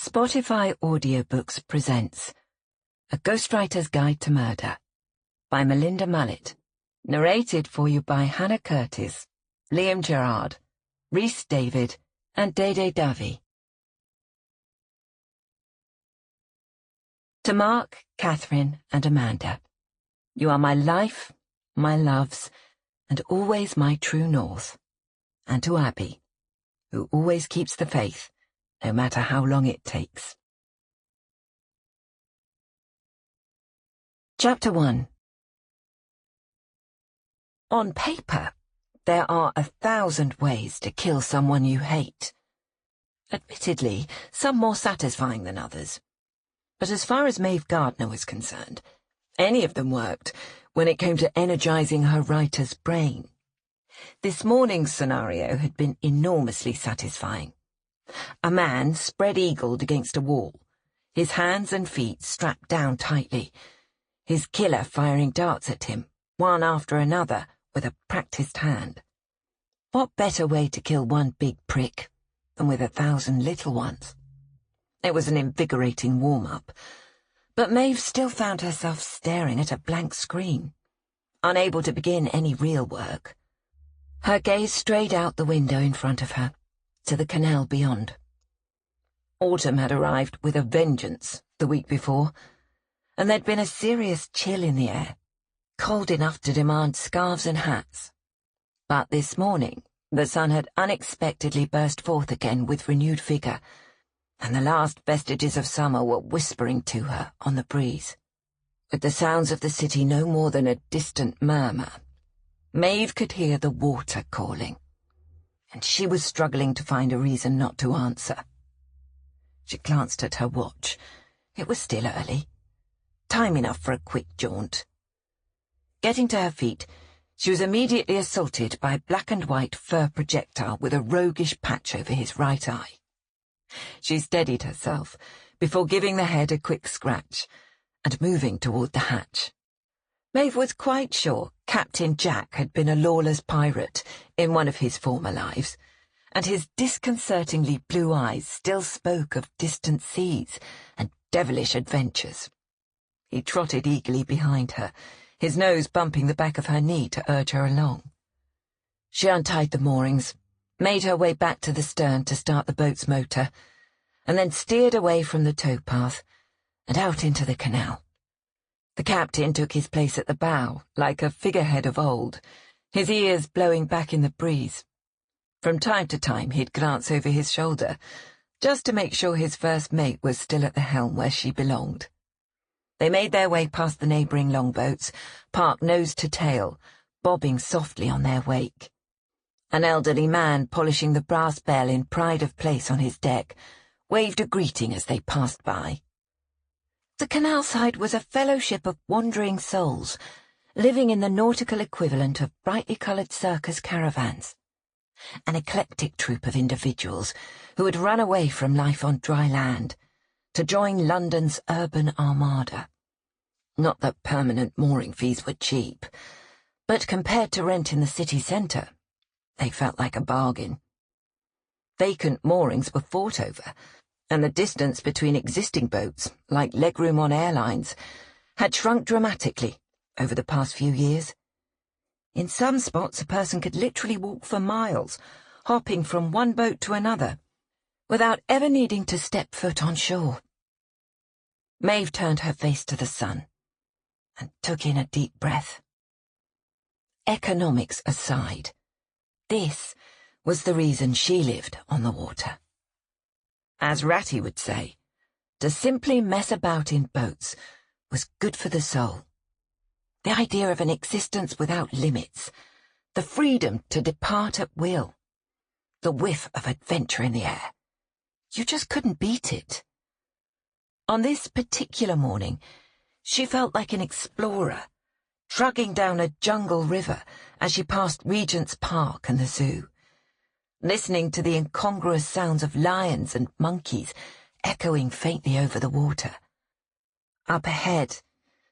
Spotify Audiobooks presents A Ghostwriter's Guide to Murder by Melinda Mullet, narrated for you by Hannah Curtis, Liam Gerard, Rhys David, and Dede Davi. To Mark, Catherine, and Amanda, you are my life, my loves, and always my true north. And to Abby, who always keeps the faith, no matter how long it takes. Chapter 1. On paper, there are 1,000 ways to kill someone you hate. Admittedly, some more satisfying than others. But as far as Maeve Gardner was concerned, any of them worked when it came to energizing her writer's brain. This morning's scenario had been enormously satisfying. A man spread-eagled against a wall, his hands and feet strapped down tightly, his killer firing darts at him, one after another, with a practiced hand. What better way to kill one big prick than with 1,000 little ones? It was an invigorating warm-up, but Maeve still found herself staring at a blank screen, unable to begin any real work. Her gaze strayed out the window in front of her, to the canal beyond. Autumn had arrived with a vengeance the week before, and there'd been a serious chill in the air, cold enough to demand scarves and hats. But this morning, the sun had unexpectedly burst forth again with renewed vigour, and the last vestiges of summer were whispering to her on the breeze. With the sounds of the city no more than a distant murmur, Maeve could hear the water calling, and she was struggling to find a reason not to answer. She glanced at her watch. It was still early. Time enough for a quick jaunt. Getting to her feet, she was immediately assaulted by a black-and-white fur projectile with a roguish patch over his right eye. She steadied herself before giving the head a quick scratch and moving toward the hatch. Maeve was quite sure Captain Jack had been a lawless pirate in one of his former lives, and his disconcertingly blue eyes still spoke of distant seas and devilish adventures. He trotted eagerly behind her, his nose bumping the back of her knee to urge her along. She untied the moorings, made her way back to the stern to start the boat's motor, and then steered away from the towpath and out into the canal. The captain took his place at the bow, like a figurehead of old, his ears blowing back in the breeze. From time to time he'd glance over his shoulder, just to make sure his first mate was still at the helm where she belonged. They made their way past the neighbouring longboats, parked nose to tail, bobbing softly on their wake. An elderly man polishing the brass bell in pride of place on his deck waved a greeting as they passed by. The canal side was a fellowship of wandering souls, living in the nautical equivalent of brightly coloured circus caravans. An eclectic troupe of individuals who had run away from life on dry land to join London's urban armada. Not that permanent mooring fees were cheap, but compared to rent in the city centre, they felt like a bargain. Vacant moorings were fought over, and the distance between existing boats, like legroom on airlines, had shrunk dramatically over the past few years. In some spots, a person could literally walk for miles, hopping from one boat to another, without ever needing to step foot on shore. Maeve turned her face to the sun and took in a deep breath. Economics aside, this was the reason she lived on the water. As Ratty would say, to simply mess about in boats was good for the soul. The idea of an existence without limits, the freedom to depart at will, the whiff of adventure in the air. You just couldn't beat it. On this particular morning, she felt like an explorer, trudging down a jungle river as she passed Regent's Park and the zoo, listening to the incongruous sounds of lions and monkeys echoing faintly over the water. Up ahead,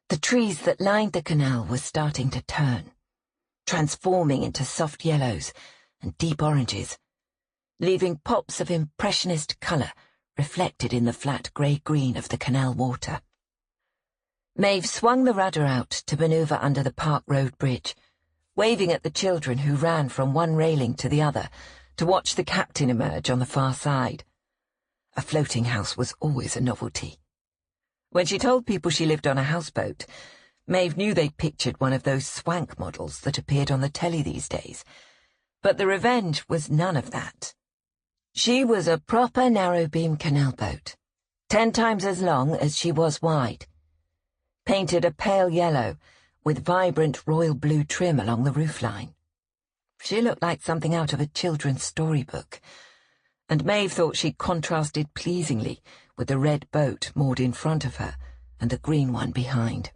the trees that lined the canal were starting to turn, transforming into soft yellows and deep oranges, leaving pops of impressionist colour reflected in the flat grey-green of the canal water. Maeve swung the rudder out to manoeuvre under the Park Road Bridge, waving at the children who ran from one railing to the other to watch the captain emerge on the far side. A floating house was always a novelty. When she told people she lived on a houseboat, Maeve knew they'd pictured one of those swank models that appeared on the telly these days, but the Revenge was none of that. She was a proper narrow-beam canal boat, 10 times as long as she was wide, painted a pale yellow with vibrant royal blue trim along the roofline. She looked like something out of a children's storybook, and Maeve thought she contrasted pleasingly with the red boat moored in front of her and the green one behind.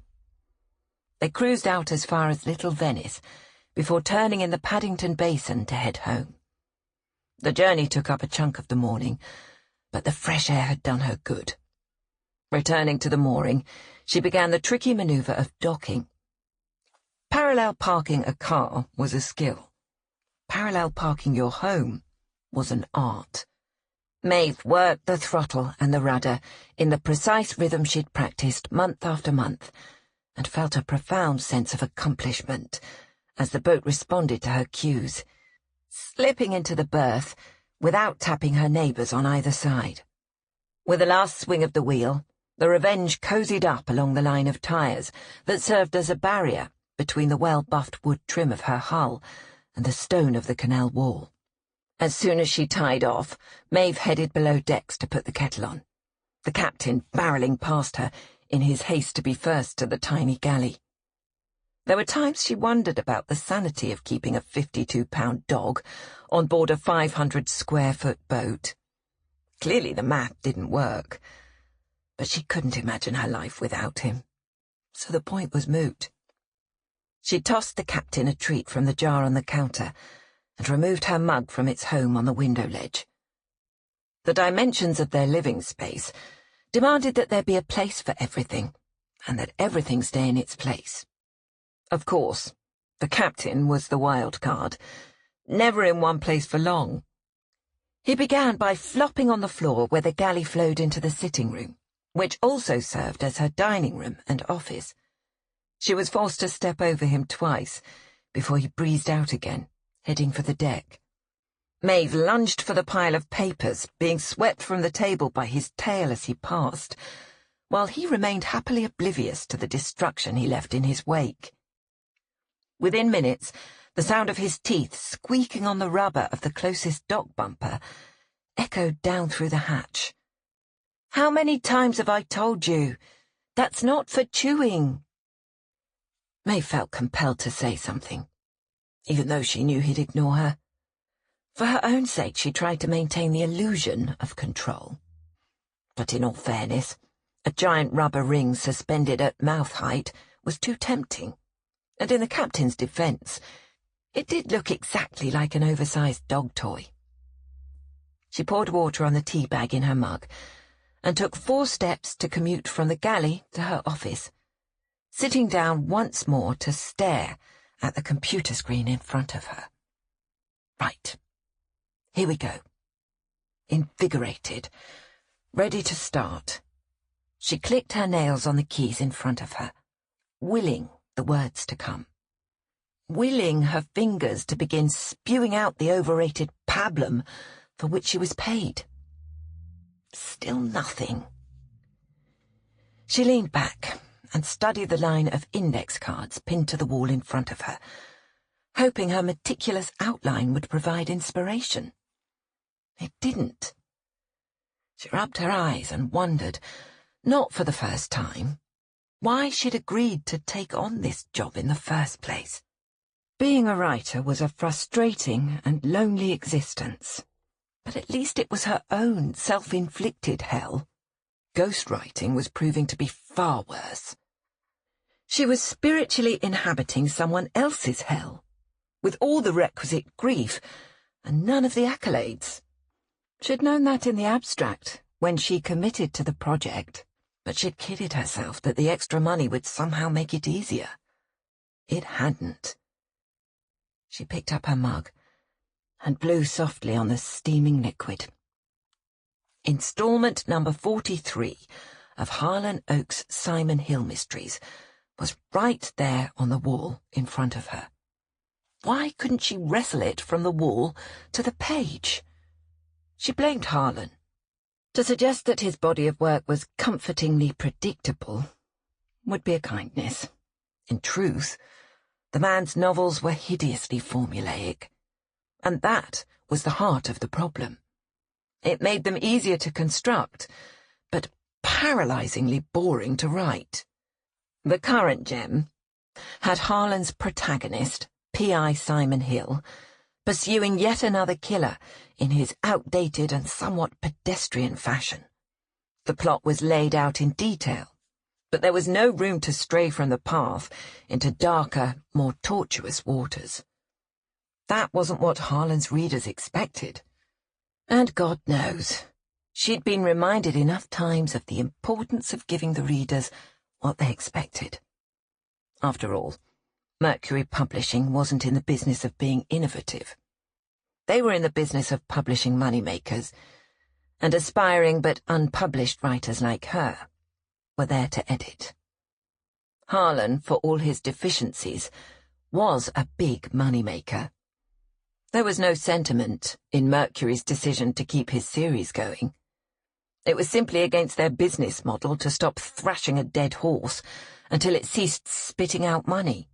They cruised out as far as Little Venice before turning in the Paddington Basin to head home. The journey took up a chunk of the morning, but the fresh air had done her good. Returning to the mooring, she began the tricky manoeuvre of docking. Parallel parking a car was a skill. Parallel parking your home was an art. Maeve worked the throttle and the rudder in the precise rhythm she'd practiced month after month, and felt a profound sense of accomplishment as the boat responded to her cues, slipping into the berth without tapping her neighbours on either side. With the last swing of the wheel, the Revenge cozied up along the line of tyres that served as a barrier between the well-buffed wood trim of her hull and the stone of the canal wall. As soon as she tied off, Maeve headed below decks to put the kettle on, the captain barrelling past her in his haste to be first to the tiny galley. There were times she wondered about the sanity of keeping a 52-pound dog on board a 500-square-foot boat. Clearly the math didn't work, but she couldn't imagine her life without him, so the point was moot. She tossed the captain a treat from the jar on the counter and removed her mug from its home on the window ledge. The dimensions of their living space demanded that there be a place for everything, and that everything stay in its place. Of course, the captain was the wild card, never in one place for long. He began by flopping on the floor where the galley flowed into the sitting room, which also served as her dining room and office. She was forced to step over him twice before he breezed out again, heading for the deck. Maeve lunged for the pile of papers, being swept from the table by his tail as he passed, while he remained happily oblivious to the destruction he left in his wake. Within minutes, the sound of his teeth squeaking on the rubber of the closest dock bumper echoed down through the hatch. "How many times have I told you? That's not for chewing." Maeve felt compelled to say something, even though she knew he'd ignore her. For her own sake, she tried to maintain the illusion of control. But in all fairness, a giant rubber ring suspended at mouth height was too tempting, and in the captain's defence, it did look exactly like an oversized dog toy. She poured water on the tea bag in her mug and took 4 steps to commute from the galley to her office, sitting down once more to stare at the computer screen in front of her. Right. Here we go. Invigorated, ready to start. She clicked her nails on the keys in front of her, willing the words to come, willing her fingers to begin spewing out the overrated pablum for which she was paid. Still nothing. She leaned back and studied the line of index cards pinned to the wall in front of her, hoping her meticulous outline would provide inspiration. It didn't. She rubbed her eyes and wondered, not for the first time, why she'd agreed to take on this job in the first place. Being a writer was a frustrating and lonely existence, but at least it was her own self-inflicted hell. Ghostwriting was proving to be far worse. She was spiritually inhabiting someone else's hell, with all the requisite grief and none of the accolades. She'd known that in the abstract when she committed to the project, but she'd kidded herself that the extra money would somehow make it easier. It hadn't. She picked up her mug and blew softly on the steaming liquid. Installment number 43 of Harlan Oak's Simon Hill Mysteries was right there on the wall in front of her. Why couldn't she wrestle it from the wall to the page? She blamed Harlan. To suggest that his body of work was comfortingly predictable would be a kindness. In truth, the man's novels were hideously formulaic, and that was the heart of the problem. It made them easier to construct, but paralyzingly boring to write. The current gem had Harlan's protagonist, P.I. Simon Hill, pursuing yet another killer in his outdated and somewhat pedestrian fashion. The plot was laid out in detail, but there was no room to stray from the path into darker, more tortuous waters. That wasn't what Harlan's readers expected. And God knows, she'd been reminded enough times of the importance of giving the readers what they expected. After all, Mercury Publishing wasn't in the business of being innovative. They were in the business of publishing moneymakers, and aspiring but unpublished writers like her were there to edit. Harlan, for all his deficiencies, was a big moneymaker. There was no sentiment in Mercury's decision to keep his series going. It was simply against their business model to stop thrashing a dead horse until it ceased spitting out money.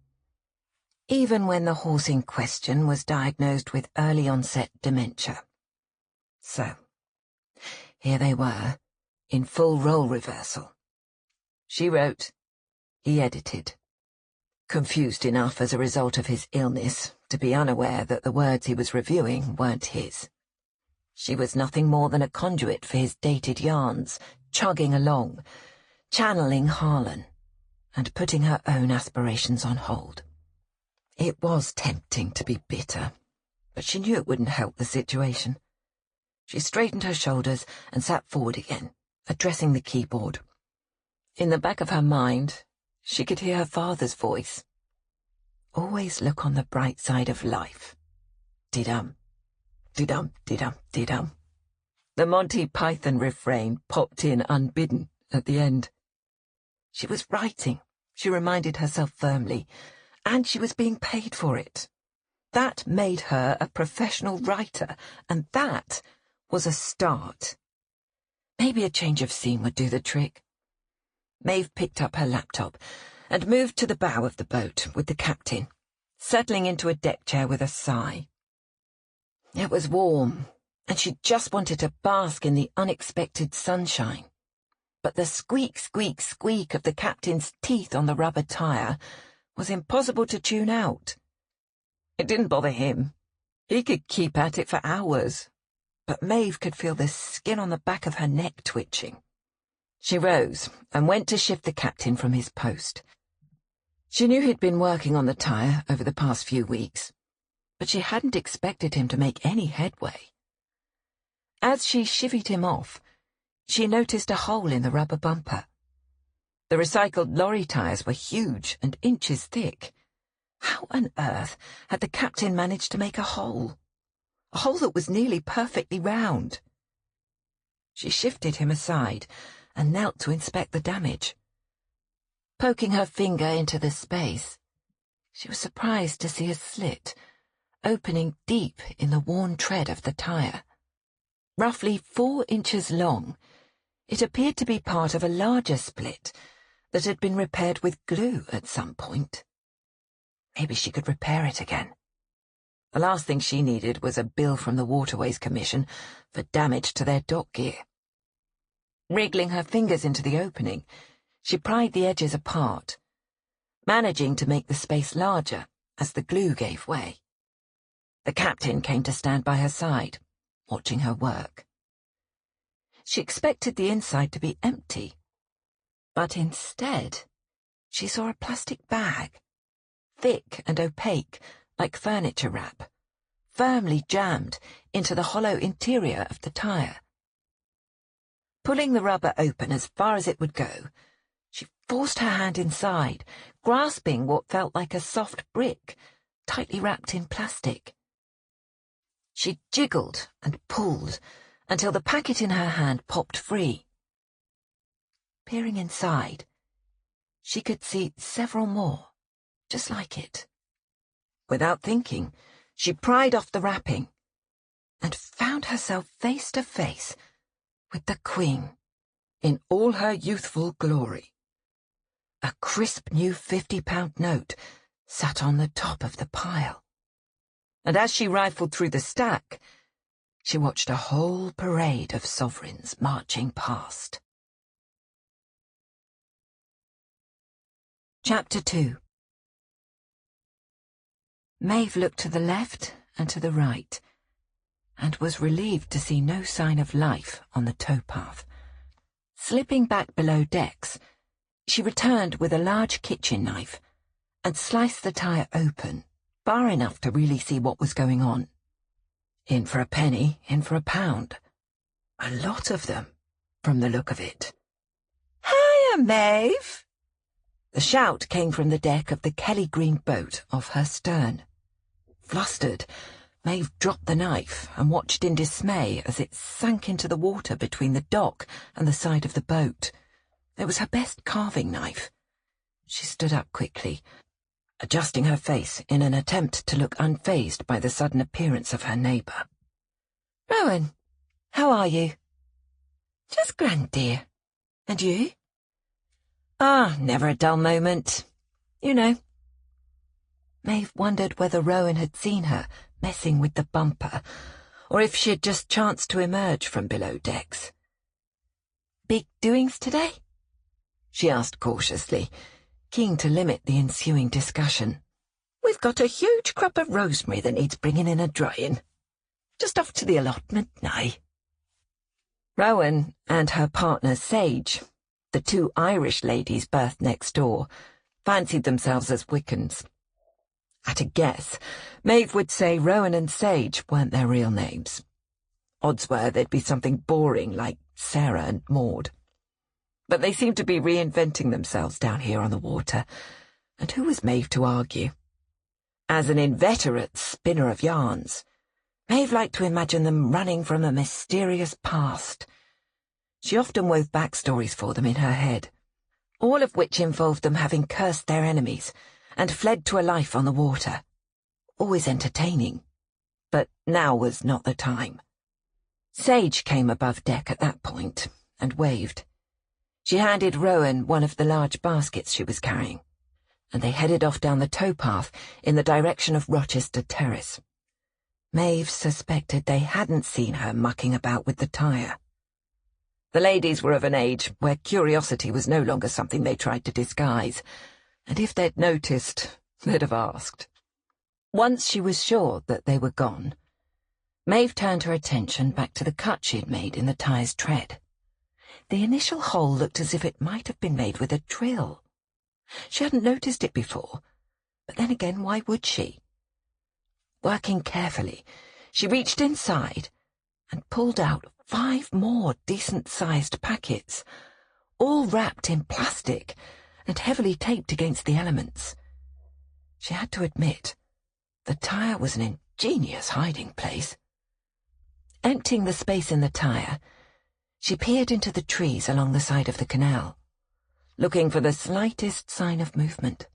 Even when the horse in question was diagnosed with early-onset dementia. So, here they were, in full role reversal. She wrote, he edited. Confused enough as a result of his illness to be unaware that the words he was reviewing weren't his. She was nothing more than a conduit for his dated yarns, chugging along, channeling Harlan, and putting her own aspirations on hold. It was tempting to be bitter, but she knew it wouldn't help the situation. She straightened her shoulders and sat forward again, addressing the keyboard. In the back of her mind, she could hear her father's voice. Always look on the bright side of life. Dee-dum, dee-dum, dee-dum, dee-dum. The Monty Python refrain popped in unbidden at the end. She was writing, she reminded herself firmly, and she was being paid for it. That made her a professional writer, and that was a start. Maybe a change of scene would do the trick. Maeve picked up her laptop and moved to the bow of the boat with the captain, settling into a deck chair with a sigh. It was warm, and she just wanted to bask in the unexpected sunshine. But the squeak, squeak, squeak of the captain's teeth on the rubber tire was impossible to tune out. It didn't bother him. He could keep at it for hours. But Maeve could feel the skin on the back of her neck twitching. She rose and went to shift the captain from his post. She knew he'd been working on the tire over the past few weeks, but she hadn't expected him to make any headway. As she chivied him off, she noticed a hole in the rubber bumper. The recycled lorry tires were huge and inches thick. How on earth had the captain managed to make a hole? A hole that was nearly perfectly round. She shifted him aside and knelt to inspect the damage. Poking her finger into the space, she was surprised to see a slit, opening deep in the worn tread of the tire. Roughly 4 inches long, it appeared to be part of a larger split that had been repaired with glue at some point. Maybe she could repair it again. The last thing she needed was a bill from the Waterways Commission for damage to their dock gear. Wriggling her fingers into the opening, she pried the edges apart, managing to make the space larger as the glue gave way. The captain came to stand by her side, watching her work. She expected the inside to be empty, but instead she saw a plastic bag, thick and opaque like furniture wrap, firmly jammed into the hollow interior of the tire. Pulling the rubber open as far as it would go, she forced her hand inside, grasping what felt like a soft brick, tightly wrapped in plastic. She jiggled and pulled until the packet in her hand popped free. Peering inside, she could see several more, just like it. Without thinking, she pried off the wrapping and found herself face to face with the Queen in all her youthful glory. A crisp new £50 note sat on the top of the pile, and as she rifled through the stack, she watched a whole parade of sovereigns marching past. Chapter 2. Maeve looked to the left and to the right, and was relieved to see no sign of life on the towpath. Slipping back below decks, she returned with a large kitchen knife and sliced the tire open, far enough to really see what was going on. In for a penny, in for a pound. A lot of them, from the look of it. "Hiya, Maeve!" The shout came from the deck of the Kelly Green boat off her stern. Flustered, Maeve dropped the knife and watched in dismay as it sank into the water between the dock and the side of the boat. It was her best carving knife. She stood up quickly, adjusting her face in an attempt to look unfazed by the sudden appearance of her neighbour. "Rowan, how are you?" "Just grand, dear. And you?" "Ah, never a dull moment. You know." Maeve wondered whether Rowan had seen her messing with the bumper, or if she had just chanced to emerge from below decks. "Big doings today?" she asked cautiously, keen to limit the ensuing discussion. "We've got a huge crop of rosemary that needs bringing in and drying. Just off to the allotment now." Rowan and her partner Sage, the two Irish ladies berthed next door, fancied themselves as Wiccans. At a guess, Maeve would say Rowan and Sage weren't their real names. Odds were they'd be something boring like Sarah and Maud. But they seemed to be reinventing themselves down here on the water, and who was Maeve to argue? As an inveterate spinner of yarns, Maeve liked to imagine them running from a mysterious past. She often wove backstories for them in her head, all of which involved them having cursed their enemies and fled to a life on the water. Always entertaining, but now was not the time. Sage came above deck at that point and waved. She handed Rowan one of the large baskets she was carrying, and they headed off down the towpath in the direction of Rochester Terrace. Maeve suspected they hadn't seen her mucking about with the tire. The ladies were of an age where curiosity was no longer something they tried to disguise, and if they'd noticed, they'd have asked. Once she was sure that they were gone, Maeve turned her attention back to the cut she'd made in the tire's tread. The initial hole looked as if it might have been made with a drill. She hadn't noticed it before, but then again, why would she? Working carefully, she reached inside and pulled out 5 more decent-sized packets, all wrapped in plastic and heavily taped against the elements. She had to admit, the tire was an ingenious hiding place. Emptying the space in the tire, she peered into the trees along the side of the canal, looking for the slightest sign of movement.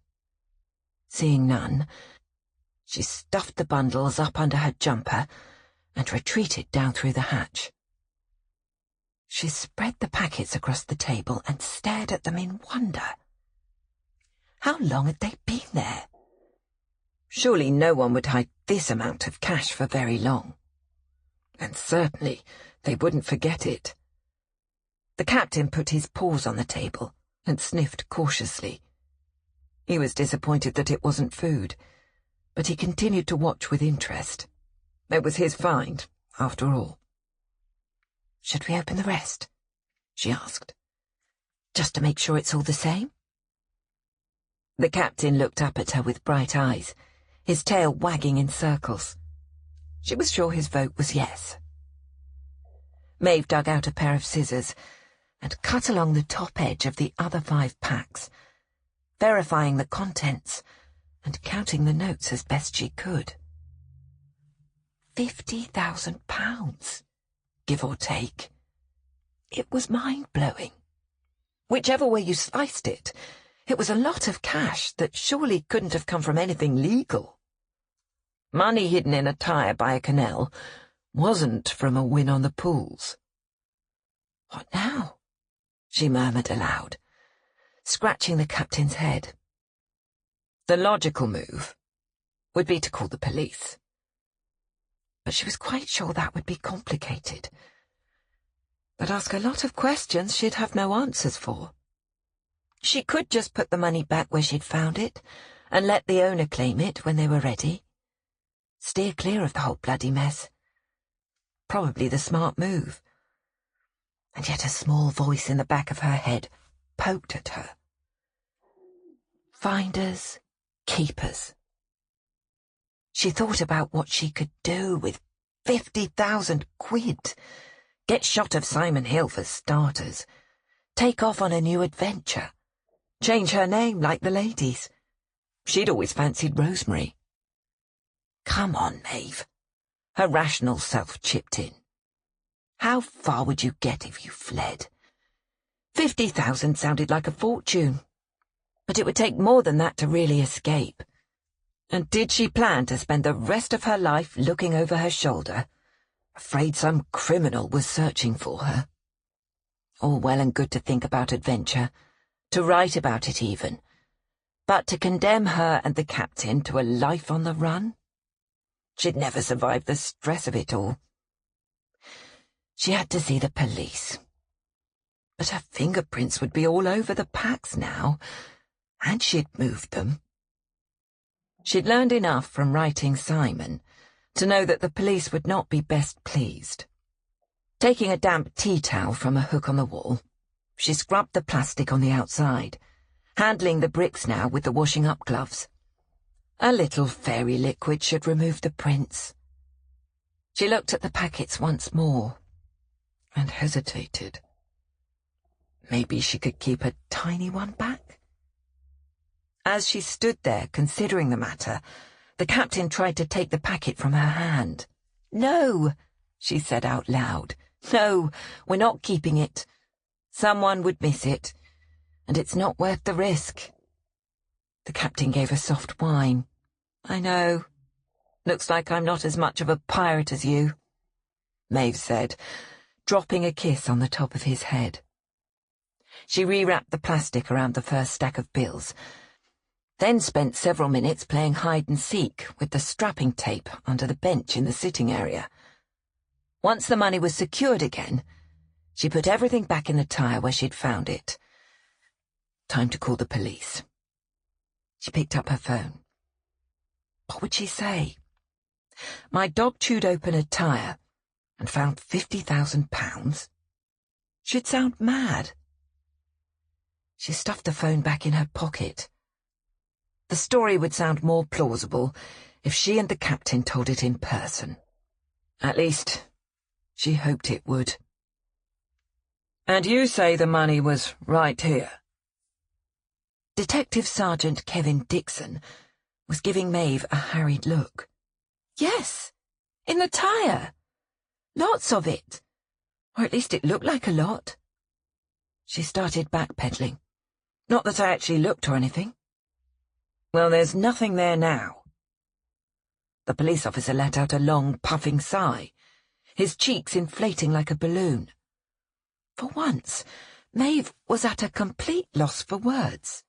Seeing none, she stuffed the bundles up under her jumper and retreated down through the hatch. She spread the packets across the table and stared at them in wonder. How long had they been there? Surely no one would hide this amount of cash for very long. And certainly they wouldn't forget it. The captain put his paws on the table and sniffed cautiously. He was disappointed that it wasn't food, but he continued to watch with interest. It was his find, after all. "Should we open the rest?" she asked. "Just to make sure it's all the same?" The captain looked up at her with bright eyes, his tail wagging in circles. She was sure his vote was yes. Maeve dug out a pair of scissors and cut along the top edge of the other 5 packs, verifying the contents and counting the notes as best she could. £50,000. give or take. It was mind-blowing. Whichever way you sliced it, it was a lot of cash that surely couldn't have come from anything legal. Money hidden in a tyre by a canal wasn't from a win on the pools. "What now?" she murmured aloud, scratching the captain's head. The logical move would be to call the police. But she was quite sure that would be complicated. They'd ask a lot of questions she'd have no answers for. She could just put the money back where she'd found it and let the owner claim it when they were ready. Steer clear of the whole bloody mess. Probably the smart move. And yet a small voice in the back of her head poked at her. Finders, keepers. She thought about what she could do with 50,000 quid. Get shot of Simon Hill for starters. Take off on a new adventure. Change her name like the ladies. She'd always fancied Rosemary. Come on, Maeve. Her rational self chipped in. How far would you get if you fled? 50,000 sounded like a fortune. But it would take more than that to really escape. And did she plan to spend the rest of her life looking over her shoulder, afraid some criminal was searching for her? All well and good to think about adventure, to write about it even, but to condemn her and the captain to a life on the run? She'd never survive the stress of it all. She had to see the police. But her fingerprints would be all over the packs now, and she'd moved them. She'd learned enough from writing Simon to know that the police would not be best pleased. Taking a damp tea towel from a hook on the wall, she scrubbed the plastic on the outside, handling the bricks now with the washing up gloves. A little fairy liquid should remove the prints. She looked at the packets once more and hesitated. Maybe she could keep a tiny one back? As she stood there considering the matter, the captain tried to take the packet from her hand. "No," she said out loud. "No, we're not keeping it. Someone would miss it, and it's not worth the risk." The captain gave a soft whine. "I know. Looks like I'm not as much of a pirate as you," Maeve said, dropping a kiss on the top of his head. She rewrapped the plastic around the first stack of bills, then spent several minutes playing hide-and-seek with the strapping tape under the bench in the sitting area. Once the money was secured again, she put everything back in the tyre where she'd found it. Time to call the police. She picked up her phone. What would she say? My dog chewed open a tyre and found £50,000? She'd sound mad. She stuffed the phone back in her pocket. The story would sound more plausible if she and the captain told it in person. At least, she hoped it would. "And you say the money was right here?" Detective Sergeant Kevin Dixon was giving Maeve a harried look. "Yes, in the tyre. Lots of it. Or at least it looked like a lot." She started backpedaling. "Not that I actually looked or anything." "Well, there's nothing there now." The police officer let out a long, puffing sigh, his cheeks inflating like a balloon. For once, Maeve was at a complete loss for words.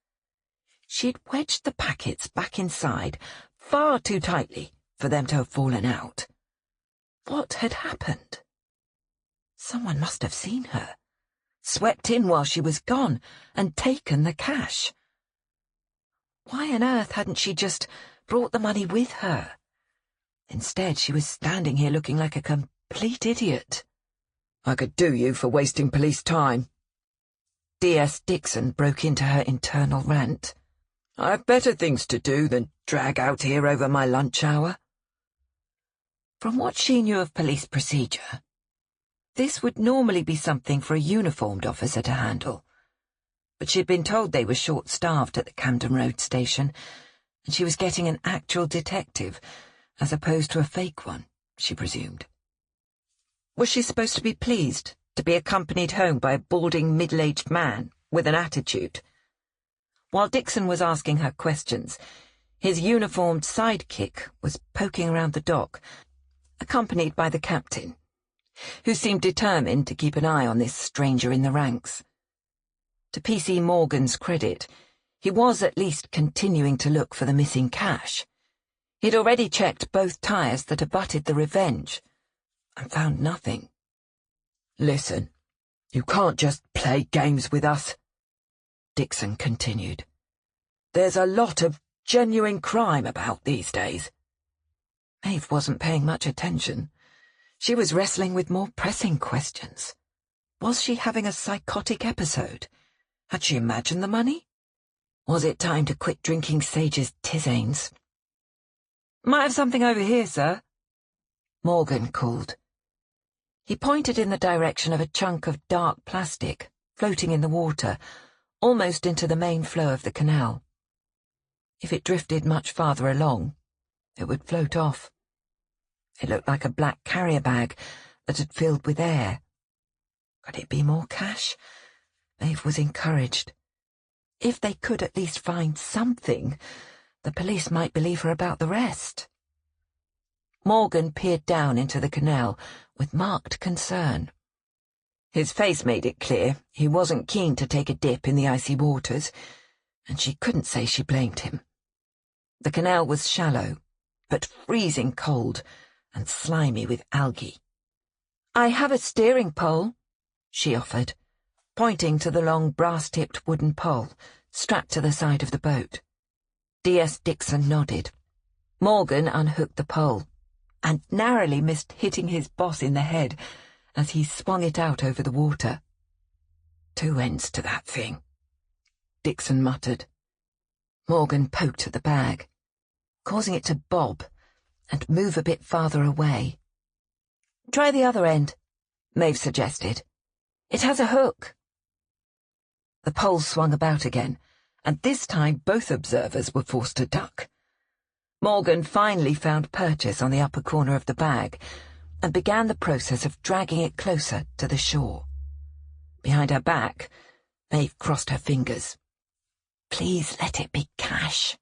She'd wedged the packets back inside far too tightly for them to have fallen out. What had happened? Someone must have seen her, swept in while she was gone, and taken the cash. Why on earth hadn't she just brought the money with her? Instead, she was standing here looking like a complete idiot. "I could do you for wasting police time." D.S. Dixon broke into her internal rant. "I've better things to do than drag out here over my lunch hour." From what she knew of police procedure, this would normally be something for a uniformed officer to handle. But she'd been told they were short-staffed at the Camden Road station, and she was getting an actual detective, as opposed to a fake one, she presumed. Was she supposed to be pleased to be accompanied home by a balding middle-aged man with an attitude? While Dixon was asking her questions, his uniformed sidekick was poking around the dock, accompanied by the captain, who seemed determined to keep an eye on this stranger in the ranks. To P.C. Morgan's credit, he was at least continuing to look for the missing cash. He'd already checked both tyres that abutted the Revenge, and found nothing. "Listen, you can't just play games with us," Dixon continued. "There's a lot of genuine crime about these days." Maeve wasn't paying much attention. She was wrestling with more pressing questions. Was she having a psychotic episode? Had she imagined the money? Was it time to quit drinking Sage's tisanes? "Might have something over here, sir," Morgan called. He pointed in the direction of a chunk of dark plastic floating in the water, almost into the main flow of the canal. If it drifted much farther along, it would float off. It looked like a black carrier bag that had filled with air. Could it be more cash? Maeve was encouraged. If they could at least find something, the police might believe her about the rest. Morgan peered down into the canal with marked concern. His face made it clear he wasn't keen to take a dip in the icy waters, and she couldn't say she blamed him. The canal was shallow, but freezing cold and slimy with algae. "I have a steering pole," she offered, pointing to the long brass-tipped wooden pole strapped to the side of the boat. D.S. Dixon nodded. Morgan unhooked the pole and narrowly missed hitting his boss in the head as he swung it out over the water. "Two ends to that thing," Dixon muttered. Morgan poked at the bag, causing it to bob and move a bit farther away. "Try the other end," Maeve suggested. "It has a hook." The pole swung about again, and this time both observers were forced to duck. Morgan finally found purchase on the upper corner of the bag and began the process of dragging it closer to the shore. Behind her back, Maeve crossed her fingers. Please let it be cash.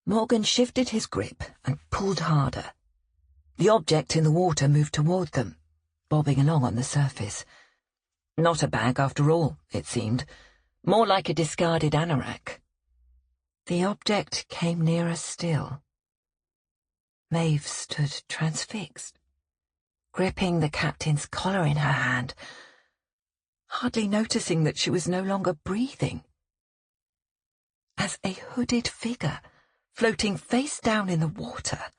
Morgan shifted his grip and pulled harder. The object in the water moved toward them, bobbing along on the surface. Not a bag after all, it seemed, more like a discarded anorak. The object came nearer still. Maeve stood transfixed, gripping the captain's collar in her hand, hardly noticing that she was no longer breathing. As a hooded figure, floating face down in the water,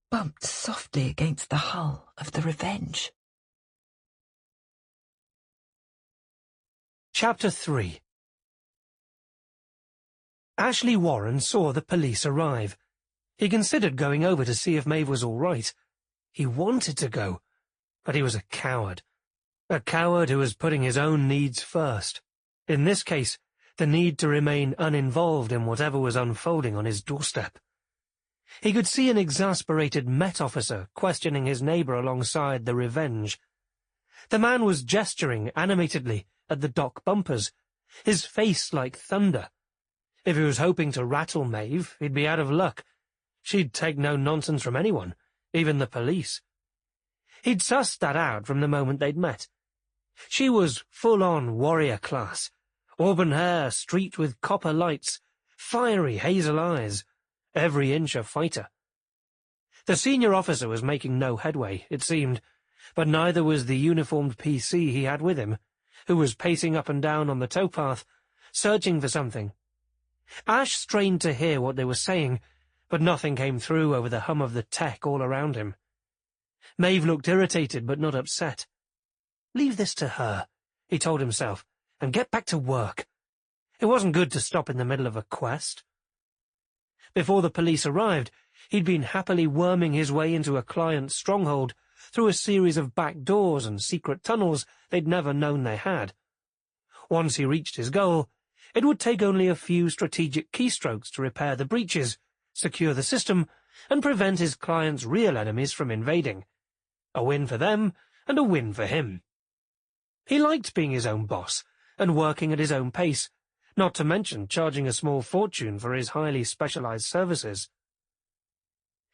bumped softly against the hull of the Revenge. Chapter 3. Ashley Warren saw the police arrive. He considered going over to see if Maeve was all right. He wanted to go, but he was a coward. A coward who was putting his own needs first. In this case, the need to remain uninvolved in whatever was unfolding on his doorstep. He could see an exasperated Met officer questioning his neighbour alongside the Revenge. The man was gesturing animatedly at the dock bumpers, his face like thunder. If he was hoping to rattle Maeve, he'd be out of luck. She'd take no nonsense from anyone, even the police. He'd sussed that out from the moment they'd met. She was full-on warrior class, auburn hair streaked with copper lights, fiery hazel eyes, every inch a fighter. The senior officer was making no headway, it seemed, but neither was the uniformed PC he had with him, who was pacing up and down on the towpath, searching for something. Ash strained to hear what they were saying, but nothing came through over the hum of the tech all around him. Maeve looked irritated but not upset. Leave this to her, he told himself, and get back to work. It wasn't good to stop in the middle of a quest. Before the police arrived, he'd been happily worming his way into a client's stronghold through a series of back doors and secret tunnels they'd never known they had. Once he reached his goal, it would take only a few strategic keystrokes to repair the breaches, secure the system, and prevent his client's real enemies from invading. A win for them, and a win for him. He liked being his own boss, and working at his own pace, not to mention charging a small fortune for his highly specialized services.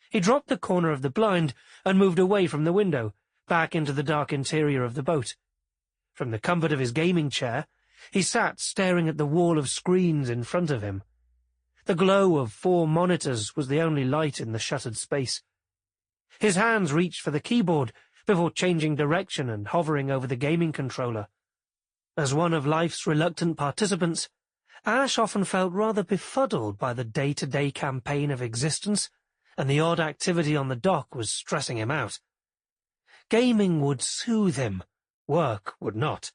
He dropped the corner of the blind and moved away from the window, back into the dark interior of the boat. From the comfort of his gaming chair, he sat staring at the wall of screens in front of him. The glow of 4 monitors was the only light in the shuttered space. His hands reached for the keyboard before changing direction and hovering over the gaming controller. As one of life's reluctant participants, Ash often felt rather befuddled by the day-to-day campaign of existence, and the odd activity on the dock was stressing him out. Gaming would soothe him, work would not.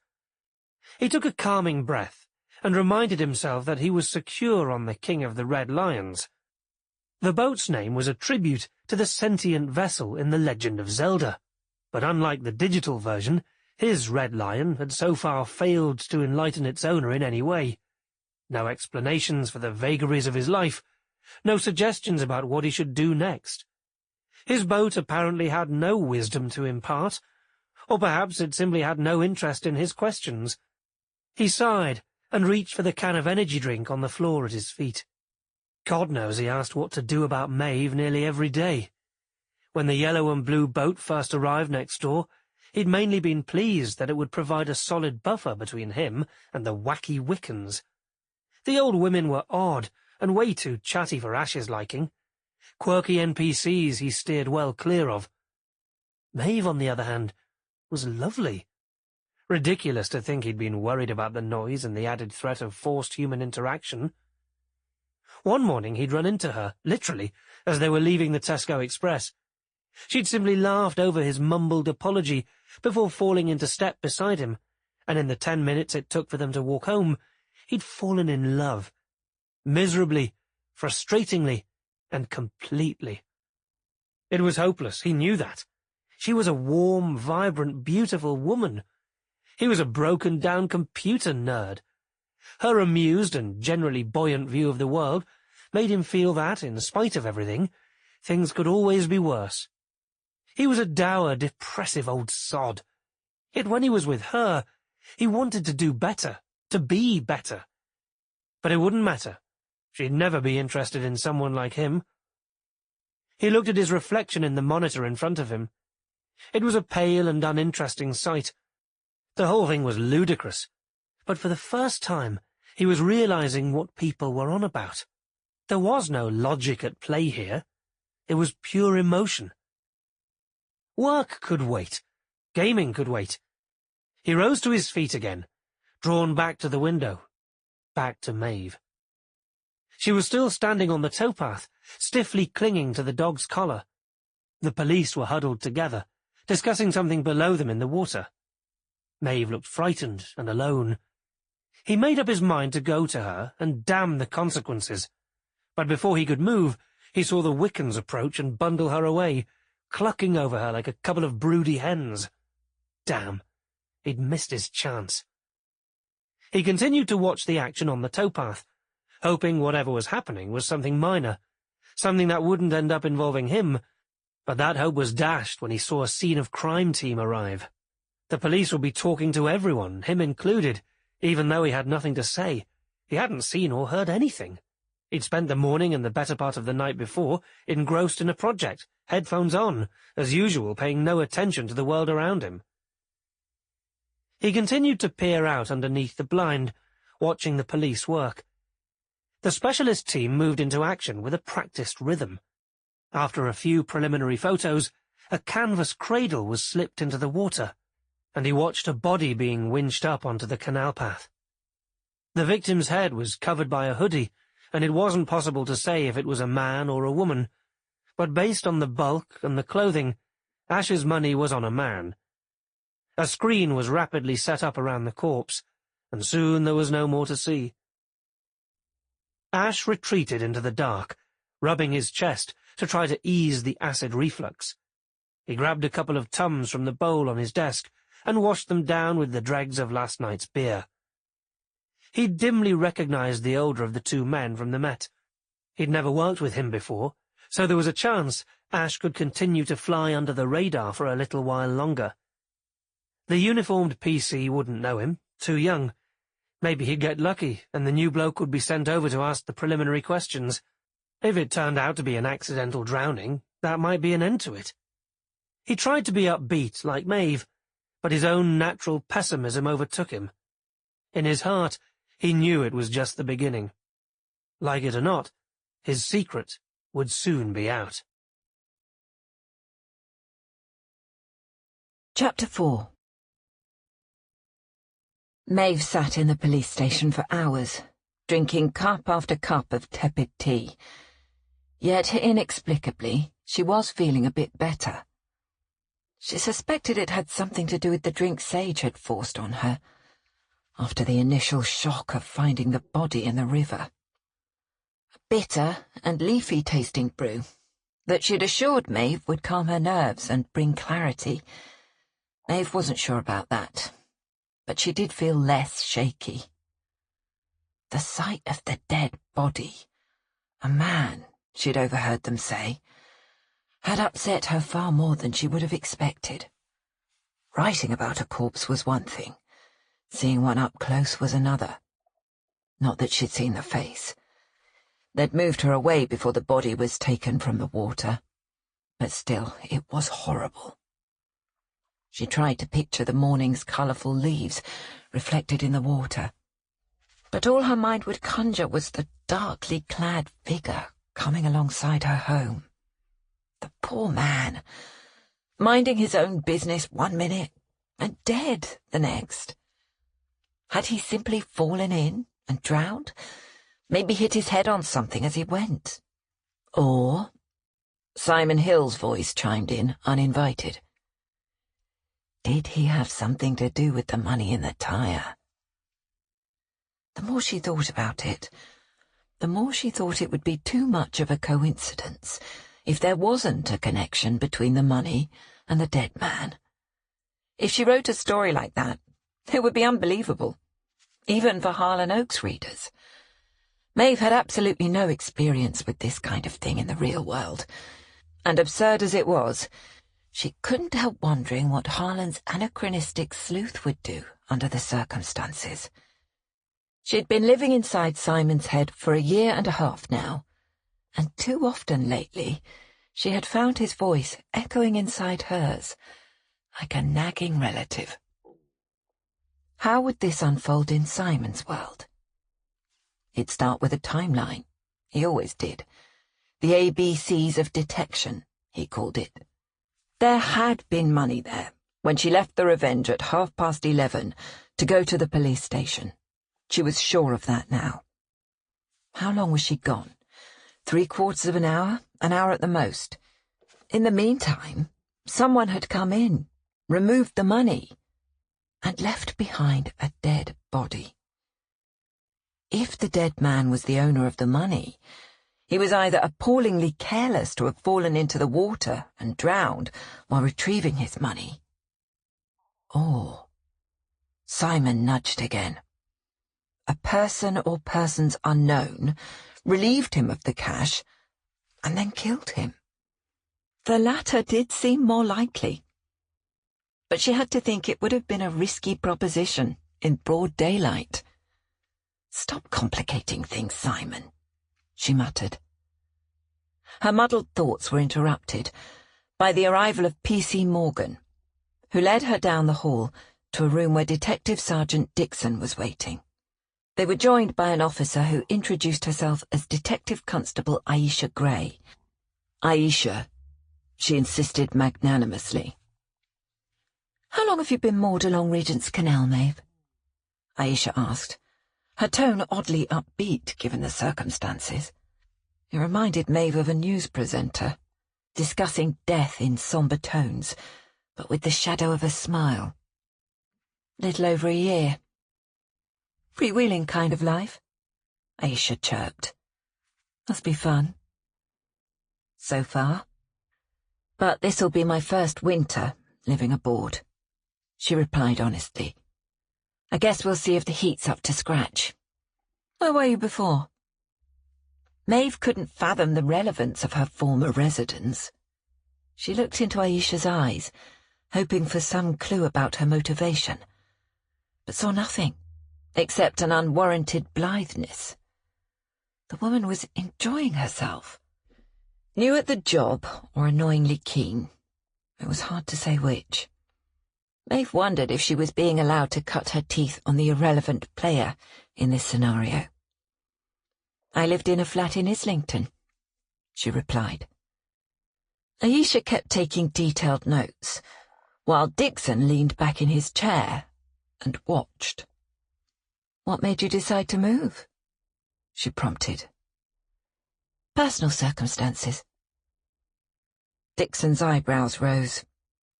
He took a calming breath and reminded himself that he was secure on the King of the Red Lions. The boat's name was a tribute to the sentient vessel in The Legend of Zelda, but unlike the digital version, his Red Lion had so far failed to enlighten its owner in any way. No explanations for the vagaries of his life, no suggestions about what he should do next. His boat apparently had no wisdom to impart, or perhaps it simply had no interest in his questions. He sighed and reached for the can of energy drink on the floor at his feet. God knows he asked what to do about Maeve nearly every day. When the yellow and blue boat first arrived next door, he'd mainly been pleased that it would provide a solid buffer between him and the wacky Wiccans. The old women were odd and way too chatty for Ash's liking. Quirky NPCs he steered well clear of. Maeve, on the other hand, was lovely. Ridiculous to think he'd been worried about the noise and the added threat of forced human interaction. One morning he'd run into her, literally, as they were leaving the Tesco Express. She'd simply laughed over his mumbled apology before falling into step beside him, and in the 10 minutes it took for them to walk home, he'd fallen in love. Miserably, frustratingly, and completely. It was hopeless, he knew that. She was a warm, vibrant, beautiful woman. He was a broken-down computer nerd. Her amused and generally buoyant view of the world made him feel that, in spite of everything, things could always be worse. He was a dour, depressive old sod. Yet when he was with her, he wanted to do better, to be better. But it wouldn't matter. She'd never be interested in someone like him. He looked at his reflection in the monitor in front of him. It was a pale and uninteresting sight. The whole thing was ludicrous, but for the first time he was realizing what people were on about. There was no logic at play here. It was pure emotion. Work could wait. Gaming could wait. He rose to his feet again, drawn back to the window, back to Maeve. She was still standing on the towpath, stiffly clinging to the dog's collar. The police were huddled together, discussing something below them in the water. Maeve looked frightened and alone. He made up his mind to go to her and damn the consequences. But before he could move, he saw the Wiccans approach and bundle her away, clucking over her like a couple of broody hens. Damn, he'd missed his chance. He continued to watch the action on the towpath, hoping whatever was happening was something minor, something that wouldn't end up involving him, but that hope was dashed when he saw a scene of crime team arrive. The police would be talking to everyone, him included, even though he had nothing to say. He hadn't seen or heard anything. He'd spent the morning and the better part of the night before engrossed in a project, headphones on, as usual, paying no attention to the world around him. He continued to peer out underneath the blind, watching the police work. The specialist team moved into action with a practiced rhythm. After a few preliminary photos, a canvas cradle was slipped into the water, and he watched a body being winched up onto the canal path. The victim's head was covered by a hoodie, and it wasn't possible to say if it was a man or a woman, but based on the bulk and the clothing, Ash's money was on a man. A screen was rapidly set up around the corpse, and soon there was no more to see. Ash retreated into the dark, rubbing his chest to try to ease the acid reflux. He grabbed a couple of Tums from the bowl on his desk and washed them down with the dregs of last night's beer. He dimly recognized the older of the two men from the Met. He'd never worked with him before, so there was a chance Ash could continue to fly under the radar for a little while longer. The uniformed PC wouldn't know him, too young. Maybe he'd get lucky, and the new bloke would be sent over to ask the preliminary questions. If it turned out to be an accidental drowning, that might be an end to it. He tried to be upbeat, like Maeve, but his own natural pessimism overtook him. In his heart, he knew it was just the beginning. Like it or not, his secret would soon be out. Chapter 4. Maeve sat in the police station for hours, drinking cup after cup of tepid tea. Yet, inexplicably, she was feeling a bit better. She suspected it had something to do with the drink Sage had forced on her, after the initial shock of finding the body in the river. A bitter and leafy-tasting brew that she'd assured Maeve would calm her nerves and bring clarity. Maeve wasn't sure about that, but she did feel less shaky. The sight of the dead body, a man, she'd overheard them say, had upset her far more than she would have expected. Writing about a corpse was one thing, seeing one up close was another. Not that she'd seen the face. They'd moved her away before the body was taken from the water, but still, it was horrible. She tried to picture the morning's colourful leaves reflected in the water, but all her mind would conjure was the darkly clad figure coming alongside her home. The poor man, minding his own business one minute and dead the next. Had he simply fallen in and drowned? Maybe hit his head on something as he went. Or Simon Hill's voice chimed in, uninvited. Did he have something to do with the money in the tyre? The more she thought about it, the more she thought it would be too much of a coincidence if there wasn't a connection between the money and the dead man. If she wrote a story like that, it would be unbelievable, even for Harlan Oak's readers. Maeve had absolutely no experience with this kind of thing in the real world, and absurd as it was, she couldn't help wondering what Harlan's anachronistic sleuth would do under the circumstances. She'd been living inside Simon's head for 1.5 years now, and too often lately she had found his voice echoing inside hers, like a nagging relative. How would this unfold in Simon's world? He'd start with a timeline. He always did. The ABCs of detection, he called it. There had been money there when she left the Revenge at 11:30 to go to the police station. She was sure of that now. How long was she gone? 3/4 of an hour? An hour at the most. In the meantime, someone had come in, removed the money, and left behind a dead body. If the dead man was the owner of the money, he was either appallingly careless to have fallen into the water and drowned while retrieving his money, or Simon nudged again. A person or persons unknown relieved him of the cash and then killed him. The latter did seem more likely, but she had to think it would have been a risky proposition in broad daylight. Stop complicating things, Simon, she muttered. Her muddled thoughts were interrupted by the arrival of P.C. Morgan, who led her down the hall to a room where Detective Sergeant Dixon was waiting. They were joined by an officer who introduced herself as Detective Constable Aisha Gray. Aisha, she insisted magnanimously. How long have you been moored along Regent's Canal, Maeve? Aisha asked, her tone oddly upbeat given the circumstances. It reminded Maeve of a news presenter, discussing death in sombre tones, but with the shadow of a smile. Little over 1 year. Freewheeling kind of life, Aisha chirped. Must be fun. So far. But this'll be my first winter living aboard, she replied honestly. I guess we'll see if the heat's up to scratch. Where were you before? Maeve couldn't fathom the relevance of her former residence. She looked into Aisha's eyes, hoping for some clue about her motivation, but saw nothing, except an unwarranted blitheness. The woman was enjoying herself. New at the job, or annoyingly keen. It was hard to say which. Maeve wondered if she was being allowed to cut her teeth on the irrelevant player in this scenario. "I lived in a flat in Islington," she replied. Aisha kept taking detailed notes, while Dixon leaned back in his chair and watched. "What made you decide to move?" she prompted. "Personal circumstances." Dixon's eyebrows rose.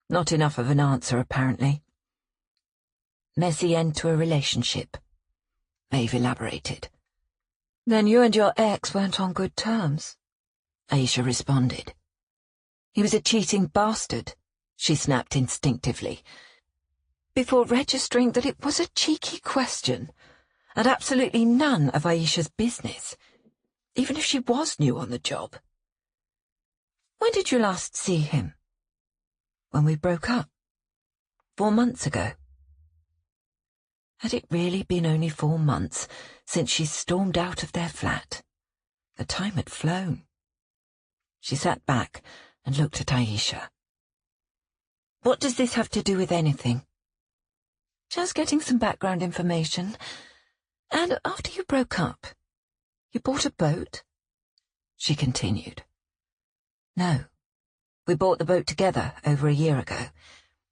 Not enough of an answer, apparently. "Messy end to a relationship," Maeve elaborated. "Then you and your ex weren't on good terms," Aisha responded. "He was a cheating bastard," she snapped instinctively, before registering that it was a cheeky question, and absolutely none of Aisha's business, even if she was new on the job. "When did you last see him?" "When we broke up. 4 months ago." Had it really been only 4 months since she stormed out of their flat? The time had flown. She sat back and looked at Aisha. "What does this have to do with anything?" "Just getting some background information. And after you broke up, you bought a boat?" she continued. "No. We bought the boat together over a year ago.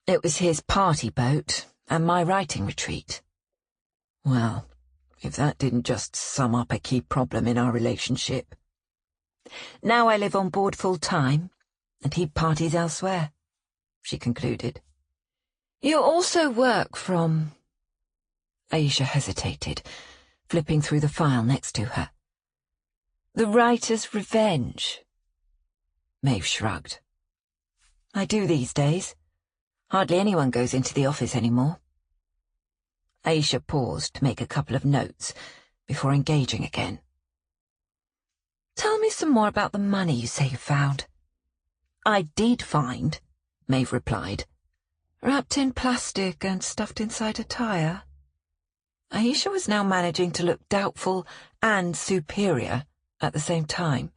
It was his party boat and my writing retreat." "Well, if that didn't just sum up a key problem in our relationship." "Now I live on board full-time, and he parties elsewhere," she concluded. "You also work from—" Aisha hesitated, flipping through the file next to her. "The Writer's Revenge." Maeve shrugged. "I do these days. Hardly anyone goes into the office anymore." Aisha paused to make a couple of notes before engaging again. "Tell me some more about the money you say you found." "I did find," Maeve replied. "Wrapped in plastic and stuffed inside a tyre?" Aisha was now managing to look doubtful and superior at the same time.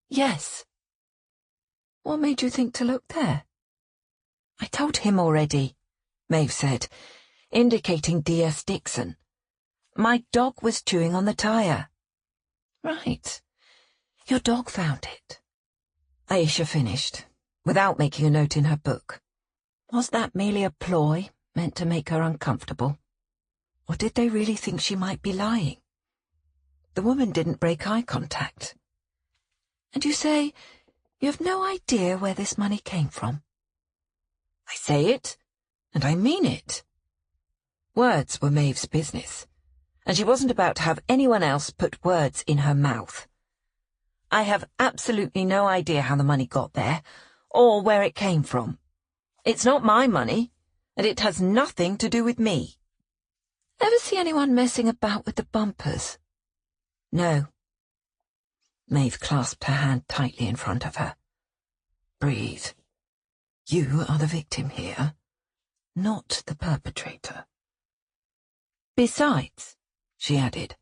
"Yes." "What made you think to look there?" "I told him already," Maeve said, indicating D.S. Dixon. "My dog was chewing on the tyre." "Right. Your dog found it." Aisha finished, without making a note in her book. Was that merely a ploy meant to make her uncomfortable? Or did they really think she might be lying? The woman didn't break eye contact. "And you say you have no idea where this money came from?" "I say it, and I mean it." Words were Maeve's business, and she wasn't about to have anyone else put words in her mouth. "I have absolutely no idea how the money got there, or where it came from. It's not my money, and it has nothing to do with me." "Ever see anyone messing about with the bumpers?" "No." Maeve clasped her hand tightly in front of her. "Breathe. You are the victim here, not the perpetrator." "Besides," she added,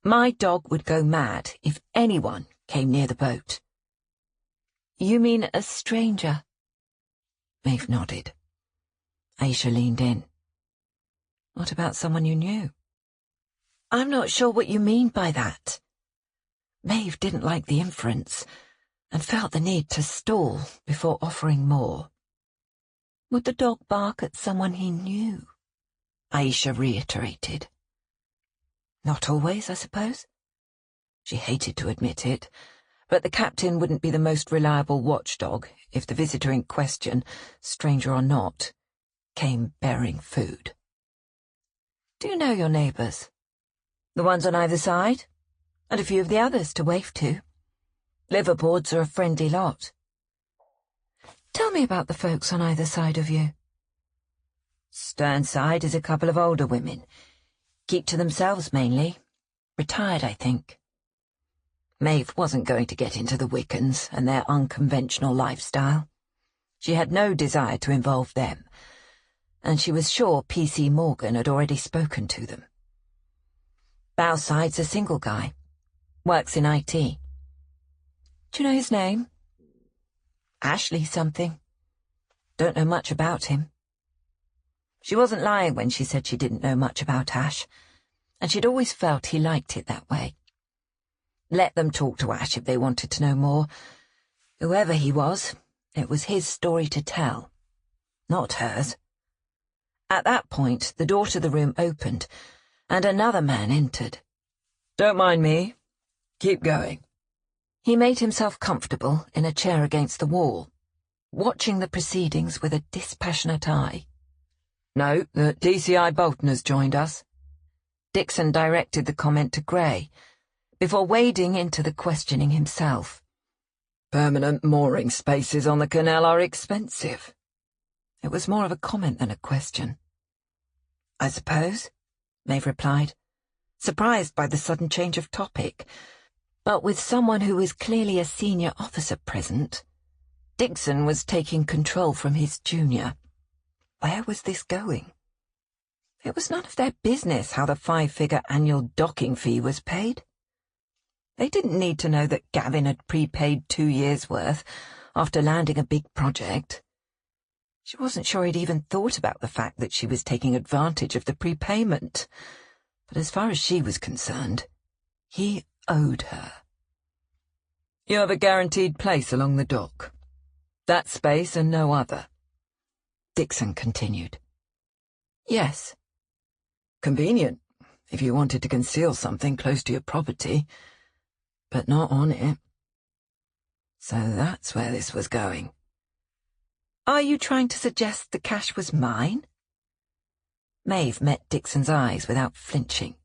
"my dog would go mad if anyone came near the boat." "You mean a stranger?" Maeve nodded. Aisha leaned in. "What about someone you knew?" "I'm not sure what you mean by that." Maeve didn't like the inference, and felt the need to stall before offering more. "Would the dog bark at someone he knew?" Aisha reiterated. "Not always, I suppose." She hated to admit it, but the captain wouldn't be the most reliable watchdog if the visitor in question, stranger or not, came bearing food. "Do you know your neighbours?" "The ones on either side, and a few of the others to wave to. Liverboards are a friendly lot." "Tell me about the folks on either side of you." "Stern side is a couple of older women. Keep to themselves mainly. Retired, I think." Maeve wasn't going to get into the Wiccans and their unconventional lifestyle. She had no desire to involve them, and she was sure P.C. Morgan had already spoken to them. Bowside's a single guy. Works in IT. Do you know his name? Ashley something. Don't know much about him. She wasn't lying when she said she didn't know much about Ash, and she'd always felt he liked it that way. Let them talk to Ash if they wanted to know more. Whoever he was, it was his story to tell, not hers. At that point, the door to the room opened, and another man entered. "Don't mind me. Keep going." He made himself comfortable in a chair against the wall, watching the proceedings with a dispassionate eye. "Note that DCI Bolton has joined us." Dixon directed the comment to Gray, before wading into the questioning himself. "Permanent mooring spaces on the canal are expensive." It was more of a comment than a question. "I suppose," Maeve replied, surprised by the sudden change of topic. But with someone who was clearly a senior officer present, Dixon was taking control from his junior. Where was this going? It was none of their business how the 5-figure annual docking fee was paid. They didn't need to know that Gavin had prepaid 2 years' worth after landing a big project. She wasn't sure he'd even thought about the fact that she was taking advantage of the prepayment. But as far as she was concerned, he owed her. "You have a guaranteed place along the dock. That space and no other," Dixon continued. "Yes. Convenient, if you wanted to conceal something close to your property, but not on it. So that's where this was going." "Are you trying to suggest the cash was mine?" Maeve met Dixon's eyes without flinching.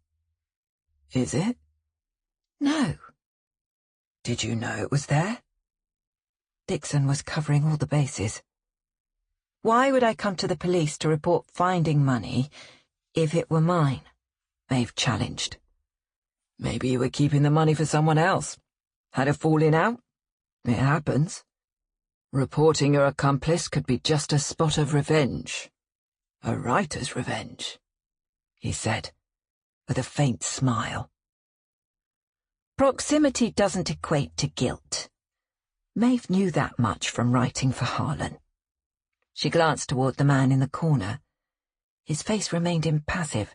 "Is it?" "No." "Did you know it was there?" Dixon was covering all the bases. "Why would I come to the police to report finding money if it were mine?" Maeve challenged. "Maybe you were keeping the money for someone else. Had a falling out? It happens. Reporting your accomplice could be just a spot of revenge. A writer's revenge," he said, with a faint smile. Proximity doesn't equate to guilt. Maeve knew that much from writing for Harlan. She glanced toward the man in the corner. His face remained impassive,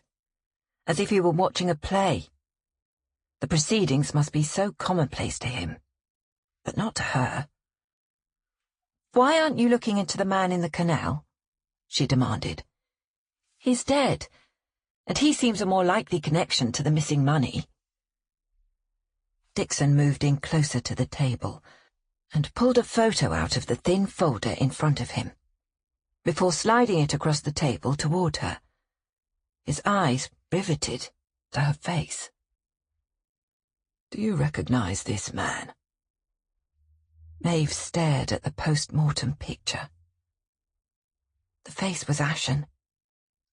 as if he were watching a play. The proceedings must be so commonplace to him, but not to her. "Why aren't you looking into the man in the canal?" she demanded. "He's dead, and he seems a more likely connection to the missing money." Dixon moved in closer to the table and pulled a photo out of the thin folder in front of him, before sliding it across the table toward her, his eyes riveted to her face. "Do you recognize this man?" Maeve stared at the post-mortem picture. The face was ashen,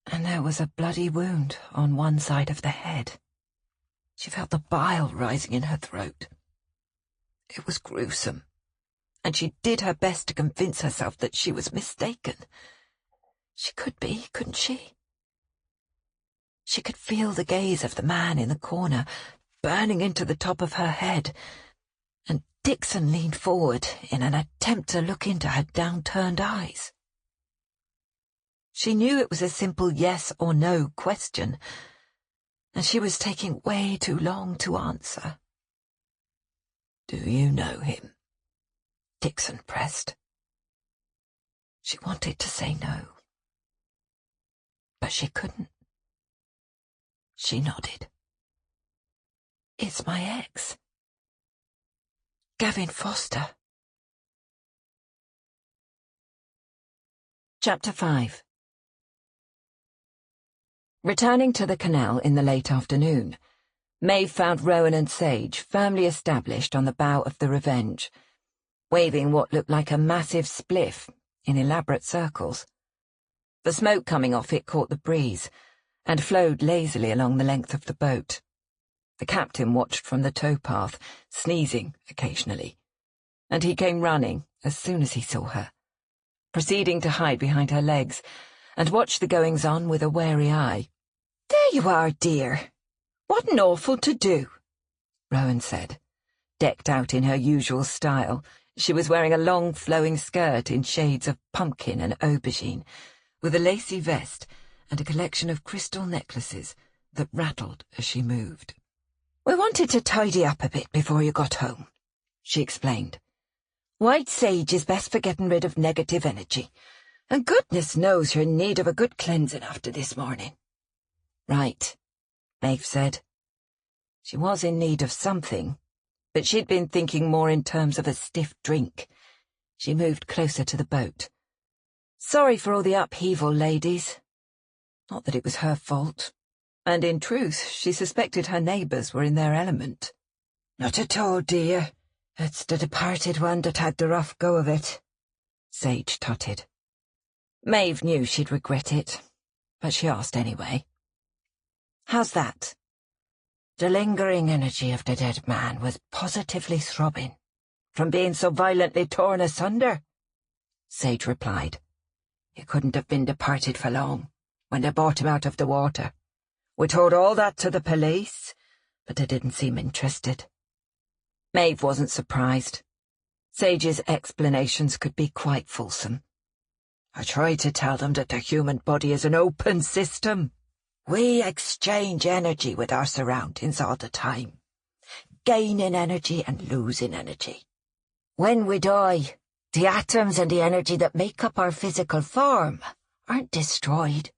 and there was a bloody wound on one side of the head. She felt the bile rising in her throat. It was gruesome, and she did her best to convince herself that she was mistaken. She could be, couldn't she? She could feel the gaze of the man in the corner burning into the top of her head, and Dixon leaned forward in an attempt to look into her downturned eyes. She knew it was a simple yes or no question, and she was taking way too long to answer. "Do you know him?" Dixon pressed. She wanted to say no, but she couldn't. She nodded. "It's my ex. Gavin Foster." Chapter 5. Returning to the canal in the late afternoon, Maeve found Rowan and Sage firmly established on the bow of the Revenge, waving what looked like a massive spliff in elaborate circles. The smoke coming off it caught the breeze and flowed lazily along the length of the boat. The captain watched from the towpath, sneezing occasionally, and he came running as soon as he saw her, proceeding to hide behind her legs and watch the goings-on with a wary eye. "There you are, dear. What an awful to-do," Rowan said, decked out in her usual style. She was wearing a long flowing skirt in shades of pumpkin and aubergine, with a lacy vest and a collection of crystal necklaces that rattled as she moved. "We wanted to tidy up a bit before you got home," she explained. "White sage is best for getting rid of negative energy, and goodness knows you're in need of a good cleansing after this morning." "Right," Maeve said. She was in need of something, but she'd been thinking more in terms of a stiff drink. She moved closer to the boat. "Sorry for all the upheaval, ladies." Not that it was her fault, and in truth she suspected her neighbours were in their element. "Not at all, dear. It's the departed one that had the rough go of it," Sage tutted. Maeve knew she'd regret it, but she asked anyway. "How's that?" "The lingering energy of the dead man was positively throbbing, from being so violently torn asunder," Sage replied. "He couldn't have been departed for long, when they brought him out of the water. We told all that to the police, but they didn't seem interested." Maeve wasn't surprised. Sage's explanations could be quite fulsome. "I tried to tell them that the human body is an open system. We exchange energy with our surroundings all the time, gaining energy and losing energy. When we die, the atoms and the energy that make up our physical form aren't destroyed."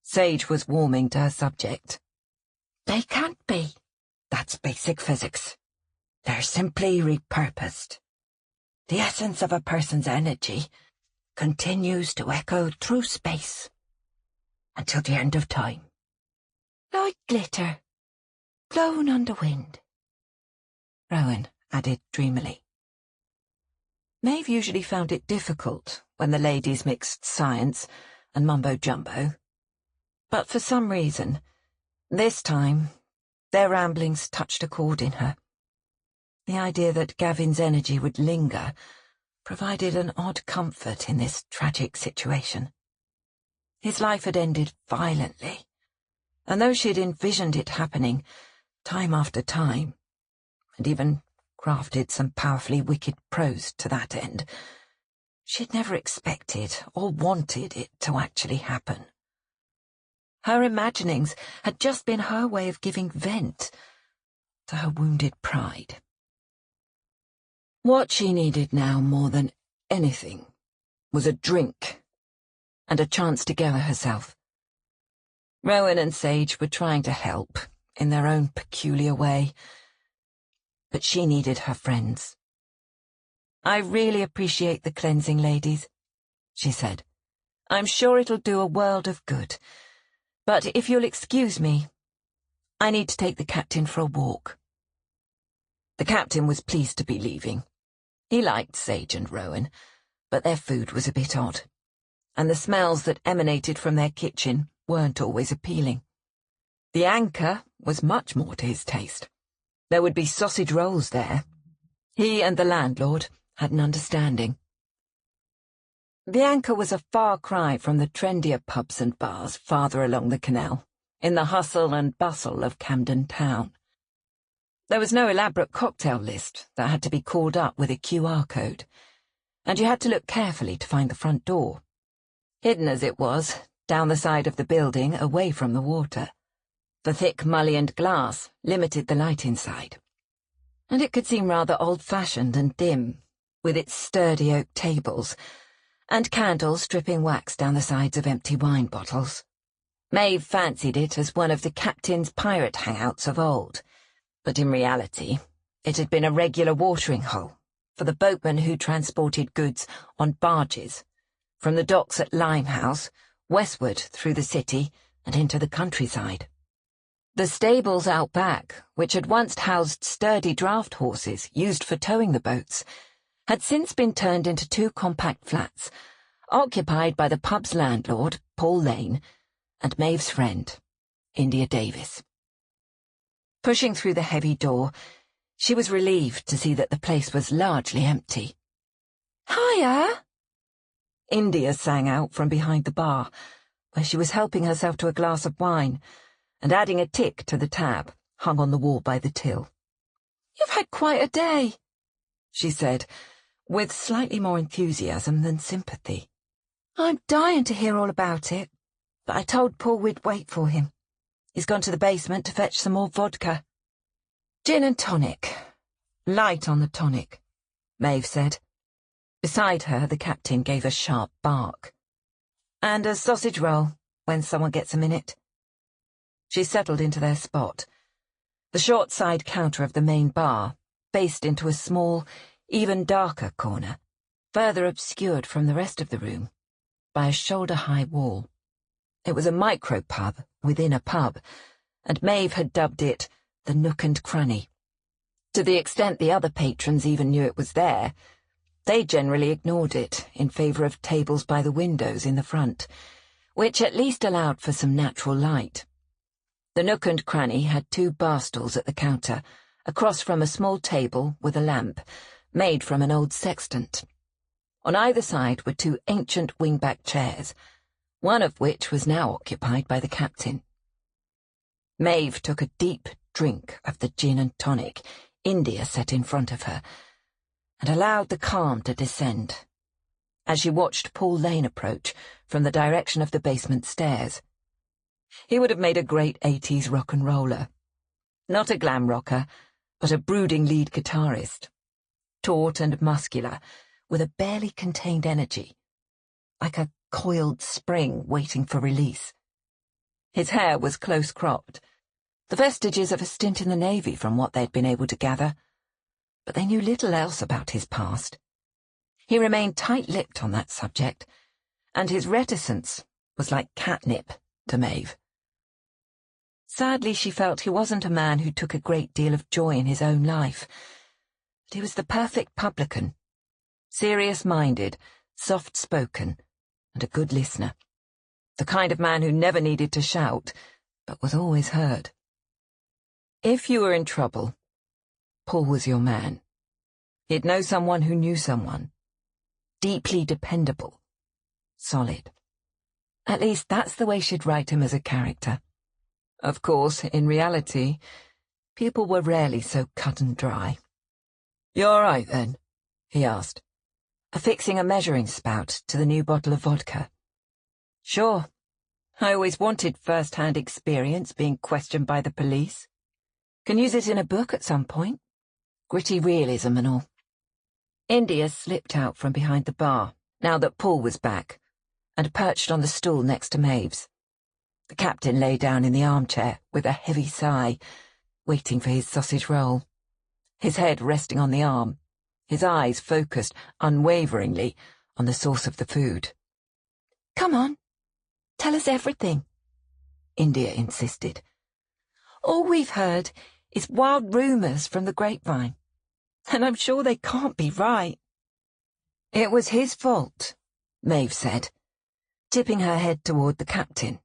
Sage was warming to her subject. "They can't be. That's basic physics. They're simply repurposed. The essence of a person's energy continues to echo through space until the end of time. Like glitter, blown on the wind," Rowan added dreamily. Maeve usually found it difficult when the ladies mixed science and mumbo-jumbo, but for some reason, this time, their ramblings touched a chord in her. The idea that Gavin's energy would linger provided an odd comfort in this tragic situation. His life had ended violently, and though she'd envisioned it happening time after time, and even crafted some powerfully wicked prose to that end, she'd never expected or wanted it to actually happen. Her imaginings had just been her way of giving vent to her wounded pride. What she needed now more than anything was a drink and a chance to gather herself. Rowan and Sage were trying to help in their own peculiar way, but she needed her friends. "I really appreciate the cleansing, ladies," she said. "I'm sure it'll do a world of good. But if you'll excuse me, I need to take the captain for a walk." The captain was pleased to be leaving. He liked Sage and Rowan, but their food was a bit odd, and the smells that emanated from their kitchen weren't always appealing. The anchor was much more to his taste. There would be sausage rolls there. He and the landlord had an understanding. The anchor was a far cry from the trendier pubs and bars farther along the canal, in the hustle and bustle of Camden Town. There was no elaborate cocktail list that had to be called up with a QR code, and you had to look carefully to find the front door. Hidden as it was, down the side of the building, away from the water. The thick mullioned glass limited the light inside, and it could seem rather old-fashioned and dim, with its sturdy oak tables, and candles dripping wax down the sides of empty wine bottles. Maeve fancied it as one of the captain's pirate hangouts of old, but in reality it had been a regular watering hole for the boatmen who transported goods on barges, from the docks at Limehouse, westward through the city and into the countryside. The stables out back, which had once housed sturdy draught horses used for towing the boats, had since been turned into 2 compact flats, occupied by the pub's landlord, Paul Lane, and Maeve's friend, India Davis. Pushing through the heavy door, she was relieved to see that the place was largely empty. "Hiya!" India sang out from behind the bar, where she was helping herself to a glass of wine and adding a tick to the tab hung on the wall by the till. "You've had quite a day," she said, with slightly more enthusiasm than sympathy. "I'm dying to hear all about it, but I told Paul we'd wait for him. He's gone to the basement to fetch some more vodka." "Gin and tonic. Light on the tonic," Maeve said. Beside her, the captain gave a sharp bark. "And a sausage roll, when someone gets a minute." She settled into their spot. The short side counter of the main bar faced into a small, even darker corner, further obscured from the rest of the room by a shoulder-high wall. It was a micro-pub within a pub, and Maeve had dubbed it the Nook and Cranny. To the extent the other patrons even knew it was there, they generally ignored it in favour of tables by the windows in the front, which at least allowed for some natural light. The Nook and Cranny had 2 bar stools at the counter, across from a small table with a lamp, made from an old sextant. On either side were 2 ancient wing-back chairs, one of which was now occupied by the captain. Maeve took a deep drink of the gin and tonic India set in front of her, and allowed the calm to descend, as she watched Paul Lane approach from the direction of the basement stairs. He would have made a great 80s rock and roller. Not a glam rocker, but a brooding lead guitarist. Taut and muscular, with a barely contained energy, like a coiled spring waiting for release. His hair was close-cropped, the vestiges of a stint in the Navy from what they'd been able to gather, but they knew little else about his past. He remained tight-lipped on that subject, and his reticence was like catnip to Maeve. Sadly, she felt he wasn't a man who took a great deal of joy in his own life, but he was the perfect publican, serious-minded, soft-spoken, and a good listener. The kind of man who never needed to shout, but was always heard. If you were in trouble, Paul was your man. He'd know someone who knew someone. Deeply dependable. Solid. At least that's the way she'd write him as a character. Of course, in reality, people were rarely so cut and dry. "You all right, then?" he asked, affixing a measuring spout to the new bottle of vodka. "Sure. I always wanted first-hand experience being questioned by the police. Can use it in a book at some point. Gritty realism and all." India slipped out from behind the bar, now that Paul was back, and perched on the stool next to Maeve's. The captain lay down in the armchair with a heavy sigh, waiting for his sausage roll, his head resting on the arm, his eyes focused unwaveringly on the source of the food. "Come on, tell us everything," India insisted. "All we've heard is wild rumours from the grapevine, and I'm sure they can't be right." "It was his fault," Maeve said, tipping her head toward the captain.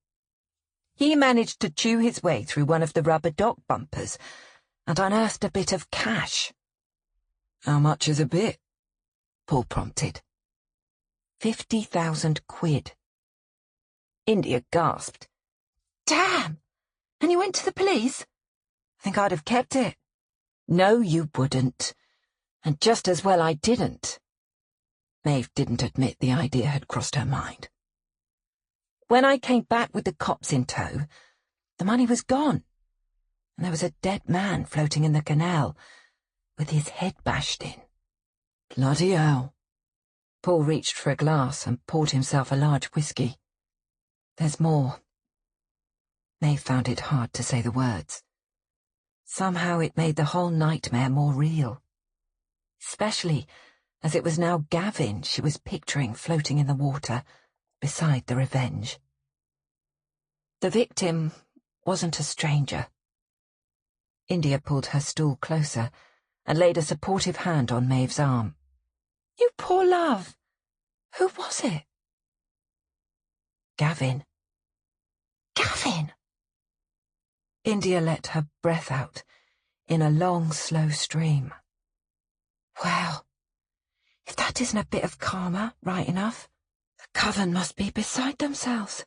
"He managed to chew his way through one of the rubber dock bumpers and unearthed a bit of cash." "How much is a bit?" Paul prompted. 50,000 quid. India gasped. "Damn! And you went to the police?" "I think I'd have kept it." "No, you wouldn't. And just as well I didn't." Maeve didn't admit the idea had crossed her mind. "When I came back with the cops in tow, the money was gone, and there was a dead man floating in the canal, with his head bashed in." "Bloody hell." Paul reached for a glass and poured himself a large whiskey. "There's more." Maeve found it hard to say the words. Somehow it made the whole nightmare more real, especially as it was now Gavin she was picturing floating in the water beside the Revenge. The victim wasn't a stranger. India pulled her stool closer and laid a supportive hand on Maeve's arm. "You poor love! Who was it?" "Gavin." "Gavin!" India let her breath out in a long, slow stream. Well, if that isn't a bit of karma, right enough, the coven must be beside themselves.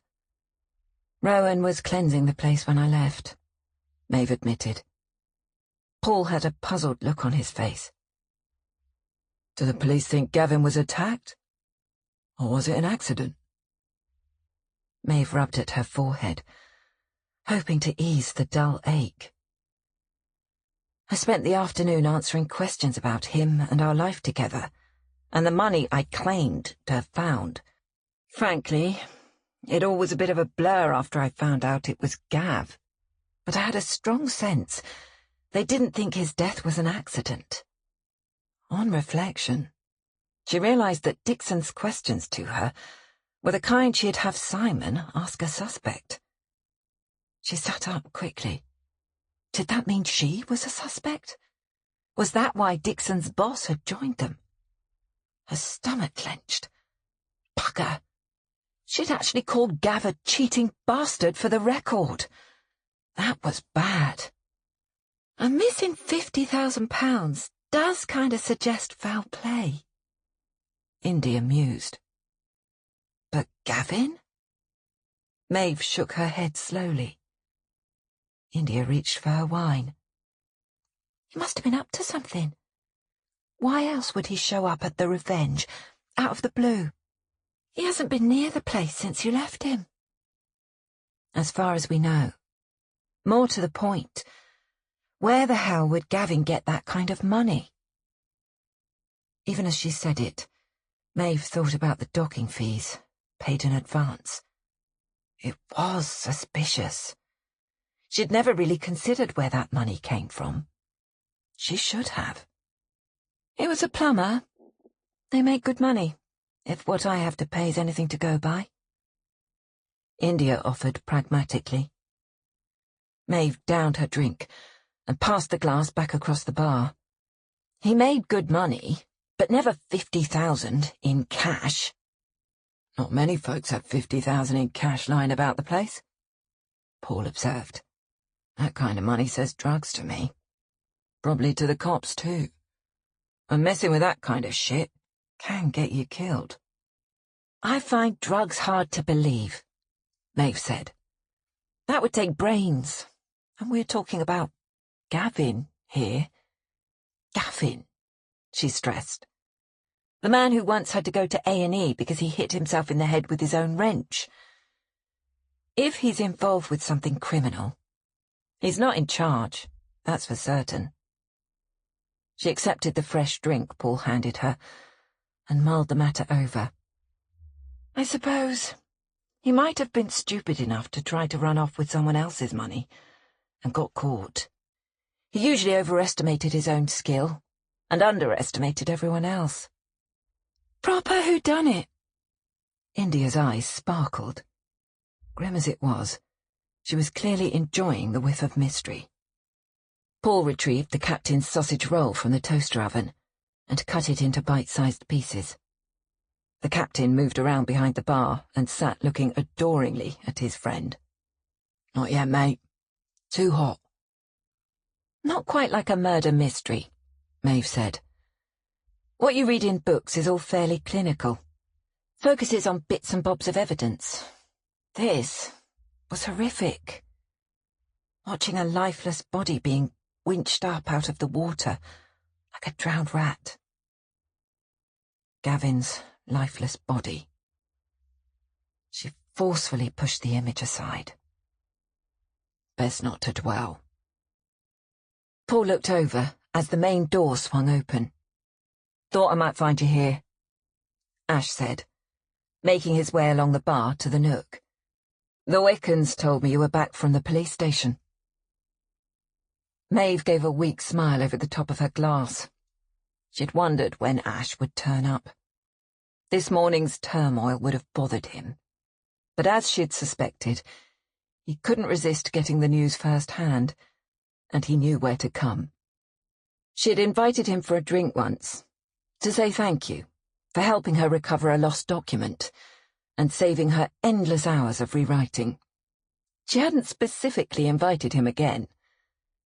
Rowan was cleansing the place when I left, Maeve admitted. Paul had a puzzled look on his face. Do the police think Gavin was attacked? Or was it an accident? Maeve rubbed at her forehead, hoping to ease the dull ache. I spent the afternoon answering questions about him and our life together, and the money I claimed to have found. Frankly, it all was a bit of a blur after I found out it was Gav, but I had a strong sense they didn't think his death was an accident. On reflection, she realized that Dixon's questions to her were the kind she'd have Simon ask a suspect. She sat up quickly. Did that mean she was a suspect? Was that why Dixon's boss had joined them? Her stomach clenched. Bugger! She'd actually called Gav a cheating bastard for the record. That was bad. A missing £50,000 does kind of suggest foul play. India mused. But Gavin? Maeve shook her head slowly. India reached for her wine. He must have been up to something. Why else would he show up at the Revenge, out of the blue? He hasn't been near the place since you left him. As far as we know. More to the point, where the hell would Gavin get that kind of money? Even as she said it, Maeve thought about the docking fees, paid in advance. It was suspicious. She'd never really considered where that money came from. She should have. It was a plumber. They make good money, if what I have to pay is anything to go by. India offered pragmatically. Maeve downed her drink and passed the glass back across the bar. He made good money, but never 50,000 in cash. Not many folks have 50,000 in cash lying about the place, Paul observed. That kind of money says drugs to me. Probably to the cops, too. And messing with that kind of shit can get you killed. I find drugs hard to believe, Maeve said. That would take brains, and we're talking about Gavin here. Gavin, she stressed. The man who once had to go to A&E because he hit himself in the head with his own wrench. If he's involved with something criminal, he's not in charge, that's for certain. She accepted the fresh drink Paul handed her and mulled the matter over. I suppose he might have been stupid enough to try to run off with someone else's money and got caught. He usually overestimated his own skill and underestimated everyone else. Proper whodunit. India's eyes sparkled. Grim as it was, she was clearly enjoying the whiff of mystery. Paul retrieved the captain's sausage roll from the toaster oven and cut it into bite-sized pieces. The captain moved around behind the bar and sat looking adoringly at his friend. Not yet, mate. Too hot. Not quite like a murder mystery, Maeve said. What you read in books is all fairly clinical. Focuses on bits and bobs of evidence. This was horrific. Watching a lifeless body being winched up out of the water like a drowned rat. Gavin's lifeless body. She forcefully pushed the image aside. Best not to dwell. Paul looked over as the main door swung open. Thought I might find you here, Ash said, making his way along the bar to the nook. The Wickens told me you were back from the police station. Maeve gave a weak smile over the top of her glass. She'd wondered when Ash would turn up. This morning's turmoil would have bothered him, but as she'd suspected, he couldn't resist getting the news firsthand, and he knew where to come. She'd invited him for a drink once, to say thank you for helping her recover a lost document and saving her endless hours of rewriting. She hadn't specifically invited him again,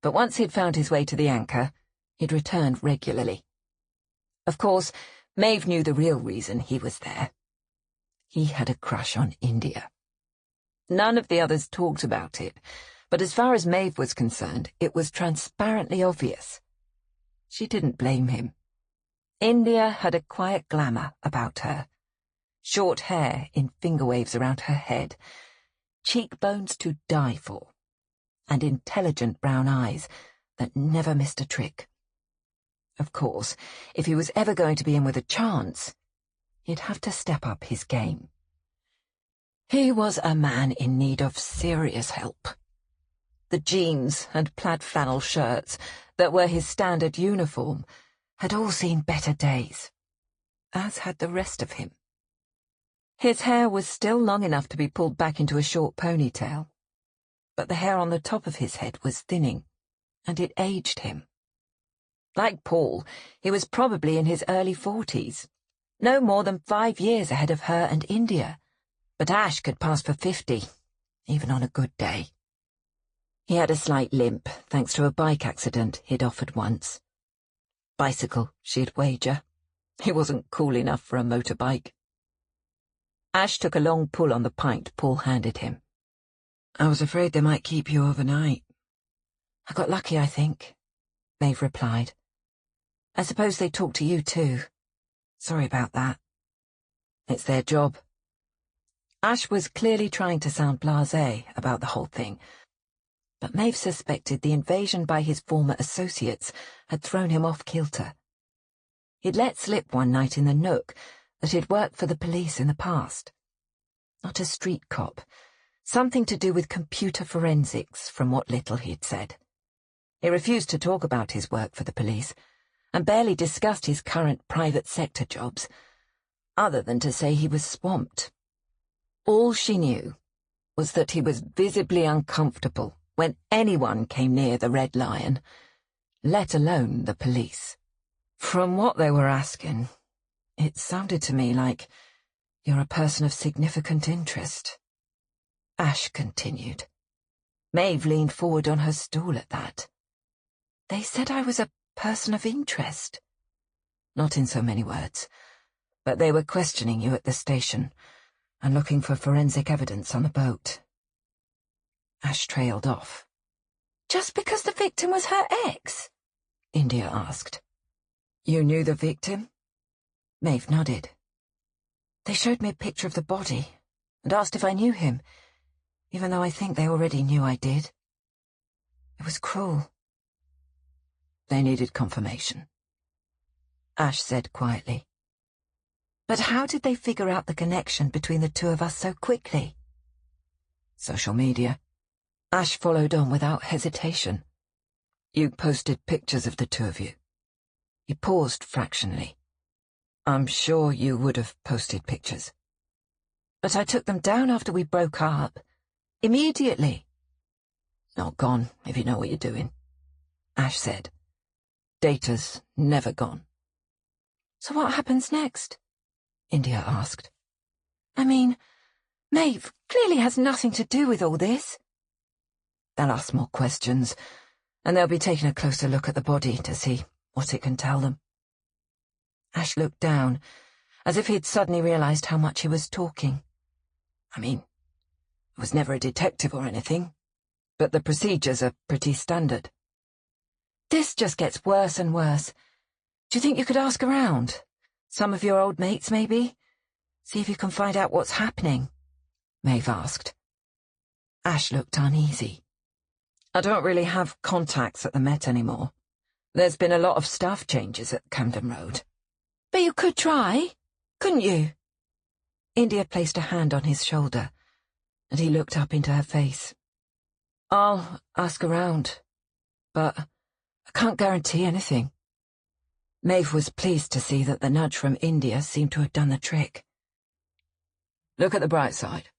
but once he'd found his way to the Anchor, he'd returned regularly. Of course, Maeve knew the real reason he was there. He had a crush on India. None of the others talked about it, but as far as Maeve was concerned, it was transparently obvious. She didn't blame him. India had a quiet glamour about her. Short hair in finger waves around her head, cheekbones to die for, and intelligent brown eyes that never missed a trick. Of course, if he was ever going to be in with a chance, he'd have to step up his game. He was a man in need of serious help. The jeans and plaid flannel shirts that were his standard uniform had all seen better days, as had the rest of him. His hair was still long enough to be pulled back into a short ponytail, but the hair on the top of his head was thinning, and it aged him. Like Paul, he was probably in his early 40s, no more than 5 years ahead of her and India, but Ash could pass for 50, even on a good day. He had a slight limp, thanks to a bike accident he'd offered once. Bicycle, she'd wager. He wasn't cool enough for a motorbike. Ash took a long pull on the pint Paul handed him. "I was afraid they might keep you overnight." "I got lucky, I think," Maeve replied. "I suppose they talked to you too. Sorry about that." "It's their job." Ash was clearly trying to sound blasé about the whole thing, but Maeve suspected the invasion by his former associates had thrown him off kilter. He'd let slip one night in the Nook that he'd worked for the police in the past. Not a street cop, something to do with computer forensics, from what little he'd said. He refused to talk about his work for the police, and barely discussed his current private sector jobs, other than to say he was swamped. All she knew was that he was visibly uncomfortable when anyone came near the Red Lion, let alone the police. From what they were asking, it sounded to me like, "You're a person of significant interest," Ash continued. Maeve leaned forward on her stool at that. "They said I was a person of interest." "Not in so many words, but they were questioning you at the station and looking for forensic evidence on the boat." Ash trailed off. "Just because the victim was her ex?" India asked. "You knew the victim?" Maeve nodded. "They showed me a picture of the body and asked if I knew him, even though I think they already knew I did. It was cruel." "They needed confirmation," Ash said quietly. "But how did they figure out the connection between the two of us so quickly?" "Social media." Ash followed on without hesitation. "You posted pictures of the two of you." He paused fractionally. "I'm sure you would have posted pictures." "But I took them down after we broke up. Immediately." "Not gone, if you know what you're doing," Ash said. "Data's never gone." "So what happens next?" India asked. "I mean, Maeve clearly has nothing to do with all this." "They'll ask more questions, and they'll be taking a closer look at the body to see what it can tell them." Ash looked down, as if he'd suddenly realized how much he was talking. "I mean, I was never a detective or anything, but the procedures are pretty standard." "This just gets worse and worse. Do you think you could ask around? Some of your old mates, maybe? See if you can find out what's happening?" Maeve asked. Ash looked uneasy. "I don't really have contacts at the Met anymore. There's been a lot of staff changes at Camden Road." "But you could try, couldn't you?" India placed a hand on his shoulder, and he looked up into her face. "I'll ask around, but I can't guarantee anything." Maeve was pleased to see that the nudge from India seemed to have done the trick. "Look at the bright side.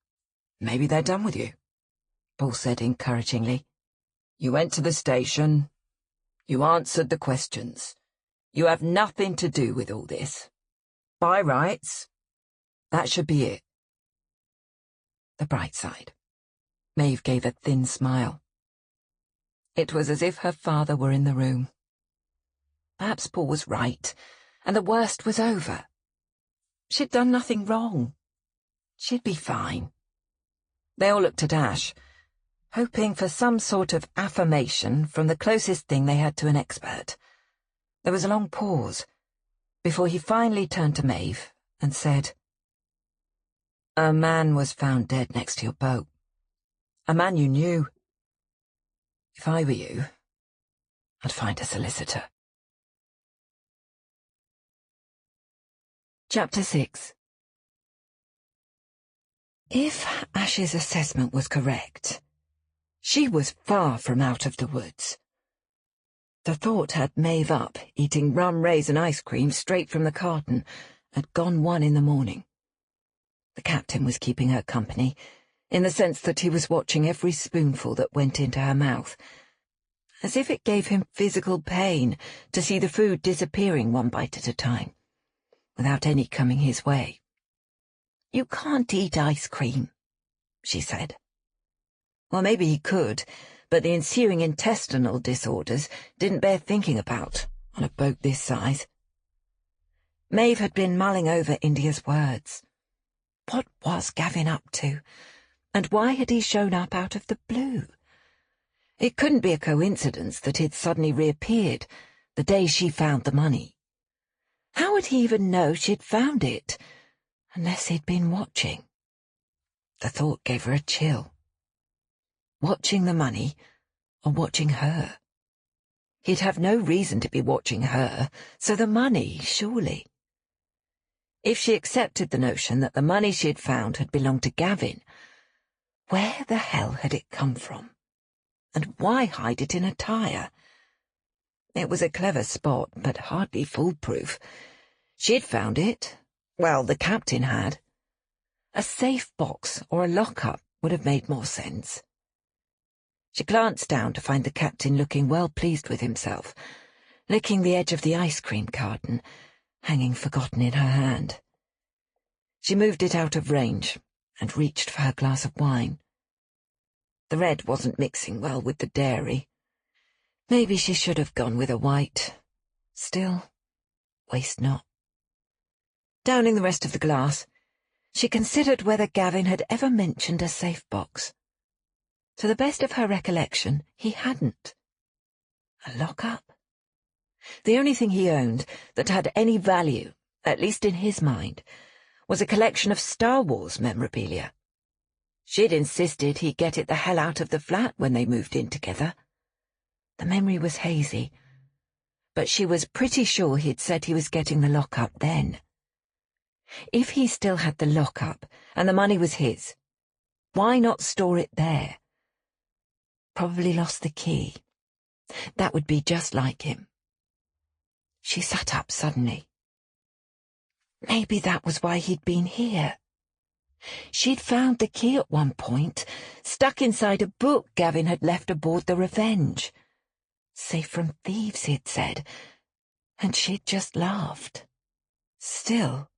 Maybe they're done with you," Paul said encouragingly. "You went to the station. You answered the questions. You have nothing to do with all this. By rights, that should be it." The bright side. Maeve gave a thin smile. It was as if her father were in the room. Perhaps Paul was right, and the worst was over. She'd done nothing wrong. She'd be fine. They all looked at Ash, hoping for some sort of affirmation from the closest thing they had to an expert. There was a long pause, before he finally turned to Maeve and said, "A man was found dead next to your boat. A man you knew. If I were you, I'd find a solicitor." Chapter 6. If Ash's assessment was correct, she was far from out of the woods. The thought had Maeve up, eating rum raisin ice cream straight from the carton, at gone 1 in the morning. The captain was keeping her company, in the sense that he was watching every spoonful that went into her mouth, as if it gave him physical pain to see the food disappearing 1 bite at a time, without any coming his way. "You can't eat ice cream," she said. Well, maybe he could, but the ensuing intestinal disorders didn't bear thinking about on a boat this size. Maeve had been mulling over India's words. What was Gavin up to, and why had he shown up out of the blue? It couldn't be a coincidence that he'd suddenly reappeared the day she found the money. How would he even know she'd found it, unless he'd been watching? The thought gave her a chill. Watching the money, or watching her? He'd have no reason to be watching her, so the money, surely. If she accepted the notion that the money she had found had belonged to Gavin, where the hell had it come from? And why hide it in a tyre? It was a clever spot, but hardly foolproof. She'd found it. Well, the captain had. A safe box or a lock-up would have made more sense. She glanced down to find the captain looking well pleased with himself, licking the edge of the ice cream carton, hanging forgotten in her hand. She moved it out of range and reached for her glass of wine. The red wasn't mixing well with the dairy. Maybe she should have gone with a white. Still, waste not. Downing the rest of the glass, she considered whether Gavin had ever mentioned a safe box. To the best of her recollection, he hadn't. A lock-up? The only thing he owned that had any value, at least in his mind, was a collection of Star Wars memorabilia. She'd insisted he get it the hell out of the flat when they moved in together. The memory was hazy, but she was pretty sure he'd said he was getting the lock-up then. If he still had the lock-up and the money was his, why not store it there? Probably lost the key. That would be just like him. She sat up suddenly. Maybe that was why he'd been here. She'd found the key at one point, stuck inside a book Gavin had left aboard the Revenge. Safe from thieves, he'd said, and she'd just laughed. Still,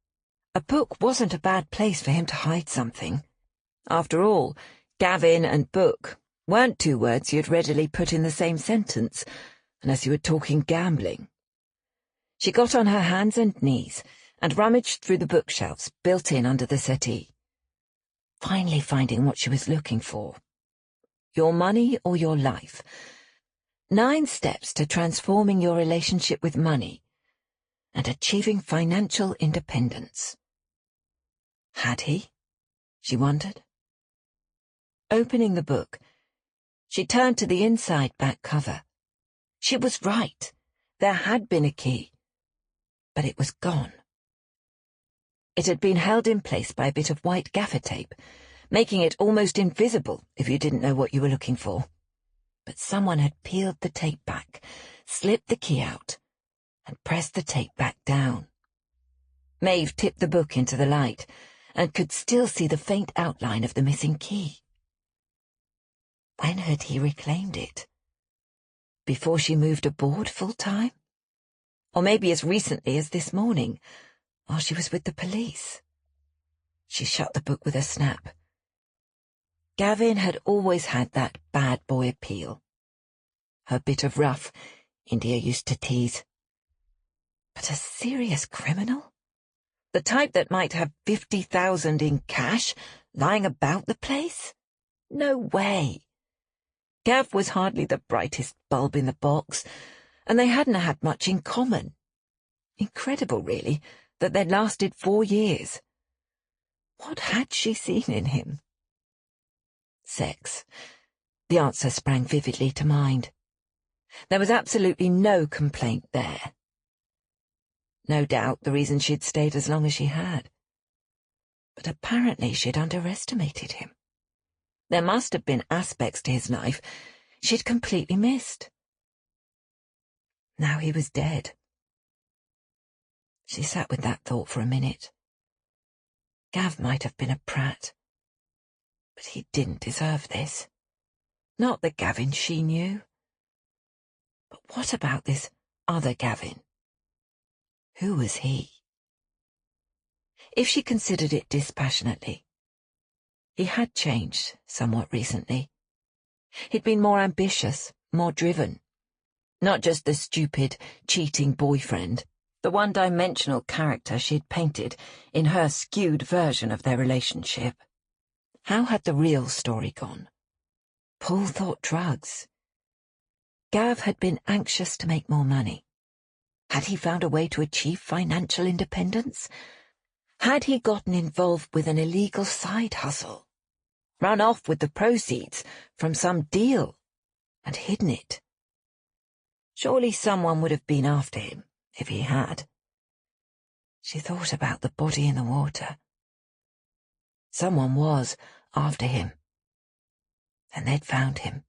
a book wasn't a bad place for him to hide something. After all, Gavin and book weren't 2 words you'd readily put in the same sentence, unless you were talking gambling. She got on her hands and knees and rummaged through the bookshelves built in under the settee, finally finding what she was looking for. Your Money or Your Life. 9 steps to transforming your relationship with money and achieving financial independence. Had he? She wondered. Opening the book, she turned to the inside back cover. She was right. There had been a key, but it was gone. It had been held in place by a bit of white gaffer tape, making it almost invisible if you didn't know what you were looking for. But someone had peeled the tape back, slipped the key out, and pressed the tape back down. Maeve tipped the book into the light and could still see the faint outline of the missing key. When had he reclaimed it? Before she moved aboard full-time? Or maybe as recently as this morning, while she was with the police? She shut the book with a snap. Gavin had always had that bad boy appeal. A bit of rough, India used to tease. But a serious criminal? The type that might have 50,000 in cash lying about the place? No way. Gav was hardly the brightest bulb in the box, and they hadn't had much in common. Incredible, really, that they'd lasted 4 years. What had she seen in him? Sex. The answer sprang vividly to mind. There was absolutely no complaint there. No doubt the reason she'd stayed as long as she had. But apparently she'd underestimated him. There must have been aspects to his life she'd completely missed. Now he was dead. She sat with that thought for a minute. Gav might have been a prat, but he didn't deserve this. Not the Gavin she knew. But what about this other Gavin? Who was he? If she considered it dispassionately, he had changed somewhat recently. He'd been more ambitious, more driven. Not just the stupid, cheating boyfriend, the one-dimensional character she'd painted in her skewed version of their relationship. How had the real story gone? Paul thought drugs. Gav had been anxious to make more money. Had he found a way to achieve financial independence? Had he gotten involved with an illegal side hustle? Run off with the proceeds from some deal and hidden it? Surely someone would have been after him if he had. She thought about the body in the water. Someone was after him, and they'd found him.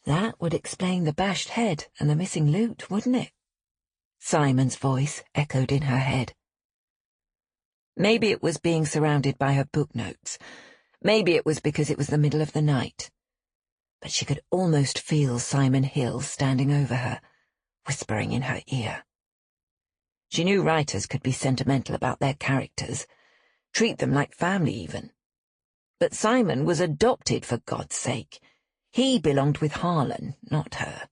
That would explain the bashed head and the missing loot, wouldn't it? Simon's voice echoed in her head. Maybe it was being surrounded by her book notes. Maybe it was because it was the middle of the night. But she could almost feel Simon Hill standing over her, whispering in her ear. She knew writers could be sentimental about their characters, treat them like family even. But Simon was adopted, for God's sake. He belonged with Harlan, not her.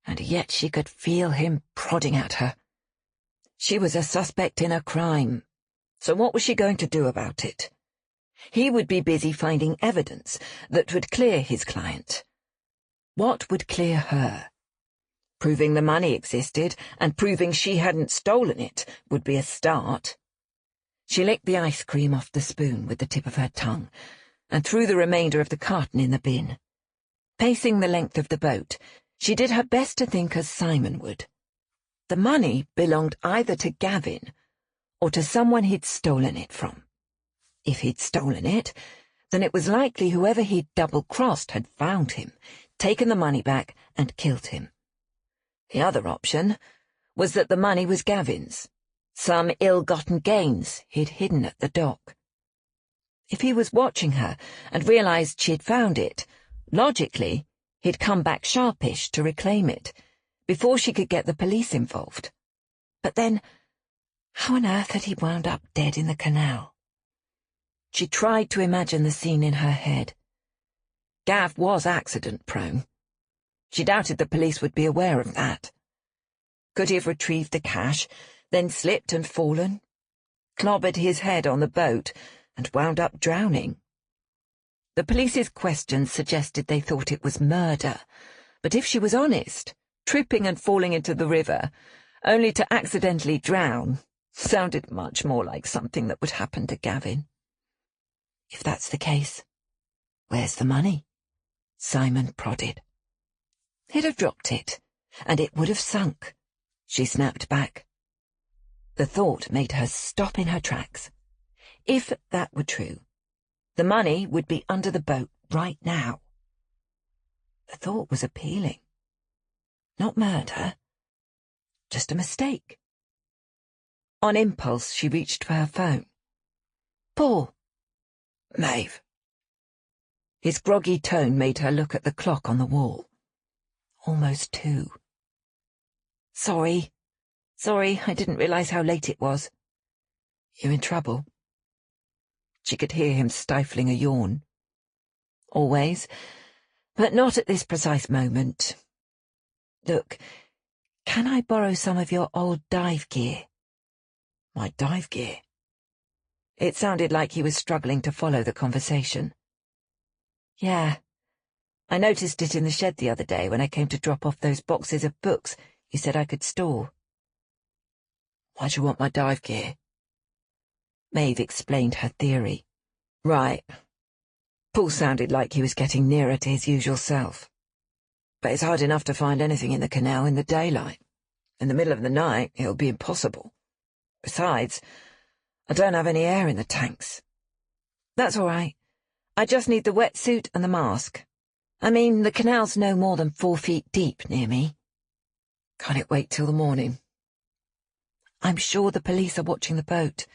And yet she could feel him prodding at her. She was a suspect in a crime, so what was she going to do about it? He would be busy finding evidence that would clear his client. What would clear her? Proving the money existed and proving she hadn't stolen it would be a start. She licked the ice cream off the spoon with the tip of her tongue and threw the remainder of the carton in the bin. Pacing the length of the boat, she did her best to think as Simon would. The money belonged either to Gavin or to someone he'd stolen it from. If he'd stolen it, then it was likely whoever he'd double-crossed had found him, taken the money back, and killed him. The other option was that the money was Gavin's, some ill-gotten gains he'd hidden at the dock. If he was watching her and realized she'd found it, logically, he'd come back sharpish to reclaim it, before she could get the police involved. But then, how on earth had he wound up dead in the canal? She tried to imagine the scene in her head. Gav was accident-prone. She doubted the police would be aware of that. Could he have retrieved the cash, then slipped and fallen, clobbered his head on the boat, and wound up drowning? The police's questions suggested they thought it was murder, but if she was honest, tripping and falling into the river, only to accidentally drown, sounded much more like something that would happen to Gavin. If that's the case, where's the money? Simon prodded. He'd have dropped it, and it would have sunk, she snapped back. The thought made her stop in her tracks. If that were true, the money would be under the boat right now. The thought was appealing. Not murder, just a mistake. On impulse, she reached for her phone. Paul. Maeve. His groggy tone made her look at the clock on the wall. Almost 2. Sorry, I didn't realize how late it was. You in trouble? She could hear him stifling a yawn. always, but not at this precise moment. Look, can I borrow some of your old dive gear? My dive gear? It sounded like he was struggling to follow the conversation. Yeah. I noticed it in the shed the other day when I came to drop off those boxes of books you said I could store. Why'd you want my dive gear? Maeve explained her theory. Right. Paul sounded like he was getting nearer to his usual self. But it's hard enough to find anything in the canal in the daylight. In the middle of the night, it'll be impossible. Besides, I don't have any air in the tanks. That's all right. I just need the wetsuit and the mask. I mean, the canal's no more than 4 feet deep near me. Can't it wait till the morning? I'm sure the police are watching the boat.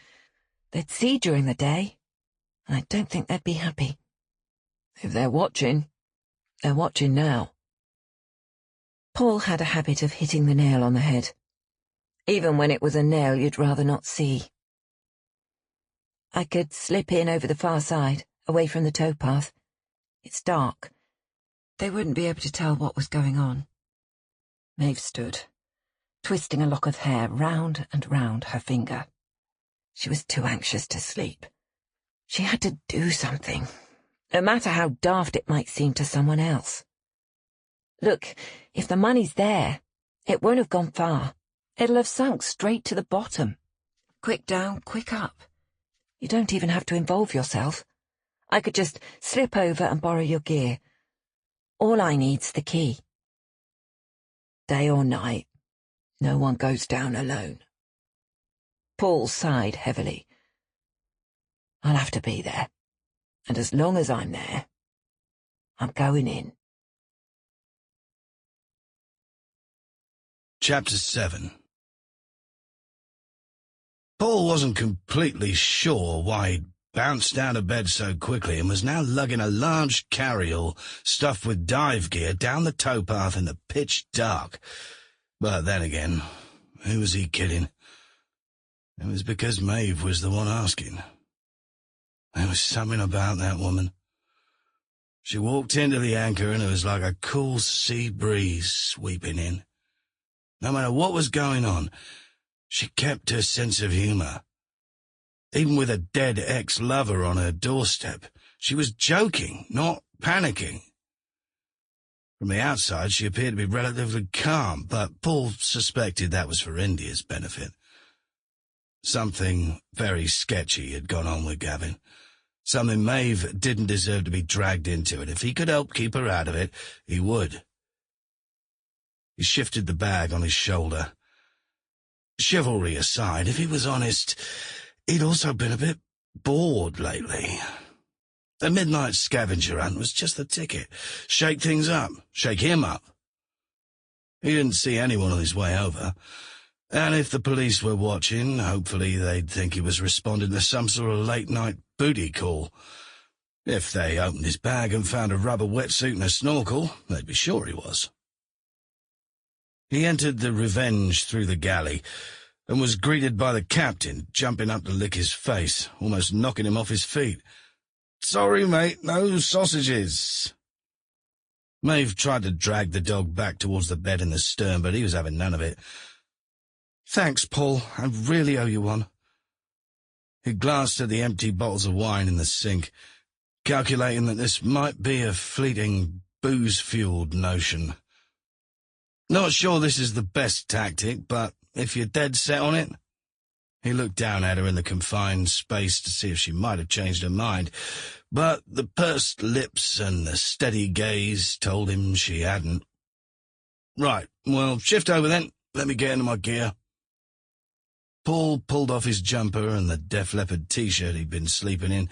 They'd see during the day, and I don't think they'd be happy. If they're watching now. Paul had a habit of hitting the nail on the head, even when it was a nail you'd rather not see. I could slip in over the far side, away from the towpath. It's dark. They wouldn't be able to tell what was going on. Maeve stood, twisting a lock of hair round and round her finger. She was too anxious to sleep. She had to do something, no matter how daft it might seem to someone else. Look, if the money's there, it won't have gone far. It'll have sunk straight to the bottom. Quick down, quick up. You don't even have to involve yourself. I could just slip over and borrow your gear. All I need's the key. Day or night, no one goes down alone. Paul sighed heavily. I'll have to be there, and as long as I'm there, I'm going in. Chapter 7. Paul wasn't completely sure why he'd bounced out of bed so quickly and was now lugging a large carry-all stuffed with dive gear down the towpath in the pitch dark. But then again, who was he kidding? It was because Maeve was the one asking. There was something about that woman. She walked into the anchor and it was like a cool sea breeze sweeping in. No matter what was going on, she kept her sense of humour. Even with a dead ex-lover on her doorstep, she was joking, not panicking. From the outside, she appeared to be relatively calm, but Paul suspected that was for India's benefit. Something very sketchy had gone on with Gavin. Something Maeve didn't deserve to be dragged into it. If he could help keep her out of it, he would. He shifted the bag on his shoulder. Chivalry aside, if he was honest, he'd also been a bit bored lately. The midnight scavenger hunt was just the ticket. Shake things up. Shake him up. He didn't see anyone on his way over. And if the police were watching, hopefully they'd think he was responding to some sort of late-night booty call. If they opened his bag and found a rubber wetsuit and a snorkel, they'd be sure he was. He entered the Revenge through the galley and was greeted by the captain, jumping up to lick his face, almost knocking him off his feet. "Sorry, mate, no sausages." Maeve tried to drag the dog back towards the bed in the stern, but he was having none of it. "Thanks, Paul. I really owe you one." He glanced at the empty bottles of wine in the sink, calculating that this might be a fleeting, booze-fueled notion. "Not sure this is the best tactic, but if you're dead set on it." He looked down at her in the confined space to see if she might have changed her mind, but the pursed lips and the steady gaze told him she hadn't. "Right, well, shift over then. Let me get into my gear." Paul pulled off his jumper and the Def Leppard t-shirt he'd been sleeping in,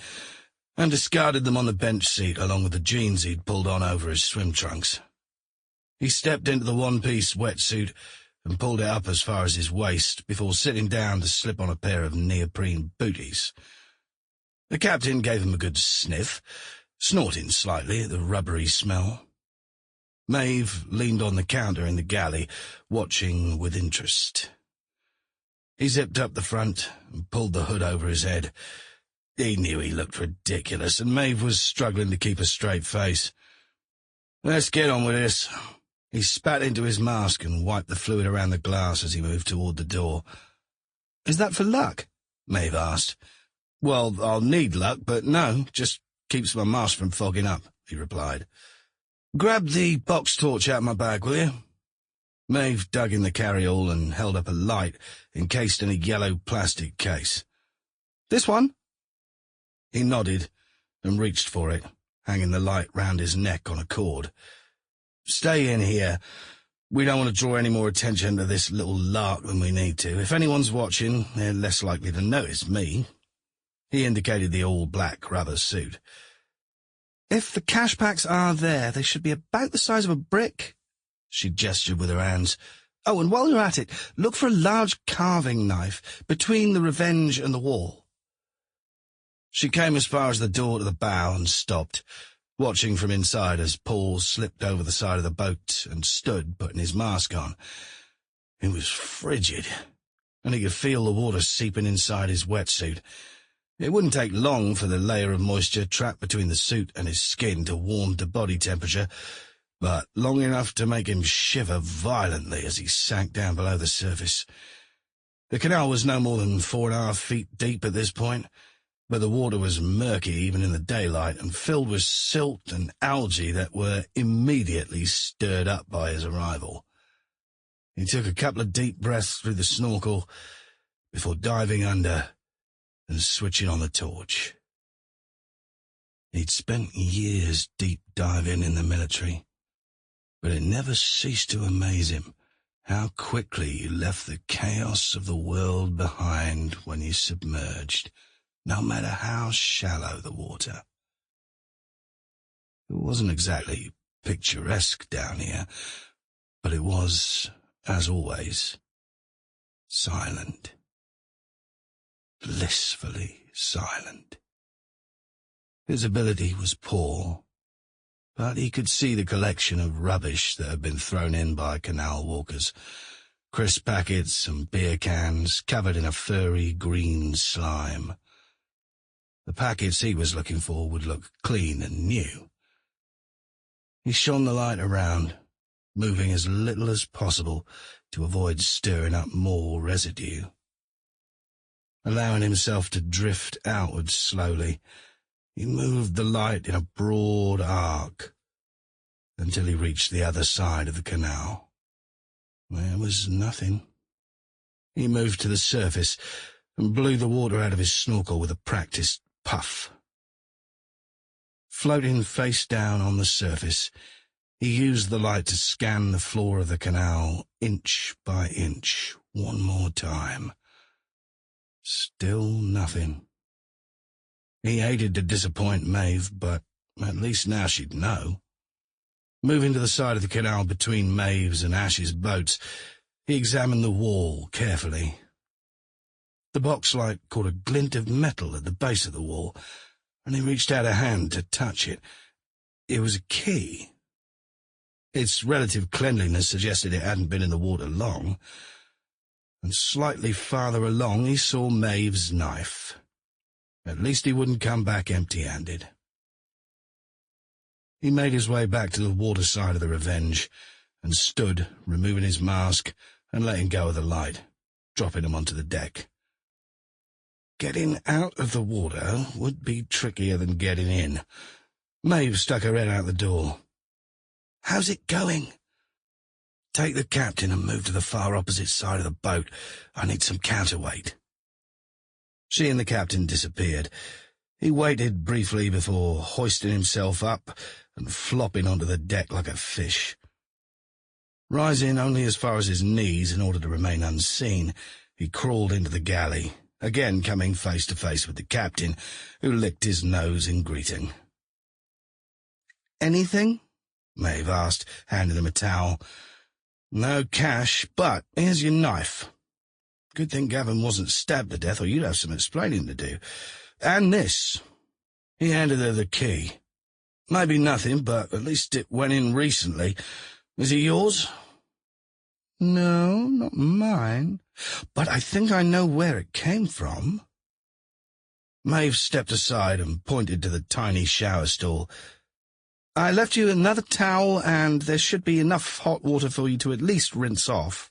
and discarded them on the bench seat along with the jeans he'd pulled on over his swim trunks. He stepped into the one-piece wetsuit and pulled it up as far as his waist before sitting down to slip on a pair of neoprene booties. The captain gave him a good sniff, snorting slightly at the rubbery smell. Maeve leaned on the counter in the galley, watching with interest. He zipped up the front and pulled the hood over his head. He knew he looked ridiculous, and Maeve was struggling to keep a straight face. "Let's get on with this." He spat into his mask and wiped the fluid around the glass as he moved toward the door. "Is that for luck?" Maeve asked. "Well, I'll need luck, but no, just keeps my mask from fogging up," he replied. "Grab the box torch out of my bag, will you?" Maeve dug in the carry-all and held up a light encased in a yellow plastic case. "This one?" He nodded and reached for it, hanging the light round his neck on a cord. "Stay in here. We don't want to draw any more attention to this little lark than we need to. If anyone's watching, they're less likely to notice me." He indicated the all-black rubber suit. "If the cash packs are there, they should be about the size of a brick." She gestured with her hands. "Oh, and while you're at it, look for a large carving knife between the Revenge and the wall." She came as far as the door to the bow and stopped, watching from inside as Paul slipped over the side of the boat and stood putting his mask on. It was frigid, and he could feel the water seeping inside his wetsuit. It wouldn't take long for the layer of moisture trapped between the suit and his skin to warm to body temperature, but long enough to make him shiver violently as he sank down below the surface. The canal was no more than 4.5 feet deep at this point, but the water was murky even in the daylight and filled with silt and algae that were immediately stirred up by his arrival. He took a couple of deep breaths through the snorkel before diving under and switching on the torch. He'd spent years deep diving in the military, but it never ceased to amaze him how quickly you left the chaos of the world behind when you submerged, no matter how shallow the water. It wasn't exactly picturesque down here, but it was, as always, silent. Blissfully silent. Visibility was poor, but he could see the collection of rubbish that had been thrown in by canal walkers. Crisp packets and beer cans covered in a furry green slime. The packets he was looking for would look clean and new. He shone the light around, moving as little as possible to avoid stirring up more residue. Allowing himself to drift outwards slowly, he moved the light in a broad arc until he reached the other side of the canal. There was nothing. He moved to the surface and blew the water out of his snorkel with a practiced puff. Floating face down on the surface, he used the light to scan the floor of the canal inch by inch one more time. Still nothing. He hated to disappoint Maeve, but at least now she'd know. Moving to the side of the canal between Maeve's and Ash's boats, he examined the wall carefully. The boxlight caught a glint of metal at the base of the wall, and he reached out a hand to touch it. It was a key. Its relative cleanliness suggested it hadn't been in the water long, and slightly farther along he saw Maeve's knife. At least he wouldn't come back empty-handed. He made his way back to the water side of the Revenge and stood, removing his mask and letting go of the light, dropping him onto the deck. Getting out of the water would be trickier than getting in. Maeve stuck her head out the door. "How's it going?" "Take the captain and move to the far opposite side of the boat. I need some counterweight." She and the captain disappeared. He waited briefly before hoisting himself up and flopping onto the deck like a fish. Rising only as far as his knees in order to remain unseen, he crawled into the galley, again coming face to face with the captain, who licked his nose in greeting. "Anything?" Maeve asked, handing him a towel. "No cash, but here's your knife. Good thing Gavin wasn't stabbed to death, or you'd have some explaining to do. And this." He handed her the key. "Maybe nothing, but at least it went in recently. Is it yours?" "No, not mine, but I think I know where it came from." Maeve stepped aside and pointed to the tiny shower stall. "I left you another towel, and there should be enough hot water for you to at least rinse off."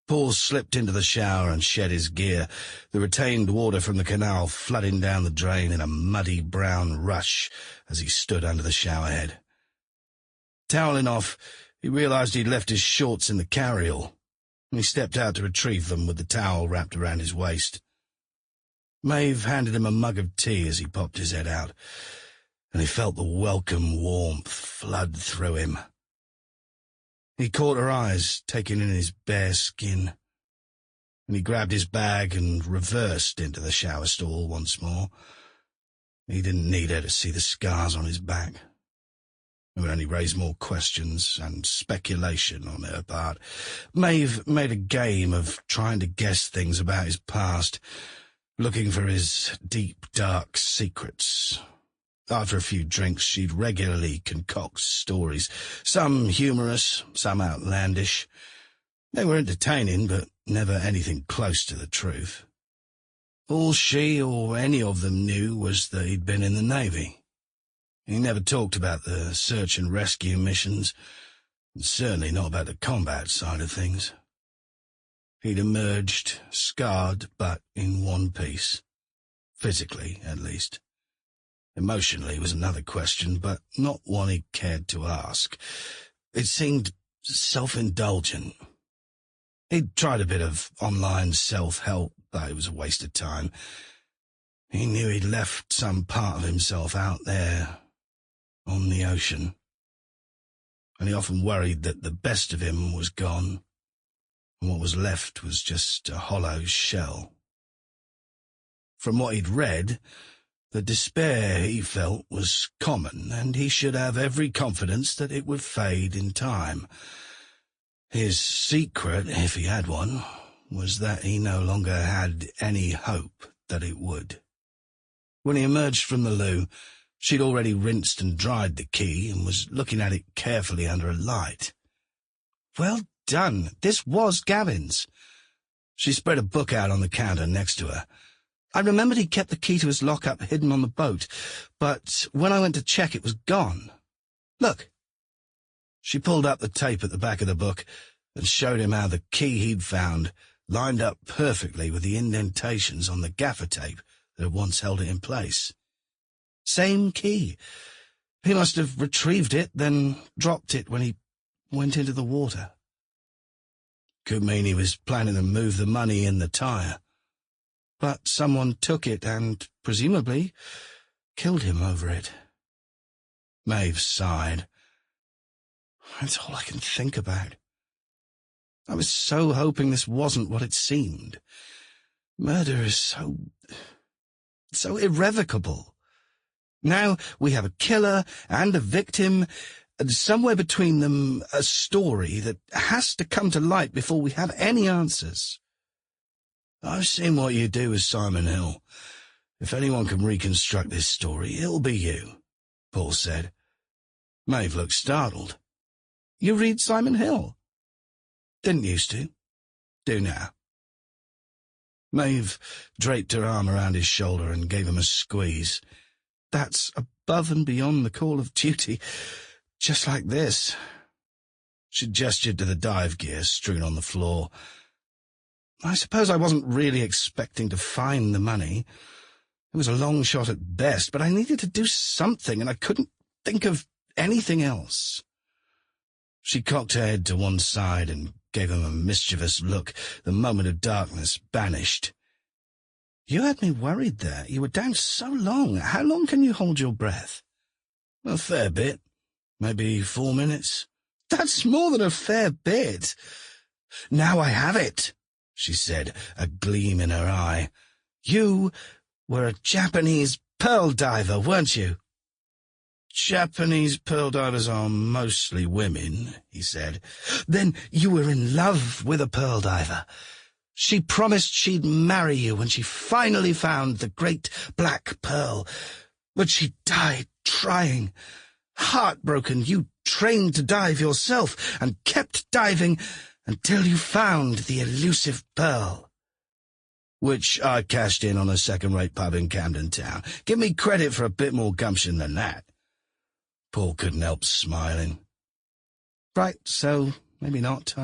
Paul slipped into the shower and shed his gear, the retained water from the canal flooding down the drain in a muddy brown rush as he stood under the showerhead. Toweling off, he realized he'd left his shorts in the carryall, and he stepped out to retrieve them with the towel wrapped around his waist. Maeve handed him a mug of tea as he popped his head out, and he felt the welcome warmth flood through him. He caught her eyes, taking in his bare skin, and he grabbed his bag and reversed into the shower stall once more. He didn't need her to see the scars on his back. It would only raise more questions and speculation on her part. Maeve made a game of trying to guess things about his past, looking for his deep, dark secrets. After a few drinks, she'd regularly concoct stories, some humorous, some outlandish. They were entertaining, but never anything close to the truth. All she or any of them knew was that he'd been in the Navy. He never talked about the search and rescue missions, and certainly not about the combat side of things. He'd emerged, scarred, but in one piece. Physically, at least. Emotionally was another question, but not one he cared to ask. It seemed self-indulgent. He'd tried a bit of online self-help, but it was a waste of time. He knew he'd left some part of himself out there, on the ocean, and he often worried that the best of him was gone, and what was left was just a hollow shell. From what he'd read, the despair he felt was common, and he should have every confidence that it would fade in time. His secret, if he had one, was that he no longer had any hope that it would. When he emerged from the loo, she'd already rinsed and dried the key and was looking at it carefully under a light. Well done. This was Gavin's. She spread a book out on the counter next to her. I remembered he kept the key to his lock-up hidden on the boat, but when I went to check, it was gone. Look. She pulled up the tape at the back of the book and showed him how the key he'd found lined up perfectly with the indentations on the gaffer tape that had once held it in place. Same key. He must have retrieved it, then dropped it when he went into the water. Could mean he was planning to move the money in the tire. But someone took it and, presumably, killed him over it. Maeve sighed. That's all I can think about. I was so hoping this wasn't what it seemed. Murder is so irrevocable. Now we have a killer and a victim, and somewhere between them a story that has to come to light before we have any answers. I've seen what you do with Simon Hill. If anyone can reconstruct this story, it'll be you, Paul said. Maeve looked startled. You read Simon Hill? Didn't used to. Do now. Maeve draped her arm around his shoulder and gave him a squeeze. That's above and beyond the call of duty, just like this. She gestured to the dive gear strewn on the floor. I suppose I wasn't really expecting to find the money. It was a long shot at best, but I needed to do something, and I couldn't think of anything else. She cocked her head to one side and gave him a mischievous look, the moment of darkness banished. You had me worried there. You were down so long. How long can you hold your breath? A fair bit. Maybe 4 minutes. That's more than a fair bit. Now I have it, she said, a gleam in her eye. You were a Japanese pearl diver, weren't you? Japanese pearl divers are mostly women, he said. Then you were in love with a pearl diver. She promised she'd marry you when she finally found the great black pearl, but she died trying. Heartbroken, you trained to dive yourself and kept diving until you found the elusive pearl. which I cashed in on a second-rate pub in Camden Town. Give me credit for a bit more gumption than that. Paul couldn't help smiling. Right, so maybe not.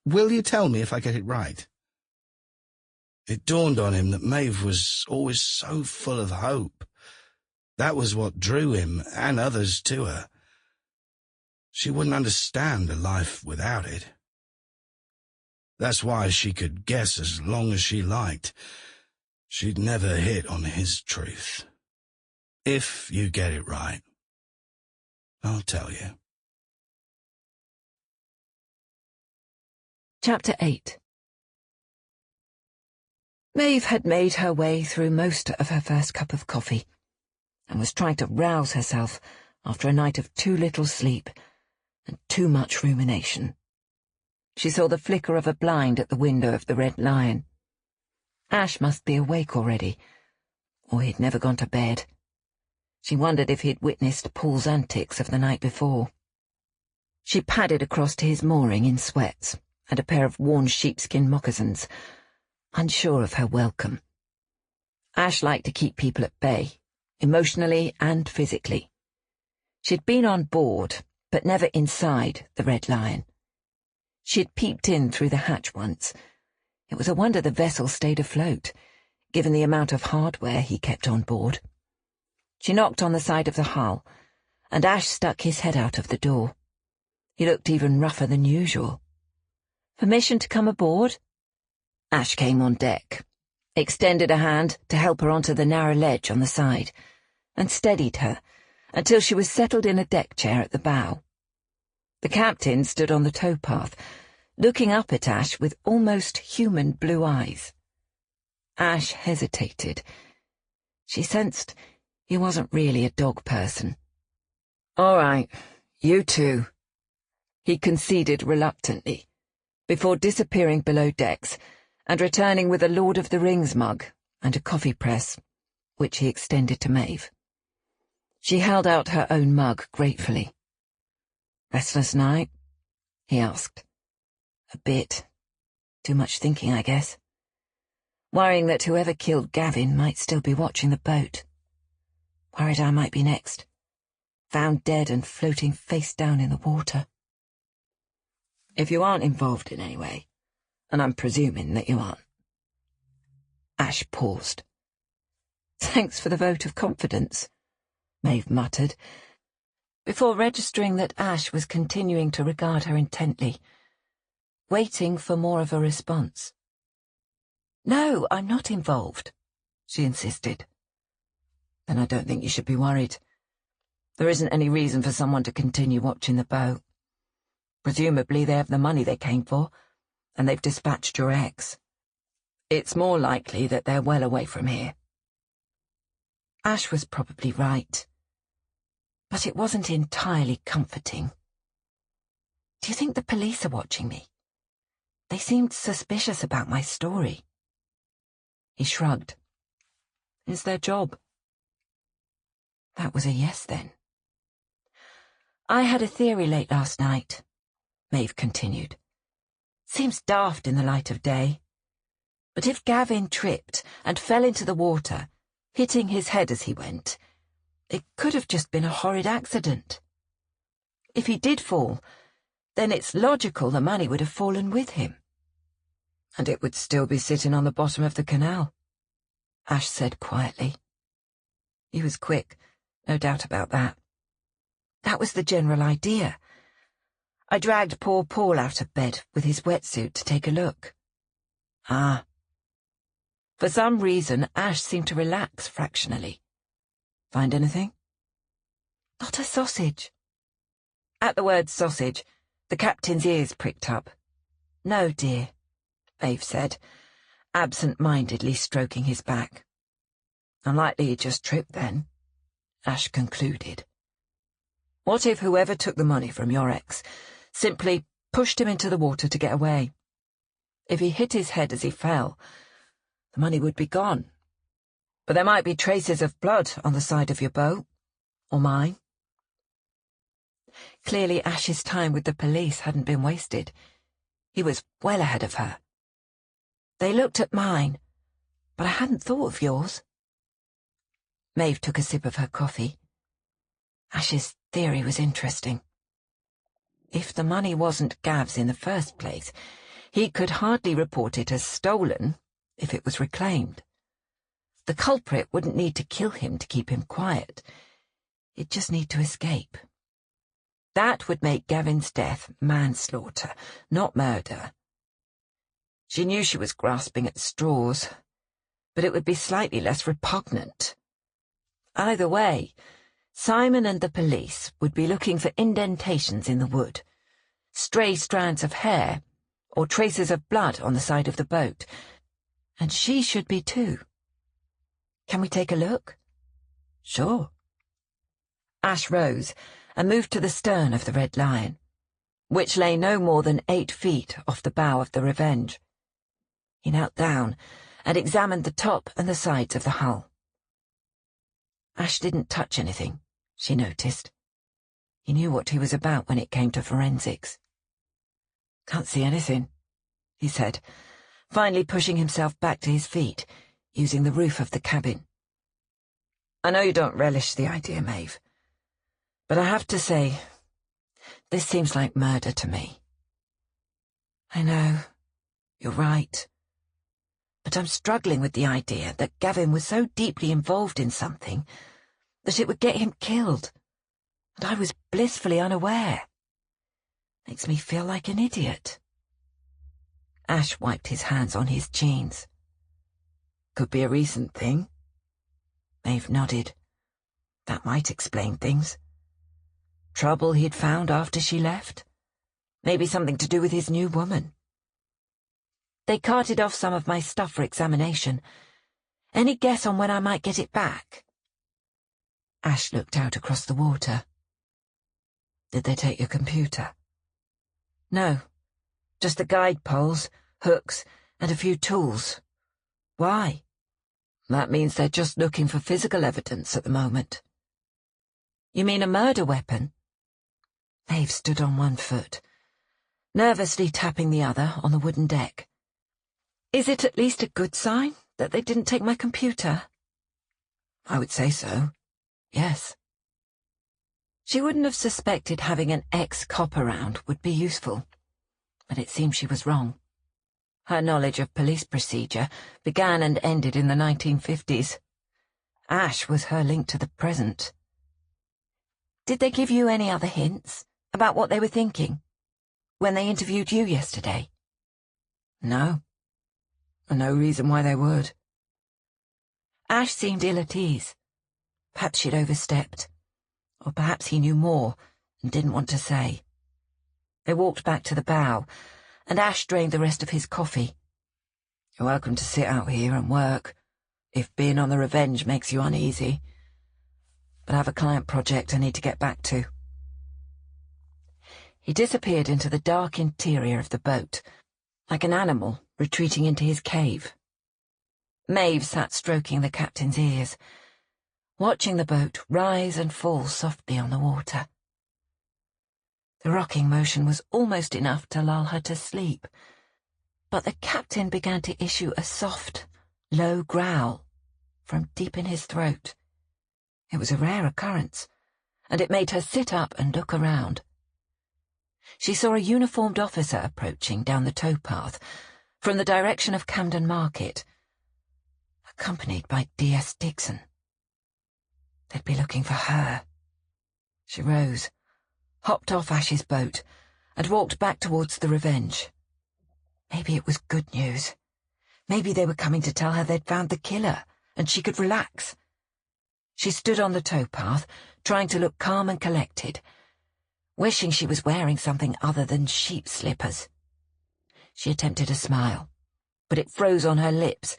Will you tell me if I get it right? It dawned on him that Maeve was always so full of hope. That was what drew him and others to her. She wouldn't understand a life without it. That's why she could guess as long as she liked. She'd never hit on his truth. If you get it right, I'll tell you. Chapter 8. Maeve had made her way through most of her first cup of coffee and was trying to rouse herself after a night of too little sleep and too much rumination. She saw the flicker of a blind at the window of the Red Lion. Ash must be awake already, or he'd never gone to bed. She wondered if he'd witnessed Paul's antics of the night before. She padded across to his mooring in sweats and a pair of worn sheepskin moccasins, unsure of her welcome. Ash liked to keep people at bay, emotionally and physically. She'd been on board, but never inside the Red Lion. She'd peeped in through the hatch once. It was a wonder the vessel stayed afloat, given the amount of hardware he kept on board. She knocked on the side of the hull, and Ash stuck his head out of the door. He looked even rougher than usual. "Permission to come aboard?" Ash came on deck, extended a hand to help her onto the narrow ledge on the side, and steadied her until she was settled in a deck chair at the bow. The captain stood on the towpath, looking up at Ash with almost human blue eyes. Ash hesitated. She sensed he wasn't really a dog person. "All right, you too," he conceded reluctantly, before disappearing below decks and returning with a Lord of the Rings mug and a coffee press, which he extended to Maeve. She held out her own mug gratefully. "Restless night?" he asked. "A bit. Too much thinking, I guess. Worrying that whoever killed Gavin might still be watching the boat. Worried I might be next. Found dead and floating face down in the water. If you aren't involved in any way, and I'm presuming that you aren't." Ash paused. "Thanks for the vote of confidence," Maeve muttered, before registering that Ash was continuing to regard her intently, waiting for more of a response. "No, I'm not involved," she insisted. "Then I don't think you should be worried. There isn't any reason for someone to continue watching the boat. Presumably they have the money they came for, and they've dispatched your ex. It's more likely that they're well away from here." Ash was probably right, but it wasn't entirely comforting. "Do you think the police are watching me? They seemed suspicious about my story." He shrugged. "It's their job." That was a yes, then. "I had a theory late last night," Maeve continued. "Seems daft in the light of day. But if Gavin tripped and fell into the water, hitting his head as he went, it could have just been a horrid accident. If he did fall, then it's logical the money would have fallen with him. And it would still be sitting on the bottom of the canal," Ash said quietly. He was quick, no doubt about that. "That was the general idea. I dragged poor Paul out of bed with his wetsuit to take a look." "Ah." For some reason, Ash seemed to relax fractionally. "Find anything?" "Not a sausage." At the word sausage, the captain's ears pricked up. "No, dear," Maeve said, absent-mindedly stroking his back. "Unlikely he just tripped then," Ash concluded. "What if whoever took the money from your ex simply pushed him into the water to get away? If he hit his head as he fell, the money would be gone. But there might be traces of blood on the side of your boat, or mine." Clearly Ash's time with the police hadn't been wasted. He was well ahead of her. They looked at mine, but I hadn't thought of yours. Maeve took a sip of her coffee. Ash's theory was interesting. If the money wasn't Gav's in the first place, he could hardly report it as stolen if it was reclaimed. The culprit wouldn't need to kill him to keep him quiet. He'd just need to escape. That would make Gavin's death manslaughter, not murder. She knew she was grasping at straws, but it would be slightly less repugnant. Either way, Simon and the police would be looking for indentations in the wood, stray strands of hair, or traces of blood on the side of the boat, and she should be too. Can we take a look? Sure. Ash rose and moved to the stern of the Red Lion, which lay no more than 8 feet off the bow of the Revenge. He knelt down and examined the top and the sides of the hull. Ash didn't touch anything, she noticed. He knew what he was about when it came to forensics. Can't see anything, he said, finally pushing himself back to his feet, using the roof of the cabin. I know you don't relish the idea, Maeve, but I have to say, this seems like murder to me. I know, you're right. But I'm struggling with the idea that Gavin was so deeply involved in something that it would get him killed, and I was blissfully unaware. Makes me feel like an idiot. Ash wiped his hands on his jeans. Could be a recent thing. Maeve nodded. That might explain things. Trouble he'd found after she left. Maybe something to do with his new woman. They carted off some of my stuff for examination. Any guess on when I might get it back? Ash looked out across the water. Did they take your computer? No, just the guide poles, hooks, and a few tools. Why? That means they're just looking for physical evidence at the moment. You mean a murder weapon? Maeve stood on one foot, nervously tapping the other on the wooden deck. Is it at least a good sign that they didn't take my computer? I would say so, yes. She wouldn't have suspected having an ex-cop around would be useful, but it seemed she was wrong. Her knowledge of police procedure began and ended in the 1950s. Ash was her link to the present. Did they give you any other hints about what they were thinking when they interviewed you yesterday? No. And no reason why they would. Ash seemed ill at ease. Perhaps she'd overstepped. Or perhaps he knew more and didn't want to say. They walked back to the bow, and Ash drained the rest of his coffee. You're welcome to sit out here and work, if being on the Revenge makes you uneasy. But I have a client project I need to get back to. He disappeared into the dark interior of the boat, like an animal retreating into his cave. Maeve sat stroking the captain's ears, watching the boat rise and fall softly on the water. The rocking motion was almost enough to lull her to sleep, but the captain began to issue a soft, low growl from deep in his throat. It was a rare occurrence, and it made her sit up and look around. She saw a uniformed officer approaching down the towpath from the direction of Camden Market, accompanied by D.S. Dixon. They'd be looking for her. She rose, hopped off Ash's boat, and walked back towards the Revenge. Maybe it was good news. Maybe they were coming to tell her they'd found the killer, and she could relax. She stood on the towpath, trying to look calm and collected, wishing she was wearing something other than sheep slippers. She attempted a smile, but it froze on her lips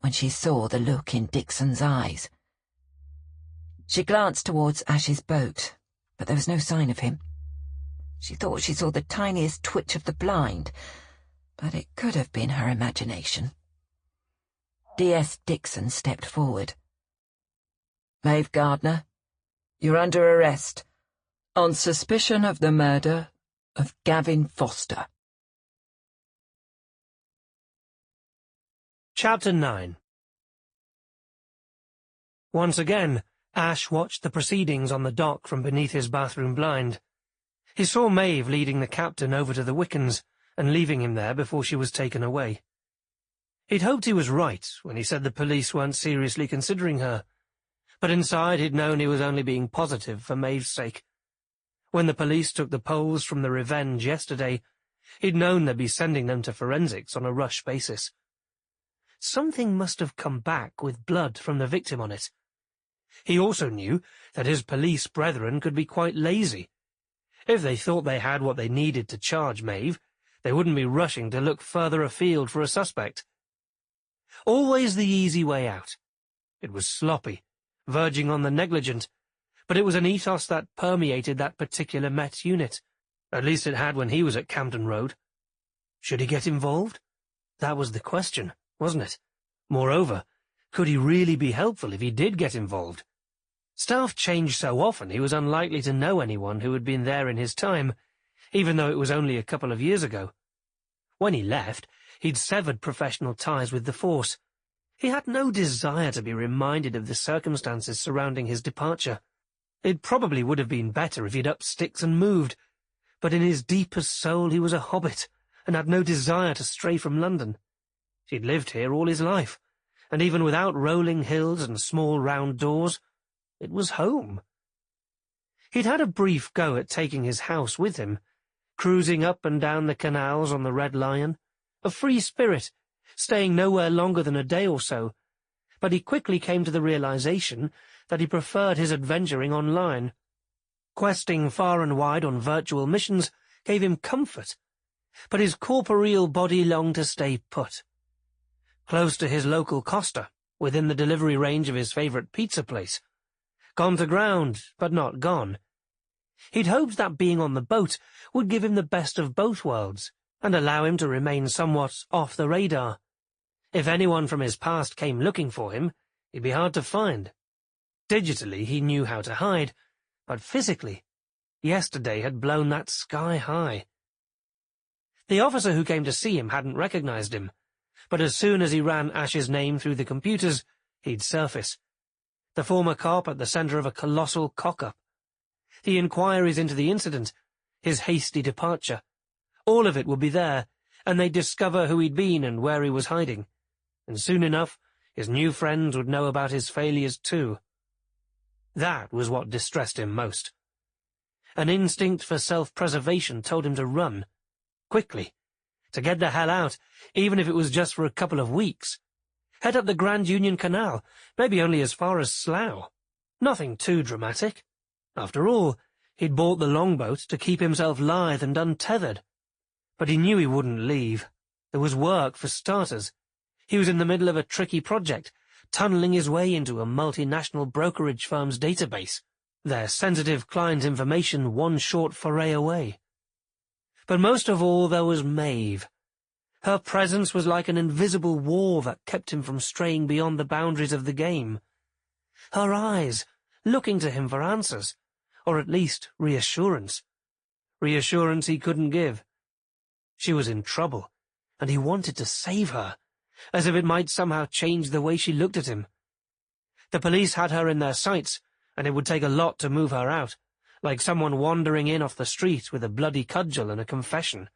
when she saw the look in Dixon's eyes. She glanced towards Ash's boat, but there was no sign of him. She thought she saw the tiniest twitch of the blind, but it could have been her imagination. D.S. Dixon stepped forward. Maeve Gardner, you're under arrest on suspicion of the murder of Gavin Foster. Chapter 9. Once again, Ash watched the proceedings on the dock from beneath his bathroom blind. He saw Maeve leading the captain over to the Wiccans and leaving him there before she was taken away. He'd hoped he was right when he said the police weren't seriously considering her, but inside he'd known he was only being positive for Maeve's sake. When the police took the poles from the Revenge yesterday, he'd known they'd be sending them to forensics on a rush basis. Something must have come back with blood from the victim on it. He also knew that his police brethren could be quite lazy. If they thought they had what they needed to charge Maeve, they wouldn't be rushing to look further afield for a suspect. Always the easy way out. It was sloppy, verging on the negligent, but it was an ethos that permeated that particular Met unit. At least it had when he was at Camden Road. Should he get involved? That was the question, wasn't it? Moreover, could he really be helpful if he did get involved? Staff changed so often he was unlikely to know anyone who had been there in his time, even though it was only a couple of years ago. When he left, he'd severed professional ties with the force. He had no desire to be reminded of the circumstances surrounding his departure. It probably would have been better if he'd upped sticks and moved, but in his deepest soul he was a hobbit and had no desire to stray from London. He'd lived here all his life, and even without rolling hills and small round doors, it was home. He'd had a brief go at taking his house with him, cruising up and down the canals on the Red Lion, a free spirit, staying nowhere longer than a day or so, but he quickly came to the realization that he preferred his adventuring online. Questing far and wide on virtual missions gave him comfort, but his corporeal body longed to stay put. Close to his local Costa, within the delivery range of his favourite pizza place. Gone to ground, but not gone. He'd hoped that being on the boat would give him the best of both worlds, and allow him to remain somewhat off the radar. If anyone from his past came looking for him, he'd be hard to find. Digitally he knew how to hide, but physically, yesterday had blown that sky high. The officer who came to see him hadn't recognized him, but as soon as he ran Ash's name through the computers, he'd surface. The former cop at the centre of a colossal cock-up. The inquiries into the incident, his hasty departure. All of it would be there, and they'd discover who he'd been and where he was hiding. And soon enough, his new friends would know about his failures too. That was what distressed him most. An instinct for self-preservation told him to run. Quickly. To get the hell out, even if it was just for a couple of weeks. Head up the Grand Union Canal, maybe only as far as Slough. Nothing too dramatic. After all, he'd bought the longboat to keep himself lithe and untethered. But he knew he wouldn't leave. There was work, for starters. He was in the middle of a tricky project, tunnelling his way into a multinational brokerage firm's database, their sensitive client information one short foray away. But most of all there was Maeve. Her presence was like an invisible wall that kept him from straying beyond the boundaries of the game. Her eyes, looking to him for answers, or at least reassurance. Reassurance he couldn't give. She was in trouble, and he wanted to save her, as if it might somehow change the way she looked at him. The police had her in their sights, and it would take a lot to move her out, like someone wandering in off the street with a bloody cudgel and a confession.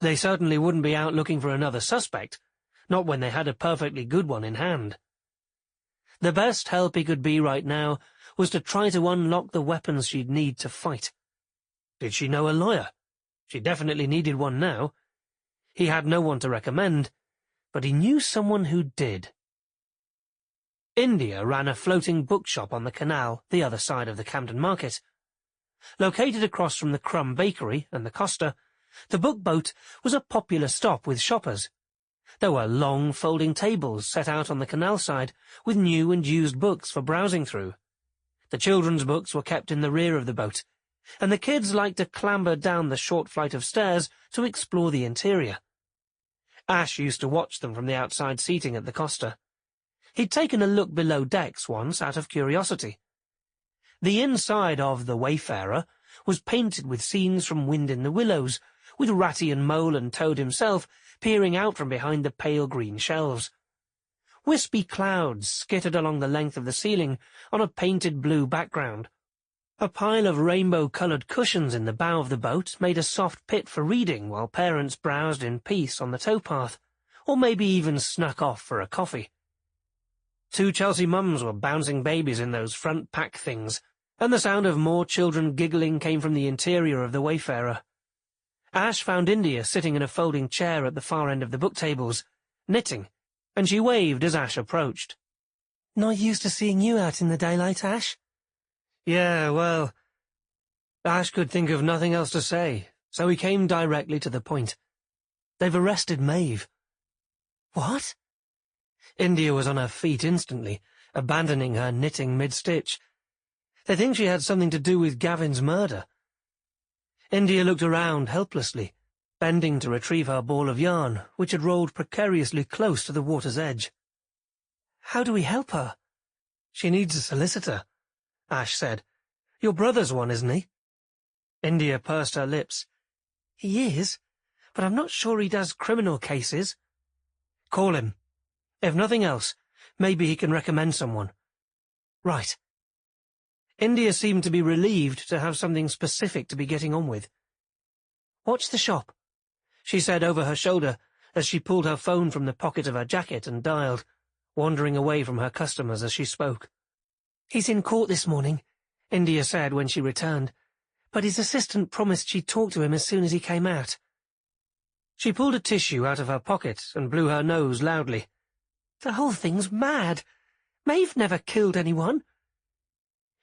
They certainly wouldn't be out looking for another suspect, not when they had a perfectly good one in hand. The best help he could be right now was to try to unlock the weapons she'd need to fight. Did she know a lawyer? She definitely needed one now. He had no one to recommend, but he knew someone who did. India ran a floating bookshop on the canal the other side of the Camden Market. Located across from the Crumb Bakery and the Costa, the book boat was a popular stop with shoppers. There were long folding tables set out on the canal side with new and used books for browsing through. The children's books were kept in the rear of the boat, and the kids liked to clamber down the short flight of stairs to explore the interior. Ash used to watch them from the outside seating at the Costa. He'd taken a look below decks once out of curiosity. The inside of The Wayfarer was painted with scenes from Wind in the Willows, with Ratty and Mole and Toad himself peering out from behind the pale green shelves. Wispy clouds skittered along the length of the ceiling on a painted blue background. A pile of rainbow-coloured cushions in the bow of the boat made a soft pit for reading while parents browsed in peace on the towpath, or maybe even snuck off for a coffee. 2 Chelsea mums were bouncing babies in those front pack things, and the sound of more children giggling came from the interior of the Wayfarer. Ash found India sitting in a folding chair at the far end of the book tables, knitting, and she waved as Ash approached. "Not used to seeing you out in the daylight, Ash?" "Yeah, well..." Ash could think of nothing else to say, so he came directly to the point. "They've arrested Maeve." "What?" India was on her feet instantly, abandoning her knitting mid-stitch. "They think she had something to do with Gavin's murder." India looked around helplessly, bending to retrieve her ball of yarn, which had rolled precariously close to the water's edge. "How do we help her?" "She needs a solicitor," Ash said. "Your brother's one, isn't he?" India pursed her lips. "He is, but I'm not sure he does criminal cases." "Call him. If nothing else, maybe he can recommend someone." "Right." India seemed to be relieved to have something specific to be getting on with. "Watch the shop," she said over her shoulder as she pulled her phone from the pocket of her jacket and dialed, wandering away from her customers as she spoke. "He's in court this morning," India said when she returned, "but his assistant promised she'd talk to him as soon as he came out." She pulled a tissue out of her pocket and blew her nose loudly. "The whole thing's mad. Maeve never killed anyone."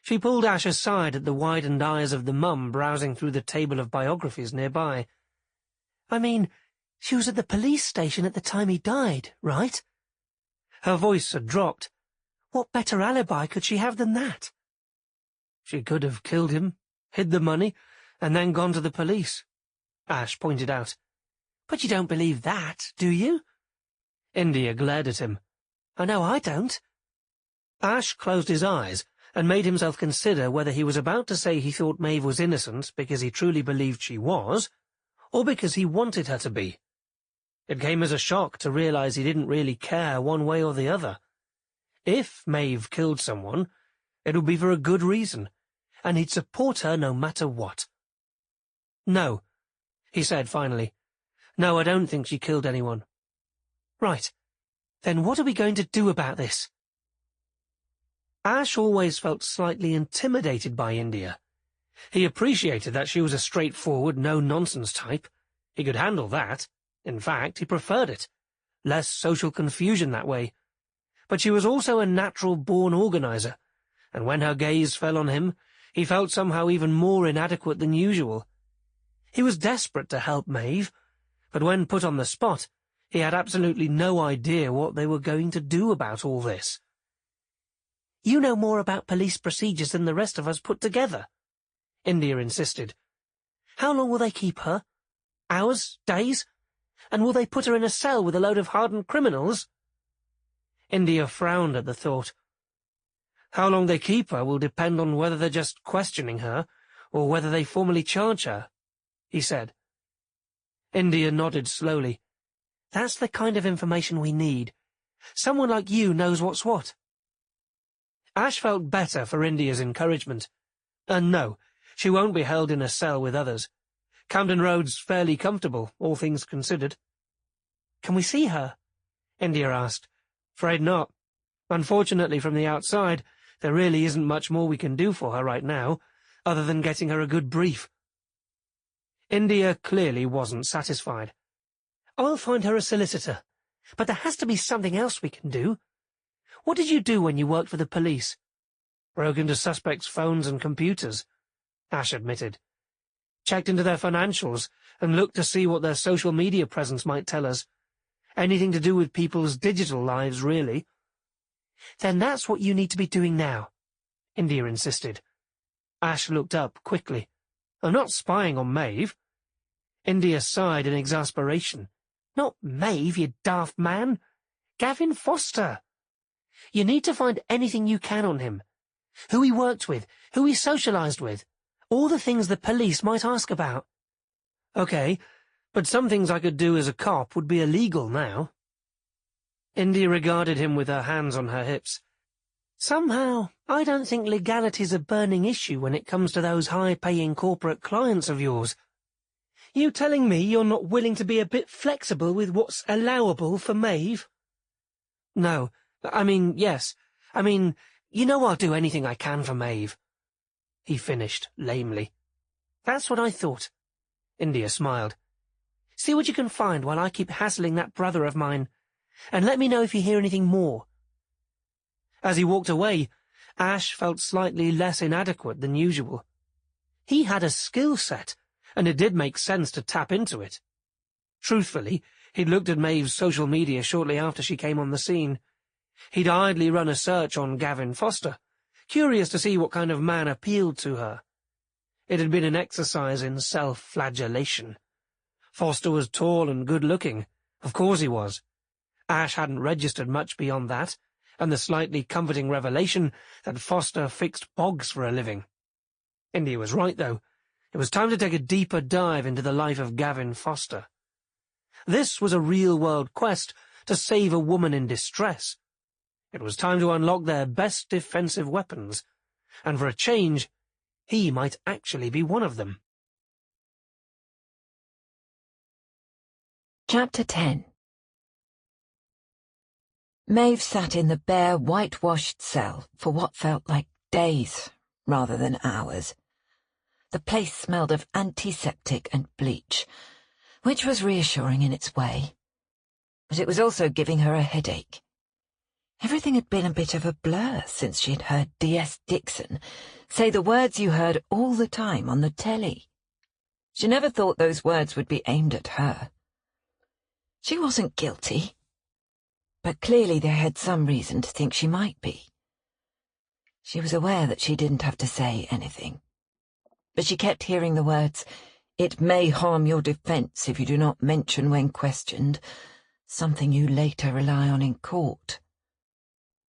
She pulled Ash aside at the widened eyes of the mum browsing through the table of biographies nearby. "I mean, she was at the police station at the time he died, right?" Her voice had dropped. "What better alibi could she have than that?" "She could have killed him, hid the money, and then gone to the police," Ash pointed out. "But you don't believe that, do you?" India glared at him. "I know I don't." Ash closed his eyes and made himself consider whether he was about to say he thought Maeve was innocent because he truly believed she was, or because he wanted her to be. It came as a shock to realize he didn't really care one way or the other. If Maeve killed someone, it would be for a good reason, and he'd support her no matter what. "No," he said finally. "No, I don't think she killed anyone." "Right. Then what are we going to do about this?" Ash always felt slightly intimidated by India. He appreciated that she was a straightforward, no-nonsense type. He could handle that. In fact, he preferred it. Less social confusion that way. But she was also a natural-born organizer, and when her gaze fell on him, he felt somehow even more inadequate than usual. He was desperate to help Maeve, but when put on the spot, he had absolutely no idea what they were going to do about all this. "You know more about police procedures than the rest of us put together," India insisted. "How long will they keep her? Hours? Days? And will they put her in a cell with a load of hardened criminals?" India frowned at the thought. "How long they keep her will depend on whether they're just questioning her, or whether they formally charge her," he said. India nodded slowly. "That's the kind of information we need. Someone like you knows what's what." Ash felt better for India's encouragement. And no, she won't be held in a cell with others. Camden Road's fairly comfortable, all things considered. "Can we see her?" India asked. "Afraid not. Unfortunately, from the outside, there really isn't much more we can do for her right now, other than getting her a good brief." India clearly wasn't satisfied. "I'll find her a solicitor, but there has to be something else we can do. What did you do when you worked for the police?" "Broke into suspects' phones and computers," Ash admitted. "Checked into their financials and looked to see what their social media presence might tell us. Anything to do with people's digital lives, really." "Then that's what you need to be doing now," India insisted. Ash looked up quickly. "I'm not spying on Maeve." India sighed in exasperation. "Not Maeve, you daft man. Gavin Foster. You need to find anything you can on him. Who he worked with, who he socialized with, all the things the police might ask about." "Okay, but some things I could do as a cop would be illegal now." Indy regarded him with her hands on her hips. Somehow, I don't think legality's a burning issue when it comes to those high-paying corporate clients of yours. You telling me you're not willing to be a bit flexible with what's allowable for Maeve? No, yes. You know I'll do anything I can for Maeve. He finished lamely. That's what I thought. India smiled. See what you can find while I keep hassling that brother of mine, and let me know if you hear anything more. As he walked away, Ash felt slightly less inadequate than usual. He had a skill set, and it did make sense to tap into it. Truthfully, he'd looked at Maeve's social media shortly after she came on the scene. He'd idly run a search on Gavin Foster, curious to see what kind of man appealed to her. It had been an exercise in self-flagellation. Foster was tall and good-looking. Of course he was. Ash hadn't registered much beyond that, and the slightly comforting revelation that Foster fixed bogs for a living. India was right, though. It was time to take a deeper dive into the life of Gavin Foster. This was a real-world quest to save a woman in distress. It was time to unlock their best defensive weapons, and for a change, he might actually be one of them. Chapter 10. Maeve sat in the bare, whitewashed cell for what felt like days rather than hours. The place smelled of antiseptic and bleach, which was reassuring in its way. But it was also giving her a headache. Everything had been a bit of a blur since she'd heard D.S. Dixon say the words you heard all the time on the telly. She never thought those words would be aimed at her. She wasn't guilty, but clearly they had some reason to think she might be. She was aware that she didn't have to say anything, but she kept hearing the words, "It may harm your defence if you do not mention when questioned, something you later rely on in court."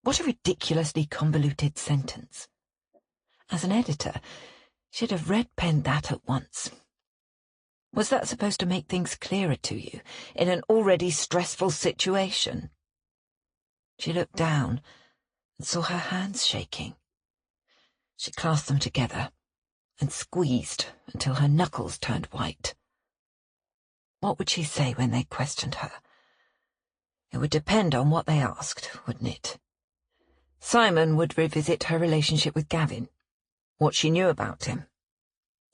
What a ridiculously convoluted sentence. As an editor, she'd have red-penned that at once. Was that supposed to make things clearer to you in an already stressful situation? She looked down and saw her hands shaking. She clasped them together and squeezed until her knuckles turned white. What would she say when they questioned her? It would depend on what they asked, wouldn't it? Simon would revisit her relationship with Gavin, what she knew about him,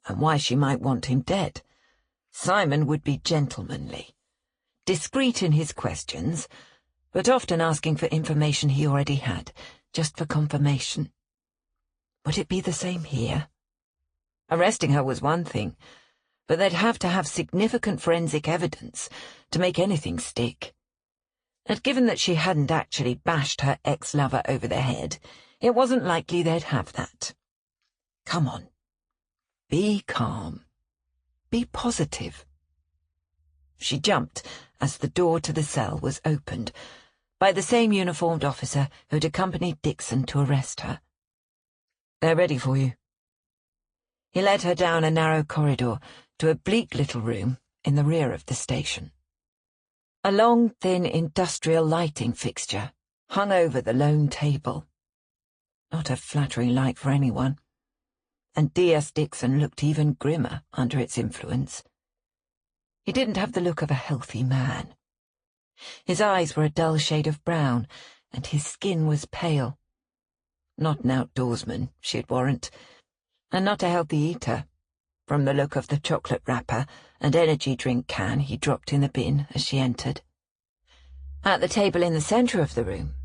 and why she might want him dead. Simon would be gentlemanly, discreet in his questions, but often asking for information he already had, just for confirmation. Would it be the same here? Arresting her was one thing, but they'd have to have significant forensic evidence to make anything stick. And given that she hadn't actually bashed her ex-lover over the head, it wasn't likely they'd have that. Come on. Be calm. Be positive. She jumped as the door to the cell was opened by the same uniformed officer who'd accompanied Dixon to arrest her. "They're ready for you." He led her down a narrow corridor to a bleak little room in the rear of the station. A long, thin industrial lighting fixture hung over the lone table. Not a flattering light for anyone, and D.S. Dixon looked even grimmer under its influence. He didn't have the look of a healthy man. His eyes were a dull shade of brown, and his skin was pale. Not an outdoorsman, she'd warrant, and not a healthy eater, from the look of the chocolate wrapper and energy drink can he dropped in the bin as she entered. At the table in the centre of the room,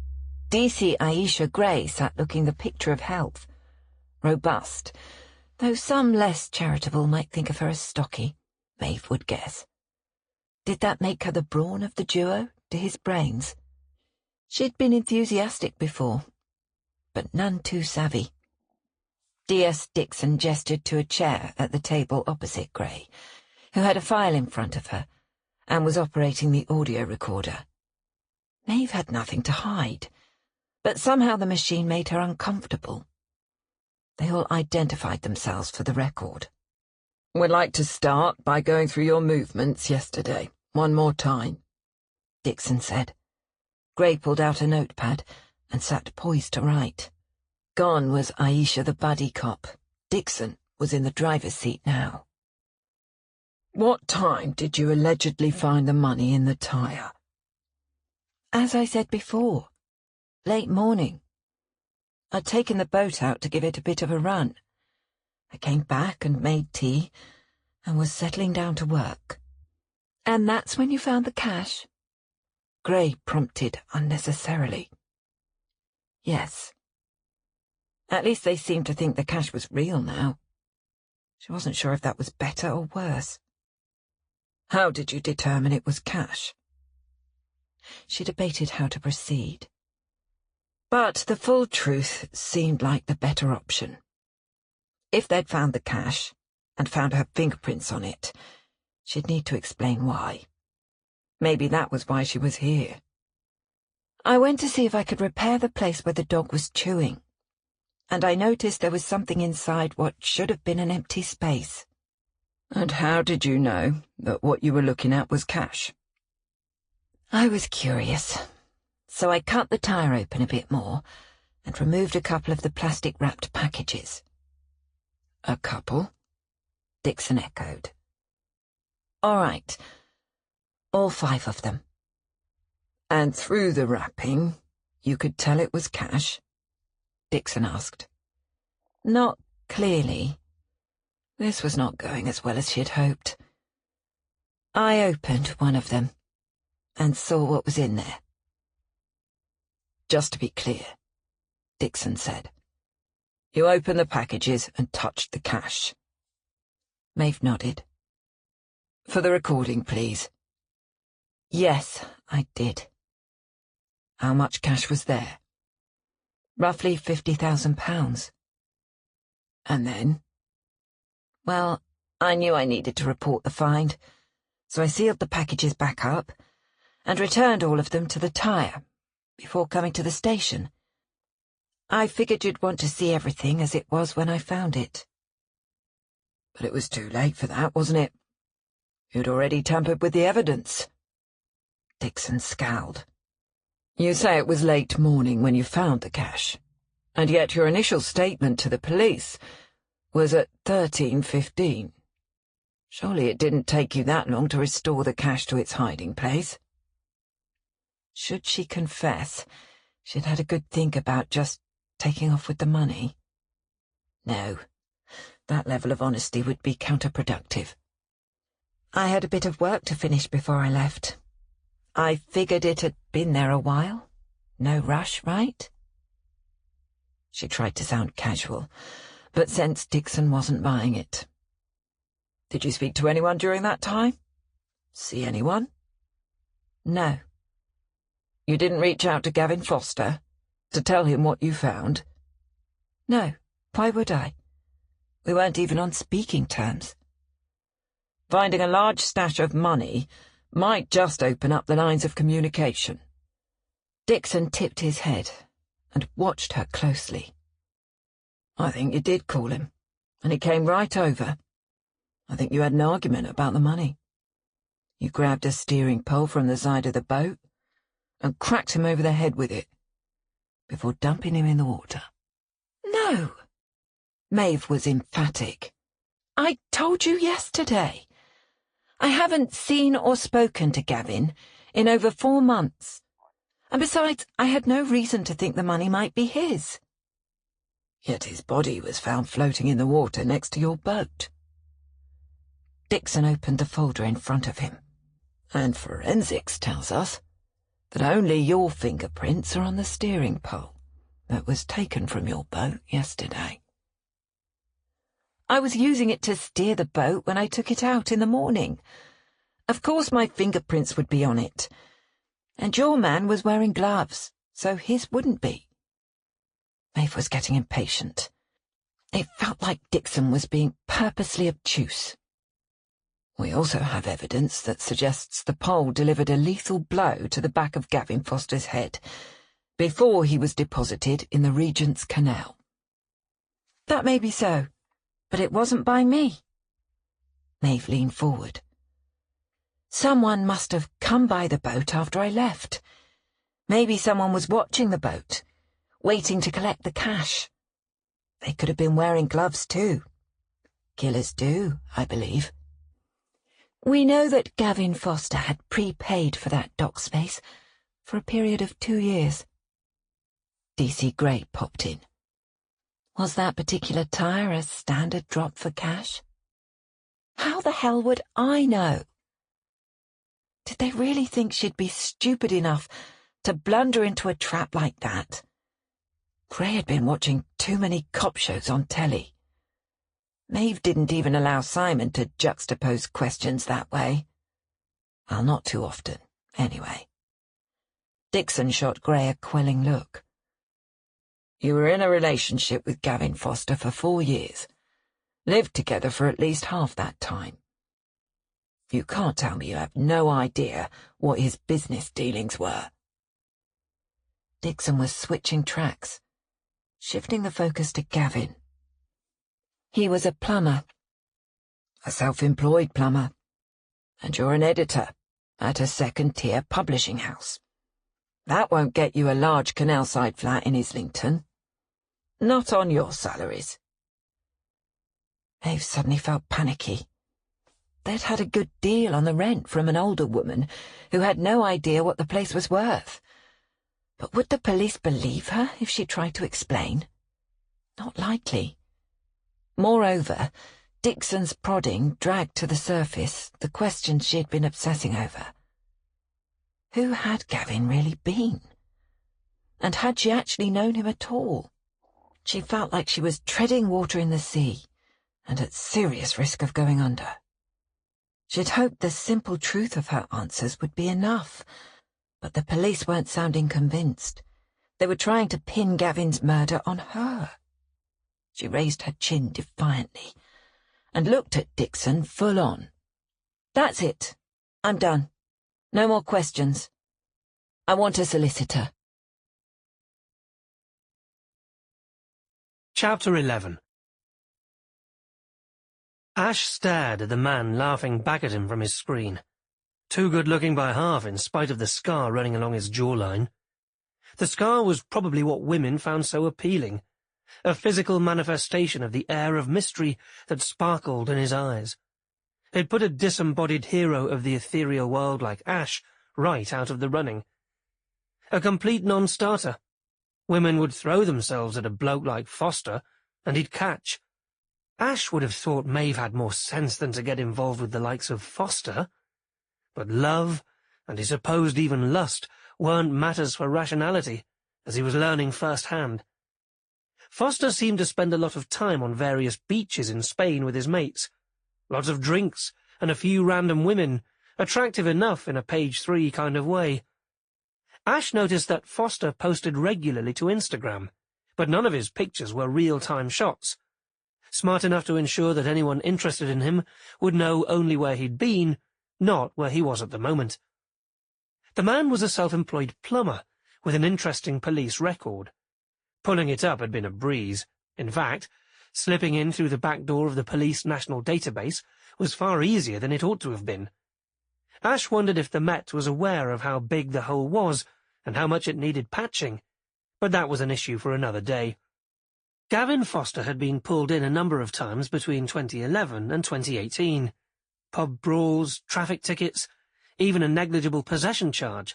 DC Aisha Gray sat looking the picture of health. Robust, though some less charitable might think of her as stocky, Maeve would guess. Did that make her the brawn of the duo to his brains? She'd been enthusiastic before, but none too savvy. D.S. Dixon gestured to a chair at the table opposite Gray, who had a file in front of her and was operating the audio recorder. Maeve had nothing to hide, but somehow the machine made her uncomfortable. They all identified themselves for the record. "We'd like to start by going through your movements yesterday, one more time," Dixon said. Gray pulled out a notepad and sat poised to write. Gone was Aisha the buddy cop. Dixon was in the driver's seat now. "What time did you allegedly find the money in the tyre?" "As I said before, late morning. I'd taken the boat out to give it a bit of a run. I came back and made tea and was settling down to work." "And that's when you found the cash?" Gray prompted unnecessarily. "Yes. At least they seemed to think the cash was real now." She wasn't sure if that was better or worse. "How did you determine it was cash?" She debated how to proceed. But the full truth seemed like the better option. If they'd found the cash, and found her fingerprints on it, she'd need to explain why. Maybe that was why she was here. "I went to see if I could repair the place where the dog was chewing, and I noticed there was something inside what should have been an empty space." "And how did you know that what you were looking at was cash?" "I was curious, so I cut the tyre open a bit more and removed a couple of the plastic-wrapped packages." "A couple?" Dixon echoed. "All right. All 5 of them." "And through the wrapping, you could tell it was cash?" Dixon asked. Not clearly. This was not going as well as she had hoped. I opened one of them and saw what was in there. "Just to be clear," Dixon said, "you opened the packages and touched the cash." Maeve nodded. "For the recording, please." "Yes, I did." "How much cash was there?" "Roughly £50,000. "And then?" "Well, I knew I needed to report the find, so I sealed the packages back up and returned all of them to the tyre before coming to the station. I figured you'd want to see everything as it was when I found it." "But it was too late for that, wasn't it? You'd already tampered with the evidence." Dixon scowled. "You say it was late morning when you found the cash, and yet your initial statement to the police was at 13:15. Surely it didn't take you that long to restore the cash to its hiding place." Should she confess she'd had a good think about just taking off with the money? No, that level of honesty would be counterproductive. "I had a bit of work to finish before I left. I figured it had been there a while. No rush, right?" She tried to sound casual, but sensed Dixon wasn't buying it. "Did you speak to anyone during that time? See anyone?" "No." "You didn't reach out to Gavin Foster to tell him what you found?" "No. Why would I? We weren't even on speaking terms." "Finding a large stash of money might just open up the lines of communication." Dixon tipped his head and watched her closely. "I think you did call him, and he came right over. I think you had an argument about the money. You grabbed a steering pole from the side of the boat and cracked him over the head with it, before dumping him in the water." "No!" Maeve was emphatic. "I told you yesterday. I haven't seen or spoken to Gavin in over 4 months. And besides, I had no reason to think the money might be his." "Yet his body was found floating in the water next to your boat." Dixon opened the folder in front of him. "And forensics tells us that only your fingerprints are on the steering pole that was taken from your boat yesterday." "I was using it to steer the boat when I took it out in the morning. Of course my fingerprints would be on it. And your man was wearing gloves, so his wouldn't be." Maeve was getting impatient. It felt like Dixon was being purposely obtuse. "We also have evidence that suggests the pole delivered a lethal blow to the back of Gavin Foster's head before he was deposited in the Regent's Canal." "That may be so, but it wasn't by me." Maeve leaned forward. "Someone must have come by the boat after I left. Maybe someone was watching the boat, waiting to collect the cash. They could have been wearing gloves too. Killers do, I believe. We know that Gavin Foster had prepaid for that dock space for a period of 2 years. DC Gray popped in. Was that particular tire a standard drop for cash? How the hell would I know? Did they really think she'd be stupid enough to blunder into a trap like that? Gray had been watching too many cop shows on telly. Maeve didn't even allow Simon to juxtapose questions that way. Well, not too often, anyway. Dixon shot Gray a quelling look. You were in a relationship with Gavin Foster for 4 years. Lived together for at least half that time. You can't tell me you have no idea what his business dealings were. Dixon was switching tracks, shifting the focus to Gavin. He was a plumber, a self-employed plumber, and you're an editor at a second-tier publishing house. That won't get you a large canal-side flat in Islington. Not on your salaries. Maeve suddenly felt panicky. They'd had a good deal on the rent from an older woman who had no idea what the place was worth. But would the police believe her if she tried to explain? Not likely. Moreover, Dixon's prodding dragged to the surface the questions she had been obsessing over. Who had Gavin really been? And had she actually known him at all? She felt like she was treading water in the sea, and at serious risk of going under. She'd hoped the simple truth of her answers would be enough, but the police weren't sounding convinced. They were trying to pin Gavin's murder on her. She raised her chin defiantly and looked at Dixon full on. That's it. I'm done. No more questions. I want a solicitor. Chapter 11. Ash stared at the man laughing back at him from his screen. Too good-looking by half in spite of the scar running along his jawline. The scar was probably what women found so appealing, a physical manifestation of the air of mystery that sparkled in his eyes. It put a disembodied hero of the ethereal world like Ash right out of the running. A complete non-starter. Women would throw themselves at a bloke like Foster, and he'd catch. Ash would have thought Maeve had more sense than to get involved with the likes of Foster. But love, and he supposed even lust, weren't matters for rationality, as he was learning firsthand. Foster seemed to spend a lot of time on various beaches in Spain with his mates. Lots of drinks, and a few random women, attractive enough in a page 3 kind of way. Ash noticed that Foster posted regularly to Instagram, but none of his pictures were real-time shots. Smart enough to ensure that anyone interested in him would know only where he'd been, not where he was at the moment. The man was a self-employed plumber with an interesting police record. Pulling it up had been a breeze. In fact, slipping in through the back door of the police national database was far easier than it ought to have been. Ash wondered if the Met was aware of how big the hole was and how much it needed patching, but that was an issue for another day. Gavin Foster had been pulled in a number of times between 2011 and 2018. Pub brawls, traffic tickets, even a negligible possession charge.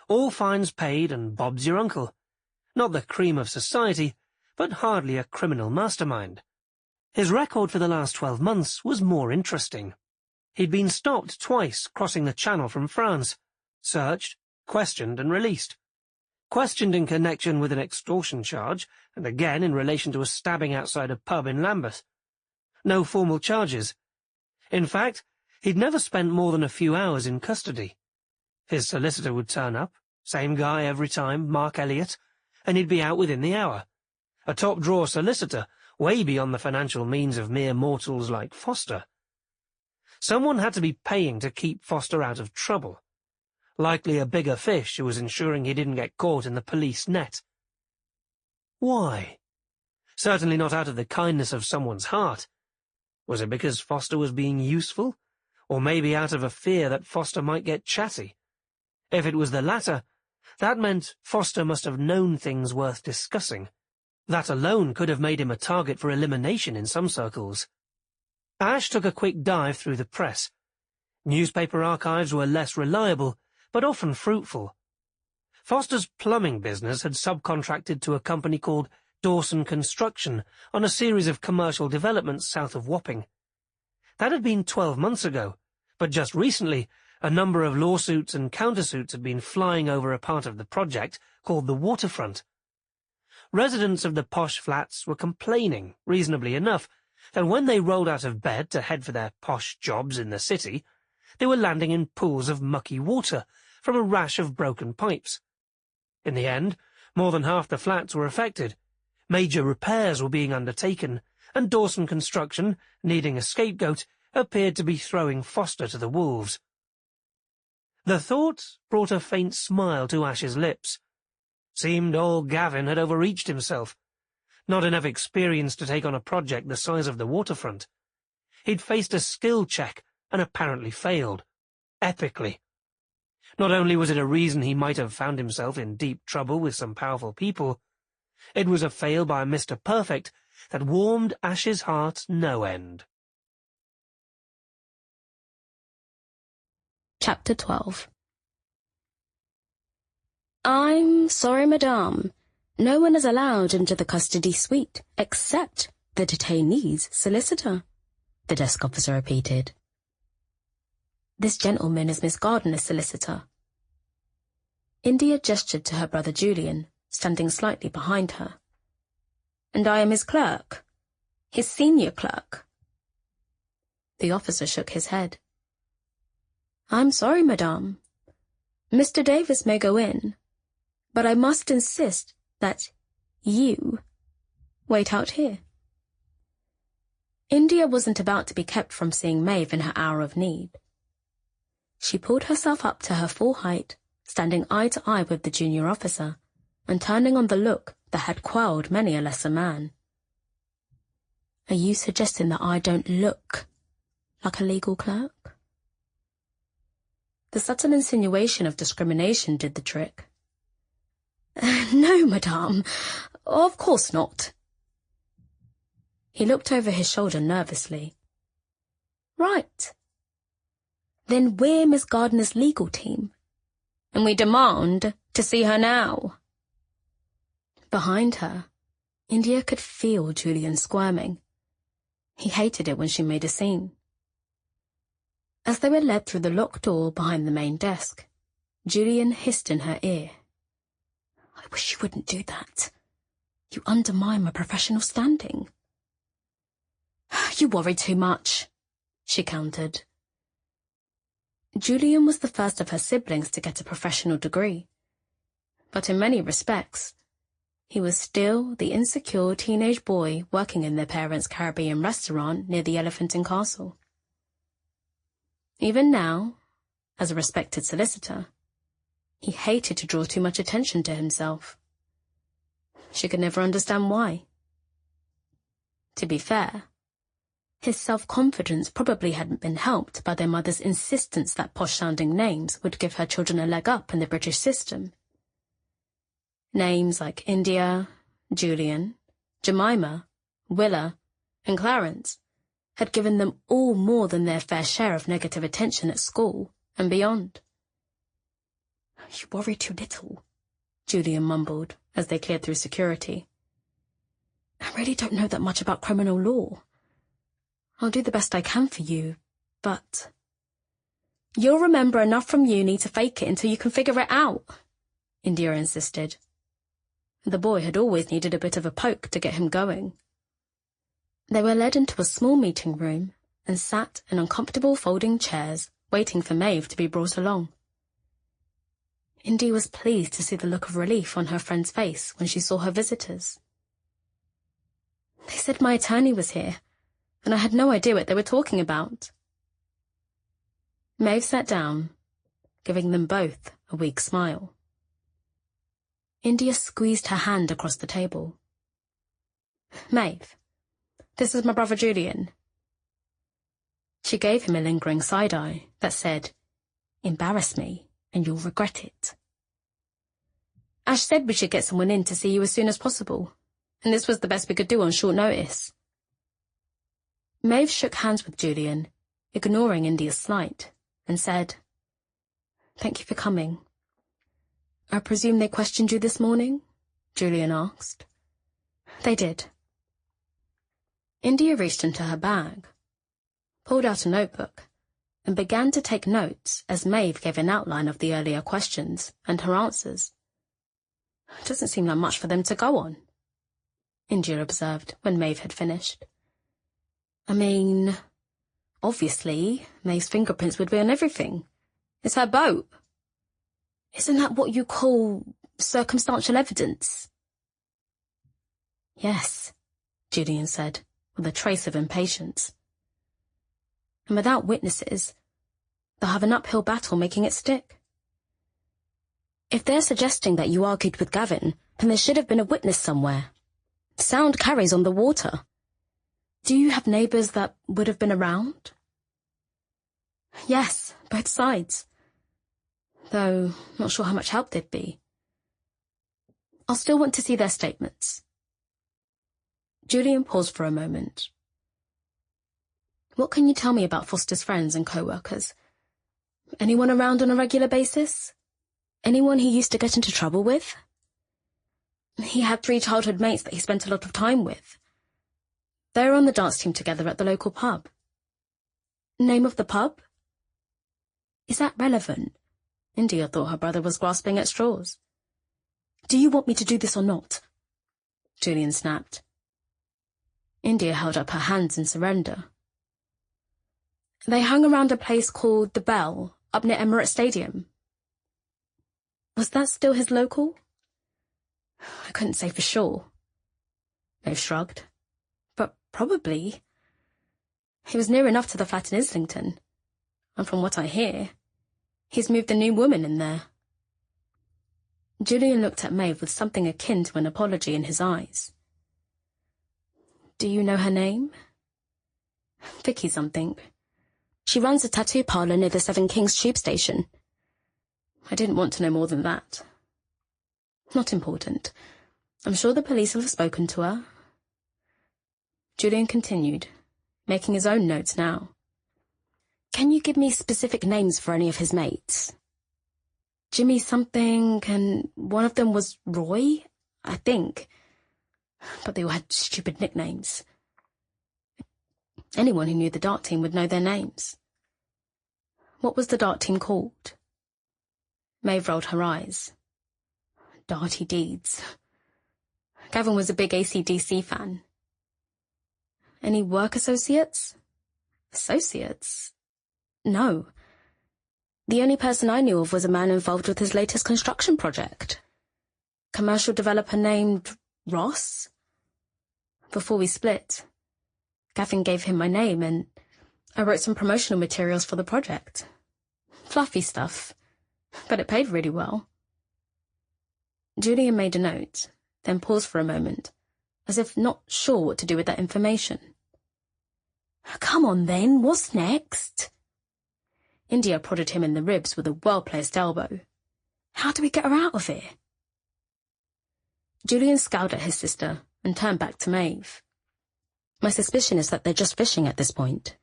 All fines paid and Bob's your uncle. Not the cream of society, but hardly a criminal mastermind. His record for the last 12 months was more interesting. He'd been stopped twice crossing the Channel from France, searched, questioned and released. Questioned in connection with an extortion charge, and again in relation to a stabbing outside a pub in Lambeth. No formal charges. In fact, he'd never spent more than a few hours in custody. His solicitor would turn up, same guy every time, Mark Elliott, and he'd be out within the hour. A top-drawer solicitor, way beyond the financial means of mere mortals like Foster. Someone had to be paying to keep Foster out of trouble. Likely a bigger fish who was ensuring he didn't get caught in the police net. Why? Certainly not out of the kindness of someone's heart. Was it because Foster was being useful? Or maybe out of a fear that Foster might get chatty? If it was the latter, That meant Foster must have known things worth discussing. That alone could have made him a target for elimination in some circles. Ash took a quick dive through the press. Newspaper archives were less reliable, but often fruitful. Foster's plumbing business had subcontracted to a company called Dawson Construction on a series of commercial developments south of Wapping. That had been 12 months ago, but just recently a number of lawsuits and countersuits had been flying over a part of the project called the waterfront. Residents of the posh flats were complaining, reasonably enough, that when they rolled out of bed to head for their posh jobs in the city, they were landing in pools of mucky water from a rash of broken pipes. In the end, more than half the flats were affected. Major repairs were being undertaken, and Dawson Construction, needing a scapegoat, appeared to be throwing Foster to the wolves. The thought brought a faint smile to Ash's lips. Seemed old Gavin had overreached himself. Not enough experience to take on a project the size of the waterfront. He'd faced a skill check and apparently failed. Epically. Not only was it a reason he might have found himself in deep trouble with some powerful people, it was a fail by Mr. Perfect that warmed Ash's heart no end. Chapter 12. I'm sorry, madame. No one is allowed into the custody suite except the detainee's solicitor, the desk officer repeated. This gentleman is Miss Gardner's solicitor. India gestured to her brother Julian, standing slightly behind her. And I am his clerk, his senior clerk. The officer shook his head. I'm sorry, madame. Mr. Davis may go in, but I must insist that you wait out here. India wasn't about to be kept from seeing Maeve in her hour of need. She pulled herself up to her full height, standing eye to eye with the junior officer, and turning on the look that had quelled many a lesser man. Are you suggesting that I don't look like a legal clerk? The subtle insinuation of discrimination did the trick. No, madame, of course not. He looked over his shoulder nervously. Right. Then we're Miss Gardner's legal team, and we demand to see her now. Behind her, India could feel Julian squirming. He hated it when she made a scene. As they were led through the locked door behind the main desk, Julian hissed in her ear. I wish you wouldn't do that. You undermine my professional standing. You worry too much, she countered. Julian was the first of her siblings to get a professional degree, but in many respects, he was still the insecure teenage boy working in their parents' Caribbean restaurant near the Elephant and Castle. Even now, as a respected solicitor, he hated to draw too much attention to himself. She could never understand why. To be fair, his self-confidence probably hadn't been helped by their mother's insistence that posh-sounding names would give her children a leg up in the British system. Names like India, Julian, Jemima, Willa, and Clarence had given them all more than their fair share of negative attention at school and beyond. You worry too little, Julian mumbled as they cleared through security. I really don't know that much about criminal law. I'll do the best I can for you, but... You'll remember enough from uni to fake it until you can figure it out, India insisted. The boy had always needed a bit of a poke to get him going. They were led into a small meeting room and sat in uncomfortable folding chairs, waiting for Maeve to be brought along. Indy was pleased to see the look of relief on her friend's face when she saw her visitors. They said my attorney was here, and I had no idea what they were talking about. Maeve sat down, giving them both a weak smile. India squeezed her hand across the table. Maeve, this is my brother Julian. She gave him a lingering side-eye that said, embarrass me, and you'll regret it. Ash said we should get someone in to see you as soon as possible, and this was the best we could do on short notice. Maeve shook hands with Julian, ignoring India's slight, and said, "Thank you for coming." "I presume they questioned you this morning?" Julian asked. "They did." India reached into her bag, pulled out a notebook, and began to take notes as Maeve gave an outline of the earlier questions and her answers. "It doesn't seem like much for them to go on," India observed when Maeve had finished. "I mean, obviously, Maeve's fingerprints would be on everything. It's her boat. Isn't that what you call circumstantial evidence?" "Yes," Julian said, with a trace of impatience. "And without witnesses, they'll have an uphill battle making it stick. If they're suggesting that you argued with Gavin, then there should have been a witness somewhere. Sound carries on the water. Do you have neighbours that would have been around?" "Yes, both sides. Though not sure how much help they'd be. I'll still want to see their statements." Julian paused for a moment. "What can you tell me about Foster's friends and co-workers? Anyone around on a regular basis? Anyone he used to get into trouble with?" "He had 3 childhood mates that he spent a lot of time with. They were on the dance team together at the local pub." "Name of the pub?" "Is that relevant?" India thought her brother was grasping at straws. "Do you want me to do this or not?" Julian snapped. India held up her hands in surrender. "They hung around a place called The Bell, up near Emirates Stadium." "Was that still his local?" "I couldn't say for sure." Maeve shrugged. "But probably. He was near enough to the flat in Islington, and from what I hear, he's moved a new woman in there." Julian looked at Maeve with something akin to an apology in his eyes. "Do you know her name?" "Vicky something. She runs a tattoo parlour near the Seven Kings tube station." "I didn't want to know more than that." "Not important. I'm sure the police will have spoken to her." Julian continued, making his own notes now. "Can you give me specific names for any of his mates?" "Jimmy something, and one of them was Roy, I think. But they all had stupid nicknames. Anyone who knew the dart team would know their names." "What was the dart team called?" Maeve rolled her eyes. "Darty Deeds. Gavin was a big AC/DC fan." "Any work associates?" "Associates? No. The only person I knew of was a man involved with his latest construction project. Commercial developer named Ross. Before we split, Gavin gave him my name and I wrote some promotional materials for the project. Fluffy stuff, but it paid really well." Julian made a note, then paused for a moment, as if not sure what to do with that information. "Come on then, what's next?" India prodded him in the ribs with a well-placed elbow. "How do we get her out of here?" Julian scowled at his sister and turned back to Maeve. "My suspicion is that they're just fishing at this point.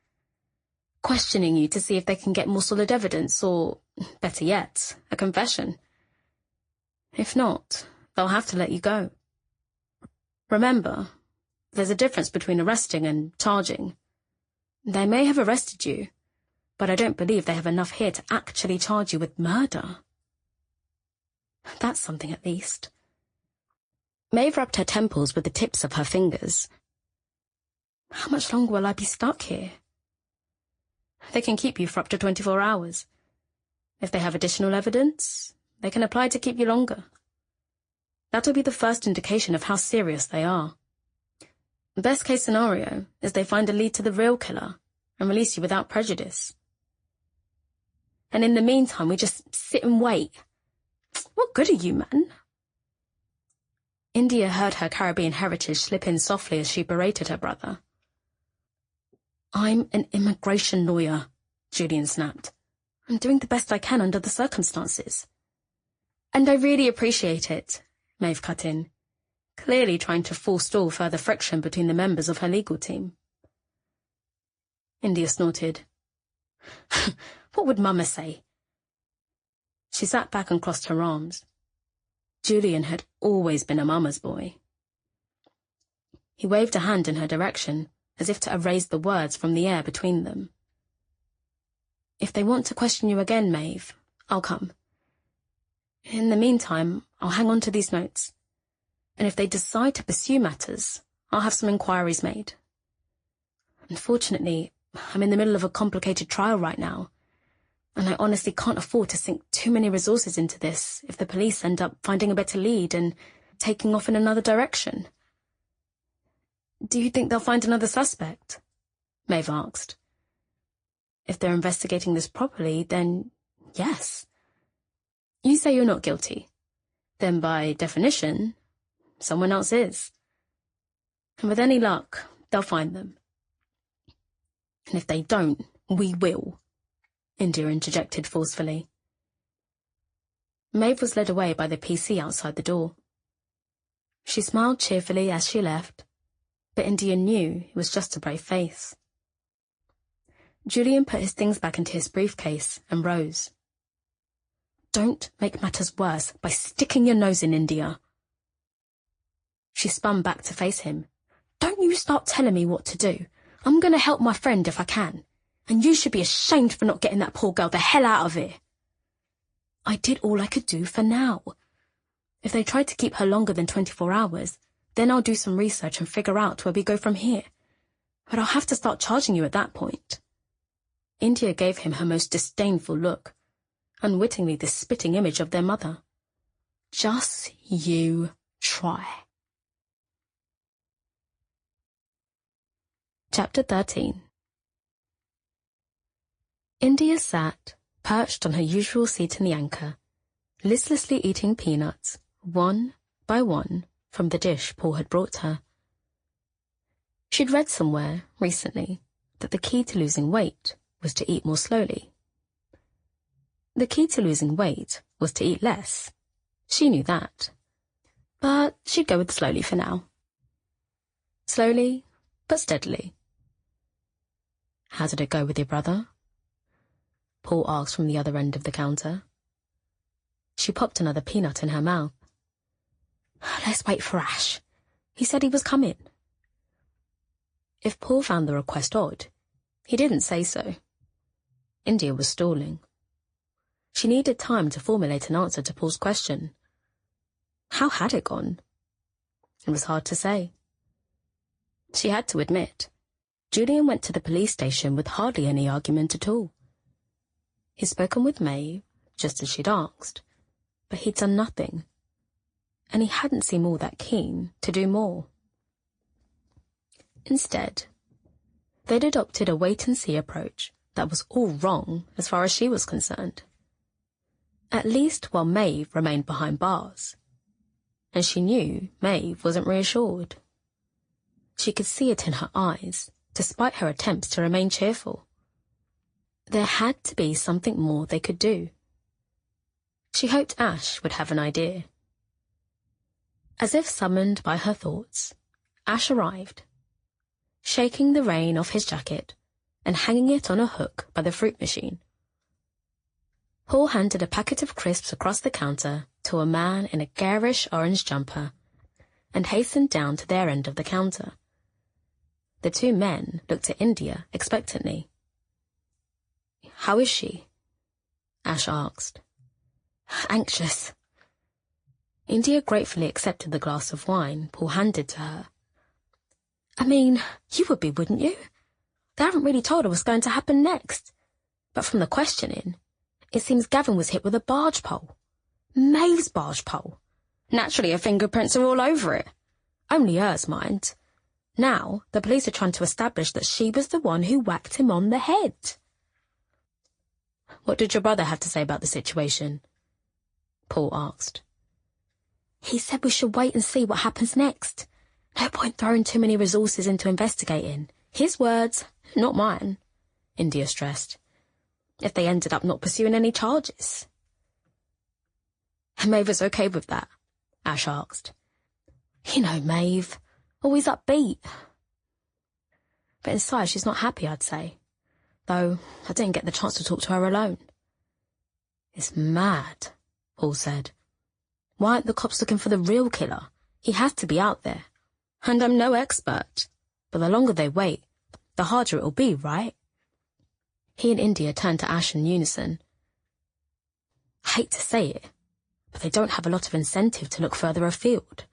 Questioning you to see if they can get more solid evidence or, better yet, a confession. If not, they'll have to let you go. Remember, there's a difference between arresting and charging. They may have arrested you, but I don't believe they have enough here to actually charge you with murder." "That's something at least." Maeve rubbed her temples with the tips of her fingers. "How much longer will I be stuck here?" "They can keep you for up to 24 hours. If they have additional evidence, they can apply to keep you longer. That'll be the first indication of how serious they are. Best case scenario is they find a lead to the real killer and release you without prejudice. And in the meantime, we just sit and wait. What good are you, man?" India heard her Caribbean heritage slip in softly as she berated her brother. "I'm an immigration lawyer," Julian snapped. "I'm doing the best I can under the circumstances." And I really appreciate it, Maeve cut in, clearly trying to forestall further friction between the members of her legal team. India snorted. What would Mama say? She sat back and crossed her arms. Julian had always been a mama's boy. He waved a hand in her direction, as if to erase the words from the air between them. If they want to question you again, Maeve, I'll come. In the meantime, I'll hang on to these notes. And if they decide to pursue matters, I'll have some inquiries made. Unfortunately, I'm in the middle of a complicated trial right now, and I honestly can't afford to sink too many resources into this if the police end up finding a better lead and taking off in another direction. Do you think they'll find another suspect? Maeve asked. If they're investigating this properly, then yes. You say you're not guilty. Then by definition, someone else is. And with any luck, they'll find them. And if they don't, we will, India interjected forcefully. Maeve was led away by the PC outside the door. She smiled cheerfully as she left, but India knew it was just a brave face. Julian put his things back into his briefcase and rose. Don't make matters worse by sticking your nose in, India. She spun back to face him. Don't you start telling me what to do. I'm going to help my friend if I can, and you should be ashamed for not getting that poor girl the hell out of here. I did all I could do for now. If they tried to keep her longer than 24 hours, then I'll do some research and figure out where we go from here. But I'll have to start charging you at that point. India gave him her most disdainful look, unwittingly the spitting image of their mother. Just you try. Chapter 13. India sat, perched on her usual seat in the anchor, listlessly eating peanuts, one by one, from the dish Paul had brought her. She'd read somewhere, recently, that the key to losing weight was to eat more slowly. The key to losing weight was to eat less. She knew that. But she'd go with slowly for now. Slowly, but steadily. How did it go with your brother? Paul asked from the other end of the counter. She popped another peanut in her mouth. Let's wait for Ash. He said he was coming. If Paul found the request odd, he didn't say so. India was stalling. She needed time to formulate an answer to Paul's question. How had it gone? It was hard to say. She had to admit, Julian went to the police station with hardly any argument at all. He'd spoken with Maeve, just as she'd asked, but he'd done nothing, and he hadn't seemed all that keen to do more. Instead, they'd adopted a wait-and-see approach that was all wrong as far as she was concerned. At least while Maeve remained behind bars, and she knew Maeve wasn't reassured. She could see it in her eyes, despite her attempts to remain cheerful. There had to be something more they could do. She hoped Ash would have an idea. As if summoned by her thoughts, Ash arrived, shaking the rain off his jacket and hanging it on a hook by the fruit machine. Paul handed a packet of crisps across the counter to a man in a garish orange jumper and hastened down to their end of the counter. The two men looked at India expectantly. How is she? Ash asked. Anxious. India gratefully accepted the glass of wine Paul handed to her. I mean, you would be, wouldn't you? They haven't really told her what's going to happen next. But from the questioning, it seems Gavin was hit with a barge pole. Maeve's barge pole. Naturally, her fingerprints are all over it. Only hers, mind. Now, the police are trying to establish that she was the one who whacked him on the head. What did your brother have to say about the situation? Paul asked. He said we should wait and see what happens next. No point throwing too many resources into investigating. His words, not mine, India stressed. If they ended up not pursuing any charges. Maeve was okay with that, Ash asked. You know Maeve, always upbeat. But inside she's not happy, I'd say. Though I didn't get the chance to talk to her alone. It's mad, Paul said. Why aren't the cops looking for the real killer? He has to be out there. And I'm no expert. But the longer they wait, the harder it'll be, right? He and India turned to Ash in unison. I hate to say it, but they don't have a lot of incentive to look further afield.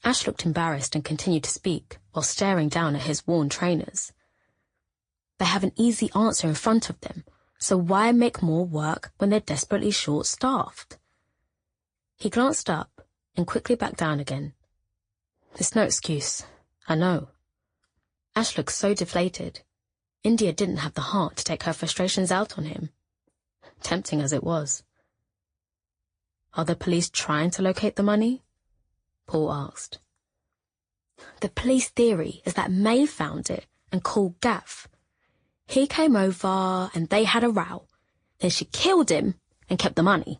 Ash looked embarrassed and continued to speak while staring down at his worn trainers. They have an easy answer in front of them, so why make more work when they're desperately short-staffed? He glanced up and quickly back down again. There's no excuse, I know. Ash looked so deflated. India didn't have the heart to take her frustrations out on him. Tempting as it was. Are the police trying to locate the money? Paul asked. The police theory is that Maeve found it and called Gav. He came over and they had a row. Then she killed him and kept the money.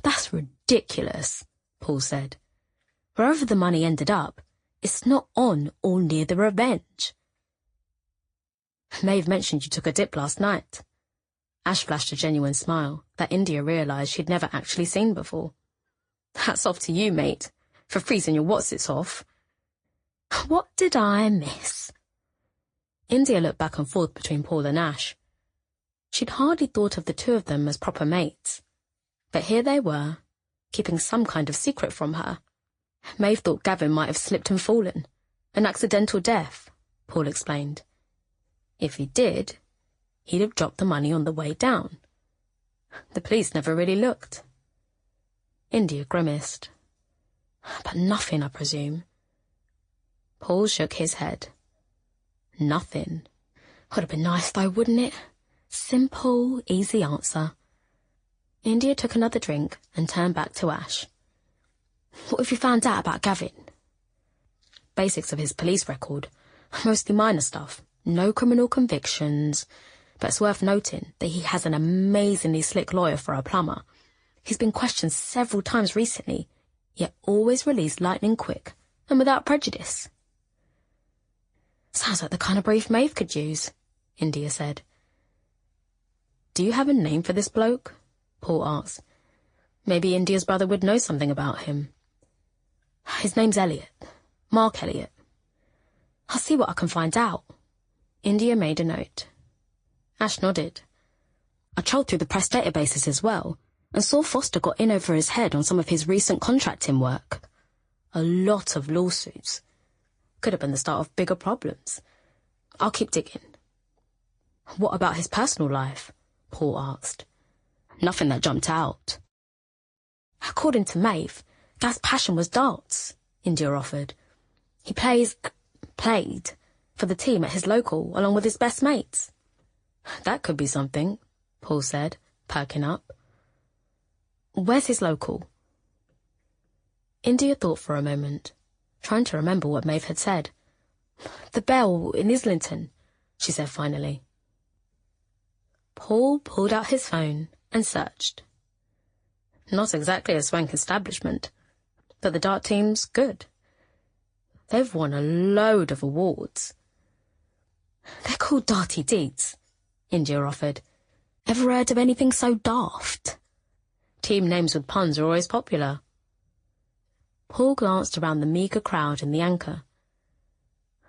That's ridiculous, Paul said. Wherever the money ended up, it's not on or near the revenge. Maeve mentioned you took a dip last night. Ash flashed a genuine smile that India realised she'd never actually seen before. Hats off to you, mate, for freezing your whatsits off. What did I miss? India looked back and forth between Paul and Ash. She'd hardly thought of the two of them as proper mates. But here they were, keeping some kind of secret from her. Maeve thought Gavin might have slipped and fallen. An accidental death, Paul explained. If he did, he'd have dropped the money on the way down. The police never really looked. India grimaced. But nothing, I presume. Paul shook his head. Nothing. Would have been nice though, wouldn't it? Simple, easy answer. India took another drink and turned back to Ash. What have you found out about Gavin? Basics of his police record. Mostly minor stuff. No criminal convictions. But it's worth noting that he has an amazingly slick lawyer for a plumber. He's been questioned several times recently, yet always released lightning quick and without prejudice. Sounds like the kind of brief Maeve could use, India said. Do you have a name for this bloke? Paul asked. Maybe India's brother would know something about him. His name's Elliot. Mark Elliot. I'll see what I can find out. India made a note. Ash nodded. I trolled through the press databases as well, and saw Foster got in over his head on some of his recent contracting work. A lot of lawsuits. Could have been the start of bigger problems. I'll keep digging. What about his personal life? Paul asked. Nothing that jumped out. According to Maeve, Gav's passion was darts, India offered. He played for the team at his local along with his best mates. That could be something, Paul said, perking up. Where's his local? India thought for a moment, trying to remember what Maeve had said. The Bell in Islington, she said finally. Paul pulled out his phone and searched. Not exactly a swank establishment, but the dart team's good. They've won a load of awards. They're called Darty Deeds, India offered. Ever heard of anything so daft? Team names with puns are always popular. Paul glanced around the meagre crowd in the Anchor.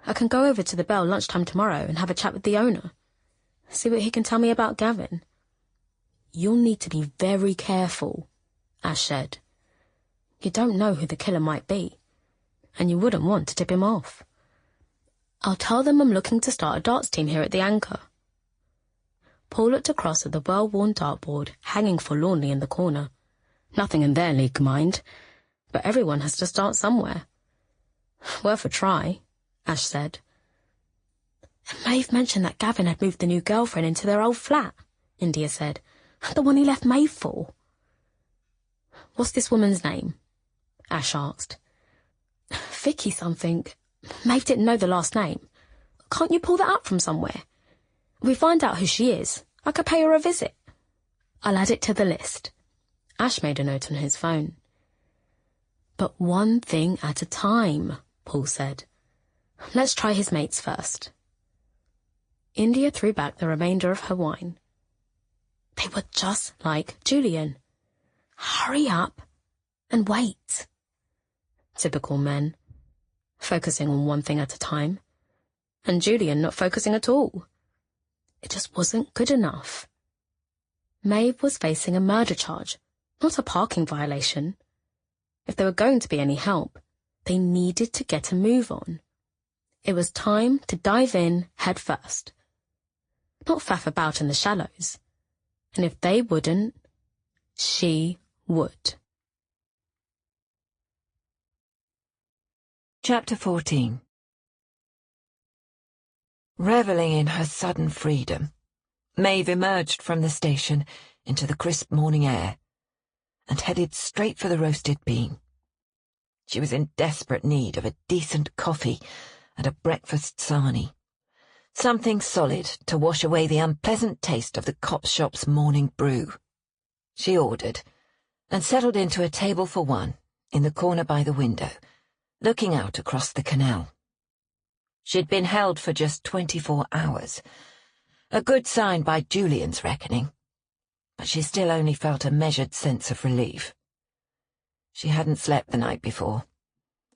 I can go over to the Bell lunchtime tomorrow and have a chat with the owner. See what he can tell me about Gavin. You'll need to be very careful, Ash said. You don't know who the killer might be, and you wouldn't want to tip him off. I'll tell them I'm looking to start a darts team here at the Anchor. Paul looked across at the well-worn dartboard hanging forlornly in the corner. Nothing in their league, mind, but everyone has to start somewhere. Worth a try, Ash said. Maeve mentioned that Gavin had moved the new girlfriend into their old flat, India said. The one he left Maeve for. What's this woman's name? Ash asked. Vicky something. Maeve didn't know the last name. Can't you pull that up from somewhere? If we find out who she is, I could pay her a visit. I'll add it to the list. Ash made a note on his phone. But one thing at a time, Paul said. Let's try his mates first. India threw back the remainder of her wine. They were just like Julian. Hurry up and wait. Typical men, focusing on one thing at a time, and Julian not focusing at all. It just wasn't good enough. Maeve was facing a murder charge, not a parking violation. If there were going to be any help, they needed to get a move on. It was time to dive in head first. Not faff about in the shallows. And if they wouldn't, she would. Chapter 14. Revelling in her sudden freedom, Maeve emerged from the station into the crisp morning air and headed straight for the roasted bean. She was in desperate need of a decent coffee and a breakfast sarnie. Something solid to wash away the unpleasant taste of the cop shop's morning brew. She ordered, and settled into a table for one in the corner by the window, looking out across the canal. She'd been held for just 24 hours, a good sign by Julian's reckoning, but she still only felt a measured sense of relief. She hadn't slept the night before,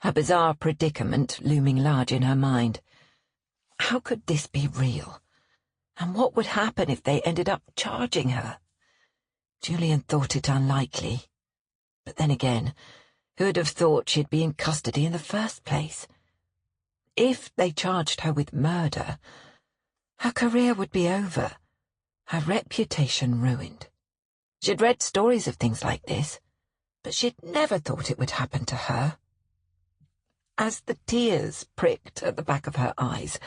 her bizarre predicament looming large in her mind. How could this be real? And what would happen if they ended up charging her? Julian thought it unlikely. But then again, who'd have thought she'd be in custody in the first place? If they charged her with murder, her career would be over, her reputation ruined. She'd read stories of things like this, but she'd never thought it would happen to her. As the tears pricked at the back of her eyes,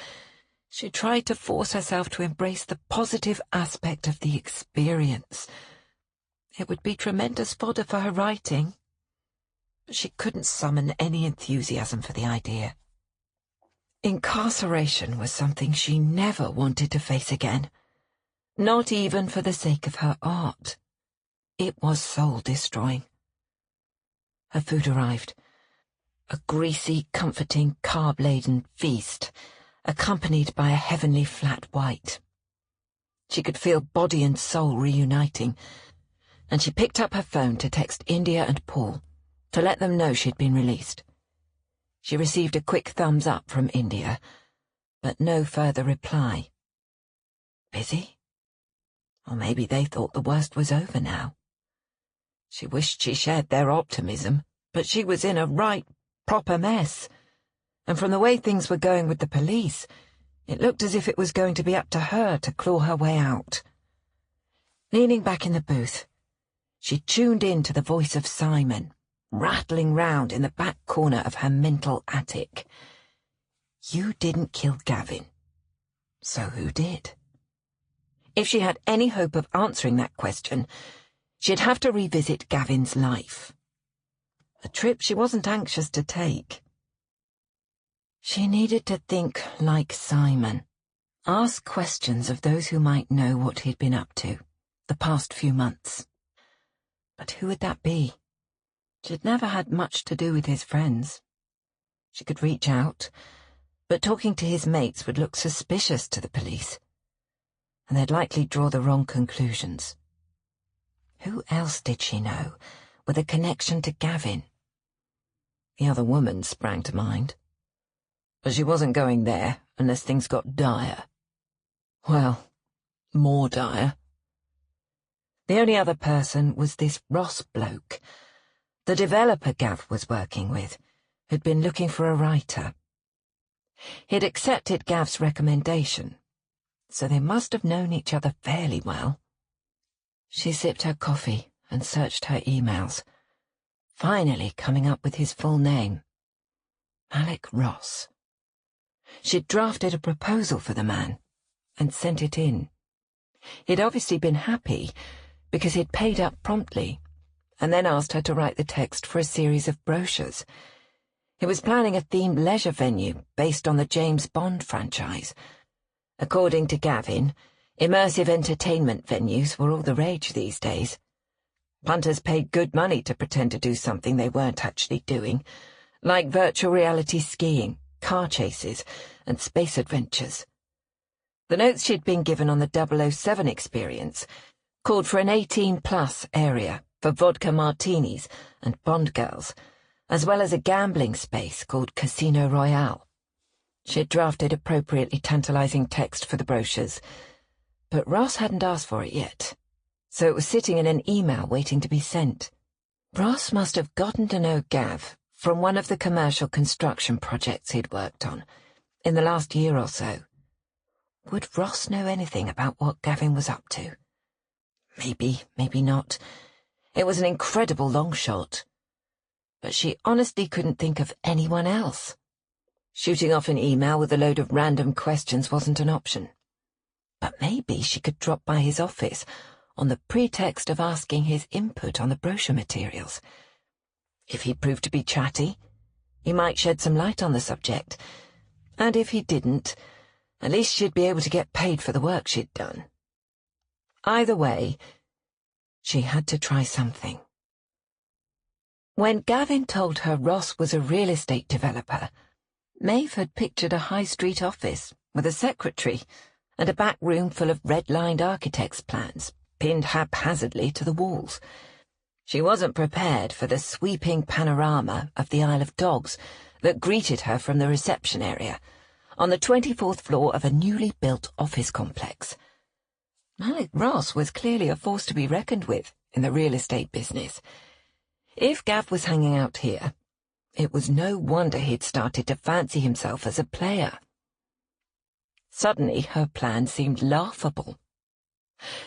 she tried to force herself to embrace the positive aspect of the experience. It would be tremendous fodder for her writing, but she couldn't summon any enthusiasm for the idea. Incarceration was something she never wanted to face again, not even for the sake of her art. It was soul-destroying. Her food arrived. A greasy, comforting, carb-laden feast, accompanied by a heavenly flat white. She could feel body and soul reuniting, and she picked up her phone to text India and Paul to let them know she'd been released. She received a quick thumbs up from India, but no further reply. Busy? Or maybe they thought the worst was over now. She wished she shared their optimism, but she was in a right proper mess, and from the way things were going with the police, it looked as if it was going to be up to her to claw her way out. Leaning back in the booth, she tuned in to the voice of Simon, rattling round in the back corner of her mental attic. You didn't kill Gavin. So who did? If she had any hope of answering that question, she'd have to revisit Gavin's life. A trip she wasn't anxious to take. She needed to think like Simon. Ask questions of those who might know what he'd been up to the past few months. But who would that be? She'd never had much to do with his friends. She could reach out, but talking to his mates would look suspicious to the police, and they'd likely draw the wrong conclusions. Who else did she know with a connection to Gavin? The other woman sprang to mind. But she wasn't going there unless things got dire. Well, more dire. The only other person was this Ross bloke, the developer Gav was working with, who'd been looking for a writer. He'd accepted Gav's recommendation, so they must have known each other fairly well. She sipped her coffee and searched her emails, finally coming up with his full name. Alec Ross. She'd drafted a proposal for the man and sent it in. He'd obviously been happy because he'd paid up promptly and then asked her to write the text for a series of brochures. He was planning a themed leisure venue based on the James Bond franchise. According to Gavin, immersive entertainment venues were all the rage these days. Punters paid good money to pretend to do something they weren't actually doing, like virtual reality skiing, car chases, and space adventures. The notes she'd been given on the 007 experience called for an 18-plus area for vodka martinis and Bond girls, as well as a gambling space called Casino Royale. She'd drafted appropriately tantalizing text for the brochures, but Ross hadn't asked for it yet, so it was sitting in an email waiting to be sent. Ross must have gotten to know Gav from one of the commercial construction projects he'd worked on in the last year or so. Would Ross know anything about what Gavin was up to? Maybe, maybe not. It was an incredible long shot. But she honestly couldn't think of anyone else. Shooting off an email with a load of random questions wasn't an option. But maybe she could drop by his office on the pretext of asking his input on the brochure materials. If he proved to be chatty, he might shed some light on the subject, and if he didn't, at least she'd be able to get paid for the work she'd done. Either way, she had to try something. When Gavin told her Ross was a real estate developer, Maeve had pictured a high street office with a secretary and a back room full of red-lined architect's plans pinned haphazardly to the walls. She wasn't prepared for the sweeping panorama of the Isle of Dogs that greeted her from the reception area on the 24th floor of a newly built office complex. Malik Ross was clearly a force to be reckoned with in the real estate business. If Gav was hanging out here, it was no wonder he'd started to fancy himself as a player. Suddenly, her plan seemed laughable.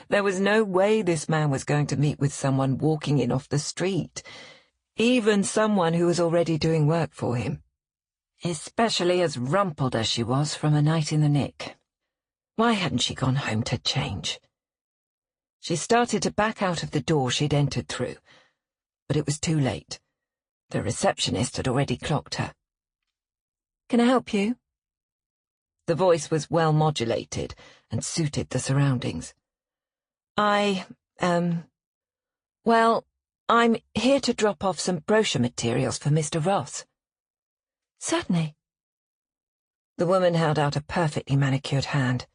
There was no way this man was going to meet with someone walking in off the street, even someone who was already doing work for him, especially as rumpled as she was from a night in the Nick. Why hadn't she gone home to change? She started to back out of the door she'd entered through, but it was too late. The receptionist had already clocked her. "Can I help you?" The voice was well modulated and suited the surroundings. Well, I'm here to drop off some brochure materials for Mr. Ross." "Certainly." The woman held out a perfectly manicured hand.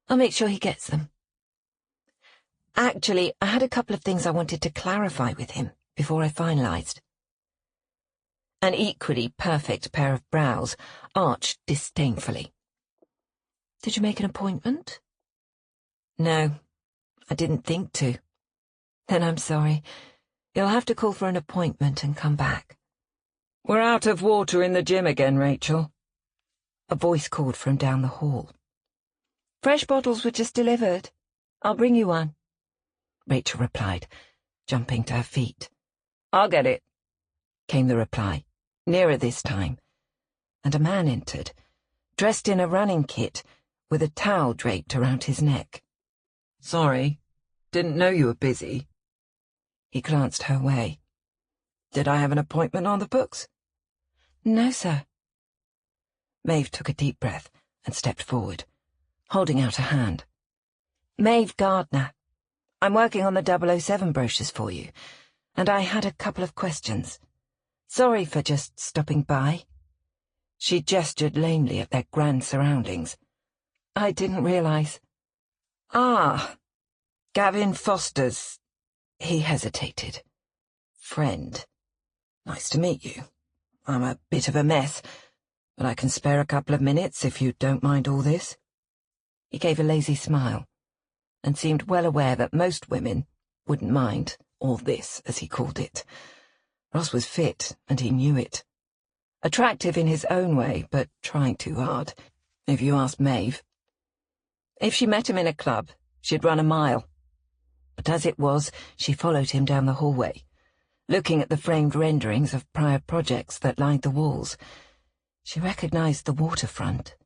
"I'll make sure he gets them. Actually, I had a couple of things I wanted to clarify with him before I finalized." An equally perfect pair of brows arched disdainfully. "Did you make an appointment?" "No, I didn't think to." "Then I'm sorry. You'll have to call for an appointment and come back." "We're out of water in the gym again, Rachel," a voice called from down the hall. "Fresh bottles were just delivered. I'll bring you one," Rachel replied, jumping to her feet. "I'll get it," came the reply, nearer this time, and a man entered, dressed in a running kit with a towel draped around his neck. "Sorry, didn't know you were busy." He glanced her way. "Did I have an appointment on the books?" "No, sir." Maeve took a deep breath and stepped forward, holding out a hand. "Maeve Gardner. I'm working on the 007 brochures for you, and I had a couple of questions. Sorry for just stopping by." She gestured lamely at their grand surroundings. "I didn't realize." "Ah, Gavin Foster's," he hesitated, "friend. Nice to meet you. I'm a bit of a mess, but I can spare a couple of minutes if you don't mind all this." He gave a lazy smile, and seemed well aware that most women wouldn't mind all this, as he called it. Ross was fit, and he knew it. Attractive in his own way, but trying too hard, if you asked Maeve. If she met him in a club, she'd run a mile. But as it was, she followed him down the hallway, looking at the framed renderings of prior projects that lined the walls. She recognized the waterfront.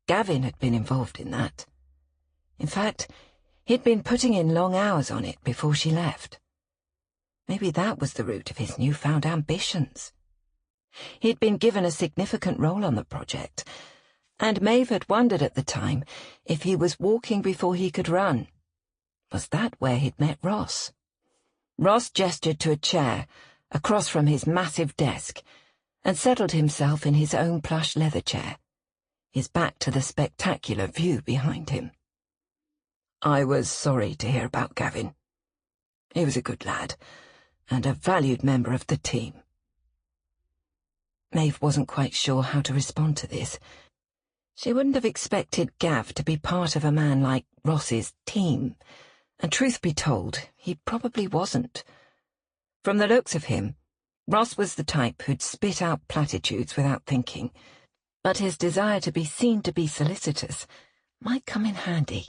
Gavin had been involved in that. In fact, he'd been putting in long hours on it before she left. Maybe that was the root of his newfound ambitions. He'd been given a significant role on the project, and Maeve had wondered at the time if he was walking before he could run. Was that where he'd met Ross? Ross gestured to a chair across from his massive desk and settled himself in his own plush leather chair, his back to the spectacular view behind him. I was sorry to hear about Gavin. He was a good lad, and a valued member of the team. Maeve wasn't quite sure how to respond to this. She wouldn't have expected Gav to be part of a man like Ross's team, and truth be told, he probably wasn't. From the looks of him, Ross was the type who'd spit out platitudes without thinking, but his desire to be seen to be solicitous might come in handy.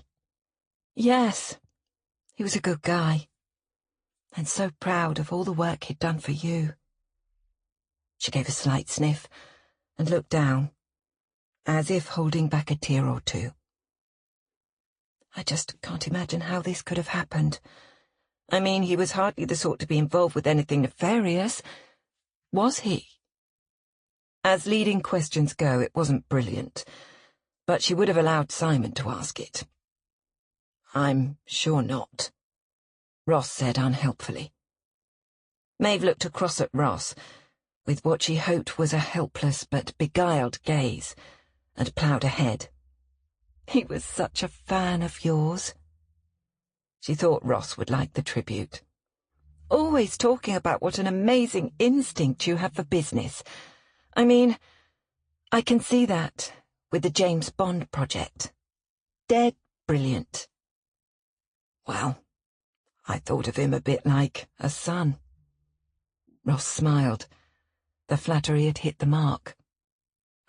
Yes, he was a good guy, and so proud of all the work he'd done for you. She gave a slight sniff and looked down, as if holding back a tear or two. I just can't imagine how this could have happened. I mean, he was hardly the sort to be involved with anything nefarious. Was he? As leading questions go, it wasn't brilliant, but she would have allowed Simon to ask it. I'm sure not, Ross said unhelpfully. Maeve looked across at Ross, with what she hoped was a helpless but beguiled gaze, and ploughed ahead. He was such a fan of yours. She thought Ross would like the tribute. Always talking about what an amazing instinct you have for business. I mean, I can see that with the James Bond project. Dead brilliant. Well, I thought of him a bit like a son. Ross smiled. The flattery had hit the mark.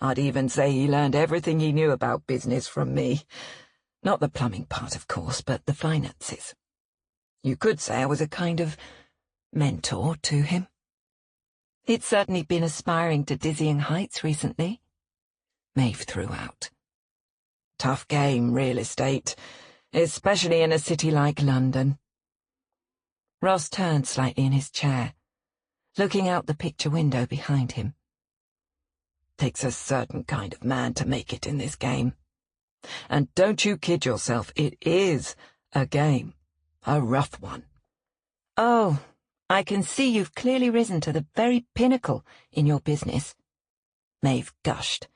I'd even say he learned everything he knew about business from me. Not the plumbing part, of course, but the finances. You could say I was a kind of mentor to him. He'd certainly been aspiring to dizzying heights recently. Maeve threw out. Tough game, real estate, especially in a city like London. Ross turned slightly in his chair, looking out the picture window behind him. Takes a certain kind of man to make it in this game. And don't you kid yourself, it is a game. A rough one. Oh, I can see you've clearly risen to the very pinnacle in your business. Maeve gushed,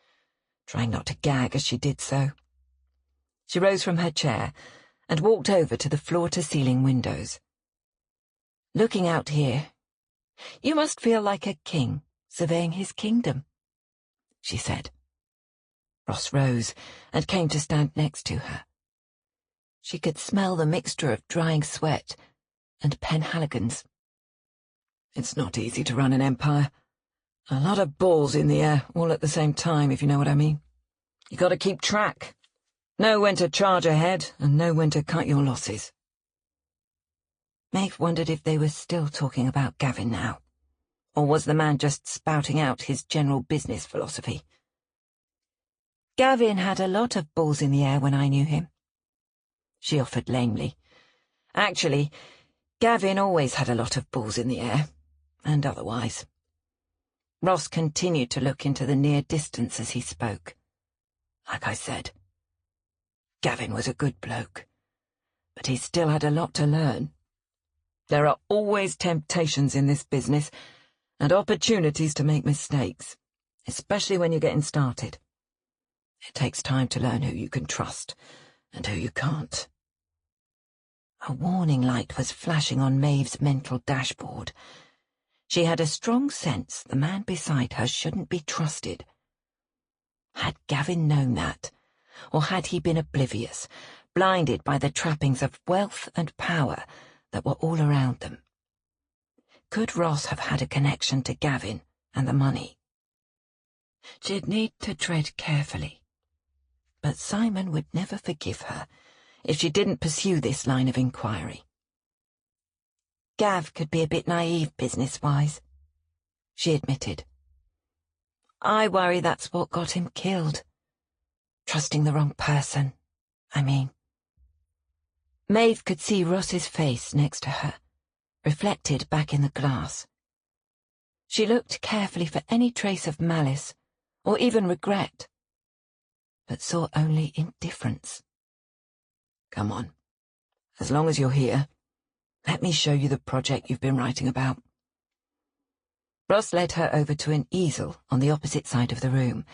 trying not to gag as she did so. She rose from her chair and walked over to the floor-to-ceiling windows. Looking out here, you must feel like a king surveying his kingdom, she said. Ross rose and came to stand next to her. She could smell the mixture of drying sweat and Penhaligon's. It's not easy to run an empire. A lot of balls in the air, all at the same time, if you know what I mean. You got to keep track. Know when to charge ahead and know when to cut your losses. Maeve wondered if they were still talking about Gavin now, or was the man just spouting out his general business philosophy? Gavin had a lot of balls in the air when I knew him, she offered lamely. Actually, Gavin always had a lot of balls in the air, and otherwise. Ross continued to look into the near distance as he spoke. Like I said, Gavin was a good bloke, but he still had a lot to learn. There are always temptations in this business, and opportunities to make mistakes, especially when you're getting started. It takes time to learn who you can trust and who you can't. A warning light was flashing on Maeve's mental dashboard. She had a strong sense the man beside her shouldn't be trusted. Had Gavin known that, or had he been oblivious, blinded by the trappings of wealth and power that were all around them? Could Ross have had a connection to Gavin and the money? She'd need to tread carefully. But Simon would never forgive her if she didn't pursue this line of inquiry. Gav could be a bit naive business-wise, she admitted. I worry that's what got him killed. Trusting the wrong person, I mean. Maeve could see Ross's face next to her, reflected back in the glass. She looked carefully for any trace of malice, or even regret, but saw only indifference. Come on. As long as you're here, Let me show you the project you've been writing about. Ross led her over to an easel on the opposite side of the room,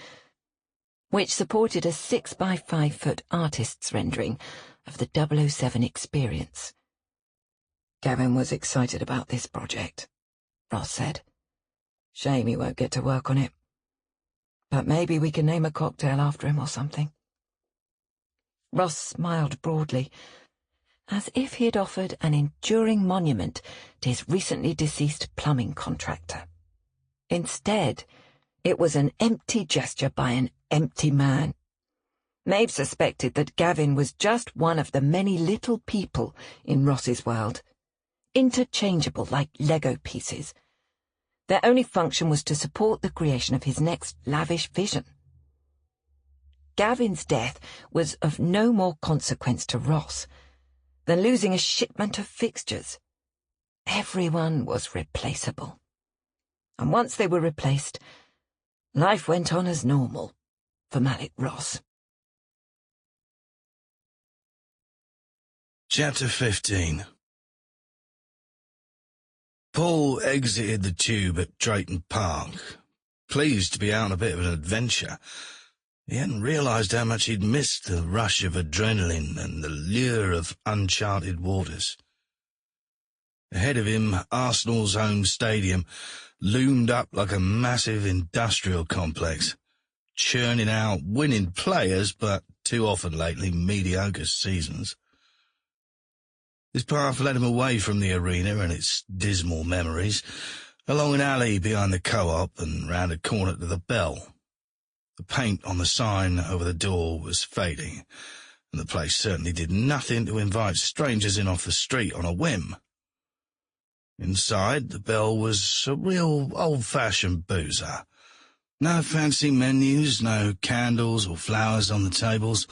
which supported a 6-by-5-foot artist's rendering of the 007 experience. Gavin was excited about this project, Ross said. Shame he won't get to work on it. But maybe we can name a cocktail after him or something. Ross smiled broadly, as if he had offered an enduring monument to his recently deceased plumbing contractor. Instead, it was an empty gesture by an empty man. Maeve suspected that Gavin was just one of the many little people in Ross's world, interchangeable like Lego pieces. Their only function was to support the creation of his next lavish vision. Gavin's death was of no more consequence to Ross than losing a shipment of fixtures. Everyone was replaceable. And once they were replaced, life went on as normal for Malik Ross. Chapter 15. Paul exited the tube at Drayton Park, pleased to be out on a bit of an adventure. He hadn't realised how much he'd missed the rush of adrenaline and the lure of uncharted waters. Ahead of him, Arsenal's home stadium loomed up like a massive industrial complex, churning out winning players, but too often lately mediocre seasons. His path led him away from the arena and its dismal memories, along an alley behind the co-op and round a corner to the Bell. The paint on the sign over the door was fading, and the place certainly did nothing to invite strangers in off the street on a whim. Inside, the Bell was a real old-fashioned boozer. No fancy menus, no candles or flowers on the tables.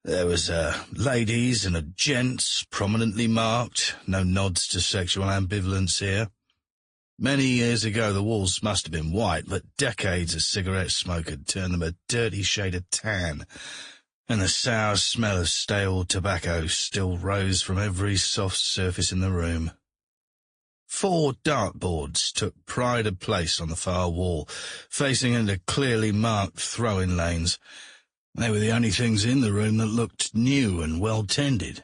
There was ladies and a gents, prominently marked, no nods to sexual ambivalence here. Many years ago the walls must have been white, but decades of cigarette smoke had turned them a dirty shade of tan, and the sour smell of stale tobacco still rose from every soft surface in the room. 4 dartboards took pride of place on the far wall, facing into clearly marked throwing lanes. They were the only things in the room that looked new and well-tended.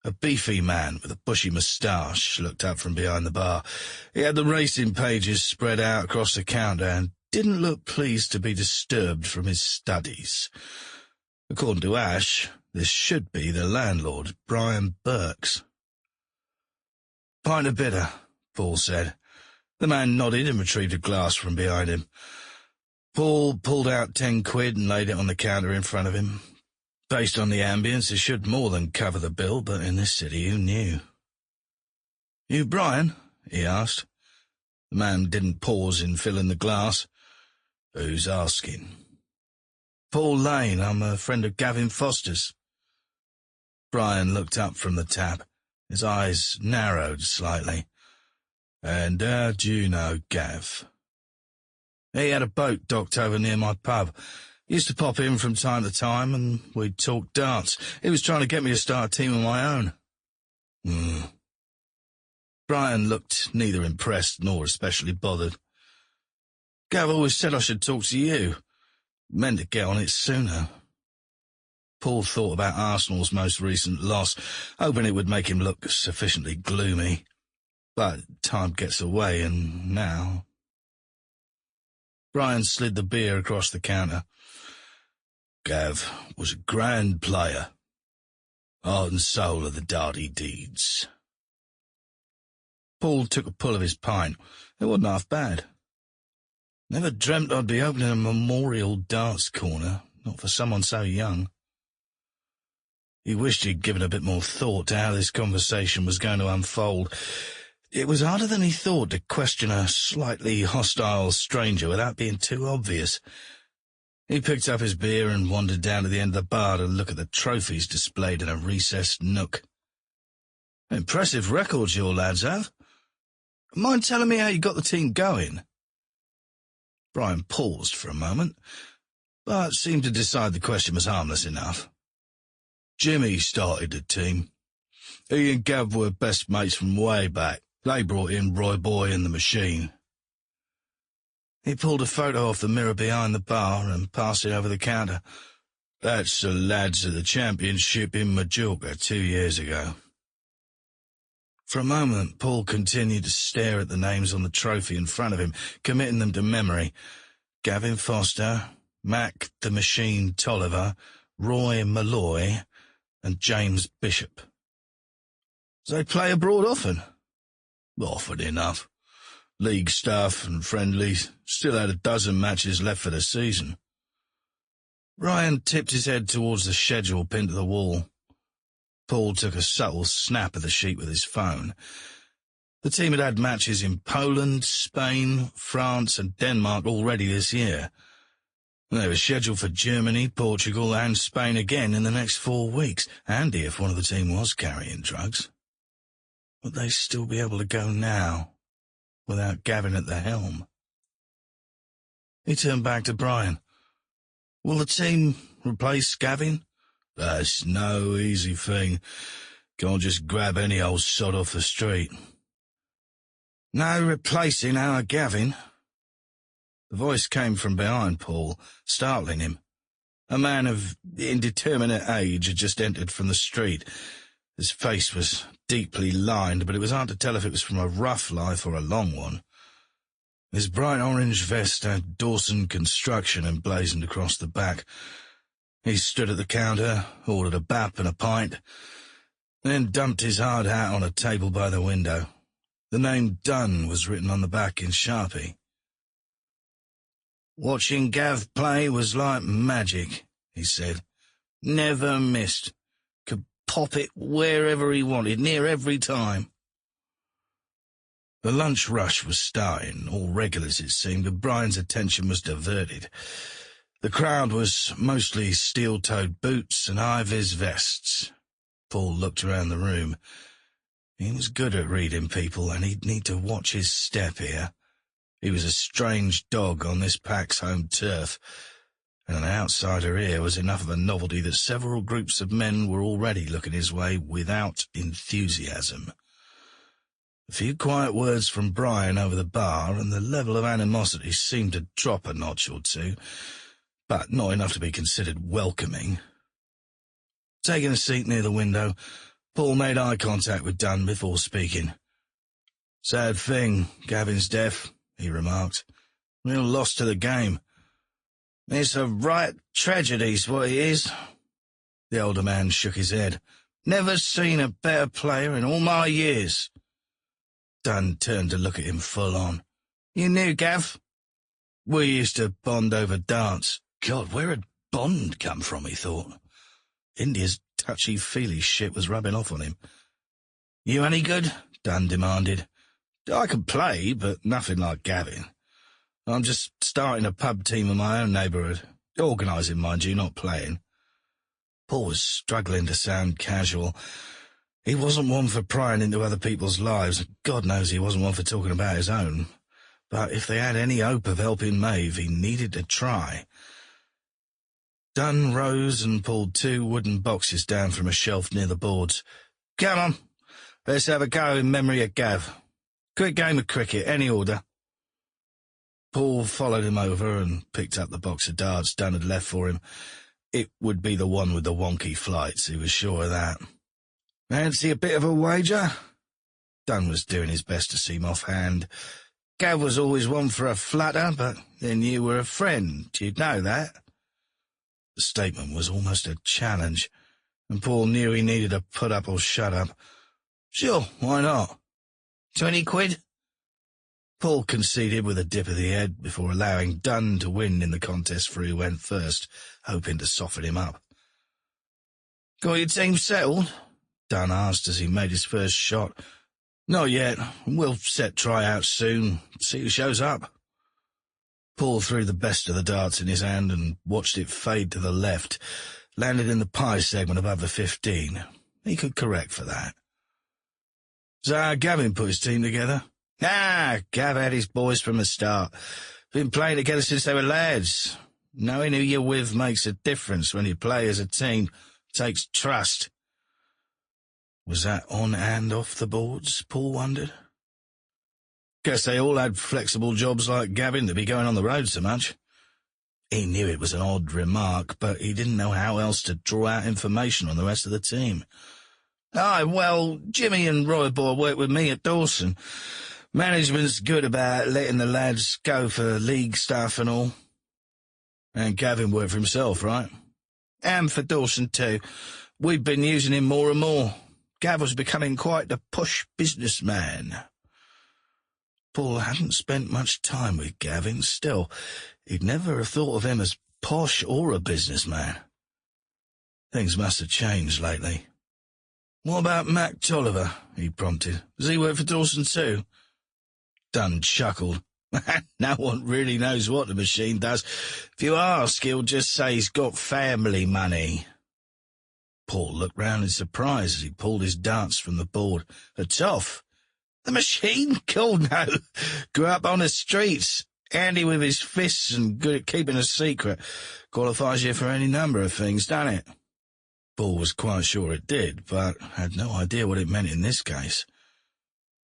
A beefy man with a bushy moustache looked up from behind the bar. He had the racing pages spread out across the counter and didn't look pleased to be disturbed from his studies. According to Ash, this should be the landlord, Brian Burks. "Pint of bitter," Paul said. The man nodded and retrieved a glass from behind him. Paul pulled out 10 quid and laid it on the counter in front of him. Based on the ambience, it should more than cover the bill, but in this city, who knew? "You Brian?" he asked. The man didn't pause in filling the glass. "Who's asking?" "Paul Lane. I'm a friend of Gavin Foster's." Brian looked up from the tap. His eyes narrowed slightly. "And how do you know Gav?" "He had a boat docked over near my pub. Used to pop in from time to time, and we'd talk darts. He was trying to get me to start a team of my own." Brian looked neither impressed nor especially bothered. "Gav always said I should talk to you. Meant to get on it sooner." Paul thought about Arsenal's most recent loss, hoping it would make him look sufficiently gloomy. But time gets away, and now... Brian slid the beer across the counter. "Gav was a grand player. Heart and soul of the Darty deeds." Paul took a pull of his pint. It wasn't half bad. "Never dreamt I'd be opening a memorial darts corner, not for someone so young." He wished he'd given a bit more thought to how this conversation was going to unfold. It was harder than he thought to question a slightly hostile stranger without being too obvious. He picked up his beer and wandered down to the end of the bar to look at the trophies displayed in a recessed nook. "Impressive records your lads have. Mind telling me how you got the team going?" Brian paused for a moment, but seemed to decide the question was harmless enough. "Jimmy started the team. He and Gav were best mates from way back. They brought in Roy Boy and the Machine. He pulled a photo off the mirror behind the bar and passed it over the counter. That's the lads at the championship in Majorca 2 years ago. For a moment, Paul continued to stare at the names on the trophy in front of him, committing them to memory. Gavin Foster, Mac the Machine Tolliver, Roy Malloy, and James Bishop. Do they play abroad often? Often enough. League stuff and friendlies. Still had a dozen matches left for the season. Ryan tipped his head towards the schedule pinned to the wall. Paul took a subtle snap of the sheet with his phone. The team had had matches in Poland, Spain, France and Denmark already this year. They were scheduled for Germany, Portugal and Spain again in the next 4 weeks. Handy if one of the team was carrying drugs. Would they still be able to go now, without Gavin at the helm? He turned back to Brian. Will the team replace Gavin? That's no easy thing. Can't just grab any old sod off the street. No replacing our Gavin. The voice came from behind Paul, startling him. A man of indeterminate age had just entered from the street. His face was deeply lined, but it was hard to tell if it was from a rough life or a long one. His bright orange vest had Dawson Construction emblazoned across the back. He stood at the counter, ordered a bap and a pint, then dumped his hard hat on a table by the window. The name Dunn was written on the back in Sharpie. Watching Gav play was like magic, he said. Never missed. Could pop it wherever he wanted, near every time. The lunch rush was starting, all regulars it seemed, and Brian's attention was diverted. The crowd was mostly steel-toed boots and high-vis vests. Paul looked around the room. He was good at reading people, and he'd need to watch his step here. He was a strange dog on this pack's home turf, and an outsider here was enough of a novelty that several groups of men were already looking his way without enthusiasm. A few quiet words from Brian over the bar, and the level of animosity seemed to drop a notch or two, but not enough to be considered welcoming. Taking a seat near the window, Paul made eye contact with Dunn before speaking. Sad thing, Gavin's death, he remarked. Real loss to the game. It's a right tragedy's what it is. The older man shook his head. Never seen a better player in all my years. Dunn turned to look at him full on. You knew Gav? We used to bond over darts. God, where had Bond come from, he thought. India's touchy-feely shit was rubbing off on him. You any good? Dunn demanded. I can play, but nothing like Gavin. I'm just starting a pub team in my own neighbourhood. Organising, mind you, not playing. Paul was struggling to sound casual. He wasn't one for prying into other people's lives, and God knows he wasn't one for talking about his own. But if they had any hope of helping Maeve, he needed to try. Dunn rose and pulled 2 wooden boxes down from a shelf near the boards. Come on, let's have a go in memory of Gav. Quick game of cricket, any order. Paul followed him over and picked up the box of darts Dunn had left for him. It would be the one with the wonky flights, he was sure of that. Fancy a bit of a wager? Dunn was doing his best to seem offhand. Gav was always one for a flutter, but then you were a friend, you'd know that. The statement was almost a challenge, and Paul knew he needed to put up or shut up. Sure, why not? 20 quid? Paul conceded with a dip of the head before allowing Dunn to win in the contest for who went first, hoping to soften him up. Got your team settled? Dunn asked as he made his first shot. Not yet. We'll set tryouts soon, see who shows up. Paul threw the best of the darts in his hand and watched it fade to the left, landed in the pie segment above the 15. He could correct for that. So how Gavin put his team together? Gav had his boys from the start. Been playing together since they were lads. Knowing who you're with makes a difference when you play as a team. Takes trust. Was that on and off the boards, Paul wondered? Guess they all had flexible jobs like Gavin to be going on the road so much. He knew it was an odd remark, but he didn't know how else to draw out information on the rest of the team. Aye, well, Jimmy and Roy Boy work with me at Dawson. Management's good about letting the lads go for league stuff and all. And Gavin worked for himself, right? And for Dawson too. We've been using him more and more. Gav was becoming quite the posh businessman. Paul hadn't spent much time with Gavin. Still, he'd never have thought of him as posh or a businessman. Things must have changed lately. What about Mac Tolliver? He prompted. Does he work for Dawson too? Dunn chuckled. No one really knows what the machine does. If you ask, he'll just say he's got family money. Paul looked round in surprise as he pulled his darts from the board. It's off. The machine? Cool, no. Grew up on the streets. Handy with his fists and good at keeping a secret. Qualifies you for any number of things, doesn't it? Paul was quite sure it did, but had no idea what it meant in this case.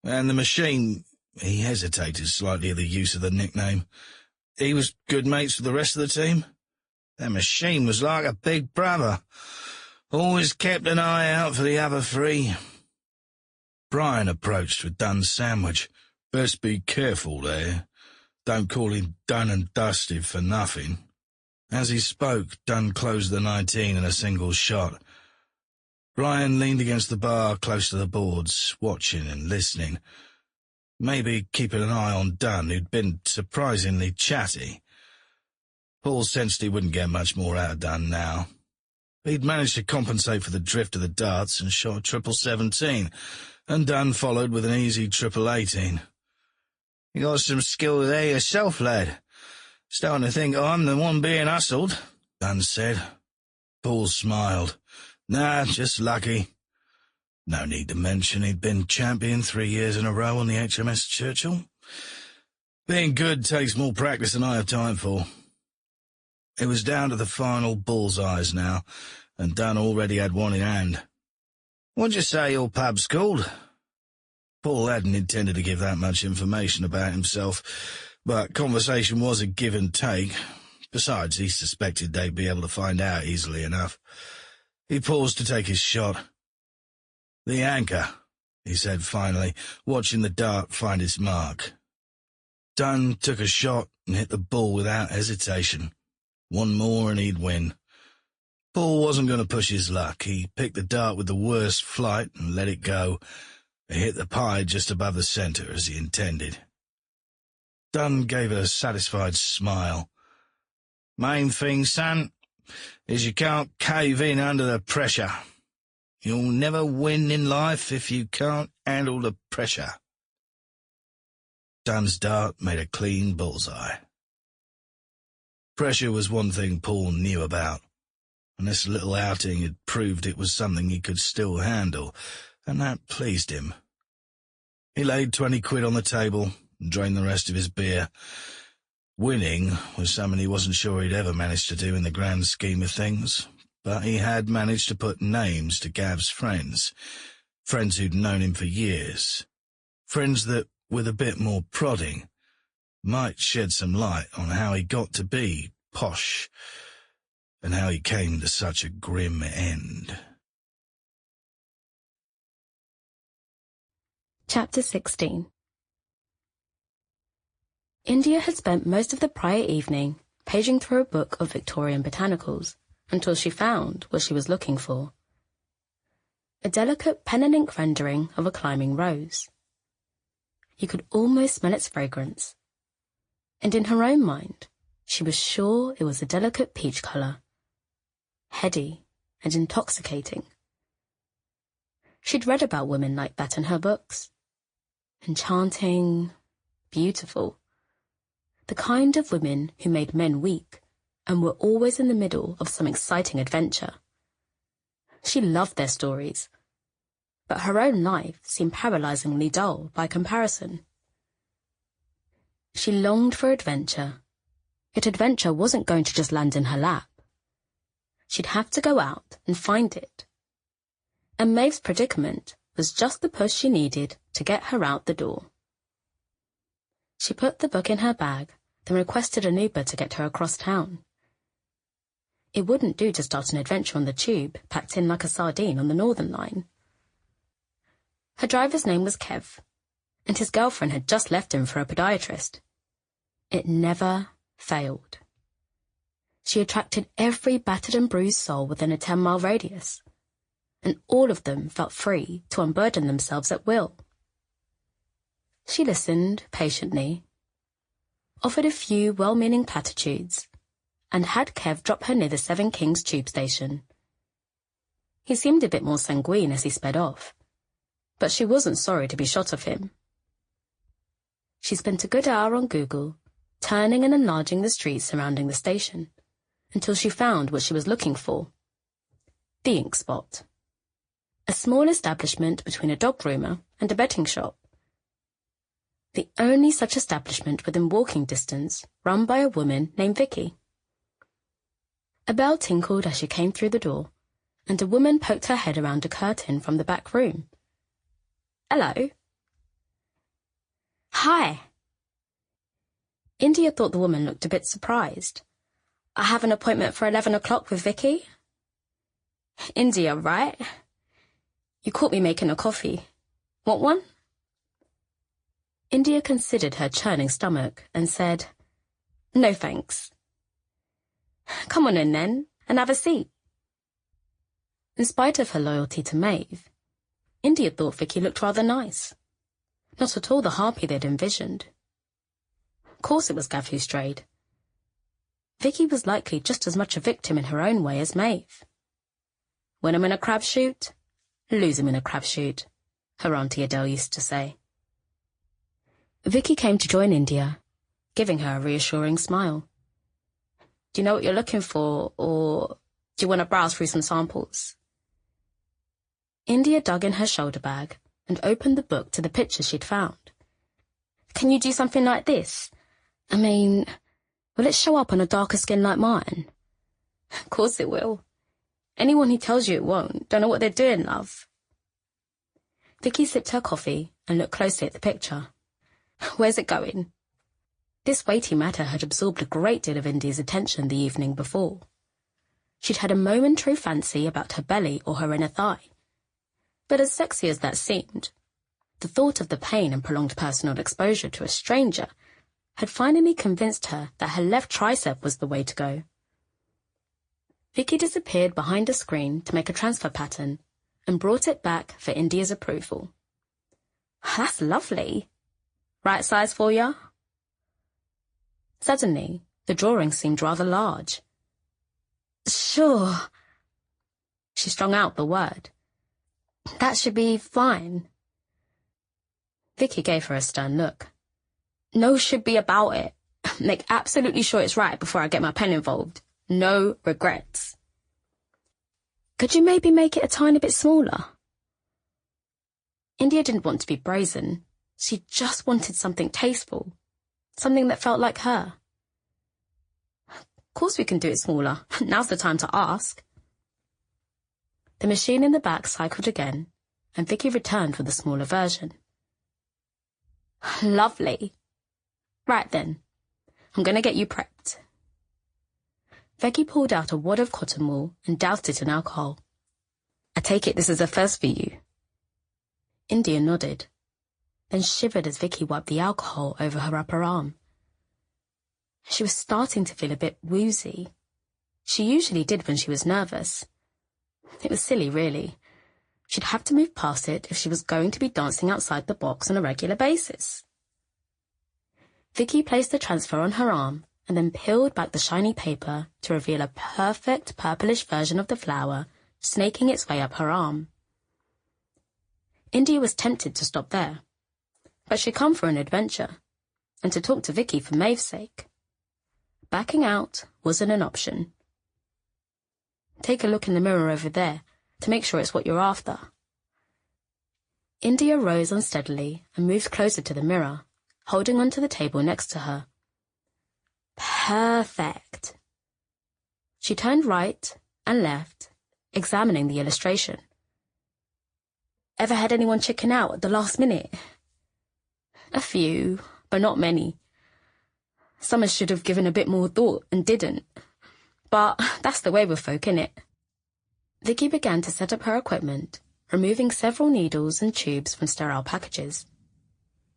And the machine... He hesitated slightly at the use of the nickname. He was good mates with the rest of the team. That machine was like a big brother. Always kept an eye out for the other three. Brian approached with Dunn's sandwich. Best be careful there. Don't call him done and dusted for nothing. As he spoke, Dunn closed the 19 in a single shot. Brian leaned against the bar close to the boards, watching and listening. Maybe keeping an eye on Dunn, who'd been surprisingly chatty. Paul sensed he wouldn't get much more out of Dunn now. He'd managed to compensate for the drift of the darts and shot a triple 17, and Dunn followed with an easy triple 18. You got some skill there yourself, lad. Starting to think I'm the one being hustled, Dunn said. Paul smiled. Nah, just lucky. No need to mention he'd been champion 3 years in a row on the HMS Churchill. Being good takes more practice than I have time for. It was down to the final bullseyes now, and Dunn already had one in hand. What'd you say your pub's called? Paul hadn't intended to give that much information about himself, but conversation was a give and take. Besides, he suspected they'd be able to find out easily enough. He paused to take his shot. The Anchor, he said finally, watching the dart find its mark. Dunn took a shot and hit the bull without hesitation. One more and he'd win. Paul wasn't going to push his luck. He picked the dart with the worst flight and let it go. It hit the pie just above the centre as he intended. Dunn gave a satisfied smile. Main thing, son, is you can't cave in under the pressure. You'll never win in life if you can't handle the pressure. Dunn's dart made a clean bullseye. Pressure was one thing Paul knew about, and this little outing had proved it was something he could still handle, and that pleased him. He laid 20 quid on the table and drained the rest of his beer. Winning was something he wasn't sure he'd ever manage to do in the grand scheme of things. But he had managed to put names to Gav's friends, friends who'd known him for years, friends that, with a bit more prodding, might shed some light on how he got to be posh and how he came to such a grim end. Chapter 16. India had spent most of the prior evening paging through a book of Victorian botanicals, until she found what she was looking for. A delicate pen and ink rendering of a climbing rose. You could almost smell its fragrance. And in her own mind, she was sure it was a delicate peach colour. Heady and intoxicating. She'd read about women like that in her books. Enchanting, beautiful. The kind of women who made men weak, and were always in the middle of some exciting adventure. She loved their stories, but her own life seemed paralyzingly dull by comparison. She longed for adventure, yet adventure wasn't going to just land in her lap. She'd have to go out and find it. and Maeve's predicament was just the push she needed to get her out the door. She put the book in her bag, then requested an Uber to get her across town. It wouldn't do to start an adventure on the tube, packed in like a sardine on the Northern Line. Her driver's name was Kev, and his girlfriend had just left him for a podiatrist. It never failed. She attracted every battered and bruised soul within a 10-mile radius, and all of them felt free to unburden themselves at will. She listened patiently, offered a few well-meaning platitudes, and had Kev drop her near the Seven Kings tube station. He seemed a bit more sanguine as he sped off, but she wasn't sorry to be shot of him. She spent a good hour on Google, turning and enlarging the streets surrounding the station, until she found what she was looking for. The Ink Spot. A small establishment between a dog groomer and a betting shop. The only such establishment within walking distance, run by a woman named Vicky. A bell tinkled as she came through the door, and a woman poked her head around a curtain from the back room. "Hello." "Hi." India thought the woman looked a bit surprised. "I have an appointment for 11 o'clock with Vicky." "India, right? You caught me making a coffee. Want one?" India considered her churning stomach and said, "No thanks." "Come on in then, and have a seat." In spite of her loyalty to Maeve, India thought Vicky looked rather nice. Not at all the harpy they'd envisioned. Of course it was Gav who strayed. Vicky was likely just as much a victim in her own way as Maeve. Win 'em in a crapshoot, lose 'em in a crapshoot, her Auntie Adele used to say. Vicky came to join India, giving her a reassuring smile. "Do you know what you're looking for, or do you want to browse through some samples?" India dug in her shoulder bag and opened the book to the pictures she'd found. "Can you do something like this? I mean, will it show up on a darker skin like mine?" "Of course it will. Anyone who tells you it won't don't know what they're doing, love." Vicky sipped her coffee and looked closely at the picture. "Where's it going?" This weighty matter had absorbed a great deal of India's attention the evening before. She'd had a momentary fancy about her belly or her inner thigh. But as sexy as that seemed, the thought of the pain and prolonged personal exposure to a stranger had finally convinced her that her left tricep was the way to go. Vicky disappeared behind a screen to make a transfer pattern and brought it back for India's approval. "That's lovely. Right size for ya?" Suddenly, the drawing seemed rather large. "Sure." She strung out the word. "That should be fine." Vicky gave her a stern look. "No should be about it. Make absolutely sure it's right before I get my pen involved. No regrets." "Could you maybe make it a tiny bit smaller?" India didn't want to be brazen. She just wanted something tasteful. Something that felt like her. "Of course we can do it smaller. Now's the time to ask." The machine in the back cycled again, and Vicky returned with a smaller version. "Lovely. Right then, I'm going to get you prepped." Vicky pulled out a wad of cotton wool and doused it in alcohol. "I take it this is a first for you." India nodded, then shivered as Vicky wiped the alcohol over her upper arm. She was starting to feel a bit woozy. She usually did when she was nervous. It was silly, really. She'd have to move past it if she was going to be dancing outside the box on a regular basis. Vicky placed the transfer on her arm and then peeled back the shiny paper to reveal a perfect purplish version of the flower snaking its way up her arm. India was tempted to stop there, but she'd come for an adventure, and to talk to Vicky for Maeve's sake. Backing out wasn't an option. "Take a look in the mirror over there to make sure it's what you're after." India rose unsteadily and moved closer to the mirror, holding onto the table next to her. "Perfect." She turned right and left, examining the illustration. Ever had anyone chicken out at the last minute? A few, but not many. Some should have given a bit more thought and didn't. But that's the way with folk, innit? Vicky began to set up her equipment, removing several needles and tubes from sterile packages.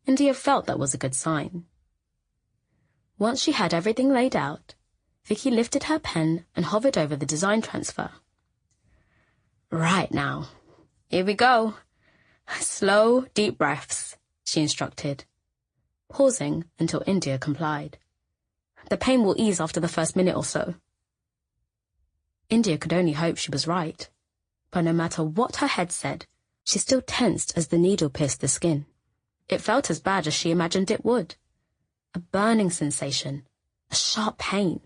India felt that was a good sign. Once she had everything laid out, Vicky lifted her pen and hovered over the design transfer. Right now, here we go. Slow, deep breaths, she instructed, pausing until India complied. The pain will ease after the first minute or so. India could only hope she was right, but no matter what her head said, she still tensed as the needle pierced the skin. It felt as bad as she imagined it would. A burning sensation, a sharp pain.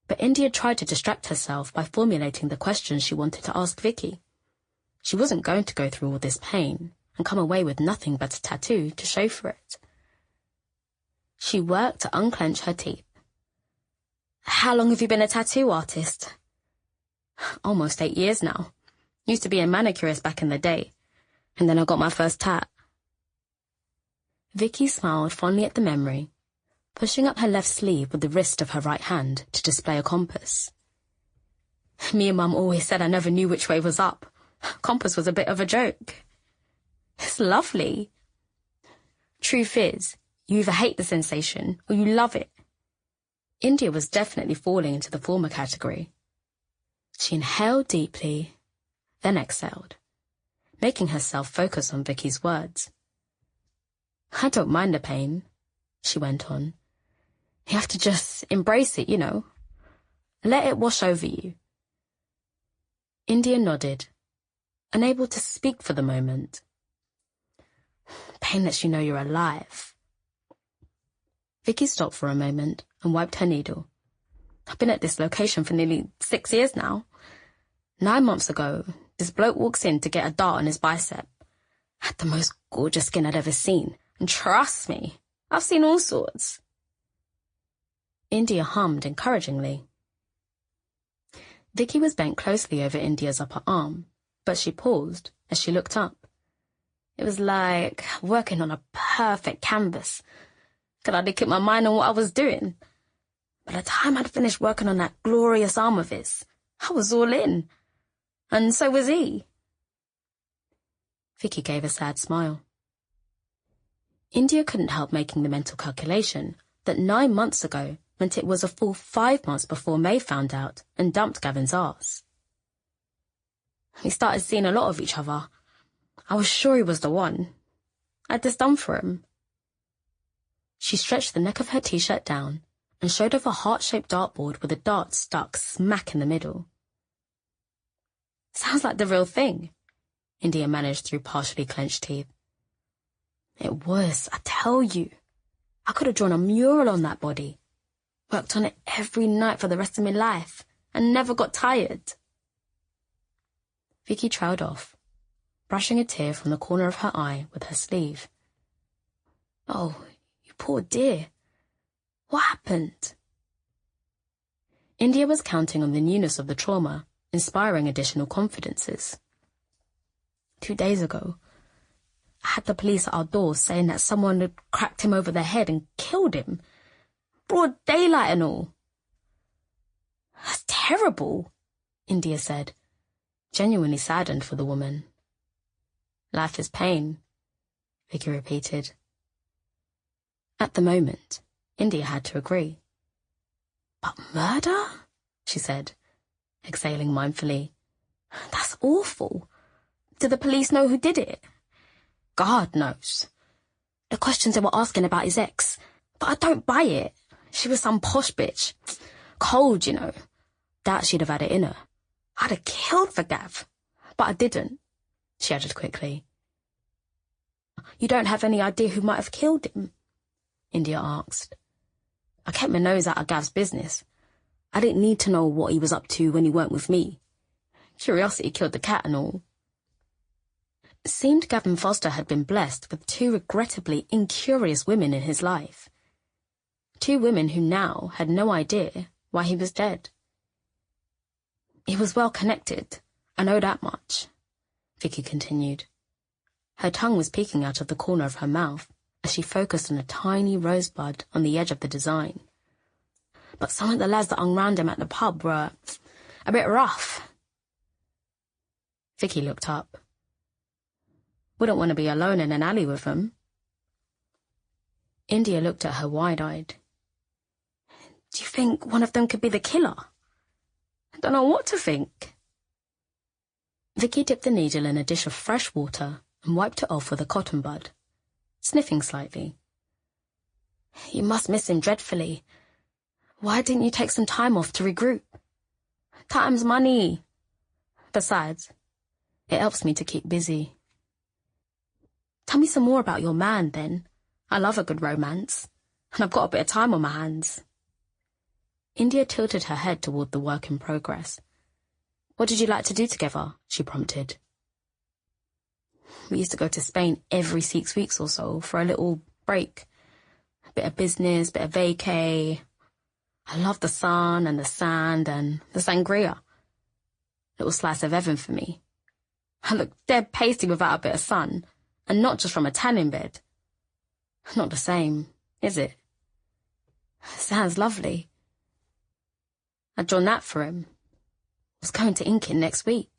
But India tried to distract herself by formulating the questions she wanted to ask Vicky. She wasn't going to go through all this pain and come away with nothing but a tattoo to show for it. She worked to unclench her teeth. How long have you been a tattoo artist? Almost 8 years now. Used to be a manicurist back in the day, and then I got my first tat. Vicky smiled fondly at the memory, pushing up her left sleeve with the wrist of her right hand to display a compass. Me and Mum always said I never knew which way was up. Compass was a bit of a joke. It's lovely. Truth is, you either hate the sensation or you love it. India was definitely falling into the former category. She inhaled deeply, then exhaled, making herself focus on Vicky's words. I don't mind the pain, she went on. You have to just embrace it, you know. Let it wash over you. India nodded, unable to speak for the moment. Pain lets you know you're alive. Vicky stopped for a moment and wiped her needle. I've been at this location for nearly 6 years now. 9 months ago, this bloke walks in to get a dart on his bicep. Had the most gorgeous skin I'd ever seen. And trust me, I've seen all sorts. India hummed encouragingly. Vicky was bent closely over India's upper arm, but she paused as she looked up. It was like working on a perfect canvas. Could hardly keep my mind on what I was doing. By the time I'd finished working on that glorious arm of his, I was all in. And so was he. Vicky gave a sad smile. India couldn't help making the mental calculation that 9 months ago meant it was a full 5 months before May found out and dumped Gavin's arse. We started seeing a lot of each other. I was sure he was the one. I'd just done for him. She stretched the neck of her t-shirt down and showed off a heart-shaped dartboard with a dart stuck smack in the middle. Sounds like the real thing, India managed through partially clenched teeth. It was, I tell you. I could have drawn a mural on that body. Worked on it every night for the rest of my life and never got tired. Vicky trailed off, brushing a tear from the corner of her eye with her sleeve. Oh, you poor dear. What happened? India was counting on the newness of the trauma, inspiring additional confidences. 2 days ago, I had the police at our door saying that someone had cracked him over the head and killed him. Broad daylight and all. That's terrible, India said, genuinely saddened for the woman. Life is pain, Vicky repeated. At the moment, India had to agree. But murder? She said, exhaling mindfully. That's awful. Do the police know who did it? God knows. The questions they were asking about his ex, but I don't buy it. She was some posh bitch. Cold, you know. Doubt she'd have had it in her. I'd have killed for Gav, but I didn't, she added quickly. You don't have any idea who might have killed him? India asked. I kept my nose out of Gav's business. I didn't need to know what he was up to when he weren't with me. Curiosity killed the cat and all. It seemed Gavin Foster had been blessed with 2 regrettably incurious women in his life. 2 women who now had no idea why he was dead. He was well connected, I know that much, Vicky continued, Her tongue was peeking out of the corner of her mouth as she focused on a tiny rosebud on the edge of the design. But some of the lads that hung round him at the pub were a bit rough. Vicky looked up. Wouldn't want to be alone in an alley with them. India looked at her wide-eyed. Do you think one of them could be the killer? I don't know what to think. Vicky dipped the needle in a dish of fresh water and wiped it off with a cotton bud, sniffing slightly. You must miss him dreadfully. Why didn't you take some time off to regroup? Time's money. Besides, it helps me to keep busy. Tell me some more about your man, then. I love a good romance, and I've got a bit of time on my hands. India tilted her head toward the work in progress. What did you like to do together? She prompted. We used to go to Spain every 6 weeks or so for a little break. A bit of business, bit of vacay. I love the sun and the sand and the sangria. Little slice of heaven for me. I look dead pasty without a bit of sun, and not just from a tanning bed. Not the same, is it? Sounds lovely. I'd drawn that for him. Was going to ink it next week.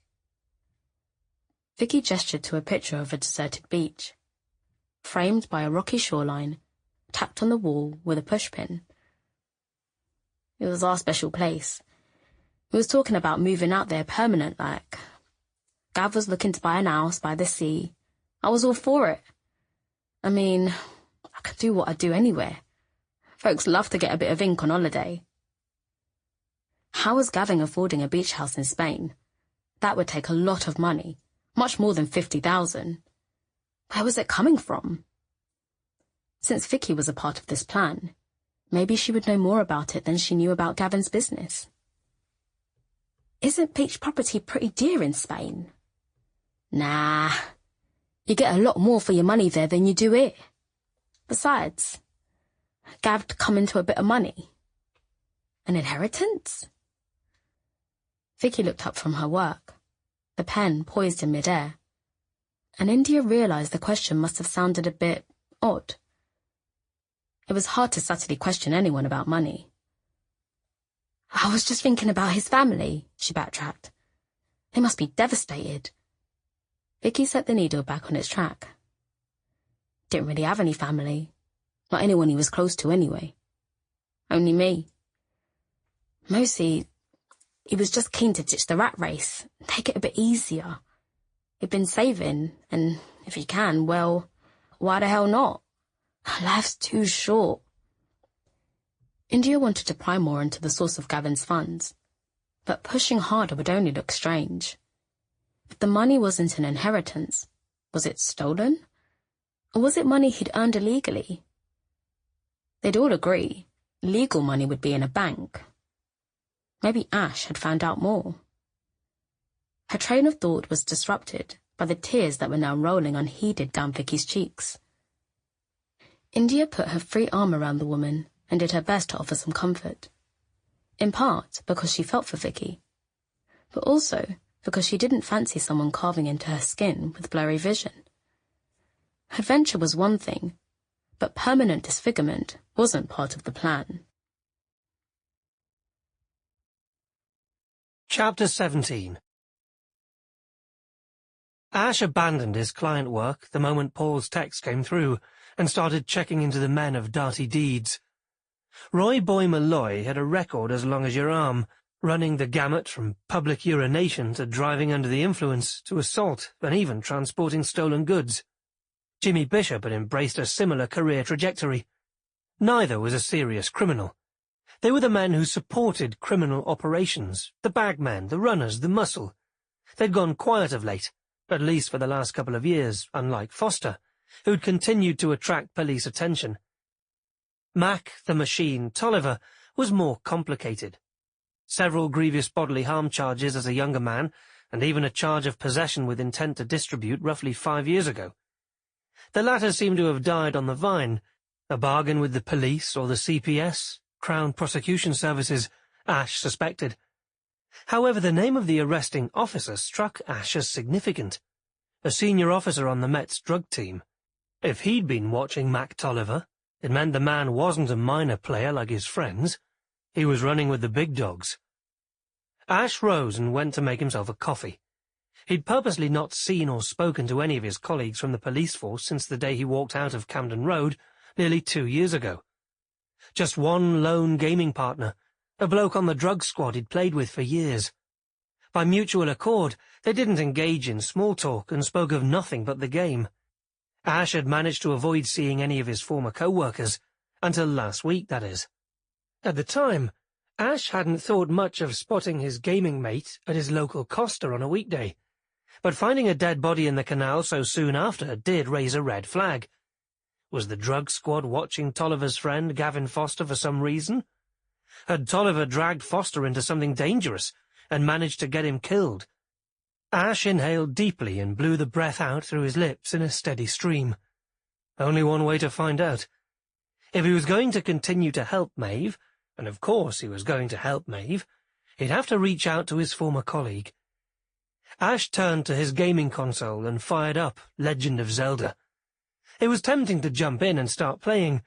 Vicky gestured to a picture of a deserted beach, framed by a rocky shoreline, tacked on the wall with a pushpin. It was our special place. We was talking about moving out there permanent, like. Gav was looking to buy an house by the sea. I was all for it. I mean, I could do what I do anywhere. Folks love to get a bit of ink on holiday. How was Gavin affording a beach house in Spain? That would take a lot of money, much more than 50,000. Where was it coming from? Since Vicky was a part of this plan, maybe she would know more about it than she knew about Gavin's business. Isn't beach property pretty dear in Spain? Nah. You get a lot more for your money there than you do here. Besides, Gav'd come into a bit of money. An inheritance? Vicky looked up from her work, the pen poised in midair, and India realised the question must have sounded a bit odd. It was hard to subtly question anyone about money. I was just thinking about his family, she backtracked. They must be devastated. Vicky set the needle back on its track. Didn't really have any family. Not anyone he was close to anyway. Only me. Mostly, he was just keen to ditch the rat race, take it a bit easier. He'd been saving, and if he can, well, why the hell not? Life's too short. India wanted to pry more into the source of Gavin's funds, but pushing harder would only look strange. If the money wasn't an inheritance, was it stolen? Or was it money he'd earned illegally? They'd all agree legal money would be in a bank. Maybe Ash had found out more. Her train of thought was disrupted by the tears that were now rolling unheeded down Vicky's cheeks. India put her free arm around the woman and did her best to offer some comfort. In part because she felt for Vicky, but also because she didn't fancy someone carving into her skin with blurry vision. Adventure was one thing, but permanent disfigurement wasn't part of the plan. Chapter 17. Ash abandoned his client work the moment Paul's text came through and started checking into the men of dirty deeds. Roy Boy Malloy had a record as long as your arm, running the gamut from public urination to driving under the influence to assault and even transporting stolen goods. Jimmy Bishop had embraced a similar career trajectory. Neither was a serious criminal. They were the men who supported criminal operations, the bagmen, the runners, the muscle. They'd gone quiet of late, at least for the last couple of years, unlike Foster, who'd continued to attract police attention. Mac, the Machine, Tolliver, was more complicated. Several grievous bodily harm charges as a younger man, and even a charge of possession with intent to distribute roughly 5 years ago. The latter seemed to have died on the vine, a bargain with the police or the CPS, Crown Prosecution Services, Ash suspected. However, the name of the arresting officer struck Ash as significant. a senior officer on the Met's drug team. If he'd been watching Mac Tolliver, it meant the man wasn't a minor player like his friends. He was running with the big dogs. Ash rose and went to make himself a coffee. He'd purposely not seen or spoken to any of his colleagues from the police force since the day he walked out of Camden Road nearly 2 years ago. Just one lone gaming partner, a bloke on the drug squad he'd played with for years. By mutual accord, they didn't engage in small talk and spoke of nothing but the game. Ash had managed to avoid seeing any of his former co-workers, until last week, that is. At the time, Ash hadn't thought much of spotting his gaming mate at his local Costa on a weekday, but finding a dead body in the canal so soon after did raise a red flag. Was the drug squad watching Tolliver's friend Gavin Foster for some reason? Had Tolliver dragged Foster into something dangerous and managed to get him killed? Ash inhaled deeply and blew the breath out through his lips in a steady stream. Only one way to find out. If he was going to continue to help Maeve, and of course he was going to help Maeve, he'd have to reach out to his former colleague. Ash turned to his gaming console and fired up Legend of Zelda. It was tempting to jump in and start playing,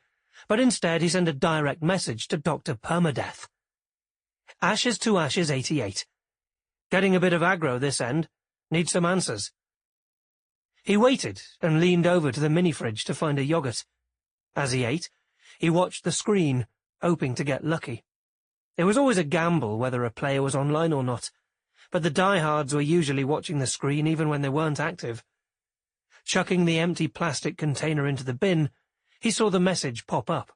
but instead he sent a direct message to Dr. Permadeath. Ashes to Ashes 88. Getting a bit of aggro this end. Need some answers. He waited and leaned over to the mini-fridge to find a yogurt. As he ate, he watched the screen, hoping to get lucky. It was always a gamble whether a player was online or not, but the diehards were usually watching the screen even when they weren't active. Chucking the empty plastic container into the bin, he saw the message pop up.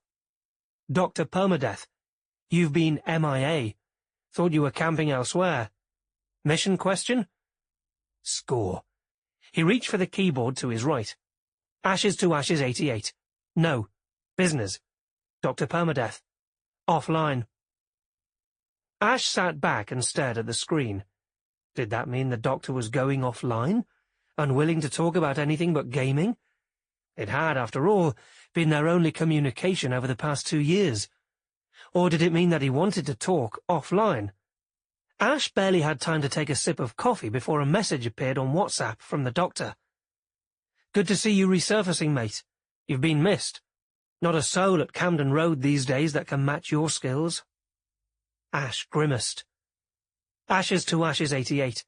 Dr. Permadeath, you've been MIA. Thought you were camping elsewhere. Mission question? Score. He reached for the keyboard to his right. Ashes to Ashes 88. No. Business. Dr. Permadeath. Offline. Ash sat back and stared at the screen. Did that mean the doctor was going offline? Unwilling to talk about anything but gaming? It had, after all, been their only communication over the past 2 years. Or did it mean that he wanted to talk offline? Ash barely had time to take a sip of coffee before a message appeared on WhatsApp from the doctor. Good to see you resurfacing, mate. You've been missed. Not a soul at Camden Road these days that can match your skills. Ash grimaced. Ashes to Ashes 88.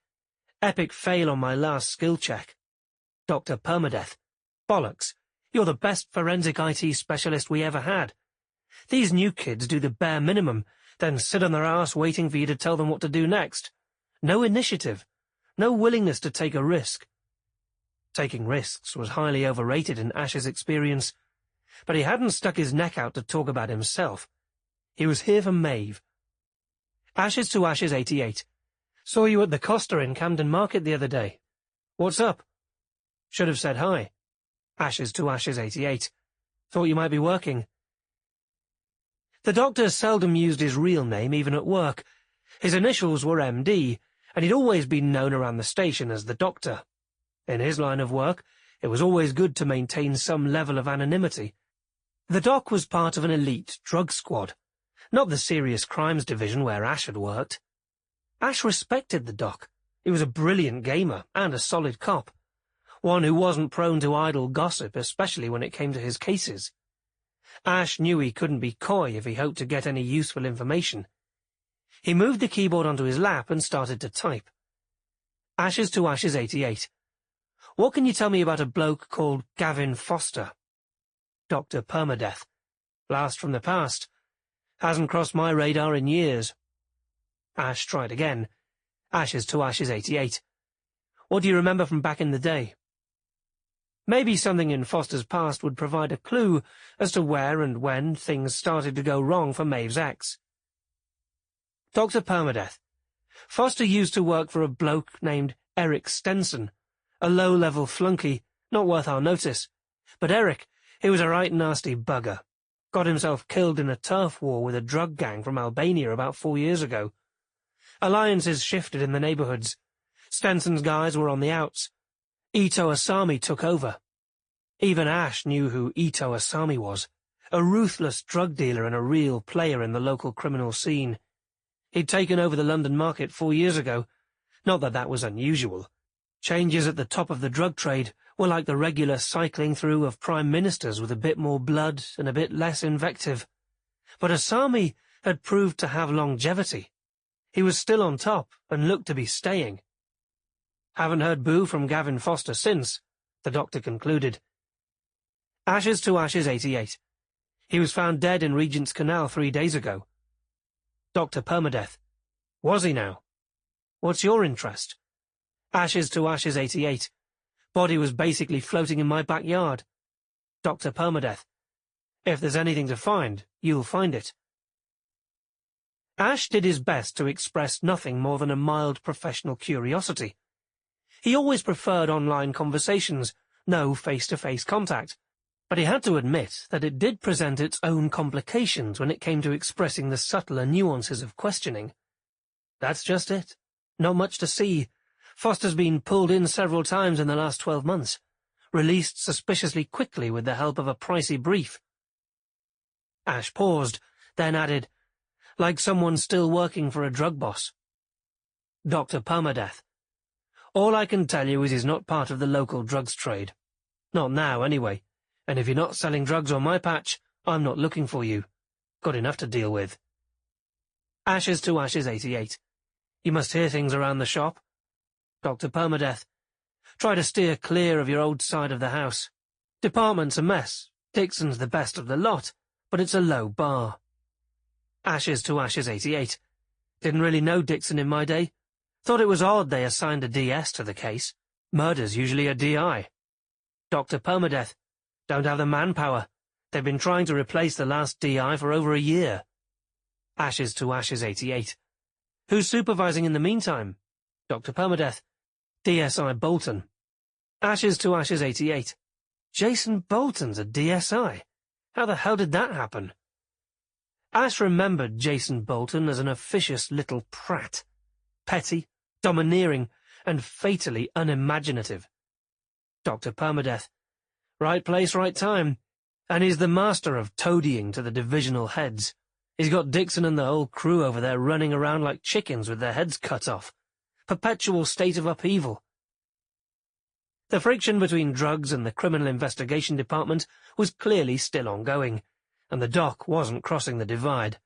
Epic fail on my last skill check. Dr. Permadeath. Bollocks. You're the best forensic IT specialist we ever had. These new kids do the bare minimum, then sit on their arse waiting for you to tell them what to do next. No initiative. No willingness to take a risk. Taking risks was highly overrated in Ash's experience, but he hadn't stuck his neck out to talk about himself. He was here for Maeve. Ashes to Ashes 88. Saw you at the Costa in Camden Market the other day. What's up? Should have said hi. Ashes to Ashes 88. Thought you might be working. The doctor seldom used his real name even at work. His initials were MD, and he'd always been known around the station as the Doctor. In his line of work, it was always good to maintain some level of anonymity. The Doc was part of an elite drug squad, not the serious crimes division where Ash had worked. Ash respected the Doc. He was a brilliant gamer and a solid cop, one who wasn't prone to idle gossip, especially when it came to his cases. Ash knew he couldn't be coy if he hoped to get any useful information. He moved the keyboard onto his lap and started to type. Ashes to Ashes 88. What can you tell me about a bloke called Gavin Foster? Dr. Permadeath. Blast from the past. Hasn't crossed my radar in years. Ash tried again. Ashes to Ashes 88. What do you remember from back in the day? Maybe something in Foster's past would provide a clue as to where and when things started to go wrong for Maeve's ex. Dr. Permadeath. Foster used to work for a bloke named Eric Stenson, a low-level flunky, not worth our notice. But Eric, he was a right nasty bugger. Got himself killed in a turf war with a drug gang from Albania about 4 years ago. Alliances shifted in the neighbourhoods. Stenson's guys were on the outs. Ito Asami took over. Even Ash knew who Ito Asami was, a ruthless drug dealer and a real player in the local criminal scene. He'd taken over the London market 4 years ago. Not that that was unusual. Changes at the top of the drug trade were like the regular cycling through of prime ministers with a bit more blood and a bit less invective. But Asami had proved to have longevity. He was still on top and looked to be staying. Haven't heard boo from Gavin Foster since, the doctor concluded. Ashes to Ashes 88. He was found dead in Regent's Canal 3 days ago. Dr. Permadeath. Was he now? What's your interest? Ashes to Ashes 88. Body was basically floating in my backyard. Dr. Permadeath. If there's anything to find, you'll find it. Ash did his best to express nothing more than a mild professional curiosity. He always preferred online conversations, no face-to-face contact, but he had to admit that it did present its own complications when it came to expressing the subtler nuances of questioning. That's just it. Not much to see. Foster's been pulled in several times in the last 12 months, released suspiciously quickly with the help of a pricey brief. Ash paused, then added, like someone still working for a drug boss. Dr. Permadeath. All I can tell you is he's not part of the local drugs trade. Not now, anyway. And if you're not selling drugs on my patch, I'm not looking for you. Got enough to deal with. Ashes to Ashes 88. You must hear things around the shop. Dr. Permadeath. Try to steer clear of your old side of the house. Department's a mess. Dixon's the best of the lot, but it's a low bar. Ashes to Ashes 88. Didn't really know Dixon in my day. Thought it was odd they assigned a DS to the case. Murder's usually a DI. Dr. Permadeath. Don't have the manpower. They've been trying to replace the last DI for over a year. Ashes to Ashes 88. Who's supervising in the meantime? Dr. Permadeath. DSI Bolton. Ashes to Ashes 88. Jason Bolton's a DSI. How the hell did that happen? Ash remembered Jason Bolton as an officious little prat. Petty, domineering, and fatally unimaginative. Dr. Permadeath. Right place, right time. And he's the master of toadying to the divisional heads. He's got Dixon and the whole crew over there running around like chickens with their heads cut off. Perpetual state of upheaval. The friction between drugs and the Criminal Investigation Department was clearly still ongoing, and the doc wasn't crossing the divide.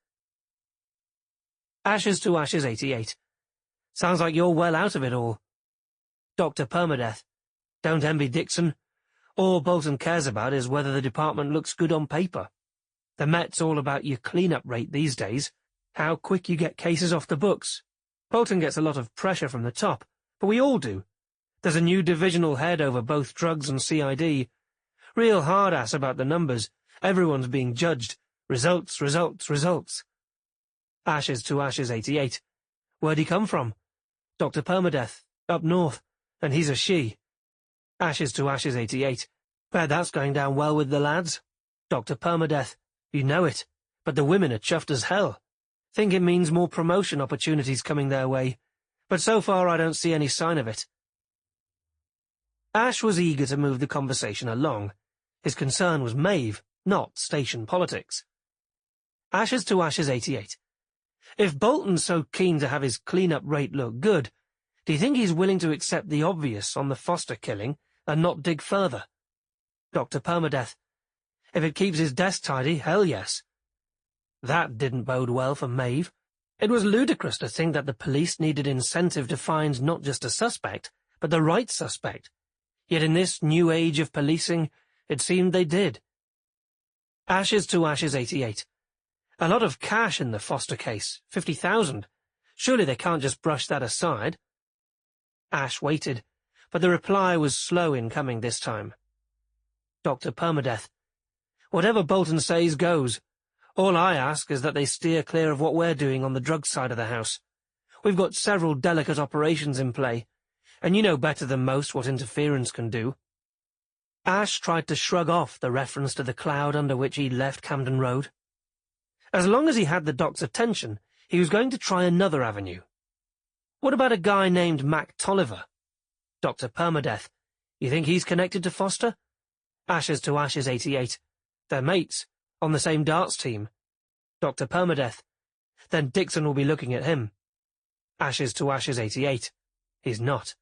Ashes to Ashes 88. Sounds like you're well out of it all. Dr. Permadeath. Don't envy Dixon. All Bolton cares about is whether the department looks good on paper. The Met's all about your clean-up rate these days, how quick you get cases off the books. Bolton gets a lot of pressure from the top, but we all do. There's a new divisional head over both drugs and CID. Real hard-ass about the numbers. Everyone's being judged. Results, results, results. Ashes to Ashes 88. Where'd he come from? Dr. Permadeath, up north, and he's a she. Ashes to Ashes 88. Bet that's going down well with the lads. Dr. Permadeath. You know it, but the women are chuffed as hell. Think it means more promotion opportunities coming their way, but so far I don't see any sign of it. Ash was eager to move the conversation along. His concern was Maeve, not station politics. Ashes to Ashes 88. If Bolton's so keen to have his clean-up rate look good, do you think he's willing to accept the obvious on the Foster killing and not dig further? Dr. Permadeath. If it keeps his desk tidy, hell yes. That didn't bode well for Maeve. It was ludicrous to think that the police needed incentive to find not just a suspect, but the right suspect. Yet in this new age of policing, it seemed they did. Ashes to Ashes 88. A lot of cash in the Foster case, 50,000. Surely they can't just brush that aside. Ash waited, but the reply was slow in coming this time. Dr. Permadeath. Whatever Bolton says goes. All I ask is that they steer clear of what we're doing on the drug side of the house. We've got several delicate operations in play, and you know better than most what interference can do. Ash tried to shrug off the reference to the cloud under which he'd left Camden Road. As long as he had the doc's attention, he was going to try another avenue. What about a guy named Mac Tolliver? Dr. Permadeath. You think he's connected to Foster? Ashes to Ashes 88. They're mates, on the same darts team. Dr. Permadeath. Then Dixon will be looking at him. Ashes to Ashes 88. He's not.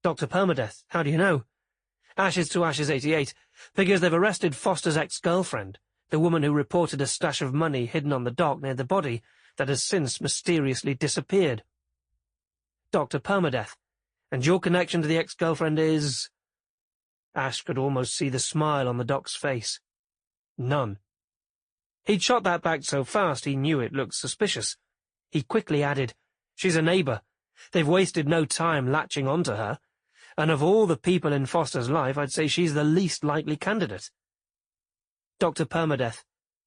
Dr. Permadeath, how do you know? Ashes to Ashes 88, because they've arrested Foster's ex-girlfriend, the woman who reported a stash of money hidden on the dock near the body that has since mysteriously disappeared. Dr. Permadeath, and your connection to the ex-girlfriend is... Ash could almost see the smile on the doc's face. None. He'd shot that back so fast he knew it looked suspicious. He quickly added, "She's a neighbour. They've wasted no time latching onto her, and of all the people in Foster's life, I'd say she's the least likely candidate." Dr. Permadeath,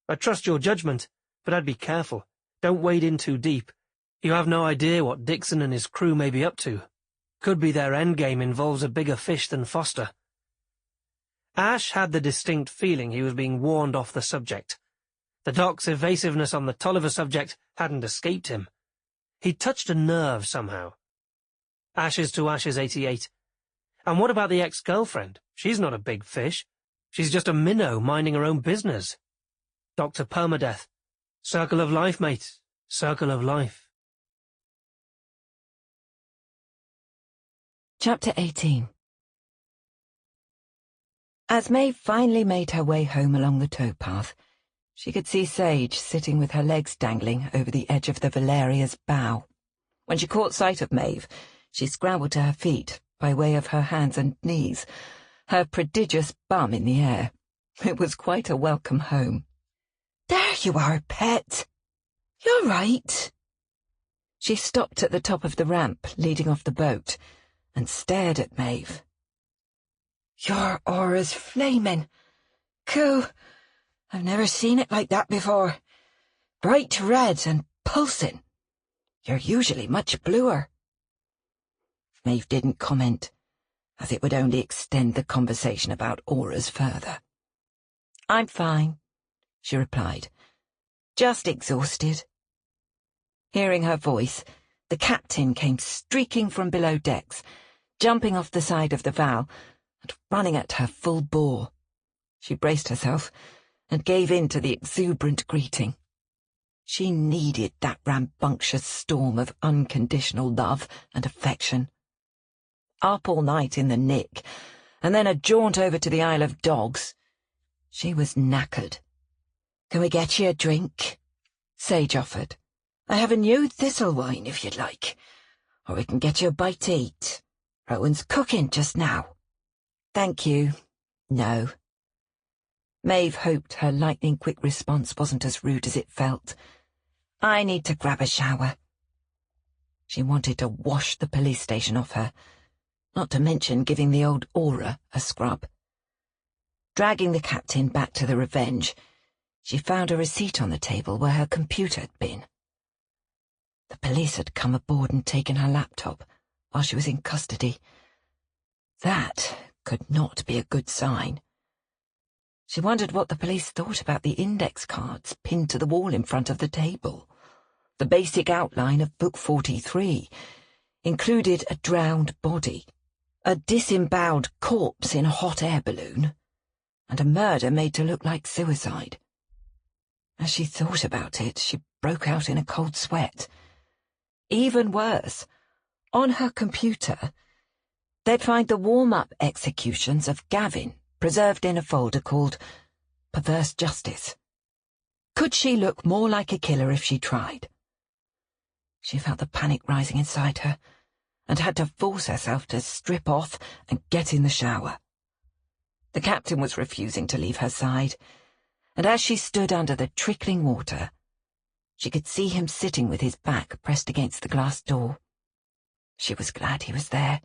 I trust your judgment, but I'd be careful. Don't wade in too deep. You have no idea what Dixon and his crew may be up to. Could be their endgame involves a bigger fish than Foster. Ash had the distinct feeling he was being warned off the subject. The doc's evasiveness on the Tolliver subject hadn't escaped him. He'd touched a nerve somehow. Ashes to Ashes 88. And what about the ex-girlfriend? She's not a big fish. She's just a minnow minding her own business. Dr. Permadeath. Circle of life, mate. Circle of life. Chapter 18. As Maeve finally made her way home along the towpath, she could see Sage sitting with her legs dangling over the edge of the Valeria's bow. When she caught sight of Maeve, she scrambled to her feet by way of her hands and knees, her prodigious bum in the air. It was quite a welcome home. "There you are, pet. You're right." She stopped at the top of the ramp leading off the boat and stared at Maeve. "Your aura's flaming. Cool. I've never seen it like that before. Bright red and pulsing. You're usually much bluer." Maeve didn't comment, as it would only extend the conversation about auras further. "I'm fine," she replied. "Just exhausted." Hearing her voice, the captain came streaking from below decks, jumping off the side of the Val and running at her full bore. She braced herself and gave in to the exuberant greeting. She needed that rambunctious storm of unconditional love and affection. Up all night in the Nick, and then a jaunt over to the Isle of Dogs. She was knackered. "Can we get you a drink?" Sage offered. "I have a new thistle wine if you'd like, or we can get you a bite to eat. Rowan's cooking just now." "Thank you. No." Maeve hoped her lightning-quick response wasn't as rude as it felt. "I need to grab a shower." She wanted to wash the police station off her, not to mention giving the old aura a scrub. Dragging the captain back to the Revenge, she found a receipt on the table where her computer had been. The police had come aboard and taken her laptop while she was in custody. That could not be a good sign. She wondered what the police thought about the index cards pinned to the wall in front of the table. The basic outline of Book 43 included a drowned body, a disemboweled corpse in a hot air balloon, and a murder made to look like suicide. As she thought about it, she broke out in a cold sweat. Even worse, on her computer, they'd find the warm-up executions of Gavin, preserved in a folder called Perverse Justice. Could she look more like a killer if she tried? She felt the panic rising inside her, and had to force herself to strip off and get in the shower. The captain was refusing to leave her side, and as she stood under the trickling water, she could see him sitting with his back pressed against the glass door. She was glad he was there,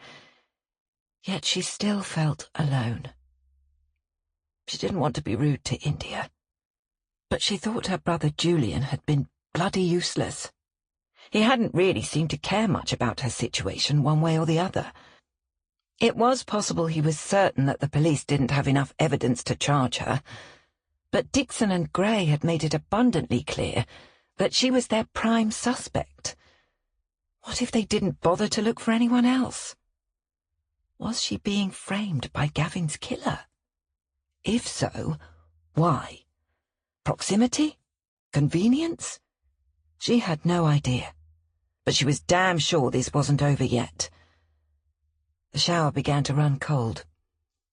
yet she still felt alone. She didn't want to be rude to India, but she thought her brother Julian had been bloody useless. He hadn't really seemed to care much about her situation one way or the other. It was possible he was certain that the police didn't have enough evidence to charge her, but Dixon and Gray had made it abundantly clear that she was their prime suspect. What if they didn't bother to look for anyone else? Was she being framed by Gavin's killer? If so, why? Proximity? Convenience? She had no idea, but she was damn sure this wasn't over yet. The shower began to run cold,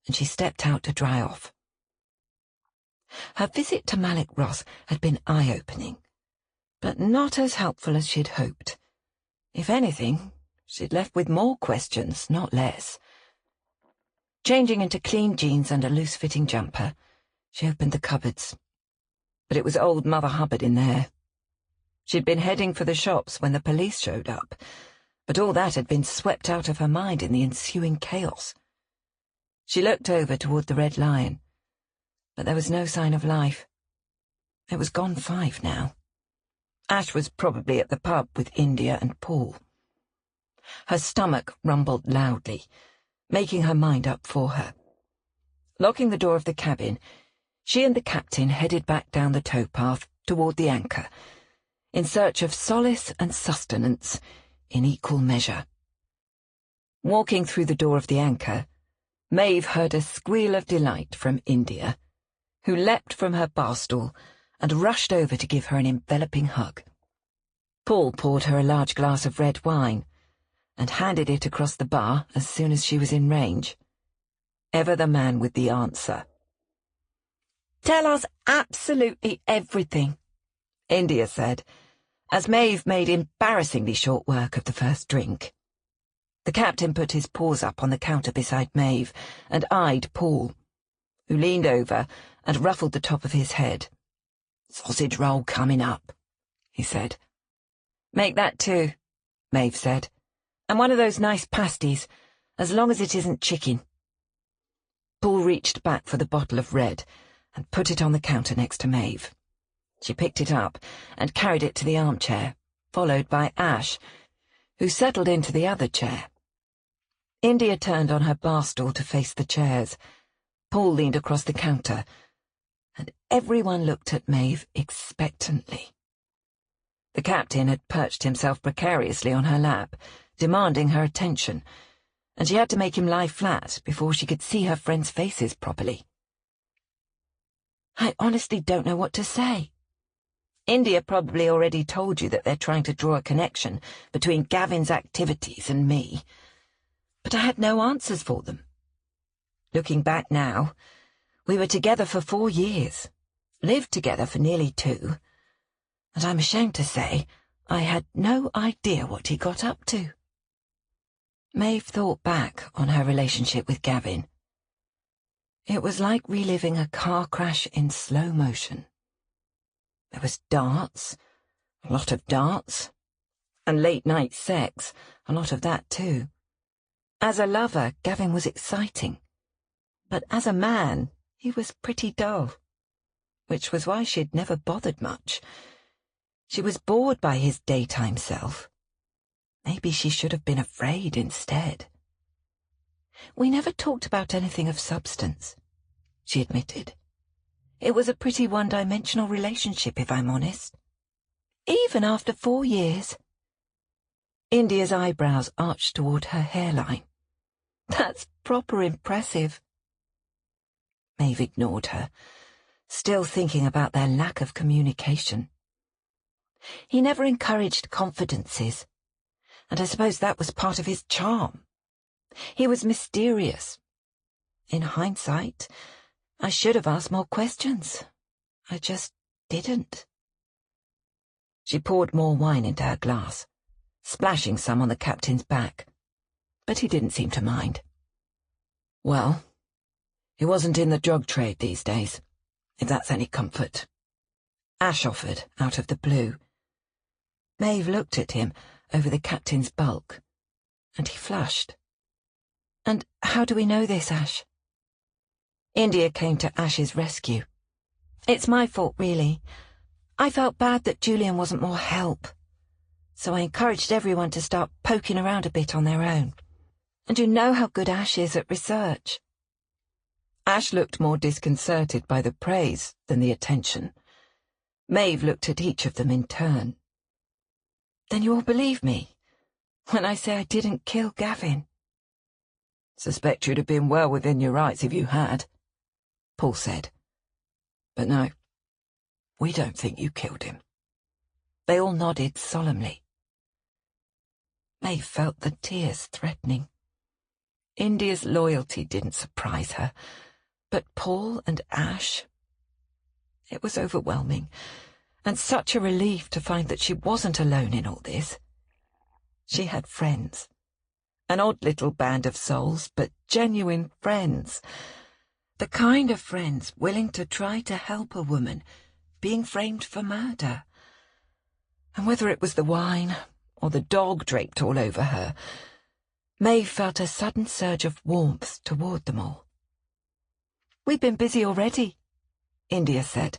and she stepped out to dry off. Her visit to Malik Ross had been eye-opening, but not as helpful as she'd hoped. If anything, she'd left with more questions, not less. Changing into clean jeans and a loose-fitting jumper, she opened the cupboards. But it was old Mother Hubbard in there. She'd been heading for the shops when the police showed up, but all that had been swept out of her mind in the ensuing chaos. She looked over toward the Red Lion, but there was no sign of life. It was gone 5 now. Ash was probably at the pub with India and Paul. Her stomach rumbled loudly, making her mind up for her. Locking the door of the cabin, she and the captain headed back down the towpath toward the anchor, in search of solace and sustenance in equal measure. Walking through the door of the anchor, Maeve heard a squeal of delight from India, who leapt from her bar stool and rushed over to give her an enveloping hug. Paul poured her a large glass of red wine and handed it across the bar as soon as she was in range. Ever the man with the answer. "Tell us absolutely everything," India said, as Maeve made embarrassingly short work of the first drink. The captain put his paws up on the counter beside Maeve and eyed Paul, who leaned over and ruffled the top of his head. "Sausage roll coming up," he said. "Make that 2, Maeve said, "and one of those nice pasties, as long as it isn't chicken." Paul reached back for the bottle of red and put it on the counter next to Maeve. She picked it up and carried it to the armchair, followed by Ash, who settled into the other chair. India turned on her bar stool to face the chairs. Paul leaned across the counter, and everyone looked at Maeve expectantly. The captain had perched himself precariously on her lap, demanding her attention, and she had to make him lie flat before she could see her friends' faces properly. "I honestly don't know what to say. India probably already told you that they're trying to draw a connection between Gavin's activities and me, but I had no answers for them. Looking back now, we were together for 4 years, lived together for nearly 2, and I'm ashamed to say I had no idea what he got up to." Maeve thought back on her relationship with Gavin. It was like reliving a car crash in slow motion. There was darts, a lot of darts, and late-night sex, a lot of that too. As a lover, Gavin was exciting, but as a man, he was pretty dull, which was why she'd never bothered much. She was bored by his daytime self. Maybe she should have been afraid instead. "We never talked about anything of substance," she admitted. "It was a pretty one-dimensional relationship, if I'm honest. Even after 4 years." India's eyebrows arched toward her hairline. "That's proper impressive." Maeve ignored her, still thinking about their lack of communication. He never encouraged confidences, and I suppose that was part of his charm. He was mysterious. In hindsight, I should have asked more questions. I just didn't. She poured more wine into her glass, splashing some on the captain's back, but he didn't seem to mind. "Well, he wasn't in the drug trade these days, if that's any comfort," Ash offered out of the blue. Maeve looked at him over the captain's bulk, and he flushed. "And how do we know this, Ash?" India came to Ash's rescue. "It's my fault, really. I felt bad that Julian wasn't more help, so I encouraged everyone to start poking around a bit on their own. And you know how good Ash is at research." Ash looked more disconcerted by the praise than the attention. Maeve looked at each of them in turn. "Then you all believe me when I say I didn't kill Gavin?" "Suspect you'd have been well within your rights if you had," Paul said. "But no, we don't think you killed him." They all nodded solemnly. Maeve felt the tears threatening. India's loyalty didn't surprise her, but Paul and Ash... It was overwhelming, and such a relief to find that she wasn't alone in all this. She had friends. An odd little band of souls, but genuine friends. The kind of friends willing to try to help a woman being framed for murder. And whether it was the wine or the dog draped all over her, Maeve felt a sudden surge of warmth toward them all. "We've been busy already," India said,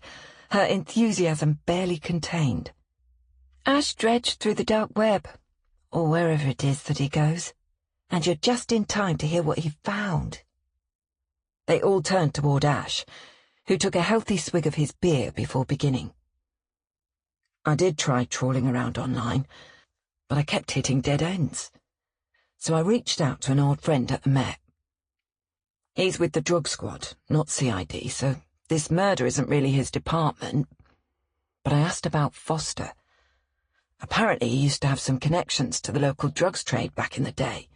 her enthusiasm barely contained. "Ash dredged through the dark web, or wherever it is that he goes, and you're just in time to hear what he found." They all turned toward Ash, who took a healthy swig of his beer before beginning. "I did try trawling around online, but I kept hitting dead ends. So I reached out to an old friend at the Met. He's with the drug squad, not CID, so this murder isn't really his department. But I asked about Foster. Apparently he used to have some connections to the local drugs trade back in the day.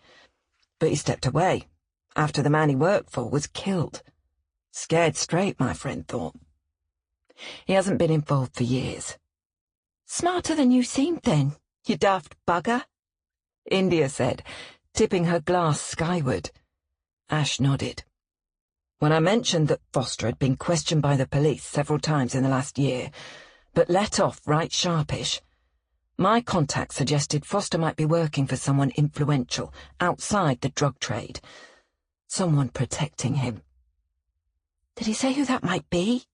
But he stepped away after the man he worked for was killed. Scared straight, my friend thought. He hasn't been involved for years." "Smarter than you seemed then, you daft bugger," India said, tipping her glass skyward. Ash nodded. "When I mentioned that Foster had been questioned by the police several times in the last year, but let off right sharpish, my contact suggested Foster might be working for someone influential outside the drug trade. Someone protecting him." "Did he say who that might be?"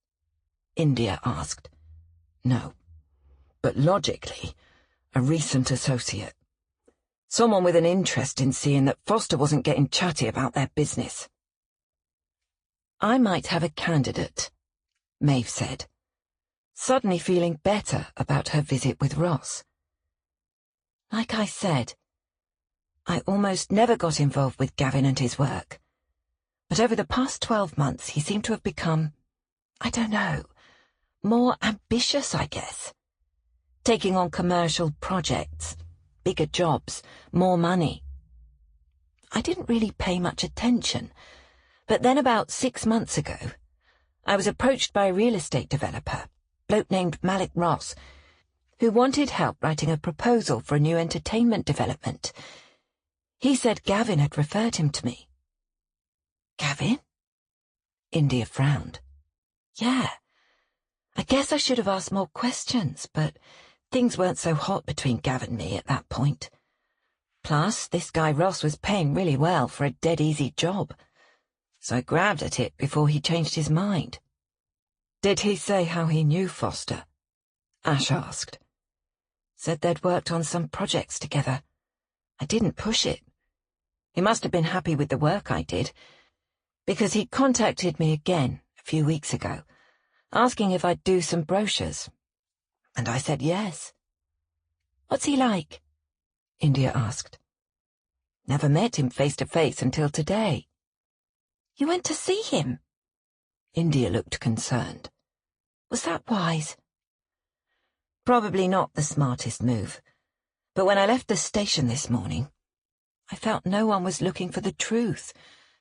India asked. "No, but logically, a recent associate. Someone with an interest in seeing that Foster wasn't getting chatty about their business." "I might have a candidate," Maeve said, suddenly feeling better about her visit with Ross. "Like I said, I almost never got involved with Gavin and his work, but over the past 12 months he seemed to have become, I don't know, more ambitious, I guess. Taking on commercial projects, bigger jobs, more money. I didn't really pay much attention, but then about 6 months ago, I was approached by a real estate developer, bloke named Malik Ross, who wanted help writing a proposal for a new entertainment development. He said Gavin had referred him to me." "Gavin?" India frowned. "Yeah. I guess I should have asked more questions, but things weren't so hot between Gavin and me at that point. Plus, this guy Ross was paying really well for a dead easy job, so I grabbed at it before he changed his mind." "Did he say how he knew Foster?" Ash asked. "Said they'd worked on some projects together. I didn't push it. He must have been happy with the work I did, because he contacted me again a few weeks ago, asking if I'd do some brochures. And I said yes." "What's he like?" India asked. "Never met him face to face until today." "You went to see him?" India looked concerned. "Was that wise?" "Probably not the smartest move, but when I left the station this morning, I felt no one was looking for the truth,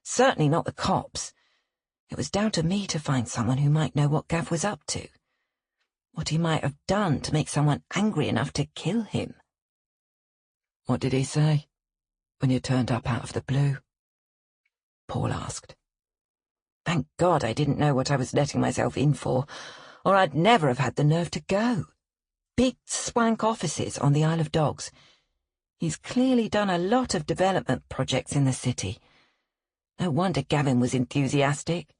certainly not the cops. It was down to me to find someone who might know what Gav was up to, what he might have done to make someone angry enough to kill him." "What did he say when you turned up out of the blue?" Paul asked. Thank God I didn't know what I was letting myself in for, or I'd never have had the nerve to go. Big swank offices on the Isle of Dogs. He's clearly done a lot of development projects in the city. No wonder Gavin was enthusiastic.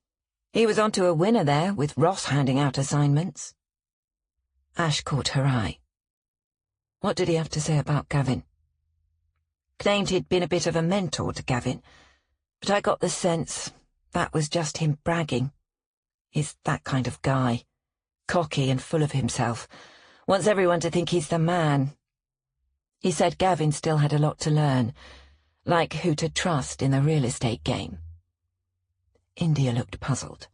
He was onto a winner there, with Ross handing out assignments. Ash caught her eye. What did he have to say about Gavin? Claimed he'd been a bit of a mentor to Gavin, but I got the sense that was just him bragging. He's that kind of guy, cocky and full of himself, wants everyone to think he's the man. He said Gavin still had a lot to learn, like who to trust in the real estate game. India looked puzzled.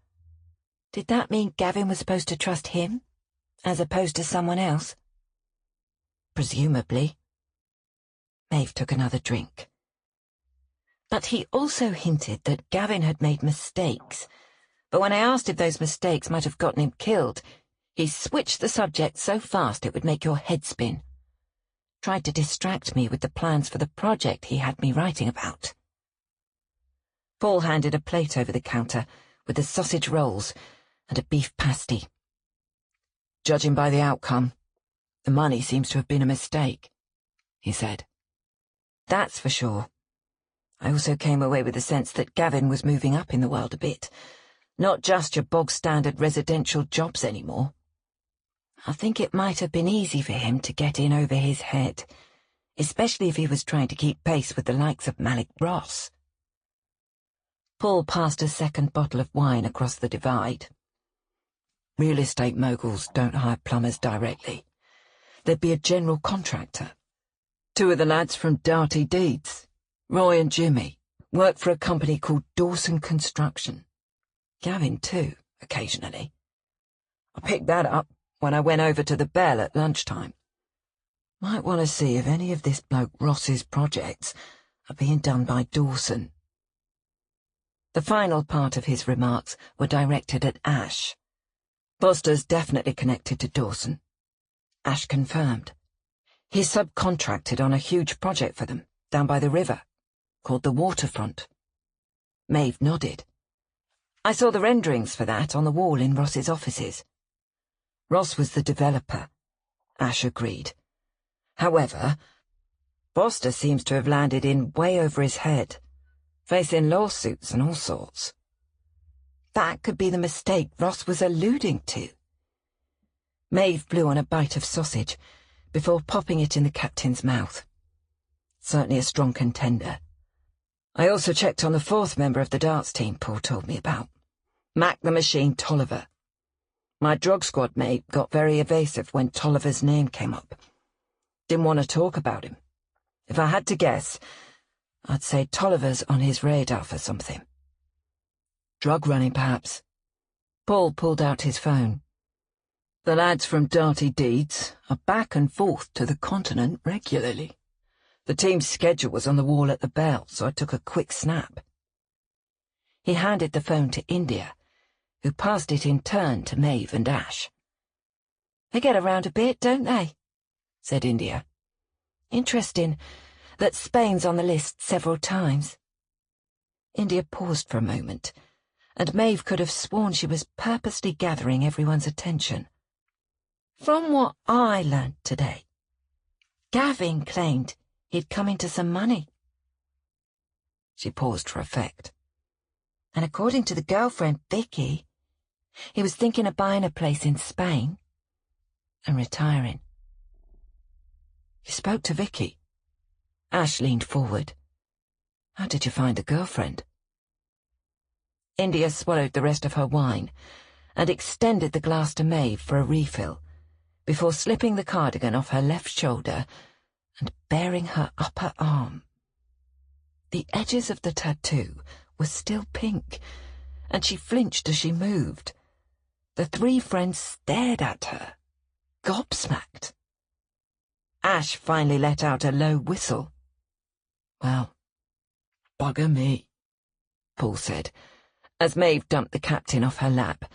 Did that mean Gavin was supposed to trust him, as opposed to someone else? Presumably. Maeve took another drink. But he also hinted that Gavin had made mistakes. But when I asked if those mistakes might have gotten him killed, he switched the subject so fast it would make your head spin. Tried to distract me with the plans for the project he had me writing about. Paul handed a plate over the counter with the sausage rolls and a beef pasty. "Judging by the outcome, the money seems to have been a mistake," he said. "That's for sure." I also came away with the sense that Gavin was moving up in the world a bit. Not just your bog-standard residential jobs anymore. I think it might have been easy for him to get in over his head, especially if he was trying to keep pace with the likes of Malik Ross. Paul passed a second bottle of wine across the divide. "Real estate moguls don't hire plumbers directly. There'd be a general contractor. Two of the lads from Darty Deeds, Roy and Jimmy, work for a company called Dawson Construction. Gavin, too, occasionally. I picked that up when I went over to the Bell at lunchtime. Might want to see if any of this bloke Ross's projects are being done by Dawson." The final part of his remarks were directed at Ash. "Foster's definitely connected to Dawson," Ash confirmed. "He subcontracted on a huge project for them, down by the river, called the Waterfront." Maeve nodded. "I saw the renderings for that on the wall in Ross's offices." "Ross was the developer," Ash agreed. "However, Foster seems to have landed in way over his head, facing lawsuits and all sorts. That could be the mistake Ross was alluding to." Maeve blew on a bite of sausage before popping it in the captain's mouth. "Certainly a strong contender. I also checked on the fourth member of the darts team Paul told me about, Mac the Machine Tolliver. My drug squad mate got very evasive when Tolliver's name came up. Didn't want to talk about him. If I had to guess, I'd say Tolliver's on his radar for something. Drug running, perhaps." Paul pulled out his phone. "The lads from Darty Deeds are back and forth to the continent regularly. The team's schedule was on the wall at the Bell, so I took a quick snap." He handed the phone to India, who passed it in turn to Maeve and Ash. "They get around a bit, don't they?" said India. "Interesting that Spain's on the list several times." India paused for a moment, and Maeve could have sworn she was purposely gathering everyone's attention. "From what I learnt today, Gavin claimed he'd come into some money." She paused for effect. "And according to the girlfriend, Vicky, he was thinking of buying a place in Spain and retiring." "You spoke to Vicky?" Ash leaned forward. "How did you find the girlfriend?" India swallowed the rest of her wine and extended the glass to Maeve for a refill, before slipping the cardigan off her left shoulder and baring her upper arm. The edges of the tattoo were still pink, and she flinched as she moved. The three friends stared at her, gobsmacked. Ash finally let out a low whistle. "Well, bugger me," Paul said, as Maeve dumped the captain off her lap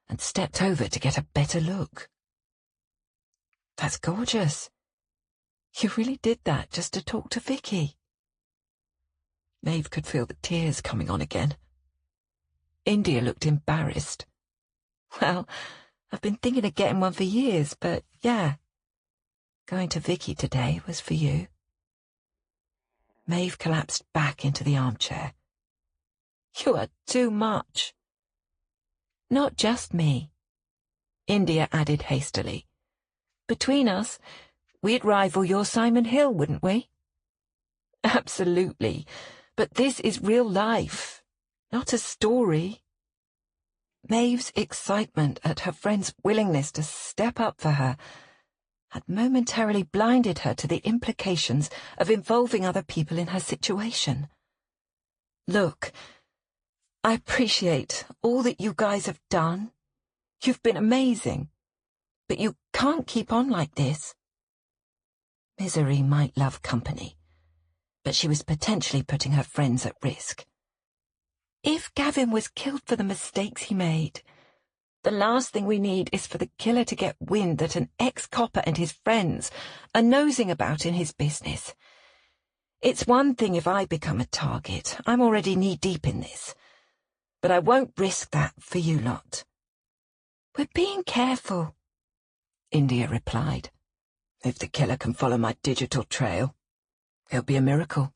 and stepped over to get a better look. "That's gorgeous. You really did that just to talk to Vicky." Maeve could feel the tears coming on again. India looked embarrassed. "Well, I've been thinking of getting one for years, but yeah, going to Vicky today was for you." Maeve collapsed back into the armchair. "You are too much." "Not just me," India added hastily. "Between us, we'd rival your Simon Hill, wouldn't we?" "Absolutely, but this is real life, not a story." Maeve's excitement at her friend's willingness to step up for her had momentarily blinded her to the implications of involving other people in her situation. "Look, I appreciate all that you guys have done. You've been amazing, but you can't keep on like this. Misery might love company, but she was potentially putting her friends at risk. If Gavin was killed for the mistakes he made, the last thing we need is for the killer to get wind that an ex-copper and his friends are nosing about in his business. It's one thing if I become a target. I'm already knee-deep in this. But I won't risk that for you lot. We're being careful, India replied. If the killer can follow my digital trail, it'll be a miracle,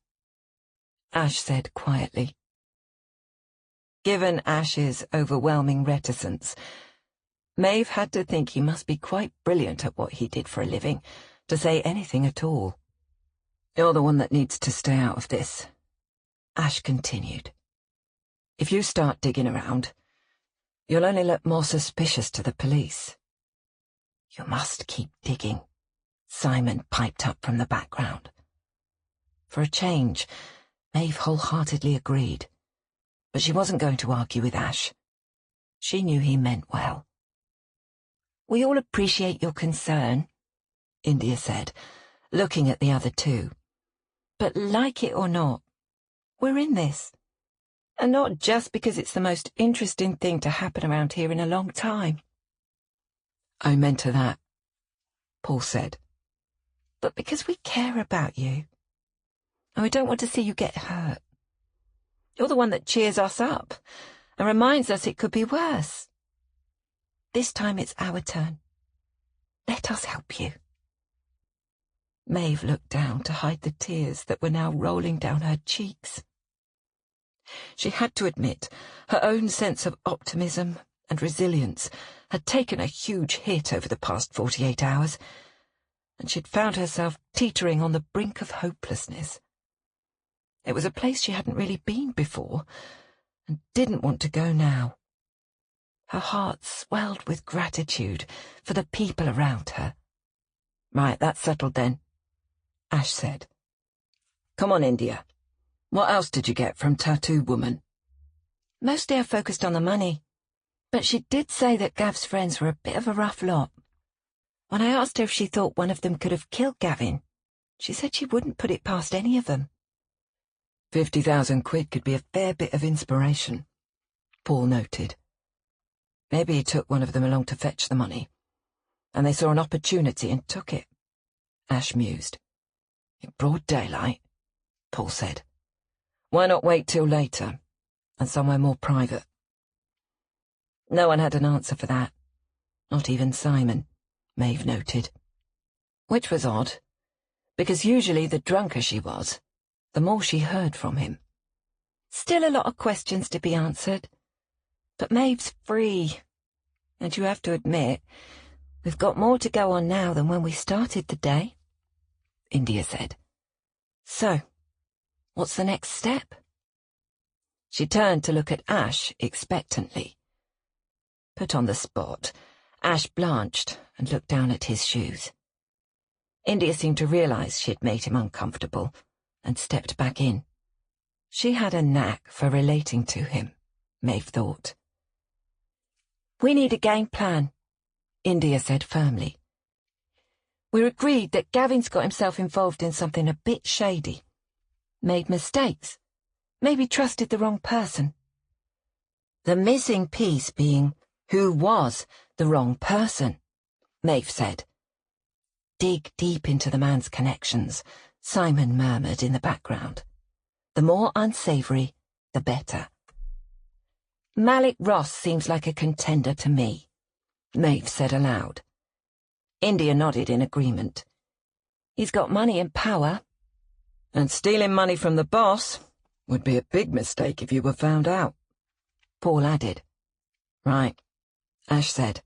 Ash said quietly. Given Ash's overwhelming reticence, Maeve had to think he must be quite brilliant at what he did for a living to say anything at all. You're the one that needs to stay out of this, Ash continued. If you start digging around, you'll only look more suspicious to the police. You must keep digging, Simon piped up from the background. For a change, Maeve wholeheartedly agreed, but she wasn't going to argue with Ash. She knew he meant well. We all appreciate your concern, India said, looking at the other two. But like it or not, we're in this. And not just because it's the most interesting thing to happen around here in a long time. Amen to that, Paul said. But because we care about you. And we don't want to see you get hurt. You're the one that cheers us up and reminds us it could be worse. This time it's our turn. Let us help you. Maeve looked down to hide the tears that were now rolling down her cheeks. She had to admit her own sense of optimism and resilience had taken a huge hit over the past 48 hours, and she'd found herself teetering on the brink of hopelessness. It was a place she hadn't really been before, and didn't want to go now. Her heart swelled with gratitude for the people around her. Right, that's settled then, Ash said. Come on, India. What else did you get from Tattoo Woman? Mostly I focused on the money, but she did say that Gav's friends were a bit of a rough lot. When I asked her if she thought one of them could have killed Gavin, she said she wouldn't put it past any of them. 50,000 quid could be a fair bit of inspiration, Paul noted. Maybe he took one of them along to fetch the money, and they saw an opportunity and took it, Ash mused. In broad daylight, Paul said. Why not wait till later, and somewhere more private? No one had an answer for that, not even Simon, Maeve noted. Which was odd, because usually the drunker she was, the more she heard from him. Still a lot of questions to be answered, but Maeve's free, and you have to admit, we've got more to go on now than when we started the day, India said. So, what's the next step? She turned to look at Ash expectantly. Put on the spot, Ash blanched and looked down at his shoes. India seemed to realize she had made him uncomfortable and stepped back in. She had a knack for relating to him, Maeve thought. We need a game plan, India said firmly. We're agreed that Gavin's got himself involved in something a bit shady. Made mistakes. Maybe trusted the wrong person. The missing piece being who was the wrong person, Maeve said. Dig deep into the man's connections, Simon murmured in the background. The more unsavoury, the better. Malik Ross seems like a contender to me, Maeve said aloud. India nodded in agreement. He's got money and power. And stealing money from the boss would be a big mistake if you were found out, Paul added. Right, Ash said.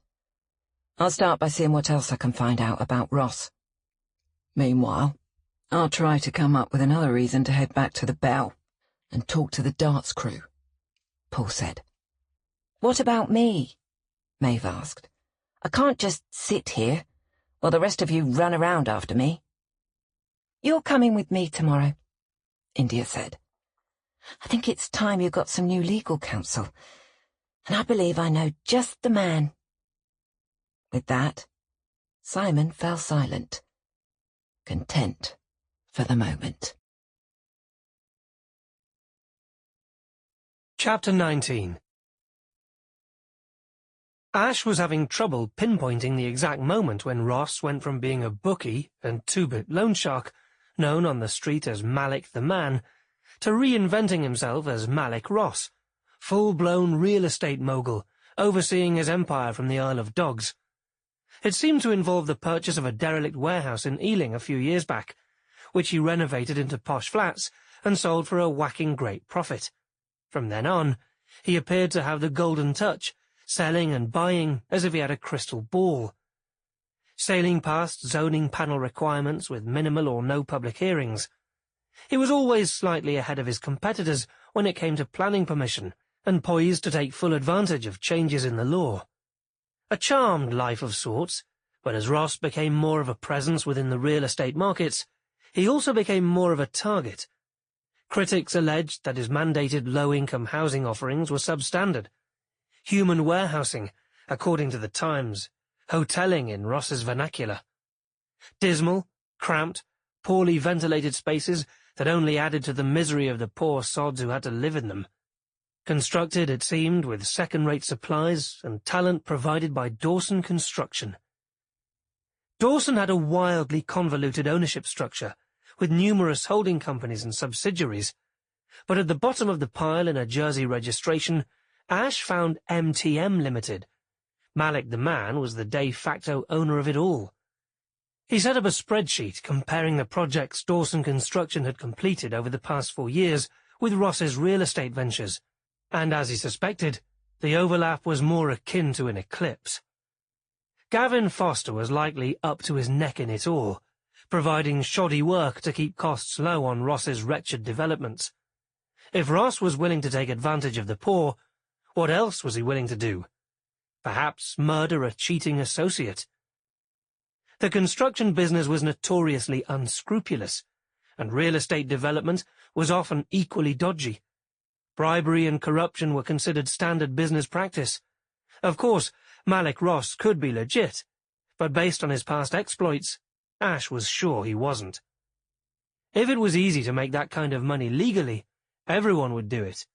I'll start by seeing what else I can find out about Ross. Meanwhile, I'll try to come up with another reason to head back to the Bell and talk to the darts crew, Paul said. What about me? Maeve asked. I can't just sit here while the rest of you run around after me. You're coming with me tomorrow, India said. I think it's time you got some new legal counsel, and I believe I know just the man. With that, Simon fell silent, content for the moment. Chapter 19. Ash was having trouble pinpointing the exact moment when Ross went from being a bookie and two-bit loan shark, known on the street as Malik the Man, to reinventing himself as Malik Ross, full-blown real estate mogul, overseeing his empire from the Isle of Dogs. It seemed to involve the purchase of a derelict warehouse in Ealing a few years back, which he renovated into posh flats and sold for a whacking great profit. From then on, he appeared to have the golden touch, selling and buying as if he had a crystal ball. Sailing past zoning panel requirements with minimal or no public hearings. He was always slightly ahead of his competitors when it came to planning permission, and poised to take full advantage of changes in the law. A charmed life of sorts, but as Ross became more of a presence within the real estate markets, he also became more of a target. Critics alleged that his mandated low-income housing offerings were substandard. Human warehousing, according to the Times, hotelling in Ross's vernacular. Dismal, cramped, poorly ventilated spaces that only added to the misery of the poor sods who had to live in them. Constructed, it seemed, with second-rate supplies and talent provided by Dawson Construction. Dawson had a wildly convoluted ownership structure, with numerous holding companies and subsidiaries, but at the bottom of the pile in a Jersey registration, Ash found MTM Limited. Malik the Man was the de facto owner of it all. He set up a spreadsheet comparing the projects Dawson Construction had completed over the past 4 years with Ross's real estate ventures, and as he suspected, the overlap was more akin to an eclipse. Gavin Foster was likely up to his neck in it all, providing shoddy work to keep costs low on Ross's wretched developments. If Ross was willing to take advantage of the poor, what else was he willing to do? Perhaps murder a cheating associate. The construction business was notoriously unscrupulous, and real estate development was often equally dodgy. Bribery and corruption were considered standard business practice. Of course, Malik Ross could be legit, but based on his past exploits, Ash was sure he wasn't. If it was easy to make that kind of money legally, everyone would do it.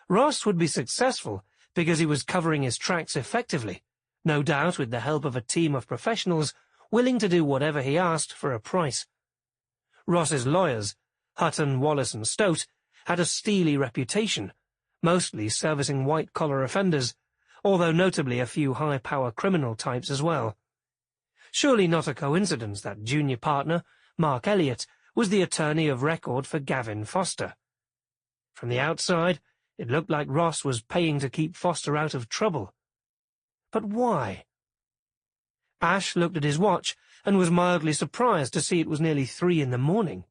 Ross would be successful because he was covering his tracks effectively, no doubt with the help of a team of professionals willing to do whatever he asked for a price. Ross's lawyers, Hutton, Wallace and Stote, had a steely reputation, mostly servicing white-collar offenders, although notably a few high-power criminal types as well. Surely not a coincidence that junior partner, Mark Elliott, was the attorney of record for Gavin Foster. From the outside, it looked like Ross was paying to keep Foster out of trouble. But why? Ash looked at his watch and was mildly surprised to see it was nearly 3 in the morning.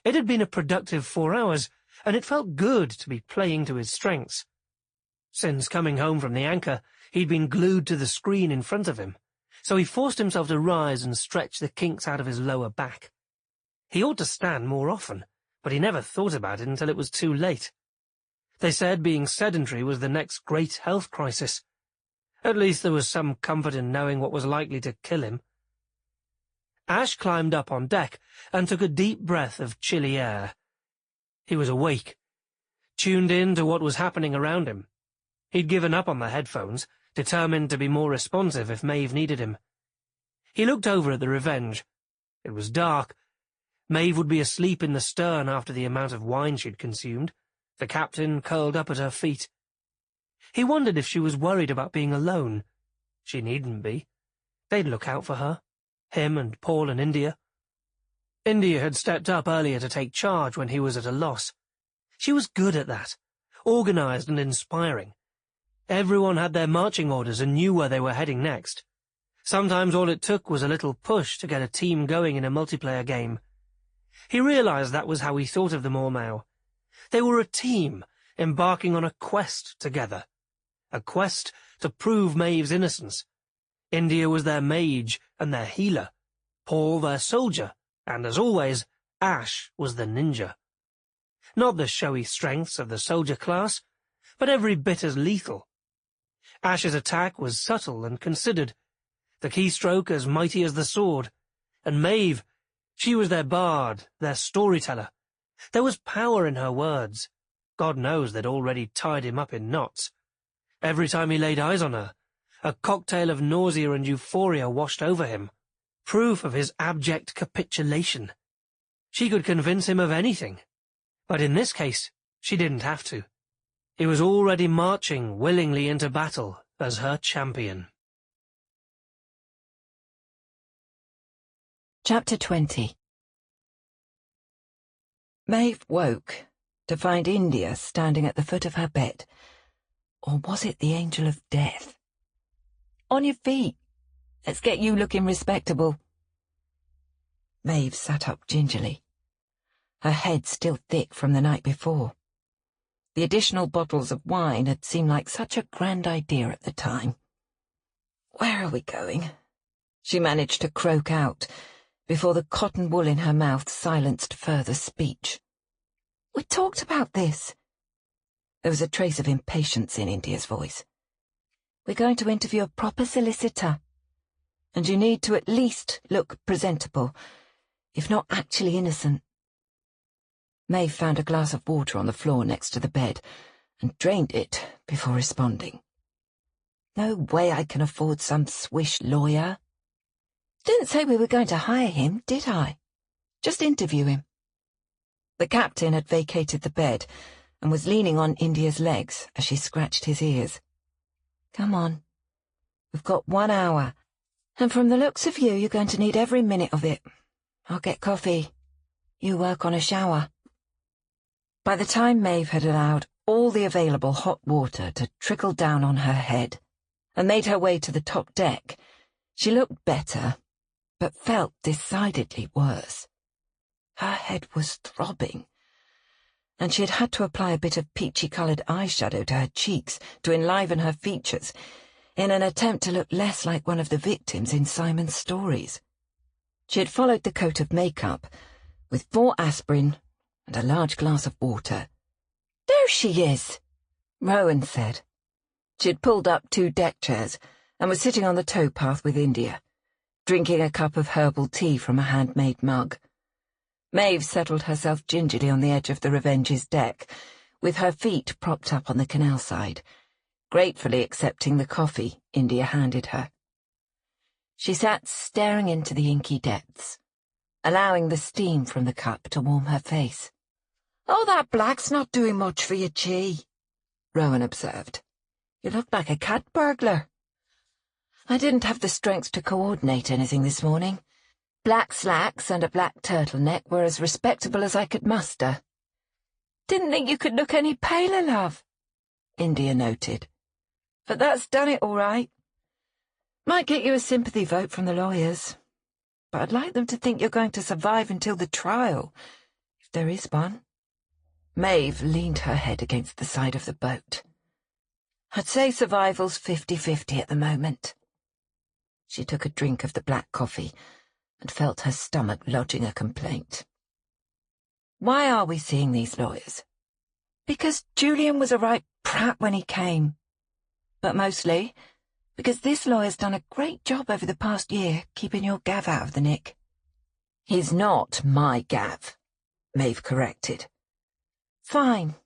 It had been a productive 4 hours, and it felt good to be playing to his strengths. Since coming home from the Anchor, he'd been glued to the screen in front of him, so he forced himself to rise and stretch the kinks out of his lower back. He ought to stand more often, but he never thought about it until it was too late. They said being sedentary was the next great health crisis. At least there was some comfort in knowing what was likely to kill him. Ash climbed up on deck and took a deep breath of chilly air. He was awake, tuned in to what was happening around him. He'd given up on the headphones, determined to be more responsive if Maeve needed him. He looked over at the Revenge. It was dark. Maeve would be asleep in the stern after the amount of wine she'd consumed, the captain curled up at her feet. He wondered if she was worried about being alone. She needn't be. They'd look out for her, him and Paul and India. India had stepped up earlier to take charge when he was at a loss. She was good at that, organized and inspiring. Everyone had their marching orders and knew where they were heading next. Sometimes all it took was a little push to get a team going in a multiplayer game. He realized that was how he thought of them all now. They were a team, embarking on a quest together. A quest to prove Maeve's innocence. India was their mage and their healer, Paul their soldier, and as always, Ash was the ninja. Not the showy strengths of the soldier class, but every bit as lethal. Ash's attack was subtle and considered, the keystroke as mighty as the sword, and Maeve, she was their bard, their storyteller. There was power in her words, God knows they'd already tied him up in knots. Every time he laid eyes on her, a cocktail of nausea and euphoria washed over him, proof of his abject capitulation. She could convince him of anything, but in this case, she didn't have to. He was already marching willingly into battle as her champion. Chapter 20. Maeve woke to find India standing at the foot of her bed. Or was it the angel of death? On your feet. Let's get you looking respectable. Maeve sat up gingerly, her head still thick from the night before. The additional bottles of wine had seemed like such a grand idea at the time. Where are we going? She managed to croak out before the cotton wool in her mouth silenced further speech. We talked about this. There was a trace of impatience in India's voice. We're going to interview a proper solicitor, and you need to at least look presentable, if not actually innocent. Maeve found a glass of water on the floor next to the bed and drained it before responding. No way I can afford some swish lawyer. Didn't say we were going to hire him, did I? Just interview him. The captain had vacated the bed and was leaning on India's legs as she scratched his ears. Come on. We've got 1 hour, and from the looks of you, you're going to need every minute of it. I'll get coffee. You work on a shower. By the time Maeve had allowed all the available hot water to trickle down on her head and made her way to the top deck, she looked better, but felt decidedly worse. Her head was throbbing, and she had had to apply a bit of peachy-coloured eyeshadow to her cheeks to enliven her features in an attempt to look less like one of the victims in Simon's stories. She had followed the coat of makeup with 4 aspirin and a large glass of water. There she is, Rowan said. She had pulled up 2 deck chairs and was sitting on the towpath with India, drinking a cup of herbal tea from a handmade mug. Maeve settled herself gingerly on the edge of the Revenge's deck, with her feet propped up on the canal side, gratefully accepting the coffee India handed her. She sat staring into the inky depths, allowing the steam from the cup to warm her face. Oh, that black's not doing much for your chi, Rowan observed. You look like a cat burglar. I didn't have the strength to coordinate anything this morning. Black slacks and a black turtleneck were as respectable as I could muster. Didn't think you could look any paler, love, India noted. But that's done it all right. Might get you a sympathy vote from the lawyers, but I'd like them to think you're going to survive until the trial, if there is one. Maeve leaned her head against the side of the boat. I'd say survival's 50-50 at the moment. She took a drink of the black coffee and felt her stomach lodging a complaint. Why are we seeing these lawyers? Because Julian was a right prat when he came. But mostly because this lawyer's done a great job over the past year keeping your Gav out of the nick. He's not my Gav, Maeve corrected. Fine.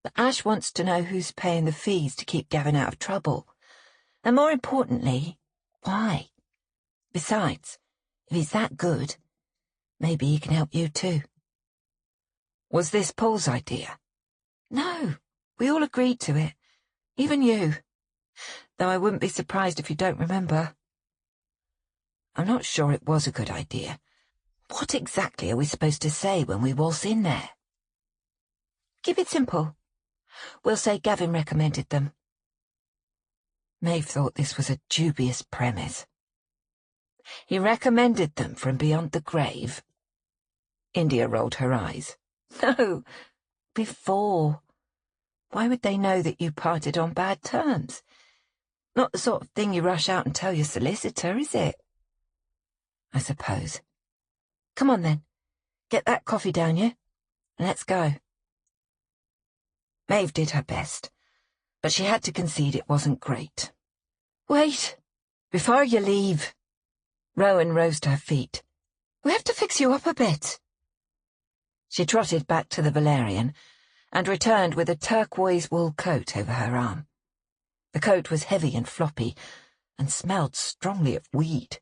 But Ash wants to know who's paying the fees to keep Gavin out of trouble. And more importantly, why? Besides, if he's that good, maybe he can help you too. Was this Paul's idea? No, we all agreed to it. Even you. Though I wouldn't be surprised if you don't remember. I'm not sure it was a good idea. What exactly are we supposed to say when we waltz in there? Keep it simple. We'll say Gavin recommended them. Maeve thought this was a dubious premise. He recommended them from beyond the grave. India rolled her eyes. No, before. Why would they know that you parted on bad terms? Not the sort of thing you rush out and tell your solicitor, is it? I suppose. Come on then. Get that coffee down you, and let's go. Maeve did her best, but she had to concede it wasn't great. Wait, before you leave. Rowan rose to her feet. We have to fix you up a bit. She trotted back to the Valerian and returned with a turquoise wool coat over her arm. The coat was heavy and floppy, and smelled strongly of weed.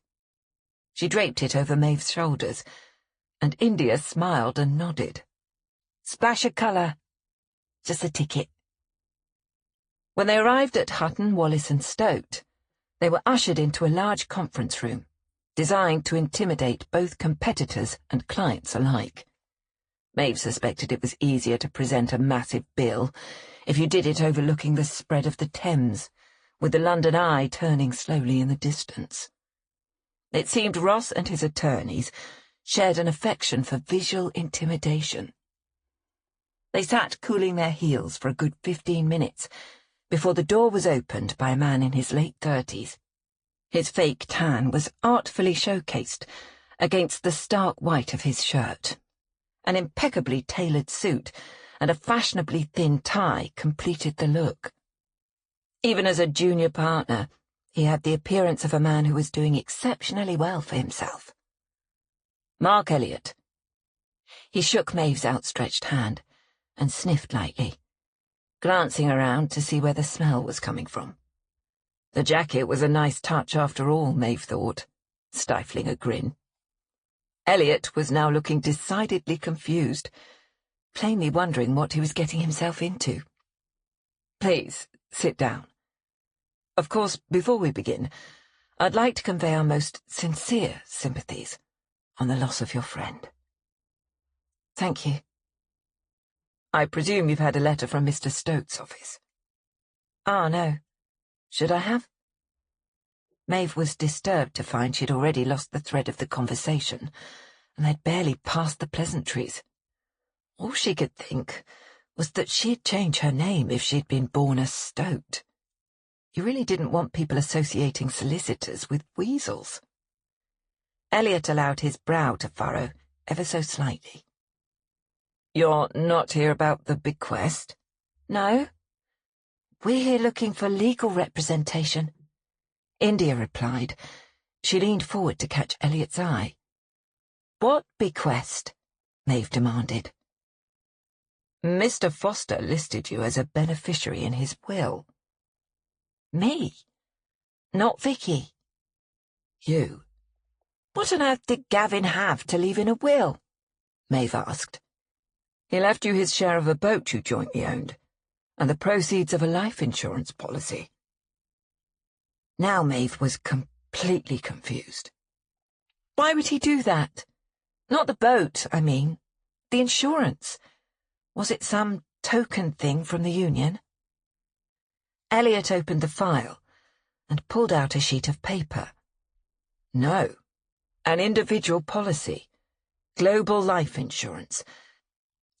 She draped it over Maeve's shoulders, and India smiled and nodded. "Splash of colour. Just a ticket." When they arrived at Hutton, Wallace and Stoat, they were ushered into a large conference room, designed to intimidate both competitors and clients alike. Maeve suspected it was easier to present a massive bill if you did it overlooking the spread of the Thames, with the London Eye turning slowly in the distance. It seemed Ross and his attorneys shared an affection for visual intimidation. They sat cooling their heels for a good 15 minutes before the door was opened by a man in his late 30s. His fake tan was artfully showcased against the stark white of his shirt. An impeccably tailored suit and a fashionably thin tie completed the look. Even as a junior partner, he had the appearance of a man who was doing exceptionally well for himself. "Mark Elliot." He shook Maeve's outstretched hand and sniffed lightly, glancing around to see where the smell was coming from. The jacket was a nice touch after all, Maeve thought, stifling a grin. Elliot was now looking decidedly confused, plainly wondering what he was getting himself into. "Please, sit down. Of course, before we begin, I'd like to convey our most sincere sympathies on the loss of your friend." "Thank you." "I presume you've had a letter from Mr. Stoat's office." "Ah, no. Should I have?" Maeve was disturbed to find she'd already lost the thread of the conversation, and they'd barely passed the pleasantries. All she could think was that she'd change her name if she'd been born a Stoat. You really didn't want people associating solicitors with weasels. Elliot allowed his brow to furrow ever so slightly. "You're not here about the bequest?" "No. We're here looking for legal representation," India replied. She leaned forward to catch Elliot's eye. "What bequest?" Maeve demanded. "Mr. Foster listed you as a beneficiary in his will." "Me? Not Vicky?" "You." "What on earth did Gavin have to leave in a will?" Maeve asked. "He left you his share of a boat you jointly owned, and the proceeds of a life insurance policy." Now Maeve was completely confused. "Why would he do that? Not the boat, I mean. The insurance. Was it some token thing from the union?" Elliot opened the file and pulled out a sheet of paper. "No. An individual policy. Global life insurance.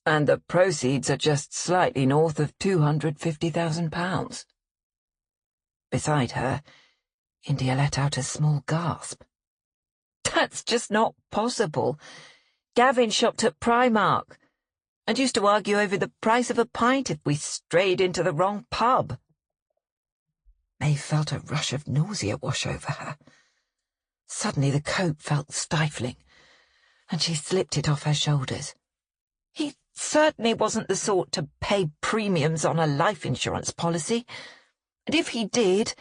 And the proceeds are just slightly north of £250,000. Beside her, India let out a small gasp. "That's just not possible. Gavin shopped at Primark and used to argue over the price of a pint if we strayed into the wrong pub." Maeve felt a rush of nausea wash over her. Suddenly the coat felt stifling, and she slipped it off her shoulders. "He certainly wasn't the sort to pay premiums on a life insurance policy, and if he did,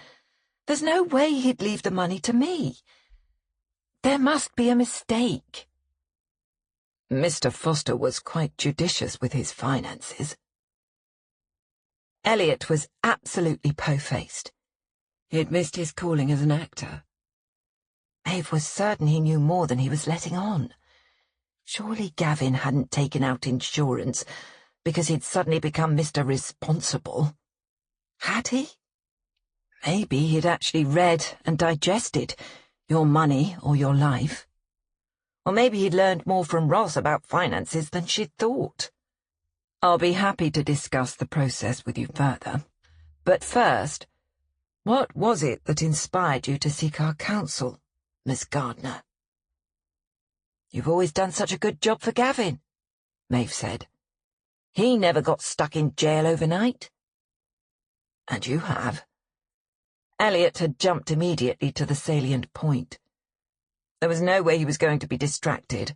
there's no way he'd leave the money to me. There must be a mistake." Mr. Foster was quite judicious with his finances. Elliot was absolutely po-faced. He'd missed his calling as an actor. Maeve was certain he knew more than he was letting on. Surely Gavin hadn't taken out insurance because he'd suddenly become Mr. Responsible. Had he? Maybe he'd actually read and digested Your Money or Your Life. Or maybe he'd learned more from Ross about finances than she'd thought. "I'll be happy to discuss the process with you further. But first, what was it that inspired you to seek our counsel, Miss Gardner?" "You've always done such a good job for Gavin," Maeve said. "He never got stuck in jail overnight." "And you have." Elliot had jumped immediately to the salient point. There was no way he was going to be distracted,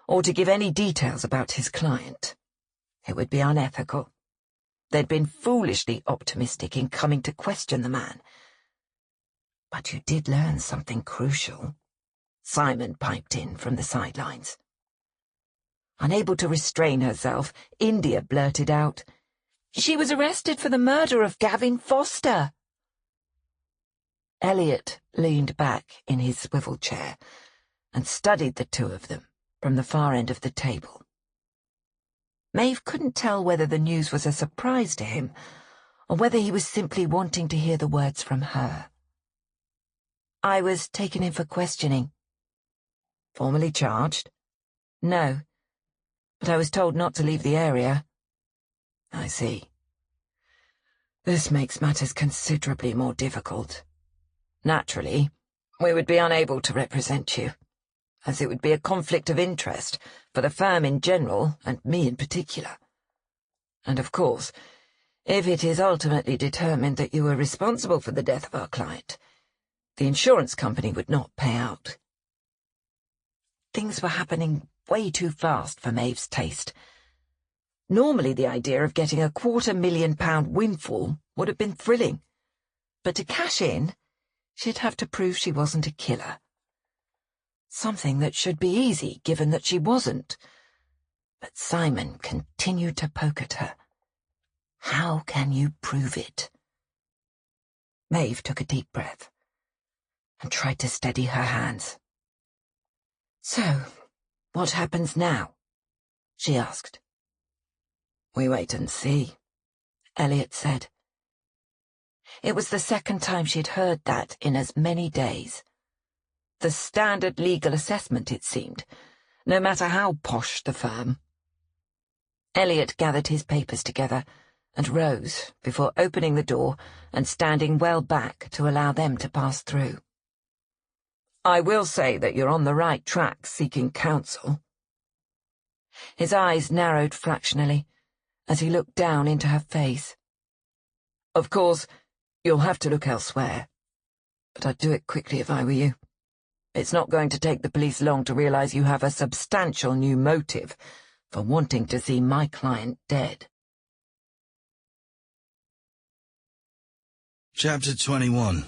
or to give any details about his client. It would be unethical. They'd been foolishly optimistic in coming to question the man. But you did learn something crucial, Simon piped in from the sidelines. Unable to restrain herself, India blurted out, "She was arrested for the murder of Gavin Foster." Elliot leaned back in his swivel chair and studied the two of them from the far end of the table. Maeve couldn't tell whether the news was a surprise to him or whether he was simply wanting to hear the words from her. "I was taken in for questioning." "Formally charged?" "No, but I was told not to leave the area." "I see. This makes matters considerably more difficult. Naturally, we would be unable to represent you, as it would be a conflict of interest for the firm in general and me in particular. And of course, if it is ultimately determined that you were responsible for the death of our client, the insurance company would not pay out." Things were happening way too fast for Maeve's taste. Normally the idea of getting a £250,000 windfall would have been thrilling, but to cash in, she'd have to prove she wasn't a killer. Something that should be easy, given that she wasn't. But Simon continued to poke at her. How can you prove it? Maeve took a deep breath and tried to steady her hands. "So, what happens now?" she asked. "We wait and see," Elliot said. It was the second time she'd heard that in as many days. The standard legal assessment, it seemed, no matter how posh the firm. Elliot gathered his papers together and rose before opening the door and standing well back to allow them to pass through. "I will say that you're on the right track seeking counsel." His eyes narrowed fractionally as he looked down into her face. "Of course, you'll have to look elsewhere, but I'd do it quickly if I were you. It's not going to take the police long to realize you have a substantial new motive for wanting to see my client dead." Chapter 21.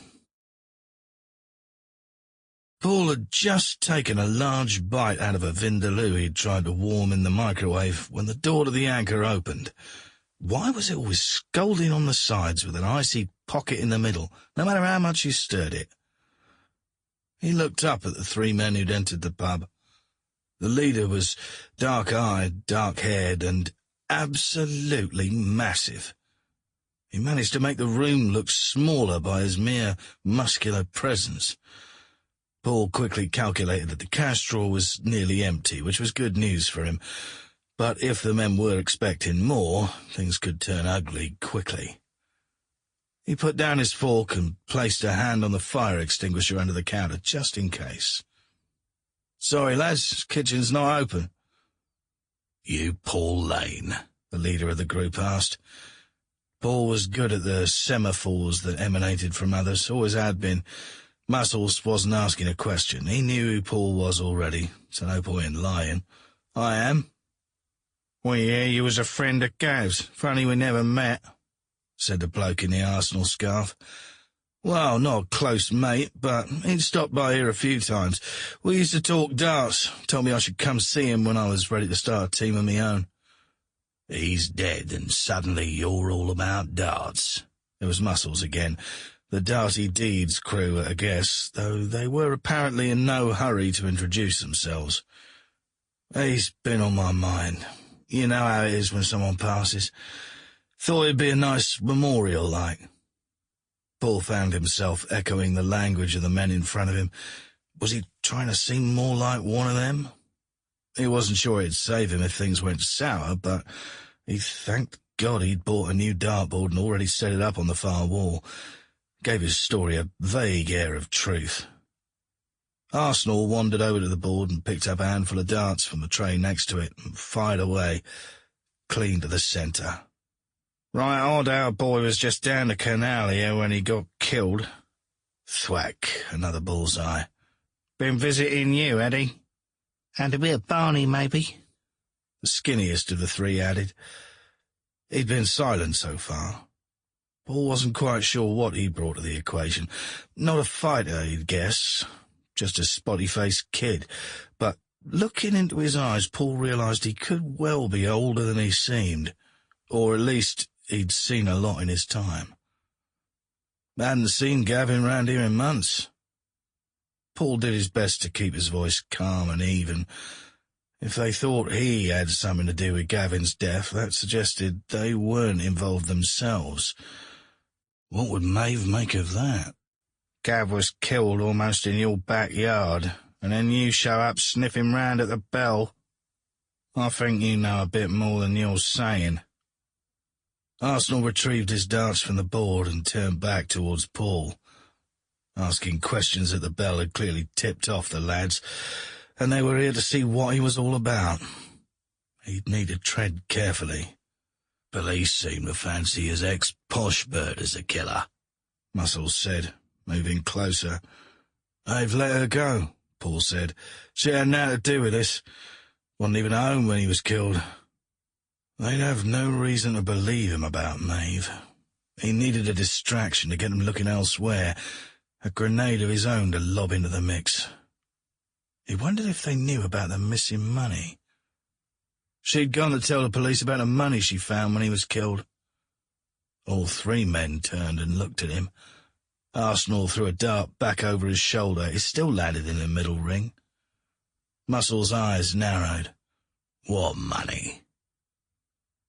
Paul had just taken a large bite out of a vindaloo he'd tried to warm in the microwave when the door to the Anchor opened. Why was it always scalding on the sides with an icy pocket in the middle, no matter how much you stirred it? He looked up at the three men who'd entered the pub. The leader was dark-eyed, dark-haired, and absolutely massive. He managed to make the room look smaller by his mere muscular presence. Paul quickly calculated that the cash drawer was nearly empty, which was good news for him. But if the men were expecting more, things could turn ugly quickly. He put down his fork and placed a hand on the fire extinguisher under the counter, just in case. "Sorry, lads, kitchen's not open." "You Paul Lane?" the leader of the group asked. Paul was good at the semaphores that emanated from others, always had been. Muscles wasn't asking a question. He knew who Paul was already, so no point in lying. "I am." "We hear you was a friend of Gav's. Funny we never met," said the bloke in the Arsenal scarf. "Well, not a close mate, but he'd stopped by here a few times. We used to talk darts. Told me I should come see him when I was ready to start a team of my own." "He's dead, and suddenly you're all about darts." It was Muscles again. The Darty Deeds crew, I guess, though they were apparently in no hurry to introduce themselves. "He's been on my mind. You know how it is when someone passes. Thought it'd be a nice memorial, like." Paul found himself echoing the language of the men in front of him. Was he trying to seem more like one of them? He wasn't sure it'd save him if things went sour, but he thanked God he'd bought a new dartboard and already set it up on the far wall. Gave his story a vague air of truth. Arsenal wandered over to the board and picked up a handful of darts from the tray next to it and fired away, clean to the centre. "Right odd our boy was just down the canal here when he got killed." Thwack, another bullseye. "Been visiting you, Eddie?" "And a bit of Barney, maybe," the skinniest of the three added. He'd been silent so far. Paul wasn't quite sure what he brought to the equation. Not a fighter, he'd guess, just a spotty-faced kid. But looking into his eyes, Paul realised he could well be older than he seemed, or at least he'd seen a lot in his time. Hadn't seen Gavin round here in months. Paul did his best to keep his voice calm and even. If they thought he had something to do with Gavin's death, that suggested they weren't involved themselves. What would Maeve make of that? Gav was killed almost in your backyard, and then you show up sniffing round at the bell. I think you know a bit more than you're saying. Arsenal retrieved his darts from the board and turned back towards Paul. Asking questions at the bell had clearly tipped off the lads, and they were here to see what he was all about. He'd need to tread carefully. Police seem to fancy his ex-Poshbird as a killer, Muscles said, moving closer. They've let her go, Paul said. She had nothing to do with this. Wasn't even at home when he was killed. They'd have no reason to believe him about Maeve. He needed a distraction to get him looking elsewhere, a grenade of his own to lob into the mix. He wondered if they knew about the missing money. She'd gone to tell the police about the money she found when he was killed. All three men turned and looked at him. Arsenal threw a dart back over his shoulder. It still landed in the middle ring. Muscles' eyes narrowed. What money?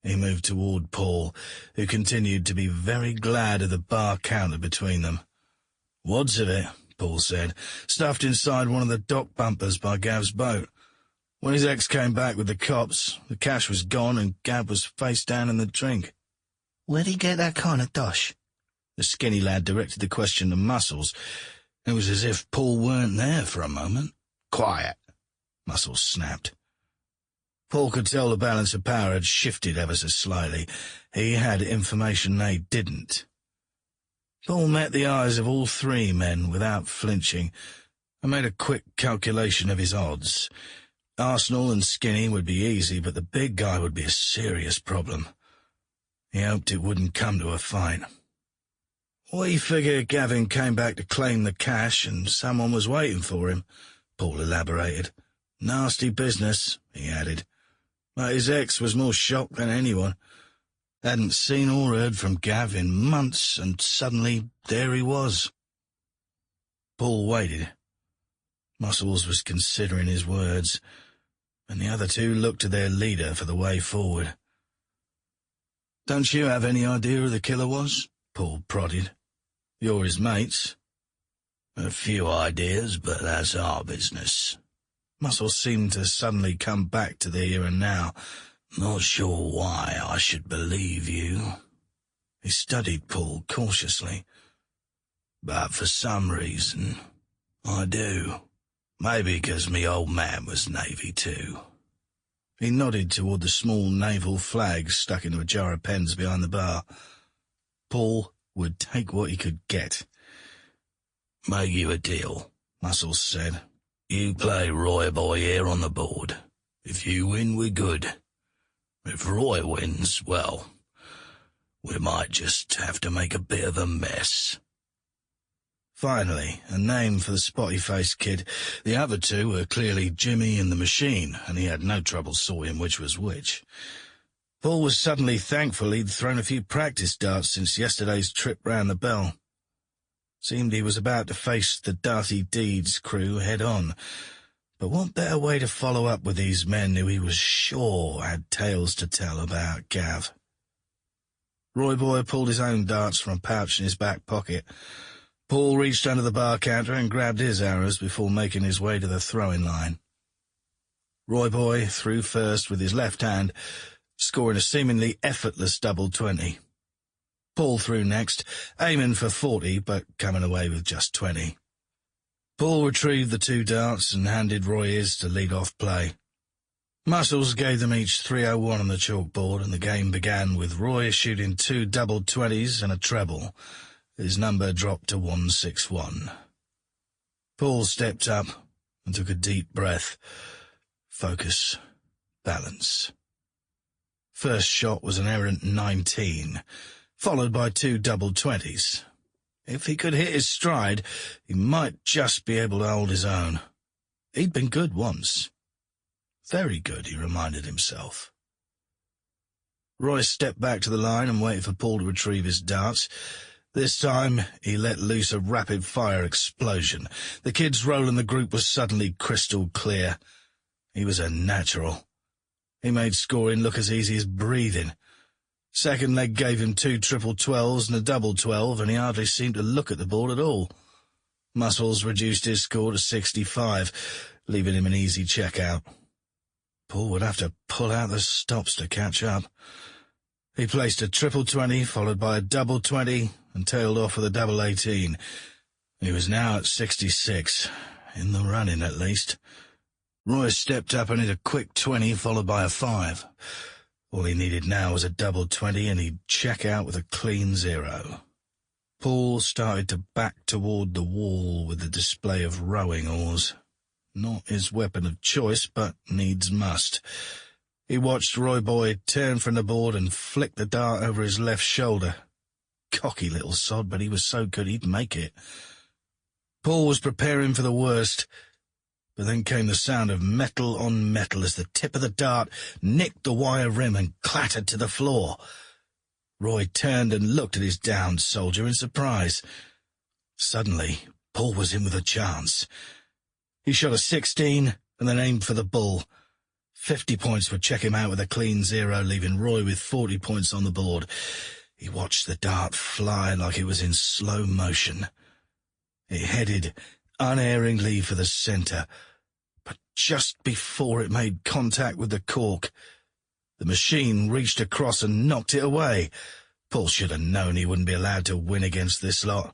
He moved toward Paul, who continued to be very glad of the bar counter between them. Wads of it, Paul said, stuffed inside one of the dock bumpers by Gav's boat. When his ex came back with the cops, the cash was gone and Gav was face down in the drink. Where'd he get that kind of dosh? The skinny lad directed the question to Muscles. It was as if Paul weren't there for a moment. Quiet, Muscles snapped. Paul could tell the balance of power had shifted ever so slightly. He had information they didn't. Paul met the eyes of all three men without flinching and made a quick calculation of his odds. Arsenal and Skinny would be easy, but the big guy would be a serious problem. He hoped it wouldn't come to a fight. We figured Gavin came back to claim the cash and someone was waiting for him, Paul elaborated. Nasty business, he added. But his ex was more shocked than anyone. Hadn't seen or heard from Gav in months, and suddenly there he was. Paul waited. Muscles was considering his words, and the other two looked to their leader for the way forward. Don't you have any idea who the killer was? Paul prodded. You're his mates. A few ideas, but that's our business. Muscles seemed to suddenly come back to the here and now. Not sure why I should believe you. He studied Paul cautiously. But for some reason, I do. Maybe because me old man was Navy too. He nodded toward the small naval flag stuck into a jar of pens behind the bar. Paul would take what he could get. Make you a deal, Muscles said. You play Roy Boy here on the board. If you win, we're good. If Roy wins, well, we might just have to make a bit of a mess. Finally, a name for the spotty-faced kid. The other two were clearly Jimmy and the Machine, and he had no trouble sorting which was which. Paul was suddenly thankful he'd thrown a few practice darts since yesterday's trip round the bell. Seemed he was about to face the Dirty Deeds crew head-on. But what better way to follow up with these men who he was sure had tales to tell about Gav? Roy Boy pulled his own darts from a pouch in his back pocket. Paul reached under the bar counter and grabbed his arrows before making his way to the throwing line. Roy Boy threw first with his left hand, scoring a seemingly effortless double 20. Paul threw next, aiming for 40, but coming away with just 20. Paul retrieved the two darts and handed Roy his to lead off play. Muscles gave them each 301 on the chalkboard, and the game began with Roy shooting two double 20s and a treble. His number dropped to 161. Paul stepped up and took a deep breath. Focus. Balance. First shot was an errant 19, followed by 2 double 20s. If he could hit his stride, he might just be able to hold his own. He'd been good once. Very good, he reminded himself. Roy stepped back to the line and waited for Paul to retrieve his darts. This time, he let loose a rapid-fire explosion. The kid's role in the group was suddenly crystal clear. He was a natural. He made scoring look as easy as breathing. Second leg gave him 2 triple 12s and a double 12, and he hardly seemed to look at the ball at all. Muscles reduced his score to 65, leaving him an easy check-out. Paul would have to pull out the stops to catch up. He placed a triple 20, followed by a double 20, and tailed off with a double 18. He was now at 66, in the running at least. Roy stepped up and hit a quick 20, followed by a 5. All he needed now was a double 20, and he'd check out with a clean 0. Paul started to back toward the wall with the display of rowing oars. Not his weapon of choice, but needs must. He watched Roy Boy turn from the board and flick the dart over his left shoulder. Cocky little sod, but he was so good he'd make it. Paul was preparing for the worst, but then came the sound of metal on metal as the tip of the dart nicked the wire rim and clattered to the floor. Roy turned and looked at his downed soldier in surprise. Suddenly, Paul was in with a chance. He shot a 16 and then aimed for the bull. 50 points would check him out with a clean 0, leaving Roy with 40 points on the board. He watched the dart fly like it was in slow motion. It headed unerringly for the centre, but just before it made contact with the cork, the machine reached across and knocked it away. Paul should have known he wouldn't be allowed to win against this lot.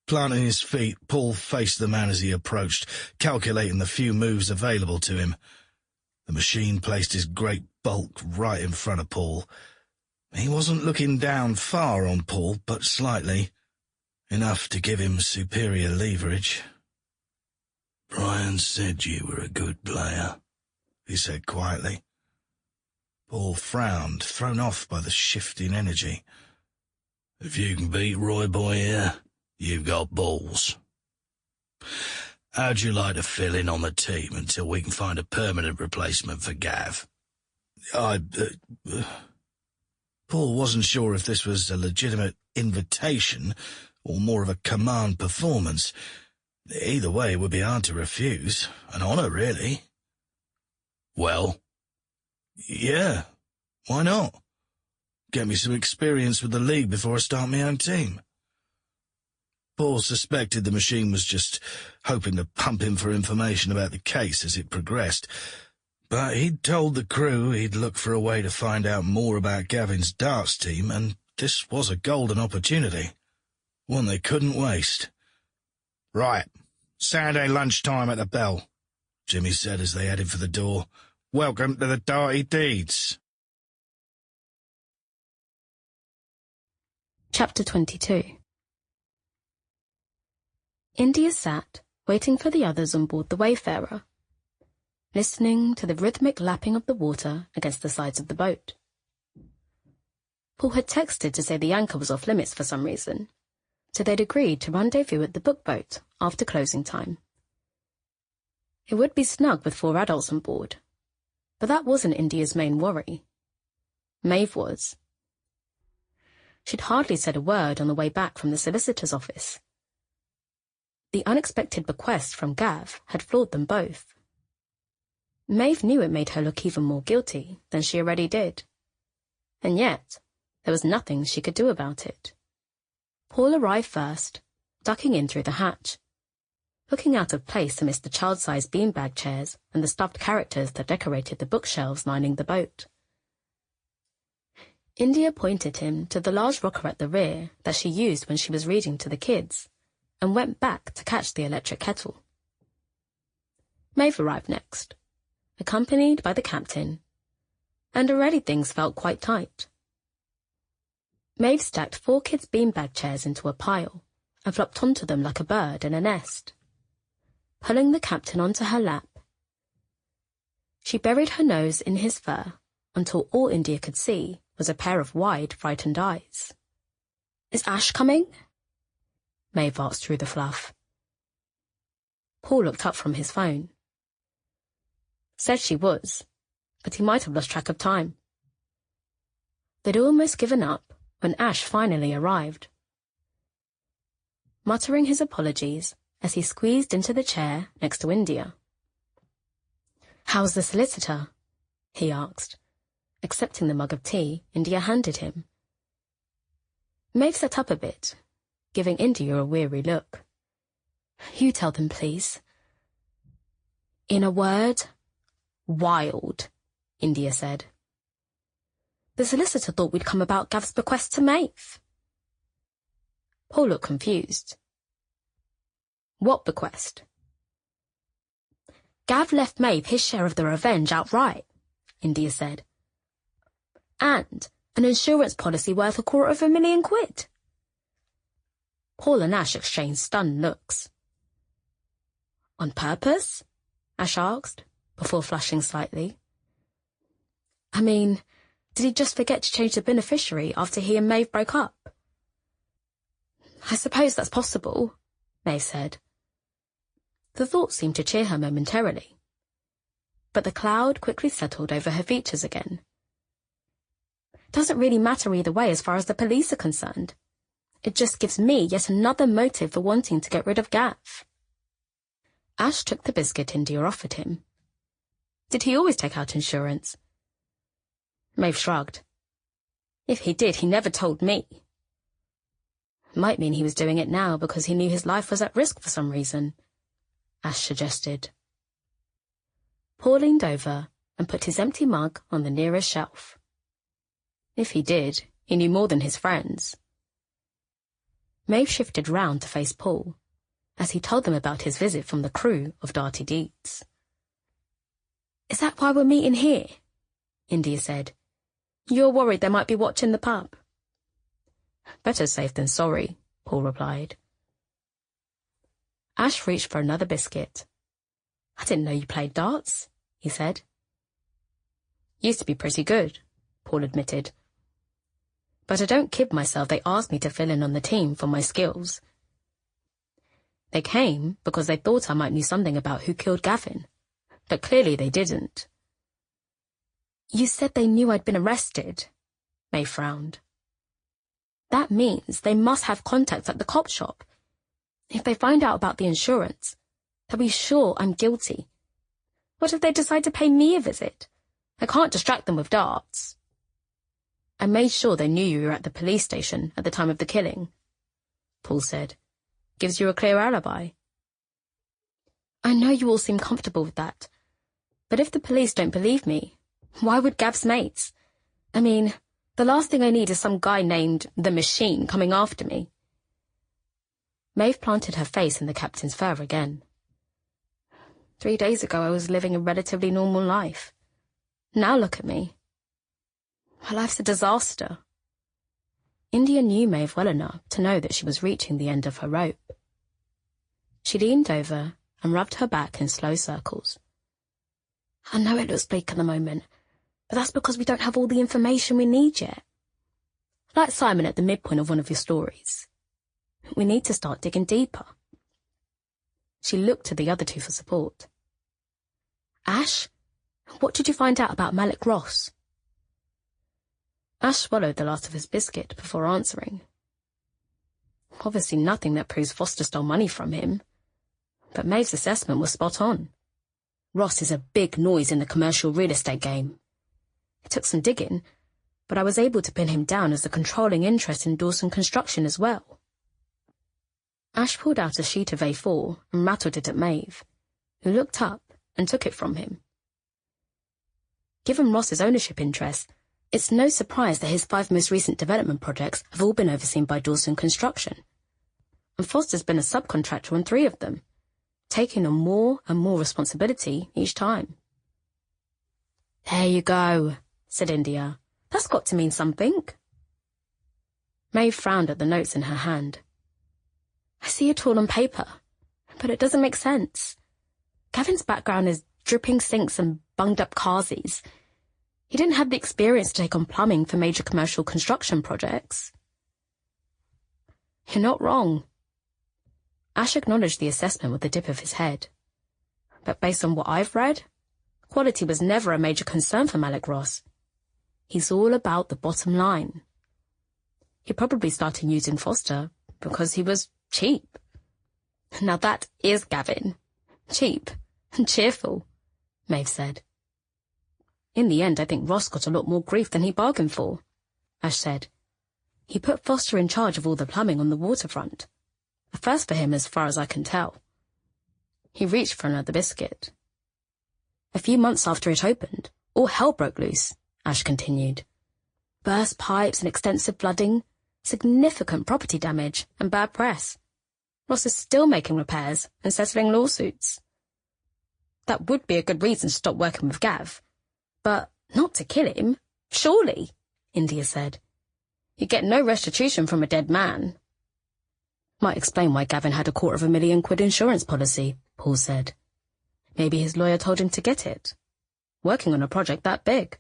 Planting his feet, Paul faced the man as he approached, calculating the few moves available to him. The machine placed his great bulk right in front of Paul. He wasn't looking down far on Paul, but slightly, enough to give him superior leverage. "Brian said you were a good player," he said quietly. Paul frowned, thrown off by the shifting energy. "If you can beat Roy Boy here, you've got balls. How'd you like to fill in on the team until we can find a permanent replacement for Gav?" Paul wasn't sure if this was a legitimate invitation or more of a command performance. Either way, it would be hard to refuse. An honour, really. "Well, yeah, why not? Get me some experience with the league before I start my own team." Paul suspected the machine was just hoping to pump him for information about the case as it progressed, but he'd told the crew he'd look for a way to find out more about Gavin's darts team, and this was a golden opportunity, one they couldn't waste. "Right, Saturday lunchtime at the Bell," Jimmy said as they headed for the door. "Welcome to the Darty Deeds." Chapter 22. India sat, waiting for the others on board the Wayfarer, listening to the rhythmic lapping of the water against the sides of the boat. Paul had texted to say the anchor was off limits for some reason, so they'd agreed to rendezvous at the book boat after closing time. It would be snug with 4 adults on board, but that wasn't India's main worry. Maeve was. She'd hardly said a word on the way back from the solicitor's office. The unexpected bequest from Gav had floored them both. Maeve knew it made her look even more guilty than she already did, and yet there was nothing she could do about it. Paul arrived first, ducking in through the hatch, looking out of place amidst the child-sized beanbag chairs and the stuffed characters that decorated the bookshelves lining the boat. India pointed him to the large rocker at the rear that she used when she was reading to the kids, and went back to catch the electric kettle. Maeve arrived next, accompanied by the captain, and already things felt quite tight. Maeve stacked 4 kids' beanbag chairs into a pile and flopped onto them like a bird in a nest. Pulling the captain onto her lap, she buried her nose in his fur until all India could see was a pair of wide, frightened eyes. "Is Ash coming?" Maeve asked through the fluff. Paul looked up from his phone. Said she was, but he might have lost track of time. They'd almost given up when Ash finally arrived. Muttering his apologies as he squeezed into the chair next to India. "How's the solicitor?" he asked, accepting the mug of tea India handed him. Maeve sat up a bit, giving India a weary look. "You tell them, please." "In a word, wild," India said. "The solicitor thought we'd come about Gav's bequest to Maeve." Paul looked confused. "What bequest?" "Gav left Maeve his share of the revenge outright," India said. "And an insurance policy worth £250,000. Paul and Ash exchanged stunned looks. "On purpose?" Ash asked, before flushing slightly. "I mean, did he just forget to change the beneficiary after he and Maeve broke up?" "I suppose that's possible," Maeve said. The thought seemed to cheer her momentarily. But the cloud quickly settled over her features again. "Doesn't really matter either way as far as the police are concerned. It just gives me yet another motive for wanting to get rid of Gav." Ash took the biscuit India offered him. "Did he always take out insurance?" Maeve shrugged. "If he did, he never told me." "Might mean he was doing it now because he knew his life was at risk for some reason," Ash suggested. Paul leaned over and put his empty mug on the nearest shelf. If he did, he knew more than his friends. Maeve shifted round to face Paul, as he told them about his visit from the crew of Darty Deeds. "Is that why we're meeting here?" India said. "You're worried they might be watching the pub?" "Better safe than sorry," Paul replied. Ash reached for another biscuit. "I didn't know you played darts," he said. "Used to be pretty good," Paul admitted. "But I don't kid myself they asked me to fill in on the team for my skills. They came because they thought I might know something about who killed Gavin, but clearly they didn't." "You said they knew I'd been arrested," May frowned. "That means they must have contacts at the cop shop. If they find out about the insurance, they'll be sure I'm guilty. What if they decide to pay me a visit? I can't distract them with darts." "I made sure they knew you were at the police station at the time of the killing," Paul said. "Gives you a clear alibi." "I know you all seem comfortable with that. But if the police don't believe me, why would Gav's mates? I mean, the last thing I need is some guy named The Machine coming after me." Maeve planted her face in the captain's fur again. 3 days ago I was living a relatively normal life. Now look at me. My life's a disaster. India knew Maeve well enough to know that she was reaching the end of her rope. She leaned over and rubbed her back in slow circles. "I know it looks bleak at the moment, but that's because we don't have all the information we need yet. Like Simon at the midpoint of one of your stories. We need to start digging deeper." She looked to the other two for support. "Ash, what did you find out about Malik Ross?" Ash swallowed the last of his biscuit before answering. "Obviously nothing that proves Foster stole money from him, but Maeve's assessment was spot on. Ross is a big noise in the commercial real estate game. It took some digging, but I was able to pin him down as the controlling interest in Dawson Construction as well." Ash pulled out a sheet of A4 and rattled it at Maeve, who looked up and took it from him. Given Ross's ownership interest, it's no surprise that his 5 most recent development projects have all been overseen by Dawson Construction, and Foster's been a subcontractor on 3 of them, taking on more and more responsibility each time. "There you go," said India. "That's got to mean something." Maeve frowned at the notes in her hand. "I see it all on paper, but it doesn't make sense. Gavin's background is dripping sinks and bunged-up carsies. He didn't have the experience to take on plumbing for major commercial construction projects. You're not wrong. Ash acknowledged the assessment with a dip of his head. But based on what I've read, quality was never a major concern for Malik Ross. He's all about the bottom line. He probably started using Foster because he was cheap. Now that is Gavin. Cheap and cheerful, Maeve said. In the end, I think Ross got a lot more grief than he bargained for, Ash said. He put Foster in charge of all the plumbing on the waterfront. A first for him as far as I can tell. He reached for another biscuit. A few months after it opened, all hell broke loose, Ash continued. Burst pipes and extensive flooding, significant property damage and bad press. Ross is still making repairs and settling lawsuits. That would be a good reason to stop working with Gav. But not to kill him, surely, India said. You get no restitution from a dead man. Might explain why Gavin had £250,000 insurance policy, Paul said. Maybe his lawyer told him to get it. Working on a project that big.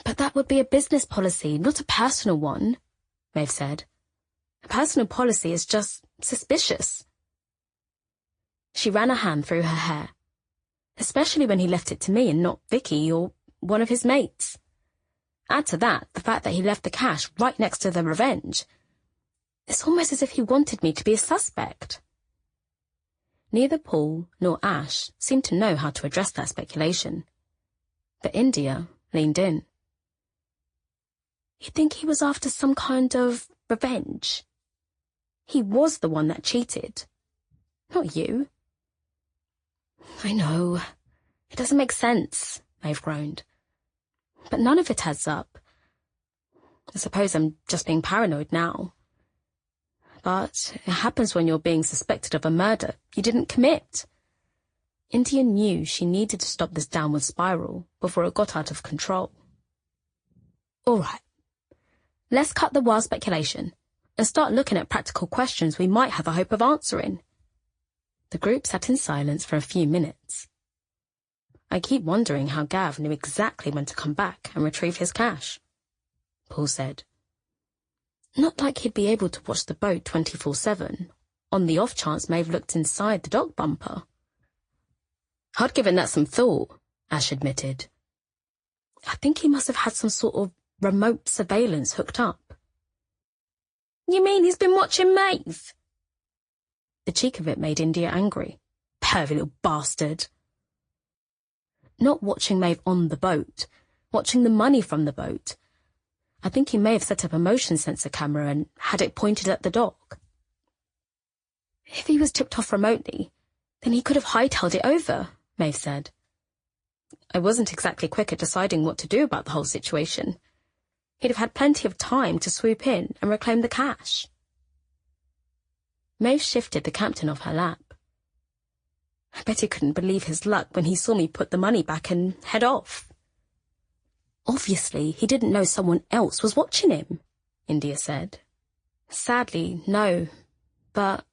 But that would be a business policy, not a personal one, Maeve said. A personal policy is just suspicious. She ran a hand through her hair, especially when he left it to me and not Vicky or one of his mates. Add to that the fact that he left the cash right next to the revenge. It's almost as if he wanted me to be a suspect. Neither Paul nor Ash seemed to know how to address that speculation. But India leaned in. You think he was after some kind of revenge? He was the one that cheated. Not you. I know. It doesn't make sense, Maeve groaned. But none of it adds up. I suppose I'm just being paranoid now. But it happens when you're being suspected of a murder you didn't commit. India knew she needed to stop this downward spiral before it got out of control. All right. Let's cut the wild speculation and start looking at practical questions we might have a hope of answering. The group sat in silence for a few minutes. I keep wondering how Gav knew exactly when to come back and retrieve his cash, Paul said. Not like he'd be able to watch the boat 24/7, on the off chance Maeve looked inside the dock bumper. I'd given that some thought, Ash admitted. I think he must have had some sort of remote surveillance hooked up. You mean he's been watching Maeve? The cheek of it made India angry. Pervy little bastard. Not watching Maeve on the boat, watching the money from the boat. I think he may have set up a motion sensor camera and had it pointed at the dock. If he was tipped off remotely, then he could have hightailed it over, Maeve said. I wasn't exactly quick at deciding what to do about the whole situation. He'd have had plenty of time to swoop in and reclaim the cash. Maeve shifted the captain off her lap. I bet he couldn't believe his luck when he saw me put the money back and head off. Obviously, he didn't know someone else was watching him, India said. Sadly, no, but...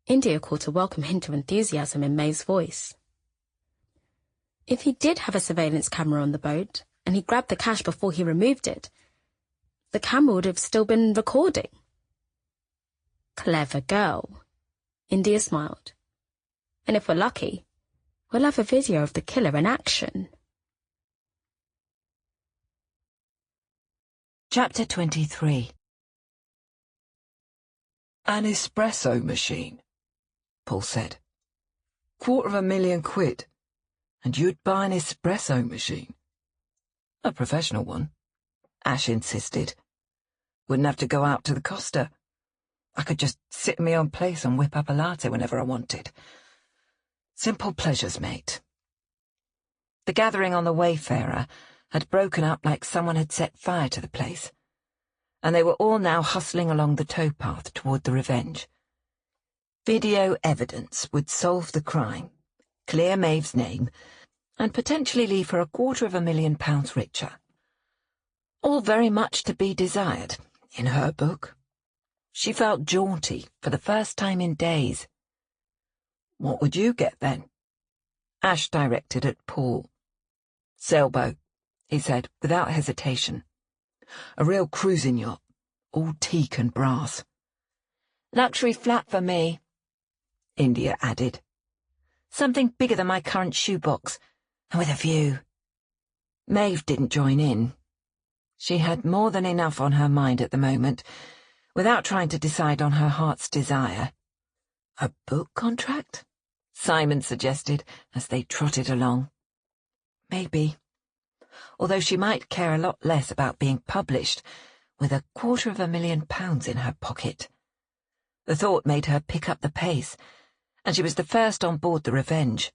India caught a welcome hint of enthusiasm in Maeve's voice. If he did have a surveillance camera on the boat, and he grabbed the cash before he removed it, the camera would have still been recording. Clever girl, India smiled. And if we're lucky, we'll have a video of the killer in action. Chapter 23. An espresso machine, Paul said. £250,000. And you'd buy an espresso machine? A professional one, Ash insisted. Wouldn't have to go out to the Costa. I could just sit in my own place and whip up a latte whenever I wanted. Simple pleasures, mate. The gathering on the Wayfarer had broken up like someone had set fire to the place, and they were all now hustling along the towpath toward the Revenge. Video evidence would solve the crime, clear Maeve's name, and potentially leave her £250,000 richer. All very much to be desired, in her book. She felt jaunty for the first time in days. What would you get, then? Ash directed at Paul. Sailboat, he said, without hesitation. A real cruising yacht, all teak and brass. Luxury flat for me, India added. Something bigger than my current shoebox, and with a view. Maeve didn't join in. She had more than enough on her mind at the moment, without trying to decide on her heart's desire. A book contract? Simon suggested as they trotted along. Maybe. Although she might care a lot less about being published with £250,000 in her pocket. The thought made her pick up the pace, and she was the first on board the Revenge.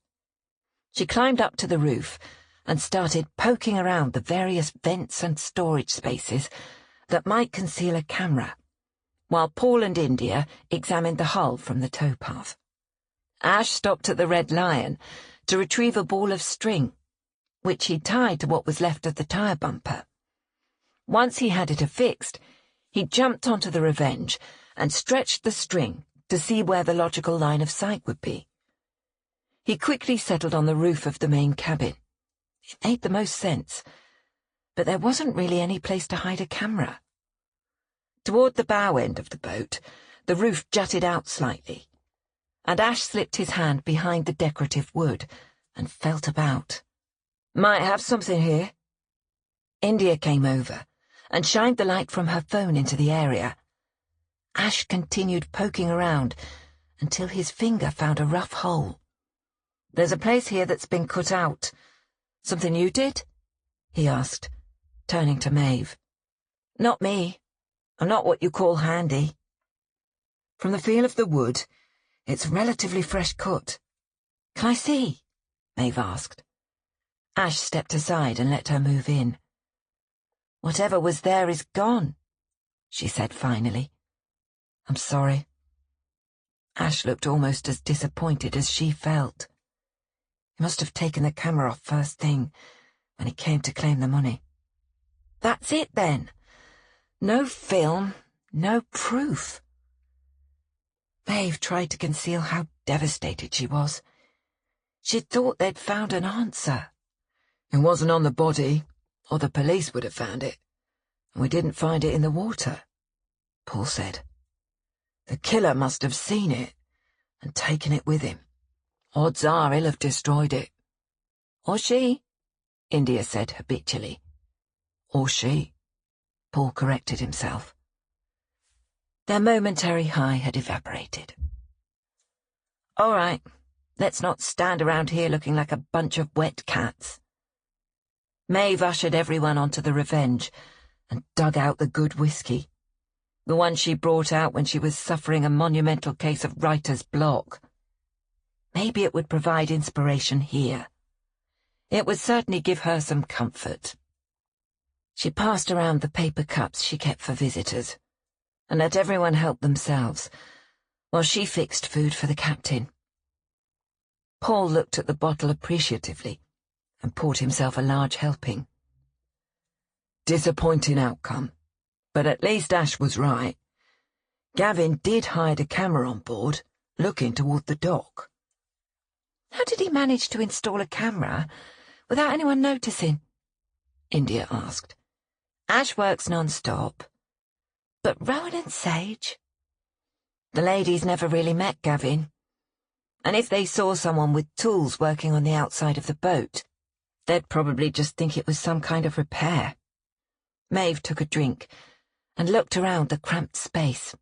She climbed up to the roof and started poking around the various vents and storage spaces that might conceal a camera, while Paul and India examined the hull from the towpath. Ash stopped at the Red Lion to retrieve a ball of string, which he tied to what was left of the tyre bumper. Once he had it affixed, he jumped onto the Revenge and stretched the string to see where the logical line of sight would be. He quickly settled on the roof of the main cabin. It made the most sense, but there wasn't really any place to hide a camera. Toward the bow end of the boat, the roof jutted out slightly, and Ash slipped his hand behind the decorative wood and felt about. Might have something here. India came over and shined the light from her phone into the area. Ash continued poking around until his finger found a rough hole. There's a place here that's been cut out. Something you did? He asked, turning to Maeve. Not me. I'm not what you call handy. From the feel of the wood, it's relatively fresh cut. Can I see? Maeve asked. Ash stepped aside and let her move in. Whatever was there is gone, she said finally. I'm sorry. Ash looked almost as disappointed as she felt. He must have taken the camera off first thing when he came to claim the money. That's it then. No film, no proof. Maeve tried to conceal how devastated she was. She'd thought they'd found an answer. It wasn't on the body, or the police would have found it. And we didn't find it in the water, Paul said. The killer must have seen it and taken it with him. Odds are he'll have destroyed it. Or she, India said habitually. Or she, Paul corrected himself. Their momentary high had evaporated. All right, let's not stand around here looking like a bunch of wet cats. Maeve ushered everyone onto the Revenge and dug out the good whiskey, the one she brought out when she was suffering a monumental case of writer's block. Maybe it would provide inspiration here. It would certainly give her some comfort. She passed around the paper cups she kept for visitors, and let everyone help themselves, while she fixed food for the captain. Paul looked at the bottle appreciatively and poured himself a large helping. Disappointing outcome, but at least Ash was right. Gavin did hide a camera on board, looking toward the dock. How did he manage to install a camera without anyone noticing? India asked. Ash works non-stop. But Rowan and Sage? The ladies never really met Gavin. And if they saw someone with tools working on the outside of the boat, they'd probably just think it was some kind of repair. Maeve took a drink and looked around the cramped space.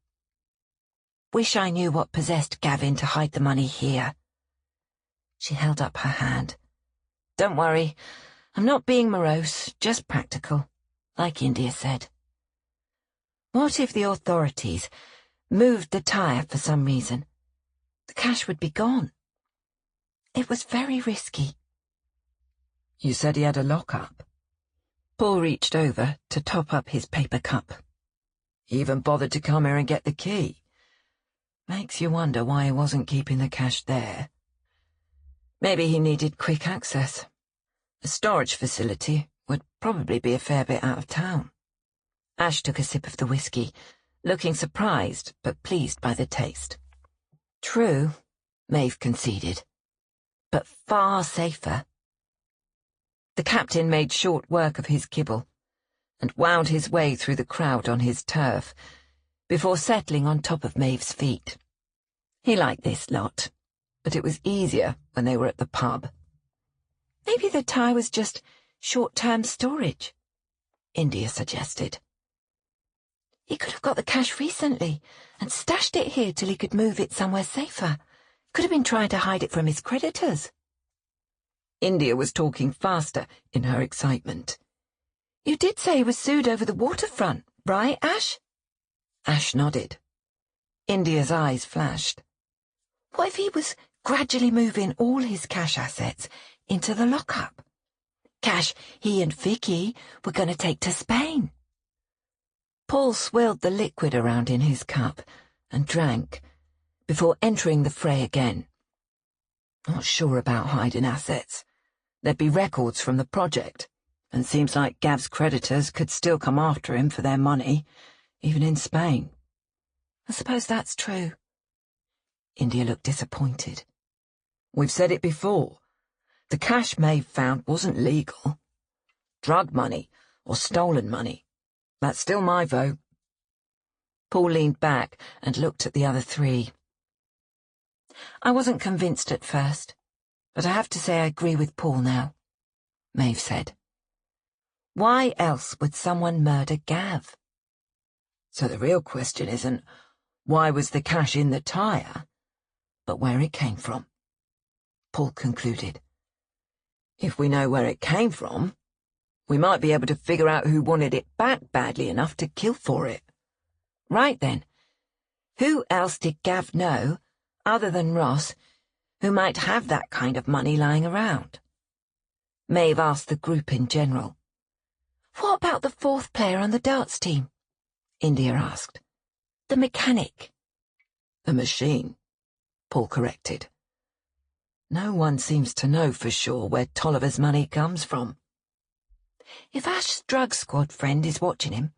Wish I knew what possessed Gavin to hide the money here. She held up her hand. Don't worry, I'm not being morose, just practical, like India said. What if the authorities moved the tyre for some reason? The cash would be gone. It was very risky. You said he had a lock-up. Paul reached over to top up his paper cup. He even bothered to come here and get the key. Makes you wonder why he wasn't keeping the cash there. Maybe he needed quick access. A storage facility would probably be a fair bit out of town. Ash took a sip of the whiskey, looking surprised but pleased by the taste. True, Maeve conceded, but far safer. The captain made short work of his kibble and wound his way through the crowd on his turf before settling on top of Maeve's feet. He liked this lot, but it was easier when they were at the pub. Maybe the tie was just short-term storage, India suggested. He could have got the cash recently and stashed it here till he could move it somewhere safer. Could have been trying to hide it from his creditors. India was talking faster in her excitement. You did say he was sued over the waterfront, right, Ash? Ash nodded. India's eyes flashed. What if he was gradually moving all his cash assets into the lockup? Cash he and Vicky were going to take to Spain. Paul swirled the liquid around in his cup and drank before entering the fray again. Not sure about hiding assets. There'd be records from the project, and seems like Gav's creditors could still come after him for their money, even in Spain. I suppose that's true. India looked disappointed. We've said it before. The cash Maeve found wasn't legal. Drug money or stolen money. That's still my vote. Paul leaned back and looked at the other three. I wasn't convinced at first, but I have to say I agree with Paul now, Maeve said. Why else would someone murder Gav? So the real question isn't, why was the cash in the tyre, but where it came from, Paul concluded. If we know where it came from, we might be able to figure out who wanted it back badly enough to kill for it. Right then, who else did Gav know, other than Ross, who might have that kind of money lying around? Maeve asked the group in general. What about the fourth player on the darts team? India asked. The mechanic. The machine, Paul corrected. No one seems to know for sure where Tolliver's money comes from. If Ash's drug squad friend is watching him,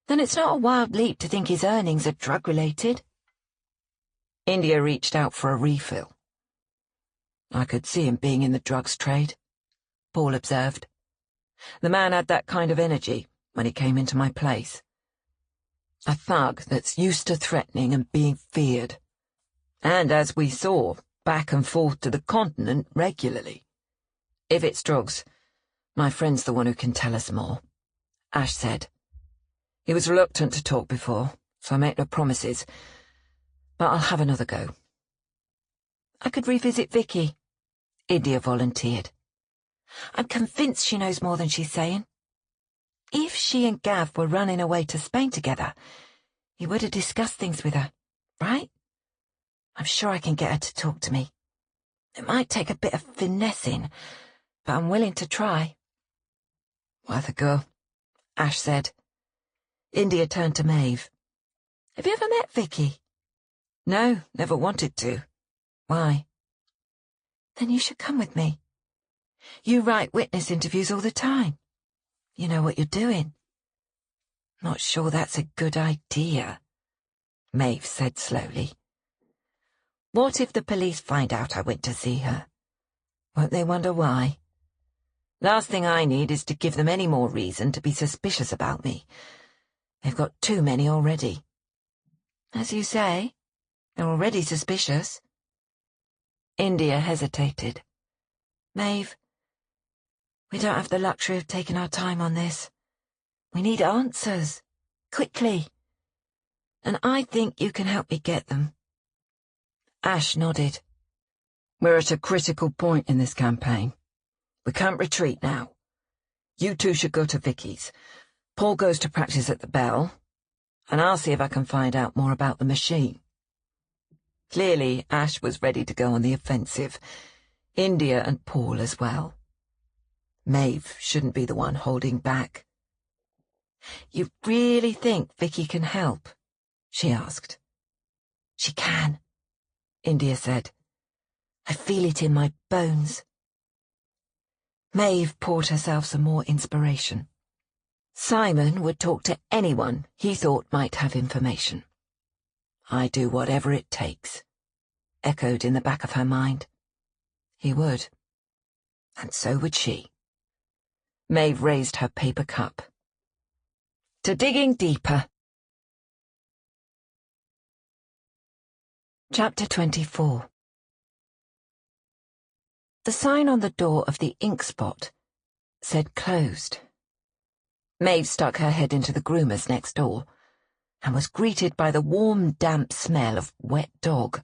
then it's not a wild leap to think his earnings are drug-related. India reached out for a refill. I could see him being in the drugs trade, Paul observed. The man had that kind of energy when he came into my place. A thug that's used to threatening and being feared. And, as we saw, back and forth to the continent regularly. If it's drugs, my friend's the one who can tell us more, Ash said. He was reluctant to talk before, so I make no promises, but I'll have another go. I could revisit Vicky, India volunteered. I'm convinced she knows more than she's saying. If she and Gav were running away to Spain together, he would have discussed things with her, right? I'm sure I can get her to talk to me. It might take a bit of finessing, but I'm willing to try. Worth a go, Ash said. India turned to Maeve. Have you ever met Vicky? No, never wanted to. Why? Then you should come with me. You write witness interviews all the time. You know what you're doing. Not sure that's a good idea, Maeve said slowly. What if the police find out I went to see her? Won't they wonder why? Last thing I need is to give them any more reason to be suspicious about me. They've got too many already. As you say, they're already suspicious. India hesitated. Maeve, we don't have the luxury of taking our time on this. We need answers, quickly. And I think you can help me get them. Ash nodded. We're at a critical point in this campaign. We can't retreat now. You two should go to Vicky's. Paul goes to practice at the Bell, and I'll see if I can find out more about the machine. Clearly, Ash was ready to go on the offensive. India and Paul as well. Maeve shouldn't be the one holding back. You really think Vicky can help? She asked. She can, India said. I feel it in my bones. Maeve poured herself some more inspiration. Simon would talk to anyone he thought might have information. I do whatever it takes, echoed in the back of her mind. He would. And so would she. Maeve raised her paper cup. To digging deeper. Chapter 24. The sign on the door of the ink spot said closed. Maeve stuck her head into the groomer's next door and was greeted by the warm, damp smell of wet dog.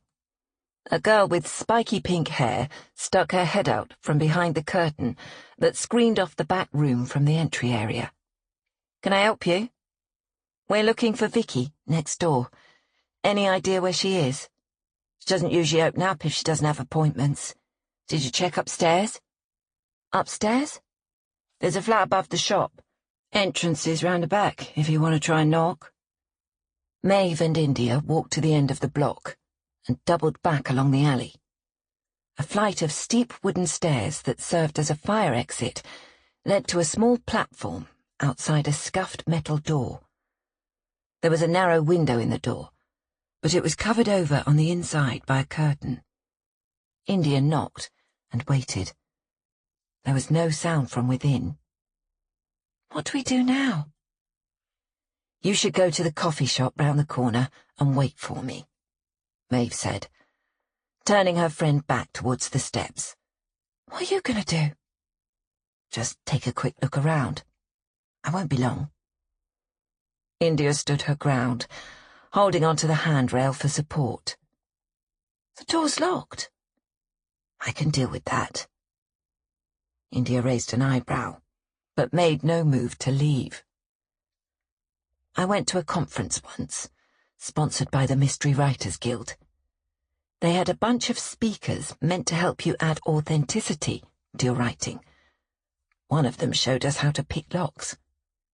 A girl with spiky pink hair stuck her head out from behind the curtain that screened off the back room from the entry area. Can I help you? We're looking for Vicky, next door. Any idea where she is? She doesn't usually open up if she doesn't have appointments. Did you check upstairs? Upstairs? There's a flat above the shop. Entrance is round the back, if you want to try and knock. Maeve and India walked to the end of the block and doubled back along the alley. A flight of steep wooden stairs that served as a fire exit led to a small platform outside a scuffed metal door. There was a narrow window in the door, but it was covered over on the inside by a curtain. India knocked and waited. There was no sound from within. What do we do now? You should go to the coffee shop round the corner and wait for me, Maeve said, turning her friend back towards the steps. What are you going to do? Just take a quick look around. I won't be long. India stood her ground, holding onto the handrail for support. The door's locked. I can deal with that. India raised an eyebrow, but made no move to leave. I went to a conference once, sponsored by the Mystery Writers Guild. They had a bunch of speakers meant to help you add authenticity to your writing. One of them showed us how to pick locks.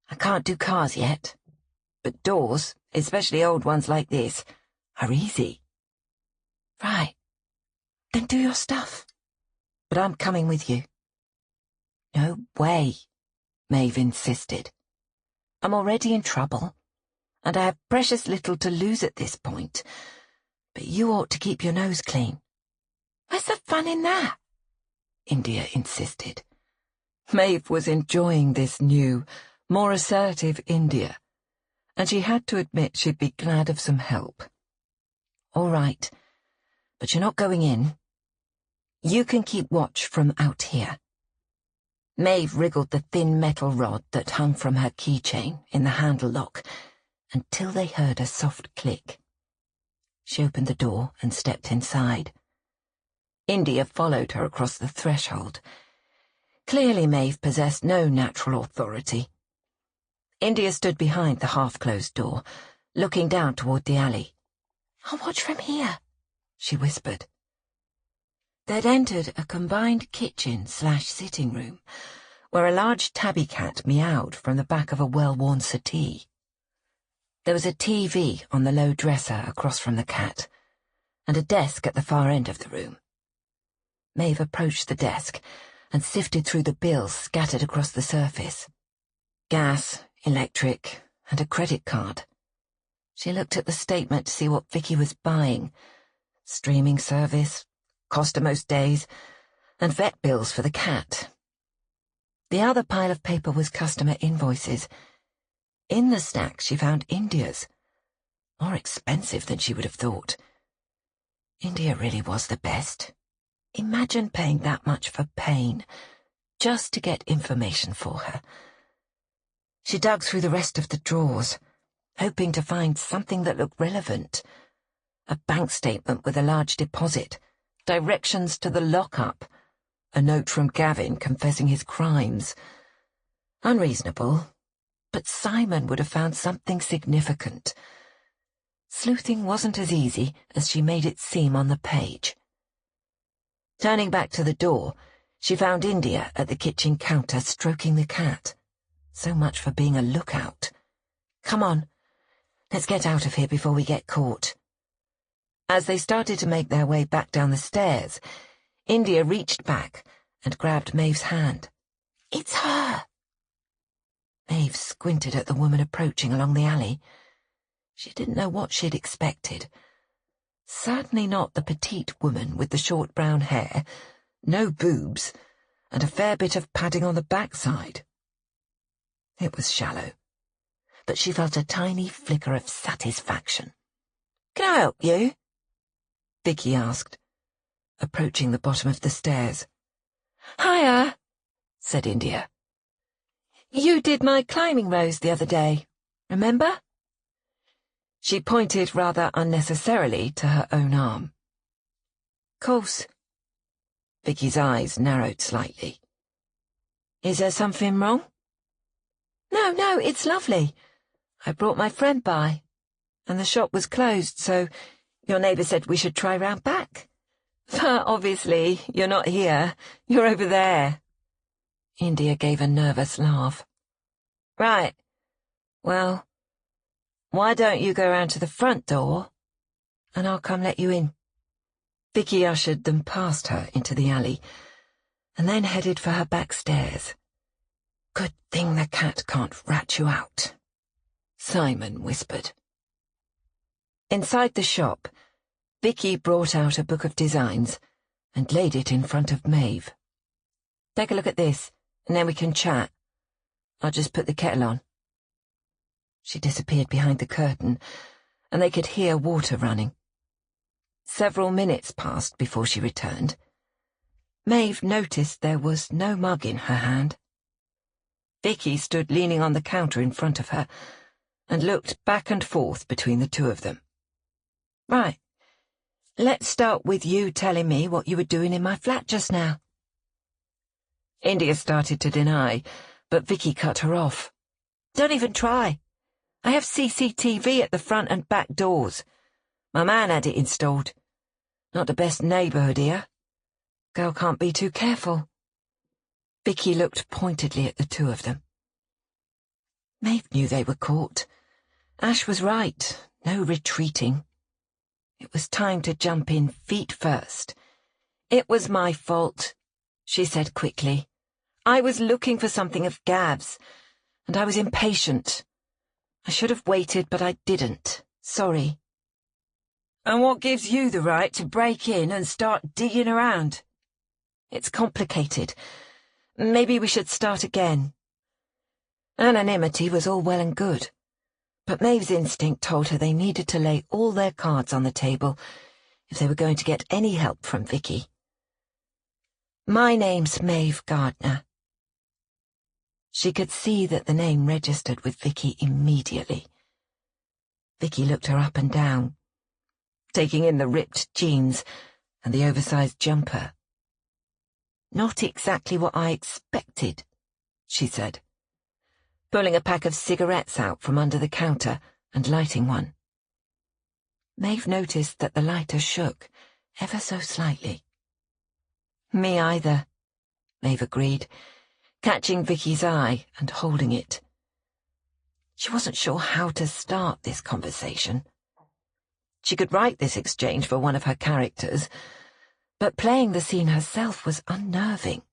I can't do cars yet, but doors, especially old ones like this, are easy. Right. Then do your stuff. But I'm coming with you. No way, Maeve insisted. I'm already in trouble, and I have precious little to lose at this point, but you ought to keep your nose clean. Where's the fun in that? India insisted. Maeve was enjoying this new, more assertive India, and she had to admit she'd be glad of some help. All right, but you're not going in. You can keep watch from out here. Maeve wriggled the thin metal rod that hung from her keychain in the handle lock until they heard a soft click. She opened the door and stepped inside. India followed her across the threshold. Clearly Maeve possessed no natural authority. India stood behind the half-closed door, looking down toward the alley. I'll watch from here, she whispered. They'd entered a combined kitchen/sitting room, where a large tabby cat meowed from the back of a well-worn settee. There was a TV on the low dresser across from the cat, and a desk at the far end of the room. Maeve approached the desk and sifted through the bills scattered across the surface. Gas, electric, and a credit card. She looked at the statement to see what Vicky was buying. Streaming service, cost of most days, and vet bills for the cat. The other pile of paper was customer invoices. In the stack she found India's. More expensive than she would have thought. India really was the best. Imagine paying that much for pain, just to get information for her. She dug through the rest of the drawers, hoping to find something that looked relevant. A bank statement with a large deposit, directions to the lockup, a note from Gavin confessing his crimes. Unreasonable, but Simon would have found something significant. Sleuthing wasn't as easy as she made it seem on the page. Turning back to the door, she found India at the kitchen counter stroking the cat. So much for being a lookout. Come on, let's get out of here before we get caught. As they started to make their way back down the stairs, India reached back and grabbed Maeve's hand. It's her! Maeve squinted at the woman approaching along the alley. She didn't know what she'd expected. Certainly not the petite woman with the short brown hair, no boobs, and a fair bit of padding on the backside, It was shallow, but she felt a tiny flicker of satisfaction. "Can I help you?" Vicky asked, approaching the bottom of the stairs. "Hiya," said India. "You did my climbing rose the other day, remember?" She pointed rather unnecessarily to her own arm. "Course." Vicky's eyes narrowed slightly. "Is there something wrong?" No, it's lovely. I brought my friend by, and the shop was closed, so your neighbour said we should try round back. But obviously, you're not here. You're over there." India gave a nervous laugh. "Right. Well, why don't you go round to the front door, and I'll come let you in." Vicky ushered them past her into the alley, and then headed for her back stairs. "Good thing the cat can't rat you out," Simon whispered. Inside the shop, Vicky brought out a book of designs and laid it in front of Maeve. "Take a look at this, and then we can chat. I'll just put the kettle on." She disappeared behind the curtain, and they could hear water running. Several minutes passed before she returned. Maeve noticed there was no mug in her hand. Vicky stood leaning on the counter in front of her and looked back and forth between the two of them. "Right. Let's start with you telling me what you were doing in my flat just now." India started to deny, but Vicky cut her off. "Don't even try. I have CCTV at the front and back doors. My man had it installed. Not the best neighbourhood here. Girl can't be too careful." Vicky looked pointedly at the two of them. Maeve knew they were caught. Ash was right. No retreating. It was time to jump in feet first. "It was my fault," she said quickly. "I was looking for something of Gav's, and I was impatient. I should have waited, but I didn't. Sorry." "And what gives you the right to break in and start digging around?" "It's complicated. Maybe we should start again." Anonymity was all well and good, but Maeve's instinct told her they needed to lay all their cards on the table if they were going to get any help from Vicky. "My name's Maeve Gardner." She could see that the name registered with Vicky immediately. Vicky looked her up and down, taking in the ripped jeans and the oversized jumper. "Not exactly what I expected," she said, pulling a pack of cigarettes out from under the counter and lighting one. Maeve noticed that the lighter shook, ever so slightly. "Me either," Maeve agreed, catching Vicky's eye and holding it. She wasn't sure how to start this conversation. She could write this exchange for one of her characters, but playing the scene herself was unnerving.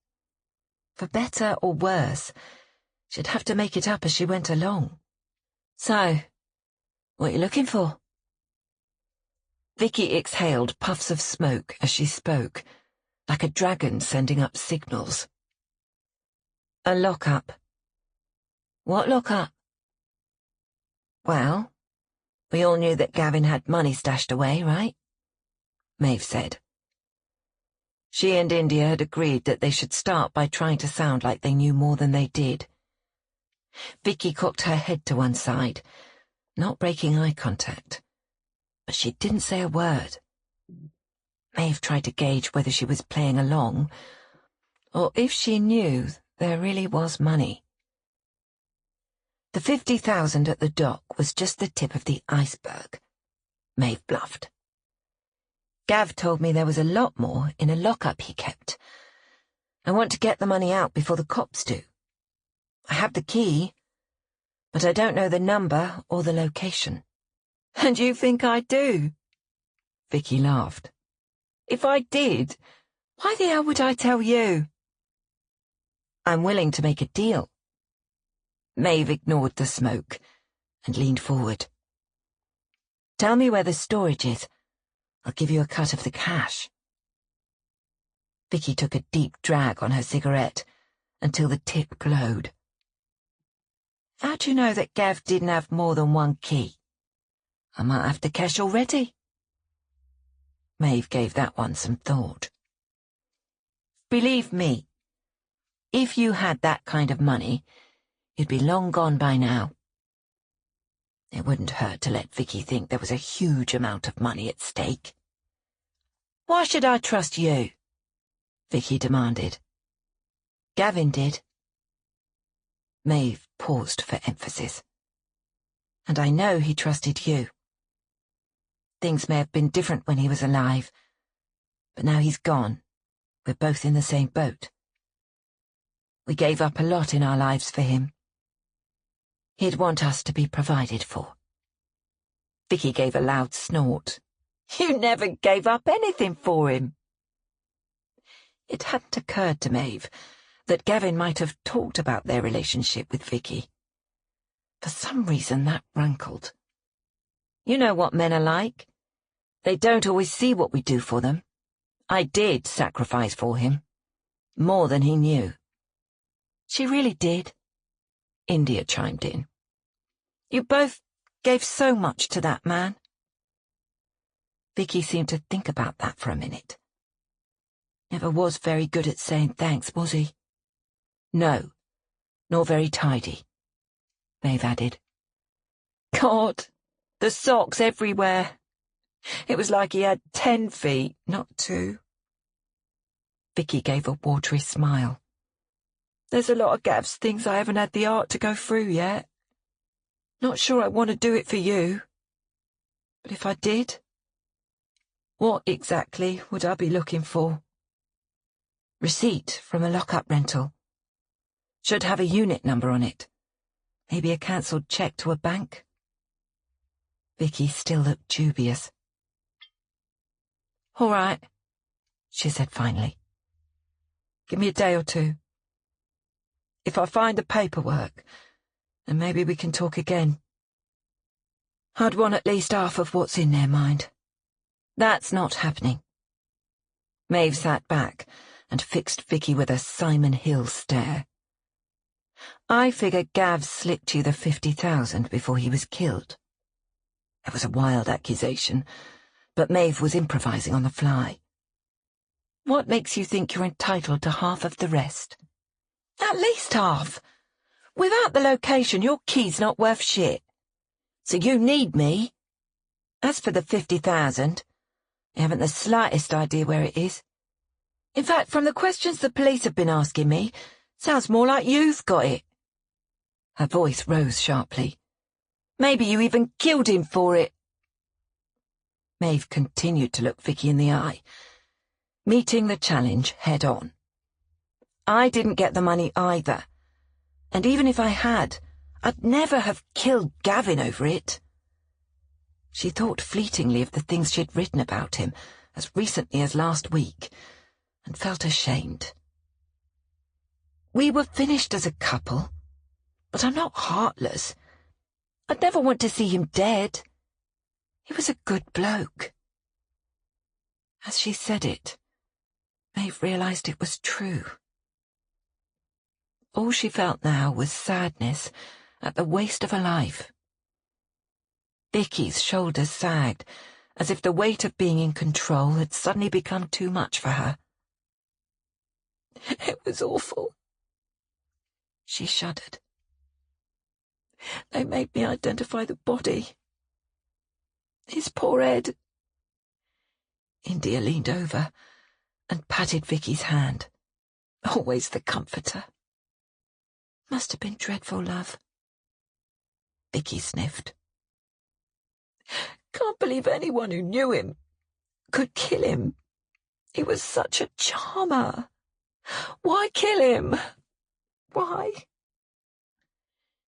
For better or worse, she'd have to make it up as she went along. "So, what are you looking for?" Vicky exhaled puffs of smoke as she spoke, like a dragon sending up signals. "A lock-up." "What lock-up?" "Well, we all knew that Gavin had money stashed away, right?" Maeve said. She and India had agreed that they should start by trying to sound like they knew more than they did. Vicky cocked her head to one side, not breaking eye contact, but she didn't say a word. Maeve tried to gauge whether she was playing along, or if she knew there really was money. The 50,000 at the dock was just the tip of the iceberg, Maeve bluffed. Gav told me there was a lot more in a lock-up he kept. I want to get the money out before the cops do. I have the key, but I don't know the number or the location. "And you think I do?" Vicky laughed. "If I did, why the hell would I tell you?" "I'm willing to make a deal." Maeve ignored the smoke and leaned forward. "Tell me where the storage is. I'll give you a cut of the cash." Vicky took a deep drag on her cigarette until the tip glowed. How do you know that Gav didn't have more than one key? I might have to cash already. Maeve gave that one some thought. Believe me, if you had that kind of money, you'd be long gone by now. It wouldn't hurt to let Vicky think there was a huge amount of money at stake. Why should I trust you? Vicky demanded. Gavin did. Maeve paused for emphasis. And I know he trusted you. Things may have been different when he was alive, but now he's gone. We're both in the same boat. We gave up a lot in our lives for him. He'd want us to be provided for. Vicky gave a loud snort. You never gave up anything for him. It hadn't occurred to Maeve that Gavin might have talked about their relationship with Vicky. For some reason that rankled. You know what men are like. They don't always see what we do for them. I did sacrifice for him. More than he knew. She really did. India chimed in. You both gave so much to that man. Vicky seemed to think about that for a minute. Never was very good at saying thanks, was he? No, nor very tidy, Maeve added. God, the socks everywhere. It was like he had 10 feet, not 2. Vicky gave a watery smile. There's a lot of Gav's things I haven't had the art to go through yet. Not sure I want to do it for you. But if I did, what exactly would I be looking for? Receipt from a lock-up rental. Should have a unit number on it. Maybe a cancelled cheque to a bank. Vicky still looked dubious. All right, she said finally. Give me a day or 2. If I find the paperwork, then maybe we can talk again. I'd want at least half of what's in there, mind. That's not happening. Maeve sat back and fixed Vicky with a Simon Hill stare. I figure Gav slipped you the 50,000 before he was killed. It was a wild accusation, but Maeve was improvising on the fly. What makes you think you're entitled to half of the rest? At least half. Without the location, your key's not worth shit. So you need me. As for the 50,000, I haven't the slightest idea where it is. In fact, from the questions the police have been asking me, sounds more like you've got it. Her voice rose sharply. Maybe you even killed him for it. Maeve continued to look Vicky in the eye, meeting the challenge head on. I didn't get the money either, and even if I had, I'd never have killed Gavin over it. She thought fleetingly of the things she'd written about him as recently as last week, and felt ashamed. We were finished as a couple, but I'm not heartless. I'd never want to see him dead. He was a good bloke. As she said it, Maeve realised it was true. All she felt now was sadness at the waste of a life. Vicky's shoulders sagged, as if the weight of being in control had suddenly become too much for her. It was awful. She shuddered. They made me identify the body. His poor head. India leaned over and patted Vicky's hand. Always the comforter. Must have been dreadful, love. Vicky sniffed. Can't believe anyone who knew him could kill him. He was such a charmer. Why kill him? Why?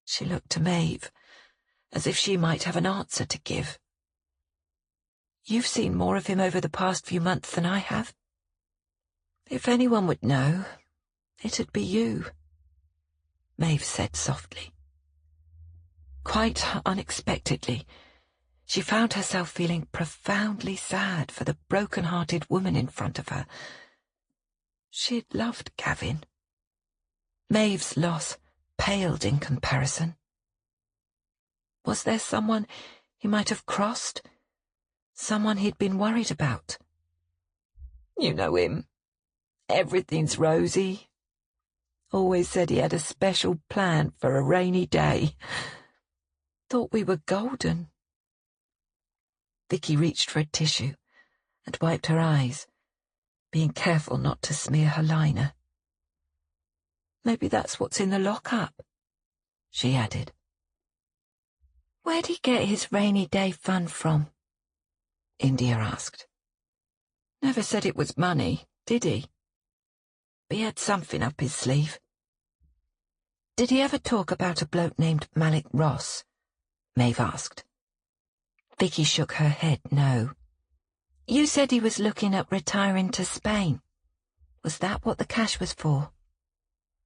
She looked to Maeve, as if she might have an answer to give. You've seen more of him over the past few months than I have. If anyone would know, it'd be you, Maeve said softly. Quite unexpectedly, she found herself feeling profoundly sad for the broken-hearted woman in front of her. She'd loved Gavin. Maeve's loss paled in comparison. Was there someone he might have crossed? Someone he'd been worried about? You know him. Everything's rosy. Always said he had a special plan for a rainy day. Thought we were golden. Vicky reached for a tissue and wiped her eyes, being careful not to smear her liner. Maybe that's what's in the lock-up, she added. Where'd he get his rainy day fund from? India asked. Never said it was money, did he? But he had something up his sleeve. Did he ever talk about a bloke named Malik Ross? Maeve asked. Vicky shook her head no. You said he was looking at retiring to Spain. Was that what the cash was for?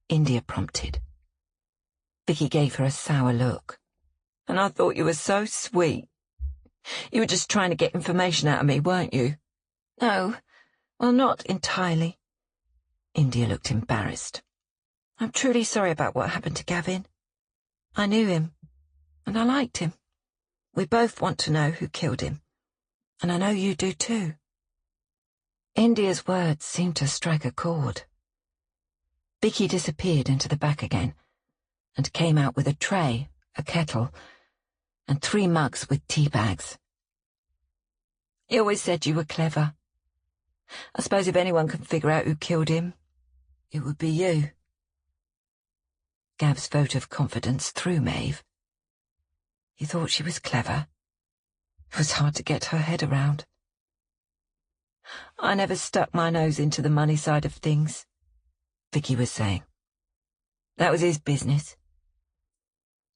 India prompted. Vicky gave her a sour look. And I thought you were so sweet. You were just trying to get information out of me, weren't you? No, well, not entirely. India looked embarrassed. I'm truly sorry about what happened to Gavin. I knew him, and I liked him. We both want to know who killed him, and I know you do too. India's words seemed to strike a chord. Vicky disappeared into the back again, and came out with a tray, a kettle, and 3 mugs with tea bags. He always said you were clever. I suppose if anyone can figure out who killed him, it would be you. Gav's vote of confidence threw Maeve. He thought she was clever. It was hard to get her head around. I never stuck my nose into the money side of things, Vicky was saying. That was his business.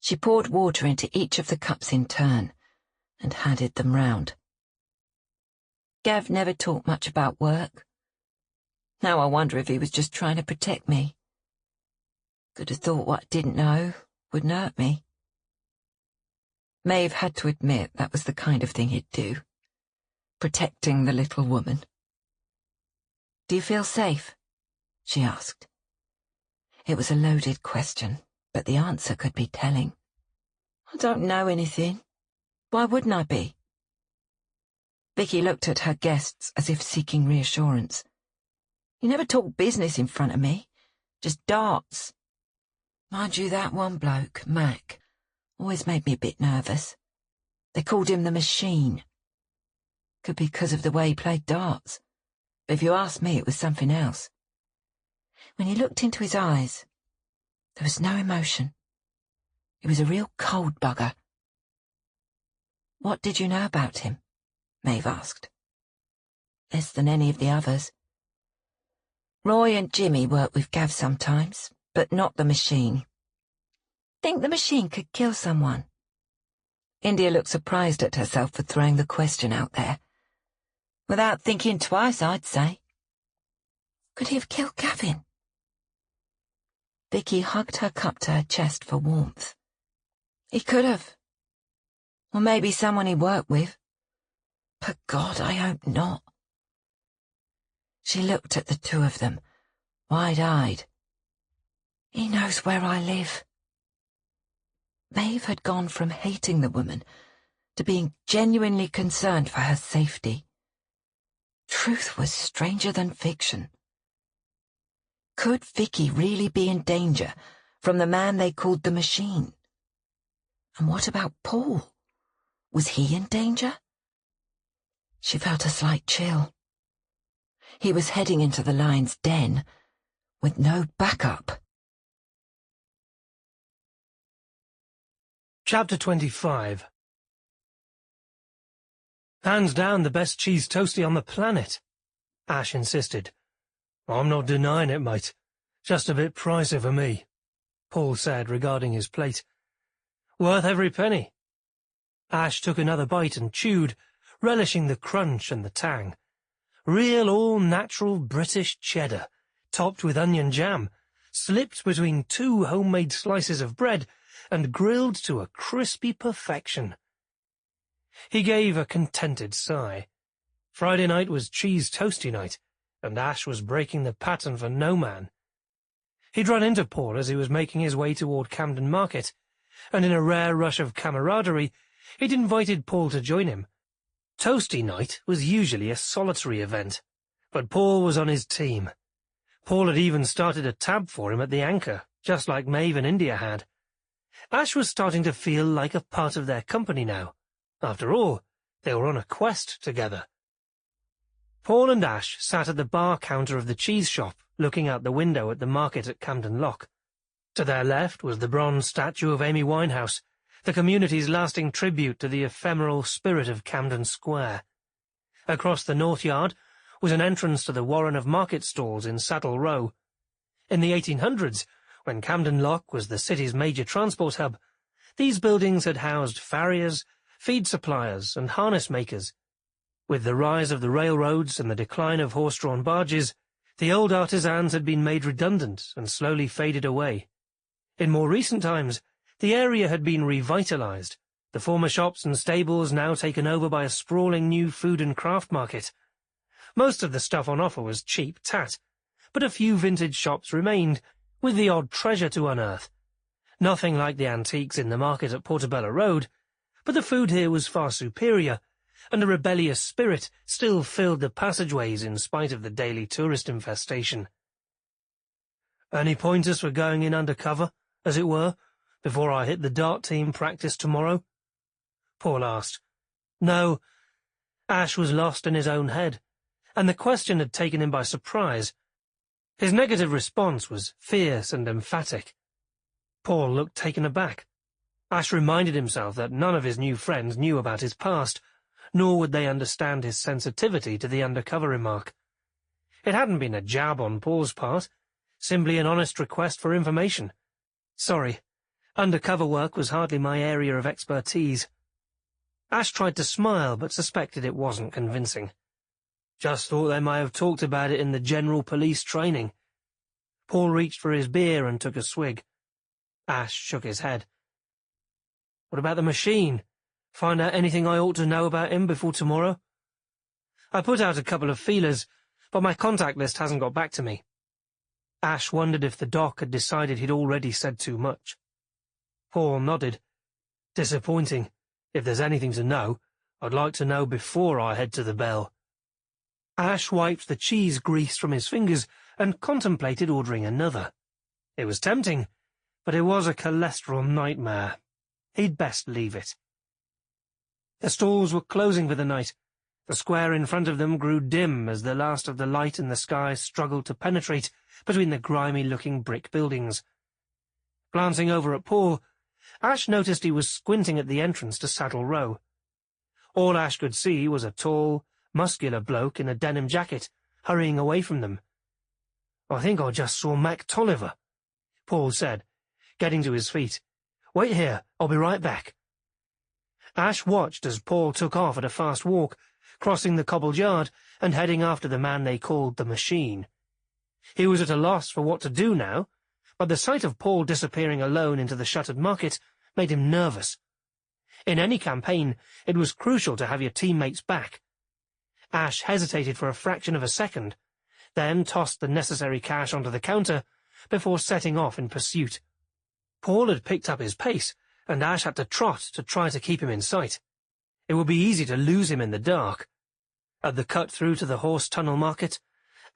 She poured water into each of the cups in turn and handed them round. Gav never talked much about work. Now I wonder if he was just trying to protect me. Could have thought what I didn't know wouldn't hurt me. Maeve had to admit that was the kind of thing he'd do. Protecting the little woman. Do you feel safe? She asked. It was a loaded question, but the answer could be telling. I don't know anything. Why wouldn't I be? Vicky looked at her guests as if seeking reassurance. You never talk business in front of me, just darts. Mind you, that one bloke, Mac, always made me a bit nervous. They called him the Machine. Could be because of the way he played darts, but if you ask me, it was something else. When he looked into his eyes, there was no emotion. He was a real cold bugger. What did you know about him? Maeve asked. Less than any of the others. Roy and Jimmy work with Gav sometimes, but not the Machine. Think the Machine could kill someone? India looked surprised at herself for throwing the question out there. Without thinking twice, I'd say. Could he have killed Gavin? Vicky hugged her cup to her chest for warmth. He could have. Or maybe someone he worked with. But God, I hope not. She looked at the two of them, wide-eyed. He knows where I live. Maeve had gone from hating the woman to being genuinely concerned for her safety. Truth was stranger than fiction. Could Vicky really be in danger from the man they called the Machine? And what about Paul? Was he in danger? She felt a slight chill. He was heading into the lion's den with no backup. Chapter 25. Hands down the best cheese toastie on the planet, Ash insisted. I'm not denying it, mate. Just a bit pricey for me, Paul said, regarding his plate. Worth every penny. Ash took another bite and chewed, relishing the crunch and the tang. Real all-natural British cheddar, topped with onion jam, slipped between 2 homemade slices of bread and grilled to a crispy perfection. He gave a contented sigh. Friday night was cheese toasty night, and Ash was breaking the pattern for no man. He'd run into Paul as he was making his way toward Camden Market, and in a rare rush of camaraderie, he'd invited Paul to join him. Toasty night was usually a solitary event, but Paul was on his team. Paul had even started a tab for him at the Anchor, just like Maeve and India had. Ash was starting to feel like a part of their company now. After all, they were on a quest together. Paul and Ash sat at the bar counter of the cheese shop, looking out the window at the market at Camden Lock. To their left was the bronze statue of Amy Winehouse, the community's lasting tribute to the ephemeral spirit of Camden Square. Across the North Yard was an entrance to the Warren of Market stalls in Saddle Row. In the 1800s, when Camden Lock was the city's major transport hub, these buildings had housed farriers, feed suppliers, and harness makers. With the rise of the railroads and the decline of horse-drawn barges, the old artisans had been made redundant and slowly faded away. In more recent times, the area had been revitalized, the former shops and stables now taken over by a sprawling new food and craft market. Most of the stuff on offer was cheap tat, but a few vintage shops remained, with the odd treasure to unearth. Nothing like the antiques in the market at Portobello Road, but the food here was far superior, and a rebellious spirit still filled the passageways in spite of the daily tourist infestation. "Any pointers for going in undercover, as it were, before I hit the dart team practice tomorrow?" Paul asked. No. Ash was lost in his own head, and the question had taken him by surprise. His negative response was fierce and emphatic. Paul looked taken aback. Ash reminded himself that none of his new friends knew about his past, nor would they understand his sensitivity to the undercover remark. It hadn't been a jab on Paul's part, simply an honest request for information. Sorry, undercover work was hardly my area of expertise. Ash tried to smile, but suspected it wasn't convincing. Just thought they might have talked about it in the general police training. Paul reached for his beer and took a swig. Ash shook his head. What about the machine? Find out anything I ought to know about him before tomorrow? I put out a couple of feelers, but my contact list hasn't got back to me. Ash wondered if the doc had decided he'd already said too much. Paul nodded. Disappointing. If there's anything to know, I'd like to know before I head to the Bell. Ash wiped the cheese grease from his fingers and contemplated ordering another. It was tempting, but it was a cholesterol nightmare. He'd best leave it. The stalls were closing for the night. The square in front of them grew dim as the last of the light in the sky struggled to penetrate between the grimy-looking brick buildings. Glancing over at Paul, Ash noticed he was squinting at the entrance to Saddle Row. All Ash could see was a tall, muscular bloke in a denim jacket, hurrying away from them. I think I just saw Mac Tolliver, Paul said, getting to his feet. Wait here, I'll be right back. Ash watched as Paul took off at a fast walk, crossing the cobbled yard and heading after the man they called the Machine. He was at a loss for what to do now, but the sight of Paul disappearing alone into the shuttered market made him nervous. In any campaign, it was crucial to have your teammates back. Ash hesitated for a fraction of a second, then tossed the necessary cash onto the counter before setting off in pursuit. Paul had picked up his pace, and Ash had to trot to try to keep him in sight. It would be easy to lose him in the dark. At the cut through to the Horse Tunnel Market,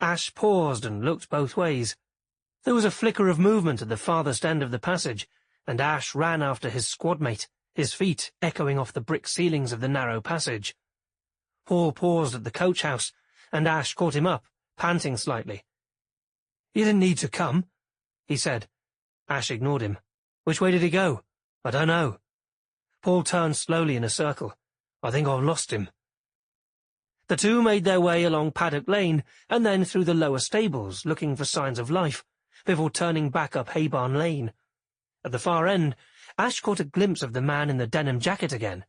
Ash paused and looked both ways. There was a flicker of movement at the farthest end of the passage, and Ash ran after his squadmate, his feet echoing off the brick ceilings of the narrow passage. Paul paused at the coach house, and Ash caught him up, panting slightly. "You didn't need to come," he said. Ash ignored him. "Which way did he go?" "I don't know." Paul turned slowly in a circle. "I think I've lost him." The two made their way along Paddock Lane and then through the lower stables, looking for signs of life, before turning back up Haybarn Lane. At the far end, Ash caught a glimpse of the man in the denim jacket again.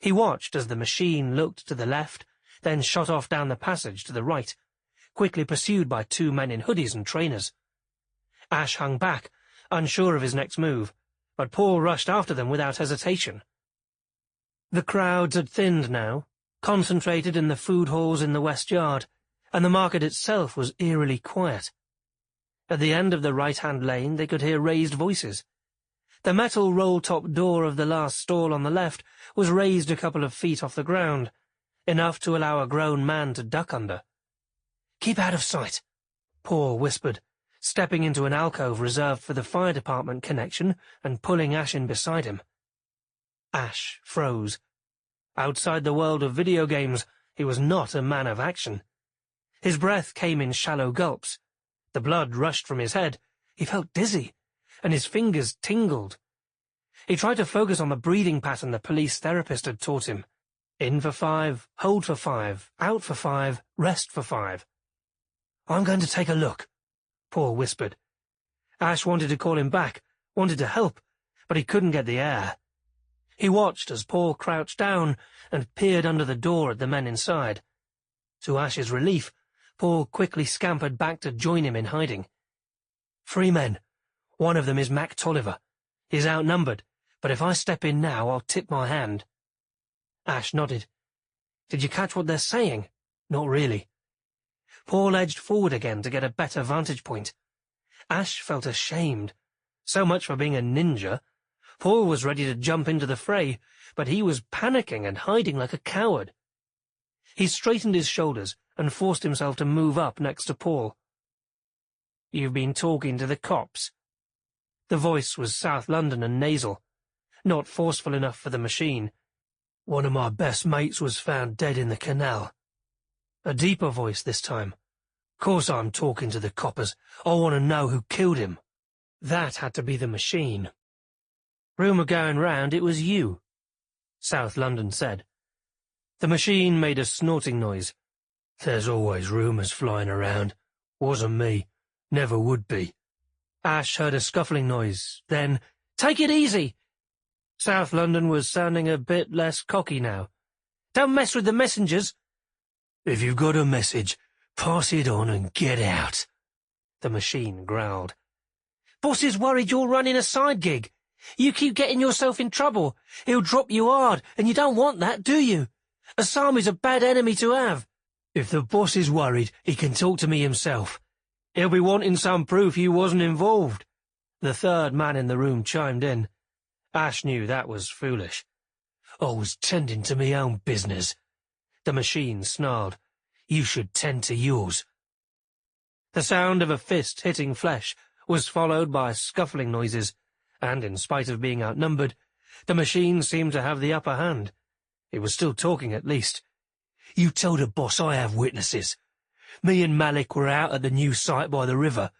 He watched as the Machine looked to the left, then shot off down the passage to the right, quickly pursued by two men in hoodies and trainers. Ash hung back, unsure of his next move, but Paul rushed after them without hesitation. The crowds had thinned now, concentrated in the food halls in the West Yard, and the market itself was eerily quiet. At the end of the right-hand lane they could hear raised voices. The metal roll-top door of the last stall on the left was raised a couple of feet off the ground, enough to allow a grown man to duck under. "Keep out of sight," Paul whispered, stepping into an alcove reserved for the fire department connection and pulling Ash in beside him. Ash froze. Outside the world of video games, he was not a man of action. His breath came in shallow gulps. The blood rushed from his head. He felt dizzy, and his fingers tingled. He tried to focus on the breathing pattern the police therapist had taught him. In for 5, hold for 5, out for 5, rest for 5. "I'm going to take a look," Paul whispered. Ash wanted to call him back, wanted to help, but he couldn't get the air. He watched as Paul crouched down and peered under the door at the men inside. To Ash's relief, Paul quickly scampered back to join him in hiding. "3 men. One of them is Mac Tolliver. He's outnumbered, but if I step in now, I'll tip my hand." Ash nodded. "Did you catch what they're saying?" "Not really." Paul edged forward again to get a better vantage point. Ash felt ashamed. So much for being a ninja. Paul was ready to jump into the fray, but he was panicking and hiding like a coward. He straightened his shoulders and forced himself to move up next to Paul. "You've been talking to the cops?" The voice was South London and nasal, not forceful enough for the machine. "One of my best mates was found dead in the canal." A deeper voice this time. "Course I'm talking to the coppers. I want to know who killed him." That had to be the machine. "Rumour going round it was you," South London said. The machine made a snorting noise. "There's always rumours flying around. Wasn't me. Never would be." Ash heard a scuffling noise, then, "Take it easy!" South London was sounding a bit less cocky now. "Don't mess with the messengers." "If you've got a message, pass it on and get out," the machine growled. "Boss is worried you're running a side gig. You keep getting yourself in trouble. He'll drop you hard, and you don't want that, do you? Asami's a bad enemy to have." "If the boss is worried, he can talk to me himself. He'll be wanting some proof you wasn't involved," the third man in the room chimed in. Ash knew that was foolish. "I was tending to me own business," the machine snarled. "You should tend to yours." The sound of a fist hitting flesh was followed by scuffling noises, and in spite of being outnumbered, the machine seemed to have the upper hand. It was still talking at least. "You tell the boss I have witnesses. Me and Malik were out at the new site by the river,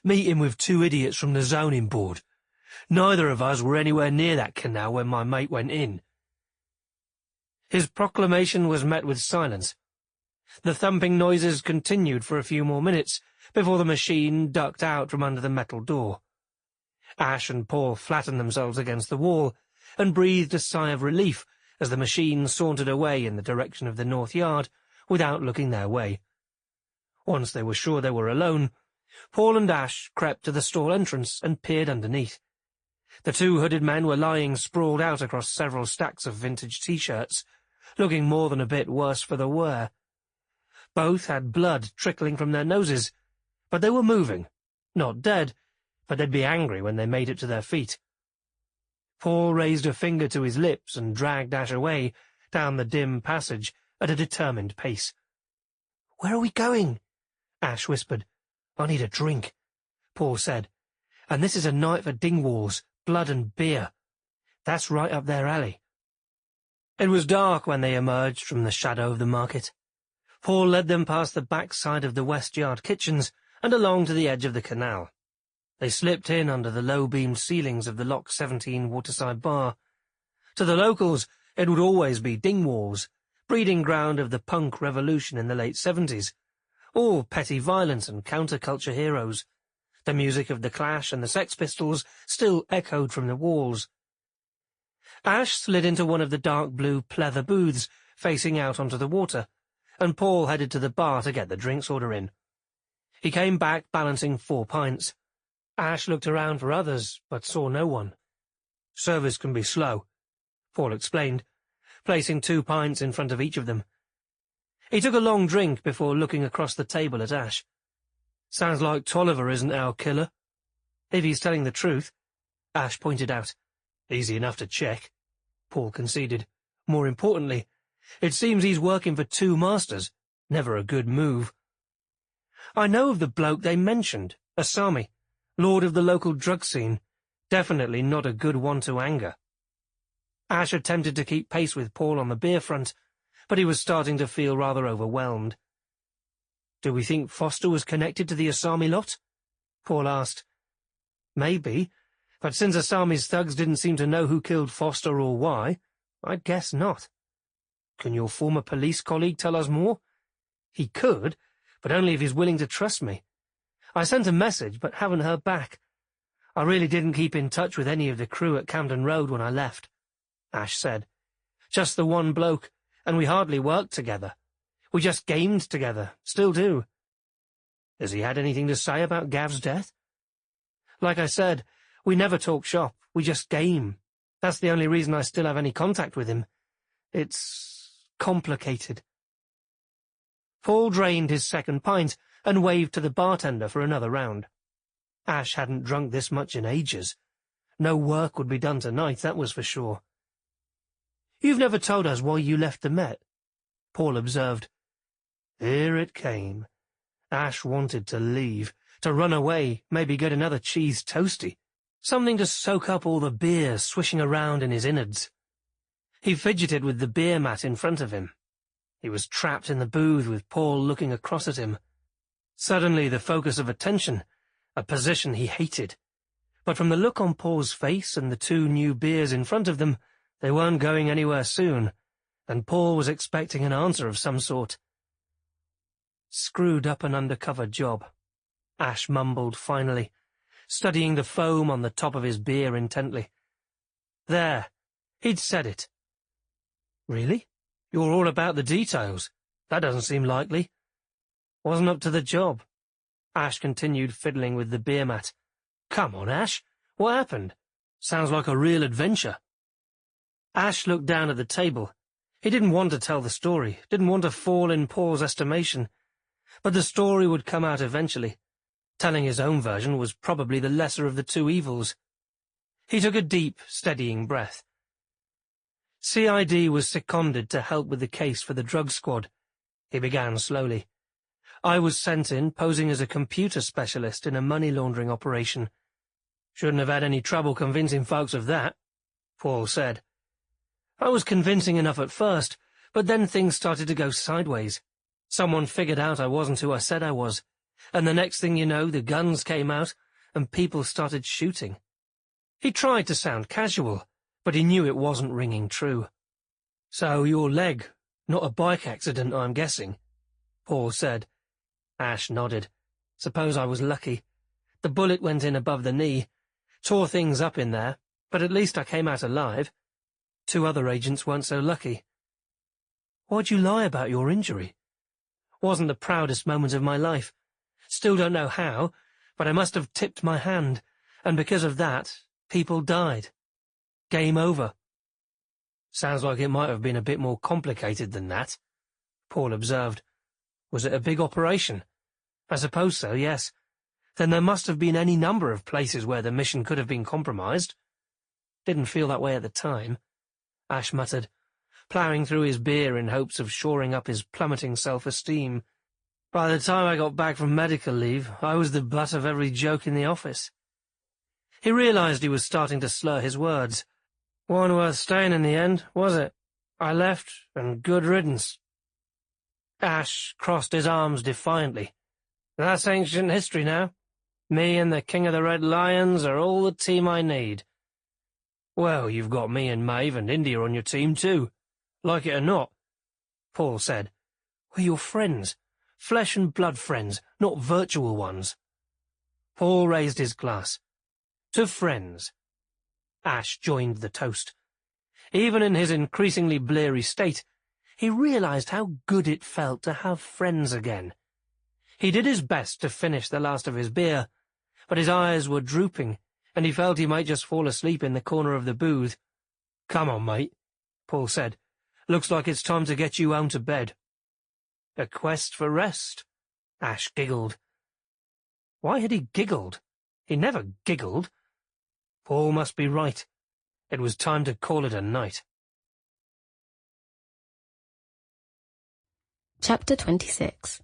meeting with 2 idiots from the zoning board. Neither of us were anywhere near that canal when my mate went in." His proclamation was met with silence. The thumping noises continued for a few more minutes before the machine ducked out from under the metal door. Ash and Paul flattened themselves against the wall and breathed a sigh of relief as the machine sauntered away in the direction of the north yard without looking their way. Once they were sure they were alone, Paul and Ash crept to the stall entrance and peered underneath. The 2 hooded men were lying sprawled out across several stacks of vintage T-shirts, looking more than a bit worse for the wear. Both had blood trickling from their noses, but they were moving. Not dead, but they'd be angry when they made it to their feet. Paul raised a finger to his lips and dragged Ash away down the dim passage at a determined pace. "Where are we going?" Ash whispered. "I need a drink," Paul said. "And this is a night for Dingwalls, blood and beer. That's right up their alley." It was dark when they emerged from the shadow of the market. Paul led them past the back side of the West Yard kitchens and along to the edge of the canal. They slipped in under the low-beamed ceilings of the Lock 17 waterside bar. To the locals, it would always be Dingwalls, breeding ground of the punk revolution in the late 70s. All petty violence and counterculture heroes. The music of The Clash and the Sex Pistols still echoed from the walls. Ash slid into one of the dark blue pleather booths facing out onto the water, and Paul headed to the bar to get the drinks order in. He came back balancing 4 pints. Ash looked around for others, but saw no one. "Service can be slow," Paul explained, placing 2 pints in front of each of them. He took a long drink before looking across the table at Ash. "Sounds like Tolliver isn't our killer. If he's telling the truth. Ash pointed out. Easy enough to check, Paul conceded. More importantly, it seems he's working for two masters. Never a good move. I know of the bloke they mentioned, Asami, lord of the local drug scene. Definitely not a good one to anger. Ash attempted to keep pace with Paul on the beer front, but he was starting to feel rather overwhelmed. Do we think Foster was connected to the Asami lot? Paul asked. Maybe, but since Asami's thugs didn't seem to know who killed Foster or why, I'd guess not. Can your former police colleague tell us more? He could, but only if he's willing to trust me. I sent a message, but haven't heard back. I really didn't keep in touch with any of the crew at Camden Road when I left, Ash said. Just the one bloke, and we hardly worked together. We just gamed together, still do. Has he had anything to say about Gav's death? Like I said, we never talk shop, we just game. That's the only reason I still have any contact with him. It's complicated. Paul drained his second pint and waved to the bartender for another round. Ash hadn't drunk this much in ages. No work would be done tonight, that was for sure. You've never told us why you left the Met, Paul observed. Here it came. Ash wanted to leave, to run away, maybe get another cheese toasty, something to soak up all the beer swishing around in his innards. He fidgeted with the beer mat in front of him. He was trapped in the booth with Paul looking across at him. Suddenly the focus of attention, a position he hated. But from the look on Paul's face and the two new beers in front of them, they weren't going anywhere soon, and Paul was expecting an answer of some sort. Screwed up an undercover job, Ash mumbled finally, studying the foam on the top of his beer intently. There, he'd said it. Really? You're all about the details. That doesn't seem likely. Wasn't up to the job. Ash continued fiddling with the beer mat. Come on, Ash. What happened? Sounds like a real adventure. Ash looked down at the table. He didn't want to tell the story, didn't want to fall in Paul's estimation. But the story would come out eventually. Telling his own version was probably the lesser of the two evils. He took a deep, steadying breath. CID was seconded to help with the case for the drug squad. He began slowly. I was sent in posing as a computer specialist in a money laundering operation. Shouldn't have had any trouble convincing folks of that, Paul said. I was convincing enough at first, but then things started to go sideways. Someone figured out I wasn't who I said I was, and the next thing you know, the guns came out and people started shooting. He tried to sound casual, but he knew it wasn't ringing true. So your leg, not a bike accident, I'm guessing, Paul said. Ash nodded. Suppose I was lucky. The bullet went in above the knee, tore things up in there, but at least I came out alive. 2 other agents weren't so lucky. Why'd you lie about your injury? Wasn't the proudest moment of my life. Still don't know how, but I must have tipped my hand, and because of that, people died. Game over. Sounds like it might have been a bit more complicated than that, Paul observed. Was it a big operation? I suppose so, yes. Then there must have been any number of places where the mission could have been compromised. Didn't feel that way at the time, Ash muttered, ploughing through his beer in hopes of shoring up his plummeting self-esteem. By the time I got back from medical leave, I was the butt of every joke in the office. He realized he was starting to slur his words. Wasn't worth staying in the end, was it? I left, and good riddance. Ash crossed his arms defiantly. That's ancient history now. Me and the King of the Red Lions are all the team I need. Well, you've got me and Maeve and India on your team too. Like it or not, Paul said. We're your friends. Flesh and blood friends, not virtual ones. Paul raised his glass. To friends. Ash joined the toast. Even in his increasingly bleary state, he realized how good it felt to have friends again. He did his best to finish the last of his beer, but his eyes were drooping, and he felt he might just fall asleep in the corner of the booth. Come on, mate, Paul said. Looks like it's time to get you home to bed. A quest for rest? Ash giggled. Why had he giggled? He never giggled. Paul must be right. It was time to call it a night. Chapter 26.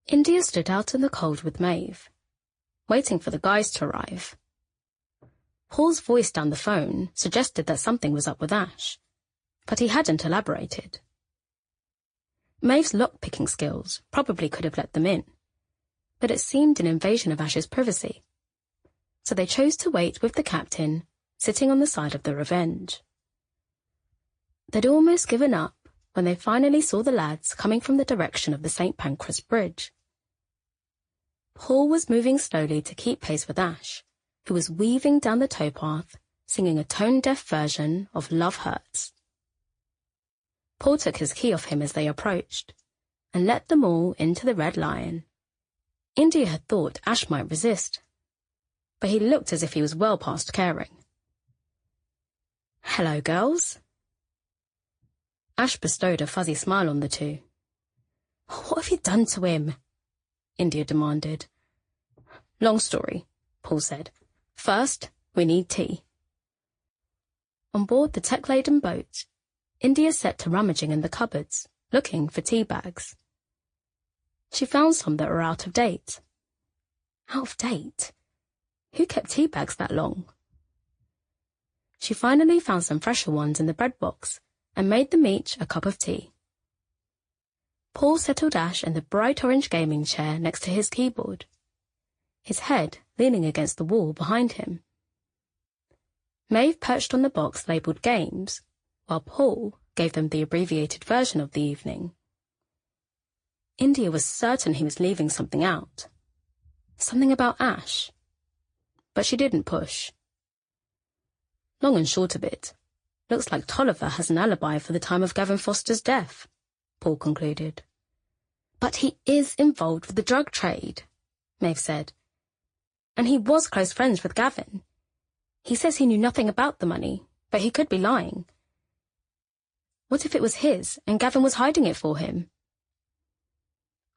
India stood out in the cold with Maeve, waiting for the guys to arrive. Paul's voice down the phone suggested that something was up with Ash, but he hadn't elaborated. Maeve's lock-picking skills probably could have let them in, but it seemed an invasion of Ash's privacy, so they chose to wait with the captain sitting on the side of the Revenge. They'd almost given up when they finally saw the lads coming from the direction of the St. Pancras Bridge. Paul was moving slowly to keep pace with Ash, who was weaving down the towpath, singing a tone-deaf version of Love Hurts. Paul took his key off him as they approached, and let them all into the Red Lion. India had thought Ash might resist, but he looked as if he was well past caring. "Hello, girls." Ash bestowed a fuzzy smile on the two. "What have you done to him?" India demanded. "Long story," Paul said. "First, we need tea." On board the tech-laden boat, India set to rummaging in the cupboards, looking for tea bags. She found some that were out of date. Out of date? Who kept tea bags that long? She finally found some fresher ones in the bread box and made them each a cup of tea. Paul settled Ash in the bright orange gaming chair next to his keyboard, his head leaning against the wall behind him. Maeve perched on the box labelled Games, while Paul gave them the abbreviated version of the evening. India was certain he was leaving something out. Something about Ash. But she didn't push. Long and short of it, looks like Tolliver has an alibi for the time of Gavin Foster's death, Paul concluded. "But he is involved with the drug trade," Maeve said. "And he was close friends with Gavin. He says he knew nothing about the money, but he could be lying. What if it was his and Gavin was hiding it for him?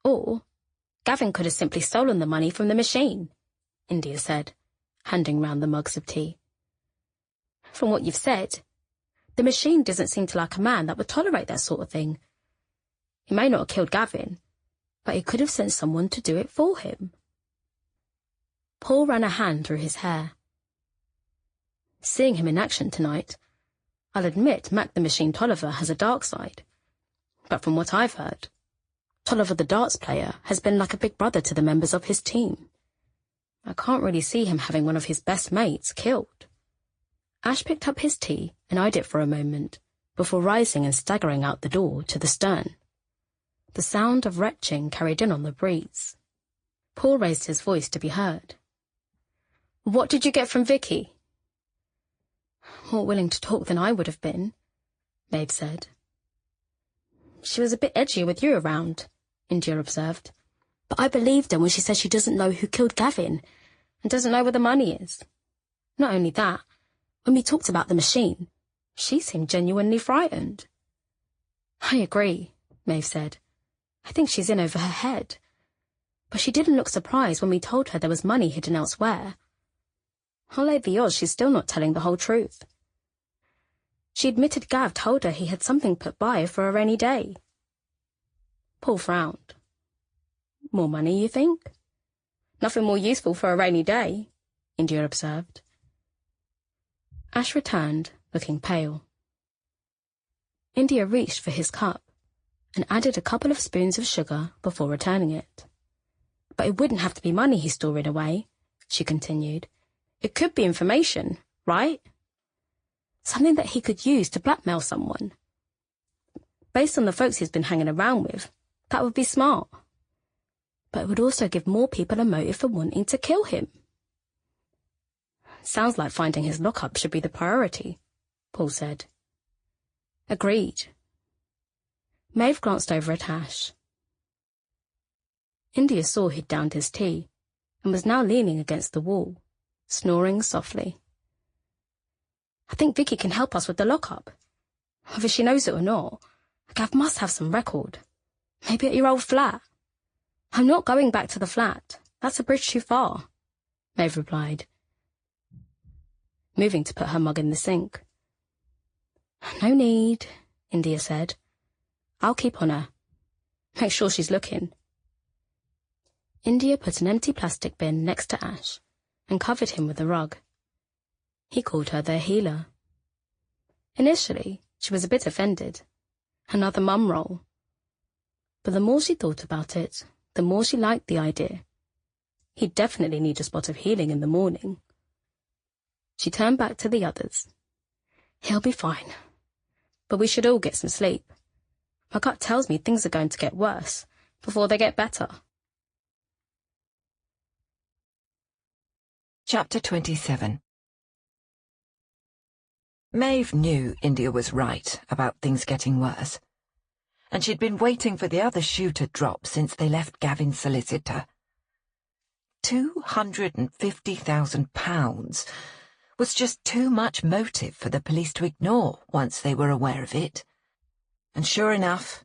Or Gavin could have simply stolen the money from the machine," India said, handing round the mugs of tea. "From what you've said, the machine doesn't seem to like a man that would tolerate that sort of thing. He may not have killed Gavin, but he could have sent someone to do it for him." Paul ran a hand through his hair. "Seeing him in action tonight, I'll admit Mac the Machine Tolliver has a dark side. But from what I've heard, Tolliver the darts player has been like a big brother to the members of his team. I can't really see him having one of his best mates killed." Ash picked up his tea and eyed it for a moment, before rising and staggering out the door to the stern. The sound of retching carried in on the breeze. Paul raised his voice to be heard. "What did you get from Vicky?" "More willing to talk than I would have been," Maeve said. "She was a bit edgier with you around," India observed. "But I believed her when she said she doesn't know who killed Gavin and doesn't know where the money is. Not only that, when we talked about the machine, she seemed genuinely frightened." "I agree," Maeve said. "I think she's in over her head. But she didn't look surprised when we told her there was money hidden elsewhere. I'll lay the odds she's still not telling the whole truth. She admitted Gav told her he had something put by for a rainy day." Paul frowned. "More money, you think?" "Nothing more useful for a rainy day," India observed. Ash returned, looking pale. India reached for his cup and added a couple of spoons of sugar before returning it. "But it wouldn't have to be money he's storing away," she continued. "It could be information, right? Something that he could use to blackmail someone. Based on the folks he's been hanging around with, that would be smart. But it would also give more people a motive for wanting to kill him." "Sounds like finding his lockup should be the priority," Paul said. "Agreed." Maeve glanced over at Ash. India saw he'd downed his tea and was now leaning against the wall, snoring softly. "I think Vicky can help us with the lockup. Whether she knows it or not, Gav must have some record. Maybe at your old flat." "I'm not going back to the flat. That's a bridge too far," Maeve replied, moving to put her mug in the sink. No need, India said. I'll keep on her. Make sure she's looking. India put an empty plastic bin next to Ash and covered him with a rug. He called her their healer. Initially, she was a bit offended. Another mum role. But the more she thought about it, the more she liked the idea. He'd definitely need a spot of healing in the morning. She turned back to the others. He'll be fine. But we should all get some sleep. My gut tells me things are going to get worse before they get better. Chapter 27. Maeve knew India was right about things getting worse, and she'd been waiting for the other shoe to drop since they left Gavin's solicitor. £250,000 was just too much motive for the police to ignore once they were aware of it. And sure enough,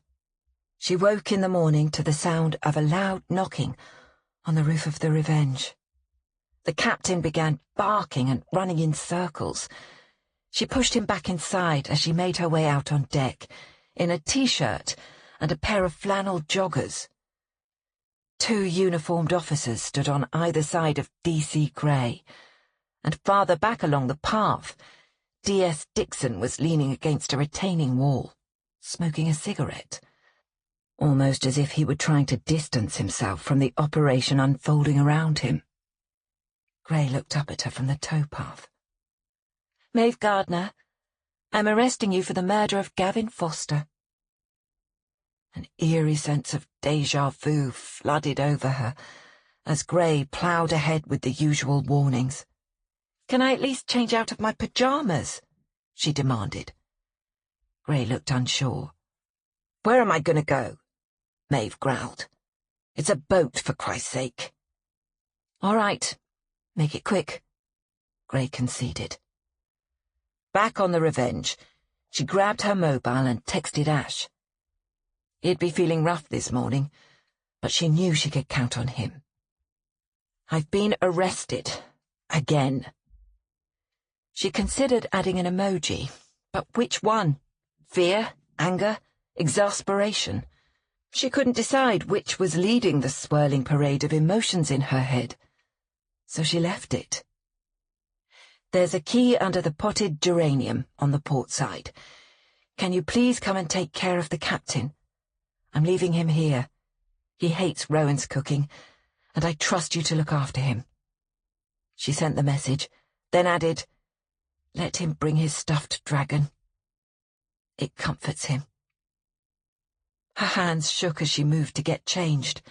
she woke in the morning to the sound of a loud knocking on the roof of the Revenge. The captain began barking and running in circles. She pushed him back inside as she made her way out on deck, in a t-shirt and a pair of flannel joggers. 2 uniformed officers stood on either side of D.C. Gray, and farther back along the path, D.S. Dixon was leaning against a retaining wall, smoking a cigarette, almost as if he were trying to distance himself from the operation unfolding around him. Gray looked up at her from the towpath. "Maeve Gardner, I'm arresting you for the murder of Gavin Foster." An eerie sense of déjà vu flooded over her as Gray ploughed ahead with the usual warnings. "Can I at least change out of my pyjamas?" she demanded. Gray looked unsure. "Where am I going to go?" Maeve growled. "It's a boat, for Christ's sake." "All right, make it quick," Gray conceded. Back on the Revenge, she grabbed her mobile and texted Ash. He'd be feeling rough this morning, but she knew she could count on him. "I've been arrested. Again." She considered adding an emoji, but which one? Fear, anger, exasperation? She couldn't decide which was leading the swirling parade of emotions in her head, so she left it. "There's a key under the potted geranium on the port side. Can you please come and take care of the captain? I'm leaving him here. He hates Rowan's cooking, and I trust you to look after him." She sent the message, then added, "Let him bring his stuffed dragon. It comforts him." Her hands shook as she moved to get changed.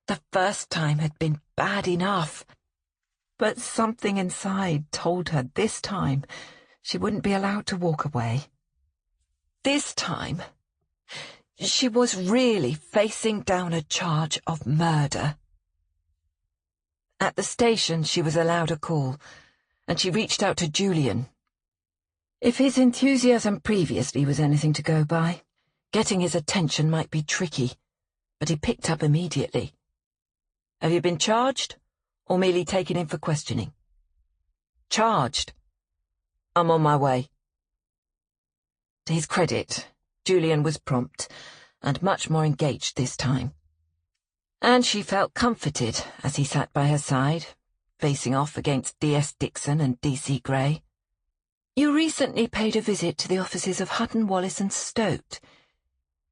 The first time had been bad enough, but something inside told her this time she wouldn't be allowed to walk away. This time, she was really facing down a charge of murder. At the station, she was allowed a call, and she reached out to Julian. If his enthusiasm previously was anything to go by, getting his attention might be tricky, but he picked up immediately. "Have you been charged, or merely taken in for questioning?" "Charged. I'm on my way." To his credit, Julian was prompt, and much more engaged this time. And she felt comforted as he sat by her side, facing off against D.S. Dixon and D.C. Gray. "You recently paid a visit to the offices of Hutton, Wallace and Stote.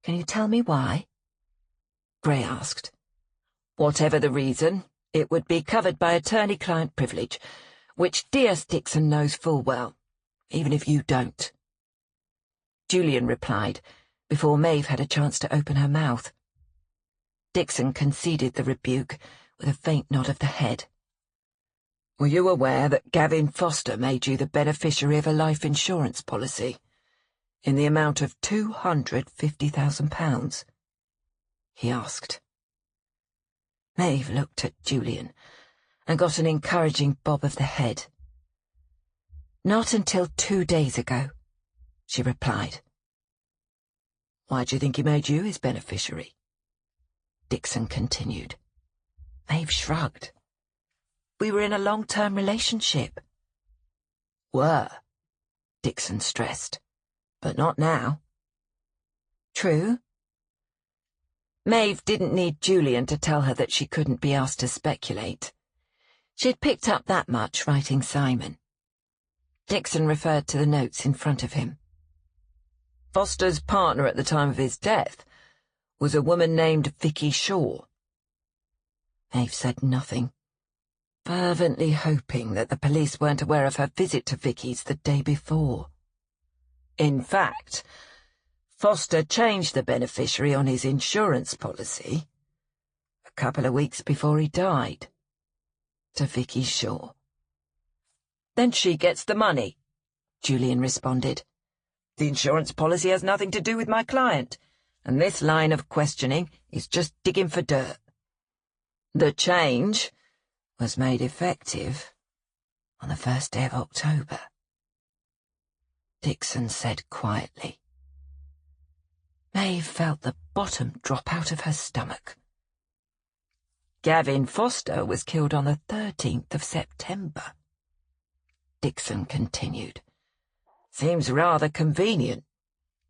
Can you tell me why?" Gray asked. "Whatever the reason, it would be covered by attorney-client privilege, which D.S. Dixon knows full well, even if you don't." Julian replied, before Maeve had a chance to open her mouth. Dixon conceded the rebuke with a faint nod of the head. "Were you aware that Gavin Foster made you the beneficiary of a life insurance policy, in the amount of £250,000? he asked. Maeve looked at Julian and got an encouraging bob of the head. "Not until 2 days ago," she replied. "Why do you think he made you his beneficiary?" Dixon continued. Maeve shrugged. we were in a long-term relationship. Were, Dixon stressed, but not now. True. Maeve didn't need Julian to tell her that she couldn't be asked to speculate. She'd picked up that much writing Simon. Dixon referred to the notes in front of him. Foster's partner at the time of his death was a woman named Vicky Shaw. Maeve said nothing, fervently hoping that the police weren't aware of her visit to Vicky's the day before. In fact, Foster changed the beneficiary on his insurance policy a couple of weeks before he died to Vicky Shaw. Then she gets the money, Julian responded. The insurance policy has nothing to do with my client, and this line of questioning is just digging for dirt. The change was made effective on the first day of October, Dixon said quietly. Maeve felt the bottom drop out of her stomach. Gavin Foster was killed on the 13th of September, Dixon continued. Seems rather convenient,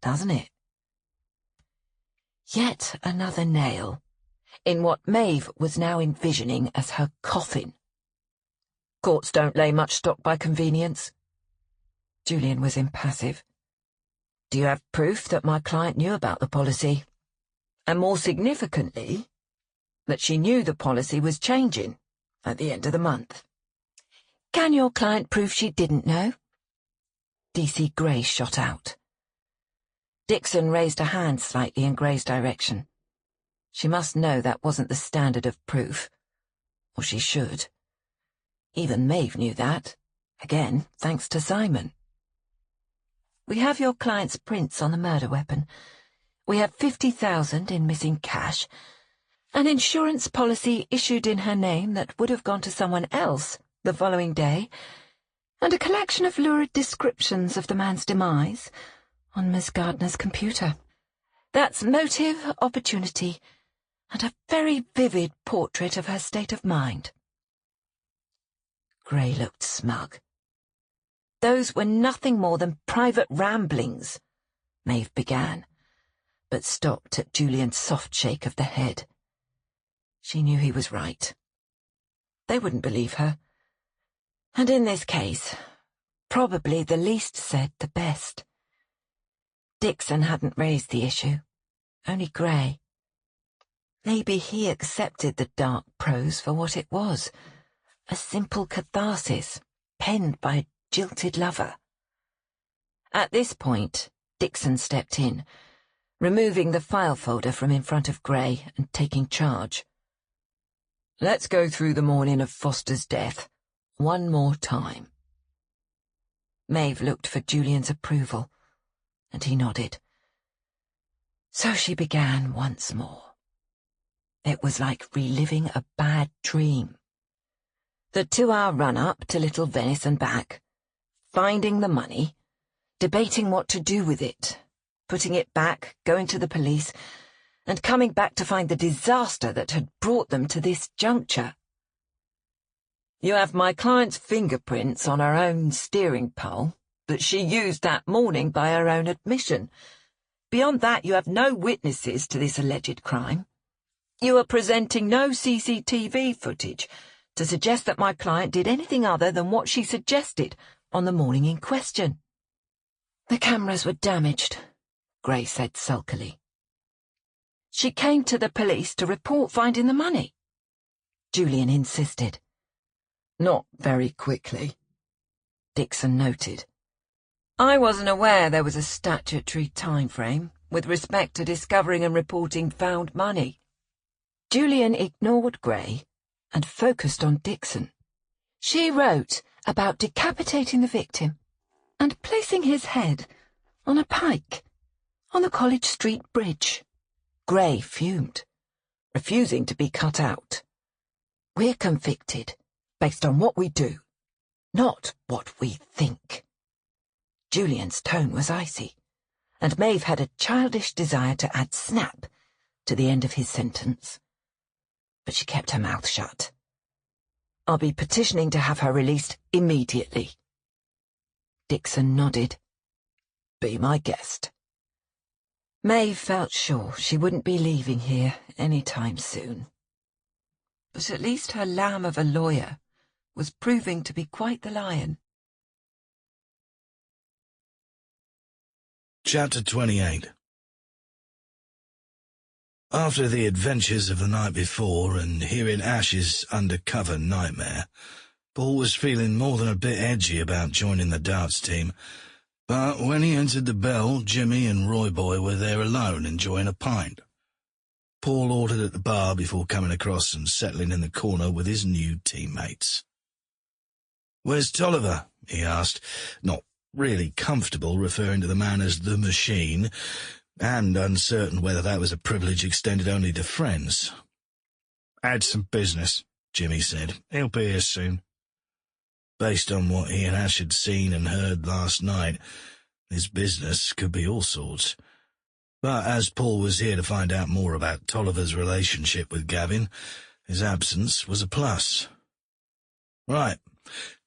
doesn't it? Yet another nail in what Maeve was now envisioning as her coffin. Courts don't lay much stock by convenience. Julian was impassive. Do you have proof that my client knew about the policy? And more significantly, that she knew the policy was changing at the end of the month? Can your client prove she didn't know? DC Gray shot out. Dixon raised a hand slightly in Gray's direction. She must know that wasn't the standard of proof. Or she should. Even Maeve knew that. Again, thanks to Simon. We have your client's prints on the murder weapon. We have 50,000 in missing cash, an insurance policy issued in her name that would have gone to someone else the following day, and a collection of lurid descriptions of the man's demise on Miss Gardner's computer. That's motive, opportunity, and a very vivid portrait of her state of mind. Gray looked smug. Those were nothing more than private ramblings, Maeve began, but stopped at Julian's soft shake of the head. She knew he was right. They wouldn't believe her. And in this case, probably the least said the best. Dixon hadn't raised the issue, only Gray. Maybe he accepted the dark prose for what it was, a simple catharsis penned by a jilted lover. At this point, Dixon stepped in, removing the file folder from in front of Gray and taking charge. Let's go through the morning of Foster's death one more time. Maeve looked for Julian's approval, and he nodded. So she began once more. It was like reliving a bad dream. The 2-hour run-up to Little Venice and back, finding the money, debating what to do with it, putting it back, going to the police, and coming back to find the disaster that had brought them to this juncture. You have my client's fingerprints on her own steering pole that she used that morning by her own admission. Beyond that, you have no witnesses to this alleged crime. You are presenting no CCTV footage to suggest that my client did anything other than what she suggested on the morning in question. The cameras were damaged, Gray said sulkily. She came to the police to report finding the money, Julian insisted. Not very quickly, Dixon noted. I wasn't aware there was a statutory time frame with respect to discovering and reporting found money. Julian ignored Gray and focused on Dixon. She wrote about decapitating the victim and placing his head on a pike on the College Street Bridge. Gray fumed, refusing to be cut out. We're convicted based on what we do, not what we think. Julian's tone was icy, and Maeve had a childish desire to add snap to the end of his sentence. But she kept her mouth shut. I'll be petitioning to have her released immediately. Dixon nodded. Be my guest. Maeve felt sure she wouldn't be leaving here any time soon. But at least her lamb of a lawyer was proving to be quite the lion. Chapter 28. After the adventures of the night before and hearing Ash's undercover nightmare, Paul was feeling more than a bit edgy about joining the darts team. But when he entered the Bell, Jimmy and Roy Boy were there alone enjoying a pint. Paul ordered at the bar before coming across and settling in the corner with his new teammates. "Where's Tolliver?" he asked, not really comfortable referring to the man as the Machine, and uncertain whether that was a privilege extended only to friends. "Had some business," Jimmy said. "He'll be here soon." Based on what he and Ash had seen and heard last night, his business could be all sorts. But as Paul was here to find out more about Tolliver's relationship with Gavin, his absence was a plus. "Right.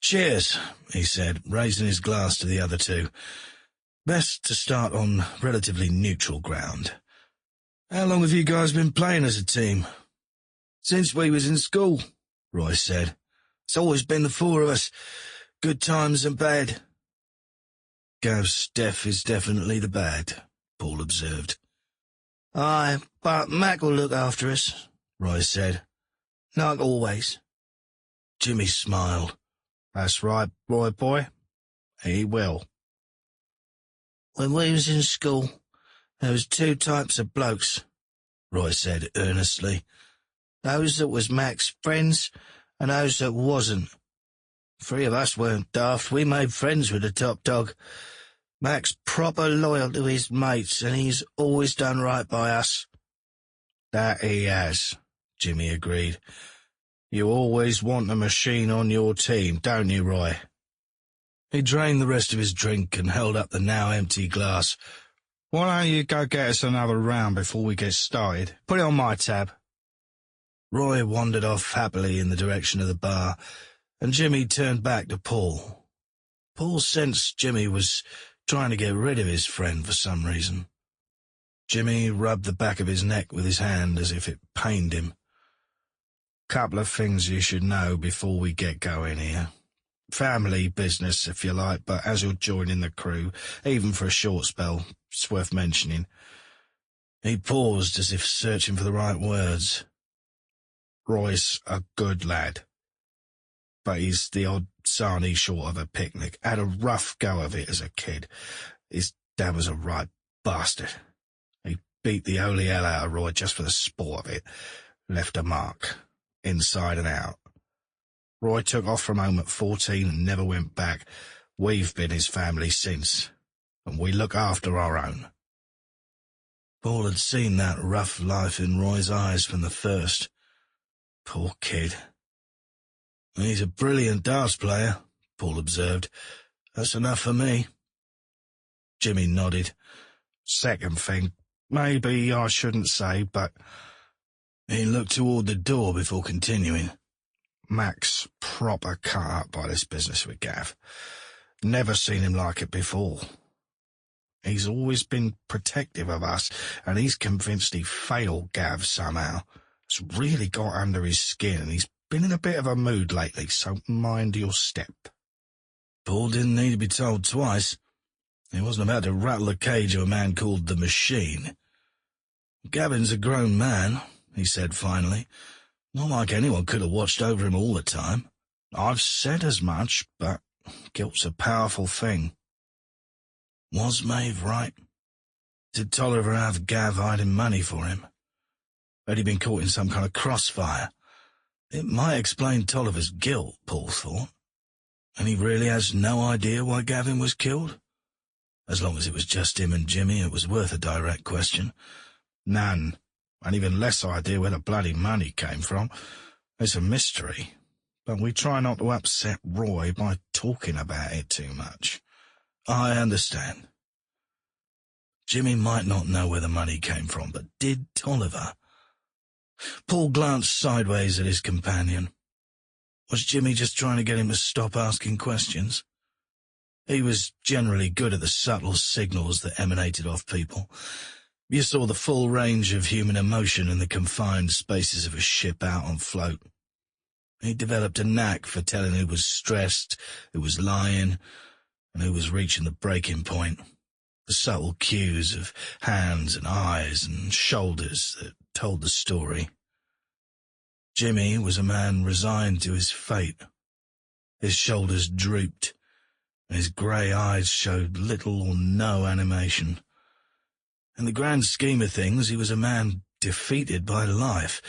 Cheers," he said, raising his glass to the other two. "Best to start on relatively neutral ground. How long have you guys been playing as a team?" "Since we was in school," Roy said. "It's always been the four of us, good times and bad." "Gav's death is definitely the bad," Paul observed. "Aye, but Mac will look after us," Roy said. "Not always." Jimmy smiled. "That's right, Roy boy. He will." "When we was in school, there was two types of blokes," Roy said earnestly. "Those that was Mac's friends and those that wasn't. Three of us weren't daft. We made friends with the top dog. Mac's proper loyal to his mates, and he's always done right by us." "That he has," Jimmy agreed. "You always want a Machine on your team, don't you, Roy?" He drained the rest of his drink and held up the now empty glass. "Why don't you go get us another round before we get started? Put it on my tab." Roy wandered off happily in the direction of the bar, and Jimmy turned back to Paul. Paul sensed Jimmy was trying to get rid of his friend for some reason. Jimmy rubbed the back of his neck with his hand as if it pained him. "Couple of things you should know before we get going here. Family business, if you like, but as you're joining the crew, even for a short spell, it's worth mentioning." He paused as if searching for the right words. "Roy's a good lad, but he's the odd sarnie short of a picnic. Had a rough go of it as a kid. His dad was a right bastard. He beat the holy hell out of Roy just for the sport of it. Left a mark, inside and out. Roy took off from home at 14 and never went back. We've been his family since, and we look after our own." Paul had seen that rough life in Roy's eyes from the first. Poor kid. "He's a brilliant darts player," Paul observed. "That's enough for me." Jimmy nodded. "Second thing, maybe I shouldn't say, but..." He looked toward the door before continuing. "Mac's proper cut up by this business with Gav. Never seen him like it before. He's always been protective of us, and he's convinced he failed Gav somehow. It's really got under his skin, and he's been in a bit of a mood lately, so mind your step." Paul didn't need to be told twice. He wasn't about to rattle the cage of a man called the Machine. "Gavin's a grown man," he said finally. "Not like anyone could have watched over him all the time. I've said as much, but guilt's a powerful thing." Was Maeve right? Did Tolliver have Gav hiding money for him? Had he been caught in some kind of crossfire? It might explain Tolliver's guilt, Paul thought. And he really has no idea why Gavin was killed? As long as it was just him and Jimmy, it was worth a direct question. None, and even less idea where the bloody money came from. It's a mystery, but we try not to upset Roy by talking about it too much. I understand. Jimmy might not know where the money came from, but did Tolliver? Paul glanced sideways at his companion. Was Jimmy just trying to get him to stop asking questions? He was generally good at the subtle signals that emanated off people. You saw the full range of human emotion in the confined spaces of a ship out on float. He developed a knack for telling who was stressed, who was lying, and who was reaching the breaking point. The subtle cues of hands and eyes and shoulders that told the story. Jimmy was a man resigned to his fate. His shoulders drooped, and his grey eyes showed little or no animation. In the grand scheme of things, he was a man defeated by life,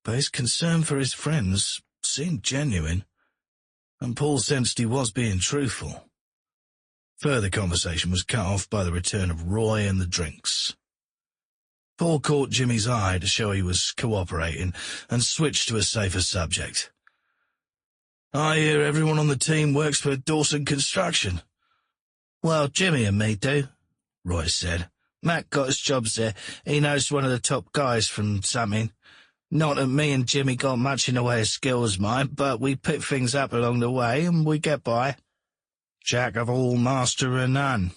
but his concern for his friends seemed genuine, and Paul sensed he was being truthful. Further conversation was cut off by the return of Roy and the drinks. Paul caught Jimmy's eye to show he was cooperating and switched to a safer subject. "I hear everyone on the team works for Dawson Construction." "Well, Jimmy and me do," Roy said. "Matt got his jobs there. He knows one of the top guys from something. Not that me and Jimmy got much in the way of skills, mind, but we pick things up along the way and we get by." "Jack of all, master of none,"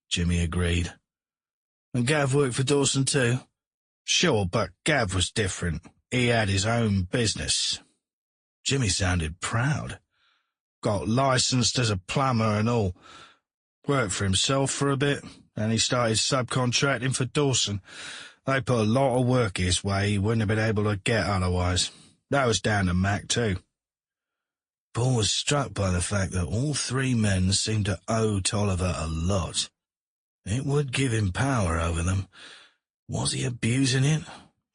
Jimmy agreed. "And Gav worked for Dawson too?" "Sure, but Gav was different. He had his own business." Jimmy sounded proud. "Got licensed as a plumber and all. Worked for himself for a bit, and he started subcontracting for Dawson. They put a lot of work his way he wouldn't have been able to get otherwise. That was down to Mac too." Paul was struck by the fact that all three men seemed to owe Tolliver a lot. It would give him power over them. Was he abusing it,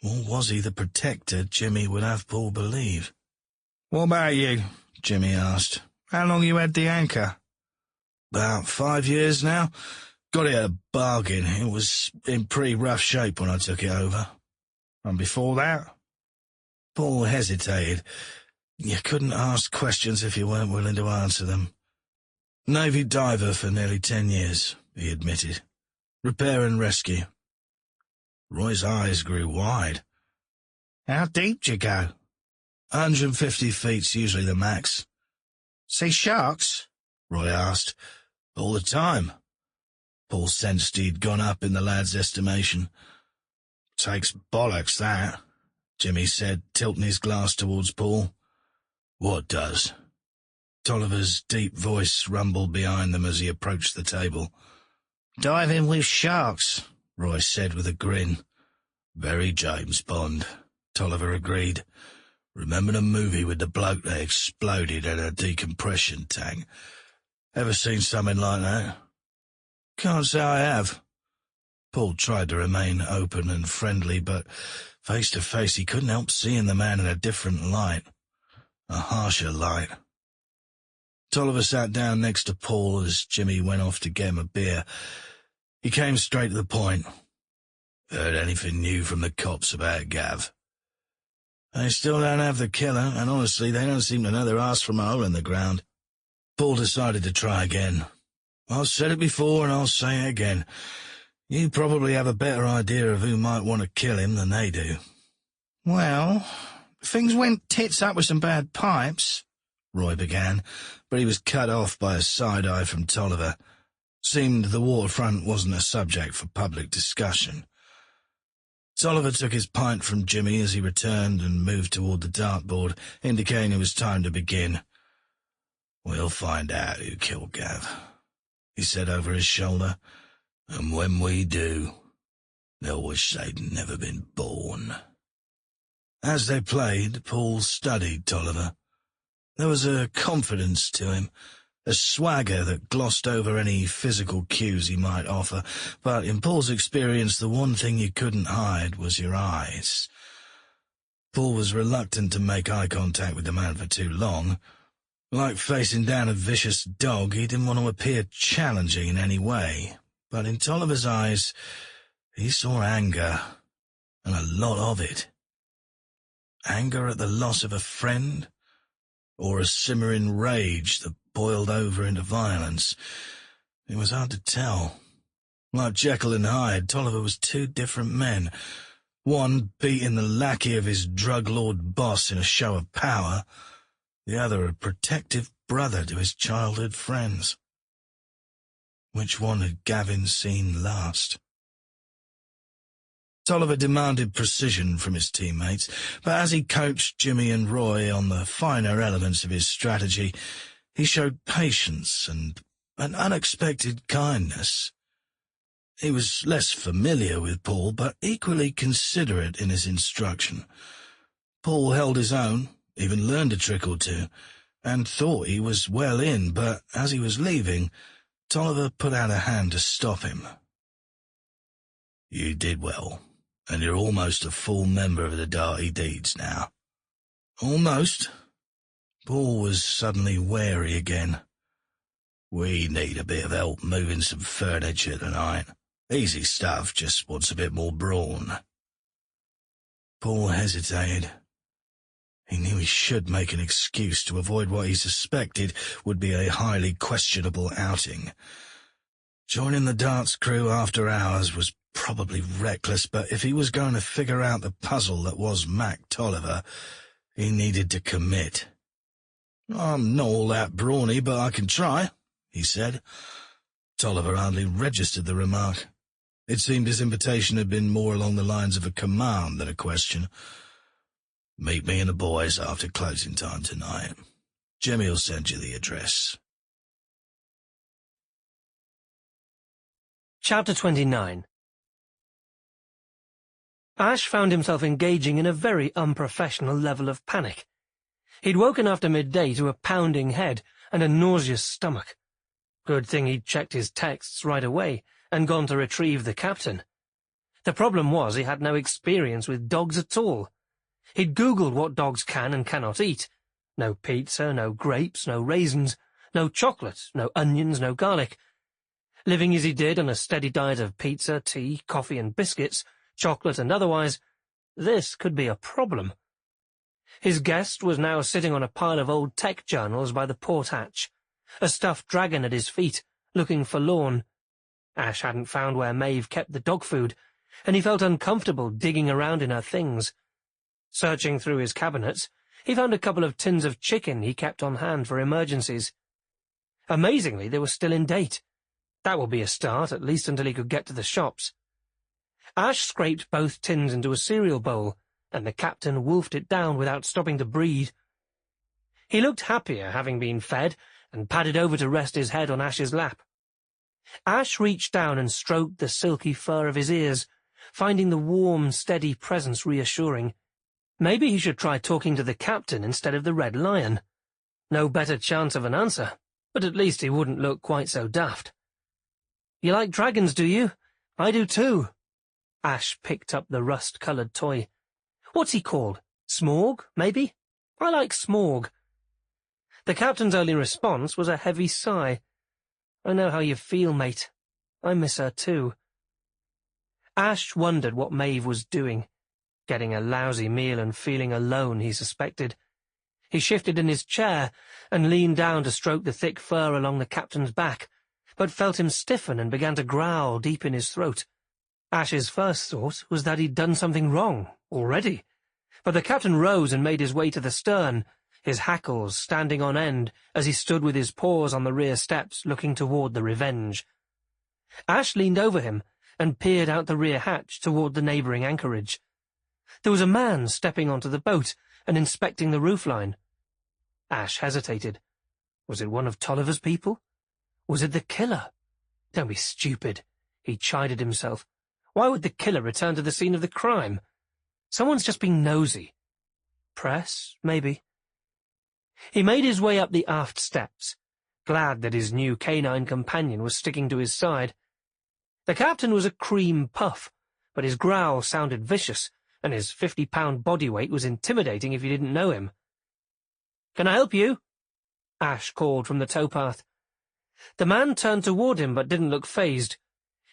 or was he the protector Jimmy would have Paul believe? "What about you?" Jimmy asked. "How long you had the Anchor?" "About 5 years now. Got it at a bargain. It was in pretty rough shape when I took it over." "And before that?" Paul hesitated. You couldn't ask questions if you weren't willing to answer them. "Navy diver for nearly 10 years, he admitted. "Repair and rescue." Roy's eyes grew wide. "How deep do you go?" 150 feet's usually the max." "See sharks?" Roy asked. "All the time." Paul sensed he'd gone up in the lad's estimation. "Takes bollocks, that," Jimmy said, tilting his glass towards Paul. "What does?" Tolliver's deep voice rumbled behind them as he approached the table. "Diving with sharks," Roy said with a grin. "Very James Bond," Tolliver agreed. "Remember the movie with the bloke that exploded in a decompression tank? Ever seen something like that?" "Can't say I have." Paul tried to remain open and friendly, but face to face he couldn't help seeing the man in a different light. A harsher light. Tolliver sat down next to Paul as Jimmy went off to get him a beer. He came straight to the point. "Heard anything new from the cops about Gav?" "They still don't have the killer, and honestly, they don't seem to know their arse from a hole in the ground." Paul decided to try again. "I've said it before and I'll say it again. You probably have a better idea of who might want to kill him than they do." "Well, things went tits up with some bad pipes," Roy began, but he was cut off by a side-eye from Tolliver. Seemed the waterfront wasn't a subject for public discussion. Tolliver took his pint from Jimmy as he returned and moved toward the dartboard, indicating it was time to begin. "We'll find out who killed Gav," he said over his shoulder, "and when we do, they'll wish they'd never been born." As they played, Paul studied Tolliver. There was a confidence to him, a swagger that glossed over any physical cues he might offer, but in Paul's experience the one thing you couldn't hide was your eyes. Paul was reluctant to make eye contact with the man for too long. Like facing down a vicious dog, he didn't want to appear challenging in any way, but in Tolliver's eyes he saw anger, and a lot of it. Anger at the loss of a friend, or a simmering rage that boiled over into violence. It was hard to tell. Like Jekyll and Hyde, Tolliver was two different men. One beating the lackey of his drug-lord boss in a show of power, the other a protective brother to his childhood friends. Which one had Gavin seen last? Tolliver demanded precision from his teammates, but as he coached Jimmy and Roy on the finer elements of his strategy, he showed patience and an unexpected kindness. He was less familiar with Paul, but equally considerate in his instruction. Paul held his own, even learned a trick or two, and thought he was well in, but as he was leaving, Tolliver put out a hand to stop him. "You did well, and you're almost a full member of the Dirty Deeds now." "Almost?" Paul was suddenly wary again. "We need a bit of help moving some furniture tonight. Easy stuff, just wants a bit more brawn." Paul hesitated. He knew he should make an excuse to avoid what he suspected would be a highly questionable outing. Joining the darts crew after hours was probably reckless, but if he was going to figure out the puzzle that was Mac Tolliver, he needed to commit. "I'm not all that brawny, but I can try," he said. Tolliver hardly registered the remark. It seemed his invitation had been more along the lines of a command than a question. "Meet me and the boys after closing time tonight. Jimmy'll send you the address." Chapter 29. Ash found himself engaging in a very unprofessional level of panic. He'd woken after midday to a pounding head and a nauseous stomach. Good thing he'd checked his texts right away and gone to retrieve the captain. The problem was he had no experience with dogs at all. He'd Googled what dogs can and cannot eat. No pizza, no grapes, no raisins, no chocolate, no onions, no garlic. Living as he did on a steady diet of pizza, tea, coffee and biscuits, chocolate and otherwise, this could be a problem. His guest was now sitting on a pile of old tech journals by the port hatch, a stuffed dragon at his feet, looking forlorn. Ash hadn't found where Maeve kept the dog food, and he felt uncomfortable digging around in her things. Searching through his cabinets, he found a couple of tins of chicken he kept on hand for emergencies. Amazingly, they were still in date. That would be a start, at least until he could get to the shops. Ash scraped both tins into a cereal bowl, and the captain wolfed it down without stopping to breathe. He looked happier, having been fed, and padded over to rest his head on Ash's lap. Ash reached down and stroked the silky fur of his ears, finding the warm, steady presence reassuring. Maybe he should try talking to the captain instead of the Red Lion. No better chance of an answer, but at least he wouldn't look quite so daft. "You like dragons, do you? I do too." Ash picked up the rust-coloured toy. "What's he called? Smorg, maybe? I like Smorg." The captain's only response was a heavy sigh. "I know how you feel, mate. I miss her too." Ash wondered what Maeve was doing. Getting a lousy meal and feeling alone, he suspected. He shifted in his chair and leaned down to stroke the thick fur along the captain's back, but felt him stiffen and began to growl deep in his throat. Ash's first thought was that he'd done something wrong, already. But the captain rose and made his way to the stern, his hackles standing on end as he stood with his paws on the rear steps looking toward the Revenge. Ash leaned over him and peered out the rear hatch toward the neighbouring anchorage. There was a man stepping onto the boat and inspecting the roofline. Ash hesitated. Was it one of Tolliver's people? Was it the killer? Don't be stupid, he chided himself. Why would the killer return to the scene of the crime? Someone's just been nosy. Press, maybe. He made his way up the aft steps, glad that his new canine companion was sticking to his side. The captain was a cream puff, but his growl sounded vicious, and his 50-pound body weight was intimidating if you didn't know him. "Can I help you?" Ash called from the towpath. The man turned toward him but didn't look fazed.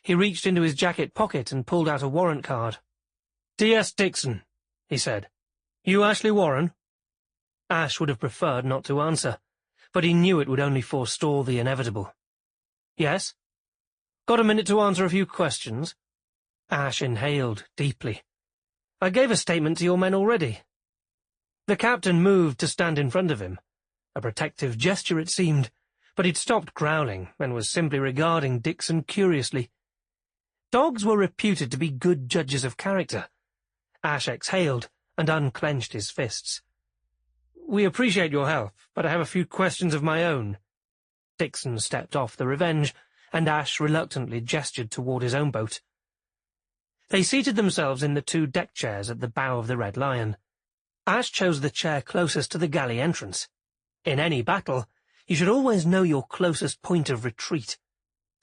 He reached into his jacket pocket and pulled out a warrant card. "D.S. Dixon," he said. "You Ashley Warren?" Ash would have preferred not to answer, but he knew it would only forestall the inevitable. "Yes?" "Got a minute to answer a few questions?" Ash inhaled deeply. "I gave a statement to your men already." The captain moved to stand in front of him, A protective gesture, it seemed, but he'd stopped growling and was simply regarding Dixon curiously. Dogs were reputed to be good judges of character. Ash exhaled and unclenched his fists. "We appreciate your help, but I have a few questions of my own." Dixon stepped off the Revenge, and Ash reluctantly gestured toward his own boat. They seated themselves in the 2 deck chairs at the bow of the Red Lion. Ash chose the chair closest to the galley entrance. In any battle, you should always know your closest point of retreat.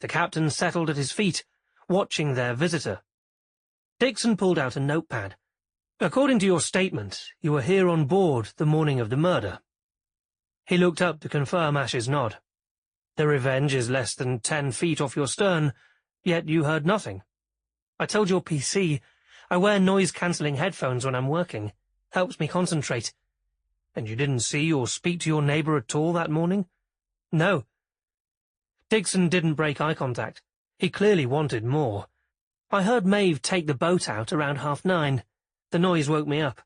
The captain settled at his feet, watching their visitor. Dixon pulled out a notepad. "According to your statement, you were here on board the morning of the murder." He looked up to confirm Ash's nod. "The Revenge is less than 10 feet off your stern, yet you heard nothing." "I told your PC, I wear noise-cancelling headphones when I'm working. Helps me concentrate." "And you didn't see or speak to your neighbour at all that morning?" "No." Dixon didn't break eye contact. He clearly wanted more. "I heard Maeve take the boat out around 9:30. The noise woke me up."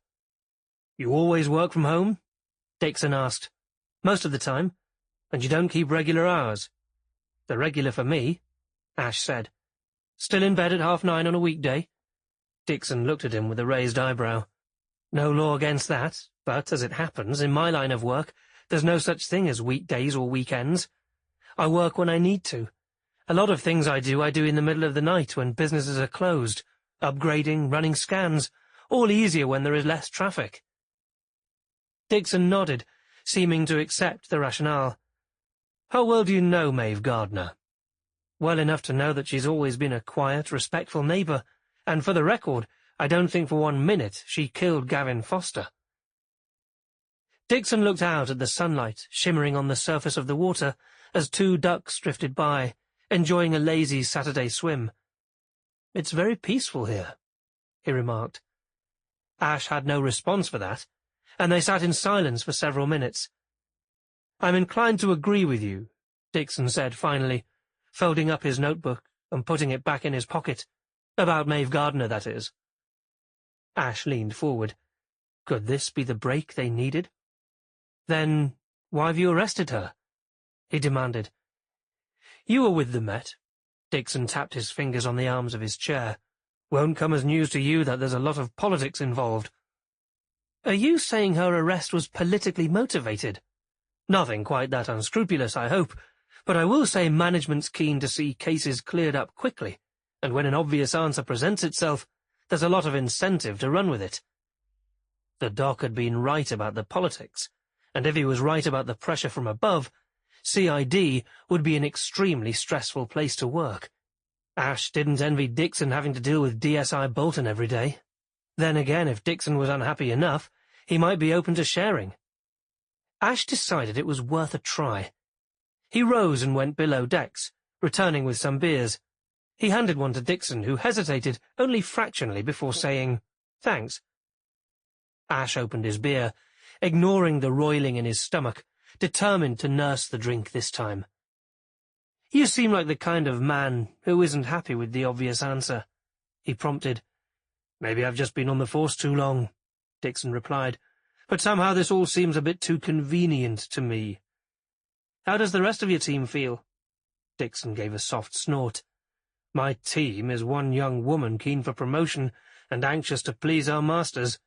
"You always work from home?" Dixon asked. "Most of the time. And you don't keep regular hours?" "They're regular for me," Ash said. "Still in bed at 9:30 on a weekday?" Dixon looked at him with a raised eyebrow. "No law against that, but, as it happens, in my line of work, there's no such thing as weekdays or weekends. I work when I need to. A lot of things I do in the middle of the night when businesses are closed, upgrading, running scans, all easier when there is less traffic." Dixon nodded, seeming to accept the rationale. "How well do you know Maeve Gardner?" "Well enough to know that she's always been a quiet, respectful neighbour, and for the record, I don't think for 1 minute she killed Gavin Foster." Dixon looked out at the sunlight shimmering on the surface of the water as 2 ducks drifted by, enjoying a lazy Saturday swim. "It's very peaceful here," he remarked. Ash had no response for that, and they sat in silence for several minutes. "I'm inclined to agree with you," Dixon said finally, folding up his notebook and putting it back in his pocket. "About Maeve Gardner, that is." Ash leaned forward. Could this be the break they needed? "Then why have you arrested her?" he demanded. "You were with the Met." Dixon tapped his fingers on the arms of his chair. "Won't come as news to you that there's a lot of politics involved." "Are you saying her arrest was politically motivated?" "Nothing quite that unscrupulous, I hope, but I will say management's keen to see cases cleared up quickly, and when an obvious answer presents itself, there's a lot of incentive to run with it." The doc had been right about the politics, and if he was right about the pressure from above, CID would be an extremely stressful place to work. Ash didn't envy Dixon having to deal with DSI Bolton every day. Then again, if Dixon was unhappy enough, he might be open to sharing. Ash decided it was worth a try. He rose and went below decks, returning with some beers. He handed one to Dixon, who hesitated only fractionally before saying, "Thanks." Ash opened his beer, ignoring the roiling in his stomach, determined to nurse the drink this time. "You seem like the kind of man who isn't happy with the obvious answer," he prompted. "Maybe I've just been on the force too long," Dixon replied, "but somehow this all seems a bit too convenient to me." "How does the rest of your team feel?" Dixon gave a soft snort. "My team is one young woman keen for promotion and anxious to please our masters.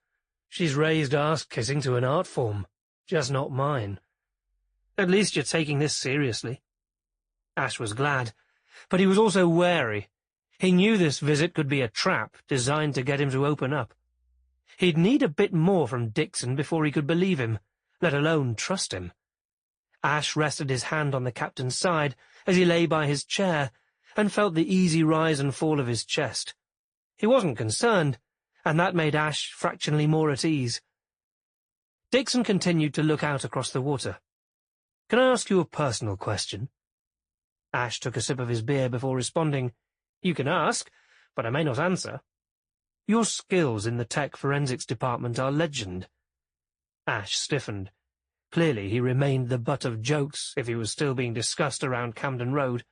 She's raised arse-kissing to an art form, just not mine." "At least you're taking this seriously." Ash was glad, but he was also wary. He knew this visit could be a trap designed to get him to open up. He'd need a bit more from Dixon before he could believe him, let alone trust him. Ash rested his hand on the captain's side as he lay by his chair and felt the easy rise and fall of his chest. He wasn't concerned, and that made Ash fractionally more at ease. Dixon continued to look out across the water. "Can I ask you a personal question?" Ash took a sip of his beer before responding. "You can ask, but I may not answer." "Your skills in the tech forensics department are legend." Ash stiffened. Clearly he remained the butt of jokes if he was still being discussed around Camden Road.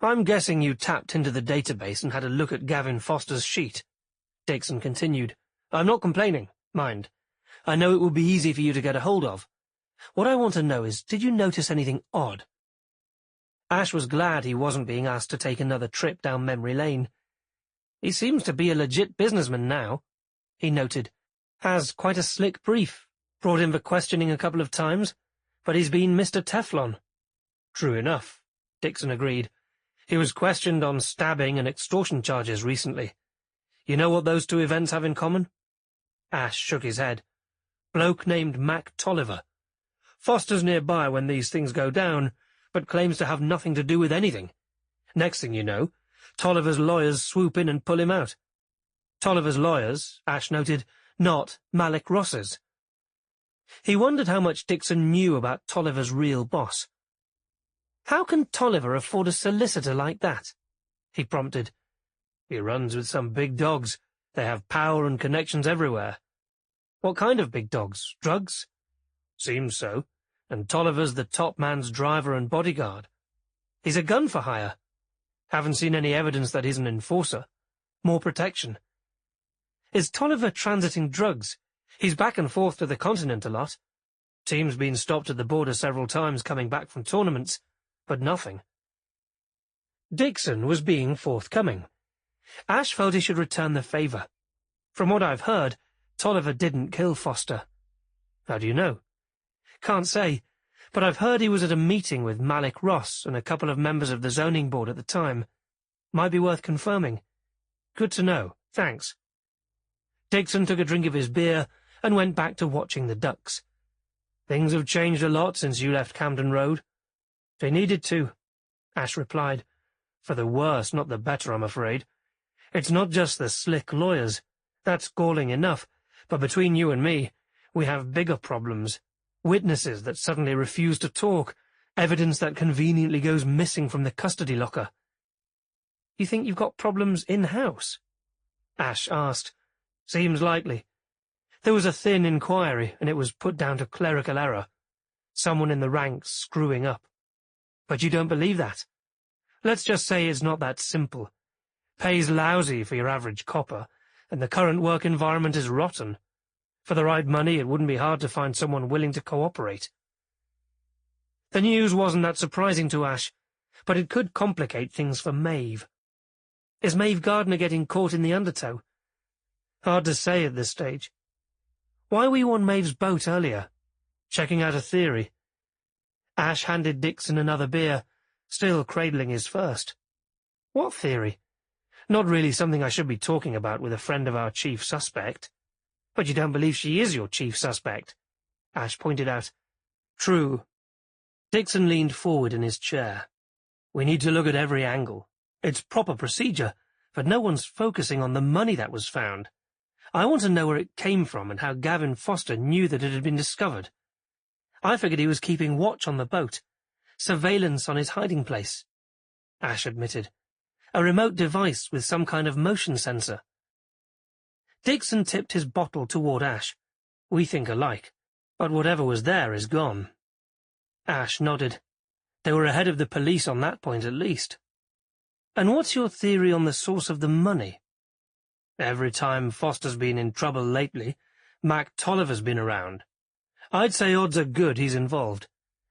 "I'm guessing you tapped into the database and had a look at Gavin Foster's sheet." Dixon continued. "I'm not complaining, mind. I know it would be easy for you to get a hold of. What I want to know is, did you notice anything odd? Ash was glad he wasn't being asked to take another trip down memory lane. He seems to be a legit businessman now, he noted. Has quite a slick brief, brought in for questioning a couple of times, but he's been Mr. Teflon. True enough, Dixon agreed. He was questioned on stabbing and extortion charges recently. You know what those two events have in common? Ash shook his head. Bloke named Mac Tolliver. Foster's nearby when these things go down, but claims to have nothing to do with anything. Next thing you know, Tolliver's lawyers swoop in and pull him out. Tolliver's lawyers, Ash noted, not Malik Ross's. He wondered how much Dixon knew about Tolliver's real boss. How can Tolliver afford a solicitor like that? He prompted. He runs with some big dogs. They have power and connections everywhere. What kind of big dogs? Drugs? Seems so. And Tolliver's the top man's driver and bodyguard. He's a gun for hire. Haven't seen any evidence that he's an enforcer. More protection. Is Tolliver transiting drugs? He's back and forth to the continent a lot. Team's been stopped at the border several times coming back from tournaments, but nothing. Dixon was being forthcoming. Ash felt he should return the favour. From what I've heard, Tolliver didn't kill Foster. How do you know? Can't say, but I've heard he was at a meeting with Malik Ross and a couple of members of the zoning board at the time. Might be worth confirming. Good to know, thanks. Dixon took a drink of his beer and went back to watching the ducks. Things have changed a lot since you left Camden Road. They needed to, Ash replied. For the worse, not the better, I'm afraid. It's not just the slick lawyers. That's galling enough, but between you and me, we have bigger problems. Witnesses that suddenly refuse to talk, evidence that conveniently goes missing from the custody locker. You think you've got problems in-house? Ash asked. Seems likely. There was a thin inquiry, and it was put down to clerical error. Someone in the ranks screwing up. But you don't believe that? Let's just say it's not that simple. Pay's lousy for your average copper, and the current work environment is rotten. For the right money, it wouldn't be hard to find someone willing to cooperate. The news wasn't that surprising to Ash, but it could complicate things for Maeve. Is Maeve Gardner getting caught in the undertow? Hard to say at this stage. Why were you on Maeve's boat earlier? Checking out a theory. Ash handed Dixon another beer, still cradling his first. What theory? Not really something I should be talking about with a friend of our chief suspect. But you don't believe she is your chief suspect, Ash pointed out. True. Dixon leaned forward in his chair. We need to look at every angle. It's proper procedure, but no one's focusing on the money that was found. I want to know where it came from and how Gavin Foster knew that it had been discovered. I figured he was keeping watch on the boat. Surveillance on his hiding place, Ash admitted. A remote device with some kind of motion sensor. Dixon tipped his bottle toward Ash. We think alike, but whatever was there is gone. Ash nodded. They were ahead of the police on that point at least. And what's your theory on the source of the money? Every time Foster's been in trouble lately, Mac Tolliver's been around. I'd say odds are good he's involved.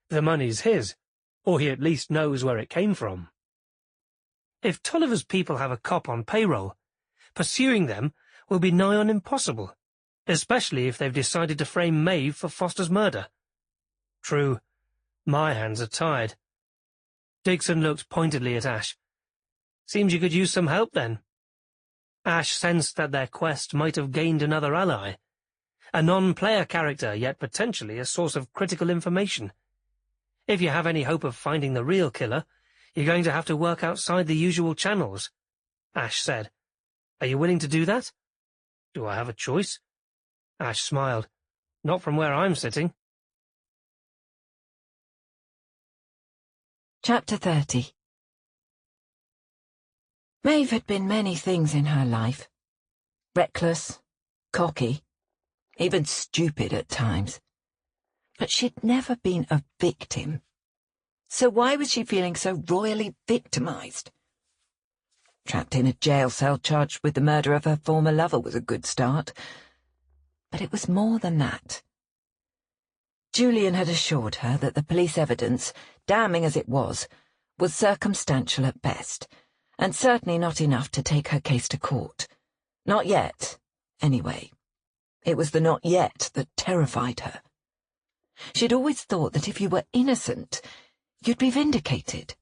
The money's his, or he at least knows where it came from. If Tolliver's people have a cop on payroll, pursuing them will be nigh on impossible, especially if they've decided to frame Maeve for Foster's murder. True, my hands are tied. Dixon looked pointedly at Ash. Seems you could use some help then. Ash sensed that their quest might have gained another ally. A non-player character, yet potentially a source of critical information. If you have any hope of finding the real killer, you're going to have to work outside the usual channels, Ash said. Are you willing to do that? Do I have a choice? Ash smiled. Not from where I'm sitting. Chapter 30. Maeve had been many things in her life. Reckless, cocky, even stupid at times. But she'd never been a victim. So why was she feeling so royally victimized? Trapped in a jail cell charged with the murder of her former lover was a good start. But it was more than that. Julian had assured her that the police evidence, damning as it was circumstantial at best, and certainly not enough to take her case to court. Not yet, anyway. It was the not yet that terrified her. She'd always thought that if you were innocent, you'd be vindicated.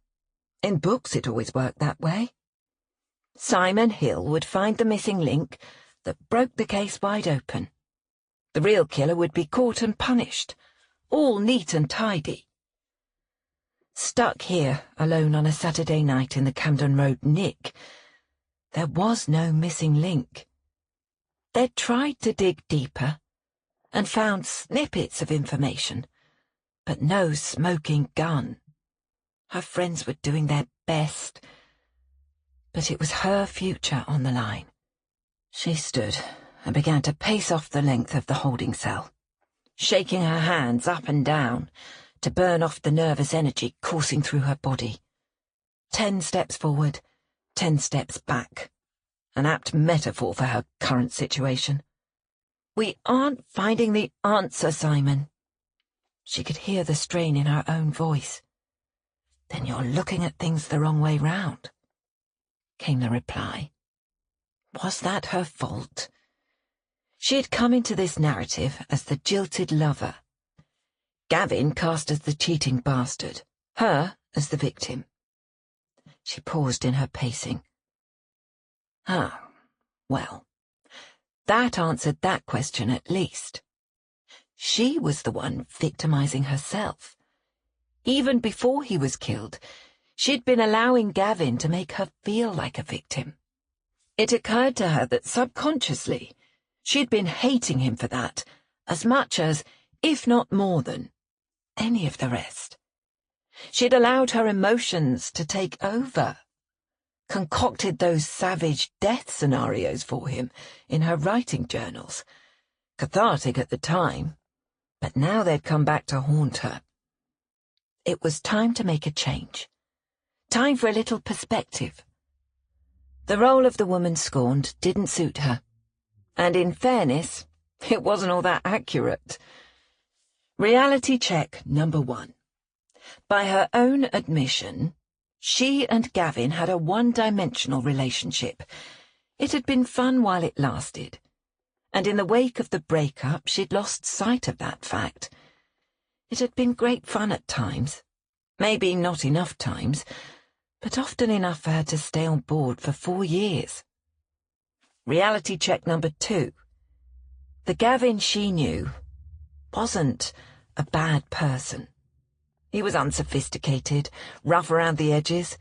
In books it always worked that way. Simon Hill would find the missing link that broke the case wide open. The real killer would be caught and punished, all neat and tidy. Stuck here, alone on a Saturday night in the Camden Road nick, there was no missing link. They'd tried to dig deeper and found snippets of information, but no smoking gun. Her friends were doing their best, but it was her future on the line. She stood and began to pace off the length of the holding cell, shaking her hands up and down to burn off the nervous energy coursing through her body. 10 steps forward, 10 steps back. An apt metaphor for her current situation. We aren't finding the answer, Simon. She could hear the strain in her own voice. Then you're looking at things the wrong way round, came the reply. Was that her fault? She had come into this narrative as the jilted lover. Gavin cast as the cheating bastard, her as the victim. She paused in her pacing. Ah, well, that answered that question at least. She was the one victimizing herself. Even before he was killed, she'd been allowing Gavin to make her feel like a victim. It occurred to her that subconsciously she'd been hating him for that as much as, if not more than, any of the rest. She'd allowed her emotions to take over, concocted those savage death scenarios for him in her writing journals. Cathartic at the time, but now they'd come back to haunt her. It was time to make a change. Time for a little perspective. The role of the woman scorned didn't suit her, and in fairness, it wasn't all that accurate. Reality check number 1. By her own admission, she and Gavin had a one-dimensional relationship. It had been fun while it lasted, and in the wake of the breakup she'd lost sight of that fact. It had been great fun at times, maybe not enough times, but often enough for her to stay on board for 4 years. Reality check number 2. The Gavin she knew wasn't a bad person. He was unsophisticated, rough around the edges,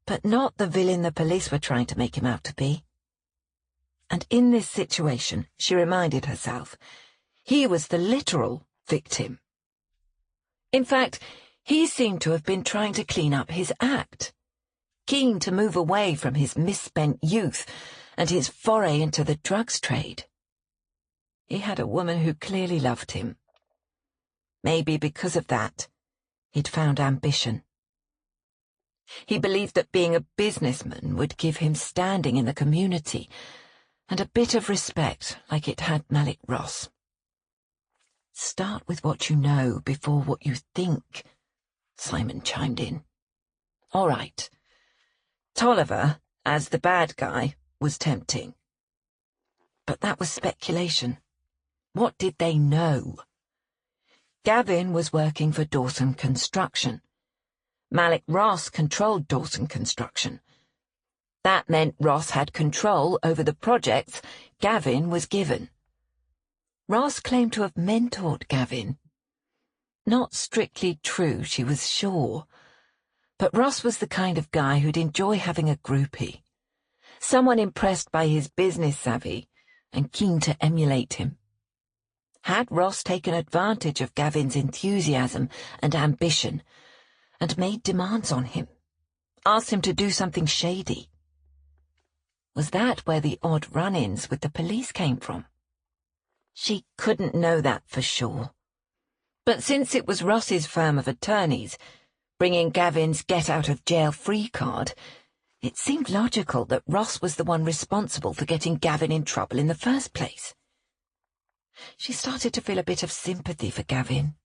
but not the villain the police were trying to make him out to be. And in this situation, she reminded herself, he was the literal victim. In fact, he seemed to have been trying to clean up his act, keen to move away from his misspent youth and his foray into the drugs trade. He had a woman who clearly loved him. Maybe because of that, he'd found ambition. He believed that being a businessman would give him standing in the community and a bit of respect like it had Malik Ross. Start with what you know before what you think, Simon chimed in. All right. Tolliver, as the bad guy, was tempting. But that was speculation. What did they know? Gavin was working for Dawson Construction. Malik Ross controlled Dawson Construction. That meant Ross had control over the projects Gavin was given. Ross claimed to have mentored Gavin. Not strictly true, she was sure. But Ross was the kind of guy who'd enjoy having a groupie. Someone impressed by his business savvy and keen to emulate him. Had Ross taken advantage of Gavin's enthusiasm and ambition and made demands on him, asked him to do something shady? Was that where the odd run-ins with the police came from? She couldn't know that for sure. But since it was Ross's firm of attorneys, bringing Gavin's get-out-of-jail-free card, it seemed logical that Ross was the one responsible for getting Gavin in trouble in the first place. She started to feel a bit of sympathy for Gavin.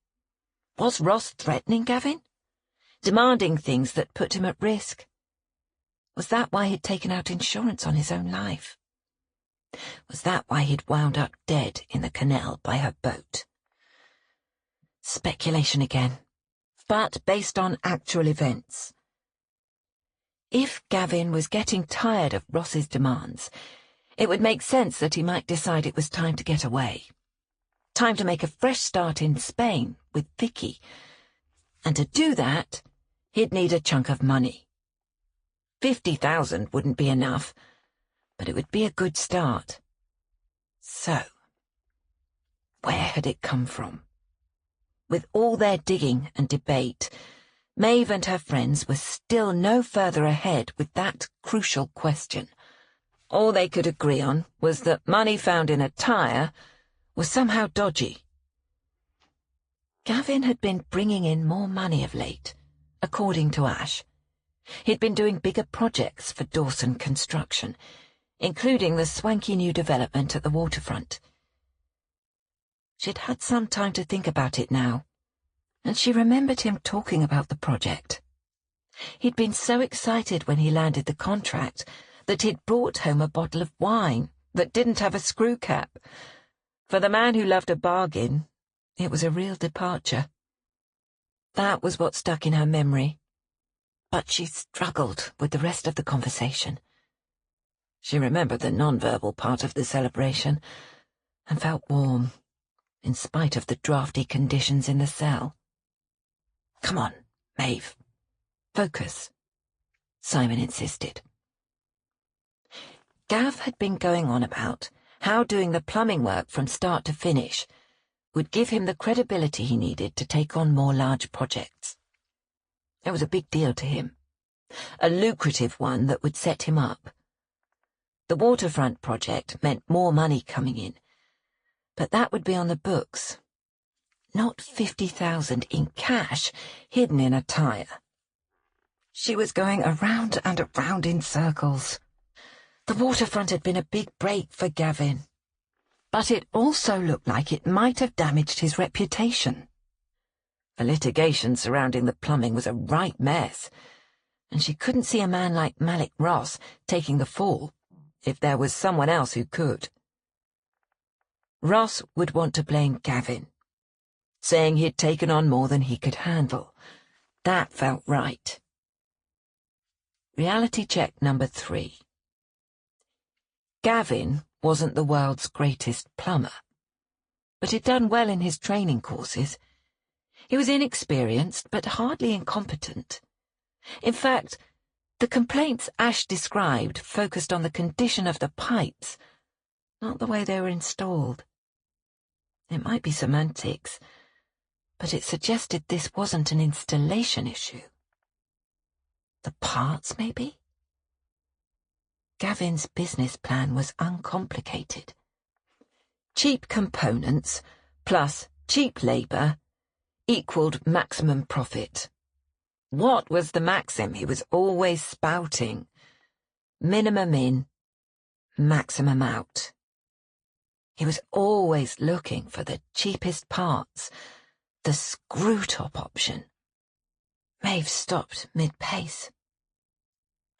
Was Ross threatening Gavin? Demanding things that put him at risk? Was that why he'd taken out insurance on his own life? Was that why he'd wound up dead in the canal by her boat? Speculation again, but based on actual events. If Gavin was getting tired of Ross's demands, it would make sense that he might decide it was time to get away. Time to make a fresh start in Spain with Vicky. And to do that, he'd need a chunk of money. 50,000 wouldn't be enough, but it would be a good start. So, where had it come from? With all their digging and debate, Maeve and her friends were still no further ahead with that crucial question. All they could agree on was that money found in a tyre was somehow dodgy. Gavin had been bringing in more money of late, according to Ash. He'd been doing bigger projects for Dawson Construction, including the swanky new development at the waterfront. She'd had some time to think about it now, and she remembered him talking about the project. He'd been so excited when he landed the contract that he'd brought home a bottle of wine that didn't have a screw cap. For the man who loved a bargain, it was a real departure. That was what stuck in her memory. But she struggled with the rest of the conversation. She remembered the non-verbal part of the celebration and felt warm, in spite of the drafty conditions in the cell. "Come on, Maeve. Focus," Simon insisted. Gav had been going on about how doing the plumbing work from start to finish would give him the credibility he needed to take on more large projects. It was a big deal to him, a lucrative one that would set him up. The waterfront project meant more money coming in, but that would be on the books, not 50,000 in cash hidden in a tyre. She was going around and around in circles. The waterfront had been a big break for Gavin, but it also looked like it might have damaged his reputation. The litigation surrounding the plumbing was a right mess, and she couldn't see a man like Malik Ross taking the fall if there was someone else who could. Ross would want to blame Gavin, saying he'd taken on more than he could handle. That felt right. Reality check number 3. Gavin wasn't the world's greatest plumber, but he'd done well in his training courses. He was inexperienced, but hardly incompetent. In fact, the complaints Ash described focused on the condition of the pipes, not the way they were installed. It might be semantics, but it suggested this wasn't an installation issue. The parts, maybe? Gavin's business plan was uncomplicated. Cheap components plus cheap labour equaled maximum profit. What was the maxim he was always spouting? Minimum in, maximum out. He was always looking for the cheapest parts, the screw-top option. Maeve stopped mid-pace.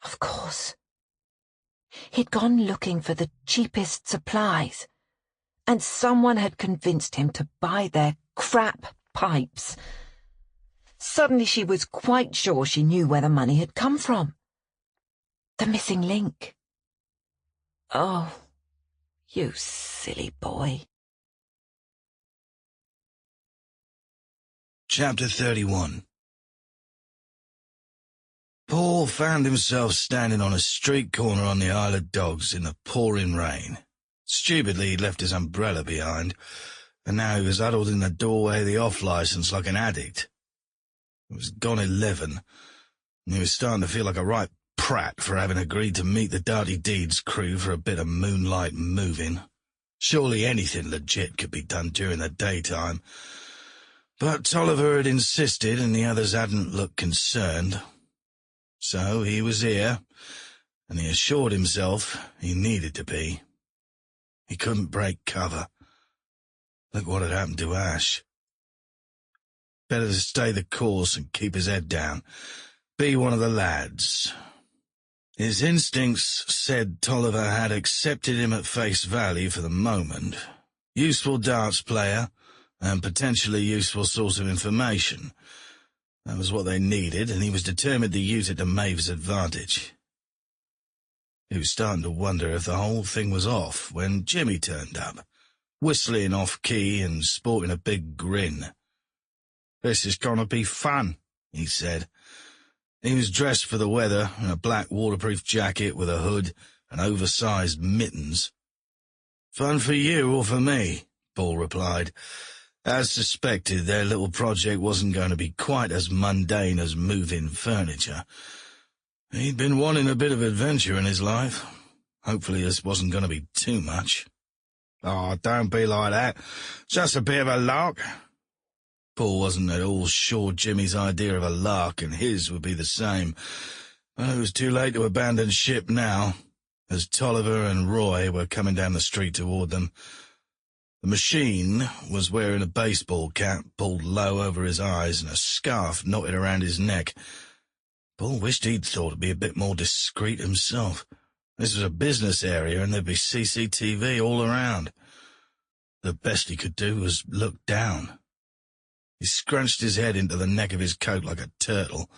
Of course. He'd gone looking for the cheapest supplies, and someone had convinced him to buy their crap pipes. Suddenly she was quite sure she knew where the money had come from. The missing link. Oh, you silly boy. Chapter 31. Paul found himself standing on a street corner on the Isle of Dogs in the pouring rain. Stupidly, he'd left his umbrella behind, and now he was huddled in the doorway of the off-licence like an addict. It was gone 11, and he was starting to feel like a right prat for having agreed to meet the Dirty Deeds crew for a bit of moonlight moving. Surely anything legit could be done during the daytime. But Tolliver had insisted, and the others hadn't looked concerned. So he was here, and he assured himself he needed to be. He couldn't break cover. Look what had happened to Ash. Better to stay the course and keep his head down. Be one of the lads. His instincts said Tolliver had accepted him at face value for the moment. Useful darts player, and potentially useful source of information. That was what they needed, and he was determined to use it to Maeve's advantage. He was starting to wonder if the whole thing was off when Jimmy turned up, whistling off-key and sporting a big grin. "This is gonna be fun," he said. He was dressed for the weather in a black waterproof jacket with a hood and oversized mittens. "Fun for you or for me?" Paul replied. As suspected, their little project wasn't going to be quite as mundane as moving furniture. He'd been wanting a bit of adventure in his life. Hopefully this wasn't going to be too much. "Oh, don't be like that. Just a bit of a lark." Paul wasn't at all sure Jimmy's idea of a lark and his would be the same. But it was too late to abandon ship now, as Tolliver and Roy were coming down the street toward them. The machine was wearing a baseball cap pulled low over his eyes and a scarf knotted around his neck. Paul wished he'd thought to be a bit more discreet himself. This was a business area and there'd be CCTV all around. The best he could do was look down. He scrunched his head into the neck of his coat like a turtle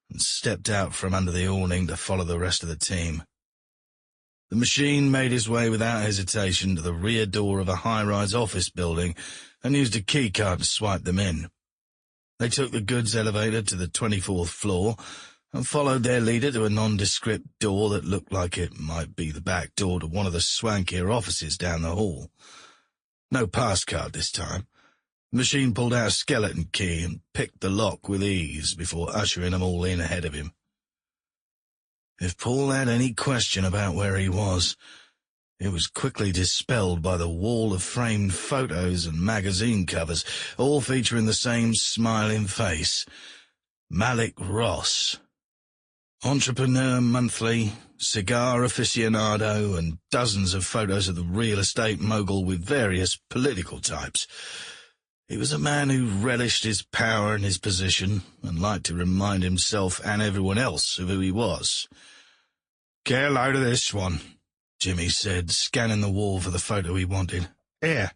and stepped out from under the awning to follow the rest of the team. The machine made his way without hesitation to the rear door of a high-rise office building and used a keycard to swipe them in. They took the goods elevator to the 24th floor and followed their leader to a nondescript door that looked like it might be the back door to one of the swankier offices down the hall. No passcard this time. The machine pulled out a skeleton key and picked the lock with ease before ushering them all in ahead of him. If Paul had any question about where he was, it was quickly dispelled by the wall of framed photos and magazine covers, all featuring the same smiling face. Malik Ross. Entrepreneur Monthly, cigar aficionado, and dozens of photos of the real estate mogul with various political types. He was a man who relished his power and his position, and liked to remind himself and everyone else of who he was. "Get a load of this one," Jimmy said, scanning the wall for the photo he wanted. "Here."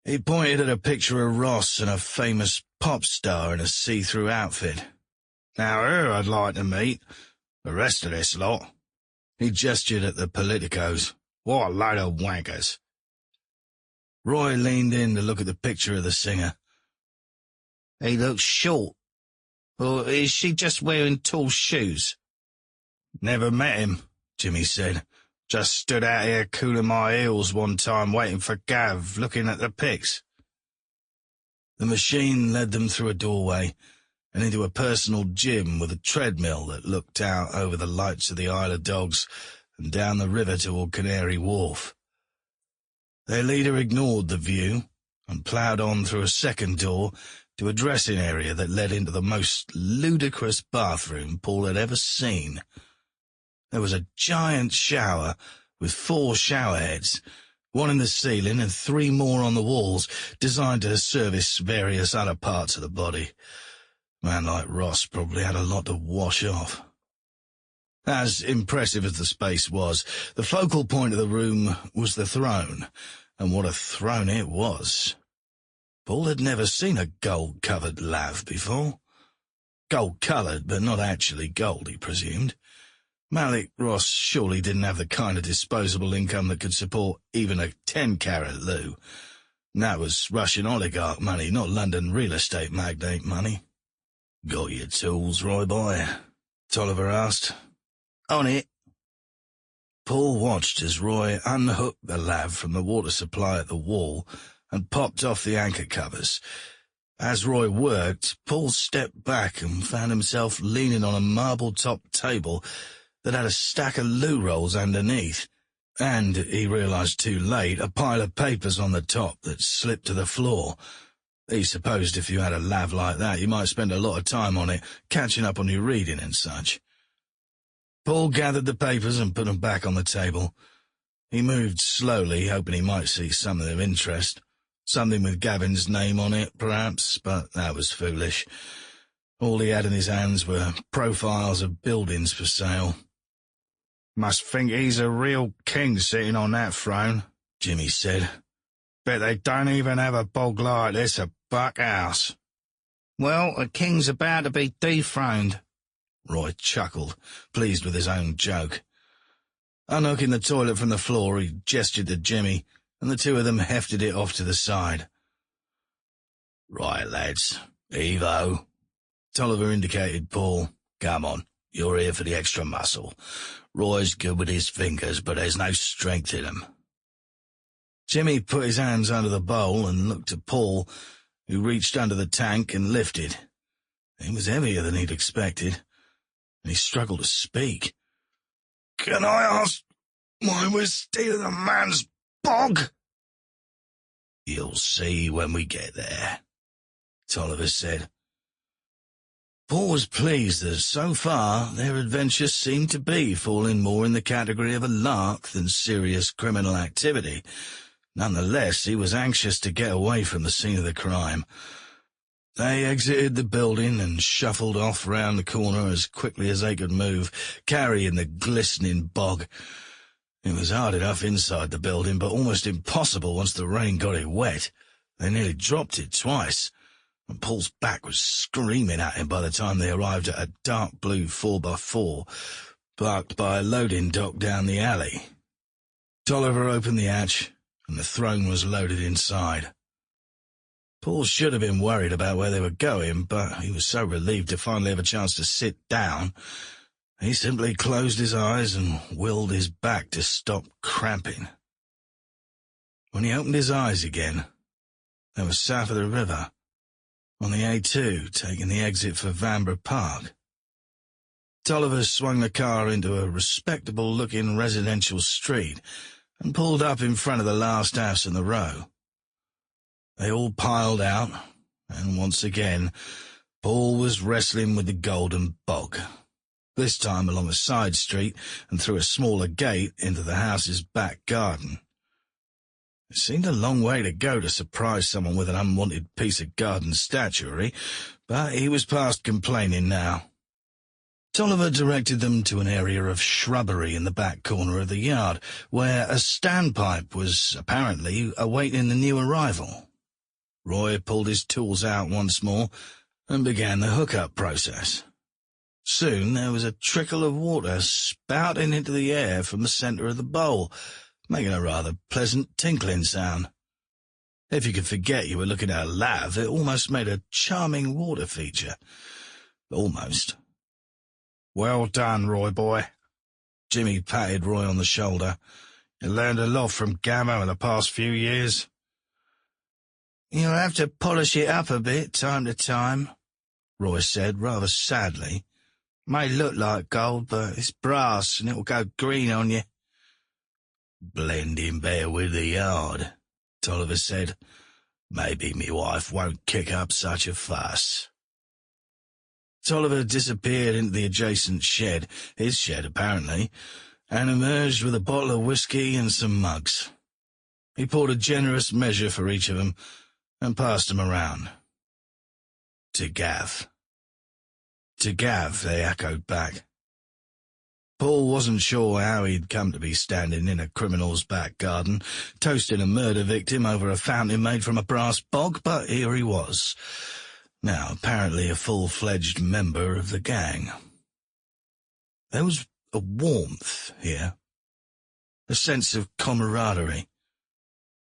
He pointed at a picture of Ross and a famous pop star in a see-through outfit. "Now her I'd like to meet. The rest of this lot." He gestured at the politicos. "What a load of wankers." Roy leaned in to look at the picture of the singer. "He looks short. Or is she just wearing tall shoes?" "Never met him," Jimmy said. "Just stood out here cooling my heels one time waiting for Gav, looking at the pics." The machine led them through a doorway and into a personal gym with a treadmill that looked out over the lights of the Isle of Dogs and down the river toward Canary Wharf. Their leader ignored the view and ploughed on through a second door to a dressing area that led into the most ludicrous bathroom Paul had ever seen. There was a giant shower with 4 shower heads, one in the ceiling and 3 more on the walls, designed to service various other parts of the body. A man like Ross probably had a lot to wash off. As impressive as the space was, the focal point of the room was the throne, and what a throne it was. Paul had never seen a gold-covered lav before. Gold-coloured, but not actually gold, he presumed. Malik Ross surely didn't have the kind of disposable income that could support even a 10-carat loo. That was Russian oligarch money, not London real estate magnate money. "Got your tools, Roy boy?" Tolliver asked. "On it." Paul watched as Roy unhooked the lav from the water supply at the wall and popped off the anchor covers. As Roy worked, Paul stepped back and found himself leaning on a marble-topped table that had a stack of loo rolls underneath, and, he realized too late, a pile of papers on the top that slipped to the floor. He supposed if you had a lav like that, you might spend a lot of time on it, catching up on your reading and such. Paul gathered the papers and put them back on the table. He moved slowly, hoping he might see something of interest. Something with Gavin's name on it, perhaps, but that was foolish. All he had in his hands were profiles of buildings for sale. "Must think he's a real king sitting on that throne," Jimmy said. "Bet they don't even have a bog like this at Buck House." "Well, a king's about to be dethroned," Roy chuckled, pleased with his own joke. Unhooking the toilet from the floor, he gestured to Jimmy, and the two of them hefted it off to the side. "Right, lads, heave-ho." Tolliver indicated Paul. "Come on, you're here for the extra muscle. Roy's good with his fingers, but there's no strength in them." Jimmy put his hands under the bowl and looked at Paul, who reached under the tank and lifted. It was heavier than he'd expected, and he struggled to speak. "Can I ask why we're stealing a man's bog?" "You'll see when we get there," Tolliver said. Paul was pleased that so far their adventure seemed to be falling more in the category of a lark than serious criminal activity. Nonetheless, he was anxious to get away from the scene of the crime. They exited the building and shuffled off round the corner as quickly as they could move, carrying the glistening bog. It was hard enough inside the building, but almost impossible once the rain got it wet. They nearly dropped it twice, and Paul's back was screaming at him by the time they arrived at a dark blue 4x4, parked by a loading dock down the alley. Tolliver opened the hatch, and the throne was loaded inside. Paul should have been worried about where they were going, but he was so relieved to finally have a chance to sit down, he simply closed his eyes and willed his back to stop cramping. When he opened his eyes again, they were south of the river, on the A2, taking the exit for Vanbrugh Park. Tolliver swung the car into a respectable-looking residential street and pulled up in front of the last house in the row. They all piled out, and once again, Paul was wrestling with the golden bog, this time along a side street and through a smaller gate into the house's back garden. It seemed a long way to go to surprise someone with an unwanted piece of garden statuary, but he was past complaining now. Tolliver directed them to an area of shrubbery in the back corner of the yard, where a standpipe was apparently awaiting the new arrival. Roy pulled his tools out once more and began the hookup process. Soon there was a trickle of water spouting into the air from the centre of the bowl, making a rather pleasant tinkling sound. If you could forget you were looking at a lav, it almost made a charming water feature. Almost. "Well done, Roy boy." Jimmy patted Roy on the shoulder. "You learned a lot from Gamma in the past few years." "You'll have to polish it up a bit, time to time," Roy said, rather sadly. "May look like gold, but it's brass, and it'll go green on you." "Blending better with the yard," Tolliver said. "Maybe me wife won't kick up such a fuss." Tolliver disappeared into the adjacent shed, his shed apparently, and emerged with a bottle of whiskey and some mugs. He poured a generous measure for each of them and passed them around. "To Gav." "To Gav," they echoed back. Paul wasn't sure how he'd come to be standing in a criminal's back garden, toasting a murder victim over a fountain made from a brass bog, but here he was, now apparently a full-fledged member of the gang. There was a warmth here, a sense of camaraderie.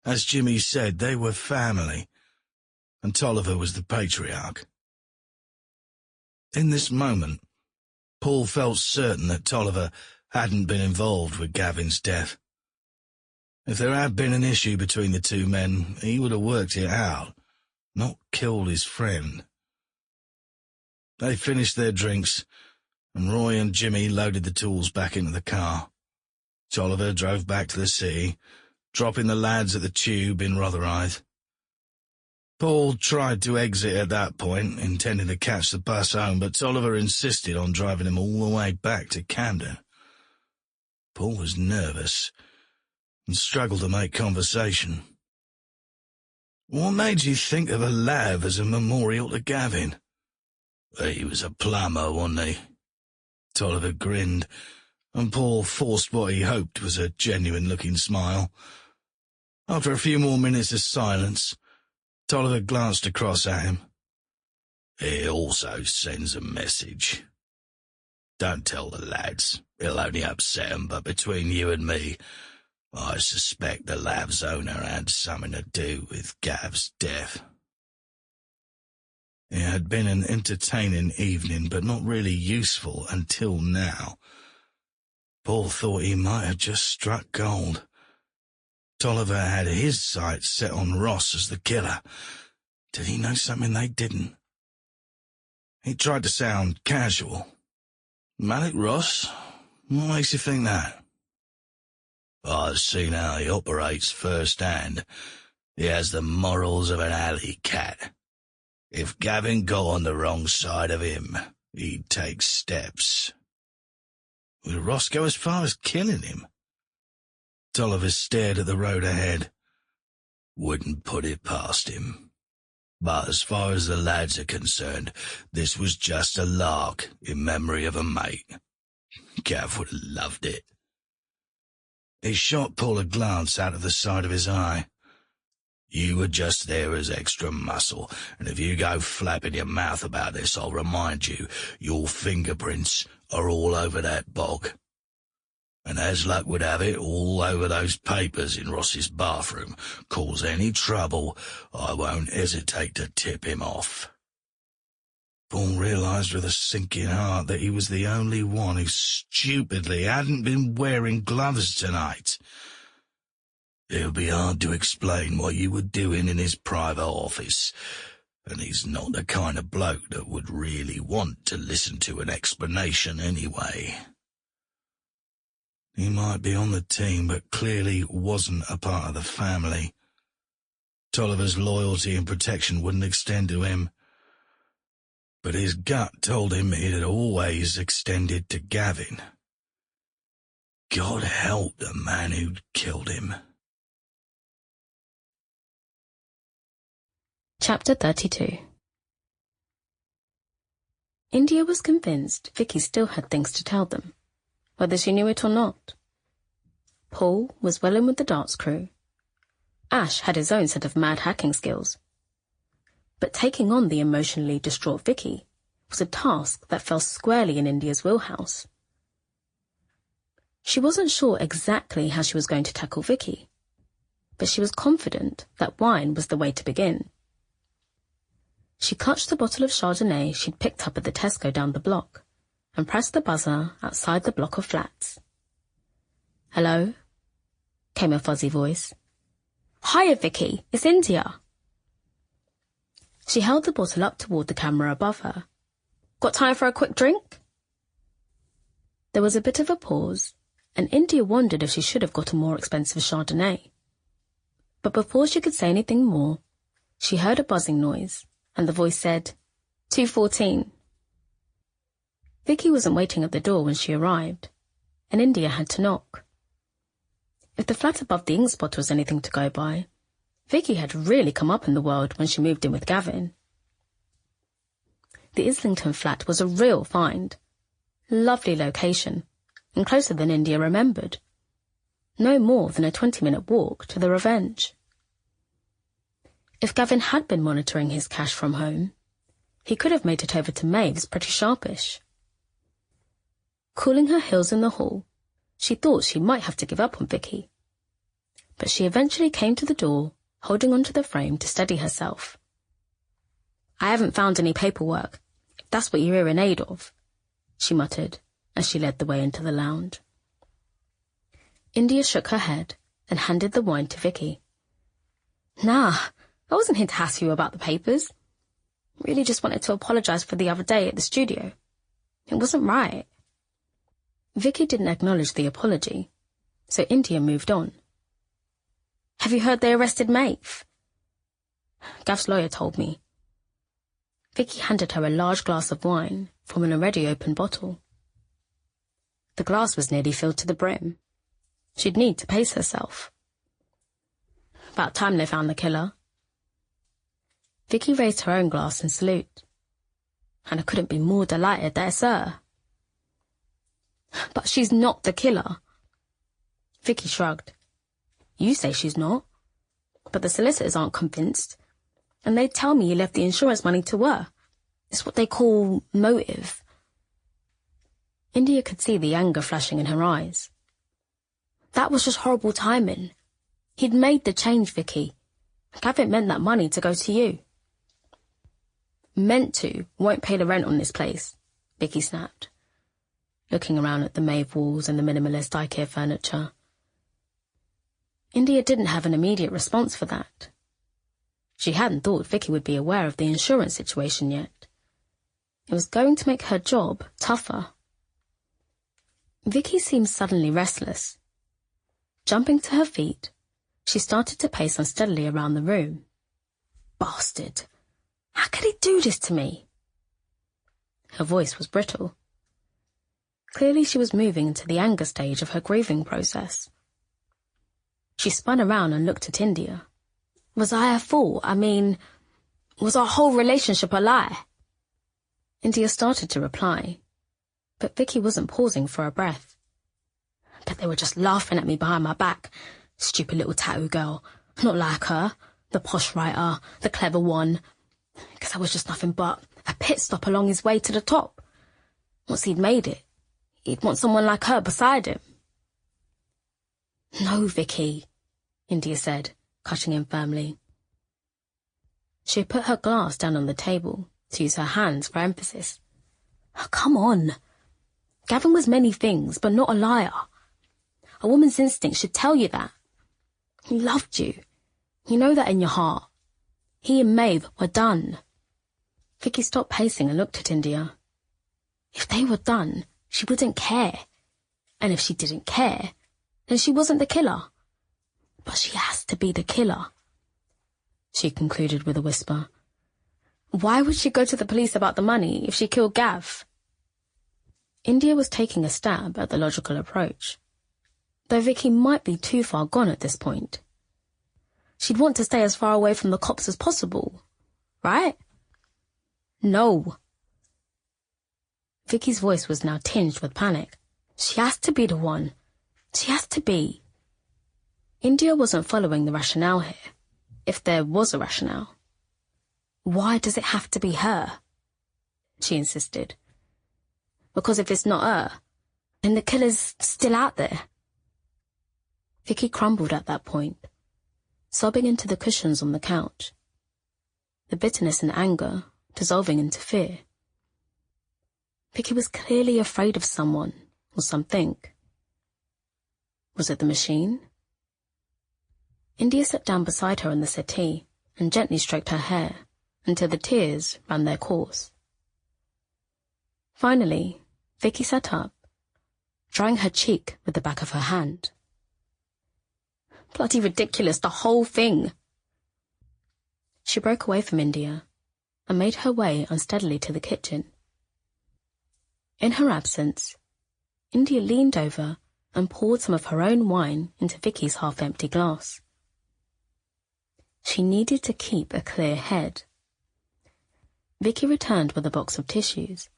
As Jimmy said, they were family, and Tolliver was the patriarch. In this moment, Paul felt certain that Tolliver hadn't been involved with Gavin's death. If there had been an issue between the two men, he would have worked it out, not killed his friend. They finished their drinks, and Roy and Jimmy loaded the tools back into the car. Tolliver drove back to the city, dropping the lads at the tube in Rotherhithe. Paul tried to exit at that point, intending to catch the bus home, but Tolliver insisted on driving him all the way back to Camden. Paul was nervous and struggled to make conversation. What made you think of a lav as a memorial to Gavin? He was a plumber, wasn't he? Tolliver grinned, and Paul forced what he hoped was a genuine-looking smile. After a few more minutes of silence, Tolliver glanced across at him. It also sends a message. Don't tell the lads. It'll only upset 'em, but between you and me, I suspect the lav's owner had something to do with Gav's death. It had been an entertaining evening, but not really useful until now. Paul thought he might have just struck gold. Tolliver had his sights set on Ross as the killer. Did he know something they didn't? He tried to sound casual. Malik Ross? What makes you think that? I've seen how he operates firsthand. He has the morals of an alley cat. If Gavin got on the wrong side of him, he'd take steps. Would Ross go as far as killing him? Tolliver stared at the road ahead. Wouldn't put it past him. But as far as the lads are concerned, this was just a lark in memory of a mate. Gav would have loved it. He shot Paul a glance out of the side of his eye. You were just there as extra muscle, and if you go flapping your mouth about this, I'll remind you, your fingerprints are all over that bog. And as luck would have it, all over those papers in Ross's bathroom. Cause any trouble, I won't hesitate to tip him off. Paul realised with a sinking heart that he was the only one who stupidly hadn't been wearing gloves tonight. It would be hard to explain what you were doing in his private office, and he's not the kind of bloke that would really want to listen to an explanation anyway. He might be on the team, but clearly wasn't a part of the family. Tolliver's loyalty and protection wouldn't extend to him. But his gut told him it had always extended to Gavin. God help the man who'd killed him. Chapter 32. India was convinced Vicky still had things to tell them, whether she knew it or not. Paul was well in with the darts crew. Ash had his own set of mad hacking skills. But taking on the emotionally distraught Vicky was a task that fell squarely in India's wheelhouse. She wasn't sure exactly how she was going to tackle Vicky, but she was confident that wine was the way to begin. She clutched the bottle of Chardonnay she'd picked up at the Tesco down the block and pressed the buzzer outside the block of flats. "Hello?" came a fuzzy voice. "Hiya, Vicky, it's India." She held the bottle up toward the camera above her. "Got time for a quick drink?" There was a bit of a pause, and India wondered if she should have got a more expensive Chardonnay. But before she could say anything more, she heard a buzzing noise, and the voice said, 2:14. Vicky wasn't waiting at the door when she arrived, and India had to knock. If the flat above the ink spot was anything to go by, Vicky had really come up in the world when she moved in with Gavin. The Islington flat was a real find. Lovely location, and closer than India remembered. No more than a 20-minute walk to the Revenge. If Gavin had been monitoring his cash from home, he could have made it over to Maeve's pretty sharpish. Cooling her heels in the hall, she thought she might have to give up on Vicky. But she eventually came to the door, holding onto the frame to steady herself. "I haven't found any paperwork, if that's what you're in aid of," she muttered as she led the way into the lounge. India shook her head and handed the wine to Vicky. "Nah, I wasn't here to hassle you about the papers. Really just wanted to apologise for the other day at the studio. It wasn't right." Vicky didn't acknowledge the apology, so India moved on. "Have you heard they arrested Maeve?" "Gav's lawyer told me." Vicky handed her a large glass of wine from an already open bottle. The glass was nearly filled to the brim. She'd need to pace herself. "About time they found the killer." Vicky raised her own glass in salute. And I couldn't be more delighted there, sir. But she's not the killer. Vicky shrugged. You say she's not, but the solicitors aren't convinced, and they tell me you left the insurance money to her. It's what they call motive. India could see the anger flashing in her eyes. That was just horrible timing. He'd made the change, Vicky. Gavin meant that money to go to you. Meant to won't pay the rent on this place, Vicky snapped, looking around at the Maeve walls and the minimalist IKEA furniture. India didn't have an immediate response for that. She hadn't thought Vicky would be aware of the insurance situation yet. It was going to make her job tougher. Vicky seemed suddenly restless. Jumping to her feet, she started to pace unsteadily around the room. Bastard! How could he do this to me? Her voice was brittle. Clearly she was moving into the anger stage of her grieving process. She spun around and looked at India. Was I a fool? I mean, was our whole relationship a lie? India started to reply, but Vicky wasn't pausing for a breath. But they were just laughing at me behind my back. Stupid little tattoo girl. Not like her, the posh writer, the clever one. Because I was just nothing but a pit stop along his way to the top. Once he'd made it, he'd want someone like her beside him. No, Vicky, India said, cutting in firmly. She had put her glass down on the table to use her hands for emphasis. Oh, come on. Gavin was many things, but not a liar. A woman's instinct should tell you that. He loved you. You know that in your heart. He and Maeve were done. Vicky stopped pacing and looked at India. If they were done, she wouldn't care. And if she didn't care, then she wasn't the killer. But she has to be the killer, she concluded with a whisper. Why would she go to the police about the money if she killed Gav? India was taking a stab at the logical approach, though Vicky might be too far gone at this point. She'd want to stay as far away from the cops as possible, right? No. Vicky's voice was now tinged with panic. She has to be the one. She has to be. India wasn't following the rationale here, if there was a rationale. Why does it have to be her? She insisted. Because if it's not her, then the killer's still out there. Vicky crumbled at that point, sobbing into the cushions on the couch, the bitterness and anger dissolving into fear. Vicky was clearly afraid of someone or something. Was it the machine? India sat down beside her on the settee and gently stroked her hair until the tears ran their course. Finally, Vicky sat up, drying her cheek with the back of her hand. Bloody ridiculous, the whole thing. She broke away from India and made her way unsteadily to the kitchen. In her absence, India leaned over and poured some of her own wine into Vicky's half-empty glass. She needed to keep a clear head. Vicky returned with a box of tissues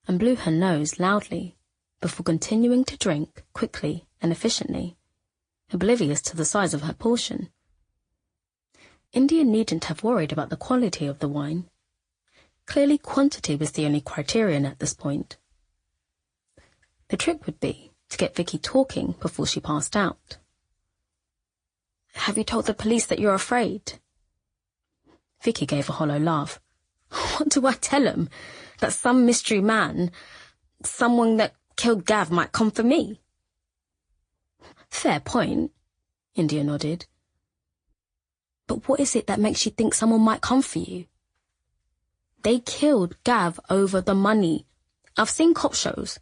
and blew her nose loudly before continuing to drink quickly and efficiently, oblivious to the size of her portion. India needn't have worried about the quality of the wine. Clearly quantity was the only criterion at this point. The trick would be to get Vicky talking before she passed out. Have you told the police that you're afraid? Vicky gave a hollow laugh. What do I tell them? That some mystery man, someone that killed Gav, might come for me? Fair point, India nodded. But what is it that makes you think someone might come for you? They killed Gav over the money. I've seen cop shows.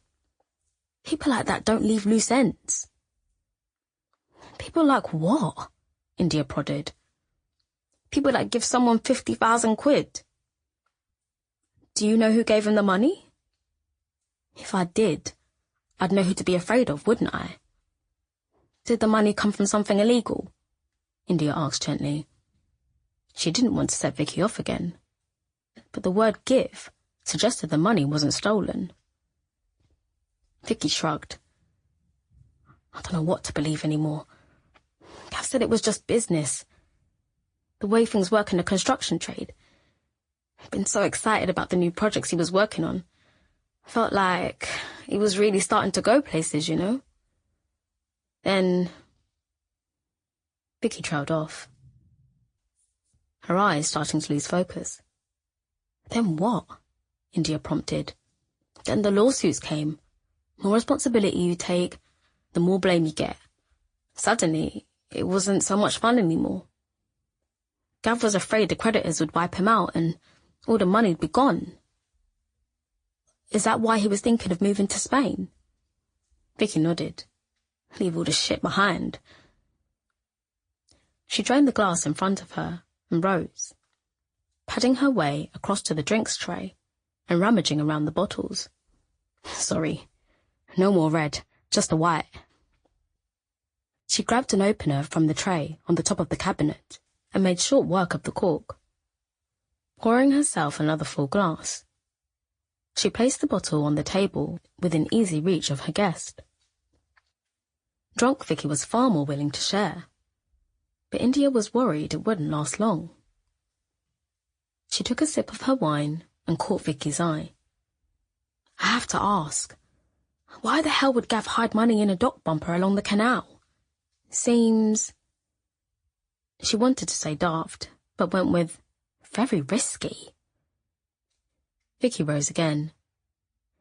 People like that don't leave loose ends. People like what? India prodded. People that give someone 50,000 quid. Do you know who gave him the money? If I did, I'd know who to be afraid of, wouldn't I? Did the money come from something illegal? India asked gently. She didn't want to set Vicky off again, but the word give suggested the money wasn't stolen. Vicky shrugged. I don't know what to believe anymore. Gav said it was just business. The way things work in the construction trade. I'd been so excited about the new projects he was working on. Felt like he was really starting to go places, you know? Then Vicky trailed off, her eyes starting to lose focus. Then what? India prompted. Then the lawsuits came. More responsibility you take, the more blame you get. Suddenly, it wasn't so much fun anymore. Gav was afraid the creditors would wipe him out and all the money'd be gone. Is that why he was thinking of moving to Spain? Vicky nodded. Leave all the shit behind. She drained the glass in front of her and rose, padding her way across to the drinks tray and rummaging around the bottles. Sorry, no more red, just the white. She grabbed an opener from the tray on the top of the cabinet and made short work of the cork. Pouring herself another full glass, she placed the bottle on the table within easy reach of her guest. Drunk Vicky was far more willing to share, but India was worried it wouldn't last long. She took a sip of her wine and caught Vicky's eye. I have to ask, why the hell would Gav hide money in a dock bumper along the canal? Seems... She wanted to say daft, but went with very risky. Vicky rose again,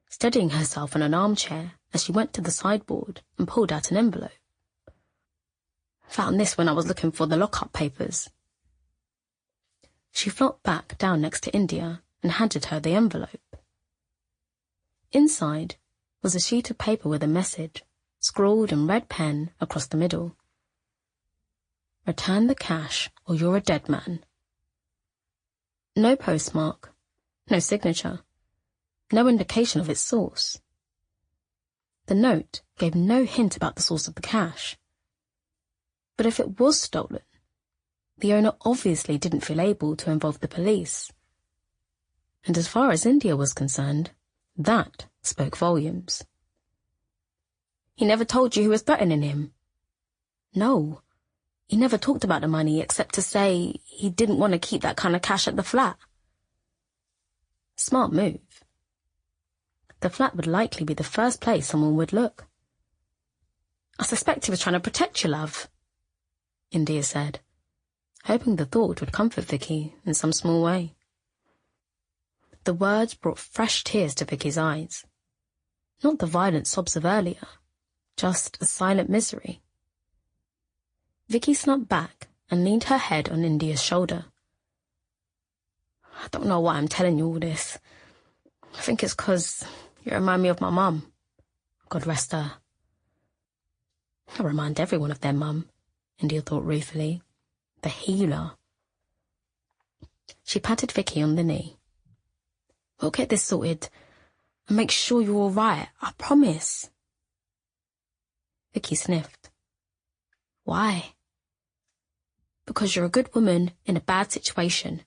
steadying herself in an armchair as she went to the sideboard and pulled out an envelope. Found this when I was looking for the lock-up papers. She flopped back down next to India and handed her the envelope. Inside was a sheet of paper with a message, scrawled in red pen across the middle. Return the cash or you're a dead man. No postmark, no signature, no indication of its source. The note gave no hint about the source of the cash. But if it was stolen, the owner obviously didn't feel able to involve the police. And as far as India was concerned, that spoke volumes. He never told you who was threatening him? No. He never talked about the money except to say he didn't want to keep that kind of cash at the flat. Smart move. The flat would likely be the first place someone would look. I suspect he was trying to protect you, love, India said, hoping the thought would comfort Vicky in some small way. The words brought fresh tears to Vicky's eyes. Not the violent sobs of earlier, just a silent misery. Vicky slumped back and leaned her head on India's shoulder. I don't know why I'm telling you all this. I think it's 'cause you remind me of my mum. God rest her. I remind everyone of their mum, India thought ruefully. The healer. She patted Vicky on the knee. We'll get this sorted and make sure you're all right, I promise. Vicky sniffed. Why? Because you're a good woman in a bad situation.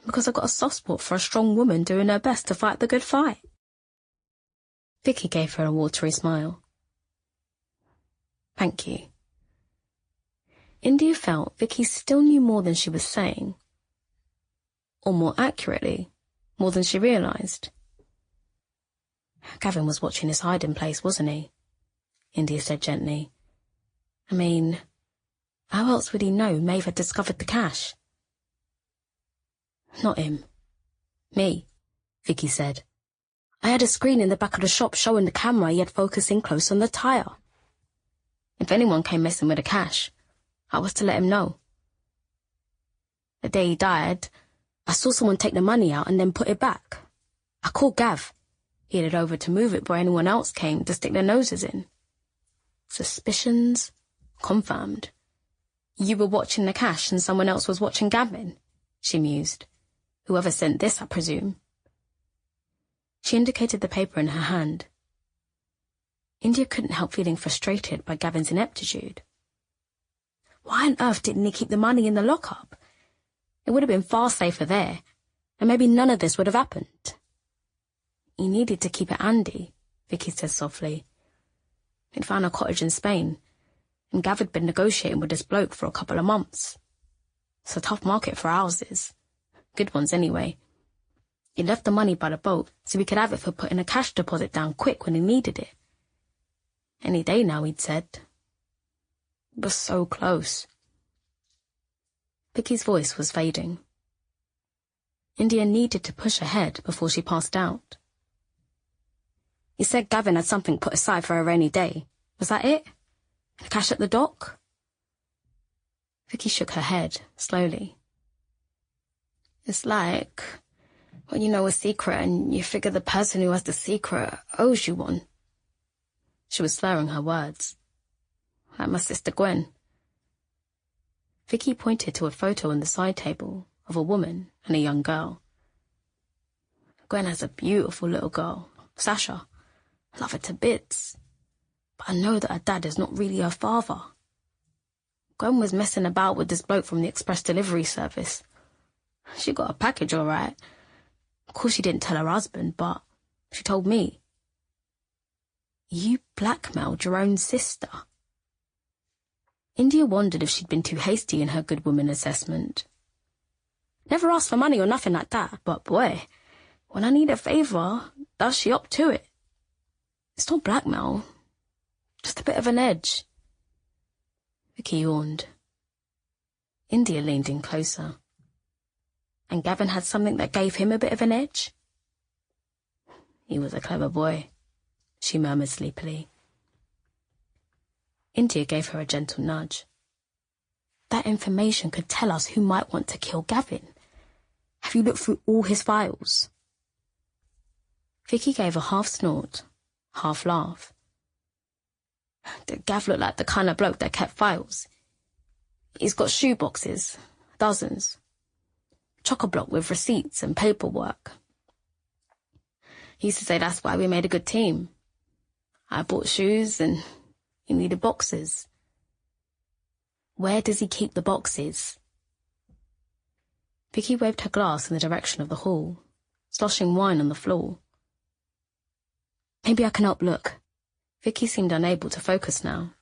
Because I've got a soft spot for a strong woman doing her best to fight the good fight. Vicky gave her a watery smile. Thank you. India felt Vicky still knew more than she was saying. Or more accurately, more than she realised. Gavin was watching his hiding place, wasn't he? India said gently. I mean, how else would he know Maeve had discovered the cash? Not him. Me, Vicky said. I had a screen in the back of the shop showing the camera he had focusing close on the tyre. If anyone came messing with the cash, I was to let him know. The day he died, I saw someone take the money out and then put it back. I called Gav. He headed over to move it before anyone else came to stick their noses in. Suspicions confirmed. You were watching the cash and someone else was watching Gavin, she mused. Whoever sent this, I presume. She indicated the paper in her hand. India couldn't help feeling frustrated by Gavin's ineptitude. Why on earth didn't he keep the money in the lockup? It It would have been far safer there, and maybe none of this would have happened. He needed to keep it handy, Vicky said softly. He'd found a cottage in Spain, and Gav had been negotiating with this bloke for a couple of months. It's a tough market for houses. Good ones anyway. He left the money by the boat so he could have it for putting a cash deposit down quick when he needed it. Any day now, he'd said. It was so close. Vicky's voice was fading. India needed to push ahead before she passed out. He said Gavin had something put aside for a rainy day. Was that it? And cash at the dock? Vicky shook her head, slowly. It's like when you know a secret and you figure the person who has the secret owes you one. She was slurring her words. Like my sister Gwen. Vicky pointed to a photo on the side table of a woman and a young girl. Gwen has a beautiful little girl, Sasha. I love her to bits. But I know that her dad is not really her father. Gwen was messing about with this bloke from the express delivery service. She got a package all right. Of course she didn't tell her husband, but she told me. You blackmailed your own sister. India wondered if she'd been too hasty in her good woman assessment. Never asked for money or nothing like that, but boy, when I need a favour, does she up to it? It's not blackmail, just a bit of an edge. Vicky yawned. India leaned in closer. And Gavin had something that gave him a bit of an edge? He was a clever boy, she murmured sleepily. India gave her a gentle nudge. That information could tell us who might want to kill Gavin. Have you looked through all his files? Vicky gave a half snort, half laugh. Did Gav look like the kind of bloke that kept files? He's got shoe boxes, dozens. Chock-a-block with receipts and paperwork. He used to say that's why we made a good team. I bought shoes and he needed boxes. Where does he keep the boxes? Vicky waved her glass in the direction of the hall, sloshing wine on the floor. Maybe I can help look. Vicky seemed unable to focus now,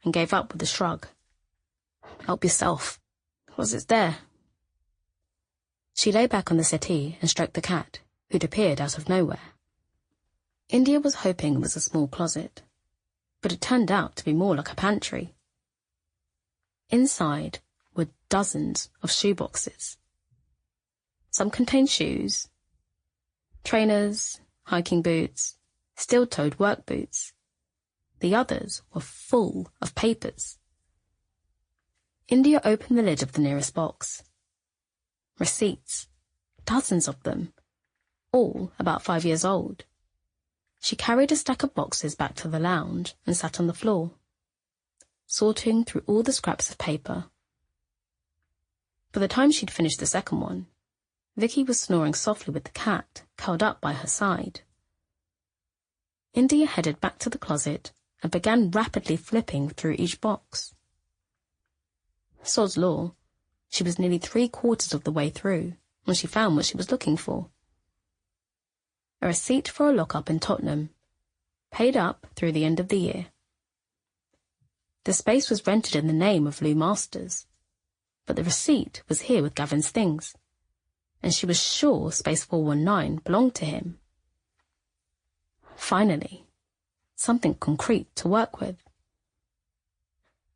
and gave up with a shrug. Help yourself. Was it there? She lay back on the settee and stroked the cat, who'd appeared out of nowhere. India was hoping it was a small closet, but it turned out to be more like a pantry. Inside were dozens of shoeboxes. Some contained shoes, trainers, hiking boots, steel-toed work boots. The others were full of papers. India opened the lid of the nearest box. Receipts, dozens of them, all about 5 years old. She carried a stack of boxes back to the lounge and sat on the floor, sorting through all the scraps of paper. By the time she'd finished the second one, Vicky was snoring softly with the cat curled up by her side. India headed back to the closet and began rapidly flipping through each box. Sod's law, she was nearly 3/4 of the way through when she found what she was looking for. A receipt for a lock-up in Tottenham, paid up through the end of the year. The space was rented in the name of Lou Masters, but the receipt was here with Gavin's things, and she was sure space 419 belonged to him. Finally, something concrete to work with.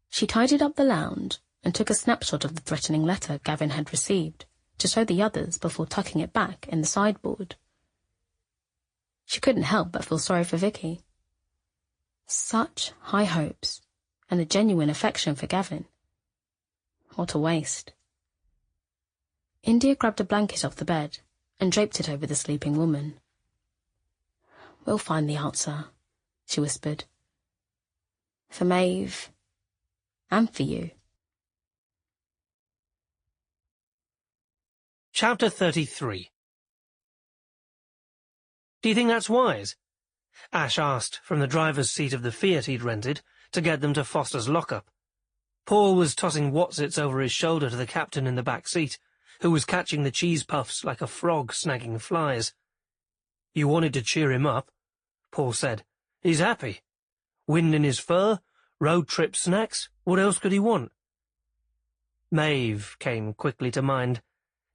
She tidied up the lounge and took a snapshot of the threatening letter Gavin had received to show the others before tucking it back in the sideboard. She couldn't help but feel sorry for Vicky. Such high hopes and a genuine affection for Gavin. What a waste. India grabbed a blanket off the bed and draped it over the sleeping woman. We'll find the answer, she whispered. For Maeve, and for you. Chapter 33. Do you think that's wise? Ash asked from the driver's seat of the Fiat he'd rented to get them to Foster's lockup. Paul was tossing Watsits over his shoulder to the captain in the back seat, who was catching the cheese puffs like a frog snagging flies. "You wanted to cheer him up," Paul said. "He's happy. Wind in his fur, road trip snacks, what else could he want?" Maeve came quickly to mind.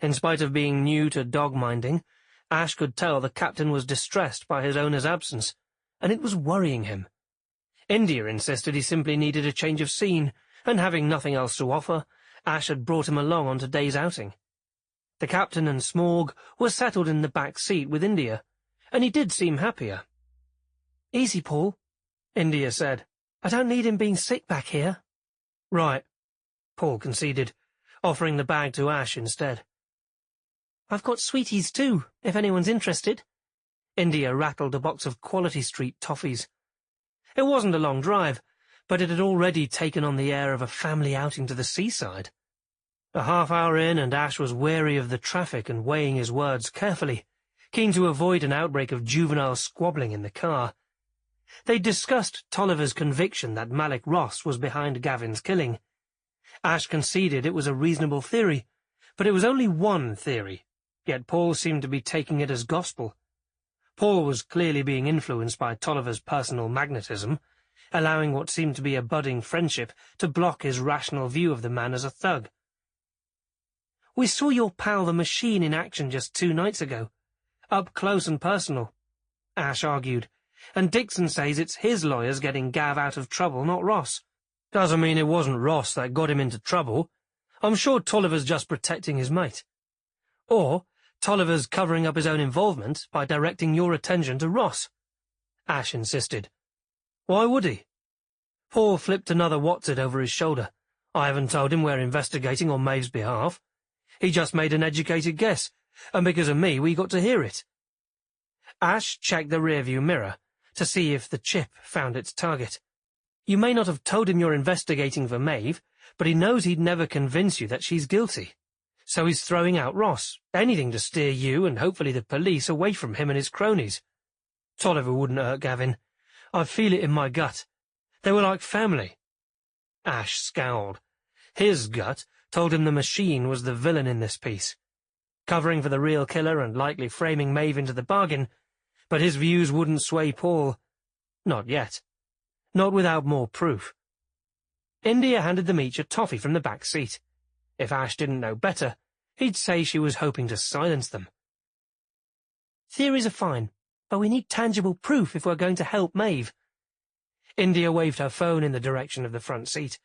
In spite of being new to dog-minding, Ash could tell the captain was distressed by his owner's absence, and it was worrying him. India insisted he simply needed a change of scene, and having nothing else to offer, Ash had brought him along on today's outing. The captain and Smorg were settled in the back seat with India, and he did seem happier. "Easy, Paul," India said. "I don't need him being sick back here." "Right," Paul conceded, offering the bag to Ash instead. "I've got sweeties too, if anyone's interested." India rattled a box of Quality Street toffees. It wasn't a long drive, but it had already taken on the air of a family outing to the seaside. A half-hour in, and Ash was wary of the traffic and weighing his words carefully, keen to avoid an outbreak of juvenile squabbling in the car. They discussed Tolliver's conviction that Malik Ross was behind Gavin's killing. Ash conceded it was a reasonable theory, but it was only one theory, yet Paul seemed to be taking it as gospel. Paul was clearly being influenced by Tolliver's personal magnetism, allowing what seemed to be a budding friendship to block his rational view of the man as a thug. "We saw your pal the Machine in action just 2 nights ago, up close and personal," Ash argued, "and Dixon says it's his lawyers getting Gav out of trouble, not Ross." "Doesn't mean it wasn't Ross that got him into trouble. I'm sure Tolliver's just protecting his mate. Or Tolliver's covering up his own involvement by directing your attention to Ross," Ash insisted. "Why would he?" Paul flipped another what's-it over his shoulder. "I haven't told him we're investigating on Maeve's behalf. He just made an educated guess, and because of me we got to hear it." Ash checked the rearview mirror to see if the chip found its target. "You may not have told him you're investigating for Maeve, but he knows he'd never convince you that she's guilty. So he's throwing out Ross, anything to steer you and hopefully the police away from him and his cronies. Tolliver wouldn't hurt Gavin. I feel it in my gut. They were like family." Ash scowled. His gut told him the Machine was the villain in this piece, covering for the real killer and likely framing Maeve into the bargain, but his views wouldn't sway Paul. Not yet. Not without more proof. India handed them each a toffee from the back seat. If Ash didn't know better, he'd say she was hoping to silence them. "Theories are fine, but we need tangible proof if we're going to help Maeve." India waved her phone in the direction of the front seat.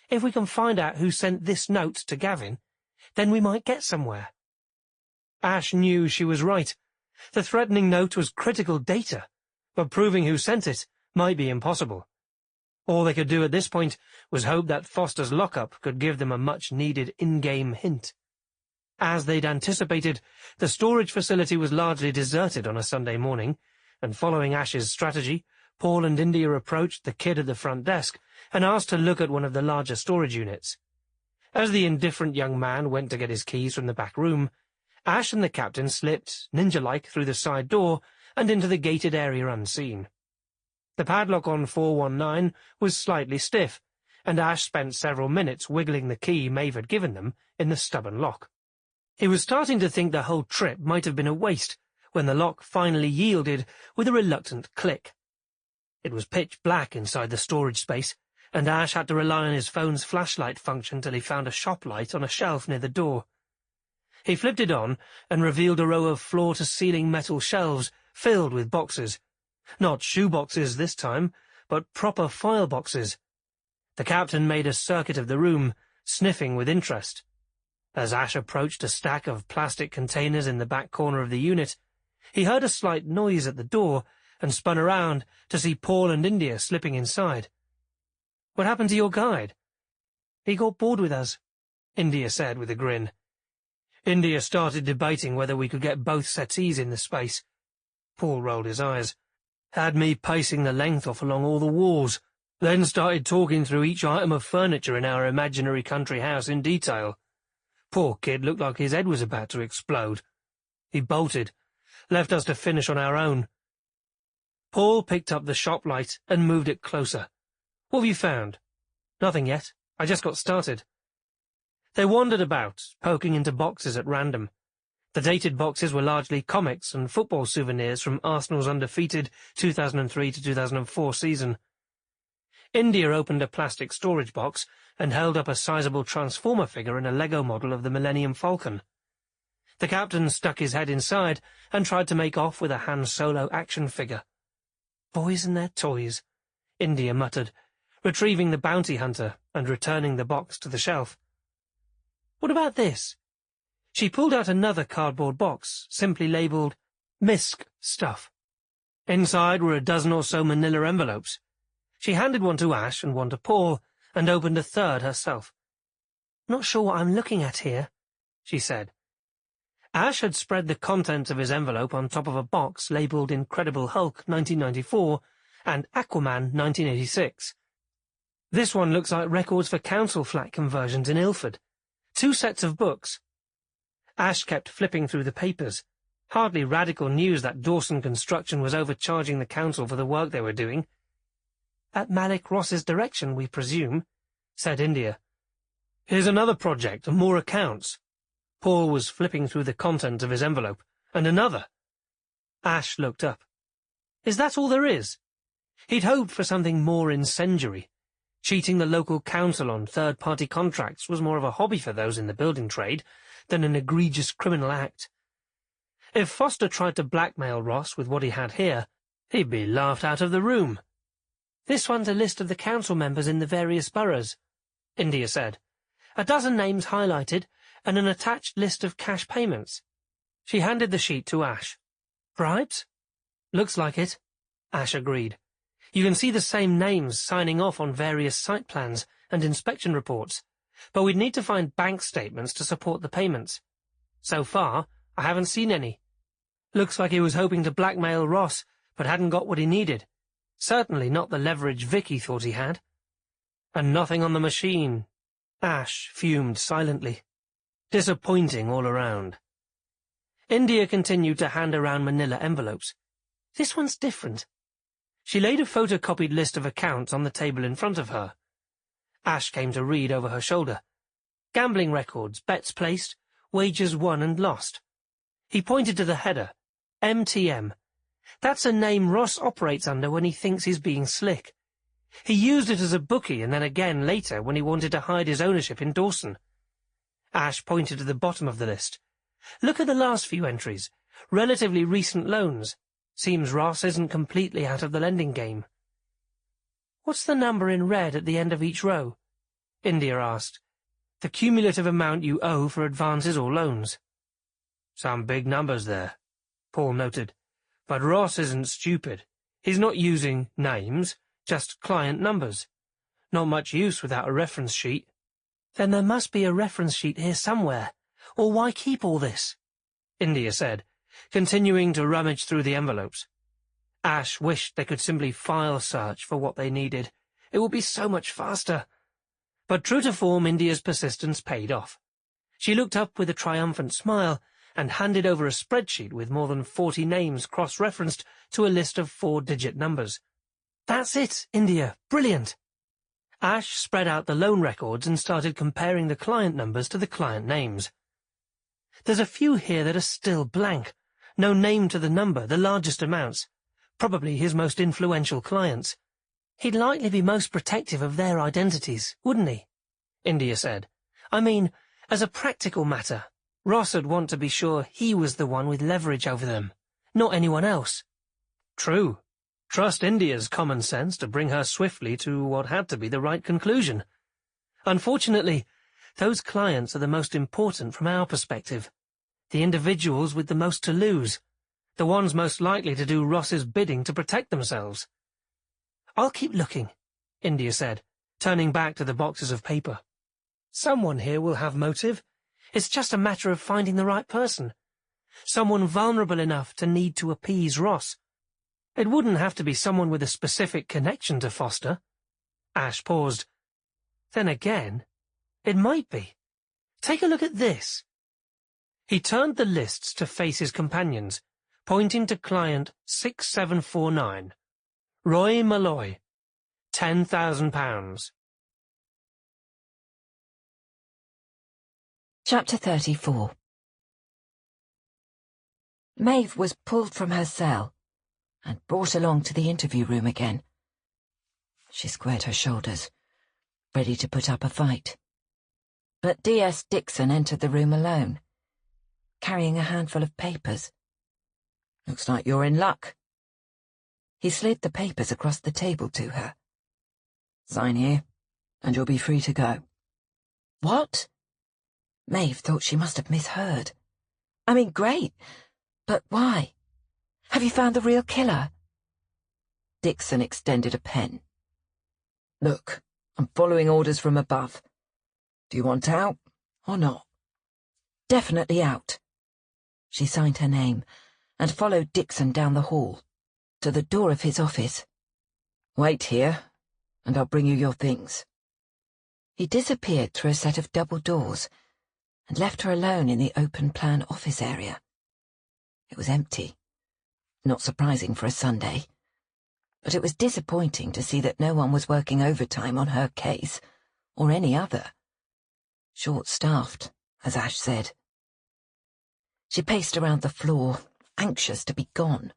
"If we can find out who sent this note to Gavin, then we might get somewhere." Ash knew she was right. The threatening note was critical data, but proving who sent it might be impossible. All they could do at this point was hope that Foster's lockup could give them a much-needed in-game hint. As they'd anticipated, the storage facility was largely deserted on a Sunday morning, and following Ash's strategy, Paul and India approached the kid at the front desk and asked to look at one of the larger storage units. As the indifferent young man went to get his keys from the back room, Ash and the captain slipped, ninja-like, through the side door and into the gated area unseen. The padlock on 419 was slightly stiff, and Ash spent several minutes wiggling the key Maeve had given them in the stubborn lock. He was starting to think the whole trip might have been a waste when the lock finally yielded with a reluctant click. It was pitch black inside the storage space, and Ash had to rely on his phone's flashlight function till he found a shop light on a shelf near the door. He flipped it on and revealed a row of floor-to-ceiling metal shelves filled with boxes. Not shoe boxes this time, but proper file boxes. The captain made a circuit of the room, sniffing with interest. As Ash approached a stack of plastic containers in the back corner of the unit, he heard a slight noise at the door and spun around to see Paul and India slipping inside. "What happened to your guide?" "He got bored with us," India said with a grin. India started debating whether we could get both settees in the space. Paul rolled his eyes. "Had me pacing the length off along all the walls, then started talking through each item of furniture in our imaginary country house in detail. Poor kid looked like his head was about to explode. He bolted, left us to finish on our own." Paul picked up the shop light and moved it closer. "What have you found?" "Nothing yet. I just got started." They wandered about, poking into boxes at random. The dated boxes were largely comics and football souvenirs from Arsenal's undefeated 2003 to 2004 season. India opened a plastic storage box and held up a sizable Transformer figure and a Lego model of the Millennium Falcon. The captain stuck his head inside and tried to make off with a Han Solo action figure. "Boys and their toys," India muttered, retrieving the bounty hunter and returning the box to the shelf. "What about this?" She pulled out another cardboard box, simply labelled MISC stuff. Inside were a dozen or so manila envelopes. She handed one to Ash and one to Paul, and opened a third herself. "Not sure what I'm looking at here," she said. Ash had spread the contents of his envelope on top of a box labelled Incredible Hulk 1994 and Aquaman 1986. "This one looks like records for council flat conversions in Ilford. 2 sets of books." Ash kept flipping through the papers. Hardly radical news that Dawson Construction was overcharging the council for the work they were doing. "At Malik Ross's direction, we presume," said India. "Here's another project and more accounts." Paul was flipping through the contents of his envelope. "And another." Ash looked up. "Is that all there is?" He'd hoped for something more incendiary. Cheating the local council on third-party contracts was more of a hobby for those in the building trade than an egregious criminal act. If Foster tried to blackmail Ross with what he had here, he'd be laughed out of the room. "This one's a list of the council members in the various boroughs," India said. "A dozen names highlighted and an attached list of cash payments." She handed the sheet to Ash. "Bribes?" "Looks like it," Ash agreed. "You can see the same names signing off on various site plans and inspection reports, but we'd need to find bank statements to support the payments. So far, I haven't seen any. Looks like he was hoping to blackmail Ross, but hadn't got what he needed. Certainly not the leverage Vicky thought he had. And nothing on the machine." Ash fumed silently. Disappointing all around. India continued to hand around manila envelopes. "This one's different." She laid a photocopied list of accounts on the table in front of her. Ash came to read over her shoulder. Gambling records, bets placed, wagers won and lost. He pointed to the header. MTM. That's a name Ross operates under when he thinks he's being slick. He used it as a bookie and then again later when he wanted to hide his ownership in Dawson. Ash pointed to the bottom of the list. "Look at the last few entries. Relatively recent loans. Seems Ross isn't completely out of the lending game." "What's the number in red at the end of each row?" India asked. "The cumulative amount you owe for advances or loans." "Some big numbers there," Paul noted. "But Ross isn't stupid. He's not using names, just client numbers. Not much use without a reference sheet." "Then there must be a reference sheet here somewhere, or why keep all this?" India said, continuing to rummage through the envelopes. Ash wished they could simply file search for what they needed. It would be so much faster. But true to form, India's persistence paid off. She looked up with a triumphant smile and handed over a spreadsheet with more than 40 names cross-referenced to a list of 4-digit numbers. "That's it, India. Brilliant." Ash spread out the loan records and started comparing the client numbers to the client names. "There's a few here that are still blank. No name to the number, the largest amounts. Probably his most influential clients. He'd likely be most protective of their identities, wouldn't he?" India said. "I mean, as a practical matter, Ross would want to be sure he was the one with leverage over them, not anyone else." "True. Trust India's common sense to bring her swiftly to what had to be the right conclusion. Unfortunately, those clients are the most important from our perspective. The individuals with the most to lose. The ones most likely to do Ross's bidding to protect themselves." "I'll keep looking," India said, turning back to the boxes of paper. "Someone here will have motive. It's just a matter of finding the right person. Someone vulnerable enough to need to appease Ross. It wouldn't have to be someone with a specific connection to Foster." Ash paused. "Then again, it might be. Take a look at this." He turned the lists to face his companions, pointing to client 6749. Roy Malloy, £10,000. Chapter 34. Maeve was pulled from her cell and brought along to the interview room again. She squared her shoulders, ready to put up a fight. But D.S. Dixon entered the room alone, carrying a handful of papers. "Looks like you're in luck." He slid the papers across the table to her. "Sign here, and you'll be free to go." "What?" Maeve thought she must have misheard. "I mean, great, but why? Have you found the real killer?" Dixon extended a pen. "Look, I'm following orders from above. Do you want out, or not?" "Definitely out." She signed her name and followed Dixon down the hall, to the door of his office. "Wait here, and I'll bring you your things." He disappeared through a set of double doors and left her alone in the open-plan office area. It was empty. Not surprising for a Sunday. But it was disappointing to see that no one was working overtime on her case, or any other. Short-staffed, as Ash said. She paced around the floor, anxious to be gone.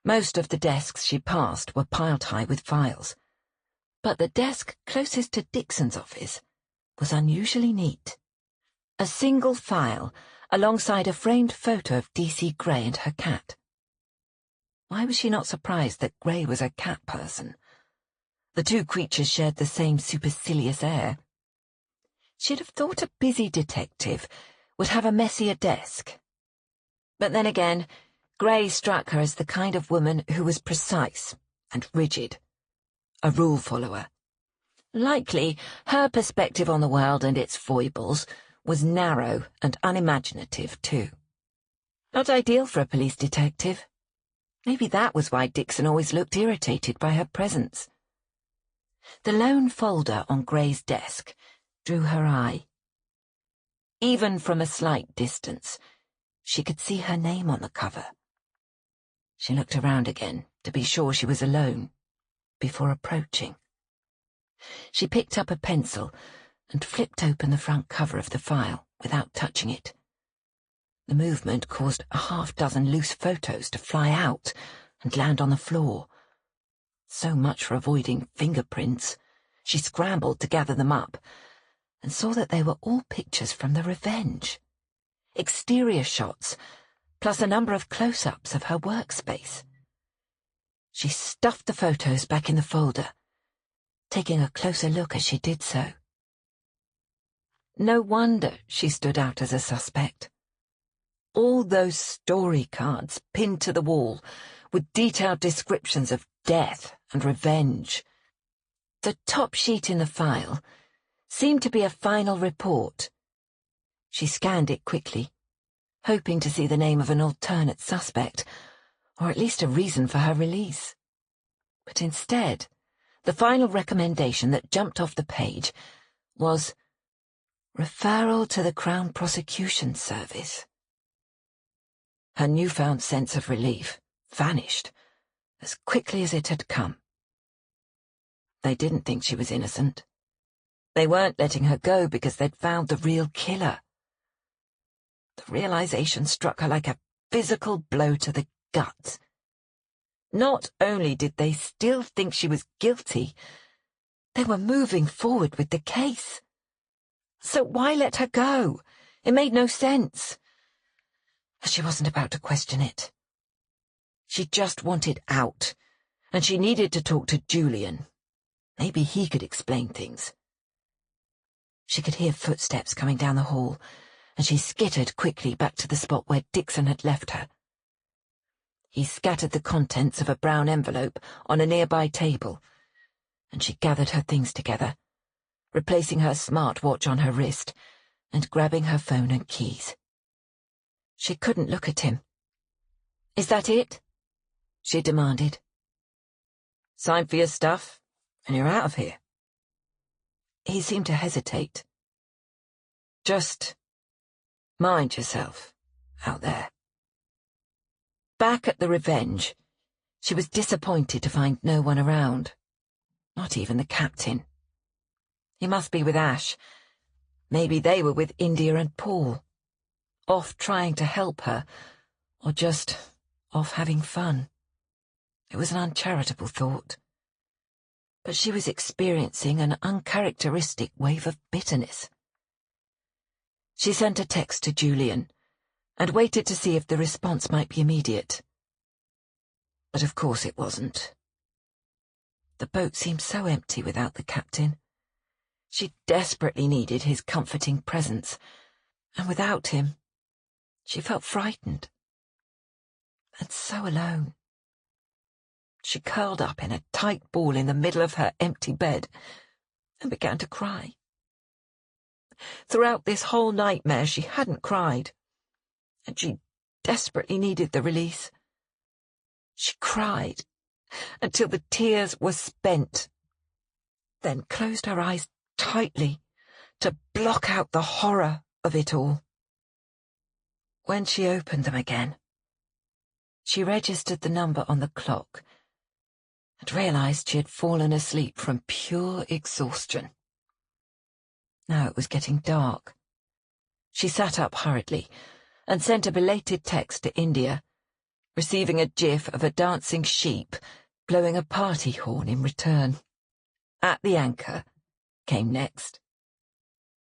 Most of the desks she passed were piled high with files, but the desk closest to Dixon's office was unusually neat. A single file alongside a framed photo of DC Gray and her cat. Why was she not surprised that Gray was a cat person? The two creatures shared the same supercilious air. She'd have thought a busy detective would have a messier desk. But then again, Gray struck her as the kind of woman who was precise and rigid. A rule follower. Likely, her perspective on the world and its foibles was narrow and unimaginative, too. Not ideal for a police detective. Maybe that was why Dixon always looked irritated by her presence. The lone folder on Gray's desk drew her eye. Even from a slight distance, she could see her name on the cover. She looked around again to be sure she was alone, before approaching. She picked up a pencil and flipped open the front cover of the file without touching it. The movement caused a half-dozen loose photos to fly out and land on the floor. So much for avoiding fingerprints. She scrambled to gather them up and saw that they were all pictures from the Revenge. Exterior shots, plus a number of close-ups of her workspace. She stuffed the photos back in the folder, taking a closer look as she did so. No wonder she stood out as a suspect. All those story cards pinned to the wall with detailed descriptions of death and revenge. The top sheet in the file seemed to be a final report. She scanned it quickly, hoping to see the name of an alternate suspect, or at least a reason for her release. But instead, the final recommendation that jumped off the page was referral to the Crown Prosecution Service. Her newfound sense of relief vanished as quickly as it had come. They didn't think she was innocent. They weren't letting her go because they'd found the real killer. The realization struck her like a physical blow to the gut. Not only did they still think she was guilty, they were moving forward with the case. So why let her go? It made no sense. She wasn't about to question it. She just wanted out, and she needed to talk to Julian. Maybe he could explain things. She could hear footsteps coming down the hall, and she skittered quickly back to the spot where Dixon had left her. He scattered the contents of a brown envelope on a nearby table, and she gathered her things together, replacing her smartwatch on her wrist and grabbing her phone and keys. She couldn't look at him. "Is that it?" she demanded. "Sign for your stuff, and you're out of here." He seemed to hesitate. "Just mind yourself out there." Back at the Revenge, she was disappointed to find no one around, not even the captain. He must be with Ash. Maybe they were with India and Paul, off trying to help her, or just off having fun. It was an uncharitable thought. But she was experiencing an uncharacteristic wave of bitterness. She sent a text to Julian and waited to see if the response might be immediate. But of course it wasn't. The boat seemed so empty without the captain. She desperately needed his comforting presence, and without him, she felt frightened and so alone. She curled up in a tight ball in the middle of her empty bed and began to cry. Throughout this whole nightmare she hadn't cried, and she desperately needed the release. She cried until the tears were spent, then closed her eyes tightly to block out the horror of it all. When she opened them again, she registered the number on the clock and realized she had fallen asleep from pure exhaustion. Now it was getting dark. She sat up hurriedly and sent a belated text to India, receiving a gif of a dancing sheep blowing a party horn in return. At the Anchor came next,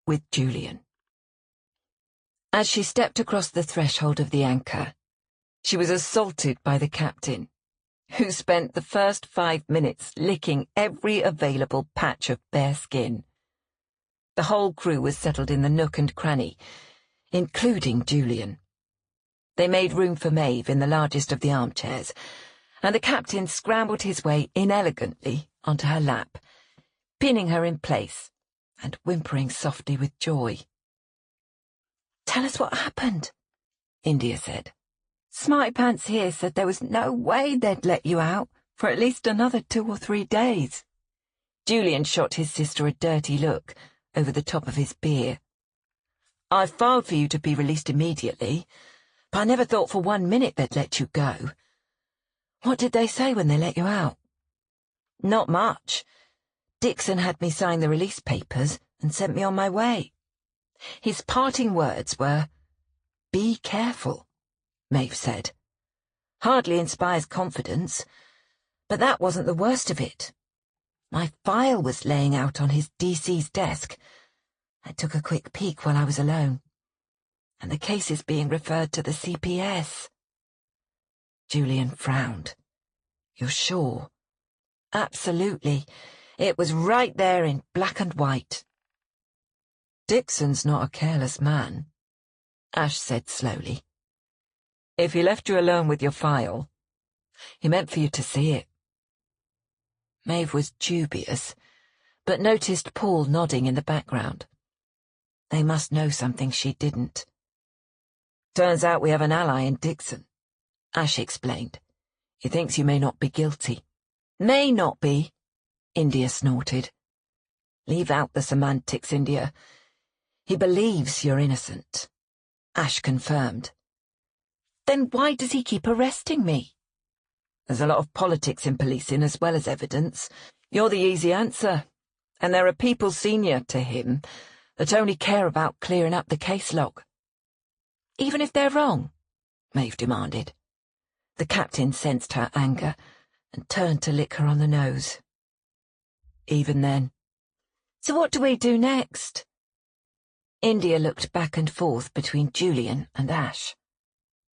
with Julian. As she stepped across the threshold of the Anchor, she was assaulted by the captain, who spent the first 5 minutes licking every available patch of bare skin. The whole crew was settled in the nook and cranny, including Julian. They made room for Maeve in the largest of the armchairs, and the captain scrambled his way inelegantly onto her lap, pinning her in place and whimpering softly with joy. "Tell us what happened," India said. "Smarty Pants here said there was no way they'd let you out for at least another 2 or 3 days. Julian shot his sister a dirty look over the top of his beer. "I filed for you to be released immediately, but I never thought for 1 minute they'd let you go. What did they say when they let you out?" "Not much. Dixon had me sign the release papers and sent me on my way. His parting words were, 'Be careful,'" Maeve said. "Hardly inspires confidence, but that wasn't the worst of it. My file was laying out on his DC's desk. I took a quick peek while I was alone, and the case is being referred to the CPS." Julian frowned. "You're sure?" "Absolutely. It was right there in black and white." "Dixon's not a careless man," Ash said slowly. "If he left you alone with your file, he meant for you to see it." Maeve was dubious, but noticed Paul nodding in the background. They must know something she didn't. "Turns out we have an ally in Dixon," Ash explained. "He thinks you may not be guilty." "May not be," India snorted. "Leave out the semantics, India. He believes you're innocent," Ash confirmed. "Then why does he keep arresting me?" "There's a lot of politics in policing as well as evidence. You're the easy answer, and there are people senior to him that only care about clearing up the case log." "Even if they're wrong?" Maeve demanded. The captain sensed her anger and turned to lick her on the nose. "Even then." "So what do we do next?" India looked back and forth between Julian and Ash.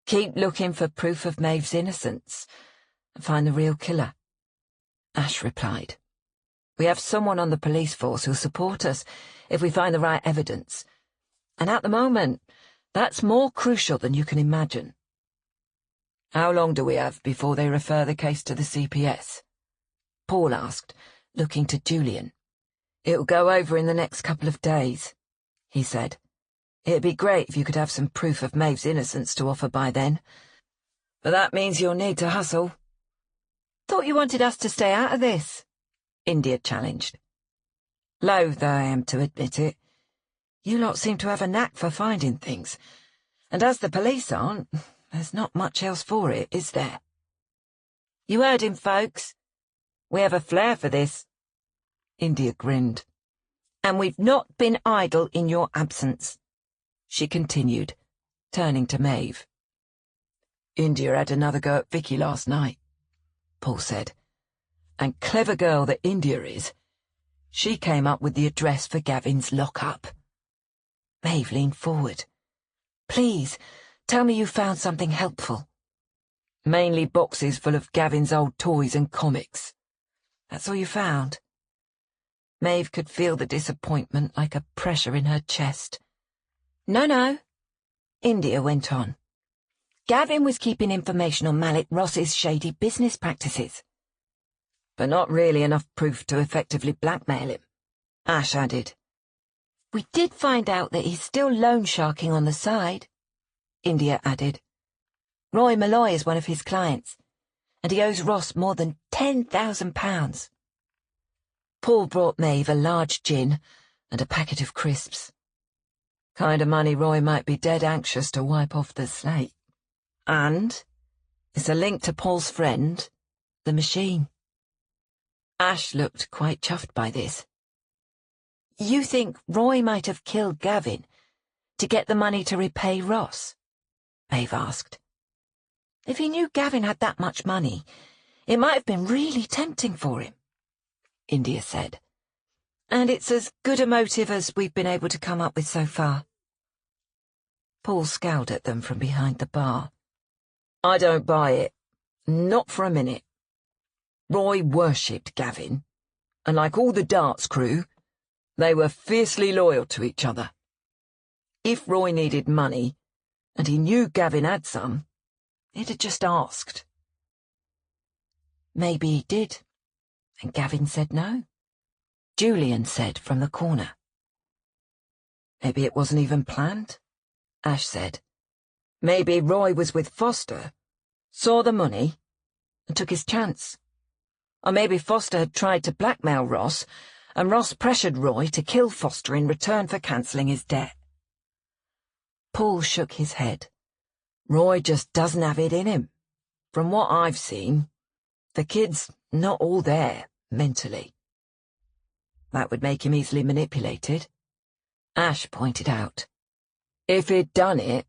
"Keep looking for proof of Maeve's innocence and find the real killer," Ash replied. "We have someone on the police force who'll support us if we find the right evidence, and at the moment, that's more crucial than you can imagine." "How long do we have before they refer the case to the CPS?" Paul asked, looking to Julian. "It'll go over in the next couple of days," he said. "It'd be great if you could have some proof of Maeve's innocence to offer by then, but that means you'll need to hustle." "Thought you wanted us to stay out of this," India challenged. "Loath I am to admit it. You lot seem to have a knack for finding things, and as the police aren't, there's not much else for it, is there?" "You heard him, folks. We have a flair for this." India grinned. And we've not been idle in your absence, she continued, turning to Maeve. India had another go at Vicky last night, Paul said. And clever girl that India is, she came up with the address for Gavin's lock-up. Maeve leaned forward. Please, tell me you found something helpful. Mainly boxes full of Gavin's old toys and comics. That's all you found? Maeve could feel the disappointment like a pressure in her chest. No, India went on. Gavin was keeping information on Mallet Ross's shady business practices. But not really enough proof to effectively blackmail him, Ash added. We did find out that he's still loan sharking on the side, India added. Roy Malloy is one of his clients, and he owes Ross more than £10,000. Paul brought Maeve a large gin and a packet of crisps. Kind of money Roy might be dead anxious to wipe off the slate. And it's a link to Paul's friend, the machine. Ash looked quite chuffed by this. You think Roy might have killed Gavin to get the money to repay Ross? Maeve asked. If he knew Gavin had that much money, it might have been really tempting for him, India said. And it's as good a motive as we've been able to come up with so far. Paul scowled at them from behind the bar. I don't buy it. Not for a minute. Roy worshipped Gavin, and like all the darts crew, they were fiercely loyal to each other. If Roy needed money, and he knew Gavin had some, he'd have just asked. Maybe he did, and Gavin said no, Julian said from the corner. Maybe it wasn't even planned, Ash said. Maybe Roy was with Foster, saw the money, and took his chance. Or maybe Foster had tried to blackmail Ross, and Ross pressured Roy to kill Foster in return for cancelling his debt. Paul shook his head. Roy just doesn't have it in him. From what I've seen, the kid's not all there, mentally. That would make him easily manipulated, Ash pointed out. If he'd done it,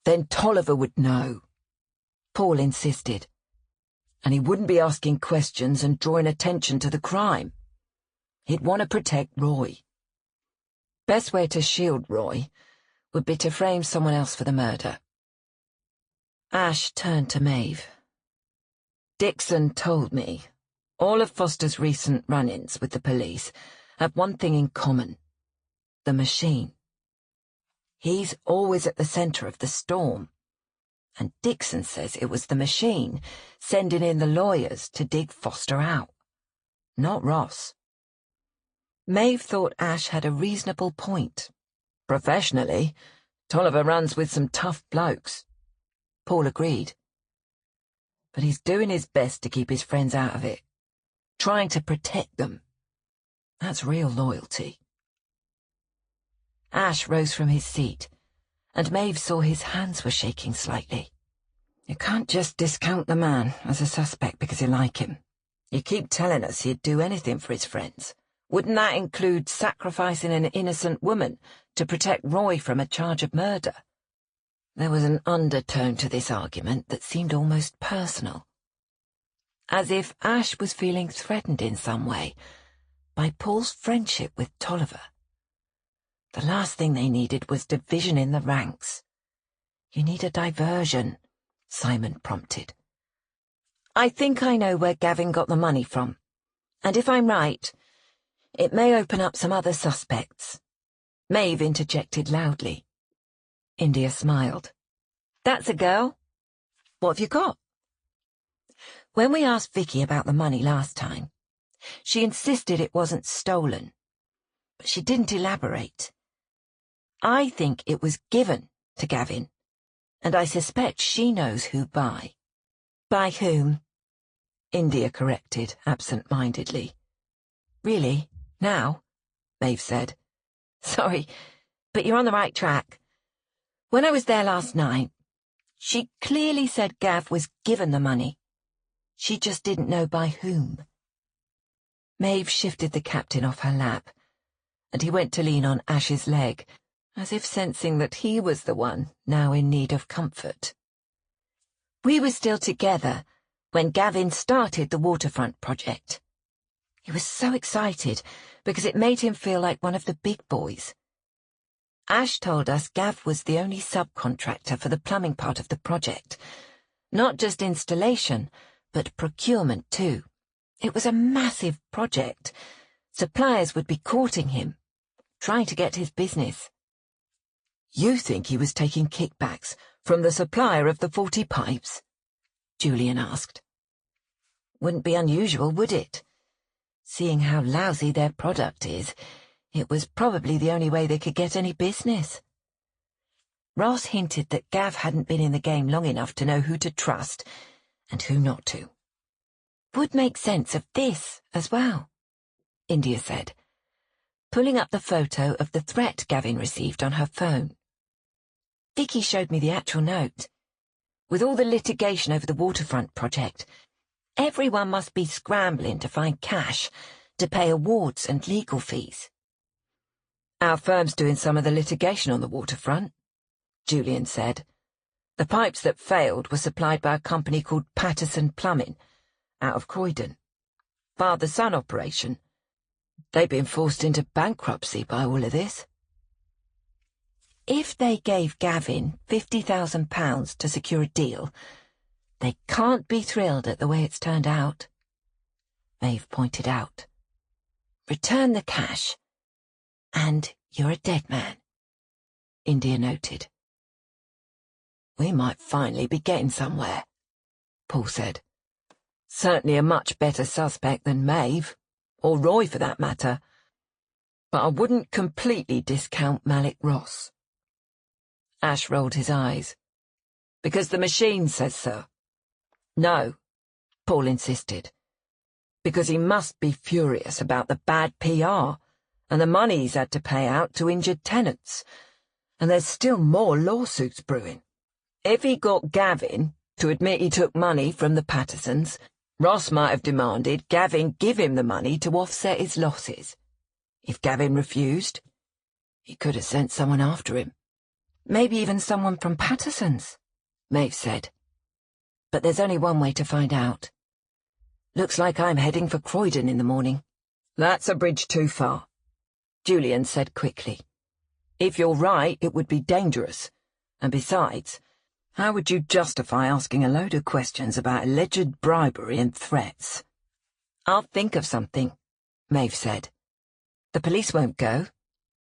then Tolliver would know, Paul insisted. And he wouldn't be asking questions and drawing attention to the crime. He'd want to protect Roy. Best way to shield Roy would be to frame someone else for the murder. Ash turned to Maeve. Dixon told me all of Foster's recent run-ins with the police have one thing in common: the machine. He's always at the centre of the storm. And Dixon says it was the machine sending in the lawyers to dig Foster out, not Ross. Maeve thought Ash had a reasonable point. Professionally, Tolliver runs with some tough blokes. Paul agreed. But he's doing his best to keep his friends out of it, trying to protect them. That's real loyalty. Ash rose from his seat, and Maeve saw his hands were shaking slightly. You can't just discount the man as a suspect because you like him. You keep telling us he'd do anything for his friends. Wouldn't that include sacrificing an innocent woman to protect Roy from a charge of murder? There was an undertone to this argument that seemed almost personal, as if Ash was feeling threatened in some way by Paul's friendship with Tolliver. The last thing they needed was division in the ranks. You need a diversion, Simon prompted. I think I know where Gavin got the money from, and if I'm right, it may open up some other suspects. Maeve interjected loudly. India smiled. That's a girl. What have you got? When we asked Vicky about the money last time, she insisted it wasn't stolen, but she didn't elaborate. I think it was given to Gavin, and I suspect she knows who by. By whom? India corrected absent-mindedly. Really? Now? Maeve said. Sorry, but you're on the right track. When I was there last night, she clearly said Gav was given the money. She just didn't know by whom. Maeve shifted the captain off her lap and he went to lean on Ash's leg, as if sensing that he was the one now in need of comfort. We were still together when Gavin started the waterfront project. He was so excited because it made him feel like one of the big boys. Ash told us Gav was the only subcontractor for the plumbing part of the project. Not just installation, but procurement too. It was a massive project. Suppliers would be courting him, trying to get his business. You think he was taking kickbacks from the supplier of the 40 pipes? Julian asked. Wouldn't be unusual, would it? Seeing how lousy their product is, it was probably the only way they could get any business. Ross hinted that Gav hadn't been in the game long enough to know who to trust and who not to. Would make sense of this as well, India said, pulling up the photo of the threat Gavin received on her phone. Vicky showed me the actual note. With all the litigation over the waterfront project, everyone must be scrambling to find cash to pay awards and legal fees. Our firm's doing some of the litigation on the waterfront, Julian said. The pipes that failed were supplied by a company called Patterson Plumbing, out of Croydon. Father-son operation. They've been forced into bankruptcy by all of this. If they gave Gavin £50,000 to secure a deal, they can't be thrilled at the way it's turned out, Maeve pointed out. Return the cash, and you're a dead man, India noted. We might finally be getting somewhere, Paul said. Certainly a much better suspect than Maeve, or Roy for that matter. But I wouldn't completely discount Malik Ross. Ash rolled his eyes. Because the machine says so. No, Paul insisted. Because he must be furious about the bad PR and the money he's had to pay out to injured tenants. And there's still more lawsuits brewing. If he got Gavin to admit he took money from the Pattersons, Ross might have demanded Gavin give him the money to offset his losses. If Gavin refused, he could have sent someone after him. Maybe even someone from Patterson's, Maeve said. But there's only one way to find out. Looks like I'm heading for Croydon in the morning. That's a bridge too far, Julian said quickly. If you're right, it would be dangerous. And besides, how would you justify asking a load of questions about alleged bribery and threats? I'll think of something, Maeve said. The police won't go,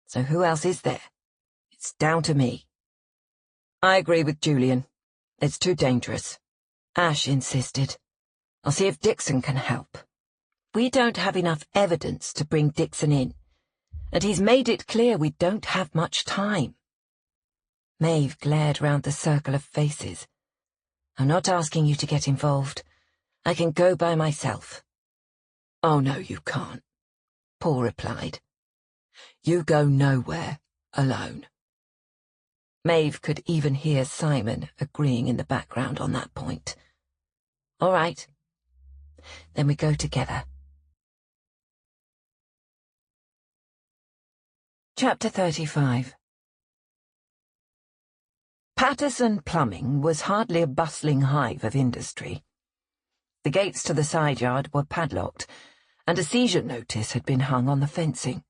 so who else is there? It's down to me. I agree with Julian. It's too dangerous. Ash insisted. I'll see if Dixon can help. We don't have enough evidence to bring Dixon in, and he's made it clear we don't have much time. Maeve glared round the circle of faces. I'm not asking you to get involved. I can go by myself. Oh, no, you can't, Paul replied. You go nowhere alone. Maeve could even hear Simon agreeing in the background on that point. All right. Then we go together. Chapter 35. Patterson Plumbing was hardly a bustling hive of industry. The gates to the side yard were padlocked, and a seizure notice had been hung on the fencing.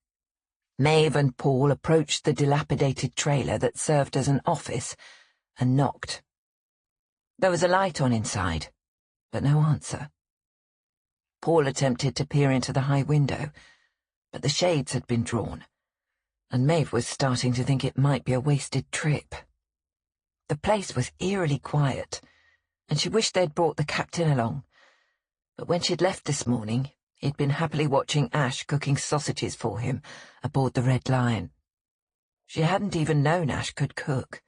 Maeve and Paul approached the dilapidated trailer that served as an office and knocked. There was a light on inside, but no answer. Paul attempted to peer into the high window, but the shades had been drawn, and Maeve was starting to think it might be a wasted trip. The place was eerily quiet, and she wished they'd brought the captain along, but when she'd left this morning, he'd been happily watching Ash cooking sausages for him aboard the Red Lion. She hadn't even known Ash could cook.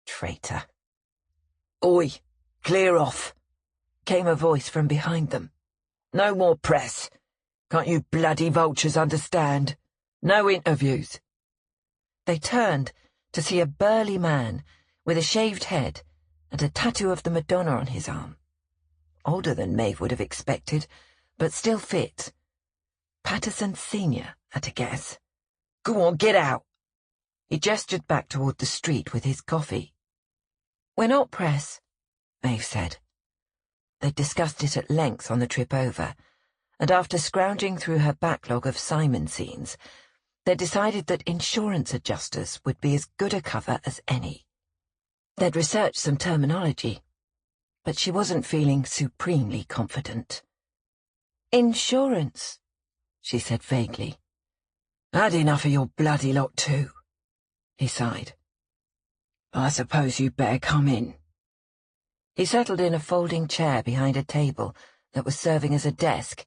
Traitor. "Oi, clear off," came a voice from behind them. "No more press. Can't you bloody vultures understand? No interviews." They turned to see a burly man with a shaved head and a tattoo of the Madonna on his arm. Older than Maeve would have expected, but still fit. Patterson Senior, at a guess. Go on, get out. He gestured back toward the street with his coffee. We're not press, Maeve said. They'd discussed it at length on the trip over, and after scrounging through her backlog of Simon scenes, they decided that insurance adjusters would be as good a cover as any. They'd researched some terminology, but she wasn't feeling supremely confident. Insurance, she said vaguely. Had enough of your bloody lot too, he sighed. I suppose you'd better come in. He settled in a folding chair behind a table that was serving as a desk,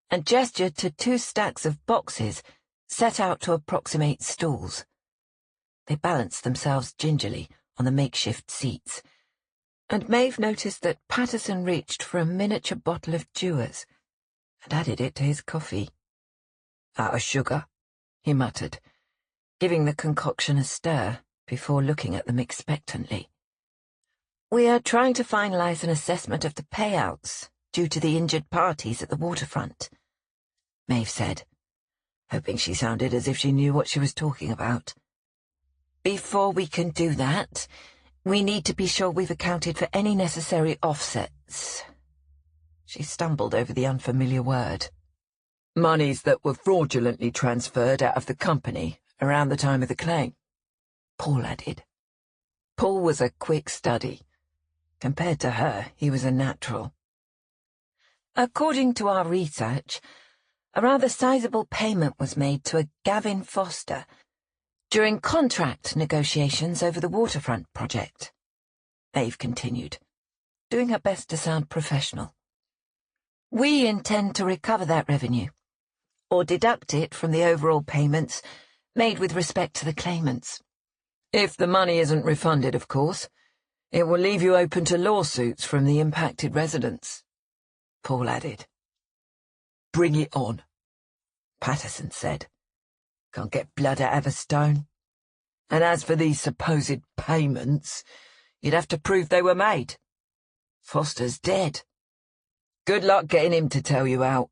and gestured to 2 stacks of boxes set out to approximate stools. They balanced themselves gingerly on the makeshift seats, and Maeve noticed that Patterson reached for a miniature bottle of Dewar's and added it to his coffee. Out of sugar, he muttered, giving the concoction a stir before looking at them expectantly. We are trying to finalize an assessment of the payouts due to the injured parties at the waterfront, Maeve said, hoping she sounded as if she knew what she was talking about. Before we can do that, we need to be sure we've accounted for any necessary offsets. She stumbled over the unfamiliar word. Monies that were fraudulently transferred out of the company around the time of the claim, Paul added. Paul was a quick study. Compared to her, he was a natural. According to our research, a rather sizable payment was made to a Gavin Foster during contract negotiations over the waterfront project, Maeve continued, doing her best to sound professional. We intend to recover that revenue, or deduct it from the overall payments made with respect to the claimants. If the money isn't refunded, of course, it will leave you open to lawsuits from the impacted residents, Paul added. Bring it on, Patterson said. Can't get blood out of a stone. And as for these supposed payments, you'd have to prove they were made. Foster's dead. Good luck getting him to tell you out.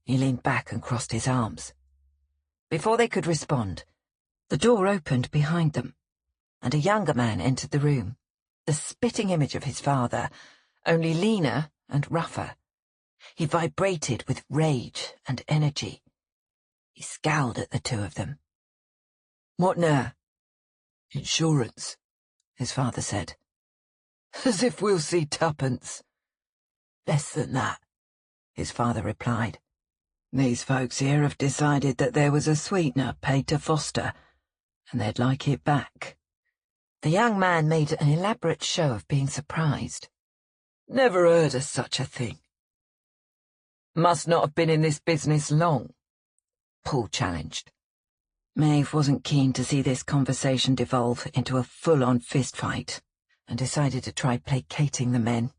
He leaned back and crossed his arms. Before they could respond, the door opened behind them, and a younger man entered the room, the spitting image of his father, only leaner and rougher. He vibrated with rage and energy. He scowled at the two of them. What now? Insurance, his father said. As if we'll see tuppence. Less than that, his father replied. These folks here have decided that there was a sweetener paid to Foster, and they'd like it back. The young man made an elaborate show of being surprised. Never heard of such a thing. Must not have been in this business long, Paul challenged. Maeve wasn't keen to see this conversation devolve into a full-on fistfight, and decided to try placating the men.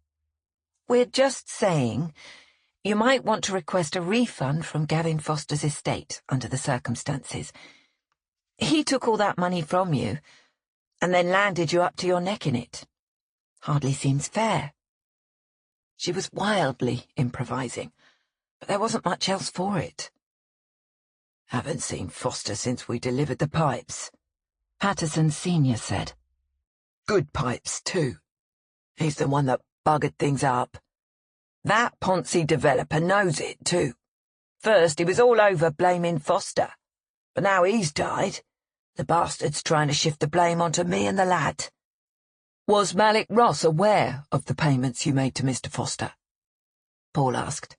We're just saying, you might want to request a refund from Gavin Foster's estate under the circumstances. He took all that money from you, and then landed you up to your neck in it. Hardly seems fair. She was wildly improvising, but there wasn't much else for it. Haven't seen Foster since we delivered the pipes, Patterson Sr. said. Good pipes, too. He's the one that buggered things up. That Ponzi developer knows it, too. First, he was all over blaming Foster, but now he's died. The bastard's trying to shift the blame onto me and the lad. Was Malik Ross aware of the payments you made to Mr. Foster? Paul asked.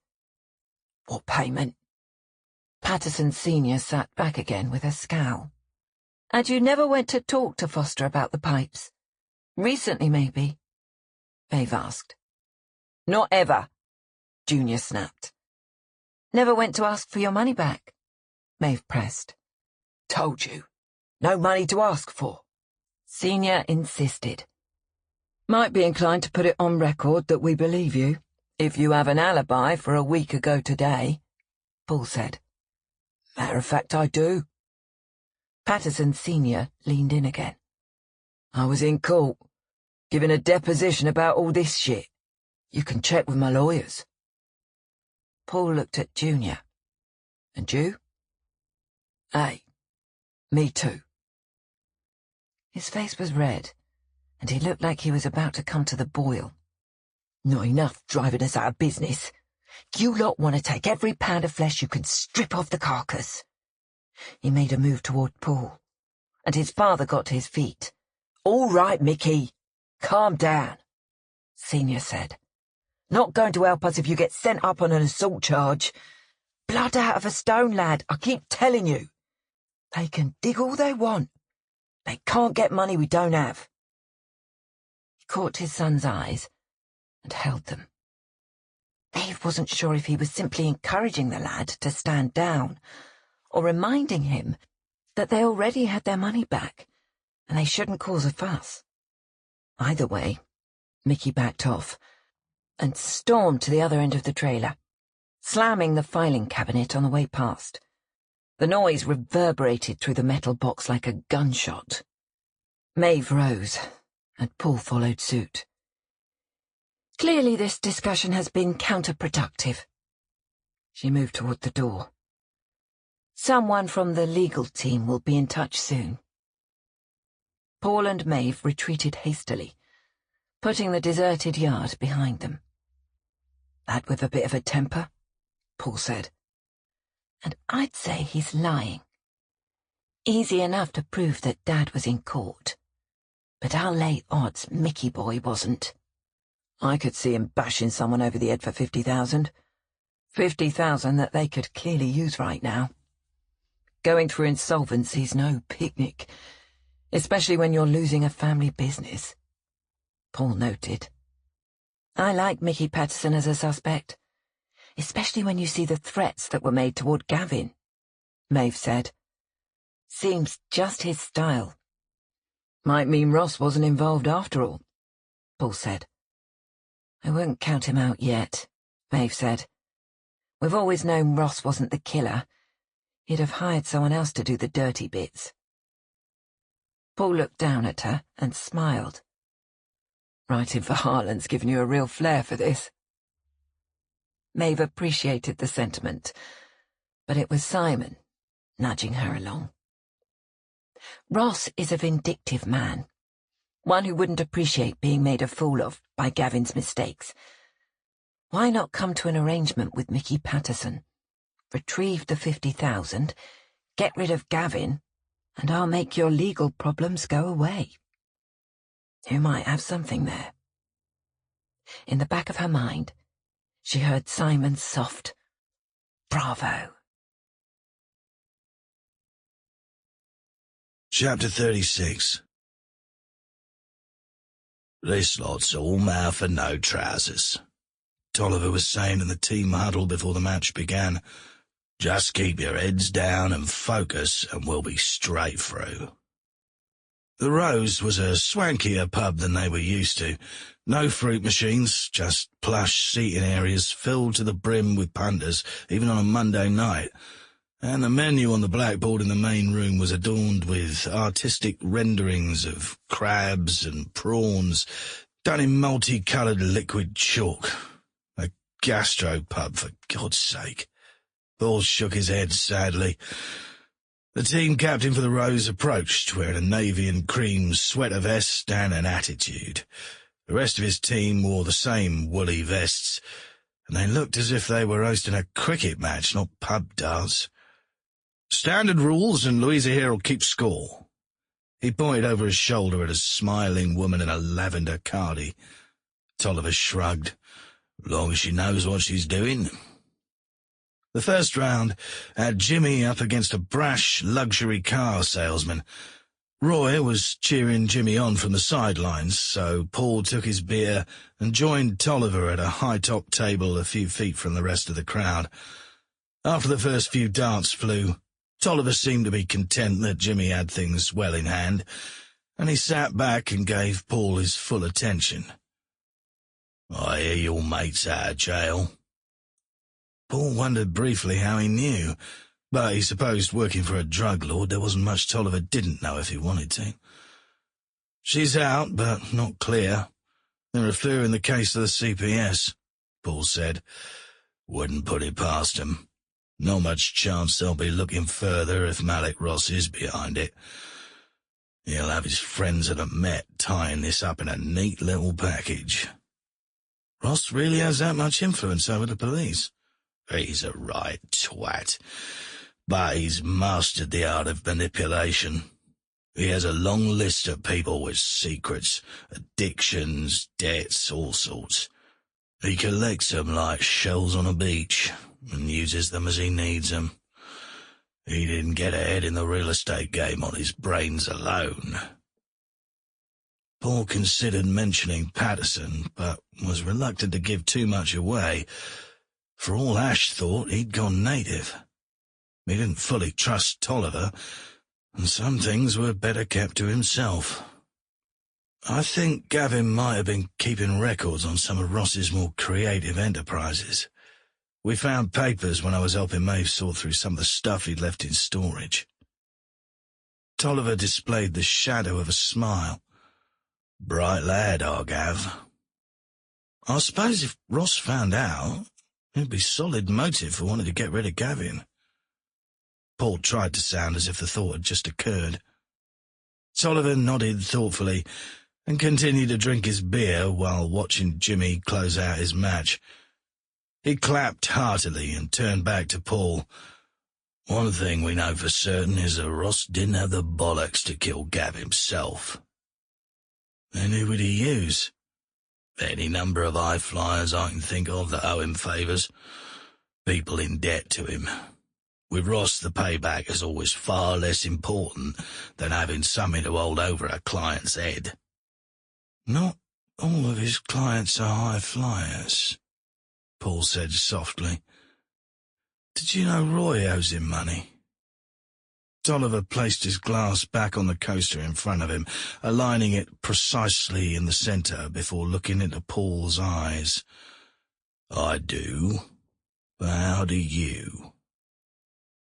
What payment? Patterson Sr. sat back again with a scowl. And you never went to talk to Foster about the pipes? Recently, maybe? Maeve asked. Not ever, Junior snapped. Never went to ask for your money back? Maeve pressed. Told you. No money to ask for. Senior insisted. Might be inclined to put it on record that we believe you, if you have an alibi for a week ago today, Paul said. Matter of fact, I do. Patterson Sr. leaned in again. I was in court, giving a deposition about all this shit. You can check with my lawyers. Paul looked at Junior. And you? Hey, me too. His face was red, and he looked like he was about to come to the boil. Not enough driving us out of business. You lot want to take every pound of flesh you can strip off the carcass. He made a move toward Paul, and his father got to his feet. All right, Mickey. Calm down, Senior said. Not going to help us if you get sent up on an assault charge. Blood out of a stone, lad, I keep telling you. They can dig all they want. They can't get money we don't have. He caught his son's eyes and held them. Dave wasn't sure if he was simply encouraging the lad to stand down or reminding him that they already had their money back and they shouldn't cause a fuss. Either way, Mickey backed off and stormed to the other end of the trailer, slamming the filing cabinet on the way past. The noise reverberated through the metal box like a gunshot. Maeve rose, and Paul followed suit. Clearly this discussion has been counterproductive. She moved toward the door. Someone from the legal team will be in touch soon. Paul and Maeve retreated hastily, putting the deserted yard behind them. Lad with a bit of a temper, Paul said. And I'd say he's lying. Easy enough to prove that Dad was in court. But I'll lay odds Mickey boy wasn't. I could see him bashing someone over the head for 50,000. 50,000 that they could clearly use right now. Going through insolvency's no picnic, especially when you're losing a family business. Paul noted. I like Mickey Patterson as a suspect, especially when you see the threats that were made toward Gavin, Maeve said. Seems just his style. Might mean Ross wasn't involved after all, Paul said. I wouldn't count him out yet, Maeve said. We've always known Ross wasn't the killer. He'd have hired someone else to do the dirty bits. Paul looked down at her and smiled. Writing for Harlan's given you a real flair for this. Maeve appreciated the sentiment, but it was Simon, nudging her along. Ross is a vindictive man, one who wouldn't appreciate being made a fool of by Gavin's mistakes. Why not come to an arrangement with Mickey Patterson, retrieve the 50,000, get rid of Gavin, and I'll make your legal problems go away. You might have something there. In the back of her mind, she heard Simon's soft, "Bravo." Chapter 36. This lot's all mouth and no trousers, Tolliver was saying in the team huddle before the match began. Just keep your heads down and focus, and we'll be straight through. The Rose was a swankier pub than they were used to. No fruit machines, just plush seating areas filled to the brim with punters, even on a Monday night. And the menu on the blackboard in the main room was adorned with artistic renderings of crabs and prawns, done in multicoloured liquid chalk. A gastropub, for God's sake. Paul shook his head sadly. The team captain for the Rose approached, wearing a navy and cream sweater vest and an attitude. The rest of his team wore the same woolly vests, and they looked as if they were hosting a cricket match, not pub darts. Standard rules, and Louisa here will keep score. He pointed over his shoulder at a smiling woman in a lavender cardi. Tolliver shrugged. Long as she knows what she's doing. The first round had Jimmy up against a brash luxury car salesman. Roy was cheering Jimmy on from the sidelines, so Paul took his beer and joined Tolliver at a high-top table a few feet from the rest of the crowd. After the first few darts flew, Tolliver seemed to be content that Jimmy had things well in hand, and he sat back and gave Paul his full attention. I hear your mate's out of jail. Paul wondered briefly how he knew, but he supposed working for a drug lord there wasn't much Tolliver didn't know if he wanted to. She's out, but not clear. They're referring the case to the CPS, Paul said. Wouldn't put it past him. Not much chance they'll be looking further if Malik Ross is behind it. He'll have his friends at a Met tying this up in a neat little package. Ross really has that much influence over the police. He's a right twat, but he's mastered the art of manipulation. He has a long list of people with secrets, addictions, debts, all sorts. He collects them like shells on a beach and uses them as he needs them. He didn't get ahead in the real estate game on his brains alone. Paul considered mentioning Patterson, but was reluctant to give too much away. For all Ash thought, he'd gone native. He didn't fully trust Tolliver, and some things were better kept to himself. I think Gavin might have been keeping records on some of Ross's more creative enterprises. We found papers when I was helping Maeve sort through some of the stuff he'd left in storage. Tolliver displayed the shadow of a smile. Bright lad, our Gav. I suppose if Ross found out, it'd be solid motive for wanting to get rid of Gavin. Paul tried to sound as if the thought had just occurred. Tolliver nodded thoughtfully and continued to drink his beer while watching Jimmy close out his match. He clapped heartily and turned back to Paul. One thing we know for certain is that Ross didn't have the bollocks to kill Gav himself. And who would he use? Any number of high flyers I can think of that owe him favours. People in debt to him. With Ross, the payback is always far less important than having something to hold over a client's head. Not all of his clients are high flyers, Paul said softly. Did you know Roy owes him money? Tolliver placed his glass back on the coaster in front of him, aligning it precisely in the centre before looking into Paul's eyes. I do, but how do you?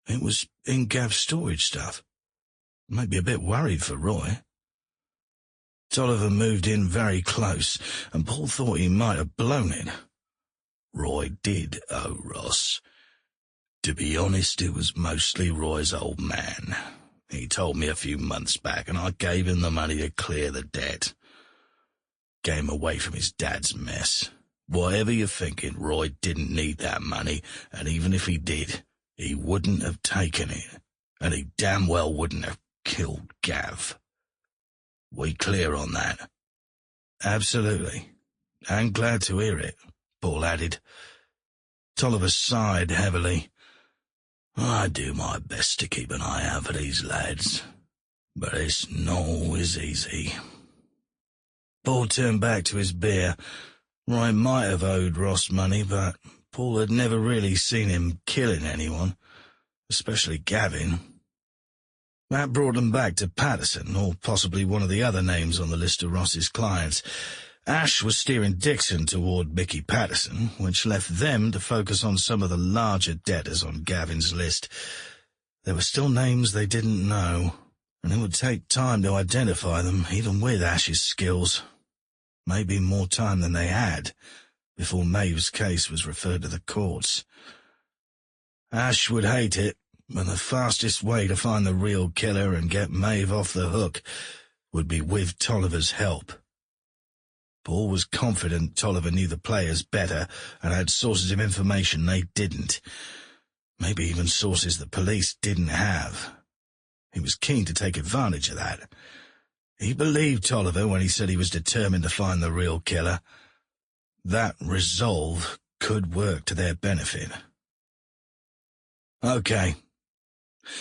It was in Gav's storage stuff. Might be a bit worried for Roy. Tolliver moved in very close, and Paul thought he might have blown it. Roy did owe Ross. To be honest, it was mostly Roy's old man. He told me a few months back, and I gave him the money to clear the debt. Get him away from his dad's mess. Whatever you're thinking, Roy didn't need that money, and even if he did, he wouldn't have taken it, and he damn well wouldn't have killed Gav. We clear on that? Absolutely. I'm glad to hear it, Paul added. Tolliver sighed heavily. I do my best to keep an eye out for these lads, but it's not always easy. Paul turned back to his beer. Roy might have owed Ross money, but Paul had never really seen him killing anyone, especially Gavin. That brought them back to Patterson, or possibly one of the other names on the list of Ross's clients. Ash was steering Dixon toward Mickey Patterson, which left them to focus on some of the larger debtors on Gavin's list. There were still names they didn't know, and it would take time to identify them, even with Ash's skills. Maybe more time than they had, before Maeve's case was referred to the courts. Ash would hate it, but the fastest way to find the real killer and get Maeve off the hook would be with Tolliver's help. Paul was confident Tolliver knew the players better and had sources of information they didn't. Maybe even sources the police didn't have. He was keen to take advantage of that. He believed Tolliver when he said he was determined to find the real killer. That resolve could work to their benefit. Okay,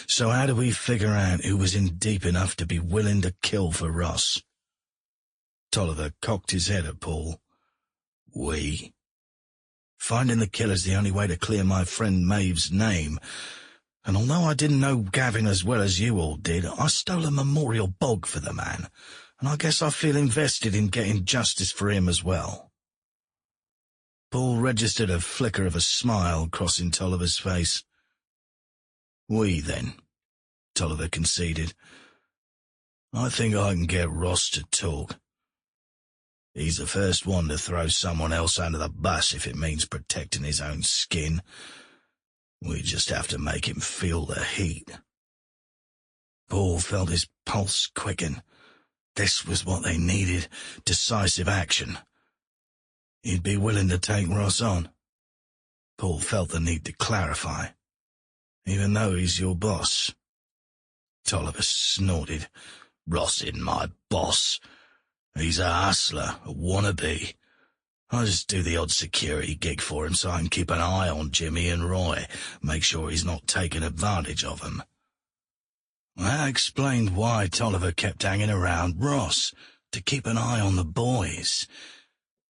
so how do we figure out who was in deep enough to be willing to kill for Ross? Tolliver cocked his head at Paul. We. Finding the killer's the only way to clear my friend Maeve's name, and although I didn't know Gavin as well as you all did, I stole a memorial bog for the man, and I guess I feel invested in getting justice for him as well. Paul registered a flicker of a smile crossing Tolliver's face. We, then, Tolliver conceded. I think I can get Ross to talk. He's the first one to throw someone else under the bus if it means protecting his own skin. We just have to make him feel the heat. Paul felt his pulse quicken. This was what they needed, decisive action. He'd be willing to take Ross on. Paul felt the need to clarify. Even though he's your boss. Tolliver snorted. Ross isn't my boss. He's a hustler, a wannabe. I just do the odd security gig for him so I can keep an eye on Jimmy and Roy, make sure he's not taking advantage of them. That explained why Tolliver kept hanging around Ross, to keep an eye on the boys.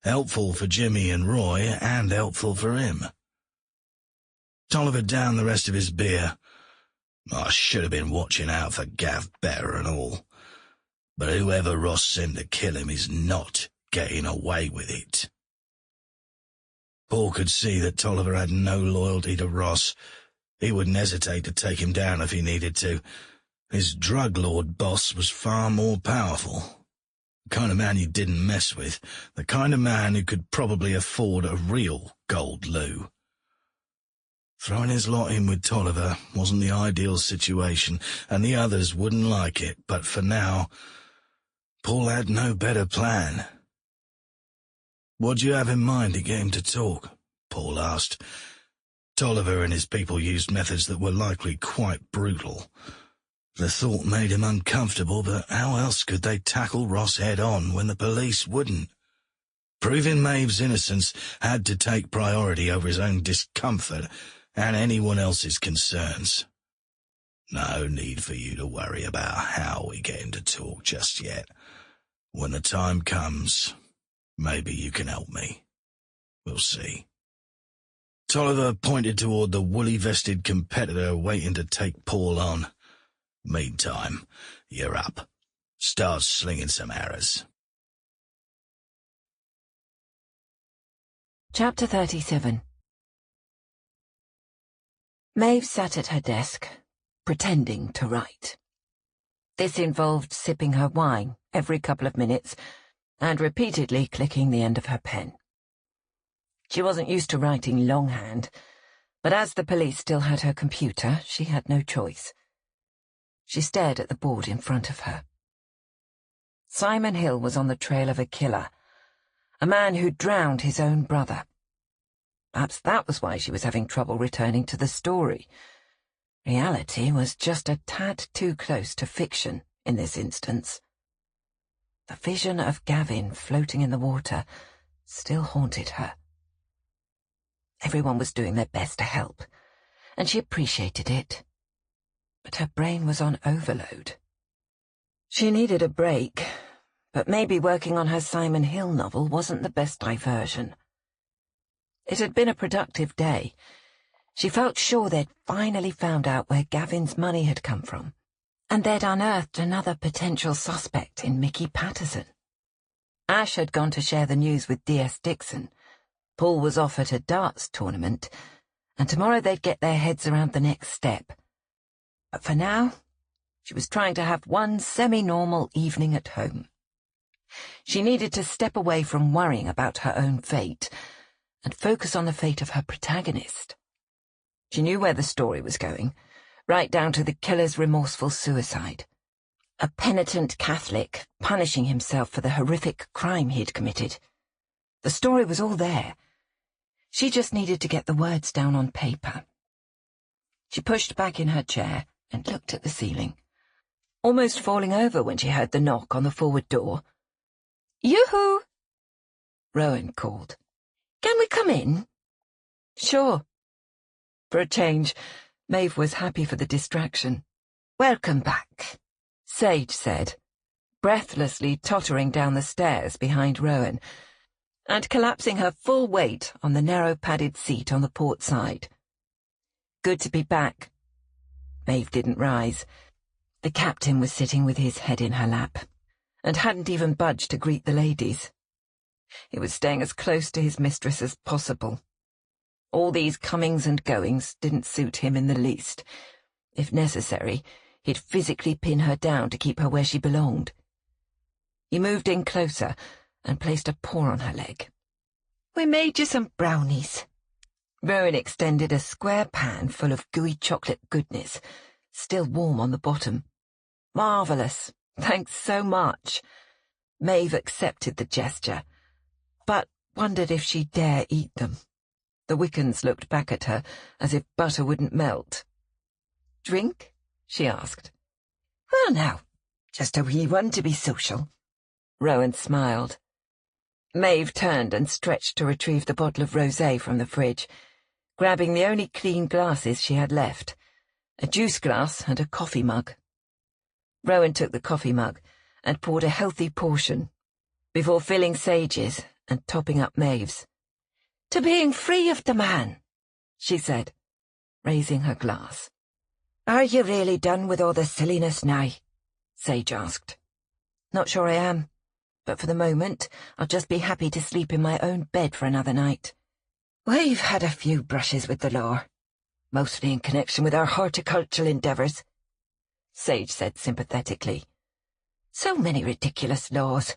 Helpful for Jimmy and Roy, and helpful for him. Tolliver downed the rest of his beer. I should have been watching out for Gav better and all. But whoever Ross sent to kill him is not getting away with it. Paul could see that Tolliver had no loyalty to Ross. He wouldn't hesitate to take him down if he needed to. His drug lord boss was far more powerful. The kind of man you didn't mess with. The kind of man who could probably afford a real gold loo. Throwing his lot in with Tolliver wasn't the ideal situation, and the others wouldn't like it, but for now, Paul had no better plan. "What do you have in mind to get him to talk?" Paul asked. Tolliver and his people used methods that were likely quite brutal. The thought made him uncomfortable, but how else could they tackle Ross head-on when the police wouldn't? Proving Maeve's innocence had to take priority over his own discomfort and anyone else's concerns. No need for you to worry about how we get him to talk just yet. When the time comes, maybe you can help me. We'll see. Tolliver pointed toward the woolly-vested competitor waiting to take Paul on. Meantime, you're up. Start slinging some arrows. Chapter 37. Maeve sat at her desk, pretending to write. This involved sipping her wine every couple of minutes and repeatedly clicking the end of her pen. She wasn't used to writing longhand, but as the police still had her computer, she had no choice. She stared at the board in front of her. Simon Hill was on the trail of a killer, a man who drowned his own brother. Perhaps that was why she was having trouble returning to the story. Reality was just a tad too close to fiction in this instance. The vision of Gavin floating in the water still haunted her. Everyone was doing their best to help, and she appreciated it. But her brain was on overload. She needed a break, but maybe working on her Simon Hill novel wasn't the best diversion. It had been a productive day. She felt sure they'd finally found out where Gavin's money had come from, and they'd unearthed another potential suspect in Mickey Patterson. Ash had gone to share the news with D.S. Dixon. Paul was off at a darts tournament, and tomorrow they'd get their heads around the next step. But for now, she was trying to have one semi-normal evening at home. She needed to step away from worrying about her own fate and focus on the fate of her protagonist. She knew where the story was going, right down to the killer's remorseful suicide. A penitent Catholic punishing himself for the horrific crime he'd committed. The story was all there. She just needed to get the words down on paper. She pushed back in her chair and looked at the ceiling, almost falling over when she heard the knock on the forward door. "Yoo-hoo!" Rowan called. "Can we come in?" "Sure." For a change, Maeve was happy for the distraction. "Welcome back," Sage said, breathlessly tottering down the stairs behind Rowan, and collapsing her full weight on the narrow padded seat on the port side. "Good to be back." Maeve didn't rise. The captain was sitting with his head in her lap, and hadn't even budged to greet the ladies. He was staying as close to his mistress as possible. All these comings and goings didn't suit him in the least. If necessary, he'd physically pin her down to keep her where she belonged. He moved in closer and placed a paw on her leg. "We made you some brownies." Rowan extended a square pan full of gooey chocolate goodness, still warm on the bottom. "Marvellous. Thanks so much." Maeve accepted the gesture, but wondered if she dare eat them. The Wiccans looked back at her as if butter wouldn't melt. "Drink?" she asked. "Well now, just a wee one to be social." Rowan smiled. Maeve turned and stretched to retrieve the bottle of rosé from the fridge, grabbing the only clean glasses she had left, a juice glass and a coffee mug. Rowan took the coffee mug and poured a healthy portion, before filling Sage's and topping up Maeve's. "To being free of the man," she said, raising her glass. "Are you really done with all the silliness now?" Sage asked. "Not sure I am, but for the moment I'll just be happy to sleep in my own bed for another night. We've had a few brushes with the law, mostly in connection with our horticultural endeavours," Sage said sympathetically. "So many ridiculous laws,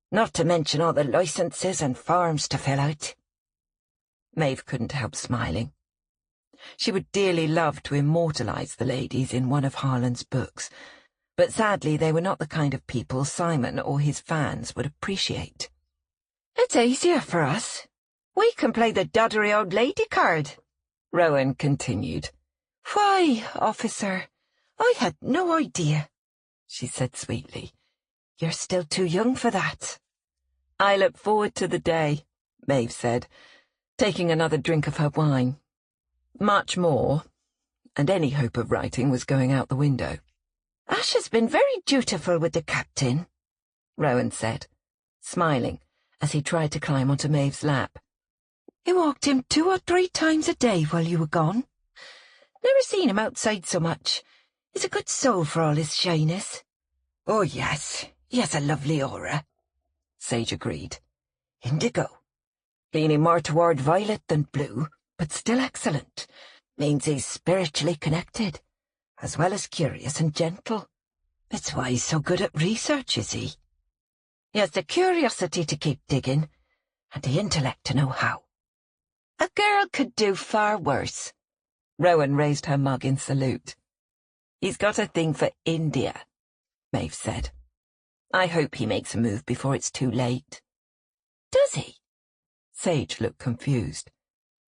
not to mention all the licenses and forms to fill out." Maeve couldn't help smiling. She would dearly love to immortalise the ladies in one of Harlan's books, but sadly they were not the kind of people Simon or his fans would appreciate. "It's easier for us. We can play the doddery old lady card," Rowan continued. "Why, officer, I had no idea," she said sweetly. "You're still too young for that." "I look forward to the day," Maeve said, taking another drink of her wine. Much more, and any hope of writing was going out the window. "Ash has been very dutiful with the captain," Rowan said, smiling as he tried to climb onto Maeve's lap. "You walked him 2 or 3 times a day while you were gone. Never seen him outside so much. He's a good soul for all his shyness." "Oh, yes, he has a lovely aura," Sage agreed. "Indigo. Leaning more toward violet than blue, but still excellent. Means he's spiritually connected, as well as curious and gentle. It's why he's so good at research, is he? He has the curiosity to keep digging, and the intellect to know how. A girl could do far worse." Rowan raised her mug in salute. "He's got a thing for India," Maeve said. "I hope he makes a move before it's too late." "Does he?" Sage looked confused.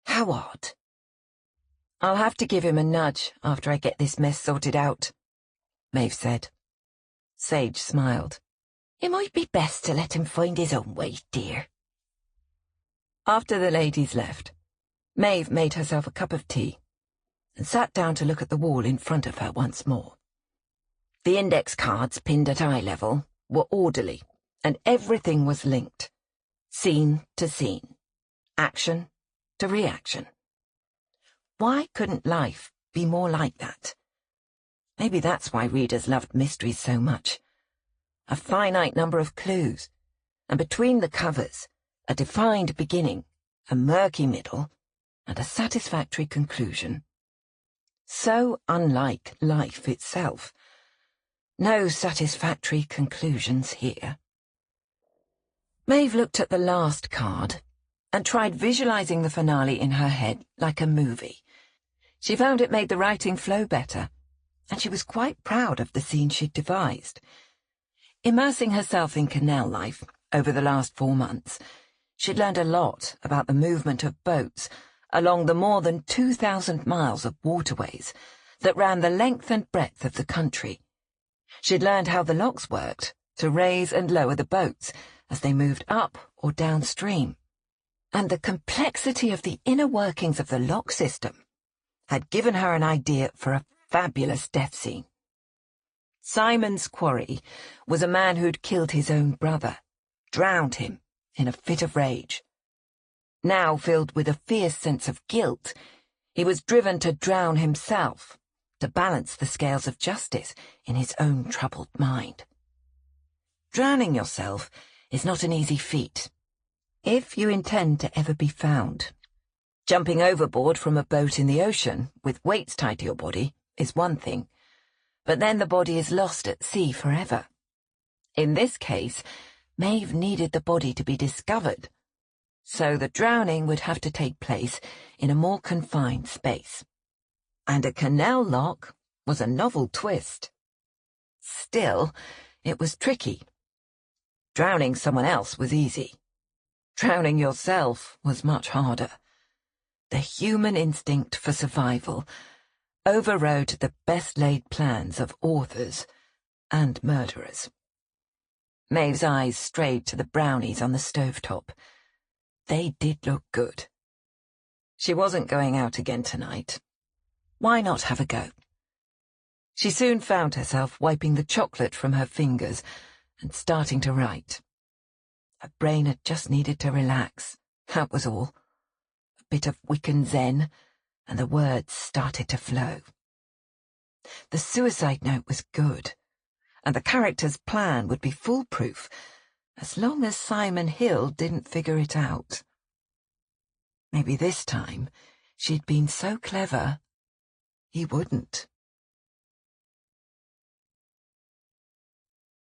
"How odd." "I'll have to give him a nudge after I get this mess sorted out," Maeve said. Sage smiled. "It might be best to let him find his own way, dear." After the ladies left, Maeve made herself a cup of tea and sat down to look at the wall in front of her once more. The index cards pinned at eye level were orderly, and everything was linked. Scene to scene, action to reaction. Why couldn't life be more like that? Maybe that's why readers loved mysteries so much. A finite number of clues, and between the covers, a defined beginning, a murky middle, and a satisfactory conclusion. So unlike life itself. No satisfactory conclusions here. Maeve looked at the last card and tried visualizing the finale in her head like a movie. She found it made the writing flow better, and she was quite proud of the scene she'd devised. Immersing herself in canal life over the last 4 months, she'd learned a lot about the movement of boats along the more than 2,000 miles of waterways that ran the length and breadth of the country. She'd learned how the locks worked to raise and lower the boats as they moved up or downstream, and the complexity of the inner workings of the lock system had given her an idea for a fabulous death scene. Simon's quarry was a man who'd killed his own brother, drowned him in a fit of rage. Now filled with a fierce sense of guilt, he was driven to drown himself, to balance the scales of justice in his own troubled mind. Drowning yourself is not an easy feat, if you intend to ever be found. Jumping overboard from a boat in the ocean with weights tied to your body is one thing, but then the body is lost at sea forever. In this case, Maeve needed the body to be discovered, So the drowning would have to take place in a more confined space. And a canal lock was a novel twist. Still, it was tricky. Drowning someone else was easy. Drowning yourself was much harder. The human instinct for survival overrode the best-laid plans of authors and murderers. Maeve's eyes strayed to the brownies on the stovetop. They did look good. She wasn't going out again tonight. Why not have a go? She soon found herself wiping the chocolate from her fingers and starting to write. Her brain had just needed to relax, that was all. A bit of Wiccan Zen, and the words started to flow. The suicide note was good, and the character's plan would be foolproof, as long as Simon Hill didn't figure it out. Maybe this time she'd been so clever, he wouldn't.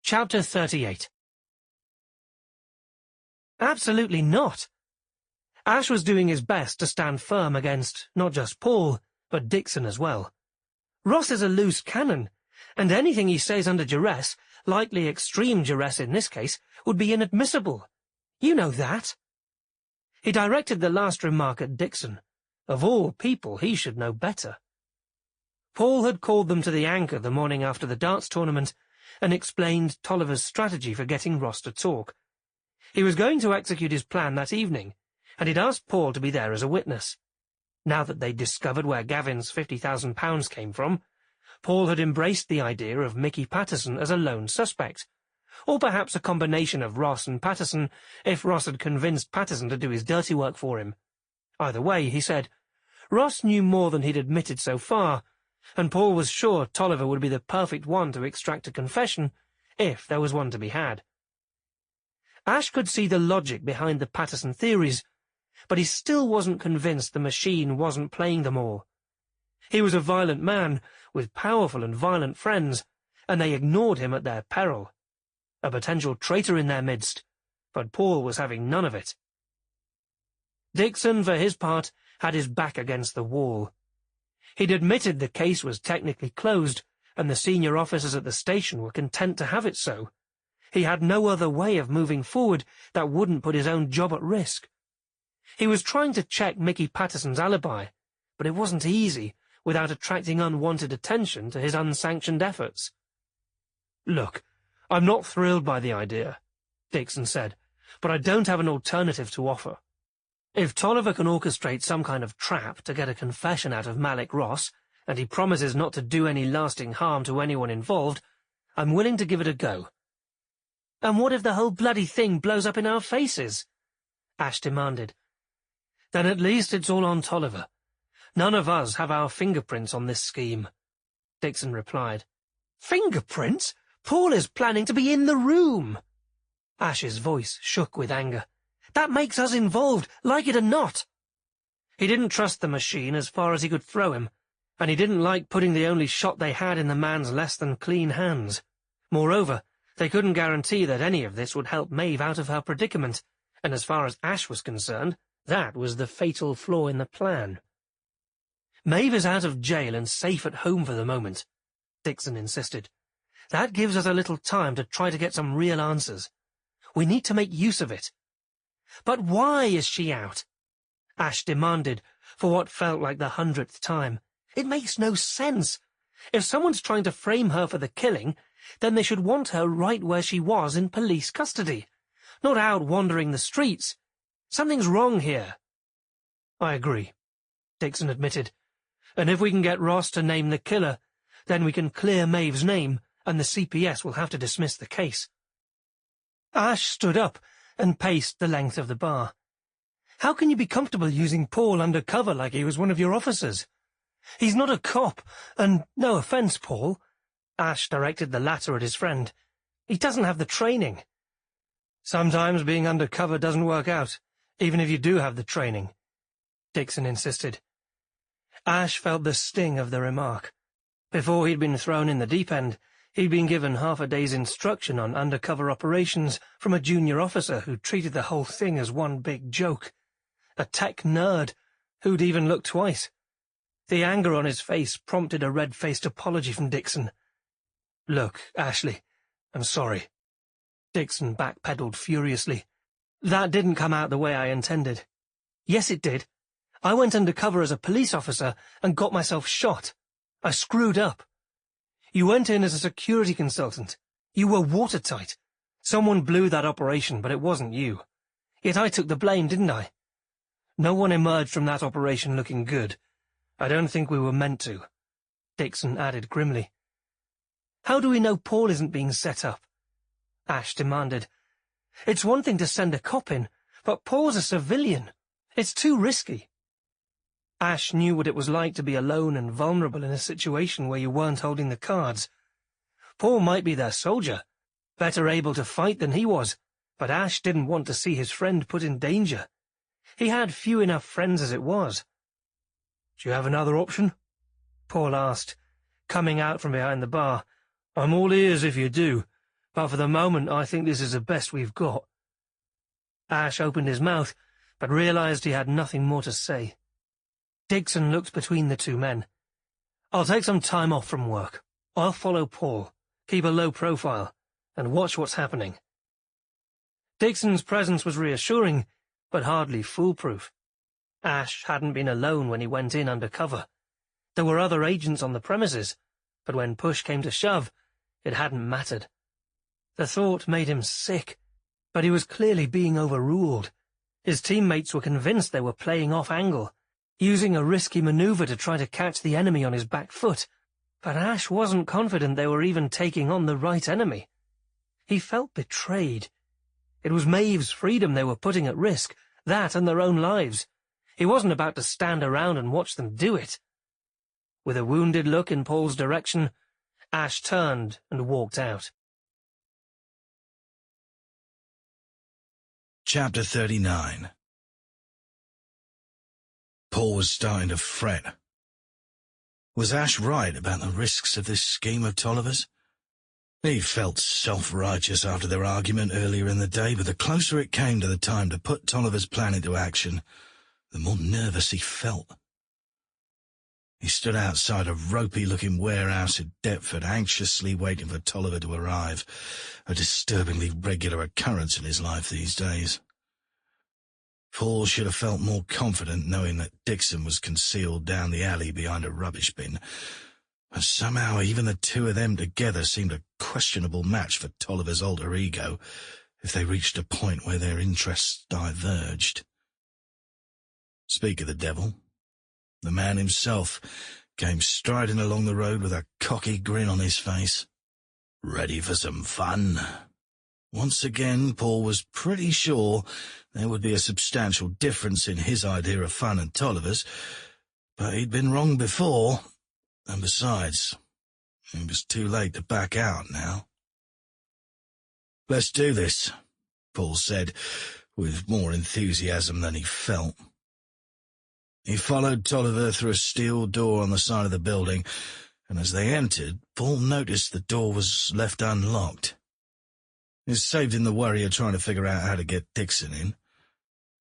Chapter 38. Absolutely not. Ash was doing his best to stand firm against not just Paul, but Dixon as well. Ross is a loose cannon, and anything he says under duress, likely extreme duress in this case, would be inadmissible. You know that. He directed the last remark at Dixon. Of all people, he should know better. Paul had called them to the Anchor the morning after the darts tournament and explained Tolliver's strategy for getting Ross to talk. He was going to execute his plan that evening, and he'd asked Paul to be there as a witness. Now that they'd discovered where Gavin's £50,000 came from, Paul had embraced the idea of Mickey Patterson as a lone suspect, or perhaps a combination of Ross and Patterson if Ross had convinced Patterson to do his dirty work for him. Either way, he said, Ross knew more than he'd admitted so far, and Paul was sure Tolliver would be the perfect one to extract a confession, if there was one to be had. Ash could see the logic behind the Patterson theories, but he still wasn't convinced the machine wasn't playing them all. He was a violent man, with powerful and violent friends, and they ignored him at their peril. A potential traitor in their midst, but Paul was having none of it. Dixon, for his part, had his back against the wall. He'd admitted the case was technically closed, and the senior officers at the station were content to have it so. He had no other way of moving forward that wouldn't put his own job at risk. He was trying to check Mickey Patterson's alibi, but it wasn't easy without attracting unwanted attention to his unsanctioned efforts. "Look, I'm not thrilled by the idea," Dixon said, "but I don't have an alternative to offer. If Tolliver can orchestrate some kind of trap to get a confession out of Malik Ross, and he promises not to do any lasting harm to anyone involved, I'm willing to give it a go." "And what if the whole bloody thing blows up in our faces?" Ash demanded. "Then at least it's all on Tolliver. None of us have our fingerprints on this scheme," Dixon replied. "Fingerprints? Paul is planning to be in the room!" Ash's voice shook with anger. "That makes us involved, like it or not." He didn't trust the machine as far as he could throw him, and he didn't like putting the only shot they had in the man's less-than-clean hands. Moreover, they couldn't guarantee that any of this would help Maeve out of her predicament, and as far as Ash was concerned, that was the fatal flaw in the plan. "Maeve is out of jail and safe at home for the moment," Dixon insisted. "That gives us a little time to try to get some real answers. We need to make use of it." "But why is she out?" Ash demanded, for what felt like the 100th time. "It makes no sense. If someone's trying to frame her for the killing, then they should want her right where she was in police custody, not out wandering the streets. Something's wrong here." "I agree," Dixon admitted. "And if we can get Ross to name the killer, then we can clear Maeve's name, and the CPS will have to dismiss the case." Ash stood up and paced the length of the bar. "How can you be comfortable using Paul undercover like he was one of your officers? He's not a cop, and no offence, Paul," Ash directed the latter at his friend, "he doesn't have the training." "Sometimes being undercover doesn't work out, even if you do have the training," Dixon insisted. Ash felt the sting of the remark. Before he'd been thrown in the deep end, He'd been given half a day's instruction on undercover operations from a junior officer who treated the whole thing as one big joke. A tech nerd who'd even looked twice. The anger on his face prompted a red-faced apology from Dixon. "Look, Ashley, I'm sorry." Dixon backpedaled furiously. "That didn't come out the way I intended." "Yes, it did. I went undercover as a police officer and got myself shot. I screwed up. You went in as a security consultant. You were watertight. Someone blew that operation, but it wasn't you. Yet I took the blame, didn't I? No one emerged from that operation looking good. I don't think we were meant to," Dixon added grimly. "How do we know Paul isn't being set up?" Ash demanded. "It's one thing to send a cop in, but Paul's a civilian. It's too risky." Ash knew what it was like to be alone and vulnerable in a situation where you weren't holding the cards. Paul might be their soldier, better able to fight than he was, but Ash didn't want to see his friend put in danger. He had few enough friends as it was. "Do you have another option?" Paul asked, coming out from behind the bar. "I'm all ears if you do, but for the moment I think this is the best we've got." Ash opened his mouth, but realized he had nothing more to say. Dixon looked between the two men. "I'll take some time off from work. I'll follow Paul, keep a low profile, and watch what's happening." Dixon's presence was reassuring, but hardly foolproof. Ash hadn't been alone when he went in undercover. There were other agents on the premises, but when push came to shove, it hadn't mattered. The thought made him sick, but he was clearly being overruled. His teammates were convinced they were playing off angle, using a risky maneuver to try to catch the enemy on his back foot, but Ash wasn't confident they were even taking on the right enemy. He felt betrayed. It was Maeve's freedom they were putting at risk, that and their own lives. He wasn't about to stand around and watch them do it. With a wounded look in Paul's direction, Ash turned and walked out. Chapter 39. Paul was starting to fret. Was Ash right about the risks of this scheme of Tolliver's? He felt self-righteous after their argument earlier in the day, but the closer it came to the time to put Tolliver's plan into action, the more nervous he felt. He stood outside a ropey-looking warehouse in Deptford, anxiously waiting for Tolliver to arrive, a disturbingly regular occurrence in his life these days. Paul should have felt more confident knowing that Dixon was concealed down the alley behind a rubbish bin, but somehow even the two of them together seemed a questionable match for Tolliver's alter ego if they reached a point where their interests diverged. Speak of the devil, the man himself came striding along the road with a cocky grin on his face. Ready for some fun? Once again, Paul was pretty sure there would be a substantial difference in his idea of fun and Tolliver's, but he'd been wrong before, and besides, it was too late to back out now. "Let's do this," Paul said, with more enthusiasm than he felt. He followed Tolliver through a steel door on the side of the building, and as they entered, Paul noticed the door was left unlocked. It saved him the worry of trying to figure out how to get Dixon in.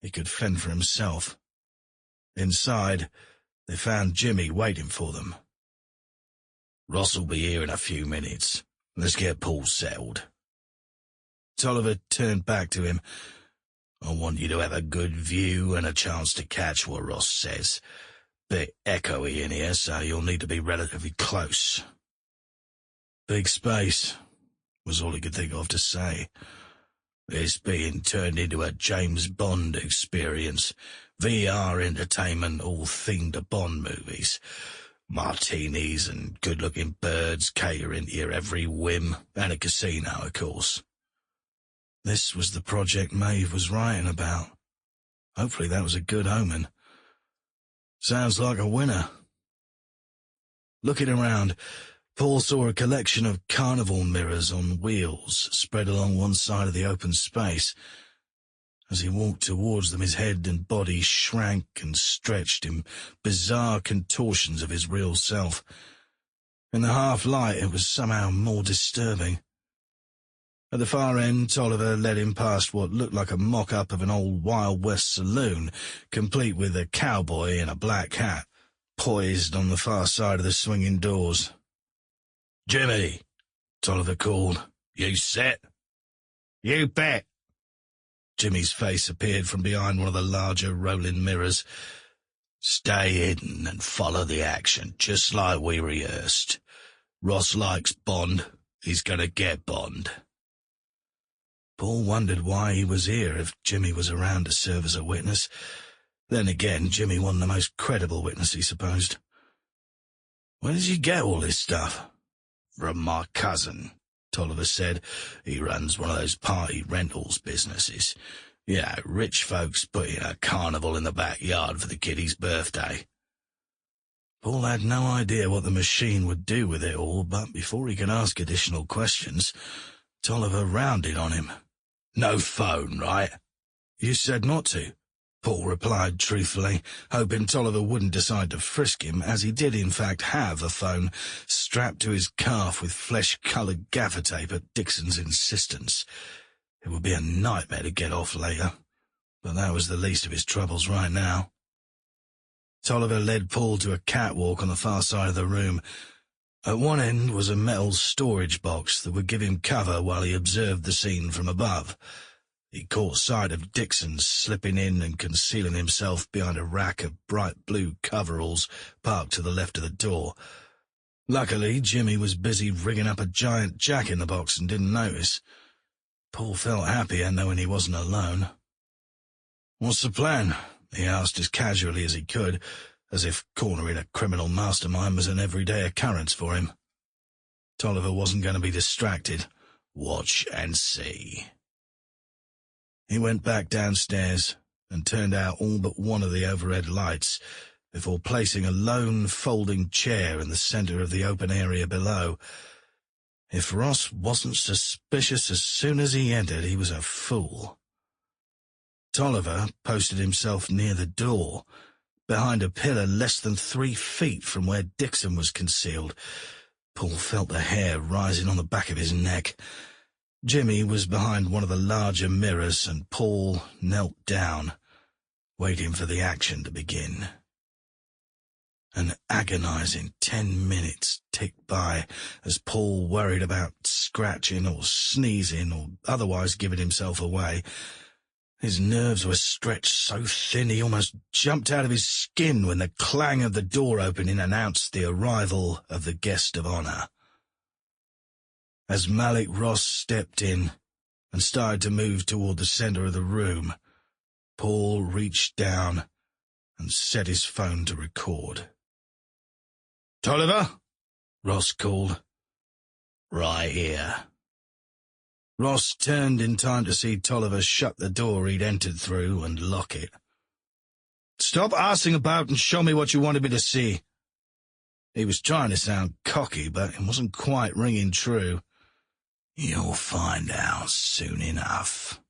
He could fend for himself. Inside, they found Jimmy waiting for them. "Ross will be here in a few minutes. Let's get Paul settled." Tolliver turned back to him. "I want you to have a good view and a chance to catch what Ross says. Bit echoey in here, so you'll need to be relatively close." "Big space," was all he could think of to say. "It's being turned into a James Bond experience. VR entertainment, all themed to Bond movies. Martinis and good-looking birds catering to your every whim, and a casino, of course." This was the project Maeve was writing about. Hopefully that was a good omen. Sounds like a winner. Looking around, Paul saw a collection of carnival mirrors on wheels spread along one side of the open space. As he walked towards them, his head and body shrank and stretched in bizarre contortions of his real self. In the half-light, it was somehow more disturbing. At the far end, Tolliver led him past what looked like a mock-up of an old Wild West saloon, complete with a cowboy in a black hat, poised on the far side of the swinging doors. "Jimmy," Tolliver called. "You set?" "You bet." Jimmy's face appeared from behind one of the larger rolling mirrors. "Stay hidden and follow the action, just like we rehearsed. Ross likes Bond. He's gonna get Bond." Paul wondered why he was here if Jimmy was around to serve as a witness. Then again, Jimmy wasn't the most credible witness, he supposed. "Where did you get all this stuff?" "From my cousin," Tolliver said. "He runs one of those party rentals businesses. Yeah, rich folks putting a carnival in the backyard for the kiddie's birthday." Paul had no idea what the machine would do with it all, but before he could ask additional questions, Tolliver rounded on him. "No phone, right?" "You said not to," Paul replied truthfully, hoping Tolliver wouldn't decide to frisk him, as he did in fact have a phone strapped to his calf with flesh-coloured gaffer tape at Dixon's insistence. It would be a nightmare to get off later, but that was the least of his troubles right now. Tolliver led Paul to a catwalk on the far side of the room. At one end was a metal storage box that would give him cover while he observed the scene from above. He caught sight of Dixon slipping in and concealing himself behind a rack of bright blue coveralls parked to the left of the door. Luckily, Jimmy was busy rigging up a giant jack in the box and didn't notice. Paul felt happier knowing he wasn't alone. "What's the plan?" he asked as casually as he could, as if cornering a criminal mastermind was an everyday occurrence for him. Tolliver wasn't going to be distracted. "Watch and see." He went back downstairs and turned out all but one of the overhead lights before placing a lone folding chair in the center of the open area below. If Ross wasn't suspicious as soon as he entered, he was a fool. Tolliver posted himself near the door, behind a pillar less than 3 feet from where Dixon was concealed. Paul felt the hair rising on the back of his neck. Jimmy was behind one of the larger mirrors, and Paul knelt down, waiting for the action to begin. An agonizing 10 minutes ticked by as Paul worried about scratching or sneezing or otherwise giving himself away. His nerves were stretched so thin he almost jumped out of his skin when the clang of the door opening announced the arrival of the guest of honor. As Malik Ross stepped in and started to move toward the center of the room, Paul reached down and set his phone to record. "Tolliver?" Ross called. "Right here." Ross turned in time to see Tolliver shut the door he'd entered through and lock it. "Stop arsing about and show me what you wanted me to see." He was trying to sound cocky, but it wasn't quite ringing true. "You'll find out soon enough."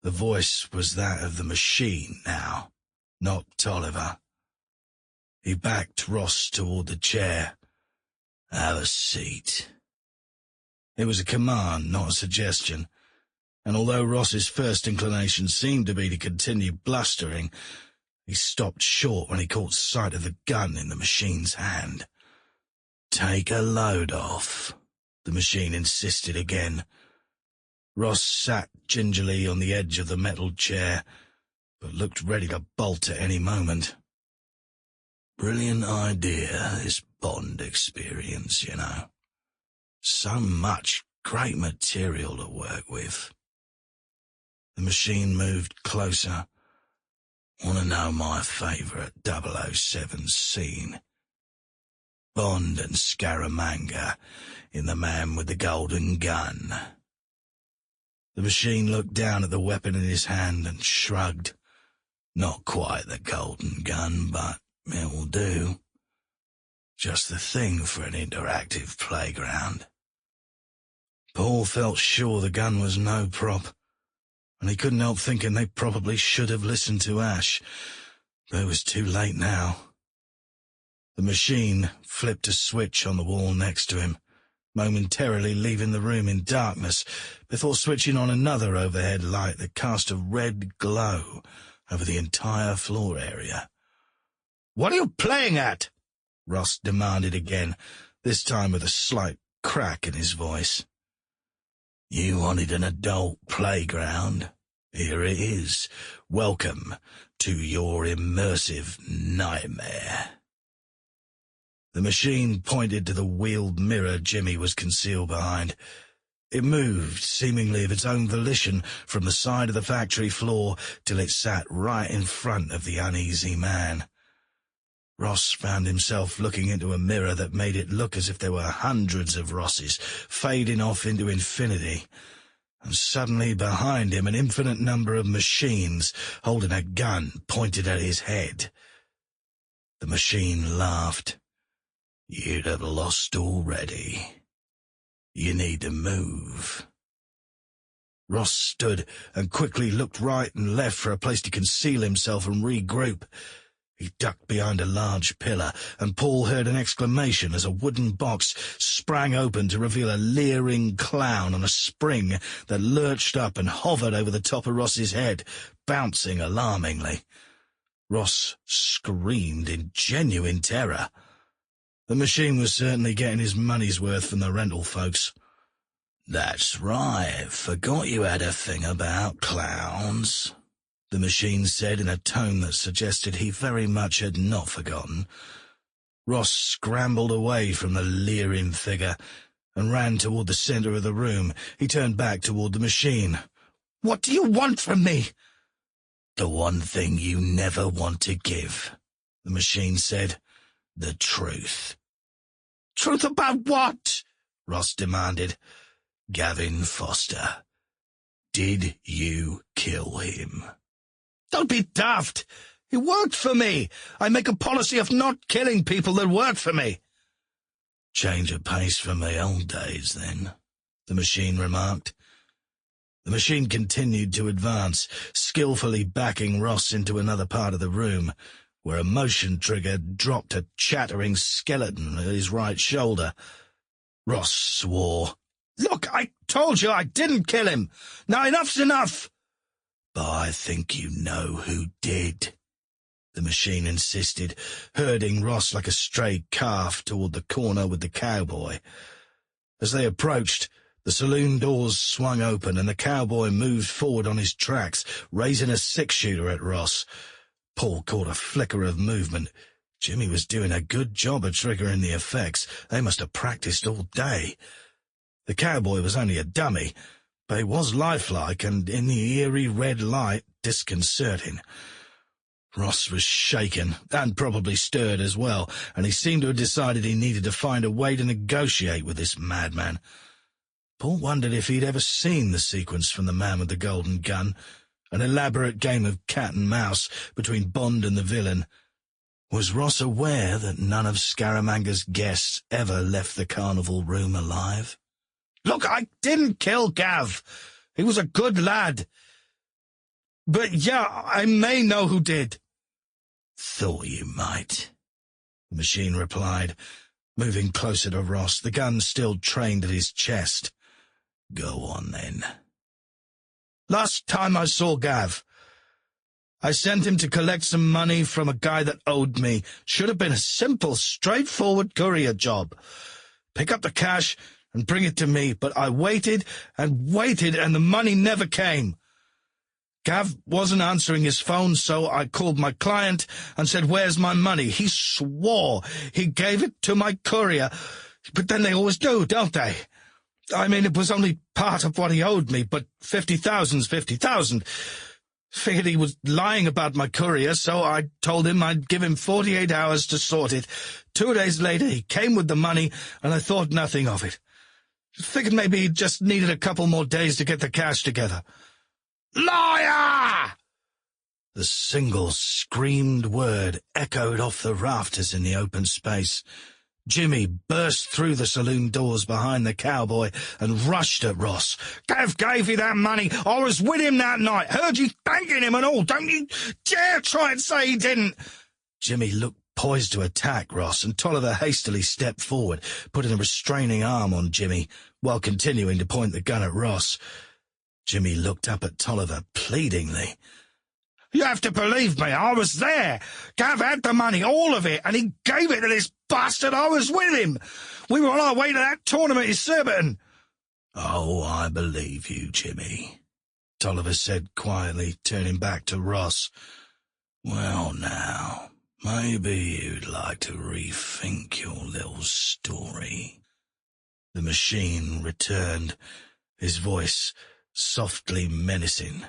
The voice was that of the machine now, not Tolliver. He backed Ross toward the chair. "Have a seat." It was a command, not a suggestion, and although Ross's first inclination seemed to be to continue blustering, he stopped short when he caught sight of the gun in the machine's hand. "Take a load off," the machine insisted again. Ross sat gingerly on the edge of the metal chair, but looked ready to bolt at any moment. "Brilliant idea, this Bond experience, you know. So much great material to work with." The machine moved closer. "Want to know my favourite 007 scene? Bond and Scaramanga in The Man with the Golden Gun." The machine looked down at the weapon in his hand and shrugged. "Not quite the golden gun, but it will do. Just the thing for an interactive playground." Paul felt sure the gun was no prop, and he couldn't help thinking they probably should have listened to Ash, but it was too late now. The machine flipped a switch on the wall next to him, momentarily leaving the room in darkness before switching on another overhead light that cast a red glow over the entire floor area. "What are you playing at?" Ross demanded again, this time with a slight crack in his voice. "You wanted an adult playground? Here it is. Welcome to your immersive nightmare." The machine pointed to the wheeled mirror Jimmy was concealed behind. It moved, seemingly of its own volition, from the side of the factory floor till it sat right in front of the uneasy man. Ross found himself looking into a mirror that made it look as if there were hundreds of Rosses fading off into infinity, and suddenly behind him an infinite number of machines holding a gun pointed at his head. The machine laughed. "You'd have lost already. You need to move." Ross stood and quickly looked right and left for a place to conceal himself and regroup. He ducked behind a large pillar, and Paul heard an exclamation as a wooden box sprang open to reveal a leering clown on a spring that lurched up and hovered over the top of Ross's head, bouncing alarmingly. Ross screamed in genuine terror. The machine was certainly getting his money's worth from the rental folks. "That's right, forgot you had a thing about clowns," the machine said in a tone that suggested he very much had not forgotten. Ross scrambled away from the leering figure and ran toward the center of the room. He turned back toward the machine. "What do you want from me?" "The one thing you never want to give," the machine said. "The truth." "Truth about what?" Ross demanded. "Gavin Foster. Did you kill him?" "Don't be daft. He worked for me. I make a policy of not killing people that work for me." "Change of pace from the old days, then," the machine remarked. The machine continued to advance, skillfully backing Ross into another part of the room, where a motion trigger dropped a chattering skeleton at his right shoulder. Ross swore. "Look, I told you I didn't kill him. Now enough's enough." "But I think you know who did," the machine insisted, herding Ross like a stray calf toward the corner with the cowboy. As they approached, the saloon doors swung open and the cowboy moved forward on his tracks, raising a six-shooter at Ross. Paul caught a flicker of movement. Jimmy was doing a good job of triggering the effects. They must have practiced all day. The cowboy was only a dummy, but he was lifelike and, in the eerie red light, disconcerting. Ross was shaken, and probably stirred as well, and he seemed to have decided he needed to find a way to negotiate with this madman. Paul wondered if he'd ever seen the sequence from The Man with the Golden Gun, an elaborate game of cat and mouse between Bond and the villain. Was Ross aware that none of Scaramanga's guests ever left the carnival room alive? "Look, I didn't kill Gav. He was a good lad. But yeah, I may know who did." "Thought you might," the machine replied, moving closer to Ross, the gun still trained at his chest. "Go on, then." "Last time I saw Gav, I sent him to collect some money from a guy that owed me. Should have been a simple, straightforward courier job. Pick up the cash and bring it to me, but I waited and waited, and the money never came. Gav wasn't answering his phone, so I called my client and said, 'Where's my money?' He swore he gave it to my courier, but then they always do, don't they? I mean, it was only part of what he owed me, but 50,000's 50,000. Figured he was lying about my courier, so I told him I'd give him 48 hours to sort it. 2 days later, he came with the money, and I thought nothing of it. Figured maybe he just needed a couple more days to get the cash together." "Liar!" The single screamed word echoed off the rafters in the open space. Jimmy burst through the saloon doors behind the cowboy and rushed at Ross. "Gav gave you that money. I was with him that night. Heard you thanking him and all. Don't you dare try and say he didn't." Jimmy looked poised to attack Ross, and Tolliver hastily stepped forward, putting a restraining arm on Jimmy, while continuing to point the gun at Ross. Jimmy looked up at Tolliver pleadingly. "You have to believe me, I was there. Gav had the money, all of it, and he gave it to this bastard. I was with him. We were on our way to that tournament in Surbiton." "Oh, I believe you, Jimmy," Tolliver said quietly, turning back to Ross. "Well now, maybe you'd like to rethink your little story." The machine returned, his voice softly menacing.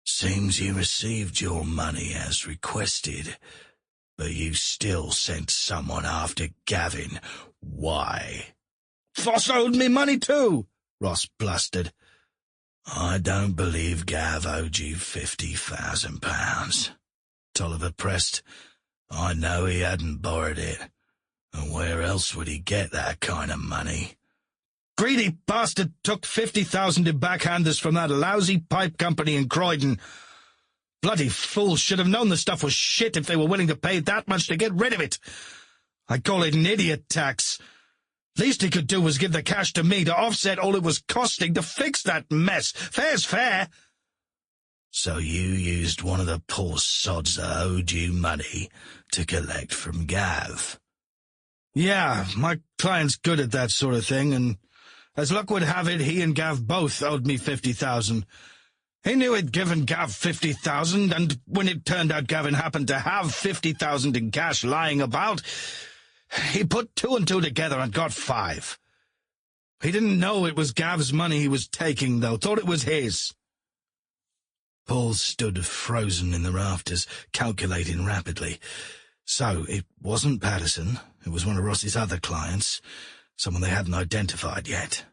"Seems you received your money as requested, but you still sent someone after Gavin. Why?" "Foster owed me money too," Ross blustered. "I don't believe Gav owed you £50,000, Tolliver pressed. "I know he hadn't borrowed it, and where else would he get that kind of money?" "Greedy bastard took 50,000 in backhanders from that lousy pipe company in Croydon. Bloody fool, should have known the stuff was shit if they were willing to pay that much to get rid of it. I call it an idiot tax. Least he could do was give the cash to me to offset all it was costing to fix that mess. Fair's fair." "So you used one of the poor sods that owed you money to collect from Gav?" "Yeah, my client's good at that sort of thing, and as luck would have it, he and Gav both owed me 50,000. He knew he'd given Gav 50,000, and when it turned out Gavin happened to have 50,000 in cash lying about, he put 2 and 2 together and got 5. He didn't know it was Gav's money he was taking, though, thought it was his." Paul stood frozen in the rafters, calculating rapidly. So it wasn't Patterson, it was one of Ross's other clients, someone they hadn't identified yet.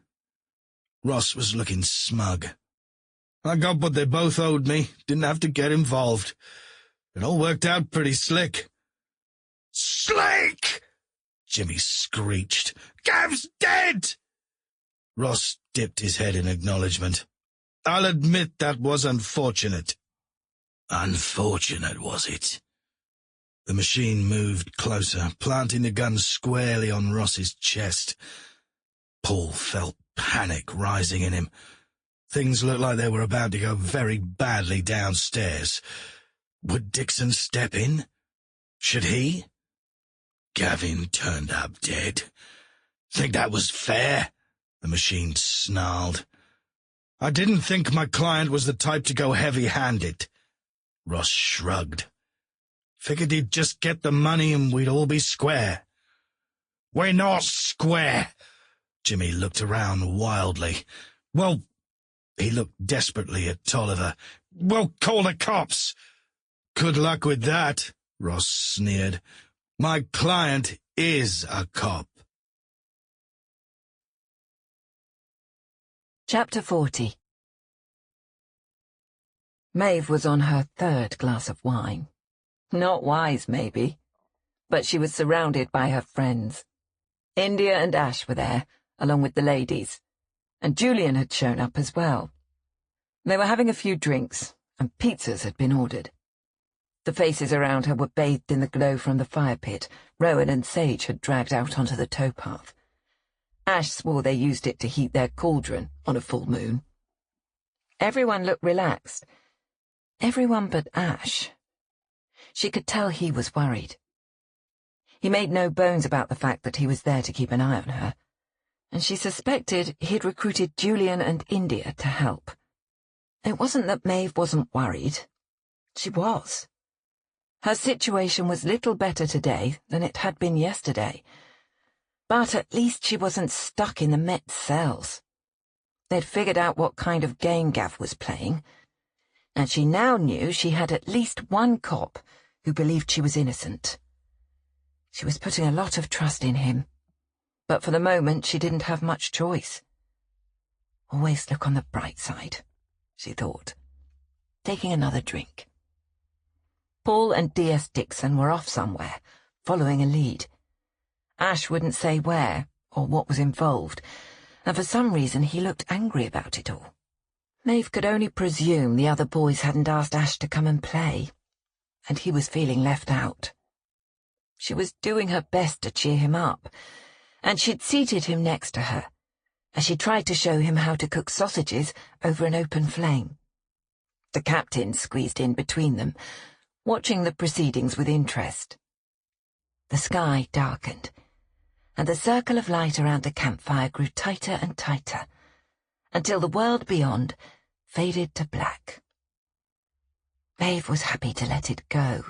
Ross was looking smug. "I got what they both owed me, didn't have to get involved. It all worked out pretty slick." "Slick!" Jimmy screeched. "Gav's dead!" Ross dipped his head in acknowledgement. "I'll admit that was unfortunate." "Unfortunate, was it?" The machine moved closer, planting the gun squarely on Ross's chest. Paul felt panic rising in him. Things looked like they were about to go very badly downstairs. Would Dixon step in? Should he? Gavin turned up dead. "Think that was fair?" the machine snarled. "I didn't think my client was the type to go heavy-handed." Ross shrugged. "Figured he'd just get the money and we'd all be square." "We're not square." Jimmy looked around wildly. "Well," he looked desperately at Tolliver, "we'll call the cops." "Good luck with that," Ross sneered. "My client is a cop." Chapter 40. Maeve was on her 3rd glass of wine. Not wise, maybe, but she was surrounded by her friends. India and Ash were there, along with the ladies, and Julian had shown up as well. They were having a few drinks, and pizzas had been ordered. The faces around her were bathed in the glow from the fire pit Rowan and Sage had dragged out onto the towpath. Ash swore they used it to heat their cauldron on a full moon. Everyone looked relaxed. Everyone but Ash. She could tell he was worried. He made no bones about the fact that he was there to keep an eye on her, and she suspected he'd recruited Julian and India to help. It wasn't that Maeve wasn't worried. She was. Her situation was little better today than it had been yesterday, but at least she wasn't stuck in the Met cells. They'd figured out what kind of game Gav was playing, and she now knew she had at least one cop who believed she was innocent. She was putting a lot of trust in him, but for the moment she didn't have much choice. Always look on the bright side, she thought, taking another drink. Paul and D.S. Dixon were off somewhere, following a lead. Ash wouldn't say where or what was involved, and for some reason he looked angry about it all. Maeve could only presume the other boys hadn't asked Ash to come and play, and he was feeling left out. She was doing her best to cheer him up, and she'd seated him next to her, as she tried to show him how to cook sausages over an open flame. The captain squeezed in between them, watching the proceedings with interest. The sky darkened, and the circle of light around the campfire grew tighter and tighter, until the world beyond faded to black. Maeve was happy to let it go,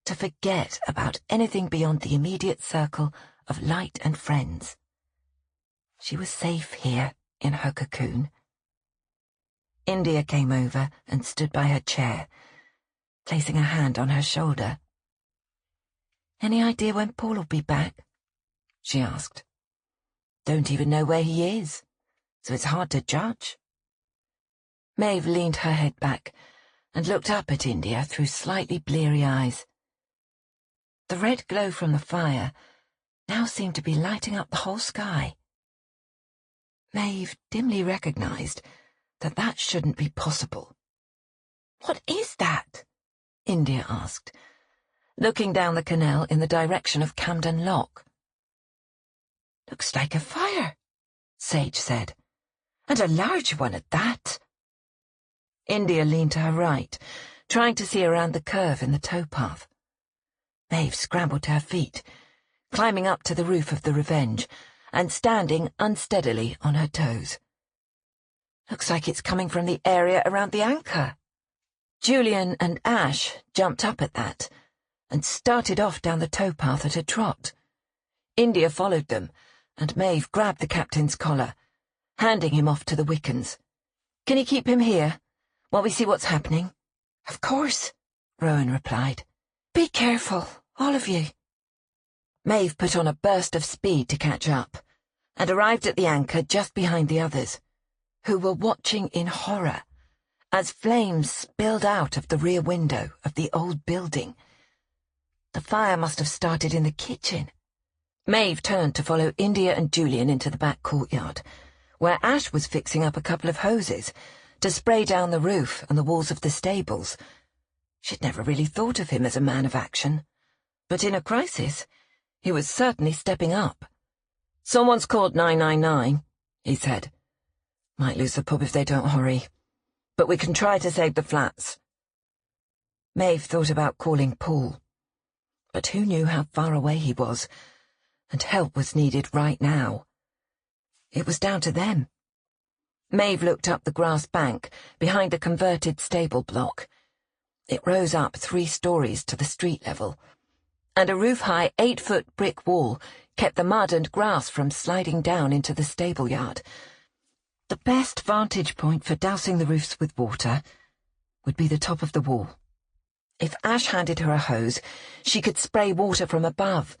to forget about anything beyond the immediate circle of light and friends. She was safe here in her cocoon. India came over and stood by her chair, placing a hand on her shoulder. "Any idea when Paul will be back?" she asked. "Don't even know where he is, so it's hard to judge." Maeve leaned her head back and looked up at India through slightly bleary eyes. The red glow from the fire now seemed to be lighting up the whole sky. Maeve dimly recognized that that shouldn't be possible. "What is that?" India asked, looking down the canal in the direction of Camden Lock. "Looks like a fire," Sage said, "and a large one at that." India leaned to her right, trying to see around the curve in the towpath. Maeve scrambled to her feet, climbing up to the roof of the Revenge, and standing unsteadily on her toes. "Looks like it's coming from the area around the anchor." Julian and Ash jumped up at that, and started off down the towpath at a trot. India followed them, and Maeve grabbed the captain's collar, handing him off to the Wiccans. "Can you keep him here, while we see what's happening?" "Of course," Rowan replied. "Be careful, all of you." Maeve put on a burst of speed to catch up, and arrived at the anchor just behind the others, who were watching in horror as flames spilled out of the rear window of the old building. The fire must have started in the kitchen. Maeve turned to follow India and Julian into the back courtyard, where Ash was fixing up a couple of hoses to spray down the roof and the walls of the stables. She'd never really thought of him as a man of action, but in a crisis, he was certainly stepping up. "Someone's called 999, he said. "Might lose the pub if they don't hurry, but we can try to save the flats." Maeve thought about calling Paul, but who knew how far away he was, and help was needed right now. It was down to them. Maeve looked up the grass bank behind the converted stable block. It rose up 3 stories to the street level, and a roof-high 8-foot brick wall kept the mud and grass from sliding down into the stable yard. The best vantage point for dousing the roofs with water would be the top of the wall. If Ash handed her a hose, she could spray water from above,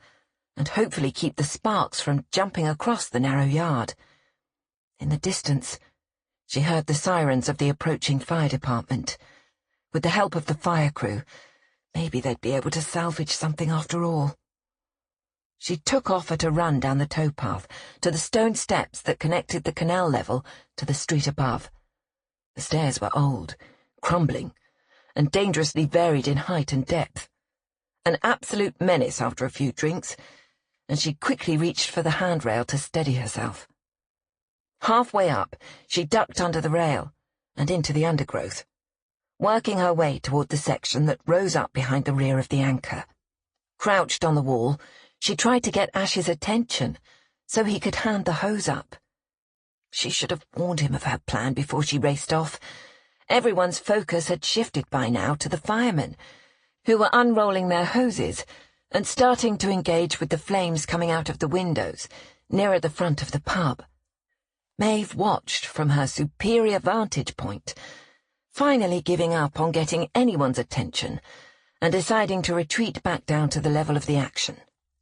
and hopefully keep the sparks from jumping across the narrow yard. In the distance, she heard the sirens of the approaching fire department. With the help of the fire crew, maybe they'd be able to salvage something after all. She took off at a run down the towpath to the stone steps that connected the canal level to the street above. The stairs were old, crumbling, and dangerously varied in height and depth. An absolute menace after a few drinks, and she quickly reached for the handrail to steady herself. Halfway up, she ducked under the rail and into the undergrowth, working her way toward the section that rose up behind the rear of the anchor. Crouched on the wall, she tried to get Ash's attention so he could hand the hose up. She should have warned him of her plan before she raced off. Everyone's focus had shifted by now to the firemen, who were unrolling their hoses and starting to engage with the flames coming out of the windows nearer the front of the pub. Maeve watched from her superior vantage point, finally giving up on getting anyone's attention and deciding to retreat back down to the level of the action.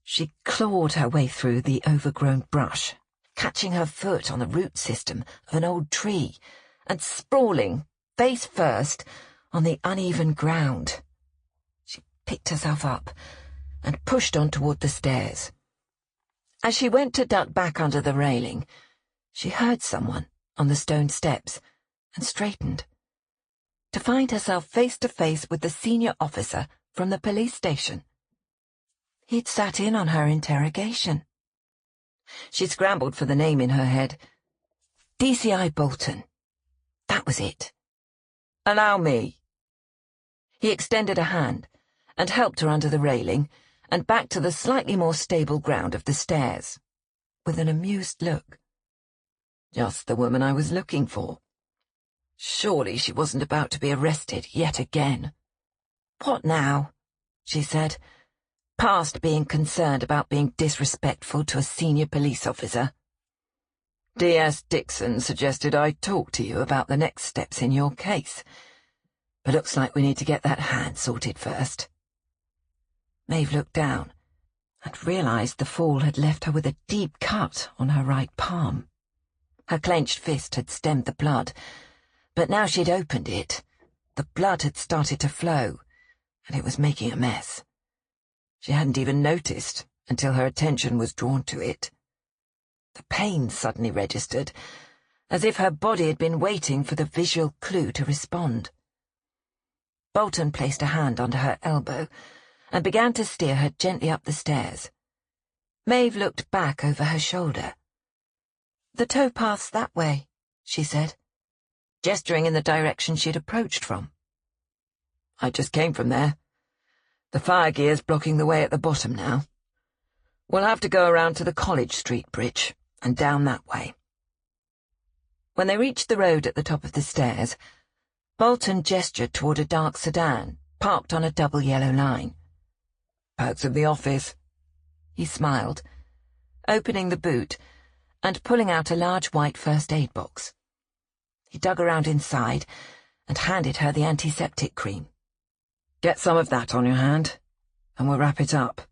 She clawed her way through the overgrown brush, catching her foot on the root system of an old tree and sprawling, face first, on the uneven ground. She picked herself up and pushed on toward the stairs. As she went to duck back under the railing, she heard someone on the stone steps and straightened, to find herself face to face with the senior officer from the police station. He'd sat in on her interrogation. She scrambled for the name in her head. DCI Bolton. That was it. Allow me. He extended a hand and helped her under the railing and back to the slightly more stable ground of the stairs, with an amused look. Just the woman I was looking for. Surely she wasn't about to be arrested yet again. What now? She said, past being concerned about being disrespectful to a senior police officer. D.S. Dixon suggested I talk to you about the next steps in your case, but looks like we need to get that hand sorted first. Maeve looked down and realized the fall had left her with a deep cut on her right palm. Her clenched fist had stemmed the blood, but now she'd opened it, the blood had started to flow, and it was making a mess. She hadn't even noticed until her attention was drawn to it. The pain suddenly registered, as if her body had been waiting for the visual clue to respond. Bolton placed a hand under her elbow and began to steer her gently up the stairs. Maeve looked back over her shoulder. "The towpath's that way," she said, gesturing in the direction she'd approached from. "I just came from there. The fire gear's blocking the way at the bottom now. We'll have to go around to the College Street bridge and down that way." When they reached the road at the top of the stairs, Bolton gestured toward a dark sedan parked on a double yellow line. "Perks of the office," he smiled, opening the boot and pulling out a large white first aid box. He dug around inside and handed her the antiseptic cream. "Get some of that on your hand, and we'll wrap it up."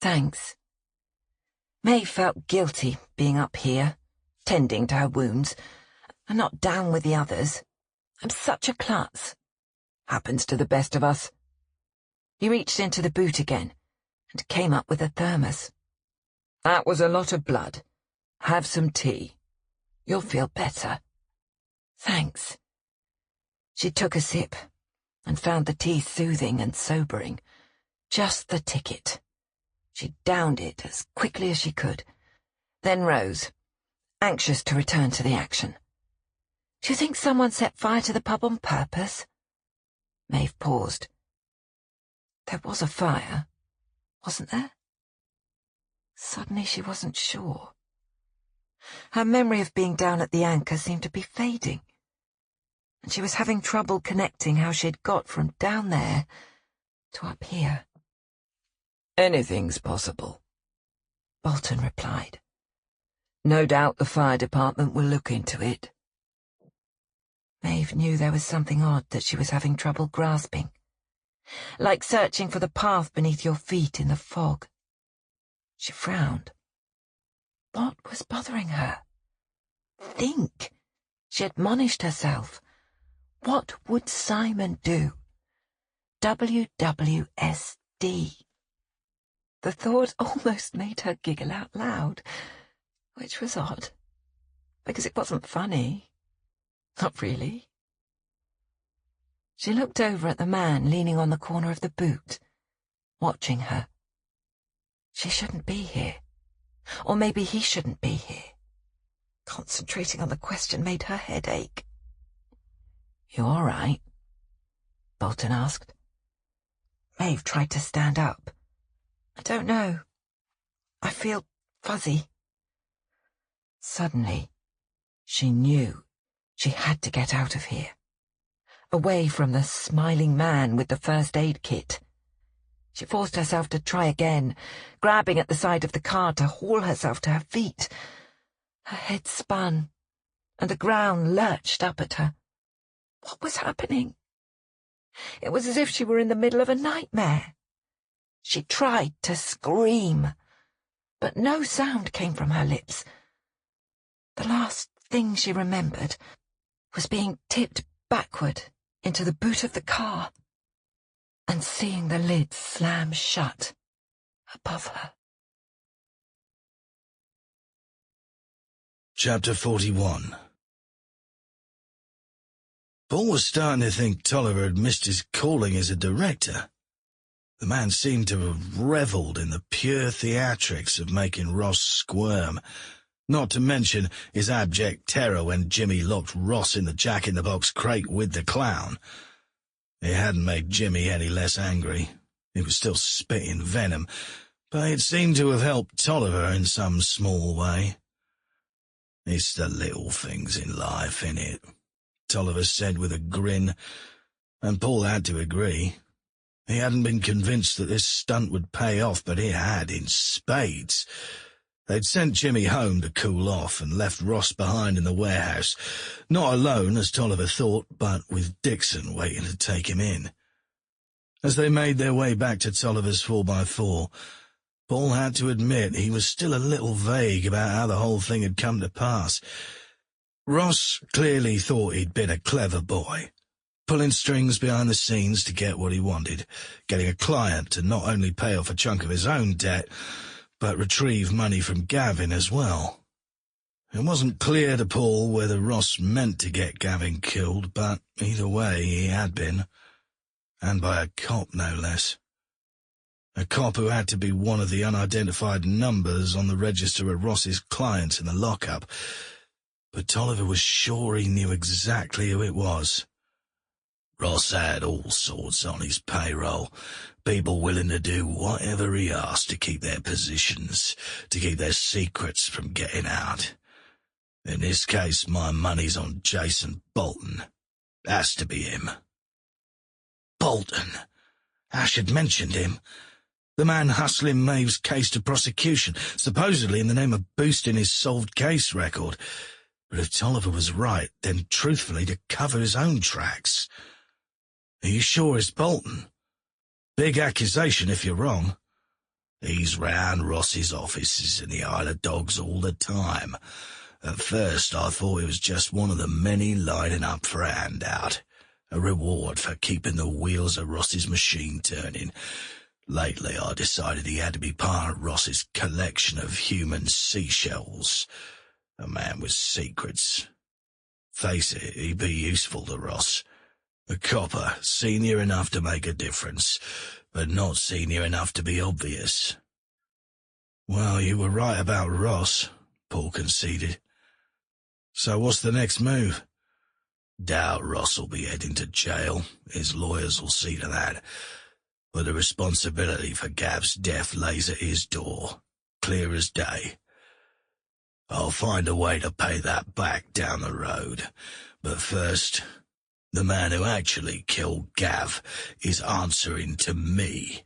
"Thanks." Maeve felt guilty being up here, tending to her wounds, and not down with the others. I'm such a klutz. Happens to the best of us. He reached into the boot again and came up with a thermos. "That was a lot of blood. Have some tea. You'll feel better." "Thanks." She took a sip and found the tea soothing and sobering. Just the ticket. She downed it as quickly as she could, then rose, anxious to return to the action. "Do you think someone set fire to the pub on purpose?" Maeve paused. There was a fire, wasn't there? Suddenly she wasn't sure. Her memory of being down at the Anchor seemed to be fading, and she was having trouble connecting how she'd got from down there to up here. "Anything's possible," Bolton replied. "No doubt the fire department will look into it." Maeve knew there was something odd that she was having trouble grasping, like searching for the path beneath your feet in the fog. She frowned. What was bothering her? Think, she admonished herself. What would Simon do? WWSD. The thought almost made her giggle out loud, which was odd, because it wasn't funny. Not really. She looked over at the man leaning on the corner of the boot, watching her. She shouldn't be here. Or maybe he shouldn't be here. Concentrating on the question made her head ache. "You all right?" Bolton asked. Maeve tried to stand up. "I don't know. I feel fuzzy." Suddenly, she knew she had to get out of here, away from the smiling man with the first aid kit. She forced herself to try again, grabbing at the side of the car to haul herself to her feet. Her head spun, and the ground lurched up at her. What was happening? It was as if she were in the middle of a nightmare. She tried to scream, but no sound came from her lips. The last thing she remembered was being tipped backward into the boot of the car and seeing the lid slam shut above her. Chapter 41. Paul was starting to think Tolliver had missed his calling as a director. The man seemed to have revelled in the pure theatrics of making Ross squirm, not to mention his abject terror when Jimmy locked Ross in the jack-in-the-box crate with the clown. It hadn't made Jimmy any less angry. He was still spitting venom, but it seemed to have helped Tolliver in some small way. "It's the little things in life, innit?" Tolliver said with a grin, and Paul had to agree. He hadn't been convinced that this stunt would pay off, but it had in spades. They'd sent Jimmy home to cool off and left Ross behind in the warehouse, not alone, as Tolliver thought, but with Dixon waiting to take him in. As they made their way back to Tolliver's 4x4, Paul had to admit he was still a little vague about how the whole thing had come to pass. Ross clearly thought he'd been a clever boy, pulling strings behind the scenes to get what he wanted, getting a client to not only pay off a chunk of his own debt, but retrieve money from Gavin as well. It wasn't clear to Paul whether Ross meant to get Gavin killed, but either way he had been, and by a cop no less. A cop who had to be one of the unidentified numbers on the register of Ross's clients in the lockup, but Tolliver was sure he knew exactly who it was. Ross had all sorts on his payroll, people willing to do whatever he asked to keep their positions, to keep their secrets from getting out. In this case, my money's on Jason Bolton. Has to be him. Bolton. Ash had mentioned him. The man hustling Maeve's case to prosecution, supposedly in the name of boosting his solved case record. But if Tolliver was right, then truthfully to cover his own tracks. Are you sure it's Bolton? Big accusation if you're wrong. He's round Ross's offices in the Isle of Dogs all the time. At first I thought it was just one of the many lining up for a handout, a reward for keeping the wheels of Ross's machine turning. Lately I decided he had to be part of Ross's collection of human seashells. A man with secrets. Face it, he'd be useful to Ross. A copper, senior enough to make a difference, but not senior enough to be obvious. Well, you were right about Ross, Paul conceded. So what's the next move? Doubt Ross will be heading to jail. His lawyers will see to that. But the responsibility for Gav's death lays at his door, clear as day. I'll find a way to pay that back down the road. But first, the man who actually killed Gav is answering to me.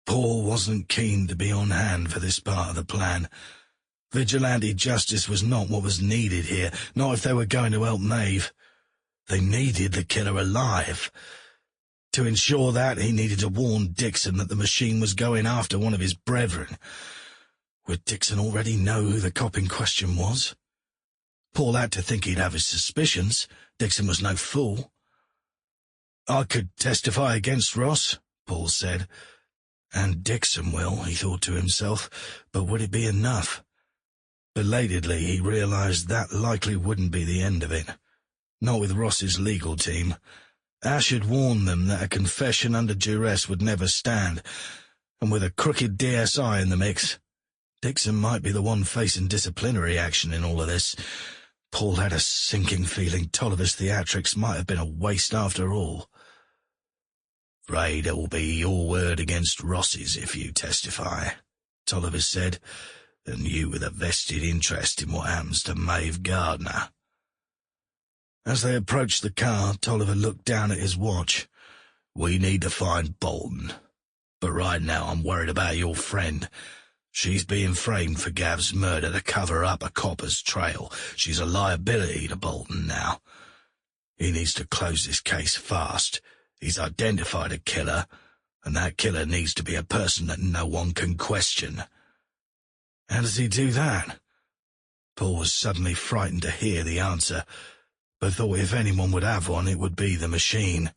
Paul wasn't keen to be on hand for this part of the plan. Vigilante justice was not what was needed here, not if they were going to help Maeve. They needed the killer alive. To ensure that, he needed to warn Dixon that the machine was going after one of his brethren. Would Dixon already know who the cop in question was? Paul had to think he'd have his suspicions. Dixon was no fool. I could testify against Ross, Paul said. And Dixon will, he thought to himself, but would it be enough? Belatedly, he realized that likely wouldn't be the end of it. Not with Ross's legal team. Ash had warned them that a confession under duress would never stand, and with a crooked DSI in the mix, Dixon might be the one facing disciplinary action in all of this. Paul had a sinking feeling Tolliver's theatrics might have been a waste after all. Afraid it will be your word against Ross's if you testify, Tolliver said, and you with a vested interest in what happens to Maeve Gardner. As they approached the car, Tolliver looked down at his watch. We need to find Bolton. But right now I'm worried about your friend. She's being framed for Gav's murder to cover up a copper's trail. She's a liability to Bolton now. He needs to close this case fast. He's identified a killer, and that killer needs to be a person that no one can question. How does he do that? Paul was suddenly frightened to hear the answer, but thought if anyone would have one, it would be the machine.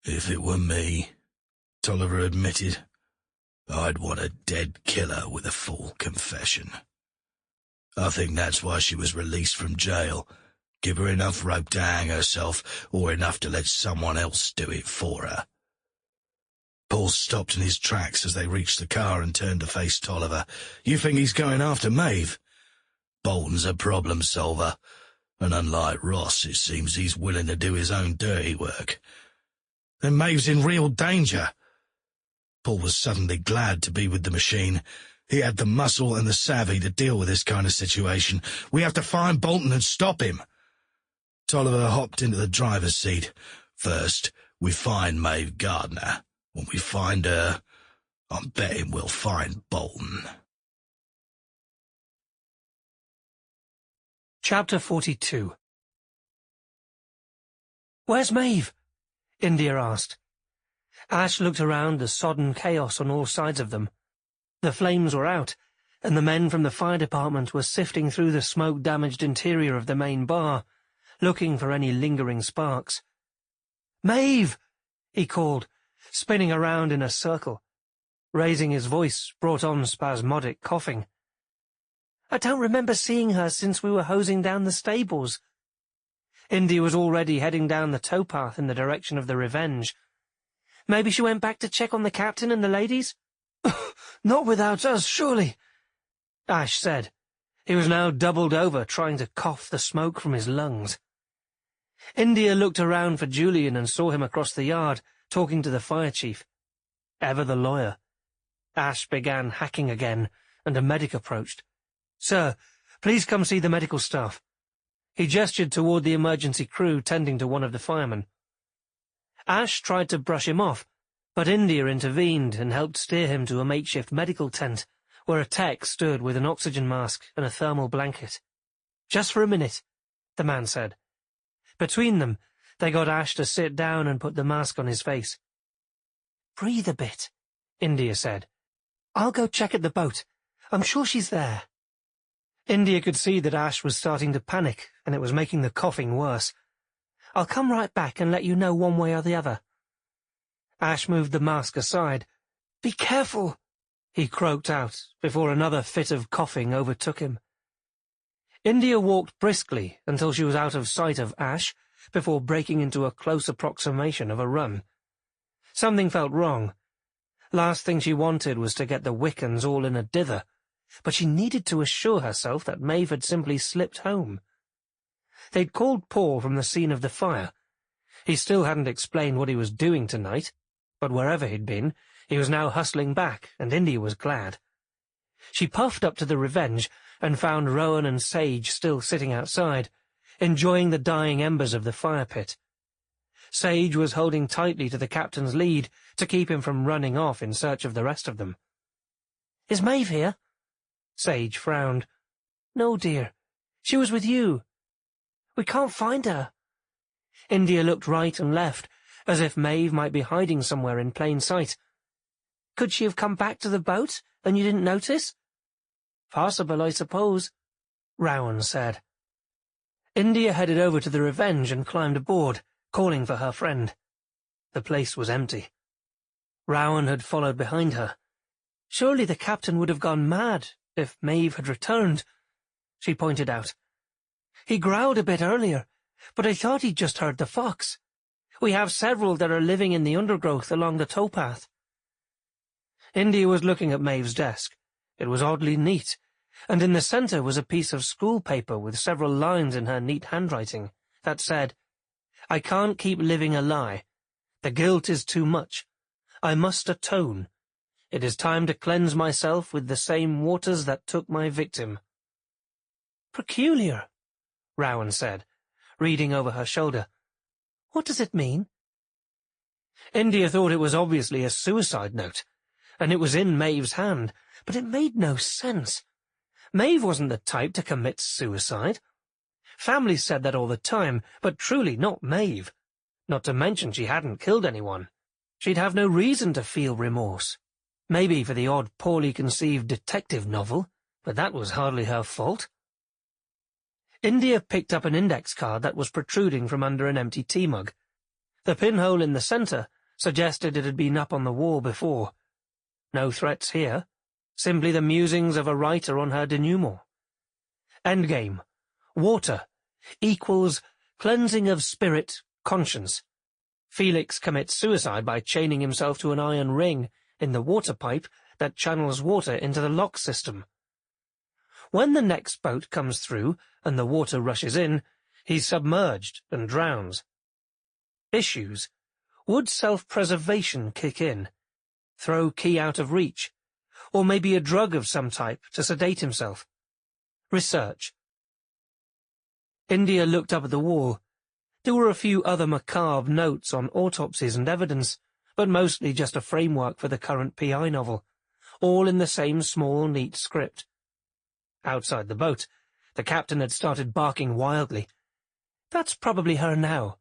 If it were me, Tolliver admitted, I'd want a dead killer with a full confession. I think that's why she was released from jail. Give her enough rope to hang herself, or enough to let someone else do it for her. Paul stopped in his tracks as they reached the car and turned to face Tolliver. "You think he's going after Maeve?" "Bolton's a problem solver, and unlike Ross, it seems he's willing to do his own dirty work." "Then Maeve's in real danger." Paul was suddenly glad to be with the machine. He had the muscle and the savvy to deal with this kind of situation. "We have to find Bolton and stop him." Tolliver hopped into the driver's seat. "First, we find Maeve Gardner. When we find her, I'm betting we'll find Bolton." Chapter 42. "Where's Maeve?" India asked. Ash looked around the sodden chaos on all sides of them. The flames were out, and the men from the fire department were sifting through the smoke-damaged interior of the main bar, looking for any lingering sparks. "Maeve!" he called, spinning around in a circle. Raising his voice brought on spasmodic coughing. "I don't remember seeing her since we were hosing down the stables." Indy was already heading down the towpath in the direction of the Revenge. "Maybe she went back to check on the captain and the ladies?" "Not without us, surely," Ash said. He was now doubled over, trying to cough the smoke from his lungs. India looked around for Julian and saw him across the yard, talking to the fire chief. Ever the lawyer. Ash began hacking again, and a medic approached. "Sir, please come see the medical staff." He gestured toward the emergency crew tending to one of the firemen. Ash tried to brush him off, but India intervened and helped steer him to a makeshift medical tent, where a tech stood with an oxygen mask and a thermal blanket. "Just for a minute," the man said. Between them, they got Ash to sit down and put the mask on his face. "Breathe a bit," India said. "I'll go check at the boat. I'm sure she's there." India could see that Ash was starting to panic, and it was making the coughing worse. "I'll come right back and let you know one way or the other." Ash moved the mask aside. "Be careful," he croaked out, before another fit of coughing overtook him. India walked briskly until she was out of sight of Ash, before breaking into a close approximation of a run. Something felt wrong. Last thing she wanted was to get the Wiccans all in a dither, but she needed to assure herself that Maeve had simply slipped home. They'd called Paul from the scene of the fire. He still hadn't explained what he was doing tonight, but wherever he'd been, he was now hustling back, and India was glad. She puffed up to the Revenge and found Rowan and Sage still sitting outside, enjoying the dying embers of the fire pit. Sage was holding tightly to the captain's lead to keep him from running off in search of the rest of them. "Is Maeve here?" Sage frowned. "No, dear. She was with you." "We can't find her." India looked right and left, as if Maeve might be hiding somewhere in plain sight. "Could she have come back to the boat, and you didn't notice?" "Possible, I suppose," Rowan said. India headed over to the Revenge and climbed aboard, calling for her friend. The place was empty. Rowan had followed behind her. Surely the captain would have gone mad if Maeve had returned, she pointed out. "He growled a bit earlier, but I thought he'd just heard the fox. We have several that are living in the undergrowth along the towpath." India was looking at Maeve's desk. It was oddly neat, and in the centre was a piece of school paper with several lines in her neat handwriting that said, "I can't keep living a lie. The guilt is too much. I must atone. It is time to cleanse myself with the same waters that took my victim." "Peculiar," Rowan said, reading over her shoulder. "What does it mean?" India thought it was obviously a suicide note, and it was in Maeve's hand, but it made no sense. Maeve wasn't the type to commit suicide. Family said that all the time, but truly not Maeve. Not to mention she hadn't killed anyone. She'd have no reason to feel remorse. Maybe for the odd poorly conceived detective novel, but that was hardly her fault. India picked up an index card that was protruding from under an empty tea mug. The pinhole in the centre suggested it had been up on the wall before. No threats here, simply the musings of a writer on her denouement. Endgame. Water equals cleansing of spirit, conscience. Felix commits suicide by chaining himself to an iron ring in the water pipe that channels water into the lock system. When the next boat comes through and the water rushes in, he's submerged and drowns. Issues. Would self-preservation kick in? Throw Key out of reach? Or maybe a drug of some type to sedate himself? Research. India looked up at the wall. There were a few other macabre notes on autopsies and evidence, but mostly just a framework for the current PI novel, all in the same small, neat script. Outside the boat, the captain had started barking wildly. "That's probably her now,"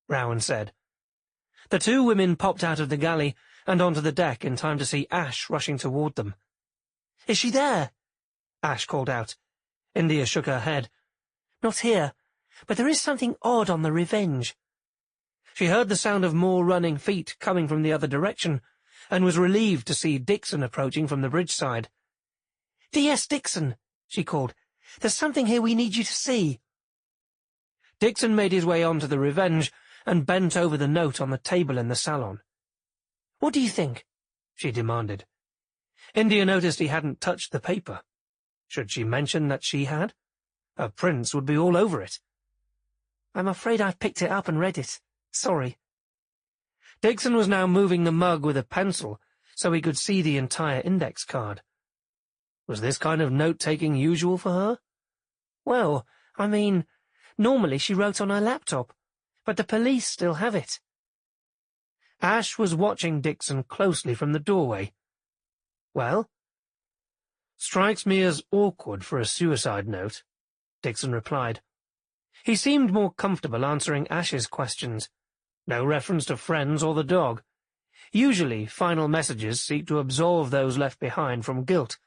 Rowan said. The two women popped out of the galley and onto the deck in time to see Ash rushing toward them. "Is she there?" Ash called out. India shook her head. "Not here, but there is something odd on the Revenge." She heard the sound of more running feet coming from the other direction, and was relieved to see Dixon approaching from the bridge side. "D.S. Dixon," she called. "There's something here we need you to see." Dixon made his way onto the Revenge and bent over the note on the table in the salon. "What do you think?" she demanded. India noticed he hadn't touched the paper. Should she mention that she had? Her prints would be all over it. "I'm afraid I've picked it up and read it. Sorry." Dixon was now moving the mug with a pencil so he could see the entire index card. Was this kind of note-taking usual for her? Well, I mean, normally she wrote on her laptop, but the police still have it. Ash was watching Dixon closely from the doorway. "Well?" "Strikes me as awkward for a suicide note," Dixon replied. He seemed more comfortable answering Ash's questions. No reference to friends or the dog. Usually, final messages seek to absolve those left behind from guilt,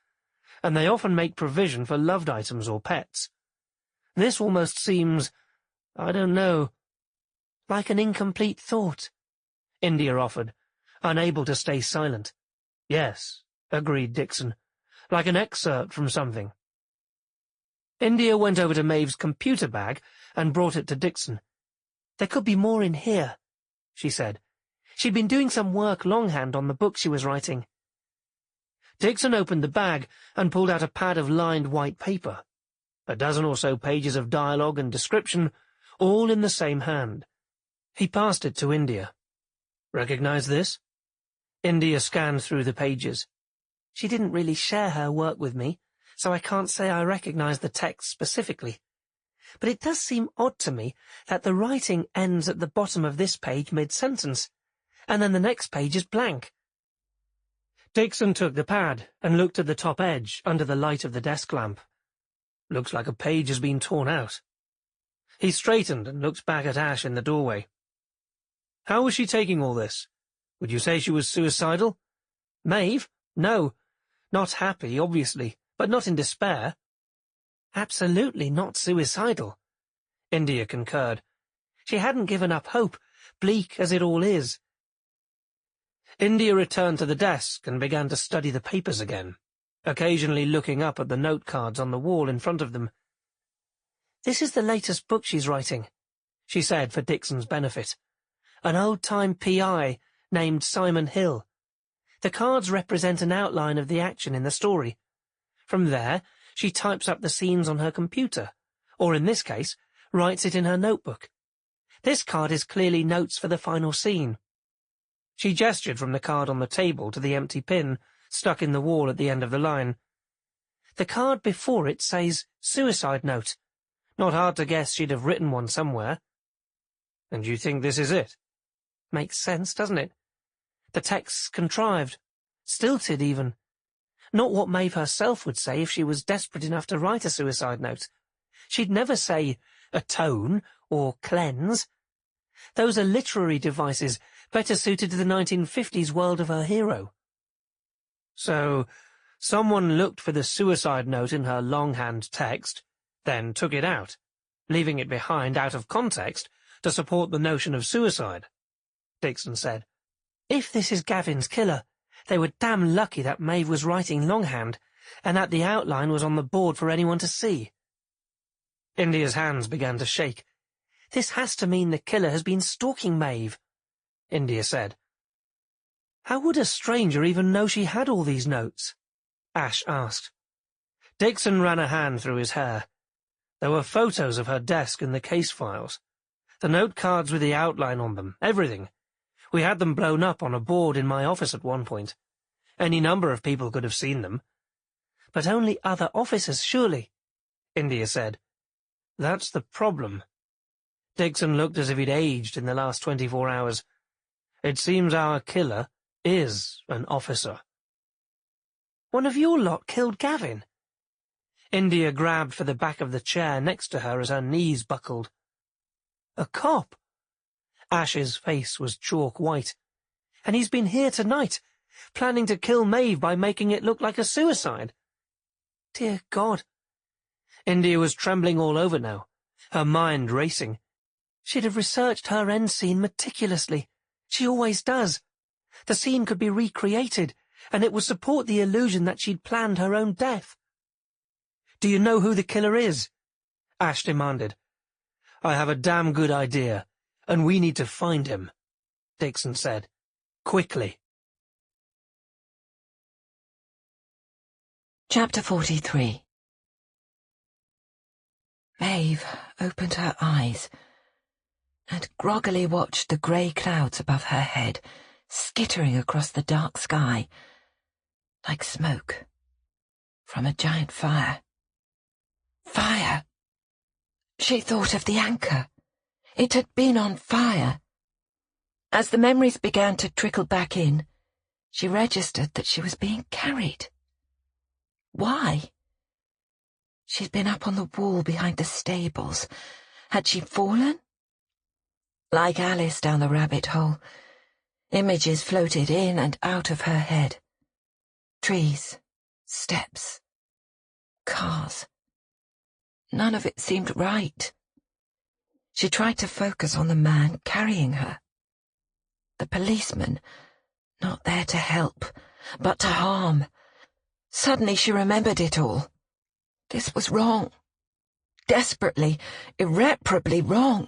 and they often make provision for loved items or pets. This almost seems, I don't know, like an incomplete thought, India offered, unable to stay silent. "Yes," agreed Dixon, "like an excerpt from something." India went over to Maeve's computer bag and brought it to Dixon. "There could be more in here," she said. "She'd been doing some work longhand on the book she was writing." Dixon opened the bag and pulled out a pad of lined white paper. A dozen or so pages of dialogue and description, all in the same hand. He passed it to India. "Recognize this?" India scanned through the pages. "She didn't really share her work with me, so I can't say I recognize the text specifically. But it does seem odd to me that the writing ends at the bottom of this page mid-sentence, and then the next page is blank." Dixon took the pad and looked at the top edge under the light of the desk lamp. "Looks like a page has been torn out." He straightened and looked back at Ash in the doorway. "How was she taking all this? Would you say she was suicidal?" "Maeve? No. Not happy, obviously, but not in despair." "Absolutely not suicidal," India concurred. "She hadn't given up hope, bleak as it all is." India returned to the desk and began to study the papers again, occasionally looking up at the note cards on the wall in front of them. "This is the latest book she's writing," she said for Dixon's benefit. "An old-time PI named Simon Hill. The cards represent an outline of the action in the story. From there, she types up the scenes on her computer, or in this case, writes it in her notebook. This card is clearly notes for the final scene." She gestured from the card on the table to the empty pin stuck in the wall at the end of the line. "The card before it says suicide note. Not hard to guess she'd have written one somewhere." "And you think this is it?" "Makes sense, doesn't it? The text's contrived, stilted even. Not what Maeve herself would say if she was desperate enough to write a suicide note. She'd never say atone or cleanse. Those are literary devices better suited to the 1950s world of her hero." "So, someone looked for the suicide note in her longhand text, then took it out, leaving it behind out of context to support the notion of suicide," Dixon said. "If this is Gavin's killer, they were damn lucky that Maeve was writing longhand, and that the outline was on the board for anyone to see." India's hands began to shake. "This has to mean the killer has been stalking Maeve." India said. How would a stranger even know she had all these notes? Ash asked. Dixon ran a hand through his hair. There were photos of her desk and the case files. The note cards with the outline on them, everything. We had them blown up on a board in my office at one point. Any number of people could have seen them. But only other officers, surely, India said. That's the problem. Dixon looked as if he'd aged in the last 24 hours. It seems our killer is an officer. One of your lot killed Gavin? India grabbed for the back of the chair next to her as her knees buckled. A cop? Ash's face was chalk white. And he's been here tonight, planning to kill Maeve by making it look like a suicide. Dear God. India was trembling all over now, her mind racing. She'd have researched her end scene meticulously. She always does. The scene could be recreated, and it would support the illusion that she'd planned her own death. Do you know who the killer is? Ash demanded. I have a damn good idea, and we need to find him, Dixon said. Quickly. Chapter 43. Maeve opened her eyes and groggily watched the grey clouds above her head skittering across the dark sky like smoke from a giant fire. Fire! She thought of the anchor. It had been on fire. As the memories began to trickle back in, she registered that she was being carried. Why? She'd been up on the wall behind the stables. Had she fallen? Like Alice down the rabbit hole, images floated in and out of her head. Trees, steps, cars. None of it seemed right. She tried to focus on the man carrying her. The policeman, not there to help, but to harm. Suddenly she remembered it all. This was wrong. Desperately, irreparably wrong.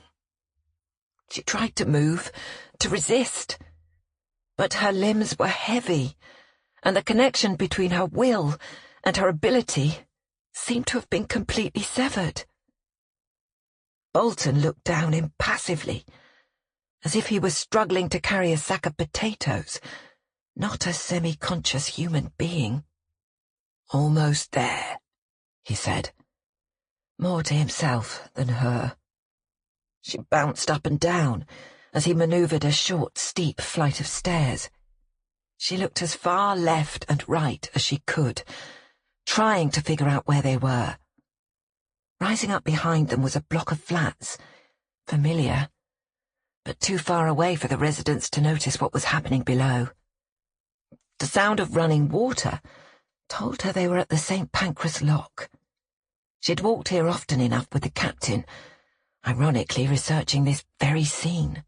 She tried to move, to resist. But her limbs were heavy, and the connection between her will and her ability seemed to have been completely severed. Bolton looked down impassively, as if he was struggling to carry a sack of potatoes, not a semi-conscious human being. Almost there, he said, more to himself than her. She bounced up and down as he manoeuvred a short, steep flight of stairs. She looked as far left and right as she could, trying to figure out where they were. Rising up behind them was a block of flats, familiar, but too far away for the residents to notice what was happening below. The sound of running water told her they were at the St. Pancras Lock. She'd walked here often enough with the captain, ironically researching this very scene.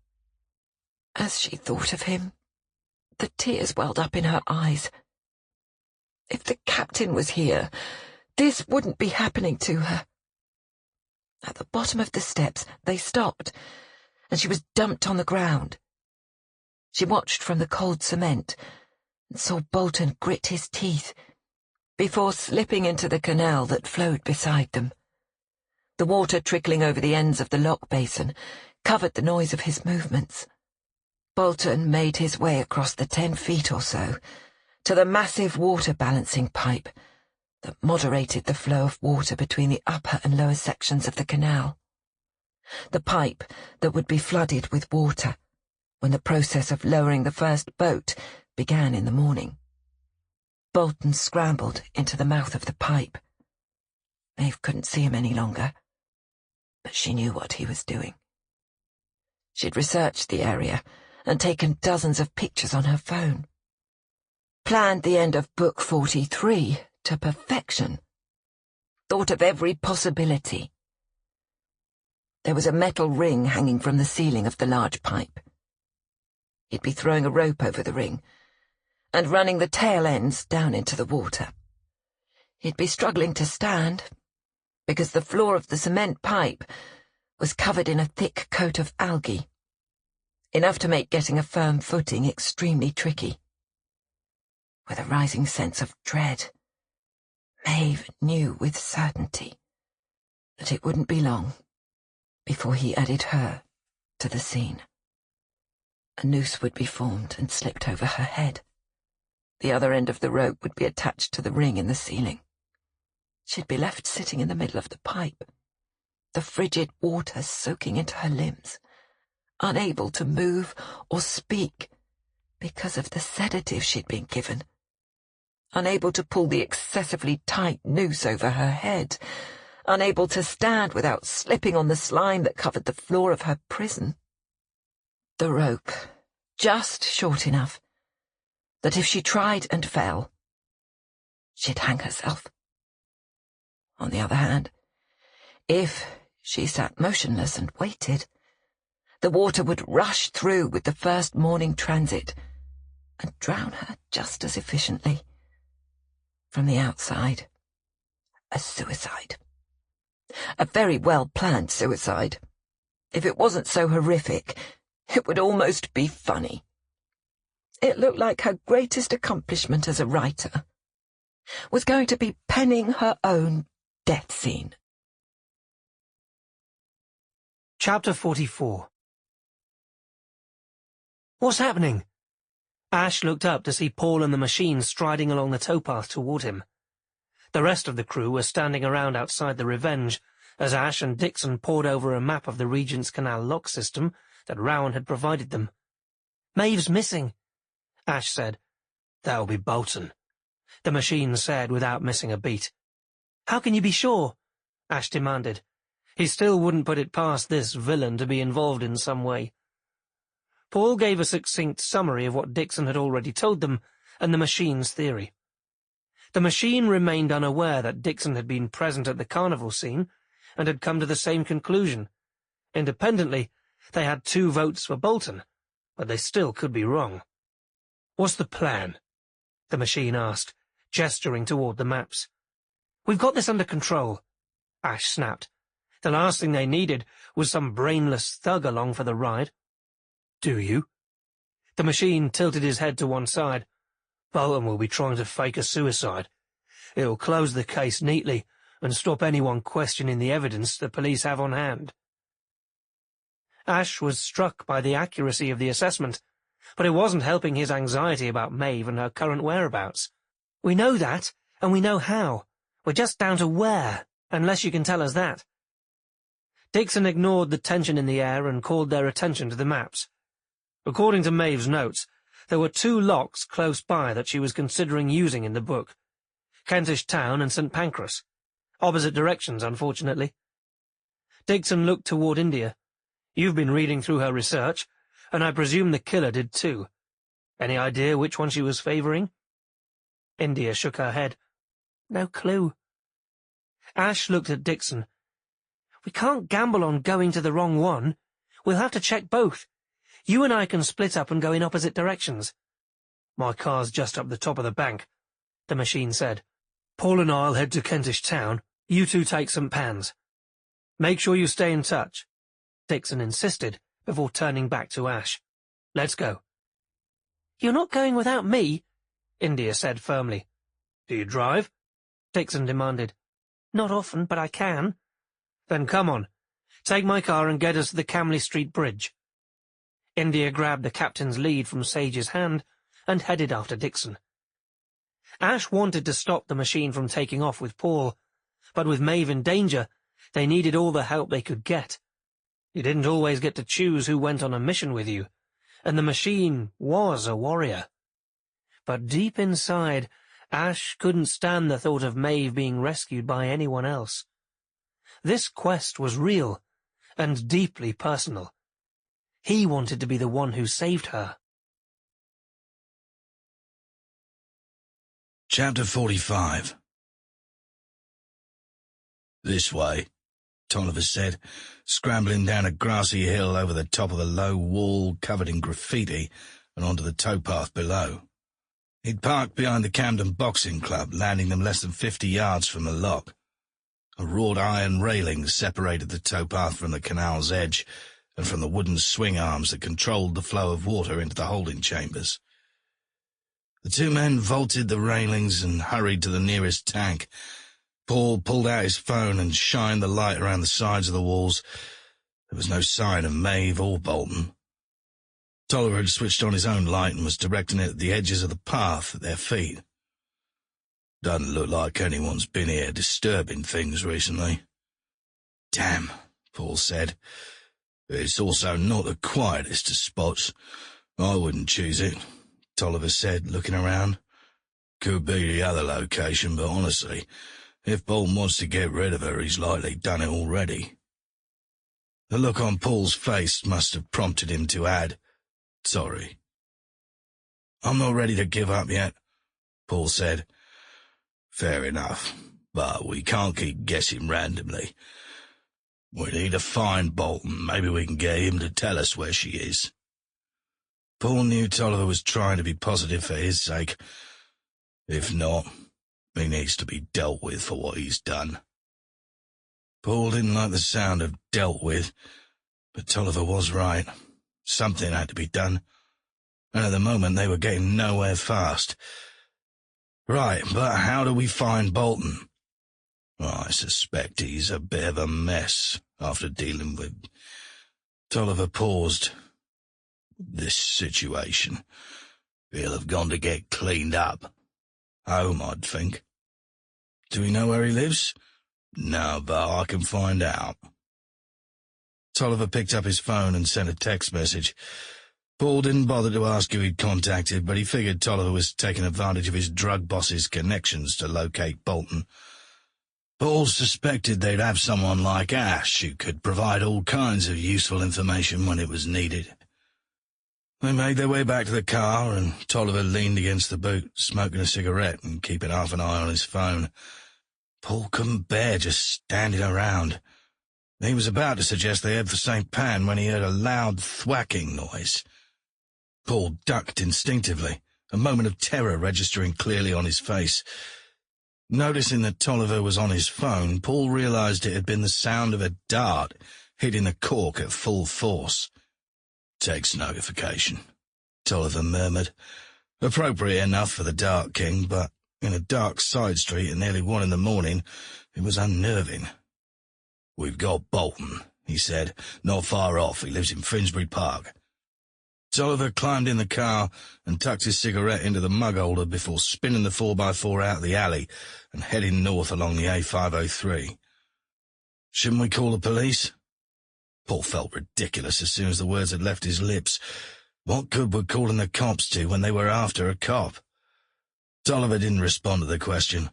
As she thought of him, the tears welled up in her eyes. If the captain was here, this wouldn't be happening to her. At the bottom of the steps, they stopped, and she was dumped on the ground. She watched from the cold cement and saw Bolton grit his teeth before slipping into the canal that flowed beside them. The water trickling over the ends of the lock basin covered the noise of his movements. Bolton made his way across the 10 feet or so to the massive water balancing pipe that moderated the flow of water between the upper and lower sections of the canal. The pipe that would be flooded with water when the process of lowering the first boat began in the morning. Bolton scrambled into the mouth of the pipe. Maeve couldn't see him any longer, but she knew what he was doing. She'd researched the area and taken dozens of pictures on her phone. Planned the end of Book 43 to perfection. Thought of every possibility. There was a metal ring hanging from the ceiling of the large pipe. He'd be throwing a rope over the ring and running the tail ends down into the water. He'd be struggling to stand because the floor of the cement pipe was covered in a thick coat of algae. enough to make getting a firm footing extremely tricky. With a rising sense of dread, Maeve knew with certainty that it wouldn't be long before he added her to the scene. A noose would be formed and slipped over her head. The other end of the rope would be attached to the ring in the ceiling. She'd be left sitting in the middle of the pipe, the frigid water soaking into her limbs, unable to move or speak because of the sedative she'd been given, unable to pull the excessively tight noose over her head, unable to stand without slipping on the slime that covered the floor of her prison. The rope, just short enough that if she tried and fell, she'd hang herself. On the other hand, if she sat motionless and waited, the water would rush through with the first morning transit and drown her just as efficiently. From the outside, a suicide. A very well-planned suicide. If it wasn't so horrific, it would almost be funny. It looked like her greatest accomplishment as a writer was going to be penning her own death scene. Chapter 44. What's happening? Ash looked up to see Paul and the machine striding along the towpath toward him. The rest of the crew were standing around outside the Revenge as Ash and Dixon pored over a map of the Regent's Canal lock system that Rowan had provided them. "Maeve's missing," Ash said. "That'll be Bolton," the machine said without missing a beat. "How can you be sure?" Ash demanded. He still wouldn't put it past this villain to be involved in some way. Paul gave a succinct summary of what Dixon had already told them and the machine's theory. The machine remained unaware that Dixon had been present at the carnival scene and had come to the same conclusion. Independently, they had 2 votes for Bolton, but they still could be wrong. "What's the plan?" the machine asked, gesturing toward the maps. "We've got this under control," Ash snapped. The last thing they needed was some brainless thug along for the ride. "Do you?" The machine tilted his head to one side. "Bolton will be trying to fake a suicide. It'll close the case neatly and stop anyone questioning the evidence the police have on hand." Ash was struck by the accuracy of the assessment, but it wasn't helping his anxiety about Maeve and her current whereabouts. "We know that, and we know how. We're just down to where, unless you can tell us that." Dixon ignored the tension in the air and called their attention to the maps. According to Maeve's notes, there were 2 locks close by that she was considering using in the book: Kentish Town and St. Pancras. Opposite directions, unfortunately. Dixon looked toward India. "You've been reading through her research, and I presume the killer did too. Any idea which one she was favouring?" India shook her head. "No clue." Ash looked at Dixon. "We can't gamble on going to the wrong one. We'll have to check both. You and I can split up and go in opposite directions." "My car's just up the top of the bank," the machine said. "Paul and I'll head to Kentish Town. You 2 take St. Pan's. Make sure you stay in touch," Dixon insisted before turning back to Ash. "Let's go." "You're not going without me," India said firmly. "Do you drive?" Dixon demanded. "Not often, but I can." "Then come on. Take my car and get us to the Camley Street Bridge." India grabbed the captain's lead from Sage's hand and headed after Dixon. Ash wanted to stop the machine from taking off with Paul, but with Maeve in danger, they needed all the help they could get. You didn't always get to choose who went on a mission with you, and the machine was a warrior. But deep inside, Ash couldn't stand the thought of Maeve being rescued by anyone else. This quest was real and deeply personal. He wanted to be the one who saved her. Chapter 45. "This way," Tolliver said, scrambling down a grassy hill over the top of the low wall covered in graffiti and onto the towpath below. He'd parked behind the Camden Boxing Club, landing them less than 50 yards from the lock. A wrought iron railing separated the towpath from the canal's edge, and from the wooden swing arms that controlled the flow of water into the holding chambers. The two men vaulted the railings and hurried to the nearest tank. Paul pulled out his phone and shined the light around the sides of the walls. There was no sign of Maeve or Bolton. Tolliver had switched on his own light and was directing it at the edges of the path at their feet. Doesn't look like anyone's been here disturbing things recently. Damn, Paul said. It's also not the quietest of spots. I wouldn't choose it, Tolliver said, looking around. Could be the other location, but honestly, if Bolton wants to get rid of her, he's likely done it already. The look on Paul's face must have prompted him to add, sorry. I'm not ready to give up yet, Paul said. Fair enough, but we can't keep guessing randomly. We need to find Bolton. Maybe we can get him to tell us where she is. Paul knew Tolliver was trying to be positive for his sake. If not, he needs to be dealt with for what he's done. Paul didn't like the sound of dealt with, but Tolliver was right. Something had to be done, and at the moment they were getting nowhere fast. Right, but how do we find Bolton? I suspect he's a bit of a mess after dealing with... Tolliver paused. This situation. He'll have gone to get cleaned up. Home, I'd think. Do we know where he lives? No, but I can find out. Tolliver picked up his phone and sent a text message. Paul didn't bother to ask who he'd contacted, but he figured Tolliver was taking advantage of his drug boss's connections to locate Bolton. Paul suspected they'd have someone like Ash who could provide all kinds of useful information when it was needed. They made their way back to the car, and Tolliver leaned against the boot, smoking a cigarette and keeping half an eye on his phone. Paul couldn't bear just standing around. He was about to suggest they head for St. Pan when he heard a loud thwacking noise. Paul ducked instinctively, a moment of terror registering clearly on his face. Noticing that Tolliver was on his phone, Paul realized it had been the sound of a dart hitting the cork at full force. Text notification, Tolliver murmured. Appropriate enough for the Dark King, but in a dark side street at nearly 1 a.m, it was unnerving. We've got Bolton, he said. Not far off. He lives in Finsbury Park. Tolliver climbed in the car and tucked his cigarette into the mug holder before spinning the 4x4 out of the alley and heading north along the A503. Shouldn't we call the police? Paul felt ridiculous as soon as the words had left his lips. What good were calling the cops to when they were after a cop? Tolliver didn't respond to the question.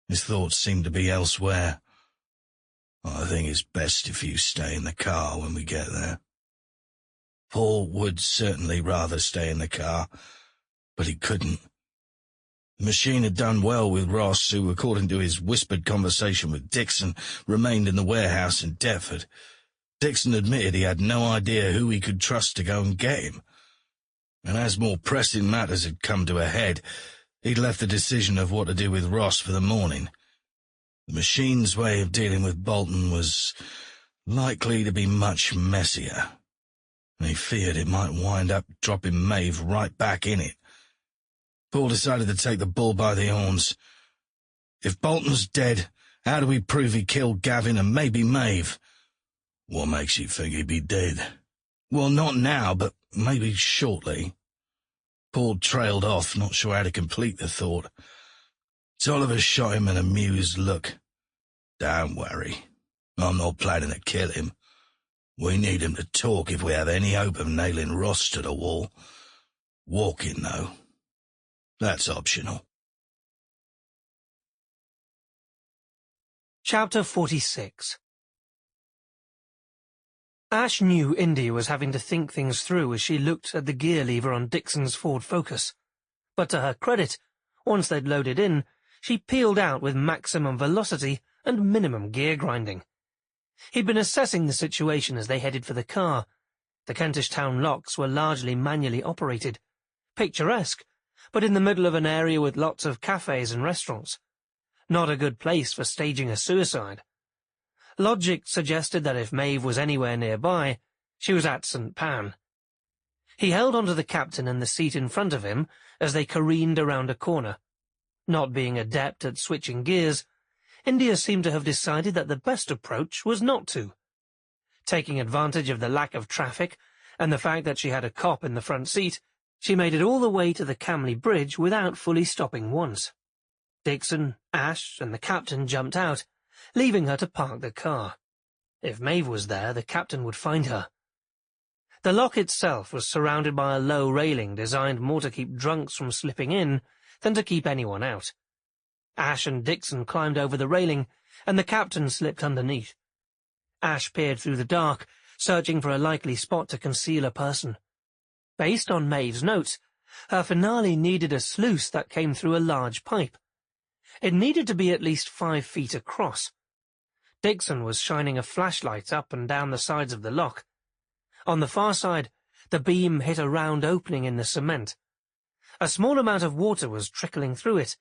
His thoughts seemed to be elsewhere. I think it's best if you stay in the car when we get there. Paul would certainly rather stay in the car, but he couldn't. The machine had done well with Ross, who, according to his whispered conversation with Dixon, remained in the warehouse in Deptford. Dixon admitted he had no idea who he could trust to go and get him. And as more pressing matters had come to a head, he'd left the decision of what to do with Ross for the morning. The machine's way of dealing with Bolton was likely to be much messier. He feared it might wind up dropping Maeve right back in it. Paul decided to take the bull by the horns. If Bolton's dead, how do we prove he killed Gavin and maybe Maeve? What makes you think he'd be dead? Well, not now, but maybe shortly. Paul trailed off, not sure how to complete the thought. Tolliver shot him an amused look. Don't worry. I'm not planning to kill him. We need him to talk if we have any hope of nailing Ross to the wall. Walking, though, that's optional. Chapter 46. Ash knew India was having to think things through as she looked at the gear lever on Dixon's Ford Focus. But to her credit, once they'd loaded in, she peeled out with maximum velocity and minimum gear grinding. He'd been assessing the situation as they headed for the car. The Kentish town locks were largely manually operated. Picturesque, but in the middle of an area with lots of cafes and restaurants. Not a good place for staging a suicide. Logic suggested that if Maeve was anywhere nearby, She was at St. Pan. He held onto the captain and the seat in front of him as they careened around a corner. Not being adept at switching gears, India seemed to have decided that the best approach was not to. Taking advantage of the lack of traffic and the fact that she had a cop in the front seat, she made it all the way to the Camley Bridge without fully stopping once. Dixon, Ash, and the captain jumped out, leaving her to park the car. If Maeve was there, the captain would find her. The lock itself was surrounded by a low railing designed more to keep drunks from slipping in than to keep anyone out. Ash and Dixon climbed over the railing, and the captain slipped underneath. Ash peered through the dark, searching for a likely spot to conceal a person. Based on Maeve's notes, her finale needed a sluice that came through a large pipe. It needed to be at least 5 feet across. Dixon was shining a flashlight up and down the sides of the lock. On the far side, the beam hit a round opening in the cement. A small amount of water was trickling through it,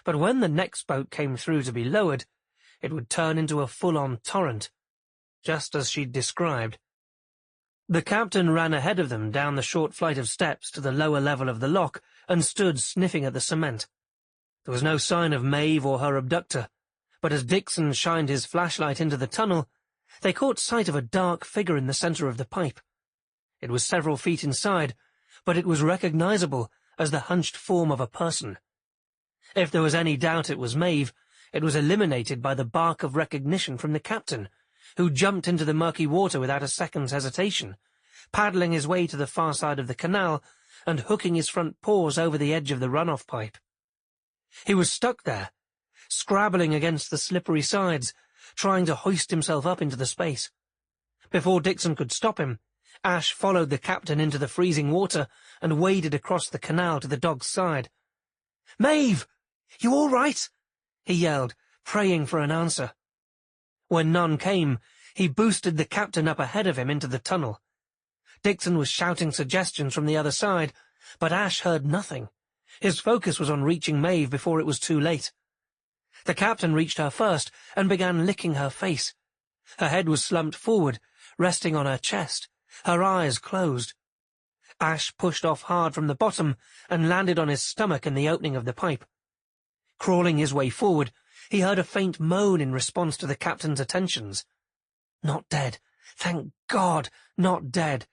but when the next boat came through to be lowered, it would turn into a full-on torrent, just as she'd described. The captain ran ahead of them down the short flight of steps to the lower level of the lock and stood sniffing at the cement. There was no sign of Maeve or her abductor, but as Dixon shined his flashlight into the tunnel, they caught sight of a dark figure in the center of the pipe. It was several feet inside, but it was recognizable as the hunched form of a person. If there was any doubt it was Maeve, it was eliminated by the bark of recognition from the captain, who jumped into the murky water without a second's hesitation, paddling his way to the far side of the canal and hooking his front paws over the edge of the runoff pipe. He was stuck there, scrabbling against the slippery sides, trying to hoist himself up into the space. Before Dixon could stop him, Ash followed the captain into the freezing water and waded across the canal to the dog's side. "Maeve! You all right?" he yelled, praying for an answer. When none came, he boosted the captain up ahead of him into the tunnel. Dixon was shouting suggestions from the other side, but Ash heard nothing. His focus was on reaching Maeve before it was too late. The captain reached her first and began licking her face. Her head was slumped forward, resting on her chest, her eyes closed. Ash pushed off hard from the bottom and landed on his stomach in the opening of the pipe. Crawling his way forward, he heard a faint moan in response to the captain's attentions. Not dead. Thank God, not dead.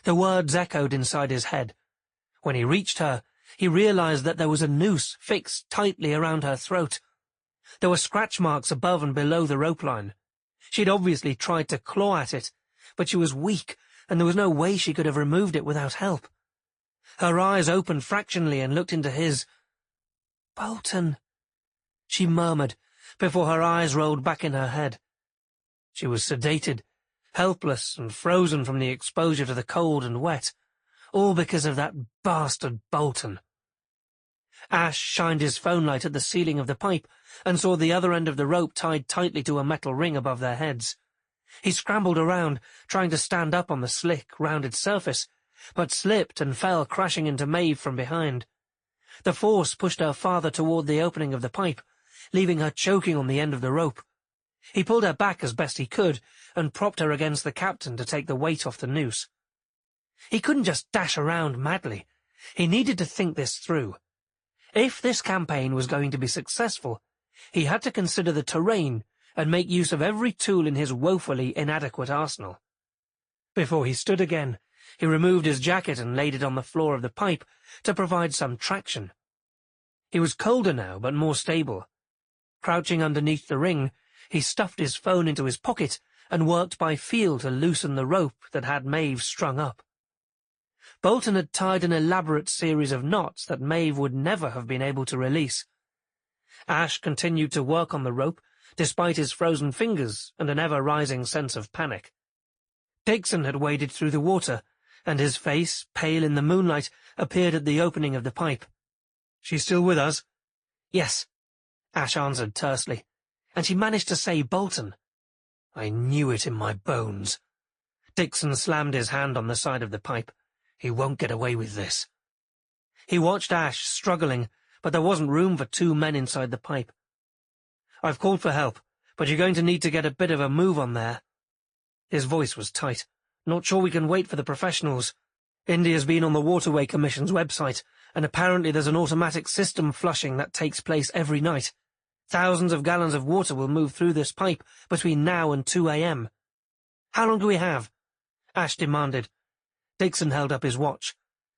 The words echoed inside his head. When he reached her, he realized that there was a noose fixed tightly around her throat. There were scratch marks above and below the rope line. She'd obviously tried to claw at it, but she was weak, and there was no way she could have removed it without help. Her eyes opened fractionally and looked into his. "Bolton," she murmured, before her eyes rolled back in her head. She was sedated, helpless and frozen from the exposure to the cold and wet, all because of that bastard Bolton. Ash shined his phone light at the ceiling of the pipe and saw the other end of the rope tied tightly to a metal ring above their heads. He scrambled around, trying to stand up on the slick, rounded surface, but slipped and fell crashing into Maeve from behind. The force pushed her farther toward the opening of the pipe, leaving her choking on the end of the rope. He pulled her back as best he could and propped her against the captain to take the weight off the noose. He couldn't just dash around madly. He needed to think this through. If this campaign was going to be successful, he had to consider the terrain and make use of every tool in his woefully inadequate arsenal. Before he stood again, he removed his jacket and laid it on the floor of the pipe to provide some traction. He was colder now, but more stable. Crouching underneath the ring, he stuffed his phone into his pocket and worked by feel to loosen the rope that had Maeve strung up. Bolton had tied an elaborate series of knots that Maeve would never have been able to release. Ash continued to work on the rope, despite his frozen fingers and an ever-rising sense of panic. Dixon had waded through the water, and his face, pale in the moonlight, appeared at the opening of the pipe. "She's still with us?" "Yes," Ash answered tersely, and she managed to say Bolton. "I knew it in my bones." Dixon slammed his hand on the side of the pipe. "He won't get away with this." He watched Ash struggling, but there wasn't room for 2 men inside the pipe. "I've called for help, but you're going to need to get a bit of a move on there." His voice was tight. Not sure we can wait for the professionals. India's been on the Waterway Commission's website, and apparently there's an automatic system flushing that takes place every night. Thousands of gallons of water will move through this pipe between now and 2 a.m. How long do we have? Ash demanded. Dixon held up his watch.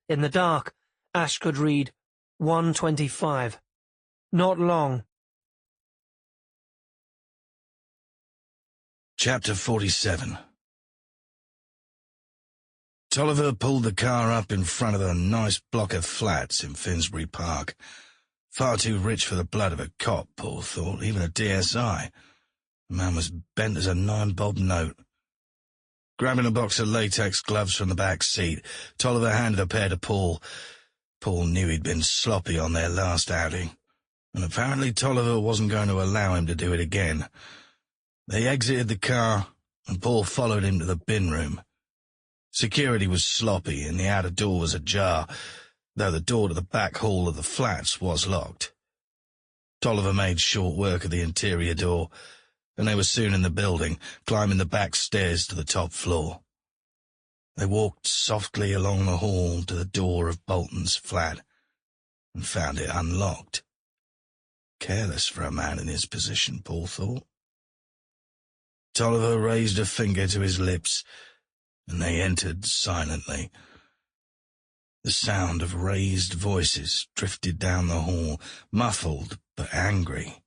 In the dark, Ash could read 1:25. Not long. Chapter 47. Tolliver pulled the car up in front of a nice block of flats in Finsbury Park. Far too rich for the blood of a cop, Paul thought, even a DSI. The man was bent as a 9-bob note. Grabbing a box of latex gloves from the back seat, Tolliver handed a pair to Paul. Paul knew he'd been sloppy on their last outing, and apparently Tolliver wasn't going to allow him to do it again. They exited the car, and Paul followed him to the bin room. Security was sloppy, and the outer door was ajar, though the door to the back hall of the flats was locked. Tolliver made short work of the interior door, and they were soon in the building, climbing the back stairs to the top floor. They walked softly along the hall to the door of Bolton's flat, and found it unlocked. Careless for a man in his position, Paul thought. Tolliver raised a finger to his lips, and they entered silently. The sound of raised voices drifted down the hall, muffled but angry.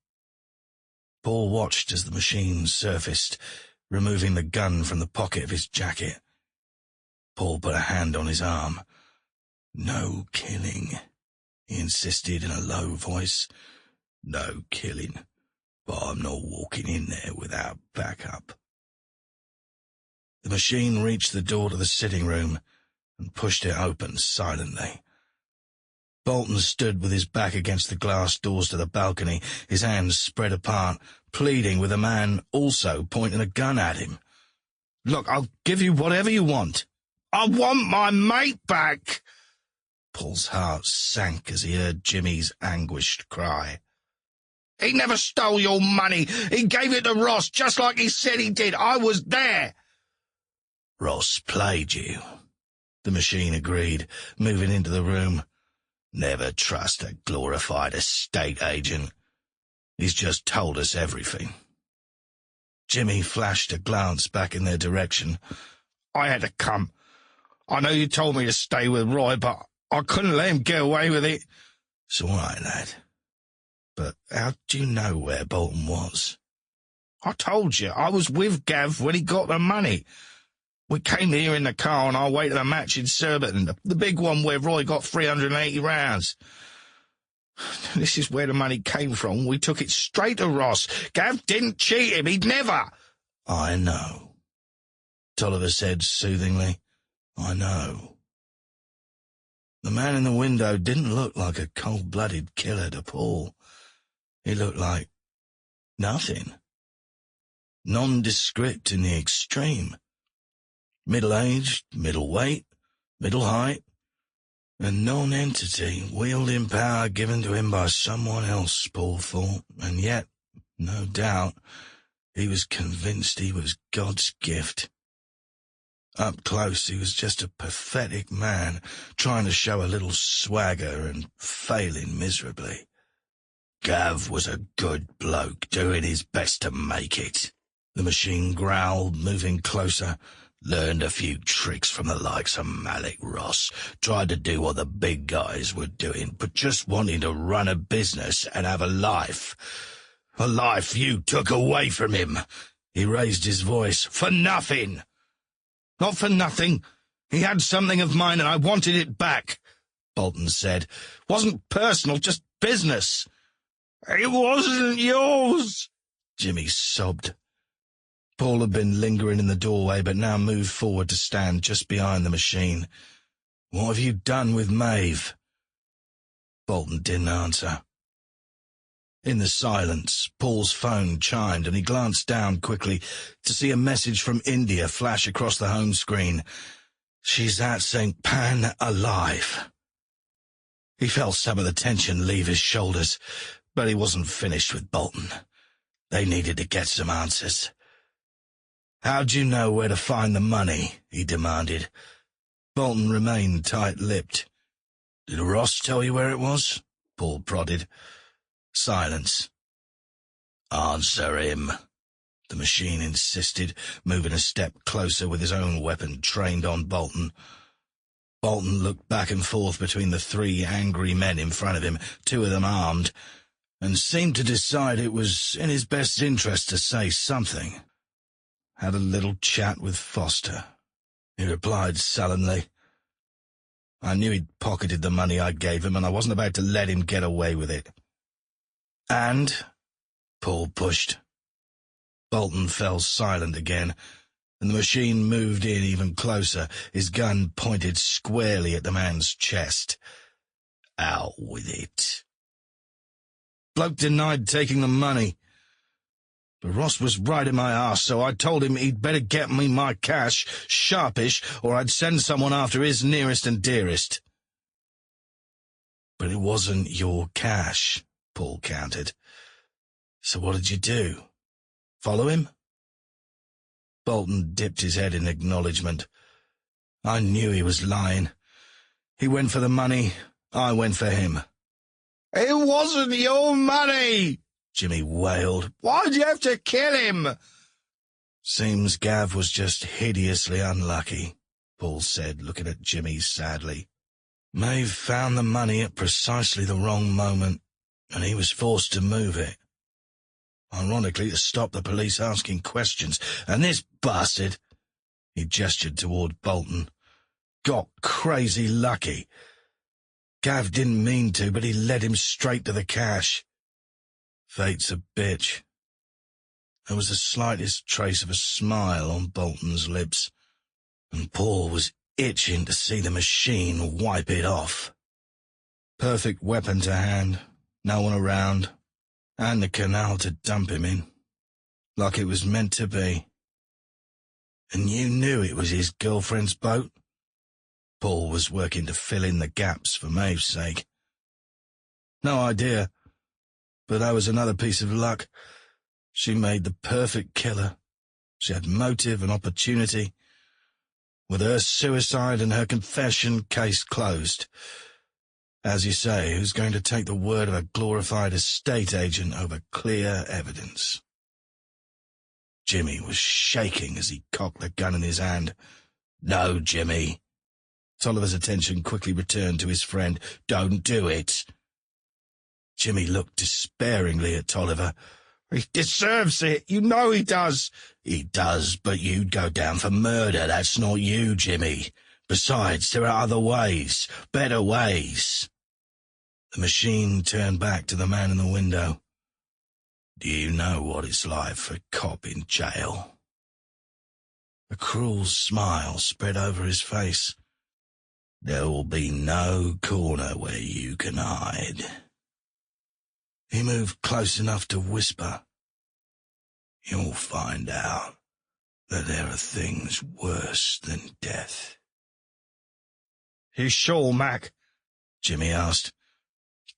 Paul watched as the machine surfaced, removing the gun from the pocket of his jacket. Paul put a hand on his arm. "No killing," he insisted in a low voice. "No killing, but I'm not walking in there without backup." The machine reached the door to the sitting room and pushed it open silently. Bolton stood with his back against the glass doors to the balcony, his hands spread apart, pleading with a man also pointing a gun at him. "Look, I'll give you whatever you want. I want my mate back!" Paul's heart sank as he heard Jimmy's anguished cry. "He never stole your money. He gave it to Ross, just like he said he did. I was there." "Ross played you," the machine agreed, moving into the room. "Never trust a glorified estate agent. He's just told us everything." Jimmy flashed a glance back in their direction. "I had to come. I know you told me to stay with Roy, but I couldn't let him get away with it." "It's all right, lad. But how do you know where Bolton was?" "I told you, I was with Gav when he got the money. We came here in the car on our way to the match in Surbiton, the big one where Roy got 380 rounds. This is where the money came from. We took it straight to Ross. Gav didn't cheat him. He'd never." "I know," Tolliver said soothingly. "I know." The man in the window didn't look like a cold-blooded killer to Paul. He looked like nothing. Nondescript in the extreme. Middle-aged, middle-weight, middle-height, a non-entity wielding power given to him by someone else, Paul thought, and yet, no doubt, he was convinced he was God's gift. Up close, he was just a pathetic man, trying to show a little swagger and failing miserably. Gav was a good bloke, doing his best to make it. The machine growled, moving closer. Learned a few tricks from the likes of Malik Ross, tried to do what the big guys were doing, but just wanting to run a business and have a life. A life you took away from him. He raised his voice. "For nothing." "Not for nothing. He had something of mine and I wanted it back," Bolton said. "Wasn't personal, just business." "It wasn't yours," Jimmy sobbed. Paul had been lingering in the doorway, but now moved forward to stand just behind the machine. "What have you done with Maeve?" Bolton didn't answer. In the silence, Paul's phone chimed, and he glanced down quickly to see a message from India flash across the home screen. "She's at St. Pan alive." He felt some of the tension leave his shoulders, but he wasn't finished with Bolton. They needed to get some answers. "How'd you know where to find the money?" he demanded. Bolton remained tight-lipped. "Did Ross tell you where it was?" Paul prodded. Silence. "Answer him," the machine insisted, moving a step closer with his own weapon trained on Bolton. Bolton looked back and forth between the 3 angry men in front of him, 2 of them armed, and seemed to decide it was in his best interest to say something. "Had a little chat with Foster," he replied sullenly. "I knew he'd pocketed the money I gave him, and I wasn't about to let him get away with it." "And?" Paul pushed. Bolton fell silent again, and the machine moved in even closer, his gun pointed squarely at the man's chest. "Out with it." "Bloke denied taking the money. But Ross was right in my arse, so I told him he'd better get me my cash, sharpish, or I'd send someone after his nearest and dearest." "But it wasn't your cash," Paul countered. "So what did you do? Follow him?" Bolton dipped his head in acknowledgement. "I knew he was lying. He went for the money, I went for him." "It wasn't your money!" Jimmy wailed. "Why'd you have to kill him?" "Seems Gav was just hideously unlucky," Paul said, looking at Jimmy sadly. "Maeve found the money at precisely the wrong moment, and he was forced to move it. Ironically, to stop the police asking questions, and this bastard," he gestured toward Bolton, "got crazy lucky. Gav didn't mean to, but he led him straight to the cash. Fate's a bitch." There was the slightest trace of a smile on Bolton's lips, and Paul was itching to see the machine wipe it off. Perfect weapon to hand, no one around, and the canal to dump him in, like it was meant to be. "And you knew it was his girlfriend's boat?" Paul was working to fill in the gaps for Maeve's sake. "No idea. But that was another piece of luck. She made the perfect killer. She had motive and opportunity. With her suicide and her confession, case closed. As you say, who's going to take the word of a glorified estate agent over clear evidence?" Jimmy was shaking as he cocked the gun in his hand. "No, Jimmy." Tolliver's attention quickly returned to his friend. "Don't do it." Jimmy looked despairingly at Tolliver. "He deserves it. You know he does." "He does, but you'd go down for murder. That's not you, Jimmy. Besides, there are other ways, better ways." The machine turned back to the man in the window. "Do you know what it's like for a cop in jail?" A cruel smile spread over his face. "There will be no corner where you can hide." He moved close enough to whisper, "You'll find out that there are things worse than death." "You sure, Mac?" Jimmy asked.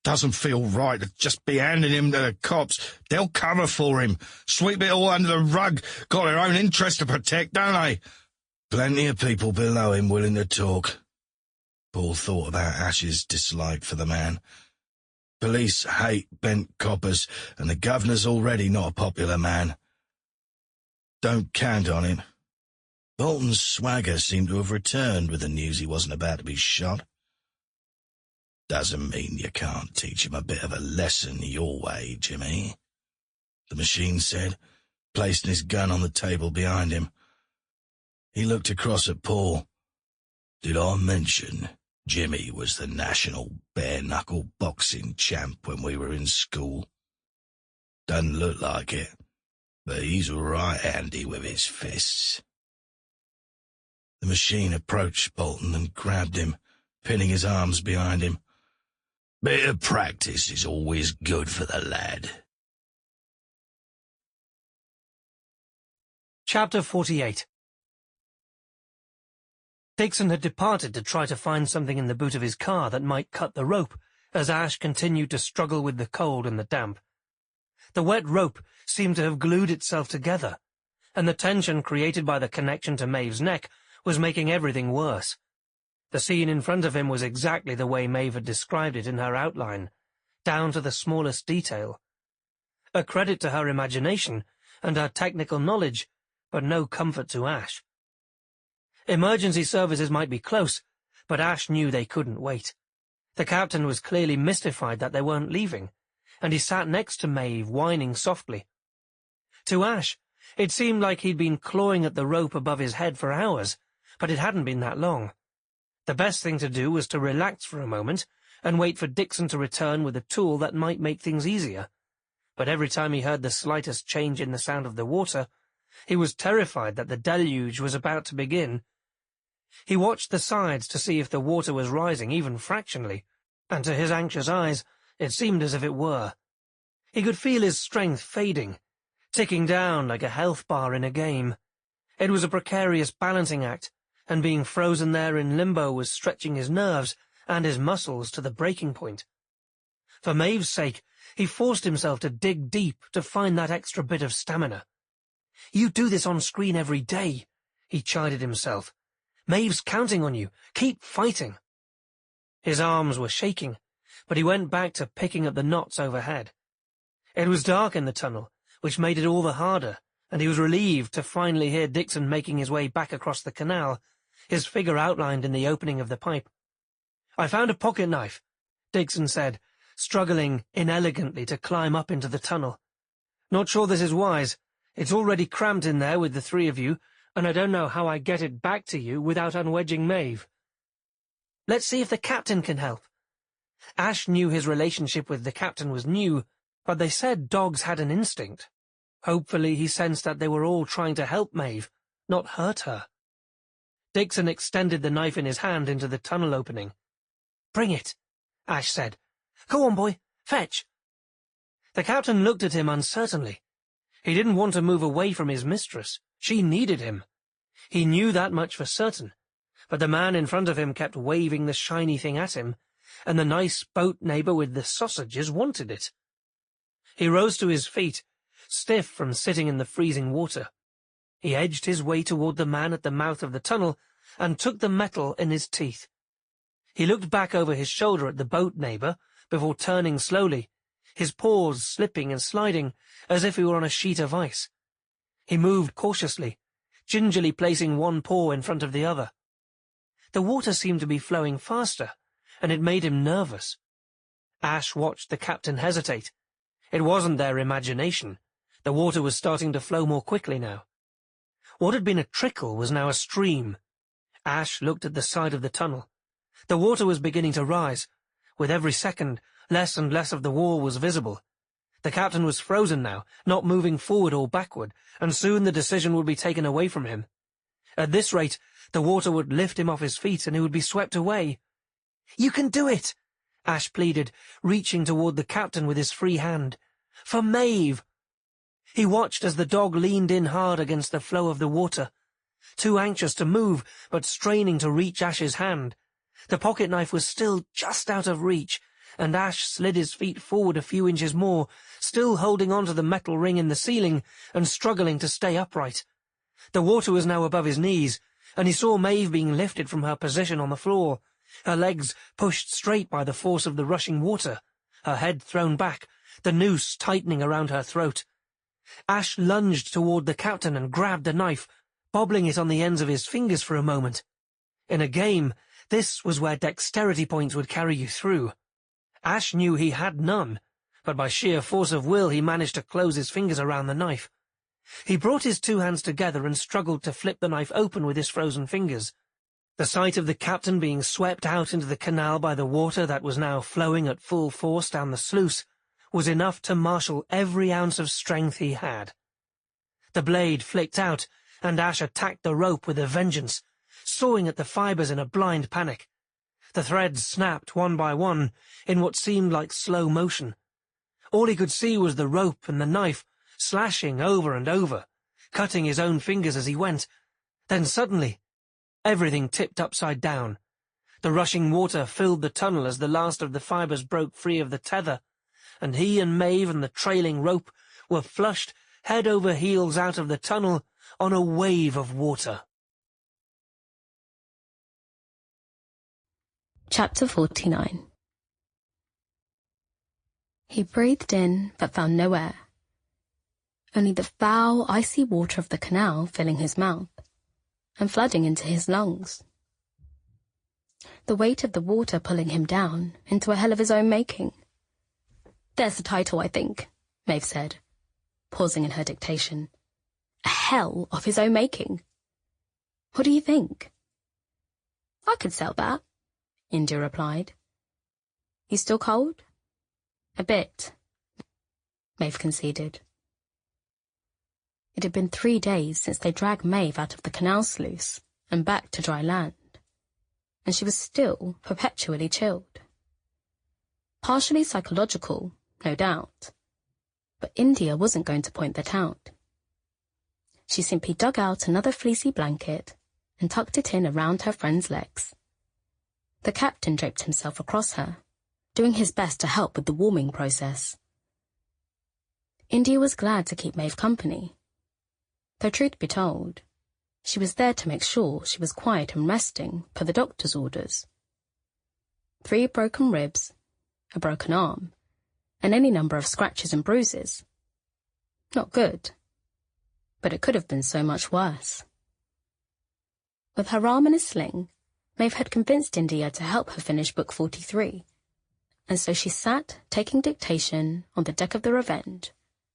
"Doesn't feel right to just be handing him to the cops. They'll cover for him, sweep it all under the rug. Got their own interest to protect, don't they?" "Plenty of people below him willing to talk." Paul thought about Ash's dislike for the man. Police hate bent coppers, and the governor's already not a popular man. Don't count on him. Bolton's swagger seemed to have returned with the news he wasn't about to be shot. "Doesn't mean you can't teach him a bit of a lesson your way, Jimmy," the machine said, placing his gun on the table behind him. He looked across at Paul. "Did I mention Jimmy was the national bare-knuckle boxing champ when we were in school? Doesn't look like it, but he's right handy with his fists." The machine approached Bolton and grabbed him, pinning his arms behind him. "Bit of practice is always good for the lad." Chapter 48. Dixon had departed to try to find something in the boot of his car that might cut the rope, as Ash continued to struggle with the cold and the damp. The wet rope seemed to have glued itself together, and the tension created by the connection to Maeve's neck was making everything worse. The scene in front of him was exactly the way Maeve had described it in her outline, down to the smallest detail. A credit to her imagination and her technical knowledge, but no comfort to Ash. Emergency services might be close, but Ash knew they couldn't wait. The captain was clearly mystified that they weren't leaving, and he sat next to Maeve, whining softly. To Ash, it seemed like he'd been clawing at the rope above his head for hours, but it hadn't been that long. The best thing to do was to relax for a moment and wait for Dixon to return with a tool that might make things easier. But every time he heard the slightest change in the sound of the water, he was terrified that the deluge was about to begin. He watched the sides to see if the water was rising even fractionally, and to his anxious eyes it seemed as if it were. He could feel his strength fading, ticking down like a health bar in a game. It was a precarious balancing act, and being frozen there in limbo was stretching his nerves and his muscles to the breaking point. For Maeve's sake, he forced himself to dig deep to find that extra bit of stamina. "You do this on screen every day," he chided himself. "Maeve's counting on you. Keep fighting." His arms were shaking, but he went back to picking at the knots overhead. It was dark in the tunnel, which made it all the harder, and he was relieved to finally hear Dixon making his way back across the canal, his figure outlined in the opening of the pipe. "I found a pocket knife," Dixon said, struggling inelegantly to climb up into the tunnel. "Not sure this is wise. It's already cramped in there with the three of you, and I don't know how I get it back to you without unwedging Maeve." "Let's see if the captain can help." Ash knew his relationship with the captain was new, but they said dogs had an instinct. Hopefully he sensed that they were all trying to help Maeve, not hurt her. Dixon extended the knife in his hand into the tunnel opening. "Bring it," Ash said. "Go on, boy, fetch." The captain looked at him uncertainly. He didn't want to move away from his mistress. She needed him. He knew that much for certain, but the man in front of him kept waving the shiny thing at him, and the nice boat neighbour with the sausages wanted it. He rose to his feet, stiff from sitting in the freezing water. He edged his way toward the man at the mouth of the tunnel and took the metal in his teeth. He looked back over his shoulder at the boat neighbour before turning slowly, his paws slipping and sliding as if he were on a sheet of ice. He moved cautiously, gingerly placing one paw in front of the other. The water seemed to be flowing faster, and it made him nervous. Ash watched the captain hesitate. It wasn't their imagination. The water was starting to flow more quickly now. What had been a trickle was now a stream. Ash looked at the side of the tunnel. The water was beginning to rise. With every second, less and less of the wall was visible. The captain was frozen now, not moving forward or backward, and soon the decision would be taken away from him. At this rate, the water would lift him off his feet and he would be swept away. "You can do it," Ash pleaded, reaching toward the captain with his free hand. "For Maeve." He watched as the dog leaned in hard against the flow of the water, too anxious to move, but straining to reach Ash's hand. The pocket knife was still just out of reach, and Ash slid his feet forward a few inches more, still holding on to the metal ring in the ceiling and struggling to stay upright. The water was now above his knees, and he saw Maeve being lifted from her position on the floor, her legs pushed straight by the force of the rushing water, her head thrown back, the noose tightening around her throat. Ash lunged toward the captain and grabbed the knife, bobbling it on the ends of his fingers for a moment. In a game, this was where dexterity points would carry you through. Ash knew he had none, but by sheer force of will he managed to close his fingers around the knife. He brought his two hands together and struggled to flip the knife open with his frozen fingers. The sight of the captain being swept out into the canal by the water that was now flowing at full force down the sluice was enough to marshal every ounce of strength he had. The blade flicked out, and Ash attacked the rope with a vengeance, sawing at the fibres in a blind panic. The threads snapped one by one, in what seemed like slow motion. All he could see was the rope and the knife, slashing over and over, cutting his own fingers as he went. Then suddenly, everything tipped upside down. The rushing water filled the tunnel as the last of the fibres broke free of the tether, and he and Maeve and the trailing rope were flushed head over heels out of the tunnel on a wave of water. Chapter 49. He breathed in, but found no air. Only the foul, icy water of the canal filling his mouth and flooding into his lungs. The weight of the water pulling him down into a hell of his own making. "There's the title, I think," Maeve said, pausing in her dictation. "A hell of his own making. What do you think?" "I could sell that," India replied. "You still cold?" "A bit," Maeve conceded. It had been 3 days since they dragged Maeve out of the canal sluice and back to dry land, and she was still perpetually chilled. Partially psychological, no doubt, but India wasn't going to point that out. She simply dug out another fleecy blanket and tucked it in around her friend's legs. The captain draped himself across her, doing his best to help with the warming process. India was glad to keep Maeve company. Though truth be told, she was there to make sure she was quiet and resting per the doctor's orders. 3 broken ribs, a broken arm, and any number of scratches and bruises. Not good, but it could have been so much worse. With her arm in a sling, Maeve had convinced India to help her finish book 43, and so she sat taking dictation on the deck of the Revenge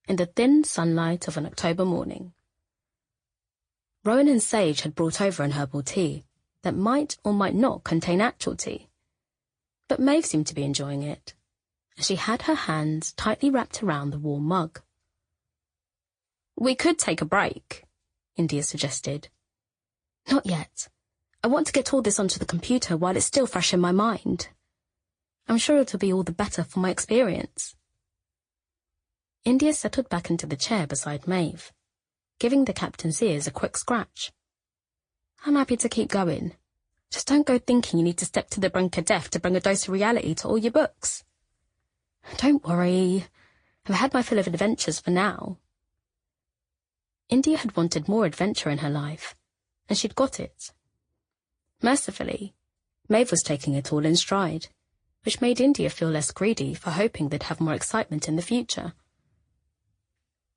in the thin sunlight of an October morning. Rowan and Sage had brought over an herbal tea that might or might not contain actual tea, but Maeve seemed to be enjoying it, and she had her hands tightly wrapped around the warm mug. "We could take a break," India suggested. "Not yet. I want to get all this onto the computer while it's still fresh in my mind. I'm sure it'll be all the better for my experience." India settled back into the chair beside Maeve, giving the captain's ears a quick scratch. "I'm happy to keep going. Just don't go thinking you need to step to the brink of death to bring a dose of reality to all your books." "Don't worry. I've had my fill of adventures for now." India had wanted more adventure in her life, and she'd got it. Mercifully, Maeve was taking it all in stride, which made India feel less greedy for hoping they'd have more excitement in the future.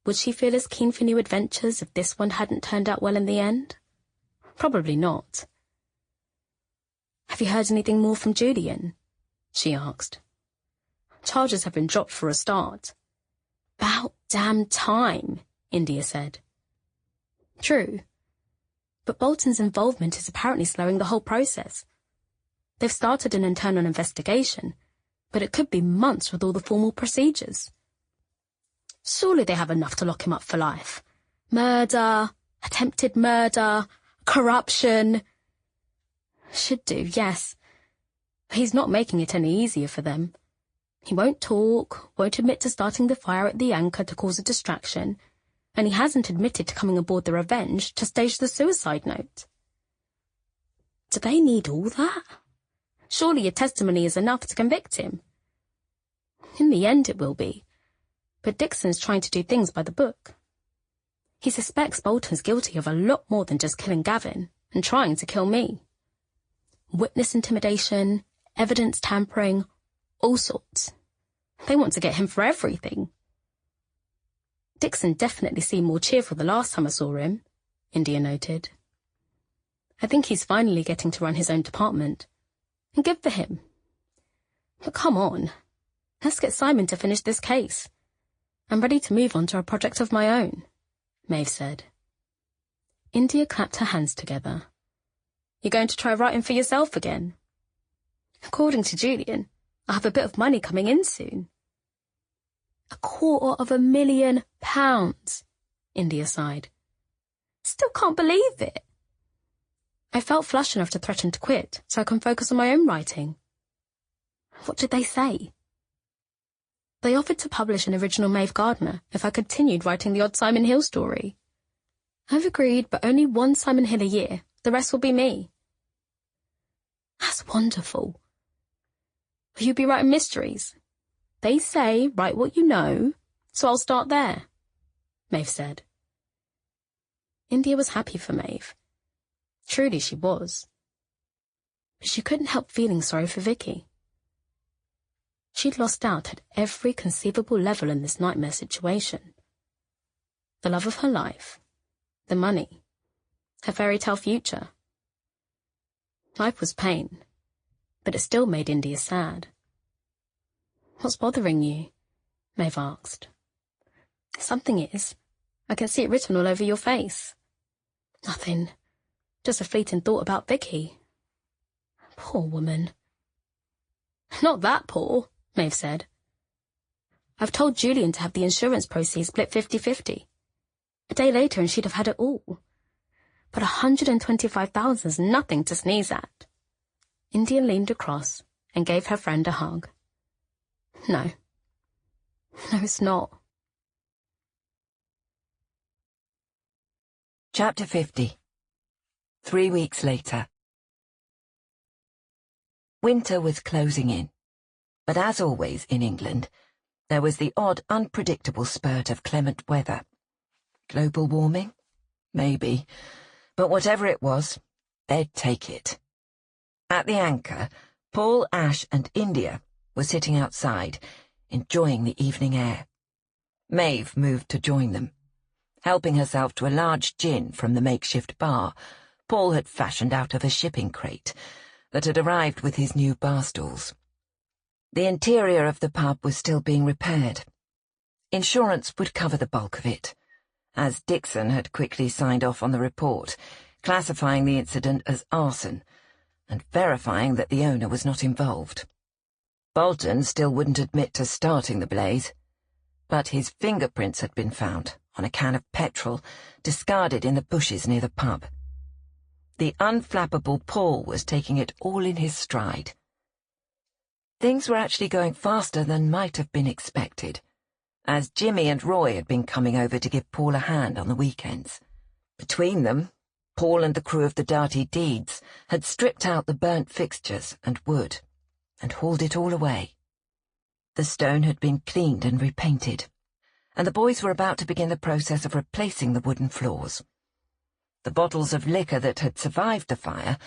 Would she feel as keen for new adventures if this one hadn't turned out well in the end? Probably not. "Have you heard anything more from Julian?" she asked. "Charges have been dropped for a start." "About damn time," India said. "True. But Bolton's involvement is apparently slowing the whole process. They've started an internal investigation, but it could be months with all the formal procedures. Surely they have enough to lock him up for life. Murder, attempted murder, corruption." "Should do, yes. He's not making it any easier for them. He won't talk, won't admit to starting the fire at the anchor to cause a distraction, and he hasn't admitted to coming aboard the Revenge to stage the suicide note." "Do they need all that? Surely your testimony is enough to convict him." "In the end it will be. But Dixon's trying to do things by the book. He suspects Bolton's guilty of a lot more than just killing Gavin and trying to kill me. Witness intimidation, evidence tampering, all sorts. They want to get him for everything." "Dixon definitely seemed more cheerful the last time I saw him," India noted. "I think he's finally getting to run his own department. And good for him. But come on, let's get Simon to finish this case. I'm ready to move on to a project of my own," Maeve said. India clapped her hands together. "You're going to try writing for yourself again?" "According to Julian, I have a bit of money coming in soon." £250,000, India sighed. "Still can't believe it." "I felt flush enough to threaten to quit so I can focus on my own writing." "What did they say?" "They offered to publish an original Maeve Gardner if I continued writing the odd Simon Hill story. I've agreed, but only 1 Simon Hill a year. The rest will be me." "That's wonderful. Will you be writing mysteries?" "They say write what you know, so I'll start there," Maeve said. India was happy for Maeve. Truly she was. But she couldn't help feeling sorry for Vicky. She'd lost out at every conceivable level in this nightmare situation. The love of her life, the money, her fairy tale future. Life was pain, but it still made India sad. "What's bothering you?" Maeve asked. "Something is. I can see it written all over your face." "Nothing. Just a fleeting thought about Vicky." "Poor woman." "Not that poor," Maeve said. "I've told Julian to have the insurance proceeds split 50-50. A day later and she'd have had it all. But 125,000 is nothing to sneeze at." India leaned across and gave her friend a hug. No, it's not. Chapter 50. 3 weeks later. Winter was closing in, but as always in England, there was the odd, unpredictable spurt of clement weather. Global warming? Maybe. But whatever it was, they'd take it. At the Anchor, Paul, Ash, and India were sitting outside, enjoying the evening air. Maeve moved to join them. Helping herself to a large gin from the makeshift bar Paul had fashioned out of a shipping crate that had arrived with his new bar stools. The interior of the pub was still being repaired. Insurance would cover the bulk of it, as Dixon had quickly signed off on the report, classifying the incident as arson and verifying that the owner was not involved. Bolton still wouldn't admit to starting the blaze, but his fingerprints had been found on a can of petrol discarded in the bushes near the pub. The unflappable Paul was taking it all in his stride. Things were actually going faster than might have been expected, as Jimmy and Roy had been coming over to give Paul a hand on the weekends. Between them, Paul and the crew of the Dirty Deeds had stripped out the burnt fixtures and wood and hauled it all away. The stone had been cleaned and repainted, and the boys were about to begin the process of replacing the wooden floors. The bottles of liquor that had survived the fire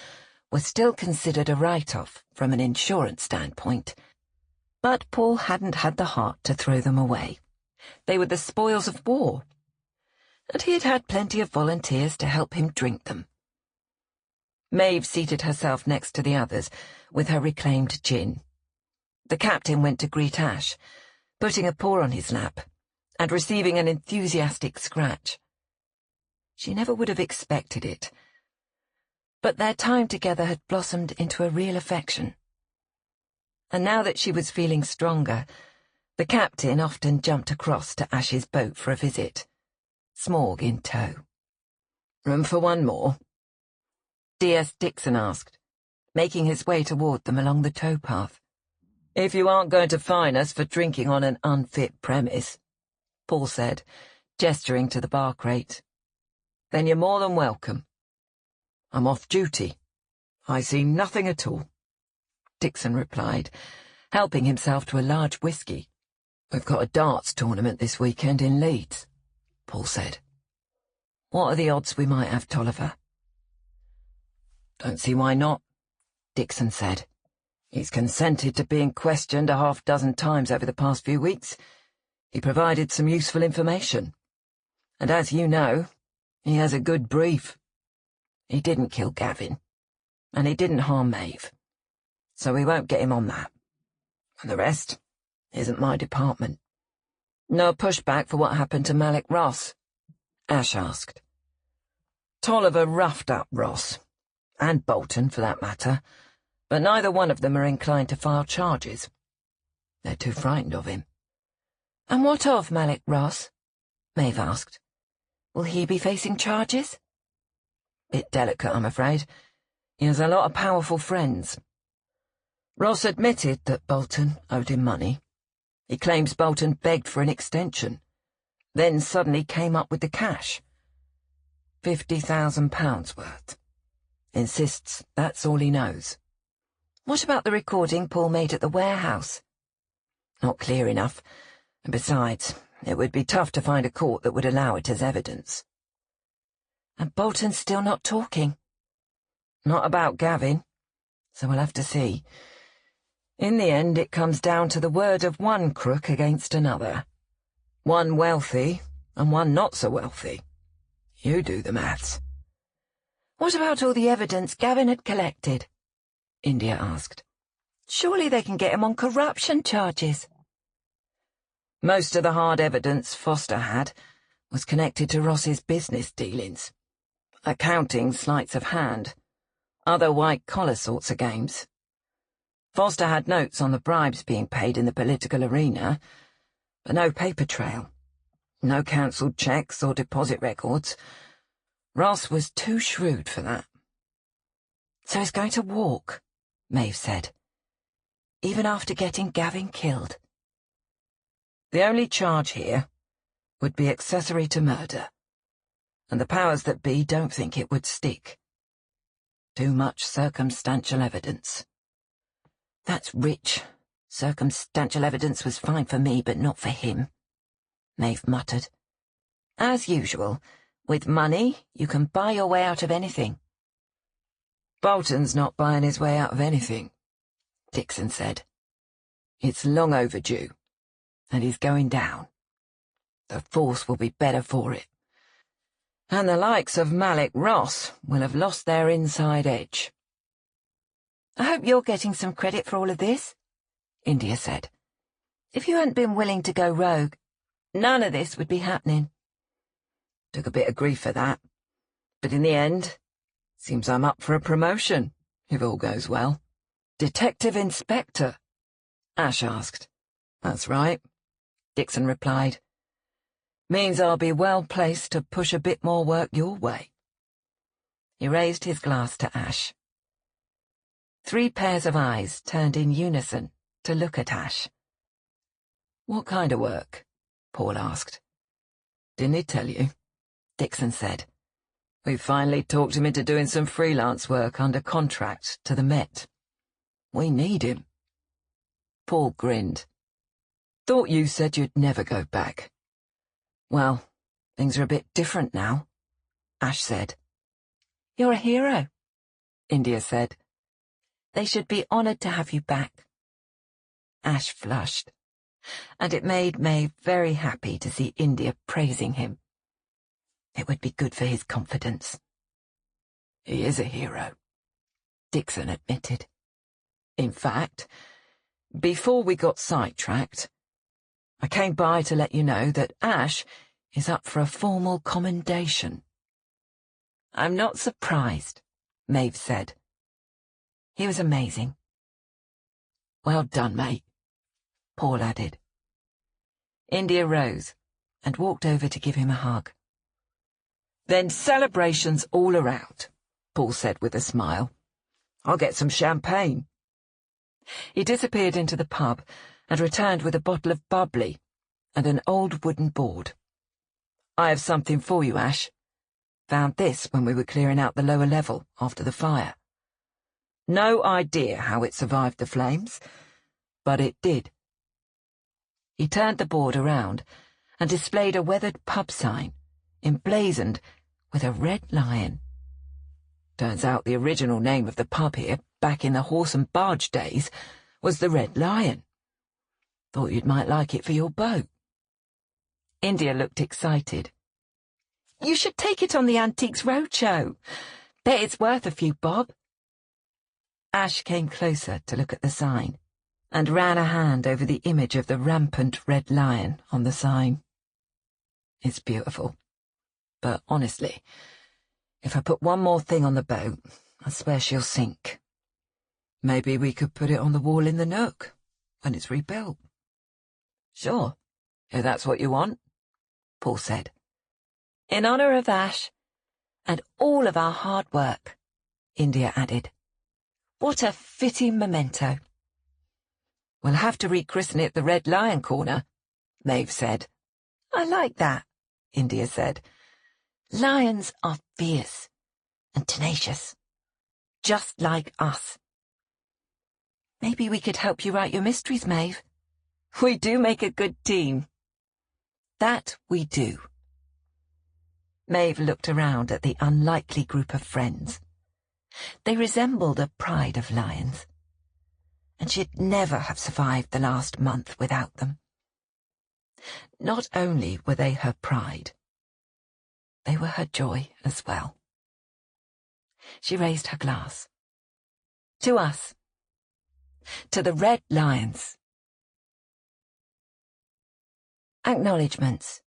were still considered a write-off from an insurance standpoint, but Paul hadn't had the heart to throw them away. They were the spoils of war, and he had had plenty of volunteers to help him drink them. Maeve seated herself next to the others with her reclaimed gin. The captain went to greet Ash, putting a paw on his lap and receiving an enthusiastic scratch. She never would have expected it, but their time together had blossomed into a real affection. And now that she was feeling stronger, the captain often jumped across to Ash's boat for a visit, Smorg in tow. "Room for one more?" D.S. Dixon asked, making his way toward them along the towpath. "If you aren't going to fine us for drinking on an unfit premise," Paul said, gesturing to the bar crate. "Then you're more than welcome." "I'm off duty. I see nothing at all," Dixon replied, helping himself to a large whiskey. "We've got a darts tournament this weekend in Leeds," Paul said. "What are the odds we might have Tolliver?" "Don't see why not," Dixon said. "He's consented to being questioned a half-dozen times over the past few weeks. He provided some useful information. And as you know, he has a good brief. He didn't kill Gavin, and he didn't harm Maeve, so we won't get him on that. And the rest isn't my department." "No pushback for what happened to Malik Ross?" Ash asked. "Tolliver roughed up Ross, and Bolton for that matter, but neither one of them are inclined to file charges. They're too frightened of him." "And what of Malik Ross?" Maeve asked. "Will he be facing charges?" "Bit delicate, I'm afraid. He has a lot of powerful friends." Ross admitted that Bolton owed him money. He claims Bolton begged for an extension, then suddenly came up with the cash. £50,000 worth. Insists that's all he knows. "What about the recording Paul made at the warehouse?" "Not clear enough, and besides, it would be tough to find a court that would allow it as evidence." And Bolton's still not talking. Not about Gavin, so we'll have to see. In the end, it comes down to the word of one crook against another. One wealthy and one not so wealthy. You do the maths. What about all the evidence Gavin had collected? India asked. Surely they can get him on corruption charges. Most of the hard evidence Foster had was connected to Ross's business dealings. Accounting sleights of hand. Other white-collar sorts of games. Foster had notes on the bribes being paid in the political arena, but no paper trail. No cancelled cheques or deposit records. Ross was too shrewd for that. So he's going to walk, Maeve said, even after getting Gavin killed. The only charge here would be accessory to murder, and the powers that be don't think it would stick. Too much circumstantial evidence. That's rich. Circumstantial evidence was fine for me, but not for him, Maeve muttered. As usual, with money, you can buy your way out of anything. Bolton's not buying his way out of anything, Dixon said. It's long overdue, and he's going down. The force will be better for it. And the likes of Malik Ross will have lost their inside edge. I hope you're getting some credit for all of this, India said. If you hadn't been willing to go rogue, none of this would be happening. Took a bit of grief for that, but in the end, seems I'm up for a promotion, if all goes well. Detective Inspector? Ash asked. That's right, Dixon replied. Means I'll be well placed to push a bit more work your way. He raised his glass to Ash. 3 pairs of eyes turned in unison to look at Ash. What kind of work? Paul asked. Didn't he tell you? Dixon said. We finally talked him into doing some freelance work under contract to the Met. We need him. Paul grinned. Thought you said you'd never go back. Well, things are a bit different now, Ash said. You're a hero, India said. They should be honoured to have you back. Ash flushed, and it made Maeve very happy to see India praising him. It would be good for his confidence. He is a hero, Dixon admitted. In fact, before we got sidetracked, I came by to let you know that Ash is up for a formal commendation. I'm not surprised, Maeve said. He was amazing. Well done, mate, Paul added. India rose and walked over to give him a hug. Then celebrations all around, Paul said with a smile. I'll get some champagne. He disappeared into the pub and returned with a bottle of bubbly and an old wooden board. I have something for you, Ash. Found this when we were clearing out the lower level after the fire. No idea how it survived the flames, but it did. He turned the board around and displayed a weathered pub sign, emblazoned with a red lion. Turns out the original name of the pub here, back in the horse and barge days, was the Red Lion. Thought you might like it for your boat. India looked excited. You should take it on the Antiques Roadshow. Bet it's worth a few bob. Ash came closer to look at the sign, and ran a hand over the image of the rampant red lion on the sign. It's beautiful, but honestly, if I put one more thing on the boat, I swear she'll sink. Maybe we could put it on the wall in the nook, when it's rebuilt. Sure, if that's what you want, Paul said. In honour of Ash, and all of our hard work, India added. What a fitting memento. We'll have to rechristen it the Red Lion Corner, Maeve said. I like that, India said. Lions are fierce and tenacious, just like us. Maybe we could help you write your mysteries, Maeve. We do make a good team. That we do. Maeve looked around at the unlikely group of friends. They resembled a pride of lions, and she'd never have survived the last month without them. Not only were they her pride, they were her joy as well. She raised her glass. To us. To the Red Lions. Acknowledgements.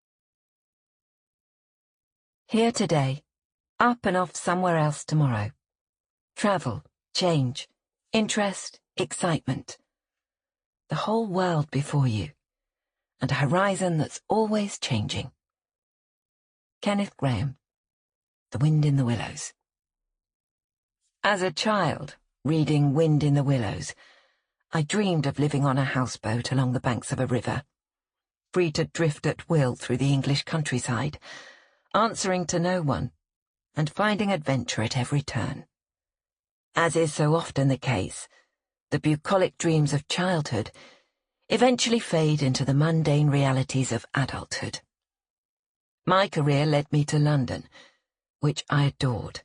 Here today, up and off somewhere else tomorrow. Travel, change, interest, excitement. The whole world before you, and a horizon that's always changing. Kenneth Grahame, The Wind in the Willows. As a child, reading Wind in the Willows, I dreamed of living on a houseboat along the banks of a river, free to drift at will through the English countryside, answering to no one, and finding adventure at every turn. As is so often the case, the bucolic dreams of childhood eventually fade into the mundane realities of adulthood. My career led me to London, which I adored,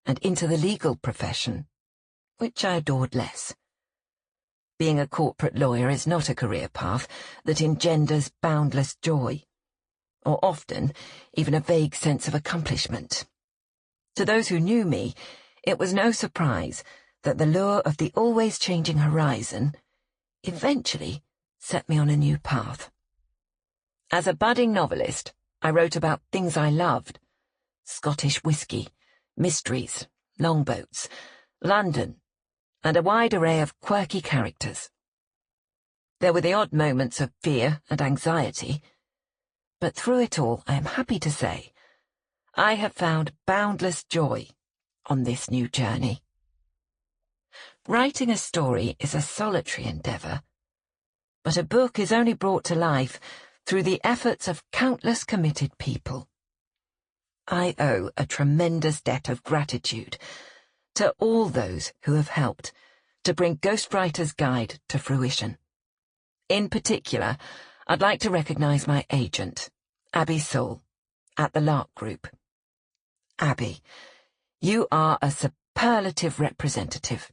and into the legal profession, which I adored less. Being a corporate lawyer is not a career path that engenders boundless joy, or often even a vague sense of accomplishment. To those who knew me, it was no surprise that the lure of the always-changing horizon eventually set me on a new path. As a budding novelist, I wrote about things I loved: Scottish whisky, mysteries, longboats, London, and a wide array of quirky characters. There were the odd moments of fear and anxiety, but through it all, I am happy to say, I have found boundless joy on this new journey. Writing a story is a solitary endeavour, but a book is only brought to life through the efforts of countless committed people. I owe a tremendous debt of gratitude to all those who have helped to bring Ghostwriter's Guide to fruition. In particular, I'd like to recognise my agent, Abby Saul, at the Lark Group. Abby, you are a superlative representative,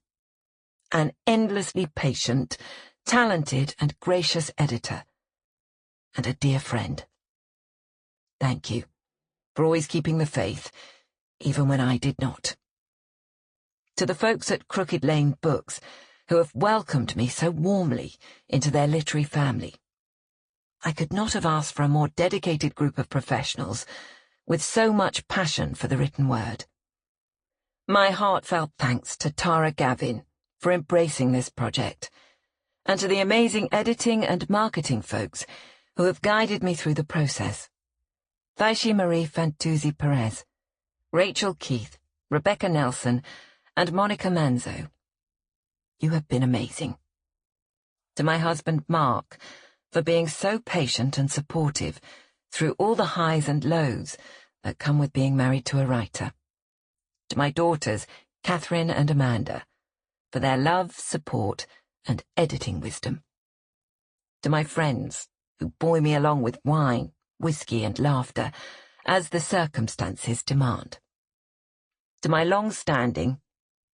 an endlessly patient, talented and gracious editor, and a dear friend. Thank you for always keeping the faith, even when I did not. To the folks at Crooked Lane Books, who have welcomed me so warmly into their literary family, I could not have asked for a more dedicated group of professionals with so much passion for the written word. My heartfelt thanks to Tara Gavin for embracing this project, and to the amazing editing and marketing folks who have guided me through the process. Vaishi Marie Fantuzzi Perez, Rachel Keith, Rebecca Nelson, and Monica Manzo. You have been amazing. To my husband Mark, for being so patient and supportive through all the highs and lows that come with being married to a writer. To my daughters, Catherine and Amanda, for their love, support, and editing wisdom. To my friends, who buoy me along with wine, whiskey, and laughter, as the circumstances demand. To my long-standing,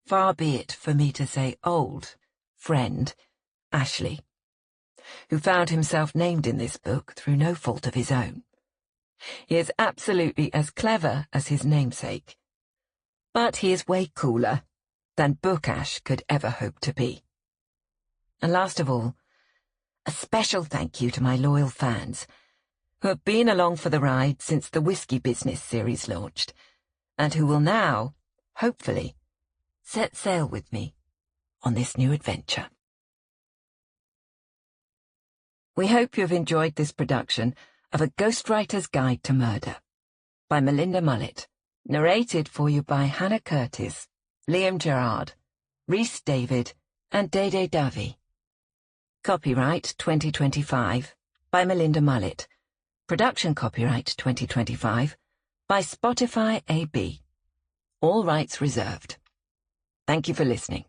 far be it for me to say old, friend, Ashley, who found himself named in this book through no fault of his own. He is absolutely as clever as his namesake, but he is way cooler than Book Ash could ever hope to be. And last of all, a special thank you to my loyal fans, who have been along for the ride since the Whiskey Business series launched, and who will now, hopefully, set sail with me on this new adventure. We hope you have enjoyed this production of A Ghostwriter's Guide to Murder by Melinda Mullet, narrated for you by Hannah Curtis, Liam Gerard, Rhys David, and Dede Davi. Copyright 2025 by Melinda Mullet. Production copyright 2025 by Spotify AB. All rights reserved. Thank you for listening.